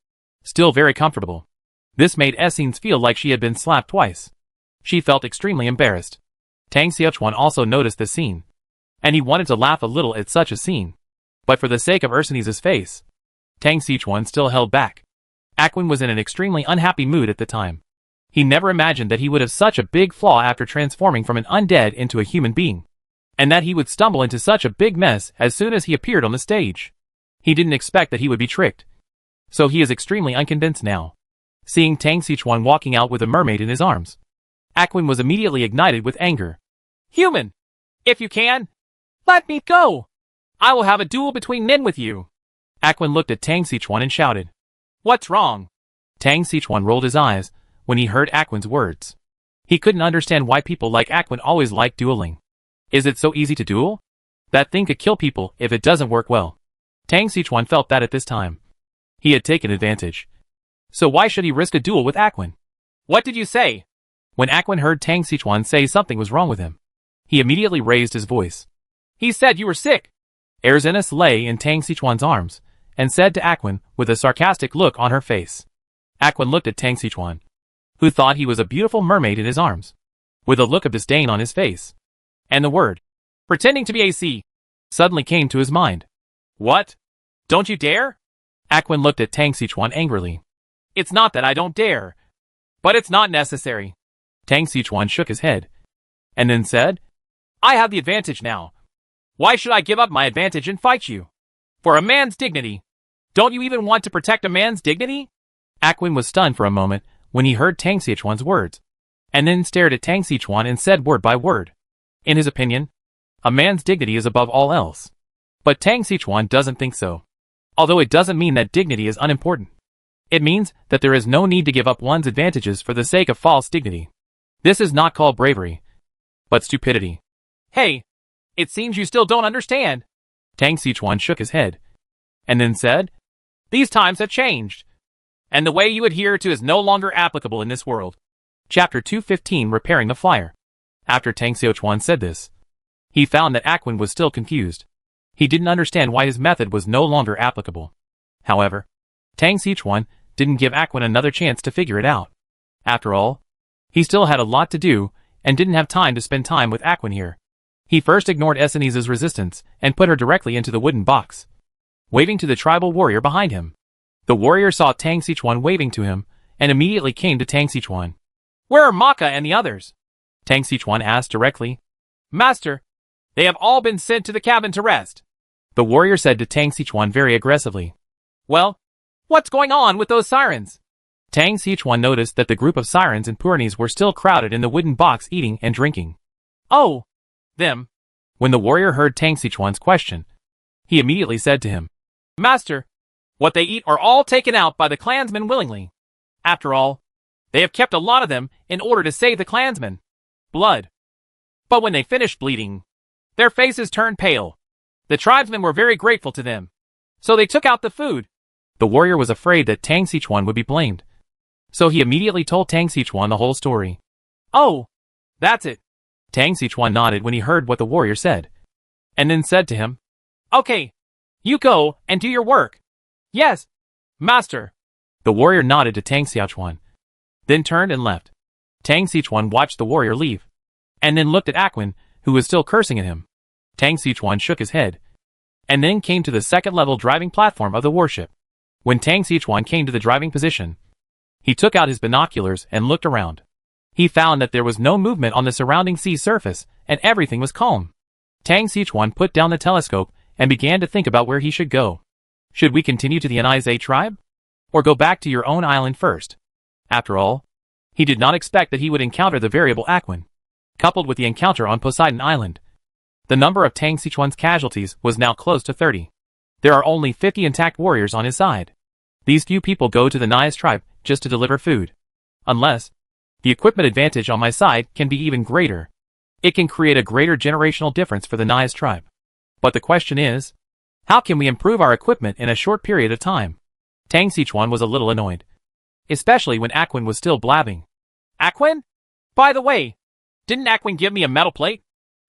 still very comfortable. This made Essines feel like she had been slapped twice. She felt extremely embarrassed. Tang Xiaochuan also noticed the scene, and he wanted to laugh a little at such a scene. But for the sake of Erzines's face, Tang Xiaochuan still held back. Aquin was in an extremely unhappy mood at the time. He never imagined that he would have such a big flaw after transforming from an undead into a human being, and that he would stumble into such a big mess as soon as he appeared on the stage. He didn't expect that he would be tricked. So he is extremely unconvinced now. Seeing Tang Xiaochuan walking out with a mermaid in his arms, Aquin was immediately ignited with anger. Human! If you can, let me go! I will have a duel between men with you! Aquin looked at Tang Xiaochuan and shouted. What's wrong? Tang Xiaochuan rolled his eyes when he heard Aquin's words. He couldn't understand why people like Aquin always like dueling. Is it so easy to duel? That thing could kill people if it doesn't work well. Tang Xiaochuan felt that at this time. He had taken advantage. So why should he risk a duel with Aquin? What did you say? When Aquin heard Tang Xiaochuan say something was wrong with him, he immediately raised his voice. He said you were sick. Erzinus lay in Tang Xiaochuan's arms and said to Aquin with a sarcastic look on her face. Aquin looked at Tang Xiaochuan, who thought he was a beautiful mermaid in his arms, with a look of disdain on his face. And the word, pretending to be AC, suddenly came to his mind. What? Don't you dare? Aquin looked at Tang Xiaochuan angrily. It's not that I don't dare, but it's not necessary. Tang Xiaochuan shook his head, and then said, I have the advantage now. Why should I give up my advantage and fight you? For a man's dignity. Don't you even want to protect a man's dignity? Aquin was stunned for a moment when he heard Tang Xiaochuan's words, and then stared at Tang Xiaochuan and said word by word. In his opinion, a man's dignity is above all else. But Tang Xiaochuan doesn't think so. Although it doesn't mean that dignity is unimportant. It means that there is no need to give up one's advantages for the sake of false dignity. This is not called bravery, but stupidity. Hey, it seems you still don't understand. Tang Xiaochuan shook his head, and then said, These times have changed, and the way you adhere to is no longer applicable in this world. Chapter 215 Repairing the Flyer. After Tang Xiaochuan said this, he found that Aquin was still confused. He didn't understand why his method was no longer applicable. However, Tang Xiaochuan didn't give Aquin another chance to figure it out. After all, he still had a lot to do and didn't have time to spend time with Aquin here. He first ignored Essines' resistance and put her directly into the wooden box, waving to the tribal warrior behind him. The warrior saw Tang Xiaochuan waving to him and immediately came to Tang Xiaochuan. Where are Maka and the others? Tang Xiaochuan asked directly. Master, they have all been sent to the cabin to rest. The warrior said to Tang Xiaochuan very aggressively. Well, what's going on with those sirens? Tang Xiaochuan noticed that the group of sirens and Puranies were still crowded in the wooden box eating and drinking. Oh, them. When the warrior heard Tang Xiaochuan's question, he immediately said to him, Master, what they eat are all taken out by the clansmen willingly. After all, they have kept a lot of them in order to save the clansmen. Blood. But when they finished bleeding, their faces turned pale. The tribesmen were very grateful to them, so they took out the food. The warrior was afraid that Tang Xiaochuan would be blamed, so he immediately told Tang Xiaochuan the whole story. Oh, that's it. Tang Xiaochuan nodded when he heard what the warrior said, and then said to him, Okay, you go and do your work. Yes, master. The warrior nodded to Tang Xiaochuan, then turned and left. Tang Xiaochuan watched the warrior leave, and then looked at Aquin, who was still cursing at him. Tang Xiaochuan shook his head, and then came to the second-level driving platform of the warship. When Tang Xiaochuan came to the driving position, he took out his binoculars and looked around. He found that there was no movement on the surrounding sea surface, and everything was calm. Tang Xiaochuan put down the telescope and began to think about where he should go. Should we continue to the Anizei tribe? Or go back to your own island first? After all, he did not expect that he would encounter the variable Aquin, coupled with the encounter on Poseidon Island. The number of Tang Sichuan's casualties was now close to 30. There are only 50 intact warriors on his side. These few people go to the Nias tribe just to deliver food. Unless, the equipment advantage on my side can be even greater. It can create a greater generational difference for the Nias tribe. But the question is, how can we improve our equipment in a short period of time? Tang Sichuan was a little annoyed. Especially when Aquin was still blabbing. Aquin? By the way, didn't Aquin give me a metal plate?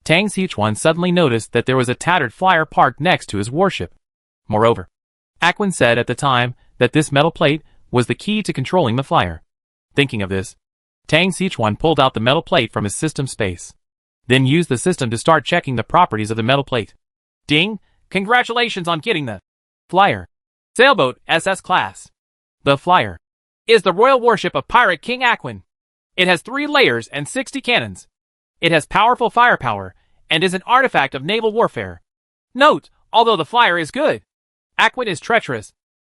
Tang Sichuan suddenly noticed that there was a tattered flyer parked next to his warship. Moreover, Aquin said at the time that this metal plate was the key to controlling the flyer. Thinking of this, Tang Sichuan pulled out the metal plate from his system space. Then used the system to start checking the properties of the metal plate. Ding! Congratulations on getting the flyer. Sailboat SS class. The flyer is the royal warship of Pirate King Aquin. It has 3 layers and 60 cannons. It has powerful firepower and is an artifact of naval warfare. Note, although the flyer is good, Aquin is treacherous,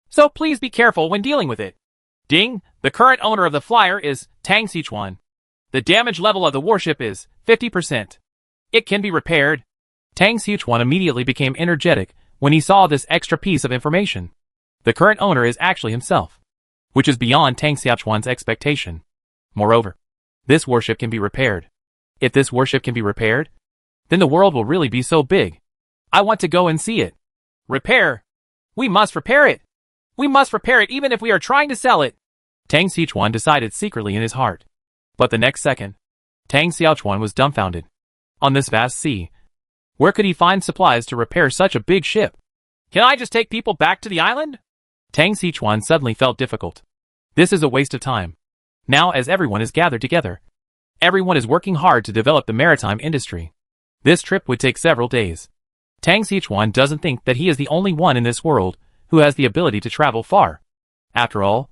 so please be careful when dealing with it. Ding, the current owner of the flyer is Tang Sichuan. The damage level of the warship is 50%. It can be repaired. Tang Sichuan immediately became energetic when he saw this extra piece of information. The current owner is actually himself, which is beyond Tang Sichuan's expectation. Moreover, this warship can be repaired. If this warship can be repaired, then the world will really be so big. I want to go and see it. Repair. We must repair it. We must repair it even if we are trying to sell it. Tang Sichuan decided secretly in his heart. But the next second, Tang Sichuan was dumbfounded. On this vast sea, where could he find supplies to repair such a big ship? Can I just take people back to the island? Tang Sichuan suddenly felt difficult. This is a waste of time. Now as everyone is gathered together, everyone is working hard to develop the maritime industry. This trip would take several days. Tang Sichuan doesn't think that he is the only one in this world who has the ability to travel far. After all,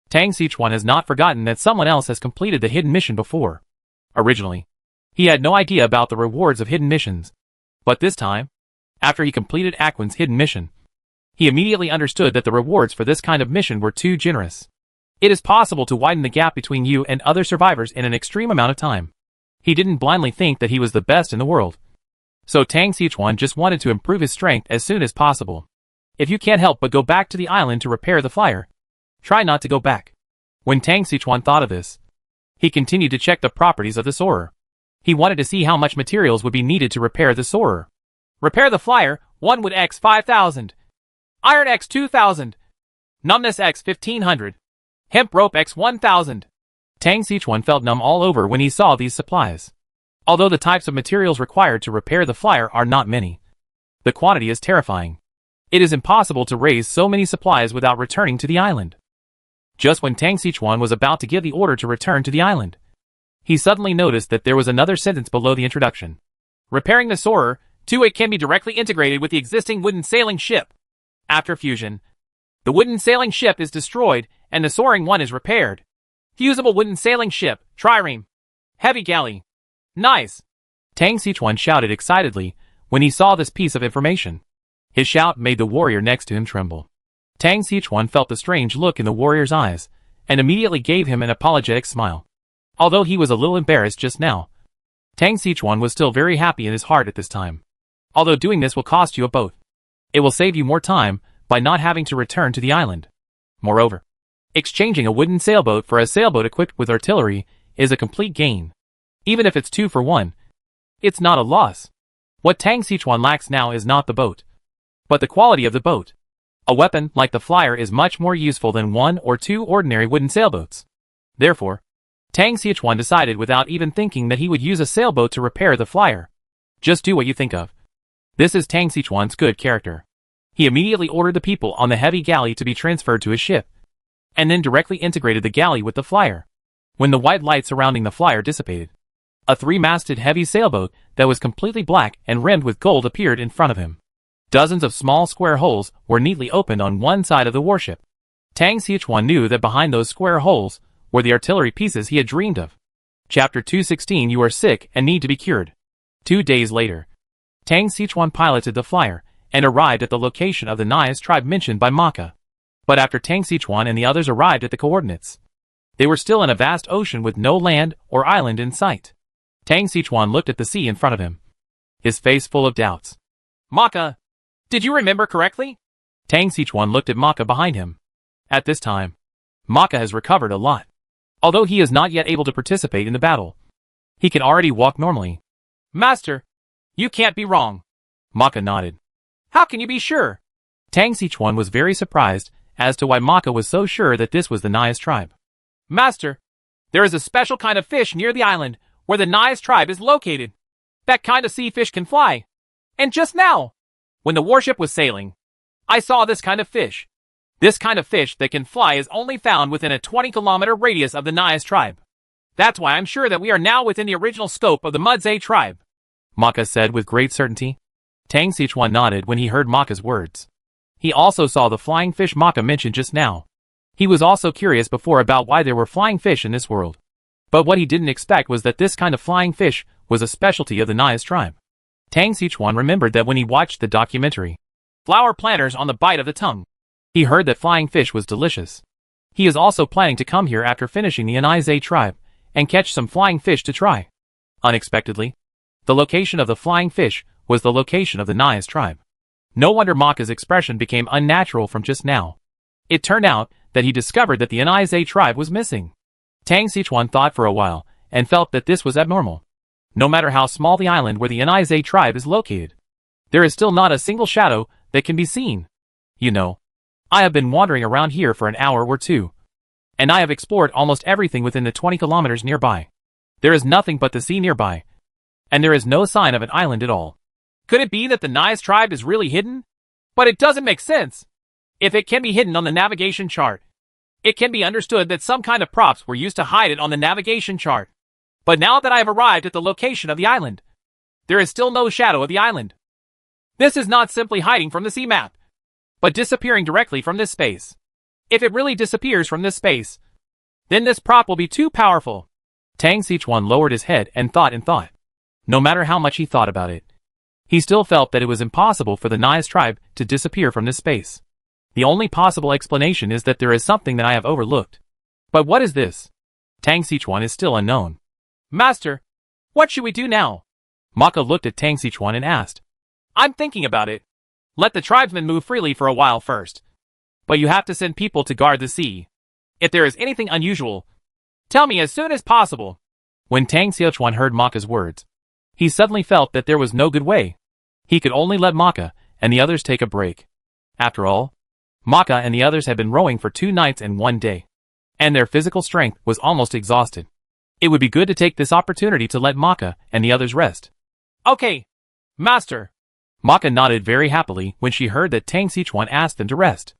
Tang Sichuan has not forgotten that someone else has completed the hidden mission before. Originally, he had no idea about the rewards of hidden missions. But this time, after he completed Aquin's hidden mission, he immediately understood that the rewards for this kind of mission were too generous. It is possible to widen the gap between you and other survivors in an extreme amount of time. He didn't blindly think that he was the best in the world. So Tang Sichuan just wanted to improve his strength as soon as possible. If you can't help but go back to the island to repair the flyer, try not to go back. When Tang Sichuan thought of this, he continued to check the properties of the soarer. He wanted to see how much materials would be needed to repair the soarer. Repair the flyer, 1 wood X 5,000. Iron X 2,000. Numbness X 1,500. Hemp rope X 1,000. Tang Sichuan felt numb all over when he saw these supplies. Although the types of materials required to repair the flyer are not many, the quantity is terrifying. It is impossible to raise so many supplies without returning to the island. Just when Tang Sichuan was about to give the order to return to the island, he suddenly noticed that there was another sentence below the introduction. Repairing the soarer, 2 it can be directly integrated with the existing wooden sailing ship. After fusion, the wooden sailing ship is destroyed and the soaring one is repaired. Fusible wooden sailing ship, trireme. Heavy galley. Nice! Tang Sichuan shouted excitedly when he saw this piece of information. His shout made the warrior next to him tremble. Tang Sichuan felt the strange look in the warrior's eyes and immediately gave him an apologetic smile. Although he was a little embarrassed just now, Tang Sichuan was still very happy in his heart at this time. Although doing this will cost you a boat, it will save you more time by not having to return to the island. Moreover, exchanging a wooden sailboat for a sailboat equipped with artillery is a complete gain. Even if it's 2 for 1, it's not a loss. What Tang Sichuan lacks now is not the boat, but the quality of the boat. A weapon like the flyer is much more useful than 1 or 2 ordinary wooden sailboats. Therefore, Tang Sichuan decided without even thinking that he would use a sailboat to repair the flyer. Just do what you think of. This is Tang Sichuan's good character. He immediately ordered the people on the heavy galley to be transferred to his ship, and then directly integrated the galley with the flyer. When the white light surrounding the flyer dissipated, a 3-masted heavy sailboat that was completely black and rimmed with gold appeared in front of him. Dozens of small square holes were neatly opened on one side of the warship. Tang Sichuan knew that behind those square holes were the artillery pieces he had dreamed of. Chapter 216 You are sick and need to be cured. 2 days later, Tang Sichuan piloted the flyer and arrived at the location of the Nias tribe mentioned by Maka. But after Tang Sichuan and the others arrived at the coordinates, they were still in a vast ocean with no land or island in sight. Tang Sichuan looked at the sea in front of him. his face full of doubts. Maka, did you remember correctly? Tang Xichuan looked at Maka behind him. At this time, Maka has recovered a lot. Although he is not yet able to participate in the battle, he can already walk normally. Master, you can't be wrong. Maka nodded. How can you be sure? Tang Xichuan was very surprised as to why Maka was so sure that this was the Nias tribe. Master, there is a special kind of fish near the island where the Nias tribe is located. That kind of sea fish can fly. And just now, when the warship was sailing, I saw this kind of fish. This kind of fish that can fly is only found within a 20-kilometer radius of the Nias tribe. That's why I'm sure that we are now within the original scope of the Mudze tribe, Maka said with great certainty. Tang Xichuan nodded when he heard Maka's words. He also saw the flying fish Maka mentioned just now. He was also curious before about why there were flying fish in this world. But what he didn't expect was that this kind of flying fish was a specialty of the Nias tribe. Tang Xichuan remembered that when he watched the documentary, Flower Planters on the Bite of the Tongue, he heard that flying fish was delicious. He is also planning to come here after finishing the Nias tribe and catch some flying fish to try. Unexpectedly, the location of the flying fish was the location of the Nias tribe. No wonder Maka's expression became unnatural from just now. It turned out that he discovered that the Nias tribe was missing. Tang Xichuan thought for a while and felt that this was abnormal. No matter how small the island where the Nias tribe is located, there is still not a single shadow that can be seen. You know, I have been wandering around here for an hour or two, and I have explored almost everything within the 20 kilometers nearby. There is nothing but the sea nearby, and there is no sign of an island at all. Could it be that the Nias tribe is really hidden? But it doesn't make sense. If it can be hidden on the navigation chart, it can be understood that some kind of props were used to hide it on the navigation chart. But now that I have arrived at the location of the island, there is still no shadow of the island. This is not simply hiding from the sea map, but disappearing directly from this space. If it really disappears from this space, then this prop will be too powerful. Tang Xichuan lowered his head and thought. No matter how much he thought about it, he still felt that it was impossible for the Nias tribe to disappear from this space. The only possible explanation is that there is something that I have overlooked. But what is this? Tang Xichuan is still unknown. Master, what should we do now? Maka looked at Tang Xichuan and asked. I'm thinking about it. Let the tribesmen move freely for a while first. But you have to send people to guard the sea. If there is anything unusual, tell me as soon as possible. When Tang Xichuan heard Maka's words, he suddenly felt that there was no good way. He could only let Maka and the others take a break. After all, Maka and the others had been rowing for 2 nights and 1 day, and their physical strength was almost exhausted. It would be good to take this opportunity to let Maka and the others rest. Okay, Master. Maka nodded very happily when she heard that Tang Xichuan asked them to rest.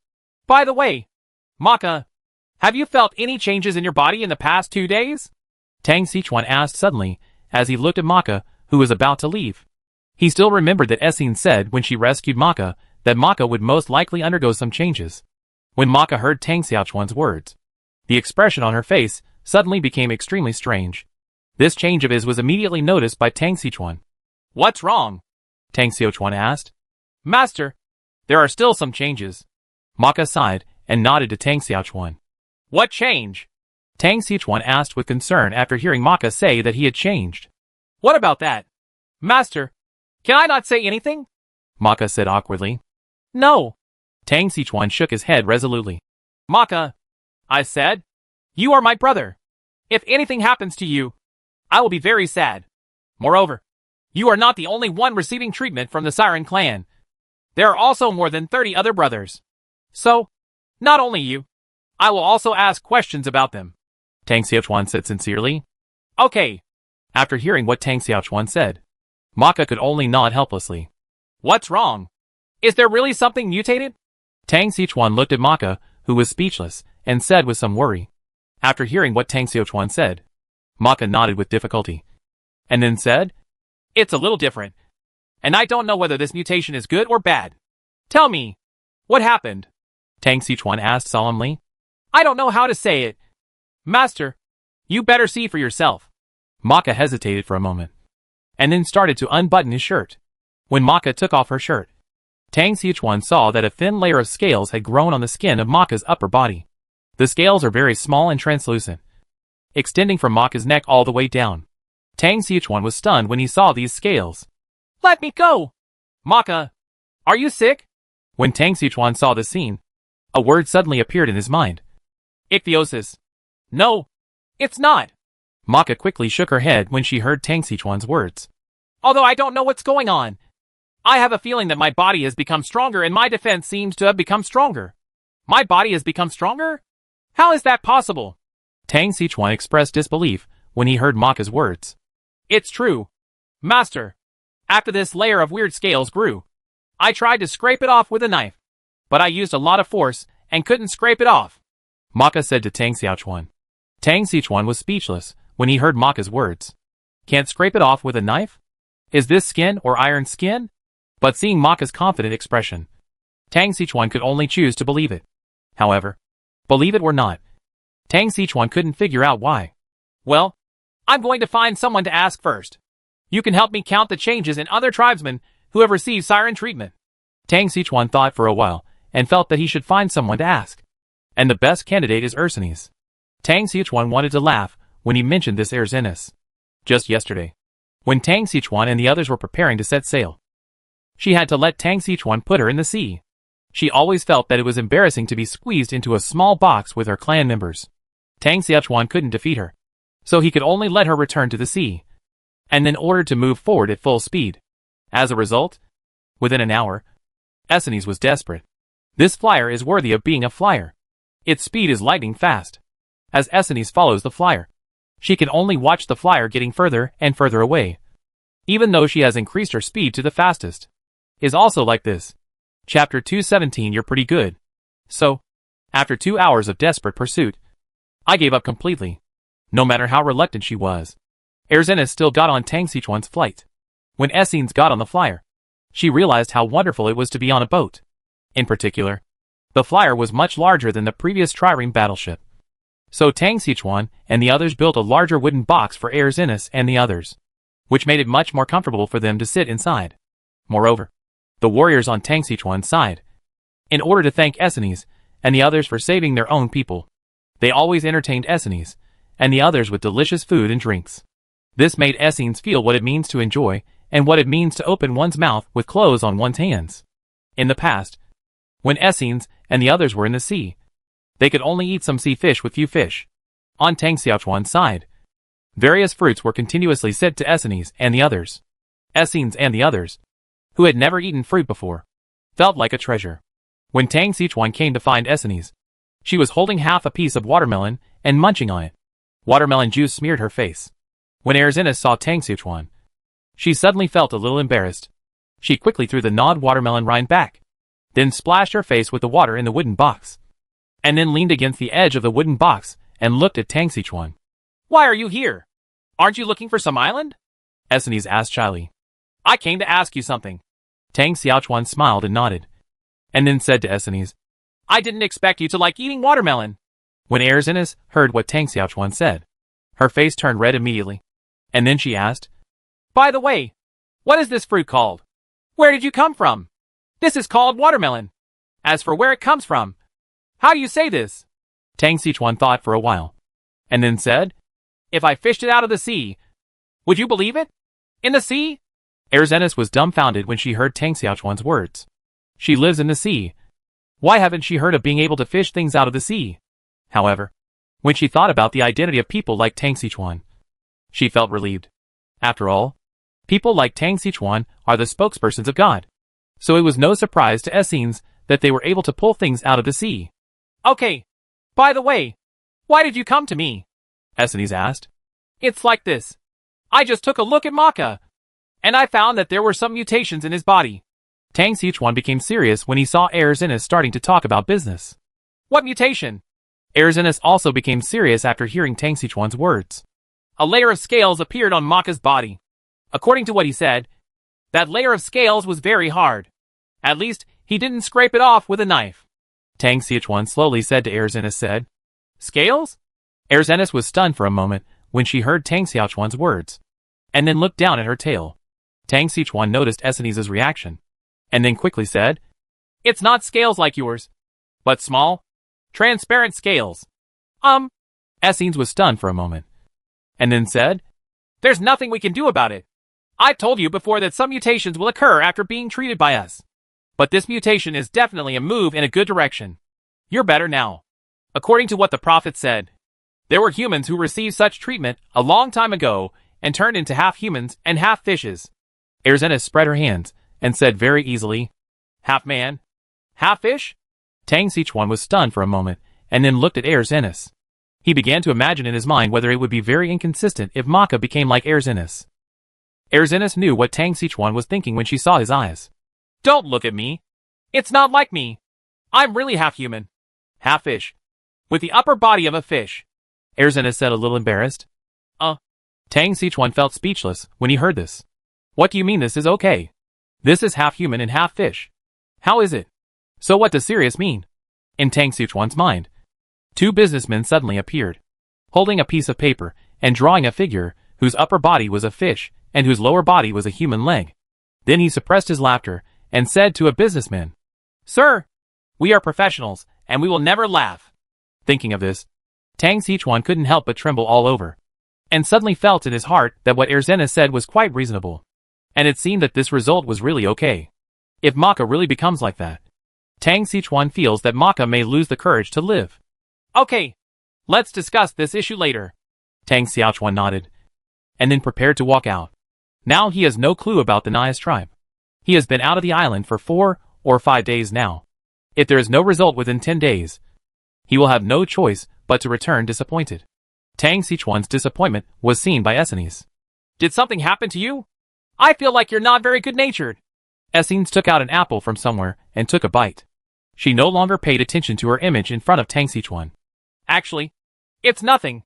By the way, Maka, have you felt any changes in your body in the past 2 days? Tang Xichuan asked suddenly as he looked at Maka, who was about to leave. He still remembered that Essine said when she rescued Maka that Maka would most likely undergo some changes. When Maka heard Tang Xichuan's words, the expression on her face suddenly became extremely strange. This change of his was immediately noticed by Tang Xichuan. What's wrong? Tang Xichuan asked. Master, there are still some changes. Maka sighed and nodded to Tang Xichuan. What change? Tang Xichuan asked with concern after hearing Maka say that he had changed. What about that? Master, can I not say anything? Maka said awkwardly. No. Tang Xichuan shook his head resolutely. Maka, I said, you are my brother. If anything happens to you, I will be very sad. Moreover, you are not the only one receiving treatment from the Siren clan. There are also more than 30 other brothers. So, not only you, I will also ask questions about them. Tang Xichuan said sincerely. Okay. After hearing what Tang Xichuan said, Maka could only nod helplessly. What's wrong? Is there really something mutated? Tang Xichuan looked at Maka, who was speechless, and said with some worry. After hearing what Tang Xichuan said, Maka nodded with difficulty, and then said, It's a little different, and I don't know whether this mutation is good or bad. Tell me, what happened? Tang Xichuan asked solemnly. I don't know how to say it. Master, you better see for yourself. Maka hesitated for a moment, and then started to unbutton his shirt. When Maka took off her shirt, Tang Xichuan saw that a thin layer of scales had grown on the skin of Maka's upper body. The scales are very small and translucent, extending from Maka's neck all the way down. Tang Xichuan was stunned when he saw these scales. Let me go! Maka, are you sick? When Tang Xichuan saw the scene, a word suddenly appeared in his mind. Ichthyosis. No, it's not. Maka quickly shook her head when she heard Tang Xichuan's words. Although I don't know what's going on, I have a feeling that my body has become stronger and my defense seems to have become stronger. My body has become stronger? How is that possible? Tang Xichuan expressed disbelief when he heard Maka's words. It's true. Master. After this layer of weird scales grew, I tried to scrape it off with a knife, but I used a lot of force and couldn't scrape it off. Maka said to Tang Xiaochuan. Tang Xichuan was speechless when he heard Maka's words. Can't scrape it off with a knife? Is this skin or iron skin? But seeing Maka's confident expression, Tang Xichuan could only choose to believe it. However, believe it or not, Tang Xichuan couldn't figure out why. Well, I'm going to find someone to ask first. You can help me count the changes in other tribesmen who have received siren treatment. Tang Xichuan thought for a while and felt that he should find someone to ask. And the best candidate is Ursinus. Tang Xichuan wanted to laugh when he mentioned this Ursinus. Just yesterday, when Tang Xichuan and the others were preparing to set sail, she had to let Tang Xichuan put her in the sea. She always felt that it was embarrassing to be squeezed into a small box with her clan members. Tang Xichuan couldn't defeat her, so he could only let her return to the sea, and then ordered to move forward at full speed. As a result, within an hour, Essenes was desperate. This flyer is worthy of being a flyer. Its speed is lightning fast. As Essenes follows the flyer, she can only watch the flyer getting further and further away. Even though she has increased her speed to the fastest. Is also like this. Chapter 217. You're pretty good. So, after 2 hours of desperate pursuit, I gave up completely. No matter how reluctant she was, Ursinus still got on Tang Xichuan's flight. When Essenes got on the flyer, she realized how wonderful it was to be on a boat. In particular, the flyer was much larger than the previous trireme battleship. So Tang Xichuan and the others built a larger wooden box for Ursinus and the others, which made it much more comfortable for them to sit inside. Moreover, the warriors on Tang Xichuan's side, in order to thank Essenes and the others for saving their own people, they always entertained Essenes and the others with delicious food and drinks. This made Essenes feel what it means to enjoy and what it means to open one's mouth with clothes on one's hands. In the past, when Essenes and the others were in the sea, they could only eat some sea fish with few fish. On Tang Xiaochuan's side, various fruits were continuously sent to Essenes and the others. Essenes and the others, who had never eaten fruit before, felt like a treasure. When Tang Xichuan came to find Essenes, she was holding half a piece of watermelon and munching on it. Watermelon juice smeared her face. When Ursinus saw Tang Xichuan, she suddenly felt a little embarrassed. She quickly threw the gnawed watermelon rind back, then splashed her face with the water in the wooden box, and then leaned against the edge of the wooden box and looked at Tang Xichuan. Why are you here? Aren't you looking for some island? Essenes asked shyly. I came to ask you something. Tang Xiaochuan smiled and nodded, and then said to Essenes, I didn't expect you to like eating watermelon. When Ursinus heard what Tang Xiaochuan said, her face turned red immediately, and then she asked, By the way, what is this fruit called? Where did you come from? This is called watermelon. As for where it comes from, how do you say this? Tang Xichuan thought for a while, and then said, If I fished it out of the sea, would you believe it? In the sea? Ursinus was dumbfounded when she heard Tang Xiaochuan's words. She lives in the sea. Why haven't she heard of being able to fish things out of the sea? However, when she thought about the identity of people like Tang Xichuan, she felt relieved. After all, people like Tang Xichuan are the spokespersons of God. So it was no surprise to Essenes that they were able to pull things out of the sea. Okay. By the way, why did you come to me? Essenes asked. It's like this. I just took a look at Maka, and I found that there were some mutations in his body. Tang Xichuan became serious when he saw Ursinus starting to talk about business. What mutation? Ursinus also became serious after hearing Tang Xichuan's words. A layer of scales appeared on Maka's body. According to what he said, that layer of scales was very hard. At least, he didn't scrape it off with a knife. Tang Xichuan slowly said to Ursinus, Scales? Ursinus was stunned for a moment when she heard Tang Xiaochuan's words, and then looked down at her tail. Tang Xichuan noticed Essenes' reaction, and then quickly said, It's not scales like yours, but small, transparent scales. Essenes was stunned for a moment, and then said, There's nothing we can do about it. I told you before that some mutations will occur after being treated by us. But this mutation is definitely a move in a good direction. You're better now. According to what the prophet said, there were humans who received such treatment a long time ago and turned into half humans and half fishes. Erzenis spread her hands and said very easily, half man, half fish? Tang Sichuan was stunned for a moment and then looked at Erzenis. He began to imagine in his mind whether it would be very inconsistent if Maka became like Erzenis. Erzenis knew what Tang Sichuan was thinking when she saw his eyes. Don't look at me. It's not like me. I'm really half human, half fish, with the upper body of a fish. Erzenis said a little embarrassed. Tang Sichuan felt speechless when he heard this. What do you mean this is okay? This is half human and half fish. How is it? So what does Sirius mean? In Tang Sichuan's mind, two businessmen suddenly appeared, holding a piece of paper and drawing a figure whose upper body was a fish and whose lower body was a human leg. Then he suppressed his laughter and said to a businessman, Sir, we are professionals and we will never laugh. Thinking of this, Tang Sichuan couldn't help but tremble all over, and suddenly felt in his heart that what Erzenis said was quite reasonable. And it seemed that this result was really okay. If Maka really becomes like that, Tang Sichuan feels that Maka may lose the courage to live. Okay, let's discuss this issue later. Tang Xiaochuan nodded, and then prepared to walk out. Now he has no clue about the Nias tribe. He has been out of the island for 4 or 5 days now. If there is no result within 10 days, he will have no choice but to return disappointed. Tang Sichuan's disappointment was seen by Essenes. Did something happen to you? I feel like you're not very good-natured. Essenes took out an apple from somewhere and took a bite. She no longer paid attention to her image in front of Tang Sichuan. Actually, it's nothing.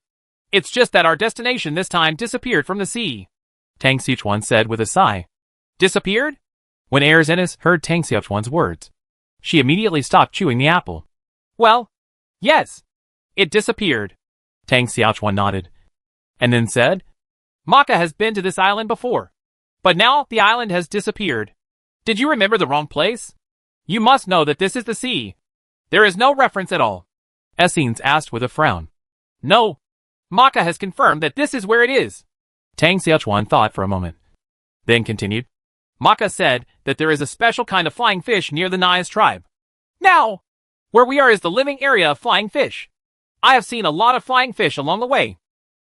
It's just that our destination this time disappeared from the sea. Tang Sichuan said with a sigh. Disappeared? When Erzenis heard Tang Sichuan's words, she immediately stopped chewing the apple. Well, yes. It disappeared. Tang Xiaochuan nodded, and then said, Maka has been to this island before, but now the island has disappeared. Did you remember the wrong place? You must know that this is the sea. There is no reference at all. Essenes asked with a frown. No. Maka has confirmed that this is where it is. Tang Xiaochuan thought for a moment, then continued. Maka said that there is a special kind of flying fish near the Nias tribe. Now, where we are is the living area of flying fish. I have seen a lot of flying fish along the way.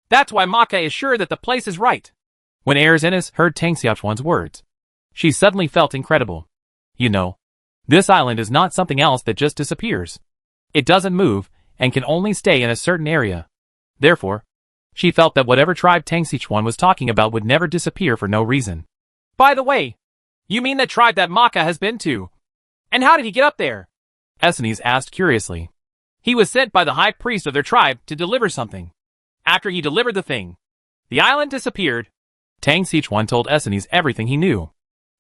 That's why Maka is sure that the place is right. When Erzenis heard Tang Xiaochuan's words, she suddenly felt incredible. You know, this island is not something else that just disappears. It doesn't move and can only stay in a certain area. Therefore, she felt that whatever tribe Tang Sichuan was talking about would never disappear for no reason. By the way, you mean the tribe that Maka has been to? And how did he get up there? Essenes asked curiously. He was sent by the high priest of their tribe to deliver something. After he delivered the thing, the island disappeared. Tang Sichuan told Essenes everything he knew.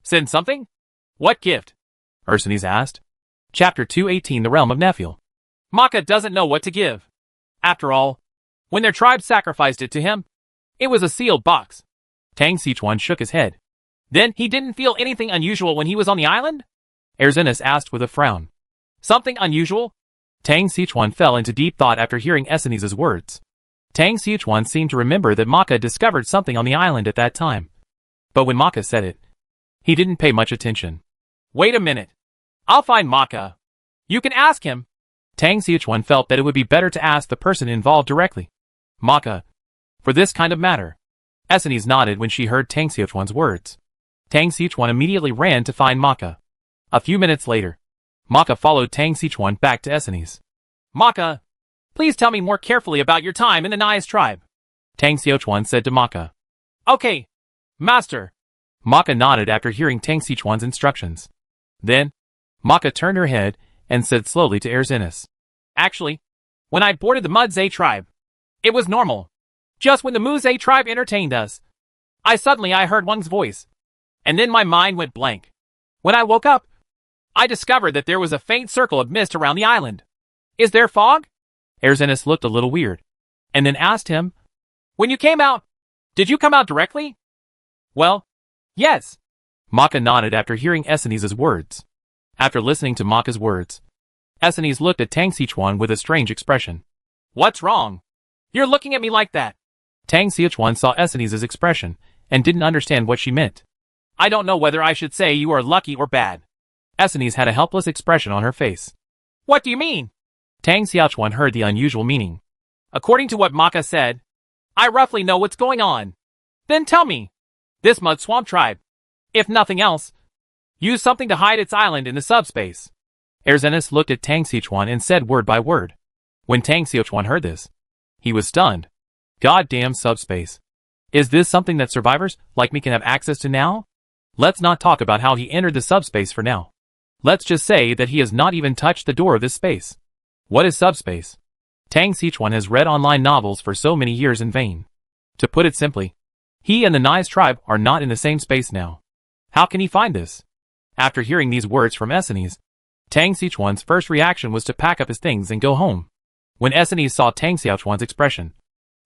Send something? What gift? Essenes asked. Chapter 218 The Realm of Nephiel. Maka doesn't know what to give. After all, when their tribe sacrificed it to him, it was a sealed box. Tang Sichuan shook his head. Then he didn't feel anything unusual when he was on the island? Erzenis asked with a frown. Something unusual? Tang Sichuan fell into deep thought after hearing Essenes' words. Tang Sichuan seemed to remember that Maka discovered something on the island at that time. But when Maka said it, he didn't pay much attention. Wait a minute. I'll find Maka. You can ask him. Tang Sichuan felt that it would be better to ask the person involved directly. Maka. For this kind of matter. Essenes nodded when she heard Tang Sichuan's words. Tang Sichuan immediately ran to find Maka. A few minutes later, Maka followed Tang Sichuan back to Essenes. Maka, please tell me more carefully about your time in the Nias tribe. Tang Sichuan said to Maka. Okay, master. Maka nodded after hearing Tang Sichuan's instructions. Then, Maka turned her head and said slowly to Erzenis. Actually, when I boarded the Mudzay tribe, it was normal. Just when the Mudzay tribe entertained us, I heard Wang's voice. And then my mind went blank. When I woke up, I discovered that there was a faint circle of mist around the island. Is there fog? Erzenis looked a little weird, and then asked him, When you came out, did you come out directly? Well, yes. Maka nodded after hearing Essenes' words. After listening to Maka's words, Essenes looked at Tang Sichuan with a strange expression. What's wrong? You're looking at me like that. Tang Sichuan saw Essenes' expression, and didn't understand what she meant. I don't know whether I should say you are lucky or bad. Essenes had a helpless expression on her face. What do you mean? Tang Xiaochuan heard the unusual meaning. According to what Maka said, I roughly know what's going on. Then tell me. This Mud Swamp tribe, if nothing else, used something to hide its island in the subspace. Erzenis looked at Tang Xiaochuan and said word by word. When Tang Xiaochuan heard this, he was stunned. Goddamn subspace. Is this something that survivors like me can have access to now? Let's not talk about how he entered the subspace for now. Let's just say that he has not even touched the door of this space. What is subspace? Tang Xiaochuan has read online novels for so many years in vain. To put it simply, he and the Nais tribe are not in the same space now. How can he find this? After hearing these words from Essenes, Tang Xiaochuan's first reaction was to pack up his things and go home. When Essenes saw Tang Xiaochuan's expression,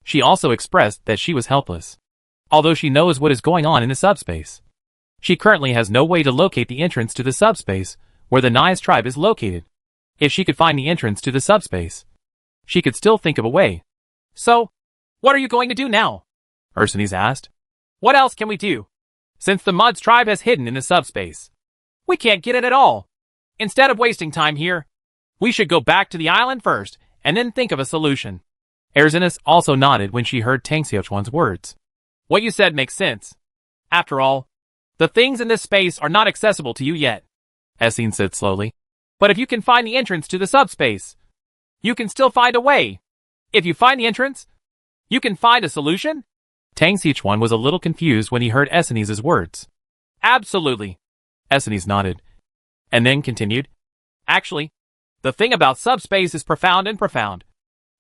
she also expressed that she was helpless. Although she knows what is going on in the subspace, she currently has no way to locate the entrance to the subspace where the Nais tribe is located. If she could find the entrance to the subspace, she could still think of a way. So, what are you going to do now? Erzenes asked. What else can we do? Since the Mud's tribe has hidden in the subspace, we can't get in at all. Instead of wasting time here, we should go back to the island first and then think of a solution. Erzenis also nodded when she heard Tang Xiaochuan's words. What you said makes sense. After all, the things in this space are not accessible to you yet, Essenes said slowly. But if you can find the entrance to the subspace, you can still find a way. If you find the entrance, you can find a solution? Tang Xiaochuan was a little confused when he heard Essenes' words. Absolutely, Essenes nodded, and then continued. Actually, the thing about subspace is profound and profound,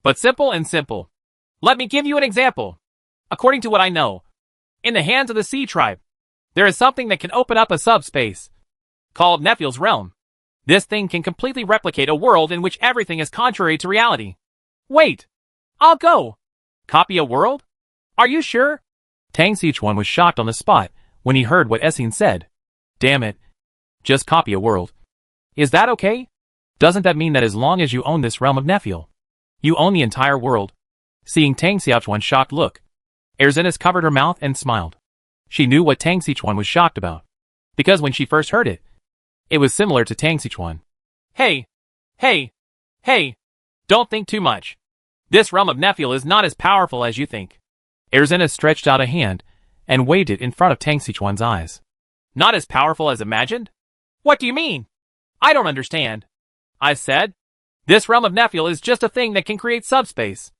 but simple and simple. Let me give you an example. According to what I know, in the hands of the Sea Tribe, there is something that can open up a subspace, called Nephil's Realm. This thing can completely replicate a world in which everything is contrary to reality. Wait! I'll go! Copy a world? Are you sure? Tang Xiaochuan was shocked on the spot when he heard what Essenes said. Damn it. Just copy a world. Is that okay? Doesn't that mean that as long as you own this realm of Nephil, you own the entire world? Seeing Tang Xiaochuan's shocked look, Erzenis covered her mouth and smiled. She knew what Tang Xiaochuan was shocked about, because when she first heard it, it was similar to Tang Xiaochuan. Hey! Don't think too much. This realm of Nephil is not as powerful as you think. Erzenis stretched out a hand and waved it in front of Tang Xiaochuan's eyes. Not as powerful as imagined? What do you mean? I don't understand. I said, this realm of Nephil is just a thing that can create subspace.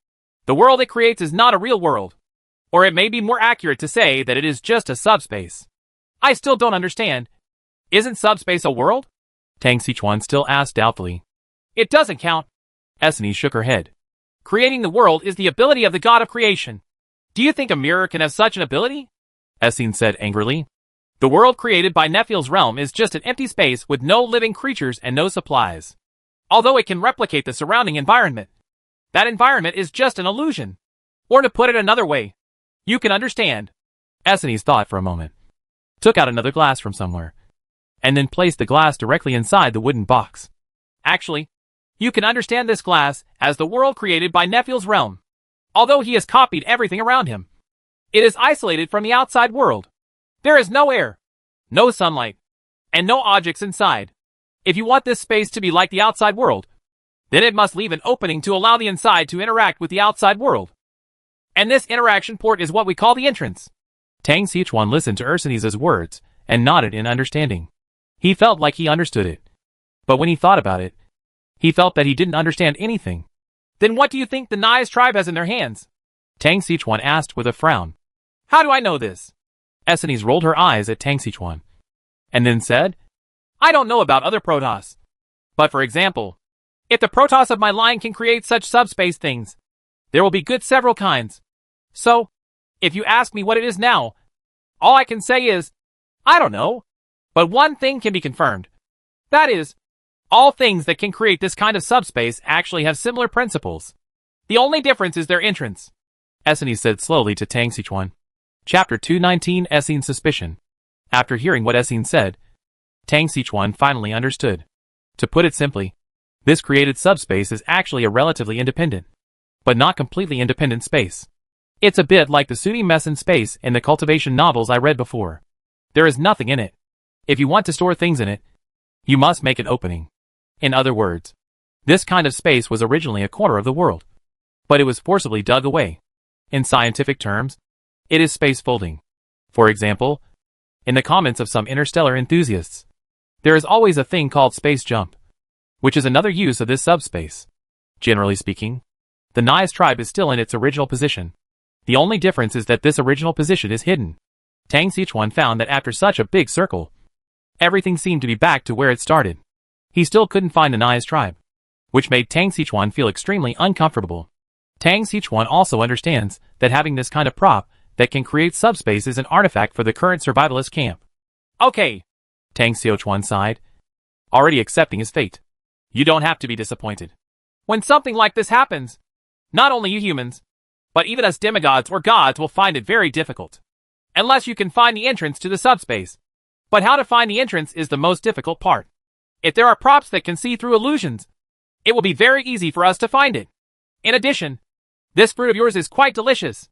The world it creates is not a real world. Or it may be more accurate to say that it is just a subspace. I still don't understand. Isn't subspace a world? Tang Xiaochuan still asked doubtfully. It doesn't count. Essenes shook her head. Creating the world is the ability of the god of creation. Do you think a mirror can have such an ability? Essenes said angrily. The world created by Nephil's realm is just an empty space with no living creatures and no supplies. Although it can replicate the surrounding environment, that environment is just an illusion. Or to put it another way, you can understand. Essenes thought for a moment, took out another glass from somewhere, and then placed the glass directly inside the wooden box. Actually, you can understand this glass as the world created by Nephil's realm. Although he has copied everything around him, it is isolated from the outside world. There is no air, no sunlight, and no objects inside. If you want this space to be like the outside world, then it must leave an opening to allow the inside to interact with the outside world. And this interaction port is what we call the entrance. Tang Xiaochuan listened to Erzenes' words and nodded in understanding. He felt like he understood it. But when he thought about it, he felt that he didn't understand anything. Then what do you think the Nais tribe has in their hands? Tang Xiaochuan asked with a frown. How do I know this? Essenes rolled her eyes at Tang Xiaochuan, and then said, I don't know about other Protoss. But for example, if the Protoss of my line can create such subspace things, there will be good several kinds. So, if you ask me what it is now, all I can say is, I don't know. But one thing can be confirmed. That is, all things that can create this kind of subspace actually have similar principles. The only difference is their entrance. Essenes said slowly to Tang Xiaochuan. Chapter 219 Essenes' Suspicion. After hearing what Essenes said, Tang Xiaochuan finally understood. To put it simply, this created subspace is actually a relatively independent, but not completely independent space. It's a bit like the Suni mess in space in the cultivation novels I read before. There is nothing in it. If you want to store things in it, you must make an opening. In other words, this kind of space was originally a corner of the world, but it was forcibly dug away. In scientific terms, it is space folding. For example, in the comments of some interstellar enthusiasts, there is always a thing called space jump, which is another use of this subspace. Generally speaking, the Nias tribe is still in its original position. The only difference is that this original position is hidden. Tang Xichuan found that after such a big circle, everything seemed to be back to where it started. He still couldn't find the Nias tribe, which made Tang Xichuan feel extremely uncomfortable. Tang Xichuan also understands that having this kind of prop that can create subspace is an artifact for the current survivalist camp. Okay, Tang Xichuan sighed, already accepting his fate. You don't have to be disappointed. When something like this happens, not only you humans, but even us demigods or gods will find it very difficult. Unless you can find the entrance to the subspace. But how to find the entrance is the most difficult part. If there are props that can see through illusions, it will be very easy for us to find it. In addition, this fruit of yours is quite delicious.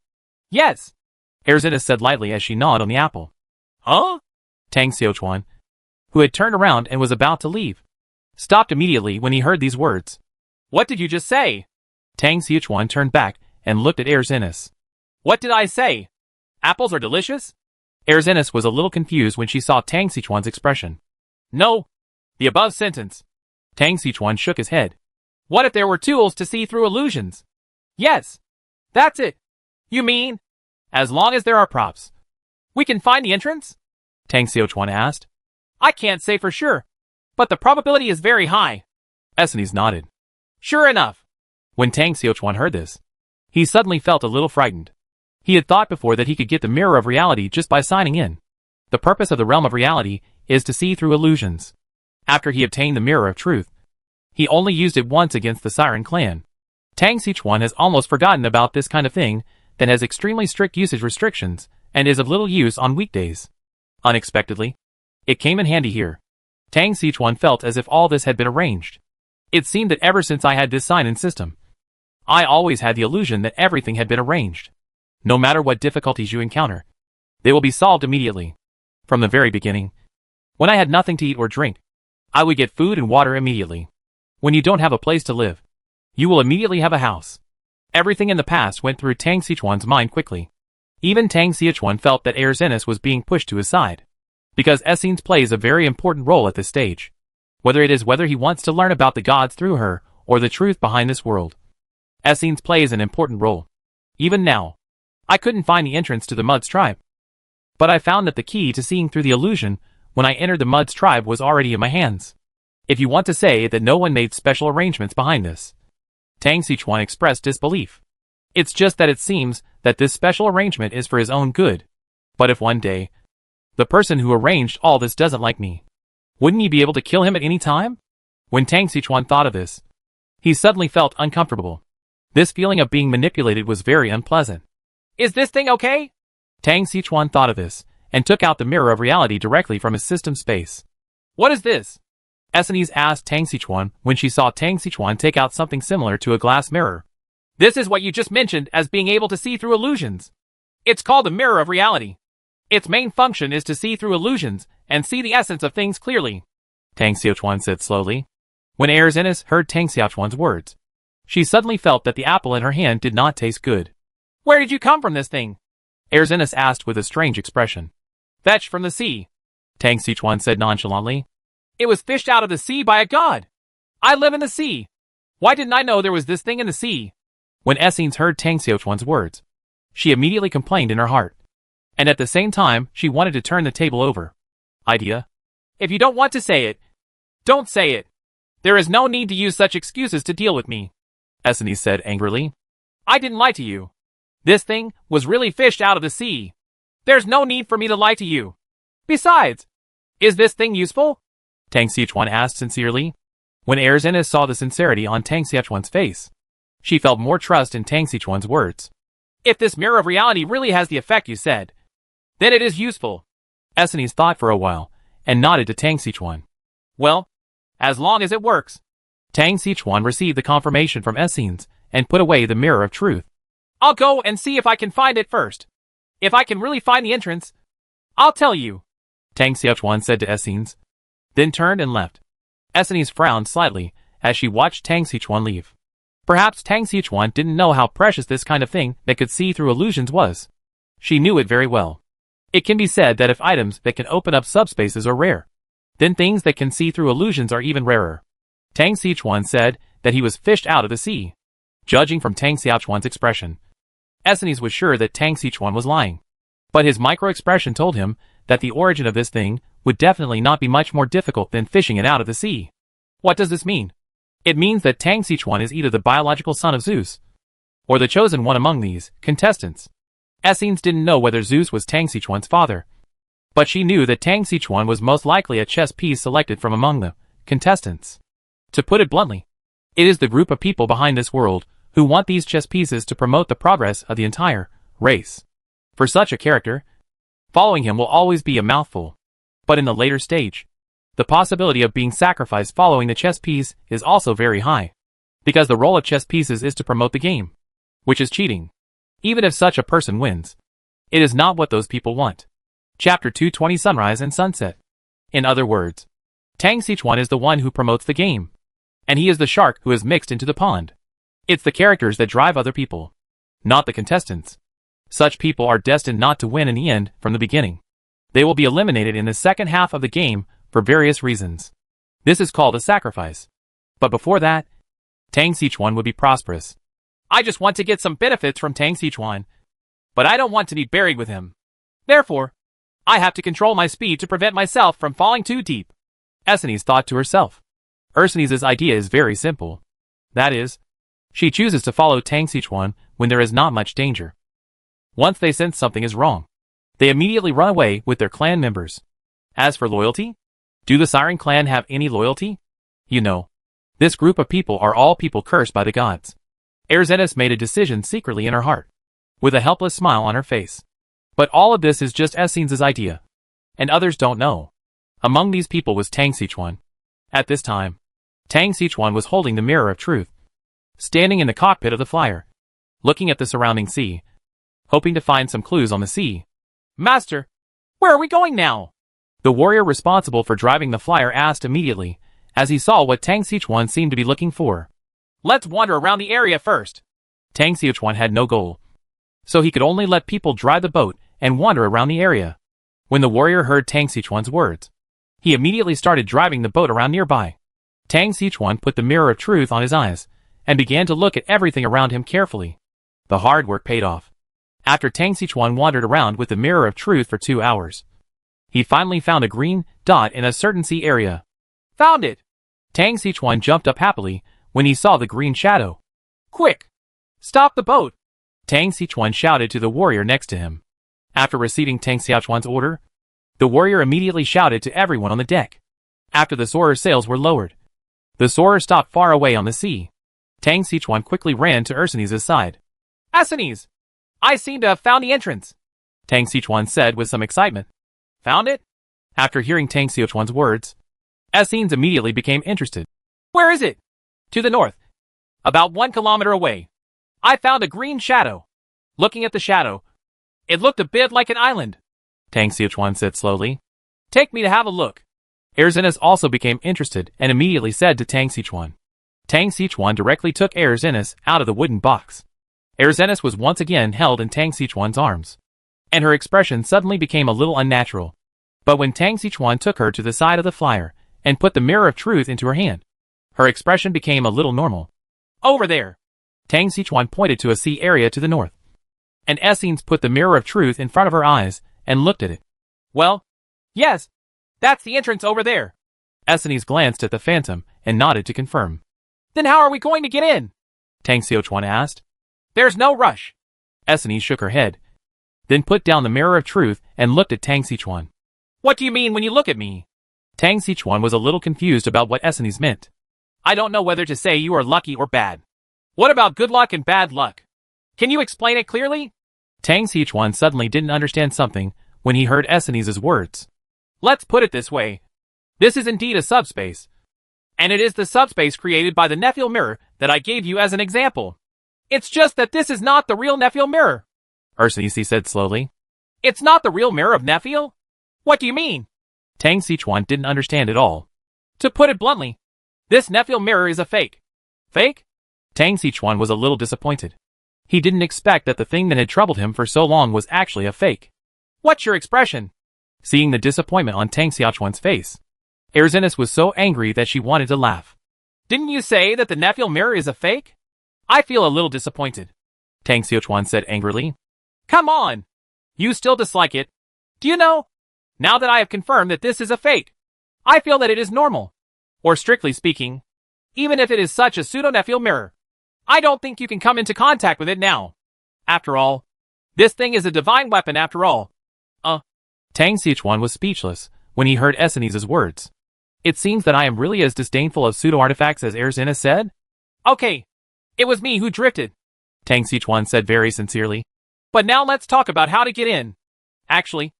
Yes, Erzinus said lightly as she gnawed on the apple. Huh? Tang Xichuan, who had turned around and was about to leave, stopped immediately when he heard these words. What did you just say? Tang Xichuan turned back and looked at Erzinus. What did I say? Apples are delicious? Erzinus was a little confused when she saw Tang Xichuan's expression. No, the above sentence. Tang Xichuan shook his head. What if there were tools to see through illusions? Yes, that's it. You mean, as long as there are props, we can find the entrance? Tang Xichuan asked. I can't say for sure, but the probability is very high. Essenes nodded. Sure enough. When Tang Xichuan heard this, he suddenly felt a little frightened. He had thought before that he could get the mirror of reality just by signing in. The purpose of the realm of reality is to see through illusions. After he obtained the mirror of truth, he only used it once against the Siren clan. Tang Xichuan has almost forgotten about this kind of thing that has extremely strict usage restrictions and is of little use on weekdays. Unexpectedly, it came in handy here. Tang Xichuan felt as if all this had been arranged. It seemed that ever since I had this sign-in system, I always had the illusion that everything had been arranged. No matter what difficulties you encounter, they will be solved immediately. From the very beginning, when I had nothing to eat or drink, I would get food and water immediately. When you don't have a place to live, you will immediately have a house. Everything in the past went through Tang Xichuan's mind quickly. Even Tang Xichuan felt that Erzinus was being pushed to his side, because Essenes plays a very important role at this stage. Whether he wants to learn about the gods through her, or the truth behind this world, Essenes plays an important role. Even now, I couldn't find the entrance to the Mud's tribe. But I found that the key to seeing through the illusion when I entered the Mud's tribe was already in my hands. If you want to say that no one made special arrangements behind this, Tang Xichuan expressed disbelief. It's just that it seems that this special arrangement is for his own good. But if one day, the person who arranged all this doesn't like me, wouldn't you be able to kill him at any time? When Tang Xichuan thought of this, he suddenly felt uncomfortable. This feeling of being manipulated was very unpleasant. Is this thing okay? Tang Xichuan thought of this, and took out the mirror of reality directly from his system space. What is this? Essenes asked Tang Xichuan when she saw Tang Xichuan take out something similar to a glass mirror. This is what you just mentioned as being able to see through illusions. It's called the mirror of reality. Its main function is to see through illusions and see the essence of things clearly, Tang Xichuan said slowly. When Erzinus heard Tang Xichuan's words, she suddenly felt that the apple in her hand did not taste good. Where did you come from this thing? Erzinus asked with a strange expression. Fetched from the sea, Tang Xichuan said nonchalantly. It was fished out of the sea by a god. I live in the sea. Why didn't I know there was this thing in the sea? When Essenes heard Tang Xichuan's words, she immediately complained in her heart. And at the same time, she wanted to turn the table over. Idea. If you don't want to say it, don't say it. There is no need to use such excuses to deal with me, Essenes said angrily. I didn't lie to you. This thing was really fished out of the sea. There's no need for me to lie to you. Besides, is this thing useful? Tang Xichuan asked sincerely. When Erzinus saw the sincerity on Tang Xichuan's face, she felt more trust in Tang Xichuan's words. If this mirror of reality really has the effect you said, then it is useful. Essenes thought for a while, and nodded to Tang Xichuan. Well, as long as it works. Tang Xichuan received the confirmation from Essenes, and put away the mirror of truth. I'll go and see if I can find it first. If I can really find the entrance, I'll tell you, Tang Xiaochuan said to Essenes, then turned and left. Essenes frowned slightly as she watched Tang Xiaochuan leave. Perhaps Tang Xiaochuan didn't know how precious this kind of thing that could see through illusions was. She knew it very well. It can be said that if items that can open up subspaces are rare, then things that can see through illusions are even rarer. Tang Xiaochuan said that he was fished out of the sea. Judging from Tang Xiaochuan's expression, Essenes was sure that Tang Xiaochuan was lying. But his micro-expression told him that the origin of this thing would definitely not be much more difficult than fishing it out of the sea. What does this mean? It means that Tang Xiaochuan is either the biological son of Zeus, or the chosen one among these contestants. Essenes didn't know whether Zeus was Tang Xiaochuan's father, but she knew that Tang Xiaochuan was most likely a chess piece selected from among the contestants. To put it bluntly, it is the group of people behind this world who want these chess pieces to promote the progress of the entire race. For such a character, following him will always be a mouthful. But in the later stage, the possibility of being sacrificed following the chess piece is also very high, because the role of chess pieces is to promote the game, which is cheating. Even if such a person wins, it is not what those people want. Chapter 220 Sunrise and Sunset. In other words, Tang Xiaochuan is the one who promotes the game, and he is the shark who is mixed into the pond. It's the characters that drive other people, not the contestants. Such people are destined not to win in the end from the beginning. They will be eliminated in the second half of the game for various reasons. This is called a sacrifice. But before that, Tang Xiaochuan would be prosperous. I just want to get some benefits from Tang Xiaochuan, but I don't want to be buried with him. Therefore, I have to control my speed to prevent myself from falling too deep. Essenes thought to herself. Ursines's idea is very simple. That is, she chooses to follow Tang Xiaochuan when there is not much danger. Once they sense something is wrong, they immediately run away with their clan members. As for loyalty, do the Siren clan have any loyalty? You know, this group of people are all people cursed by the gods. Erzenis made a decision secretly in her heart, with a helpless smile on her face. But all of this is just Essenes' idea, and others don't know. Among these people was Tang Xiaochuan. At this time, Tang Xiaochuan was holding the mirror of truth, standing in the cockpit of the flyer, looking at the surrounding sea, hoping to find some clues on the sea. Master, where are we going now? The warrior responsible for driving the flyer asked immediately, as he saw what Tang Xiaochuan seemed to be looking for. Let's wander around the area first. Tang Xiaochuan had no goal, so he could only let people drive the boat and wander around the area. When the warrior heard Tang Xiaochuan's words, he immediately started driving the boat around nearby. Tang Xiaochuan put the mirror of truth on his eyes and began to look at everything around him carefully. The hard work paid off. After Tang Xiaochuan wandered around with the mirror of truth for 2 hours, he finally found a green dot in a certain sea area. Found it! Tang Xiaochuan jumped up happily when he saw the green shadow. Quick! Stop the boat! Tang Xiaochuan shouted to the warrior next to him. After receiving Tang Xiaochuan's order, the warrior immediately shouted to everyone on the deck. After the soarer's sails were lowered, the soarer stopped far away on the sea. Tang Xiaochuan quickly ran to Ursines's side. Essenes! I seem to have found the entrance, Tang Xiaochuan said with some excitement. Found it? After hearing Tang Xiaochuan's words, Essenes immediately became interested. Where is it? To the north. About 1 kilometer away. I found a green shadow. Looking at the shadow, it looked a bit like an island, Tang Xiaochuan said slowly. Take me to have a look. Erzenis also became interested and immediately said to Tang Xiaochuan. Tang Xiaochuan directly took Erzenis out of the wooden box. Erzenis was once again held in Tang Xiaochuan's arms, and her expression suddenly became a little unnatural. But when Tang Xiaochuan took her to the side of the flyer and put the mirror of truth into her hand, her expression became a little normal. Over there! Tang Xiaochuan pointed to a sea area to the north, and Essenes put the mirror of truth in front of her eyes and looked at it. Well, yes, that's the entrance over there. Essenes glanced at the phantom and nodded to confirm. Then how are we going to get in? Tang Xiaochuan asked. There's no rush. Essenes shook her head, then put down the mirror of truth and looked at Tang Xiaochuan. What do you mean when you look at me? Tang Xiaochuan was a little confused about what Essenes meant. I don't know whether to say you are lucky or bad. What about good luck and bad luck? Can you explain it clearly? Tang Xiaochuan suddenly didn't understand something when he heard Essenes' words. Let's put it this way. This is indeed a subspace, and it is the subspace created by the Nephil mirror that I gave you as an example. It's just that this is not the real Nephiel mirror, Ursinisi said slowly. It's not the real mirror of Nephiel? What do you mean? Tang Sichuan didn't understand at all. To put it bluntly, this Nephiel mirror is a fake. Fake? Tang Sichuan was a little disappointed. He didn't expect that the thing that had troubled him for so long was actually a fake. What's your expression? Seeing the disappointment on Tang Sichuan's face, Erzinis was so angry that she wanted to laugh. Didn't you say that the Nephiel mirror is a fake? I feel a little disappointed, Tang Sichuan said angrily. Come on! You still dislike it. Do you know? Now that I have confirmed that this is a fake, I feel that it is normal. Or strictly speaking, even if it is such a pseudo-Nephiel mirror, I don't think you can come into contact with it now. After all, this thing is a divine weapon after all. Tang Sichuan was speechless when he heard Erzinis's words. It seems that I am really as disdainful of pseudo-artifacts as Erzinis said? Okay, it was me who drifted, Tang Sichuan said very sincerely. But now let's talk about how to get in. Actually,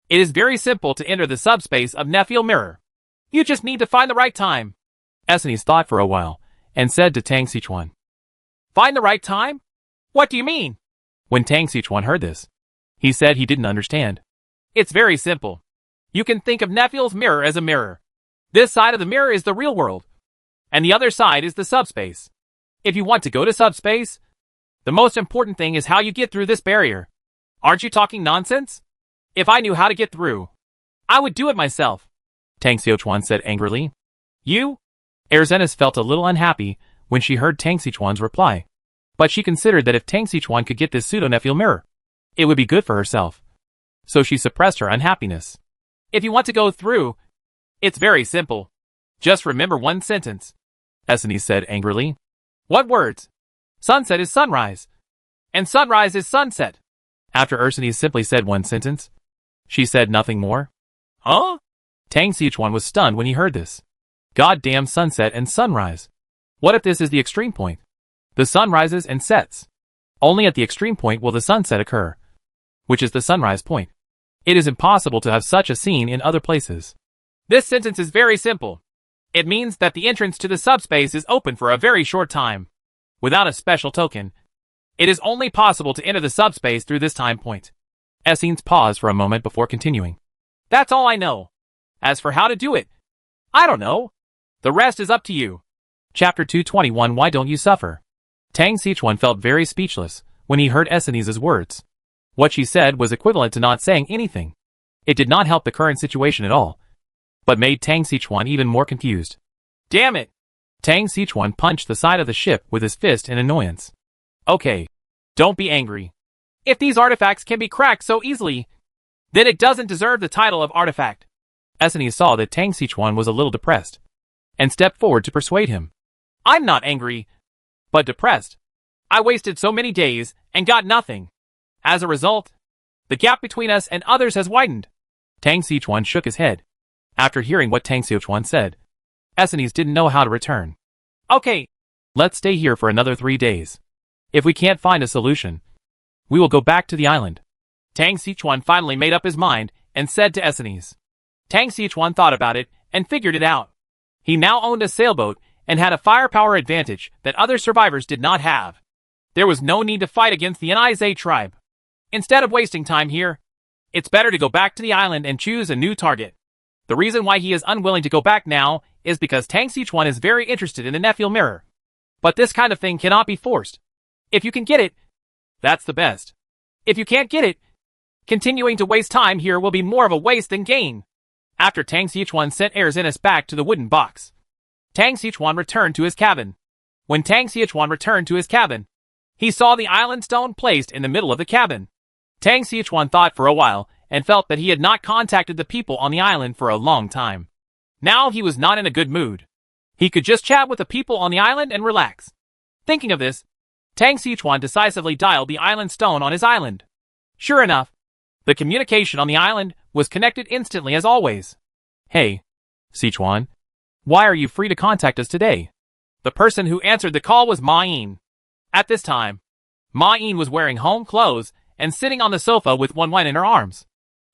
it is very simple to enter the subspace of Nephiel mirror. You just need to find the right time. Erzinis thought for a while and said to Tang Sichuan, Find the right time? What do you mean? When Tang Sichuan heard this, he said he didn't understand. It's very simple. You can think of Nephiel's mirror as a mirror. This side of the mirror is the real world, and the other side is the subspace. If you want to go to subspace, the most important thing is how you get through this barrier. Aren't you talking nonsense? If I knew how to get through, I would do it myself, Tang Sichuan said angrily. You? Erzinis felt a little unhappy when she heard Tang Sichuan's reply. But she considered that if Tang Sichuan could get this pseudo-Nephiel mirror, it would be good for herself. So she suppressed her unhappiness. If you want to go through, it's very simple. Just remember one sentence, Erzinis said angrily. What words? Sunset is sunrise, and sunrise is sunset. After Erzinis simply said one sentence, she said nothing more. Huh? Tang Sichuan was stunned when he heard this. Goddamn sunset and sunrise. What if this is the extreme point? The sun rises and sets. Only at the extreme point will the sunset occur, which is the sunrise point. It is impossible to have such a scene in other places. This sentence is very simple. It means that the entrance to the subspace is open for a very short time. Without a special token, it is only possible to enter the subspace through this time point. Erzinis paused for a moment before continuing. That's all I know. As for how to do it, I don't know. The rest is up to you. Chapter 221 Why Don't You Suffer? Tang Sichuan felt very speechless when he heard Erzinis's words. What she said was equivalent to not saying anything. It did not help the current situation at all, but made Tang Sichuan even more confused. Damn it! Tang Sichuan punched the side of the ship with his fist in annoyance. Okay, don't be angry. If these artifacts can be cracked so easily, then it doesn't deserve the title of artifact. Erzinis saw that Tang Sichuan was a little depressed, and stepped forward to persuade him. I'm not angry, but depressed. I wasted so many days and got nothing. As a result, the gap between us and others has widened. Tang Sichuan shook his head. After hearing what Tang Sichuan said, Erzinis didn't know how to return. Okay, let's stay here for another 3 days. If we can't find a solution, we will go back to the island. Tang Sichuan finally made up his mind and said to Erzinis. Tang Sichuan thought about it and figured it out. He now owned a sailboat and had a firepower advantage that other survivors did not have. There was no need to fight against the Nize tribe. Instead of wasting time here, it's better to go back to the island and choose a new target. The reason why he is unwilling to go back now is because Tang Sichuan is very interested in the Nephiel mirror. But this kind of thing cannot be forced. If you can get it, that's the best. If you can't get it, continuing to waste time here will be more of a waste than gain. After Tang Sichuan sent Erzinis back to the wooden box, Tang Sichuan returned to his cabin. When Tang Sichuan returned to his cabin, he saw the island stone placed in the middle of the cabin. Tang Sichuan thought for a while and felt that he had not contacted the people on the island for a long time. Now he was not in a good mood. He could just chat with the people on the island and relax. Thinking of this, Tang Sichuan decisively dialed the island stone on his island. Sure enough, the communication on the island was connected instantly as always. Hey, Sichuan, why are you free to contact us today? The person who answered the call was Ma Yin. At this time, Ma Yin was wearing home clothes and sitting on the sofa with Wen Wen in her arms.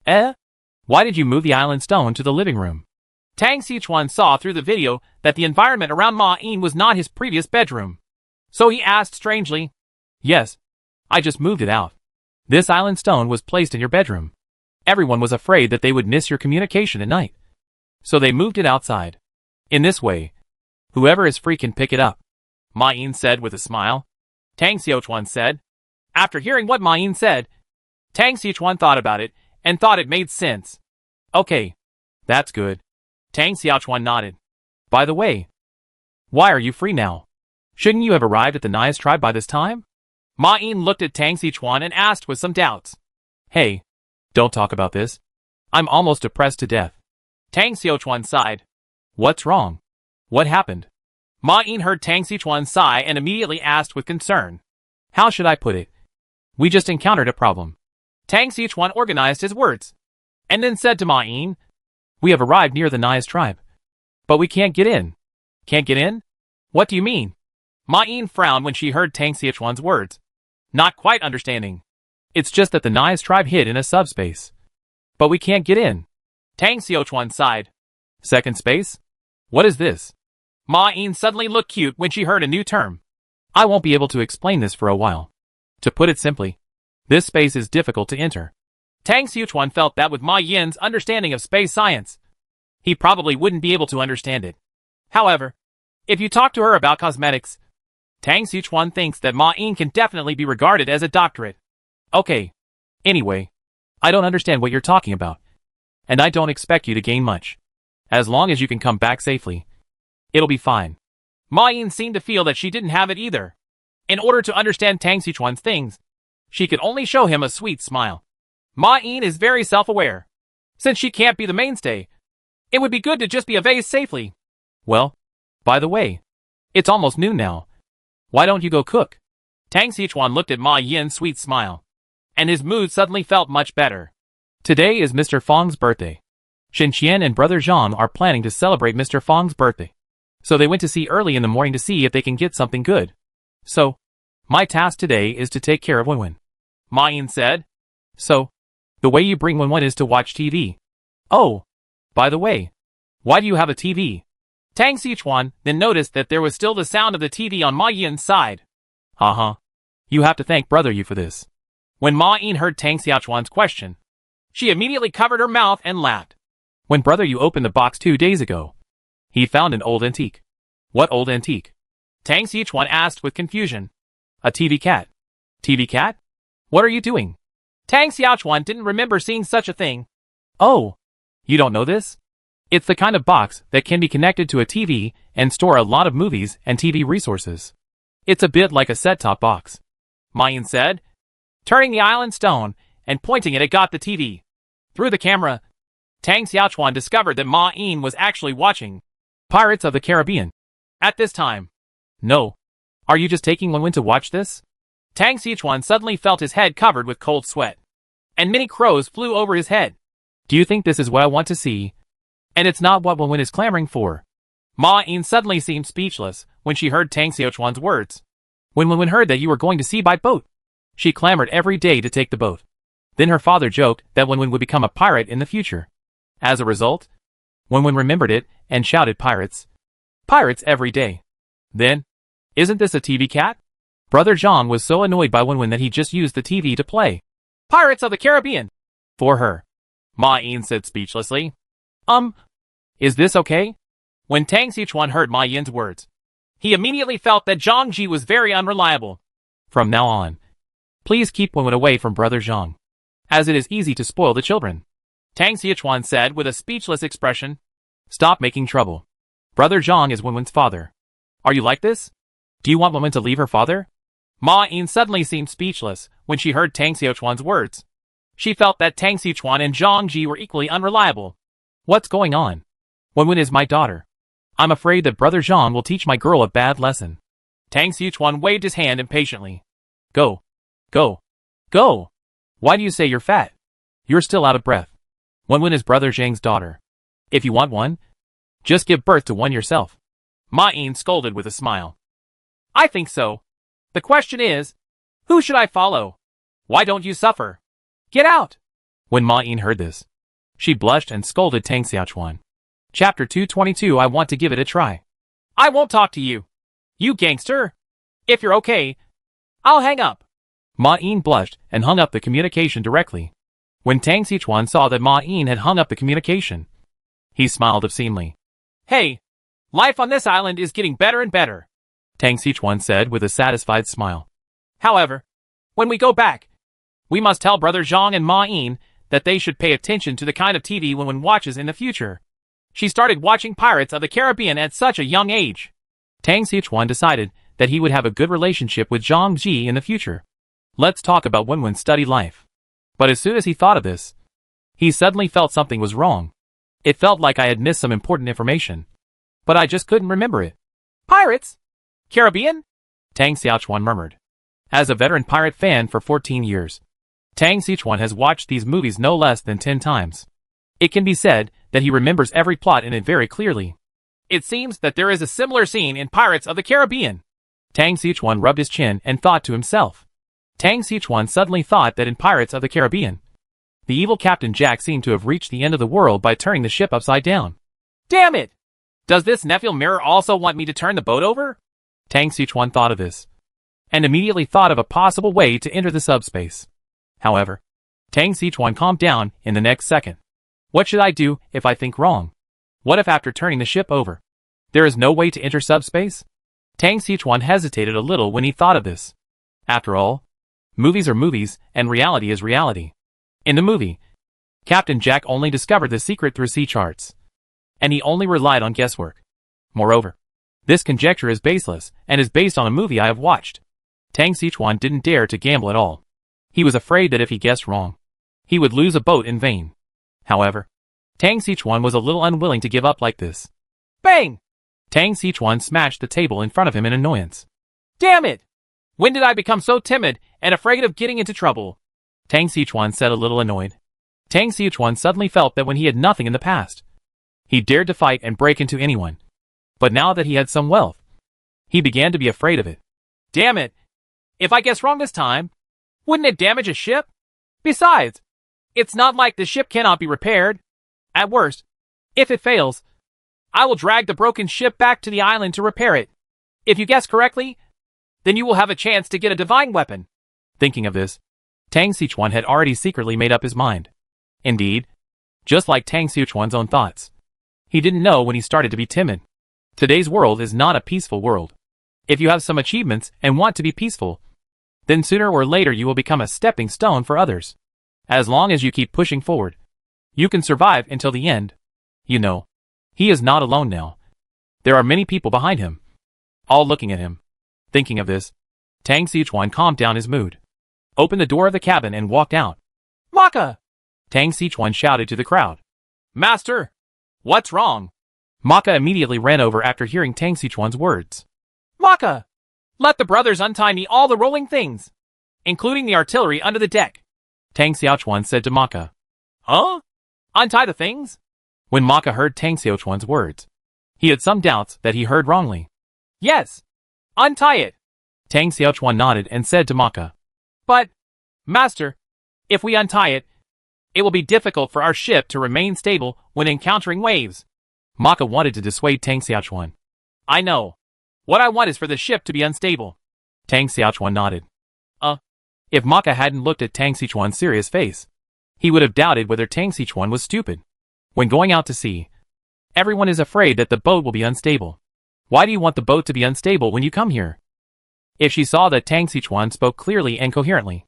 Why did you move the island stone to the living room? Tang Sichuan saw through the video that the environment around Ma Yin was not his previous bedroom. So he asked strangely, Yes. I just moved it out. This island stone was placed in your bedroom. Everyone was afraid that they would miss your communication at night. So they moved it outside. In this way, whoever is free can pick it up. Ma Yin said with a smile. Tang Xiuchuan said. After hearing what Ma Yin said, Tang Xiuchuan thought about it and thought it made sense. Okay. That's good. Tang Xiuchuan nodded. By the way, why are you free now? Shouldn't you have arrived at the Nias tribe by this time? Ma Yin looked at Tang Xiuchuan and asked with some doubts. Hey, don't talk about this. I'm almost depressed to death. Tang Xiuchuan sighed. What's wrong? What happened? Ma Yin heard Tang Xiuchuan sigh and immediately asked with concern. How should I put it? We just encountered a problem. Tang Xiuchuan organized his words, and then said to Ma Yin, we have arrived near the Nias tribe, but we can't get in. Can't get in? What do you mean? Ma Yin frowned when she heard Tang Xiuchuan's words, not quite understanding. It's just that the Nias tribe hid in a subspace, but we can't get in. Tang Xiuchuan sighed. Second space? What is this? Ma Yin suddenly looked cute when she heard a new term. I won't be able to explain this for a while. To put it simply, this space is difficult to enter. Tang Xiuchuan felt that with Ma Yin's understanding of space science, he probably wouldn't be able to understand it. However, if you talk to her about cosmetics, Tang Xiuchuan thinks that Ma Yin can definitely be regarded as a doctorate. Okay. Anyway, I don't understand what you're talking about, and I don't expect you to gain much. As long as you can come back safely, it'll be fine. Ma Yin seemed to feel that she didn't have it either. In order to understand Tang Xiuchuan's things, she could only show him a sweet smile. Ma Yin is very self-aware. Since she can't be the mainstay, it would be good to just be evased safely. Well, by the way, it's almost noon now. Why don't you go cook? Tang Xiuchuan looked at Ma Yin's sweet smile, and his mood suddenly felt much better. Today is Mr. Fang's birthday. Shen Qian and Brother Zhang are planning to celebrate Mr. Fang's birthday, so they went to see early in the morning to see if they can get something good. So, my task today is to take care of Wenwen. Ma Yin said. So, the way you bring Wenwen is to watch TV. Oh, by the way, why do you have a TV? Tang Xiuchuan then noticed that there was still the sound of the TV on Ma Yin's side. You have to thank Brother Yu for this. When Ma Yin heard Tang Xiuchuan's question, she immediately covered her mouth and laughed. When Brother Yu opened the box 2 days ago, he found an old antique. What old antique? Tang Xiuchuan asked with confusion. A TV cat. TV cat? What are you doing? Tang Xiuchuan didn't remember seeing such a thing. Oh, you don't know this? It's the kind of box that can be connected to a TV and store a lot of movies and TV resources. It's a bit like a set-top box, Ma Yin said, turning the island stone and pointing it at the TV. Through the camera, Tang Xiuchuan discovered that Ma Yin was actually watching Pirates of the Caribbean. At this time. No. Are you just taking Wenwen to watch this? Tang Xiuchuan suddenly felt his head covered with cold sweat, and many crows flew over his head. Do you think this is what I want to see? And it's not what Wenwen is clamoring for. Ma Yin suddenly seemed speechless when she heard Tang Xiuchuan's words. When Wenwen heard that you were going to sea by boat, she clamored every day to take the boat. Then her father joked that Wenwen would become a pirate in the future. As a result, Wenwen remembered it and shouted pirates. Pirates every day. Then, isn't this a TV cat? Brother Zhang was so annoyed by Wenwen that he just used the TV to play Pirates of the Caribbean for her. Ma Yin said speechlessly. Is this okay? When Tang Xiuchuan heard Ma Yin's words, he immediately felt that Zhang Ji was very unreliable. From now on, please keep Wenwen away from Brother Zhang, as it is easy to spoil the children. Tang Xiuchuan said with a speechless expression. Stop making trouble. Brother Zhang is Wenwen's father. Are you like this? Do you want Wenwen to leave her father? Ma Yin suddenly seemed speechless when she heard Tang Xiuchuan's words. She felt that Tang Xiuchuan and Zhang Ji were equally unreliable. What's going on? Wenwen is my daughter. I'm afraid that Brother Zhang will teach my girl a bad lesson. Tang Xiuchuan waved his hand impatiently. Go. Go. Go. Why do you say you're fat? You're still out of breath. Wenwen is Brother Zhang's daughter. If you want one, just give birth to one yourself. Ma Yin scolded with a smile. I think so. The question is, who should I follow? Why don't you suffer? Get out! When Ma Yin heard this, she blushed and scolded Tang Xiuchuan. Chapter 222. I want to give it a try. I won't talk to you. You gangster. If you're okay, I'll hang up. Ma Yin blushed and hung up the communication directly. When Tang Sichuan saw that Ma Yin had hung up the communication, he smiled obscenely. Hey, life on this island is getting better and better, Tang Sichuan said with a satisfied smile. However, when we go back, we must tell Brother Zhang and Ma Yin that they should pay attention to the kind of TV one watches in the future. She started watching Pirates of the Caribbean at such a young age. Tang Sichuan decided that he would have a good relationship with Zhang Ji in the future. Let's talk about Wenwen's study life. But as soon as he thought of this, he suddenly felt something was wrong. It felt like I had missed some important information, but I just couldn't remember it. Pirates? Caribbean? Tang Xiaochuan murmured. As a veteran pirate fan for 14 years, Tang Sichuan has watched these movies no less than 10 times. It can be said that he remembers every plot in it very clearly. It seems that there is a similar scene in Pirates of the Caribbean. Tang Sichuan rubbed his chin and thought to himself. Tang Sichuan suddenly thought that in Pirates of the Caribbean, the evil Captain Jack seemed to have reached the end of the world by turning the ship upside down. Damn it! Does this Nephilim mirror also want me to turn the boat over? Tang Sichuan thought of this, and immediately thought of a possible way to enter the subspace. However, Tang Sichuan calmed down in the next second. What should I do if I think wrong? What if after turning the ship over, there is no way to enter subspace? Tang Sichuan hesitated a little when he thought of this. After all, movies are movies, and reality is reality. In the movie, Captain Jack only discovered the secret through sea charts, and he only relied on guesswork. Moreover, this conjecture is baseless, and is based on a movie I have watched. Tang Sichuan didn't dare to gamble at all. He was afraid that if he guessed wrong, he would lose a boat in vain. However, Tang Sichuan was a little unwilling to give up like this. Bang! Tang Sichuan smashed the table in front of him in annoyance. Damn it! When did I become so timid and afraid of getting into trouble? Tang Sichuan said a little annoyed. Tang Sichuan suddenly felt that when he had nothing in the past, he dared to fight and break into anyone. But now that he had some wealth, he began to be afraid of it. Damn it! If I guess wrong this time, wouldn't it damage a ship? Besides, it's not like the ship cannot be repaired. At worst, if it fails, I will drag the broken ship back to the island to repair it. If you guess correctly, then you will have a chance to get a divine weapon. Thinking of this, Tang Sichuan had already secretly made up his mind. Indeed, just like Tang Sichuan's own thoughts, he didn't know when he started to be timid. Today's world is not a peaceful world. If you have some achievements and want to be peaceful, then sooner or later you will become a stepping stone for others. As long as you keep pushing forward, you can survive until the end. You know, he is not alone now. There are many people behind him, all looking at him. Thinking of this, Tang Sichuan calmed down his mood, opened the door of the cabin and walked out. Maka! Tang Sichuan shouted to the crowd. Master! What's wrong? Maka immediately ran over after hearing Tang Sichuan's words. Maka! Let the brothers untie me all the rolling things, including the artillery under the deck. Tang Xiaochuan said to Maka. Huh? Untie the things? When Maka heard Tang Xiaochuan's words, he had some doubts that he heard wrongly. Yes. Untie it. Tang Xiaochuan nodded and said to Maka. But, Master, if we untie it, it will be difficult for our ship to remain stable when encountering waves. Maka wanted to dissuade Tang Xiaochuan. I know. What I want is for the ship to be unstable. Tang Xiaochuan nodded. If Maka hadn't looked at Tang Sichuan's serious face, he would have doubted whether Tang Sichuan was stupid. When going out to sea, everyone is afraid that the boat will be unstable. Why do you want the boat to be unstable when you come here? If she saw that Tang Sichuan spoke clearly and coherently,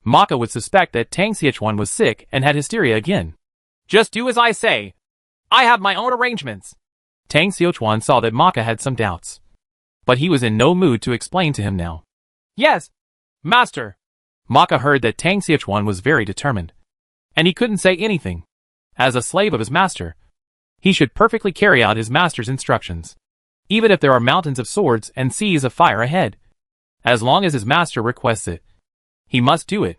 Maka would suspect that Tang Sichuan was sick and had hysteria again. Just do as I say. I have my own arrangements. Tang Sichuan saw that Maka had some doubts, but he was in no mood to explain to him now. Yes, Master. Maka heard that Tang Sichuan was very determined, and he couldn't say anything. As a slave of his master, he should perfectly carry out his master's instructions, even if there are mountains of swords and seas of fire ahead. As long as his master requests it, he must do it,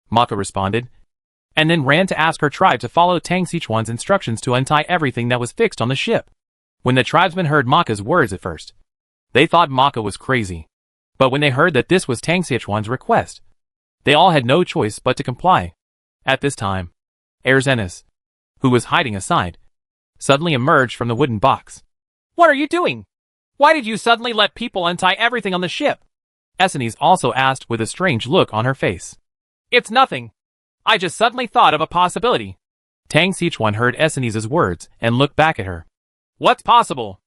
Maka responded, and then ran to ask her tribe to follow Tang Sichuan's instructions to untie everything that was fixed on the ship. When the tribesmen heard Maka's words at first, they thought Maka was crazy. But when they heard that this was Tang Sichuan's request, they all had no choice but to comply. At this time, Erzenis, who was hiding aside, suddenly emerged from the wooden box. What are you doing? Why did you suddenly let people untie everything on the ship? Essenes also asked with a strange look on her face. It's nothing. I just suddenly thought of a possibility. Tang Xichuan heard Essenes' words and looked back at her. What's possible?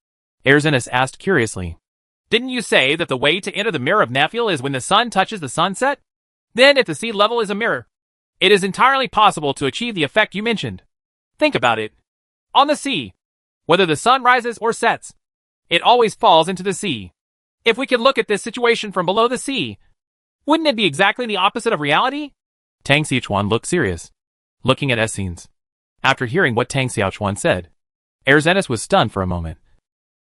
Erzenis asked curiously. Didn't you say that the way to enter the mirror of Nephiel is when the sun touches the sunset? Then if the sea level is a mirror, it is entirely possible to achieve the effect you mentioned. Think about it. On the sea, whether the sun rises or sets, it always falls into the sea. If we could look at this situation from below the sea, wouldn't it be exactly the opposite of reality? Tang Xichuan looked serious, looking at Essenes. After hearing what Tang Xiaochuan said, Erzenis was stunned for a moment,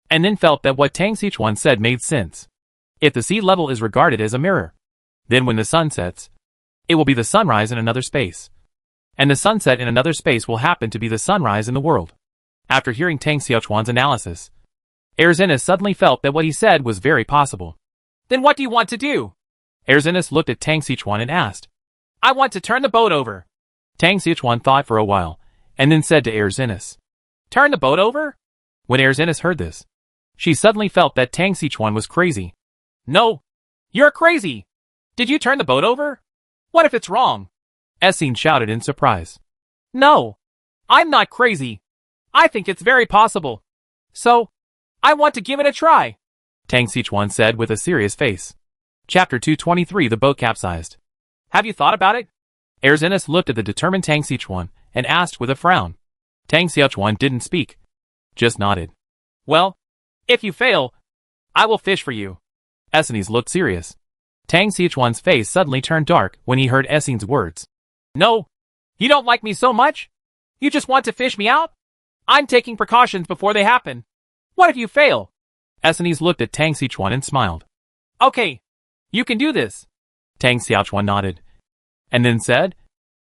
and then felt that what Tang Xichuan said made sense. If the sea level is regarded as a mirror, then when the sun sets, it will be the sunrise in another space. And the sunset in another space will happen to be the sunrise in the world. After hearing Tang Xiaochuan's analysis, Erzenis suddenly felt that what he said was very possible. Then what do you want to do? Erzenis looked at Tang Xichuan and asked. I want to turn the boat over. Tang Xichuan thought for a while, and then said to Erzenis. Turn the boat over? When Erzenis heard this, she suddenly felt that Tang Xichuan was crazy. No, you're crazy. Did you turn the boat over? What if it's wrong? Essene shouted in surprise. No, I'm not crazy. I think it's very possible. So, I want to give it a try, Tang Xichuan said with a serious face. Chapter 223 The boat capsized. Have you thought about it? Erzenis looked at the determined Tang Xichuan and asked with a frown. Tang Xiaochuan didn't speak, just nodded. Well, if you fail, I will fish for you. Essenes looked serious. Tang Xiaochuan's face suddenly turned dark when he heard Essene's words. No, you don't like me so much? You just want to fish me out? I'm taking precautions before they happen. What if you fail? Essenes looked at Tang Xiaochuan and smiled. Okay, you can do this. Tang Xiaochuan nodded, and then said,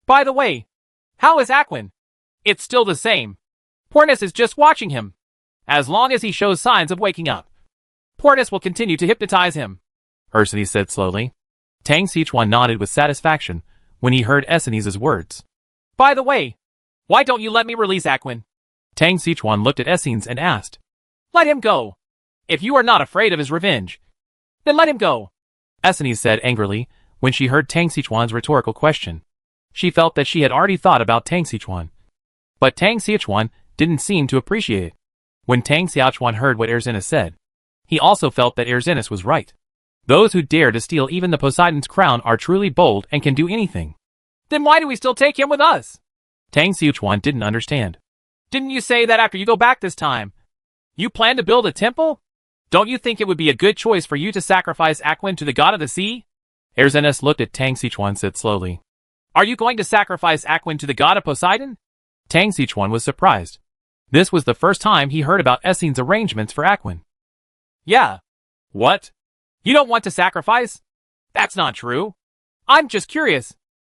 By the way, how is Aquin? It's still the same. Pornis is just watching him. As long as he shows signs of waking up, Pornis will continue to hypnotize him, Erzenis said slowly. Tang Xiaochuan nodded with satisfaction when he heard Essenes' words. By the way, why don't you let me release Aquin? Tang Xiaochuan looked at Essenes and asked. Let him go. If you are not afraid of his revenge, then let him go, Essenes said angrily when she heard Tang Xiaochuan's rhetorical question. She felt that she had already thought about Tang Xiaochuan, but Tang Xiaochuan didn't seem to appreciate it. When Tang Xiaochuan heard what Erzenis said, he also felt that Erzenis was right. Those who dare to steal even the Poseidon's crown are truly bold and can do anything. Then why do we still take him with us? Tang Xiaochuan didn't understand. Didn't you say that after you go back this time, you plan to build a temple? Don't you think it would be a good choice for you to sacrifice Aquin to the god of the sea? Erzenis looked at Tang Xiaochuan and said slowly. Are you going to sacrifice Aquin to the god of Poseidon? Tang Xiaochuan was surprised. This was the first time he heard about Essene's arrangements for Aquin. Yeah. What? You don't want to sacrifice? That's not true. I'm just curious.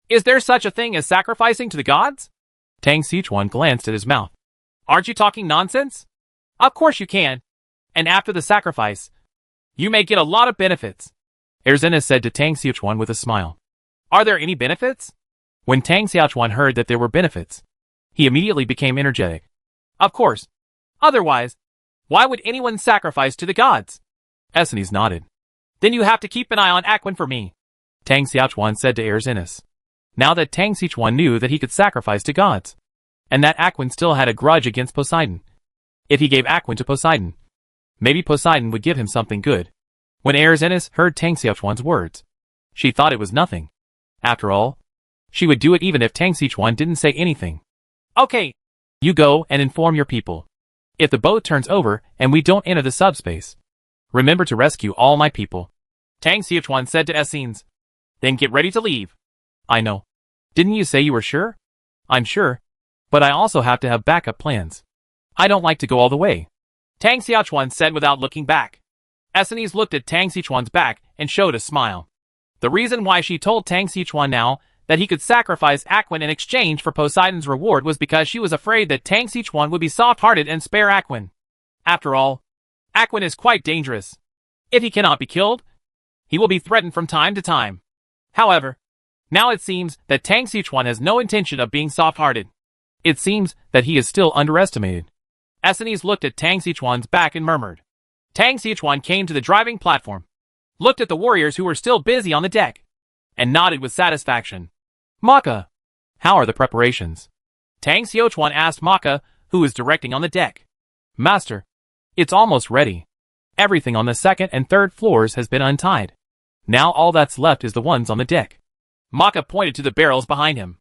Is there such a thing as sacrificing to the gods? Tang Xiaochuan glanced at his mouth. Aren't you talking nonsense? Of course you can. And after the sacrifice, you may get a lot of benefits, Erzenis said to Tang Xiaochuan with a smile. Are there any benefits? When Tang Xiaochuan heard that there were benefits, he immediately became energetic. Of course. Otherwise, why would anyone sacrifice to the gods? Essenes nodded. Then you have to keep an eye on Aquin for me, Tang Xiaochuan said to Erzenis. Now that Tang Xiaochuan knew that he could sacrifice to gods, and that Aquin still had a grudge against Poseidon. If he gave Aquin to Poseidon, maybe Poseidon would give him something good. When Erzenis heard Tang Xiaochuan's words, she thought it was nothing. After all, she would do it even if Tang Xiaochuan didn't say anything. Okay. You go and inform your people. If the boat turns over and we don't enter the subspace, remember to rescue all my people, Tang Xiaochuan said to Essenes. Then get ready to leave. I know. Didn't you say you were sure? I'm sure. But I also have to have backup plans. I don't like to go all the way, Tang Xiaochuan said without looking back. Essenes looked at Tang Xiaochuan's back and showed a smile. The reason why she told Tang Xiaochuan now that he could sacrifice Aquin in exchange for Poseidon's reward was because she was afraid that Tang Xiaochuan would be soft-hearted and spare Aquin. After all, Aquin is quite dangerous. If he cannot be killed, he will be threatened from time to time. However, now it seems that Tang Xiaochuan has no intention of being soft-hearted. It seems that he is still underestimated. Essenes looked at Tang Xiaochuan's back and murmured. Tang Xiaochuan came to the driving platform. looked at the warriors who were still busy on the deck, and nodded with satisfaction. Maka, how are the preparations? Tang Xiuquan asked Maka, who was directing on the deck. Master, it's almost ready. Everything on the second and third floors has been untied. Now all that's left is the ones on the deck. Maka pointed to the barrels behind him.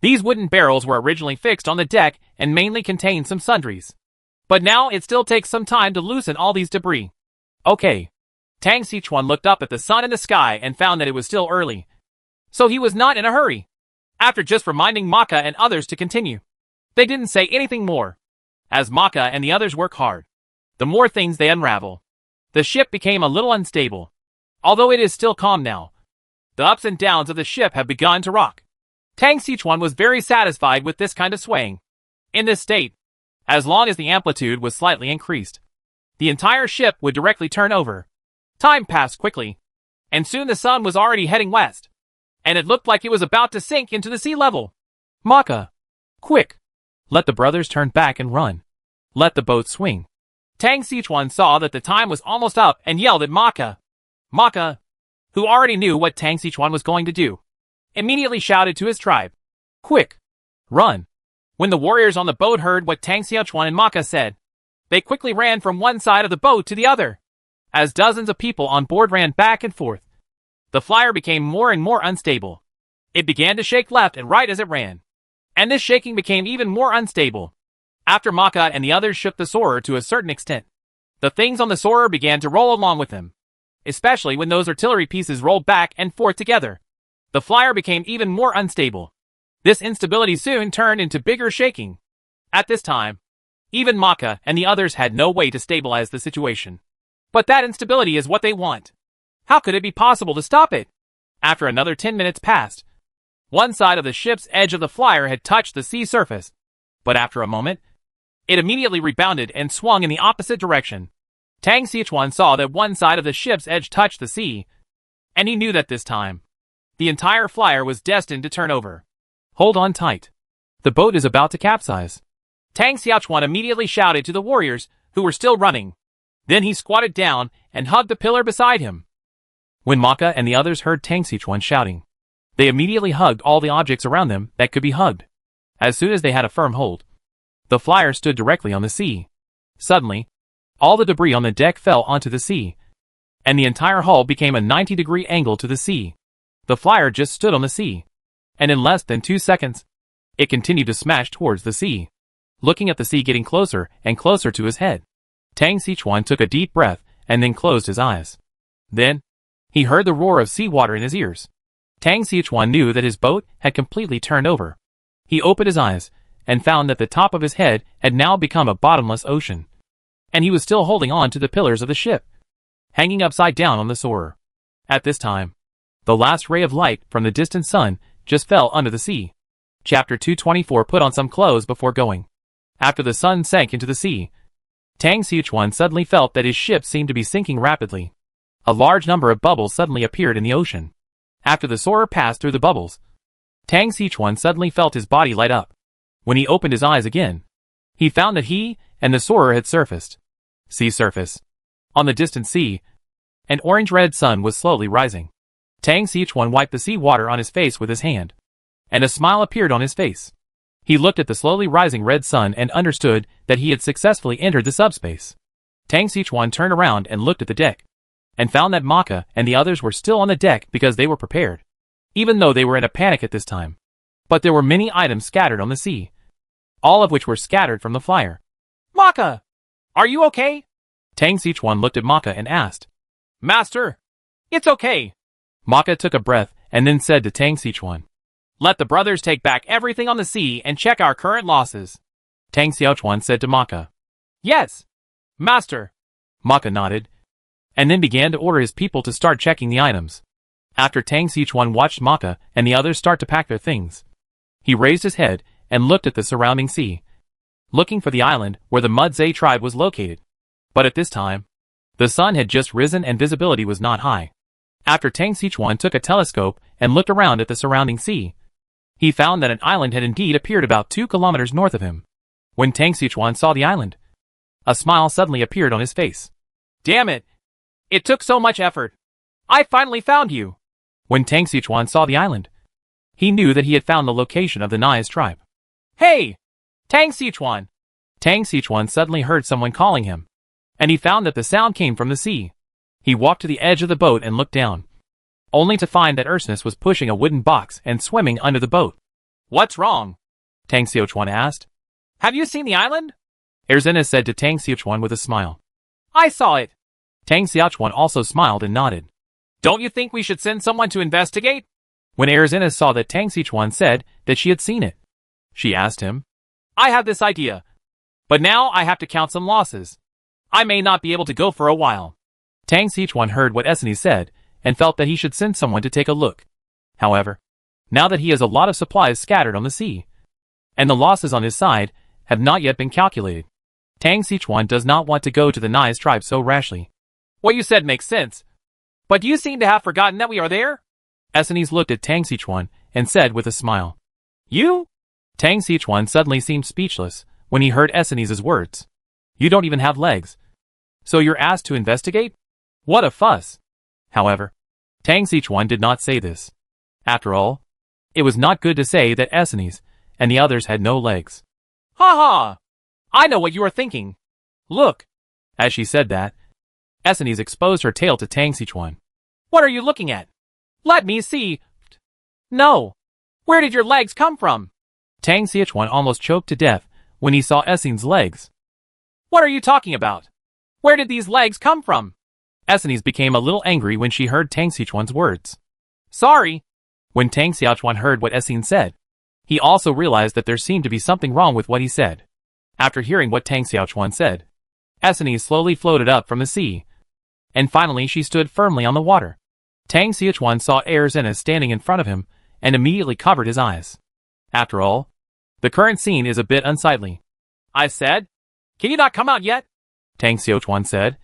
These wooden barrels were originally fixed on the deck and mainly contained some sundries. But now it still takes some time to loosen all these debris. Okay. Tang Xiuquan looked up at the sun in the sky and found that it was still early. So he was not in a hurry. After just reminding Maka and others to continue, they didn't say anything more. As Maka and the others work hard, the more things they unravel. The ship became a little unstable. Although it is still calm now, the ups and downs of the ship have begun to rock. Tang Xiuquan was very satisfied with this kind of swaying. In this state, as long as the amplitude was slightly increased, the entire ship would directly turn over. Time passed quickly, and soon the sun was already heading west, and it looked like it was about to sink into the sea level. Maka, quick! Let the brothers turn back and run. Let the boat swing. Tang Xiuquan saw that the time was almost up and yelled at Maka. Maka, who already knew what Tang Xiuquan was going to do, immediately shouted to his tribe. Quick! Run! When the warriors on the boat heard what Tang Xiuquan and Maka said, they quickly ran from one side of the boat to the other. As dozens of people on board ran back and forth, the flyer became more and more unstable. It began to shake left and right as it ran, and this shaking became even more unstable. After Maka and the others shook the soarer to a certain extent, the things on the soarer began to roll along with them, especially when those artillery pieces rolled back and forth together. The flyer became even more unstable. This instability soon turned into bigger shaking. At this time, even Maka and the others had no way to stabilize the situation. But that instability is what they want. How could it be possible to stop it? After another 10 minutes passed, one side of the ship's edge of the flyer had touched the sea surface. But after a moment, it immediately rebounded and swung in the opposite direction. Tang Xiuquan saw that one side of the ship's edge touched the sea, and he knew that this time, the entire flyer was destined to turn over. Hold on tight. The boat is about to capsize. Tang Xiuquan immediately shouted to the warriors, who were still running. Then he squatted down and hugged the pillar beside him. When Maka and the others heard Tang Xiuquan shouting, they immediately hugged all the objects around them that could be hugged. As soon as they had a firm hold, the flyer stood directly on the sea. Suddenly, all the debris on the deck fell onto the sea, and the entire hull became a 90-degree angle to the sea. The flyer just stood on the sea, and in less than 2 seconds, it continued to smash towards the sea, looking at the sea getting closer and closer to his head. Tang Xiuquan took a deep breath and then closed his eyes. Then, he heard the roar of seawater in his ears. Tang Xiuquan knew that his boat had completely turned over. He opened his eyes and found that the top of his head had now become a bottomless ocean, and he was still holding on to the pillars of the ship, hanging upside down on the soarer. At this time, the last ray of light from the distant sun just fell under the sea. Chapter 224. Put on some clothes before going. After the sun sank into the sea, Tang Xiuquan suddenly felt that his ship seemed to be sinking rapidly. A large number of bubbles suddenly appeared in the ocean. After the soarer passed through the bubbles, Tang Xiuquan suddenly felt his body light up. When he opened his eyes again, he found that he and the soarer had surfaced. Sea surface. On the distant sea, an orange-red sun was slowly rising. Tang Xiuquan wiped the sea water on his face with his hand, and a smile appeared on his face. He looked at the slowly rising red sun and understood that he had successfully entered the subspace. Tang Xiuquan turned around and looked at the deck, and found that Maka and the others were still on the deck because they were prepared, even though they were in a panic at this time. But there were many items scattered on the sea, all of which were scattered from the flyer. Maka! Are you okay? Tang Xiuquan looked at Maka and asked. Master! It's okay. Maka took a breath and then said to Tang Xiuquan, let the brothers take back everything on the sea and check our current losses. Tang Xiuquan said to Maka. Yes, Master. Maka nodded, and then began to order his people to start checking the items. After Tang Xiuquan watched Maka and the others start to pack their things, he raised his head and looked at the surrounding sea, looking for the island where the Mudze tribe was located. But at this time, the sun had just risen and visibility was not high. After Tang Xiuquan took a telescope and looked around at the surrounding sea, he found that an island had indeed appeared about 2 kilometers north of him. When Tang Xiuquan saw the island, a smile suddenly appeared on his face. Damn it! It took so much effort. I finally found you! When Tang Xichuan saw the island, he knew that he had found the location of the Nai's tribe. Hey! Tang Xichuan! Tang Xichuan suddenly heard someone calling him, and he found that the sound came from the sea. He walked to the edge of the boat and looked down, only to find that Ursinus was pushing a wooden box and swimming under the boat. What's wrong? Tang Xichuan asked. Have you seen the island? Ursinus said to Tang Xichuan with a smile. I saw it. Tang Xichuan also smiled and nodded. Don't you think we should send someone to investigate? When Ursinus saw that Tang Xichuan said that she had seen it, she asked him. I have this idea, but now I have to count some losses. I may not be able to go for a while. Tang Xichuan heard what Essenes said and felt that he should send someone to take a look. However, now that he has a lot of supplies scattered on the sea, and the losses on his side have not yet been calculated, Tang Xichuan does not want to go to the Nai's tribe so rashly. What you said makes sense, but you seem to have forgotten that we are there? Essenes looked at Tang Xichuan and said with a smile. You? Tang Xichuan suddenly seemed speechless when he heard Essenes' words. You don't even have legs. So you're asked to investigate? What a fuss! However, Tang Xichuan did not say this. After all, it was not good to say that Essenes and the others had no legs. Ha ha! I know what you are thinking. Look! As she said that, Essenes exposed her tail to Tang Xichuan. What are you looking at? Let me see. No! Where did your legs come from? Tang Xichuan almost choked to death when he saw Essenes' legs. What are you talking about? Where did these legs come from? Essenes became a little angry when she heard Tang Xichuan's words. Sorry. When Tang Xichuan heard what Essenes said, he also realized that there seemed to be something wrong with what he said. After hearing what Tang Xichuan said, Essenes slowly floated up from the sea, and finally she stood firmly on the water. Tang Xichuan saw Ursinus standing in front of him and immediately covered his eyes. After all, the current scene is a bit unsightly. I said, can you not come out yet? Tang Xichuan said,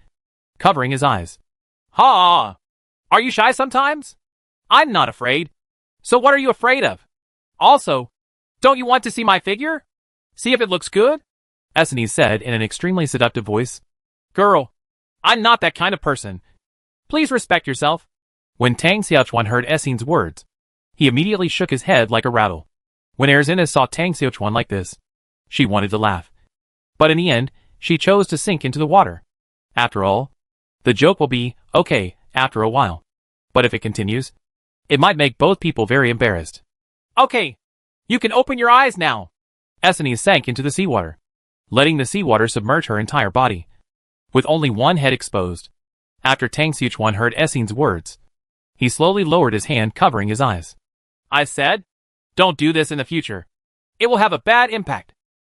covering his eyes. Ha! Are you shy sometimes? I'm not afraid. So what are you afraid of? Also, don't you want to see my figure? See if it looks good? Essenes said in an extremely seductive voice. Girl, I'm not that kind of person. Please respect yourself. When Tang Xichuan heard Essenes' words, he immediately shook his head like a rattle. When Ursinus saw Tang Xichuan like this, she wanted to laugh. But in the end, she chose to sink into the water. After all, the joke will be okay after a while. But if it continues, it might make both people very embarrassed. Okay, you can open your eyes now. Essenes sank into the seawater, letting the seawater submerge her entire body, with only one head exposed. After Tang Xichuan heard Essenes' words, he slowly lowered his hand covering his eyes. I said, don't do this in the future. It will have a bad impact.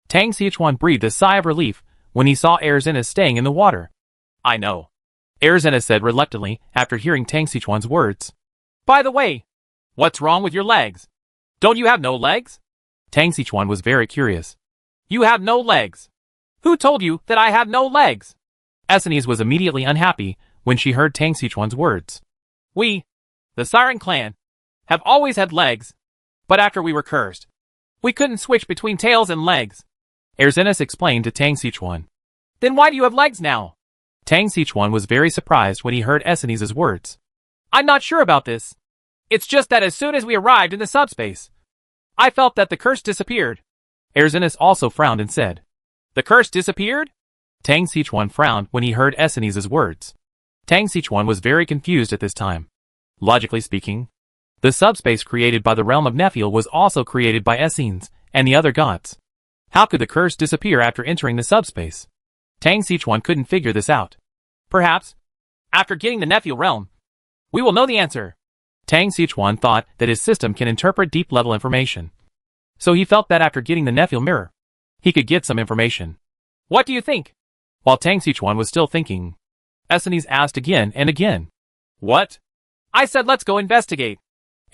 Tang Xichuan breathed a sigh of relief when he saw Ursinus staying in the water. I know, Ursinus said reluctantly after hearing Tang Xichuan's words. By the way, what's wrong with your legs? Don't you have no legs? Tang Xichuan was very curious. You have no legs. Who told you that I have no legs? Essenes was immediately unhappy when she heard Tang Xichuan's words. We, the Siren clan, have always had legs, but after we were cursed, we couldn't switch between tails and legs. Ursinus explained to Tang Xichuan. Then why do you have legs now? Tang Xichuan was very surprised when he heard Essenes' words. I'm not sure about this. It's just that as soon as we arrived in the subspace, I felt that the curse disappeared. Ursinus also frowned and said, the curse disappeared? Tang Xichuan frowned when he heard Essenes' words. Tang Xichuan was very confused at this time. Logically speaking, the subspace created by the realm of Nephiel was also created by Essenes and the other gods. How could the curse disappear after entering the subspace? Tang Xichuan couldn't figure this out. Perhaps, after getting the Nephiel realm, we will know the answer. Tang Xichuan thought that his system can interpret deep-level information. So he felt that after getting the Nephiel mirror, he could get some information. What do you think? While Tang Xichuan was still thinking, Essenes asked again and again. What? I said let's go investigate.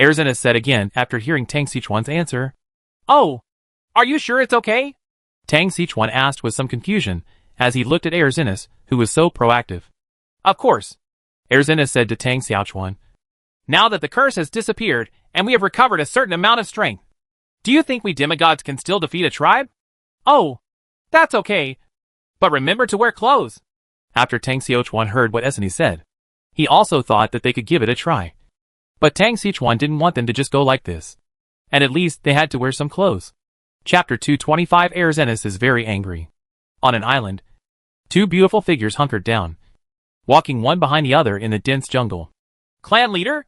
Ursinus said again after hearing Tang Xichuan's answer. Oh, are you sure it's okay? Tang Xichuan asked with some confusion as he looked at Ursinus, who was so proactive. Of course, Ursinus said to Tang Xichuan. Now that the curse has disappeared and we have recovered a certain amount of strength, do you think we demigods can still defeat a tribe? Oh, that's okay. But remember to wear clothes. After Tang Xichuan heard what Essenes said, He also thought that they could give it a try. But Tang Sichuan didn't want them to just go like this. And at least they had to wear some clothes. Chapter 225 Erzenis is very angry. On an island, two beautiful figures hunkered down, walking one behind the other in the dense jungle. Clan leader?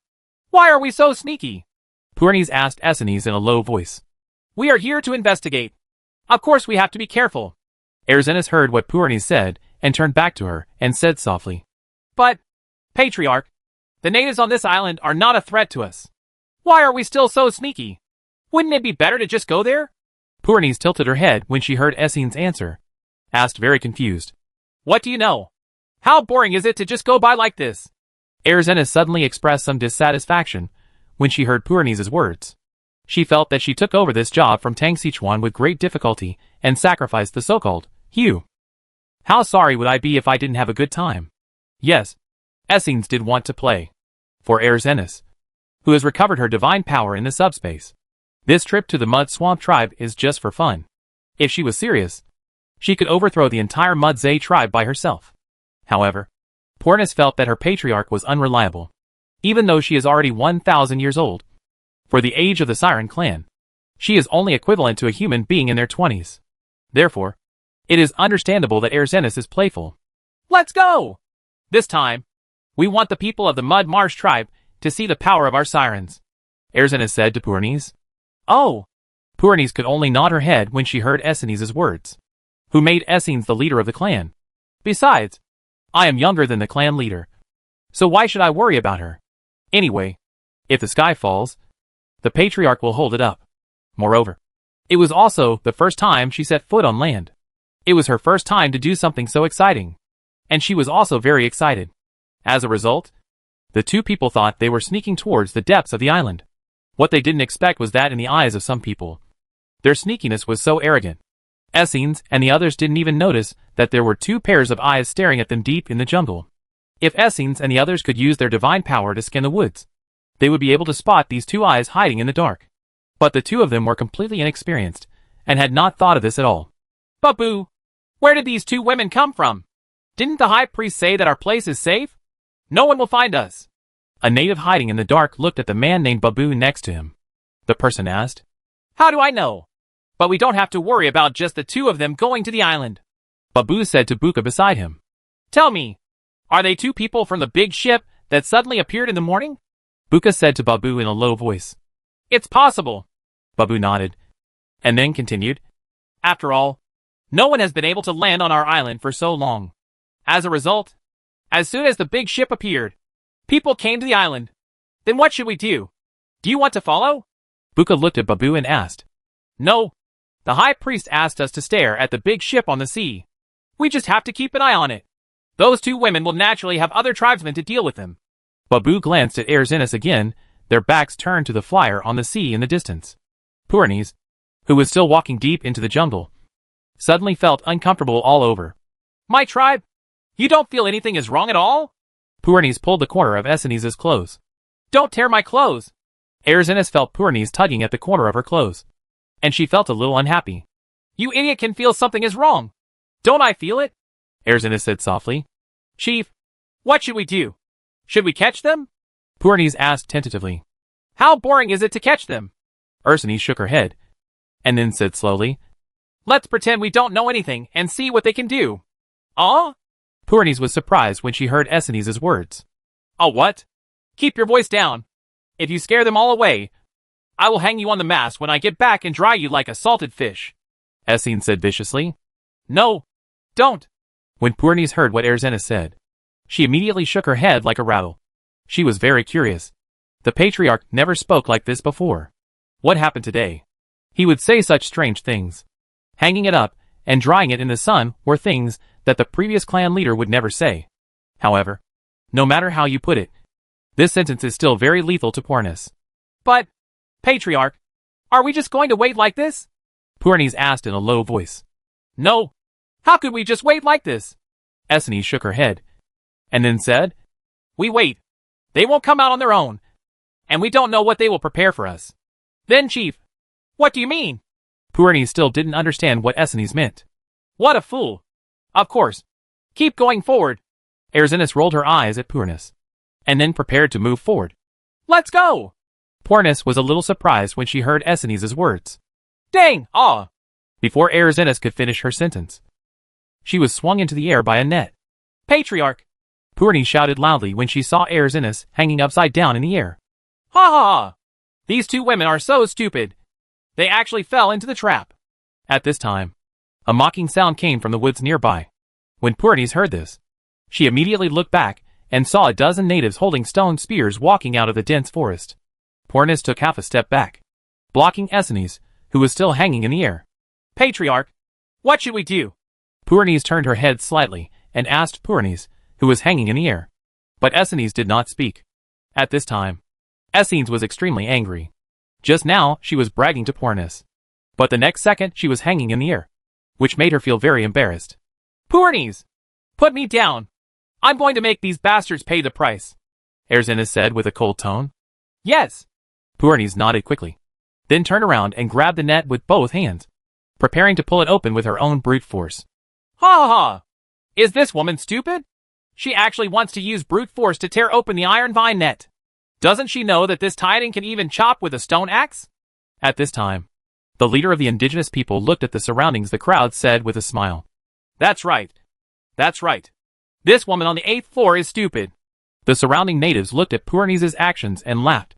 Why are we so sneaky? Purnes asked Essenes in a low voice. We are here to investigate. Of course we have to be careful. Erzenis heard what Purnes said and turned back to her and said softly. But, Patriarch, the natives on this island are not a threat to us. Why are we still so sneaky? Wouldn't it be better to just go there? Purnes tilted her head when she heard Essenes' answer, asked very confused. What do you know? How boring is it to just go by like this? Erzenis suddenly expressed some dissatisfaction when she heard Purnes' words. She felt that she took over this job from Tang Sichuan with great difficulty and sacrificed the so-called Hugh. How sorry would I be if I didn't have a good time? Yes, Essenes did want to play. For Erzenis, who has recovered her divine power in the subspace, this trip to the Mud Swamp tribe is just for fun. If she was serious, she could overthrow the entire Mudzay tribe by herself. However, Purnes felt that her patriarch was unreliable. Even though she is already 1,000 years old, for the age of the Siren clan, she is only equivalent to a human being in their 20s. Therefore, it is understandable that Erzenis is playful. Let's go! This time, we want the people of the Mud Marsh tribe to see the power of our sirens, Erzenis said to Purnes. Oh! Purnes could only nod her head when she heard Essenes' words. Who made Essenes the leader of the clan? Besides, I am younger than the clan leader, so why should I worry about her? Anyway, if the sky falls, the patriarch will hold it up. Moreover, it was also the first time she set foot on land. It was her first time to do something so exciting, and she was also very excited. As a result, the two people thought they were sneaking towards the depths of the island. What they didn't expect was that in the eyes of some people, their sneakiness was so arrogant. Essenes and the others didn't even notice that there were two pairs of eyes staring at them deep in the jungle. If Essenes and the others could use their divine power to scan the woods, they would be able to spot these two eyes hiding in the dark. But the two of them were completely inexperienced, and had not thought of this at all. Babu! Where did these two women come from? Didn't the high priest say that our place is safe? No one will find us. A native hiding in the dark looked at the man named Babu next to him. The person asked, How do I know? But we don't have to worry about just the two of them going to the island. Babu said to Buka beside him. Tell me, are they two people from the big ship that suddenly appeared in the morning? Buka said to Babu in a low voice. It's possible. Babu nodded, and then continued. After all, no one has been able to land on our island for so long. As a result, as soon as the big ship appeared, people came to the island. Then what should we do? Do you want to follow? Buka looked at Babu and asked. No. The high priest asked us to stare at the big ship on the sea. We just have to keep an eye on it. Those two women will naturally have other tribesmen to deal with them. Babu glanced at Erzenis again, their backs turned to the flyer on the sea in the distance. Purnes, who was still walking deep into the jungle, suddenly felt uncomfortable all over. My tribe? You don't feel anything is wrong at all? Purnes pulled the corner of Essenes' clothes. Don't tear my clothes. Erzenis felt Purnes tugging at the corner of her clothes, and she felt a little unhappy. You idiot can feel something is wrong. Don't I feel it? Erzenis said softly. Chief, what should we do? Should we catch them? Purnes asked tentatively. How boring is it to catch them? Erzenis shook her head, and then said slowly. Let's pretend we don't know anything and see what they can do. Purnes was surprised when she heard Essenes' words. What? Keep your voice down. If you scare them all away, I will hang you on the mast when I get back and dry you like a salted fish. Essenes said viciously. No, don't. When Purnes heard what Erzenis said, she immediately shook her head like a rattle. She was very curious. The patriarch never spoke like this before. What happened today? He would say such strange things. Hanging it up and drying it in the sun were things that the previous clan leader would never say. However, no matter how you put it, this sentence is still very lethal to Purnes. But, Patriarch, are we just going to wait like this? Purnes asked in a low voice. No. How could we just wait like this? Essenes shook her head, and then said, We wait. They won't come out on their own, and we don't know what they will prepare for us. Then, Chief, what do you mean? Purnes still didn't understand what Essenes meant. What a fool. Of course. Keep going forward. Erzenis rolled her eyes at Purnes. and then prepared to move forward. Let's go! Pornis was a little surprised when she heard Essenes' words. Dang! Ah! Before Erzinis could finish her sentence, she was swung into the air by a net. Patriarch! Purni shouted loudly when she saw Erzinis hanging upside down in the air. Ha ha ha! These two women are so stupid. They actually fell into the trap. At this time, a mocking sound came from the woods nearby. When Purnis heard this, she immediately looked back and saw a dozen natives holding stone spears walking out of the dense forest. Pornis took half a step back, blocking Essenes, who was still hanging in the air. Patriarch, what should we do? Purnis turned her head slightly and asked Purnis, who was hanging in the air. But Essenes did not speak. At this time, Essenes was extremely angry. Just now, she was bragging to Pornis. But the next second, she was hanging in the air, which made her feel very embarrassed. Purnis! Put me down! I'm going to make these bastards pay the price, Erzinis said with a cold tone. Yes! Purnis nodded quickly, then turned around and grabbed the net with both hands, preparing to pull it open with her own brute force. Ha ha ha! Is this woman stupid? She actually wants to use brute force to tear open the iron vine net. Doesn't she know that this titan can even chop with a stone axe? At this time, the leader of the indigenous people looked at the surroundings. The crowd said with a smile. That's right. That's right. This woman on the 8th floor is stupid. The surrounding natives looked at Purnis's actions and laughed.